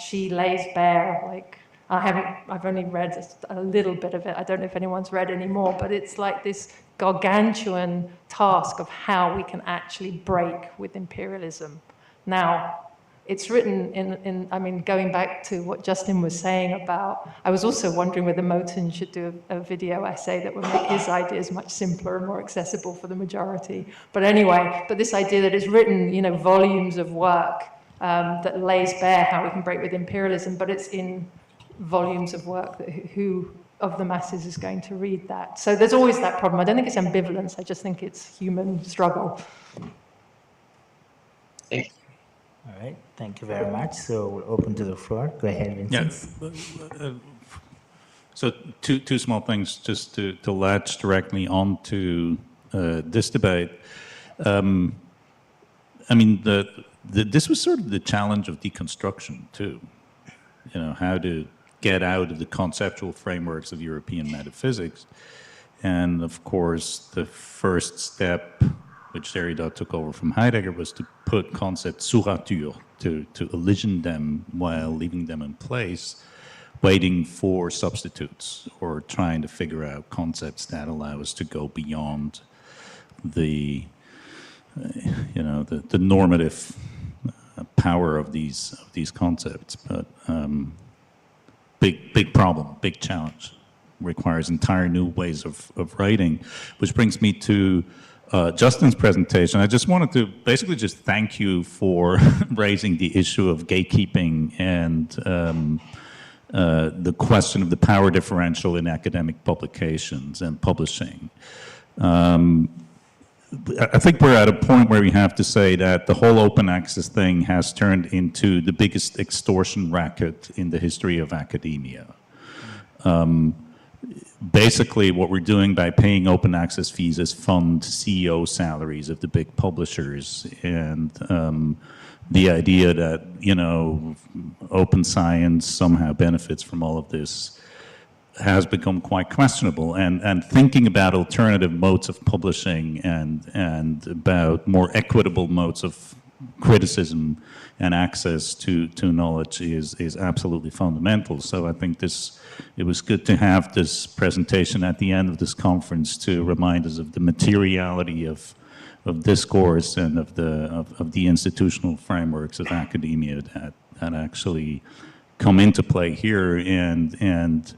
She lays bare, I've only read a little bit of it. I don't know if anyone's read any more, but it's like this gargantuan task of how we can actually break with imperialism. Now, it's written going back to what Justin was saying about, I was also wondering whether Moten should do a video essay that would make his ideas much simpler and more accessible for the majority. But anyway, this idea that it's written, volumes of work that lays bare how we can break with imperialism, but it's in volumes of work that who of the masses is going to read that. So there's always that problem. I don't think it's ambivalence, I just think it's human struggle. Thank you. All right, thank you very much. So we'll open to the floor. Go ahead, Vincent. Yeah. So two small things just to latch directly onto this debate. This was sort of the challenge of deconstruction too. How to get out of the conceptual frameworks of European metaphysics. And of course, the first step which Derrida took over from Heidegger, was to put concepts sur nature, to elision them while leaving them in place, waiting for substitutes or trying to figure out concepts that allow us to go beyond the normative power of these concepts. But big problem, big challenge, requires entire new ways of writing, which brings me to Justin's presentation. I just wanted to basically just thank you for raising the issue of gatekeeping and the question of the power differential in academic publications and publishing. I think we're at a point where we have to say that the whole open access thing has turned into the biggest extortion racket in the history of academia. Basically, what we're doing by paying open access fees is fund CEO salaries of the big publishers, and the idea that, open science somehow benefits from all of this has become quite questionable, and thinking about alternative modes of publishing and about more equitable modes of criticism and access to knowledge is absolutely fundamental. So I think it was good to have this presentation at the end of this conference to remind us of the materiality of discourse and of the institutional frameworks of academia that actually come into play here and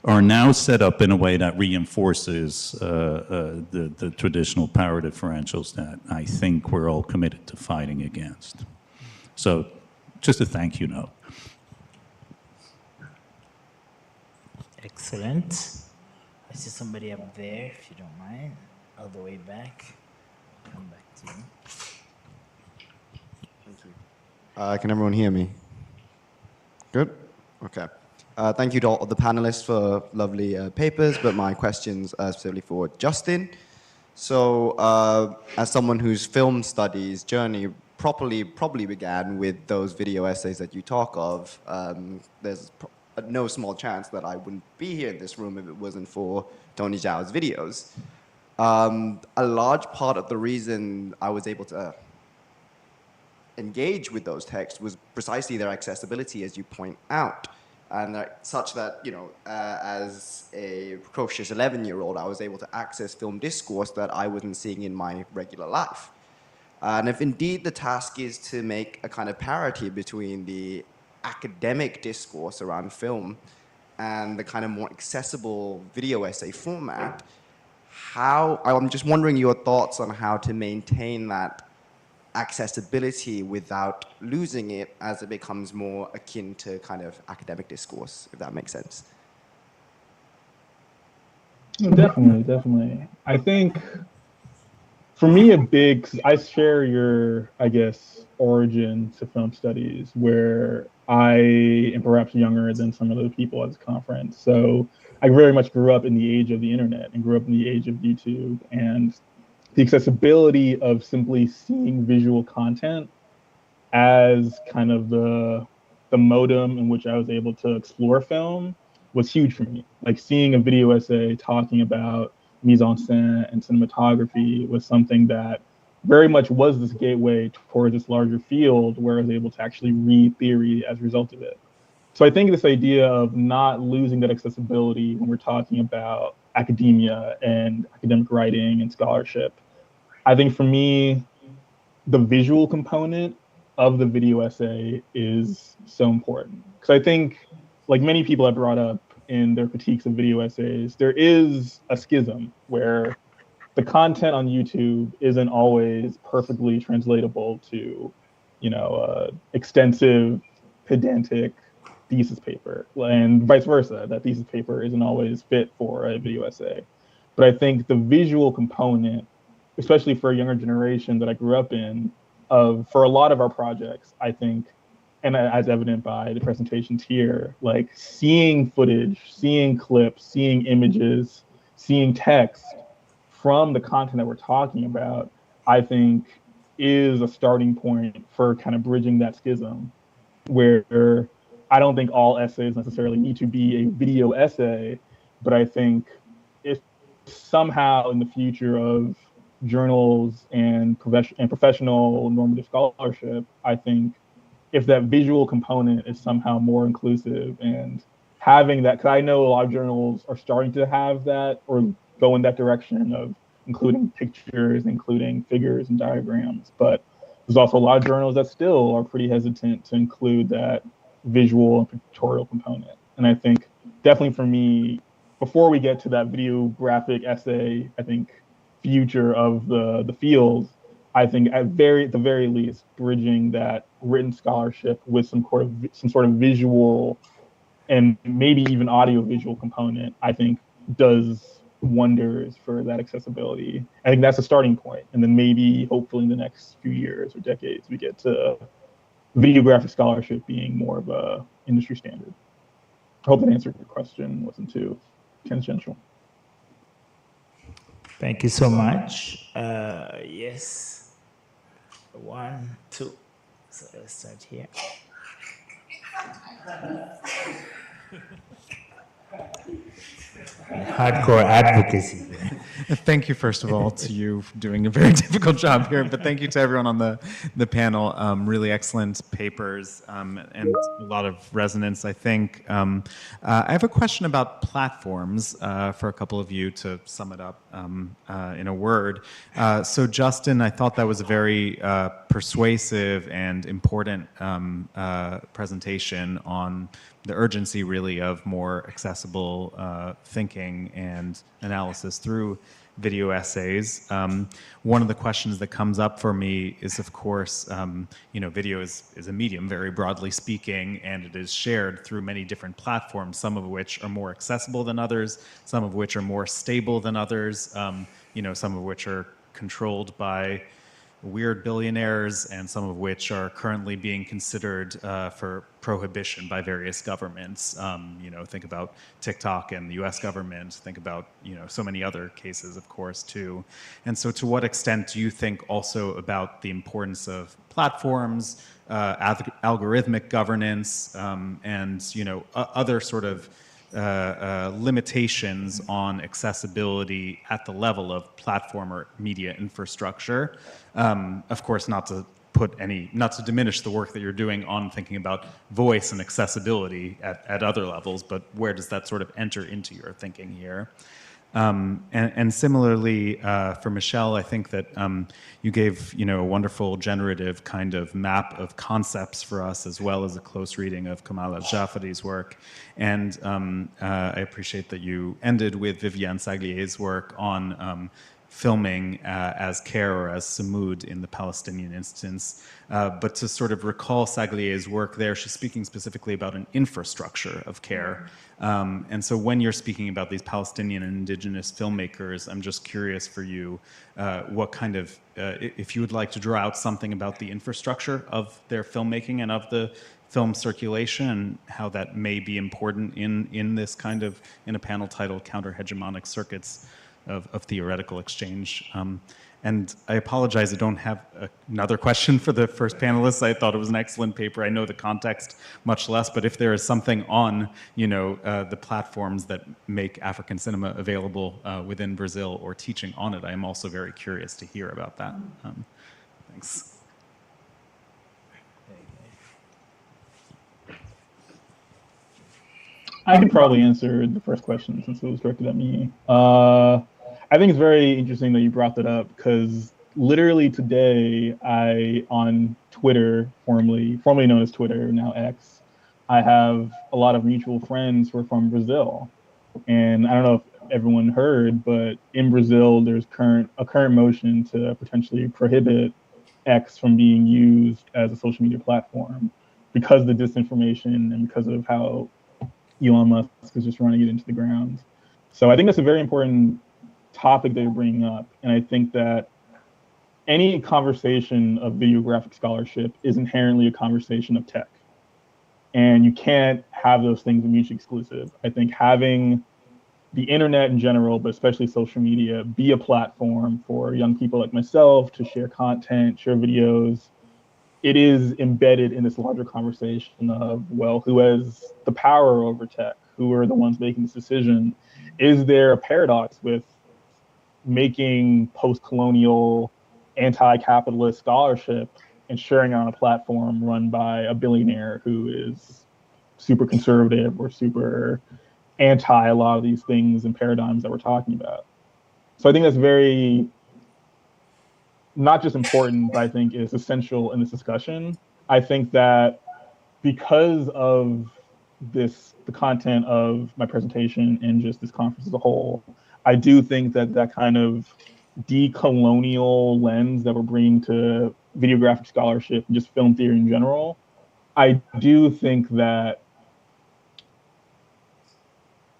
are now set up in a way that reinforces the traditional power differentials that I think we're all committed to fighting against. So just a thank you note. Excellent. I see somebody up there, if you don't mind, all the way back. Come back to you. Can everyone hear me? Good? Okay. Thank you to all the panelists for lovely papers, but my questions are specifically for Justin. So, as someone whose film studies journey probably began with those video essays that you talk of, there's no small chance that I wouldn't be here in this room if it wasn't for Tony Zhao's videos. A large part of the reason I was able to engage with those texts was precisely their accessibility, as you point out, and such that, you know, as a precocious 11-year-old, I was able to access film discourse that I wasn't seeing in my regular life. And if indeed the task is to make a kind of parity between the academic discourse around film and the kind of more accessible video essay format, I'm just wondering your thoughts on how to maintain that accessibility without losing it as it becomes more akin to kind of academic discourse, if that makes sense. Definitely. I think for me, I share your, I guess, origin to film studies, where I am perhaps younger than some of the people at this conference. So I very much grew up in the age of the internet and grew up in the age of YouTube, and the accessibility of simply seeing visual content as kind of the modem in which I was able to explore film was huge for me. Like seeing a video essay talking about mise-en-scène and cinematography was something that very much was this gateway towards this larger field where I was able to actually read theory as a result of it. So I think this idea of not losing that accessibility when we're talking about academia and academic writing and scholarship, I think for me, the visual component of the video essay is so important. Because I think, like many people have brought up in their critiques of video essays, there is a schism where the content on YouTube isn't always perfectly translatable to, you know, extensive, pedantic thesis paper, and vice versa. That thesis paper isn't always fit for a video essay. But I think the visual component, especially for a younger generation that I grew up in, for a lot of our projects, I think, and as evident by the presentations here, like seeing footage, seeing clips, seeing images, seeing text from the content that we're talking about, I think is a starting point for kind of bridging that schism, where I don't think all essays necessarily need to be a video essay, but I think if somehow in the future of journals and professional normative scholarship, I think if that visual component is somehow more inclusive and having that, because I know a lot of journals are starting to have that or go in that direction of including pictures, including figures and diagrams, but there's also a lot of journals that still are pretty hesitant to include that visual and pictorial component. And I think definitely for me, before we get to that video graphic essay, I think future of the field, I think at the very least, bridging that written scholarship with some sort of visual and maybe even audio visual component, I think does wonders for that accessibility. I think that's a starting point. And then maybe hopefully in the next few years or decades, we get to videographic scholarship being more of a industry standard. I hope that answered your question, wasn't too tangential. Thank you so much. Yes. 1, 2. So let's start here. Hardcore advocacy. Thank you, first of all, to you for doing a very difficult job here, but thank you to everyone on the panel. Really excellent papers and a lot of resonance, I think. I have a question about platforms for a couple of you to sum it up in a word. So Justin, I thought that was a very persuasive and important presentation on the urgency really of more accessible thinking and analysis through video essays. One of the questions that comes up for me is, of course, video is a medium, very broadly speaking, and it is shared through many different platforms, some of which are more accessible than others, some of which are more stable than others, some of which are controlled by weird billionaires, and some of which are currently being considered for prohibition by various governments. Think about TikTok and the US government, think about, so many other cases, of course, too. And so to what extent do you think also about the importance of platforms, algorithmic governance, and, other sort of limitations on accessibility at the level of platform or media infrastructure? Of course, not to diminish the work that you're doing on thinking about voice and accessibility at other levels, but where does that sort of enter into your thinking here? And similarly, for Michelle, I think that you gave a wonderful generative kind of map of concepts for us, as well as a close reading of Kamal Al-Jafari's work. And I appreciate that you ended with Viviane Saglier's work on filming as care or as Samud in the Palestinian instance. But to sort of recall Saglier's work there, she's speaking specifically about an infrastructure of care. And so when you're speaking about these Palestinian and indigenous filmmakers, I'm just curious for you, what kind of, if you would like to draw out something about the infrastructure of their filmmaking and of the film circulation, and how that may be important in this kind of, in a panel titled Counter-Hegemonic Circuits of Theoretical Exchange. And I apologize, I don't have another question for the first panelists. I thought it was an excellent paper. I know the context much less, but if there is something on, the platforms that make African cinema available within Brazil, or teaching on it, I am also very curious to hear about that. Thanks. I can probably answer the first question since it was directed at me. I think it's very interesting that you brought that up, because literally today, on Twitter, formerly known as Twitter, now X, I have a lot of mutual friends who are from Brazil. And I don't know if everyone heard, but in Brazil, there's a current motion to potentially prohibit X from being used as a social media platform because of the disinformation and because of how Elon Musk is just running it into the ground. So I think that's a very important topic that you're bringing up. And I think that any conversation of videographic scholarship is inherently a conversation of tech. And you can't have those things mutually exclusive. I think having the internet in general, but especially social media, be a platform for young people like myself to share content, share videos, it is embedded in this larger conversation of, well, who has the power over tech? Who are the ones making this decision? Is there a paradox with making post-colonial, anti-capitalist scholarship and sharing it on a platform run by a billionaire who is super conservative or super anti a lot of these things and paradigms that we're talking about? So I think that's very, not just important, but I think is essential in this discussion. I think that because of the content of my presentation and just this conference as a whole, I do think that kind of decolonial lens that we're bringing to videographic scholarship and just film theory in general, I do think that,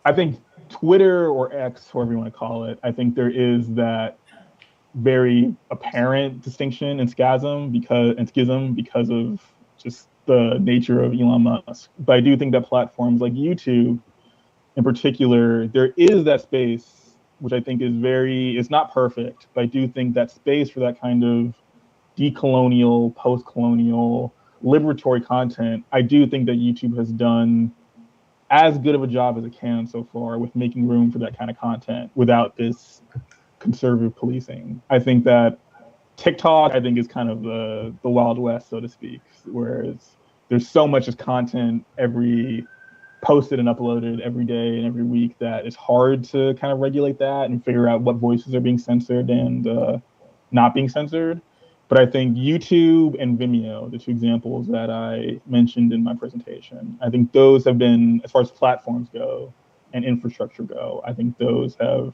I think Twitter or X, however you want to call it, I think there is that very apparent distinction and schism because of just the nature of Elon Musk. But I do think that platforms like YouTube in particular, there is that space, which I think is it's not perfect, but I do think that space for that kind of decolonial, post-colonial, liberatory content, I do think that YouTube has done as good of a job as it can so far with making room for that kind of content without this conservative policing. I think that TikTok, I think, is kind of the Wild West, so to speak, whereas there's so much as content posted and uploaded every day and every week that it's hard to kind of regulate that and figure out what voices are being censored and not being censored. But I think YouTube and Vimeo, the two examples that I mentioned in my presentation, I think those have been, as far as platforms go and infrastructure go, I think those have,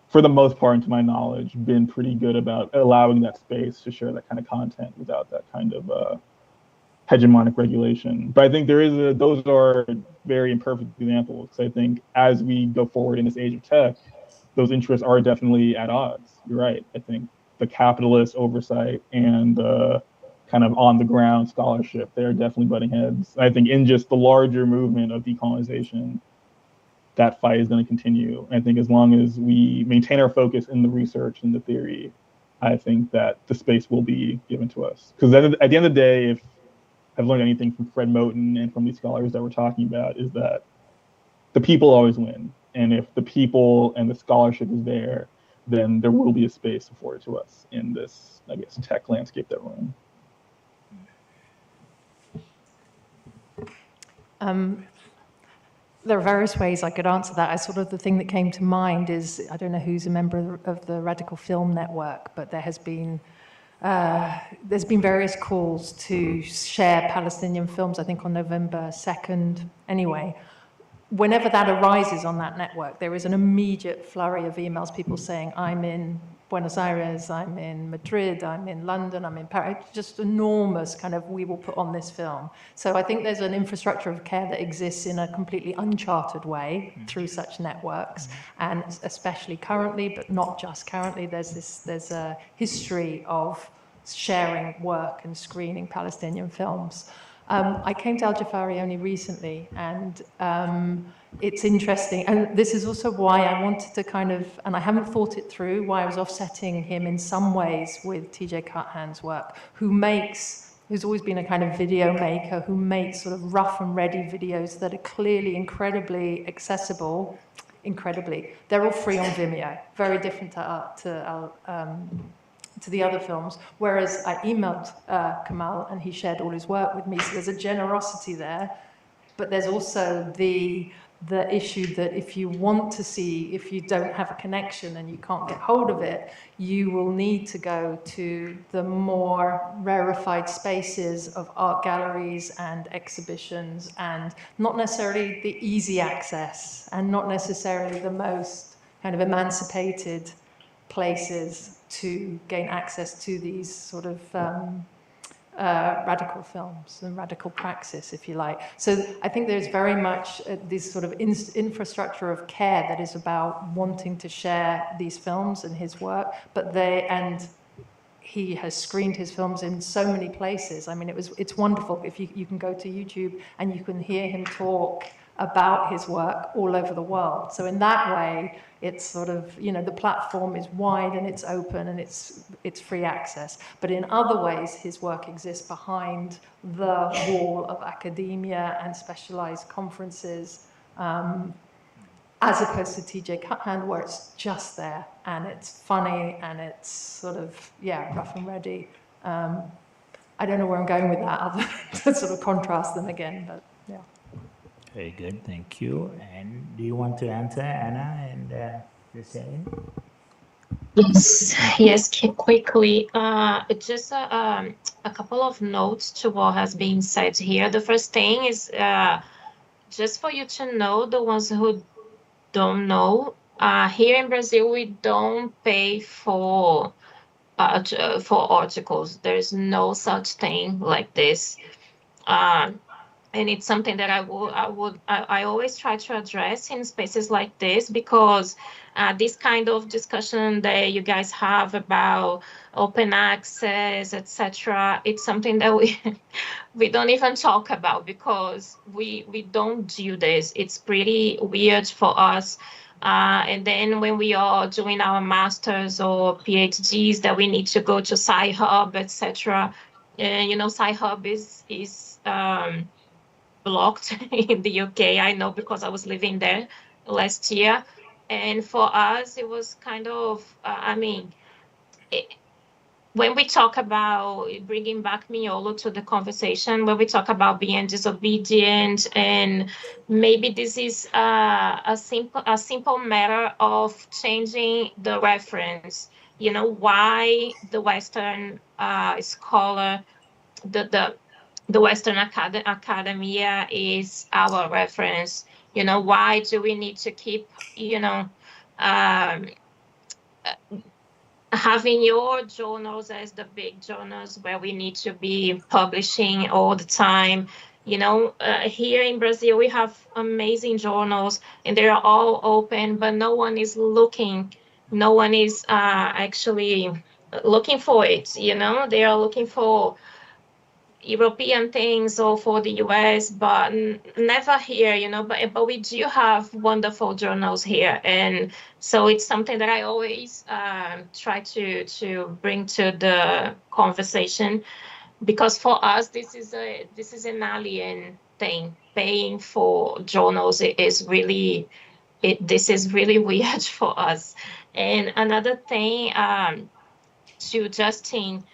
for the most part, and to my knowledge, been pretty good about allowing that space to share that kind of content without that kind of hegemonic regulation. But I think those are very imperfect examples. I think as we go forward in this age of tech, those interests are definitely at odds. You're right. I think the capitalist oversight and the kind of on the ground scholarship, they're definitely butting heads. I think in just the larger movement of decolonization, that fight is going to continue. I think as long as we maintain our focus in the research and the theory, I think that the space will be given to us. Because at the end of the day, if I've learned anything from Fred Moten and from these scholars that we're talking about, is that the people always win. And if the people and the scholarship is there, then there will be a space afforded to us in this, I guess, tech landscape that we're in. There are various ways I could answer that. The thing that came to mind is, I don't know who's a member of the Radical Film Network, but there's been various calls to share Palestinian films, I think on November 2nd anyway. Whenever that arises on that network, there is an immediate flurry of emails, people saying, I'm in Buenos Aires, I'm in Madrid, I'm in London, I'm in Paris, just enormous kind of, we will put on this film. So I think there's an infrastructure of care that exists in a completely uncharted way through such networks. And especially currently, but not just currently, there's a history of sharing work and screening Palestinian films. I came to Al Jafari only recently, and it's interesting. And this is also why I wanted to kind of, and I haven't thought it through, why I was offsetting him in some ways with TJ Cuthand's work, who's always been a kind of video maker, who makes sort of rough and ready videos that are clearly incredibly accessible. They're all free on Vimeo, very different to the other films, whereas I emailed Kamal and he shared all his work with me, so there's a generosity there, but there's also the issue that if you want to see, if you don't have a connection and you can't get hold of it, you will need to go to the more rarefied spaces of art galleries and exhibitions, and not necessarily the easy access and not necessarily the most kind of emancipated places to gain access to these sort of radical films and radical praxis, if you like. So I think there's very much this sort of infrastructure of care that is about wanting to share these films and his work, and he has screened his films in so many places. I mean, it's wonderful. If you can go to YouTube and you can hear him talk about his work all over the world. So in that way, it's sort of, the platform is wide and it's open and it's free access. But in other ways, his work exists behind the wall of academia and specialized conferences, as opposed to TJ Cuthand, where it's just there and it's funny and it's sort of, rough and ready. I don't know where I'm going with that other than to sort of contrast them again, but yeah. Very good, thank you. And do you want to answer, Anna and Hussein? Yes, quickly. Just a couple of notes to what has been said here. The first thing is just for you to know, the ones who don't know, here in Brazil, we don't pay for articles. There's no such thing like this. And it's something that I always try to address in spaces like this, because this kind of discussion that you guys have about open access, etc., it's something that we don't even talk about, because we don't do this. It's pretty weird for us. And then when we are doing our masters or PhDs, that we need to go to Sci-Hub, etc. Sci-Hub is blocked in the UK. I know because I was living there last year. And for us, it was kind of, when we talk about bringing back Miolo to the conversation, when we talk about being disobedient, and maybe this is a simple matter of changing the reference. You know, why the Western scholar, the Western academia is our reference. You know, why do we need to keep, having your journals as the big journals where we need to be publishing all the time? You know, here in Brazil, we have amazing journals and they're all open, but no one is looking. No one is actually looking for it. You know, they are looking for European things or for the US, but never here, you know, but we do have wonderful journals here. And so it's something that I always try to bring to the conversation, because for us, this is an alien thing. Paying for journals is really, this is really weird for us. And another thing, to Justin,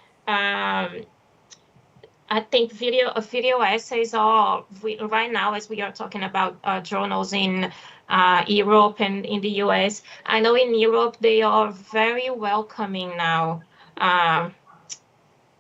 I think video essays are, right now, as we are talking about journals in Europe and in the US, I know in Europe they are very welcoming now.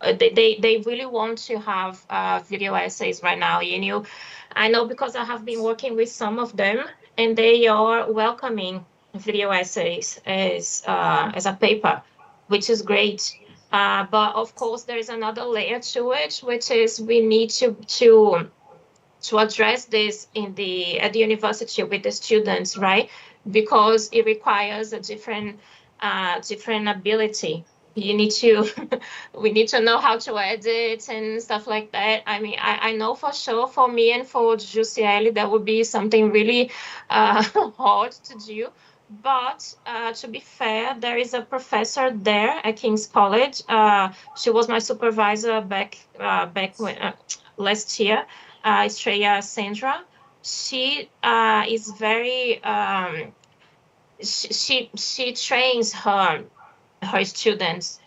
They really want to have video essays right now. You know, I know because I have been working with some of them, and they are welcoming video essays as a paper, which is great. But of course, there is another layer to it, which is we need to address this at the university with the students, right? Because it requires a different ability. You need to we need to know how to edit and stuff like that. I mean, I know for sure for me and for Jussiele that would be something really hard to do. But to be fair, there is a professor there at King's College. She was my supervisor back when, last year, Estrella Sandra. She is very, she trains her students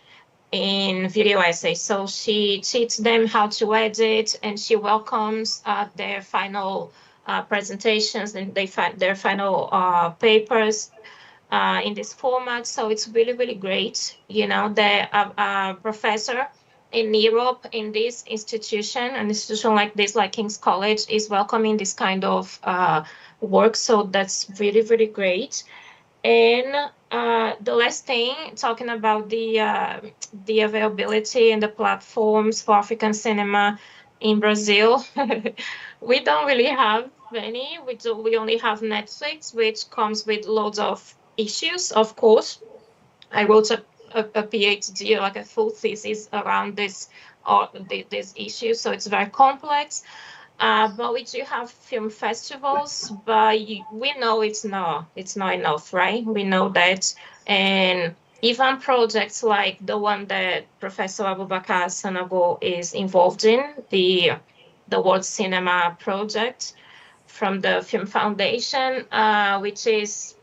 in video essays. So she teaches them how to edit, and she welcomes their final presentations and their final papers in this format. So it's really, really great. You know, the professor in Europe in this institution, an institution like this, like King's College, is welcoming this kind of work. So that's really, really great. And the last thing, talking about the availability and the platforms for African cinema in Brazil, we don't really have any. We only have Netflix, which comes with loads of issues, of course. I wrote a PhD, like a full thesis around this issue, so it's very complex. But we do have film festivals, but we know it's not enough, right? We know that. And even projects like the one that Professor Abubakar Sanogo is involved in, the World Cinema Project from the Film Foundation, which is,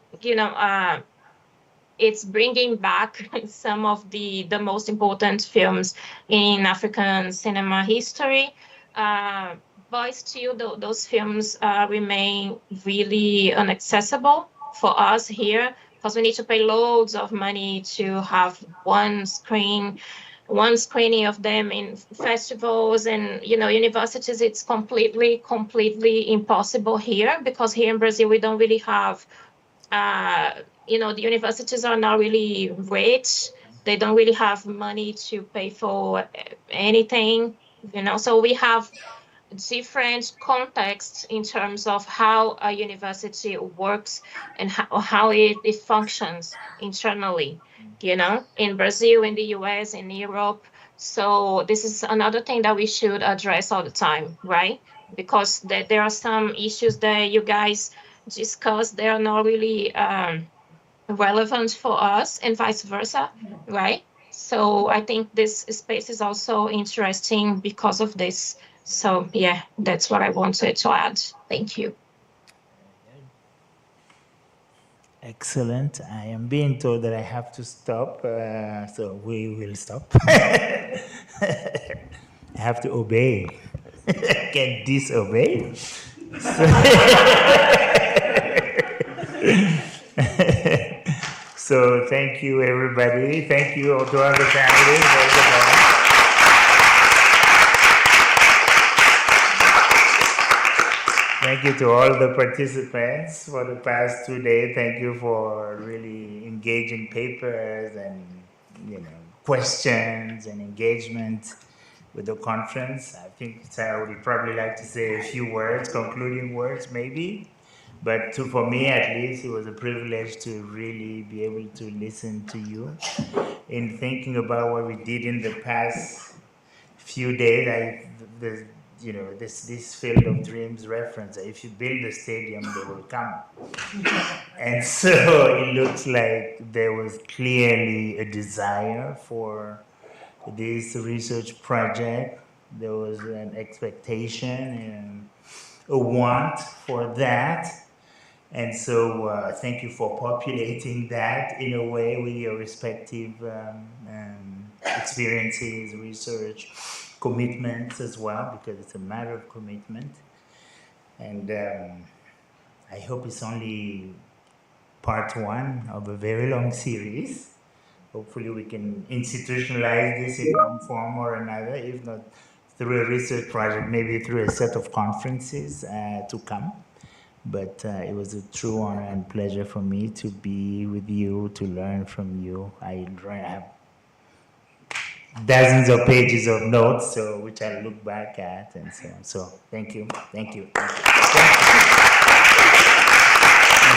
it's bringing back some of the most important films in African cinema history. But still, those films remain really inaccessible for us here, because we need to pay loads of money to have one screening of them in festivals and universities. It's completely impossible here, because here in Brazil we don't really have the universities are not really rich. They don't really have money to pay for anything, so we have different contexts in terms of how a university works and how it functions internally, in Brazil, in the US, in Europe. So this is another thing that we should address all the time, right? Because there are some issues that you guys discuss, they are not really relevant for us, and vice versa, right? So I think this space is also interesting because of this. So yeah, that's what I wanted to add. Thank you. Excellent. I am being told that I have to stop, so we will stop. I have to obey. I can disobey. So thank you, everybody. Thank you to all the families. Thank you to all the participants for the past 2 days. Thank you for really engaging papers and questions and engagement with the conference. I think Sarah would probably like to say a few words, concluding words maybe. But for me at least, it was a privilege to really be able to listen to you. In thinking about what we did in the past few days, this Field of Dreams reference, if you build a stadium, they will come. And so it looks like there was clearly a desire for this research project. There was an expectation and a want for that. And so thank you for populating that in a way with your respective experiences, research, commitments as well, because it's a matter of commitment. And I hope it's only part one of a very long series. Hopefully we can institutionalize this in one form or another, if not through a research project, maybe through a set of conferences to come. But it was a true honor and pleasure for me to be with you, to learn from you. I have dozens of pages of notes, which I look back at and so on. So thank you, thank you. And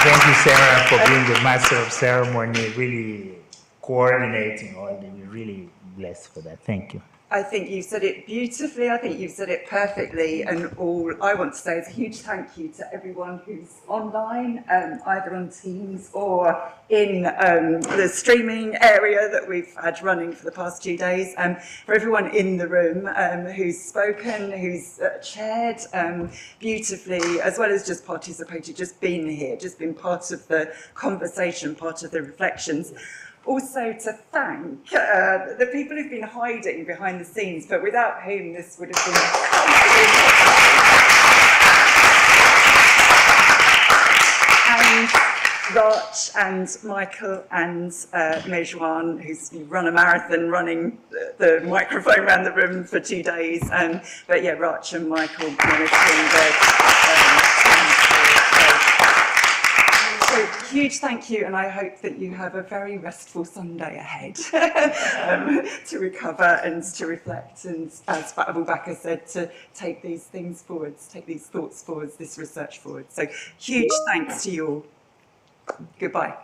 thank you, Sarah, for being the master of ceremony, really coordinating all of them. We're really blessed for that. Thank you. I think you said it beautifully. I think you've said it perfectly. And all I want to say is a huge thank you to everyone who's online, either on Teams or in the streaming area that we've had running for the past 2 days. For everyone in the room who's spoken, who's chaired beautifully, as well as just participated, just been here, just been part of the conversation, part of the reflections. Also to thank the people who've been hiding behind the scenes, but without whom this would have been and Rach and Michael and Mejwan, who's run a marathon running the microphone around the room for 2 days. But yeah, Rach and Michael monitoring the So huge thank you, and I hope that you have a very restful Sunday ahead to recover and to reflect, and as Abu Bakr said, to take these things forwards, take these thoughts forwards, this research forward. So huge thanks to you all. Goodbye.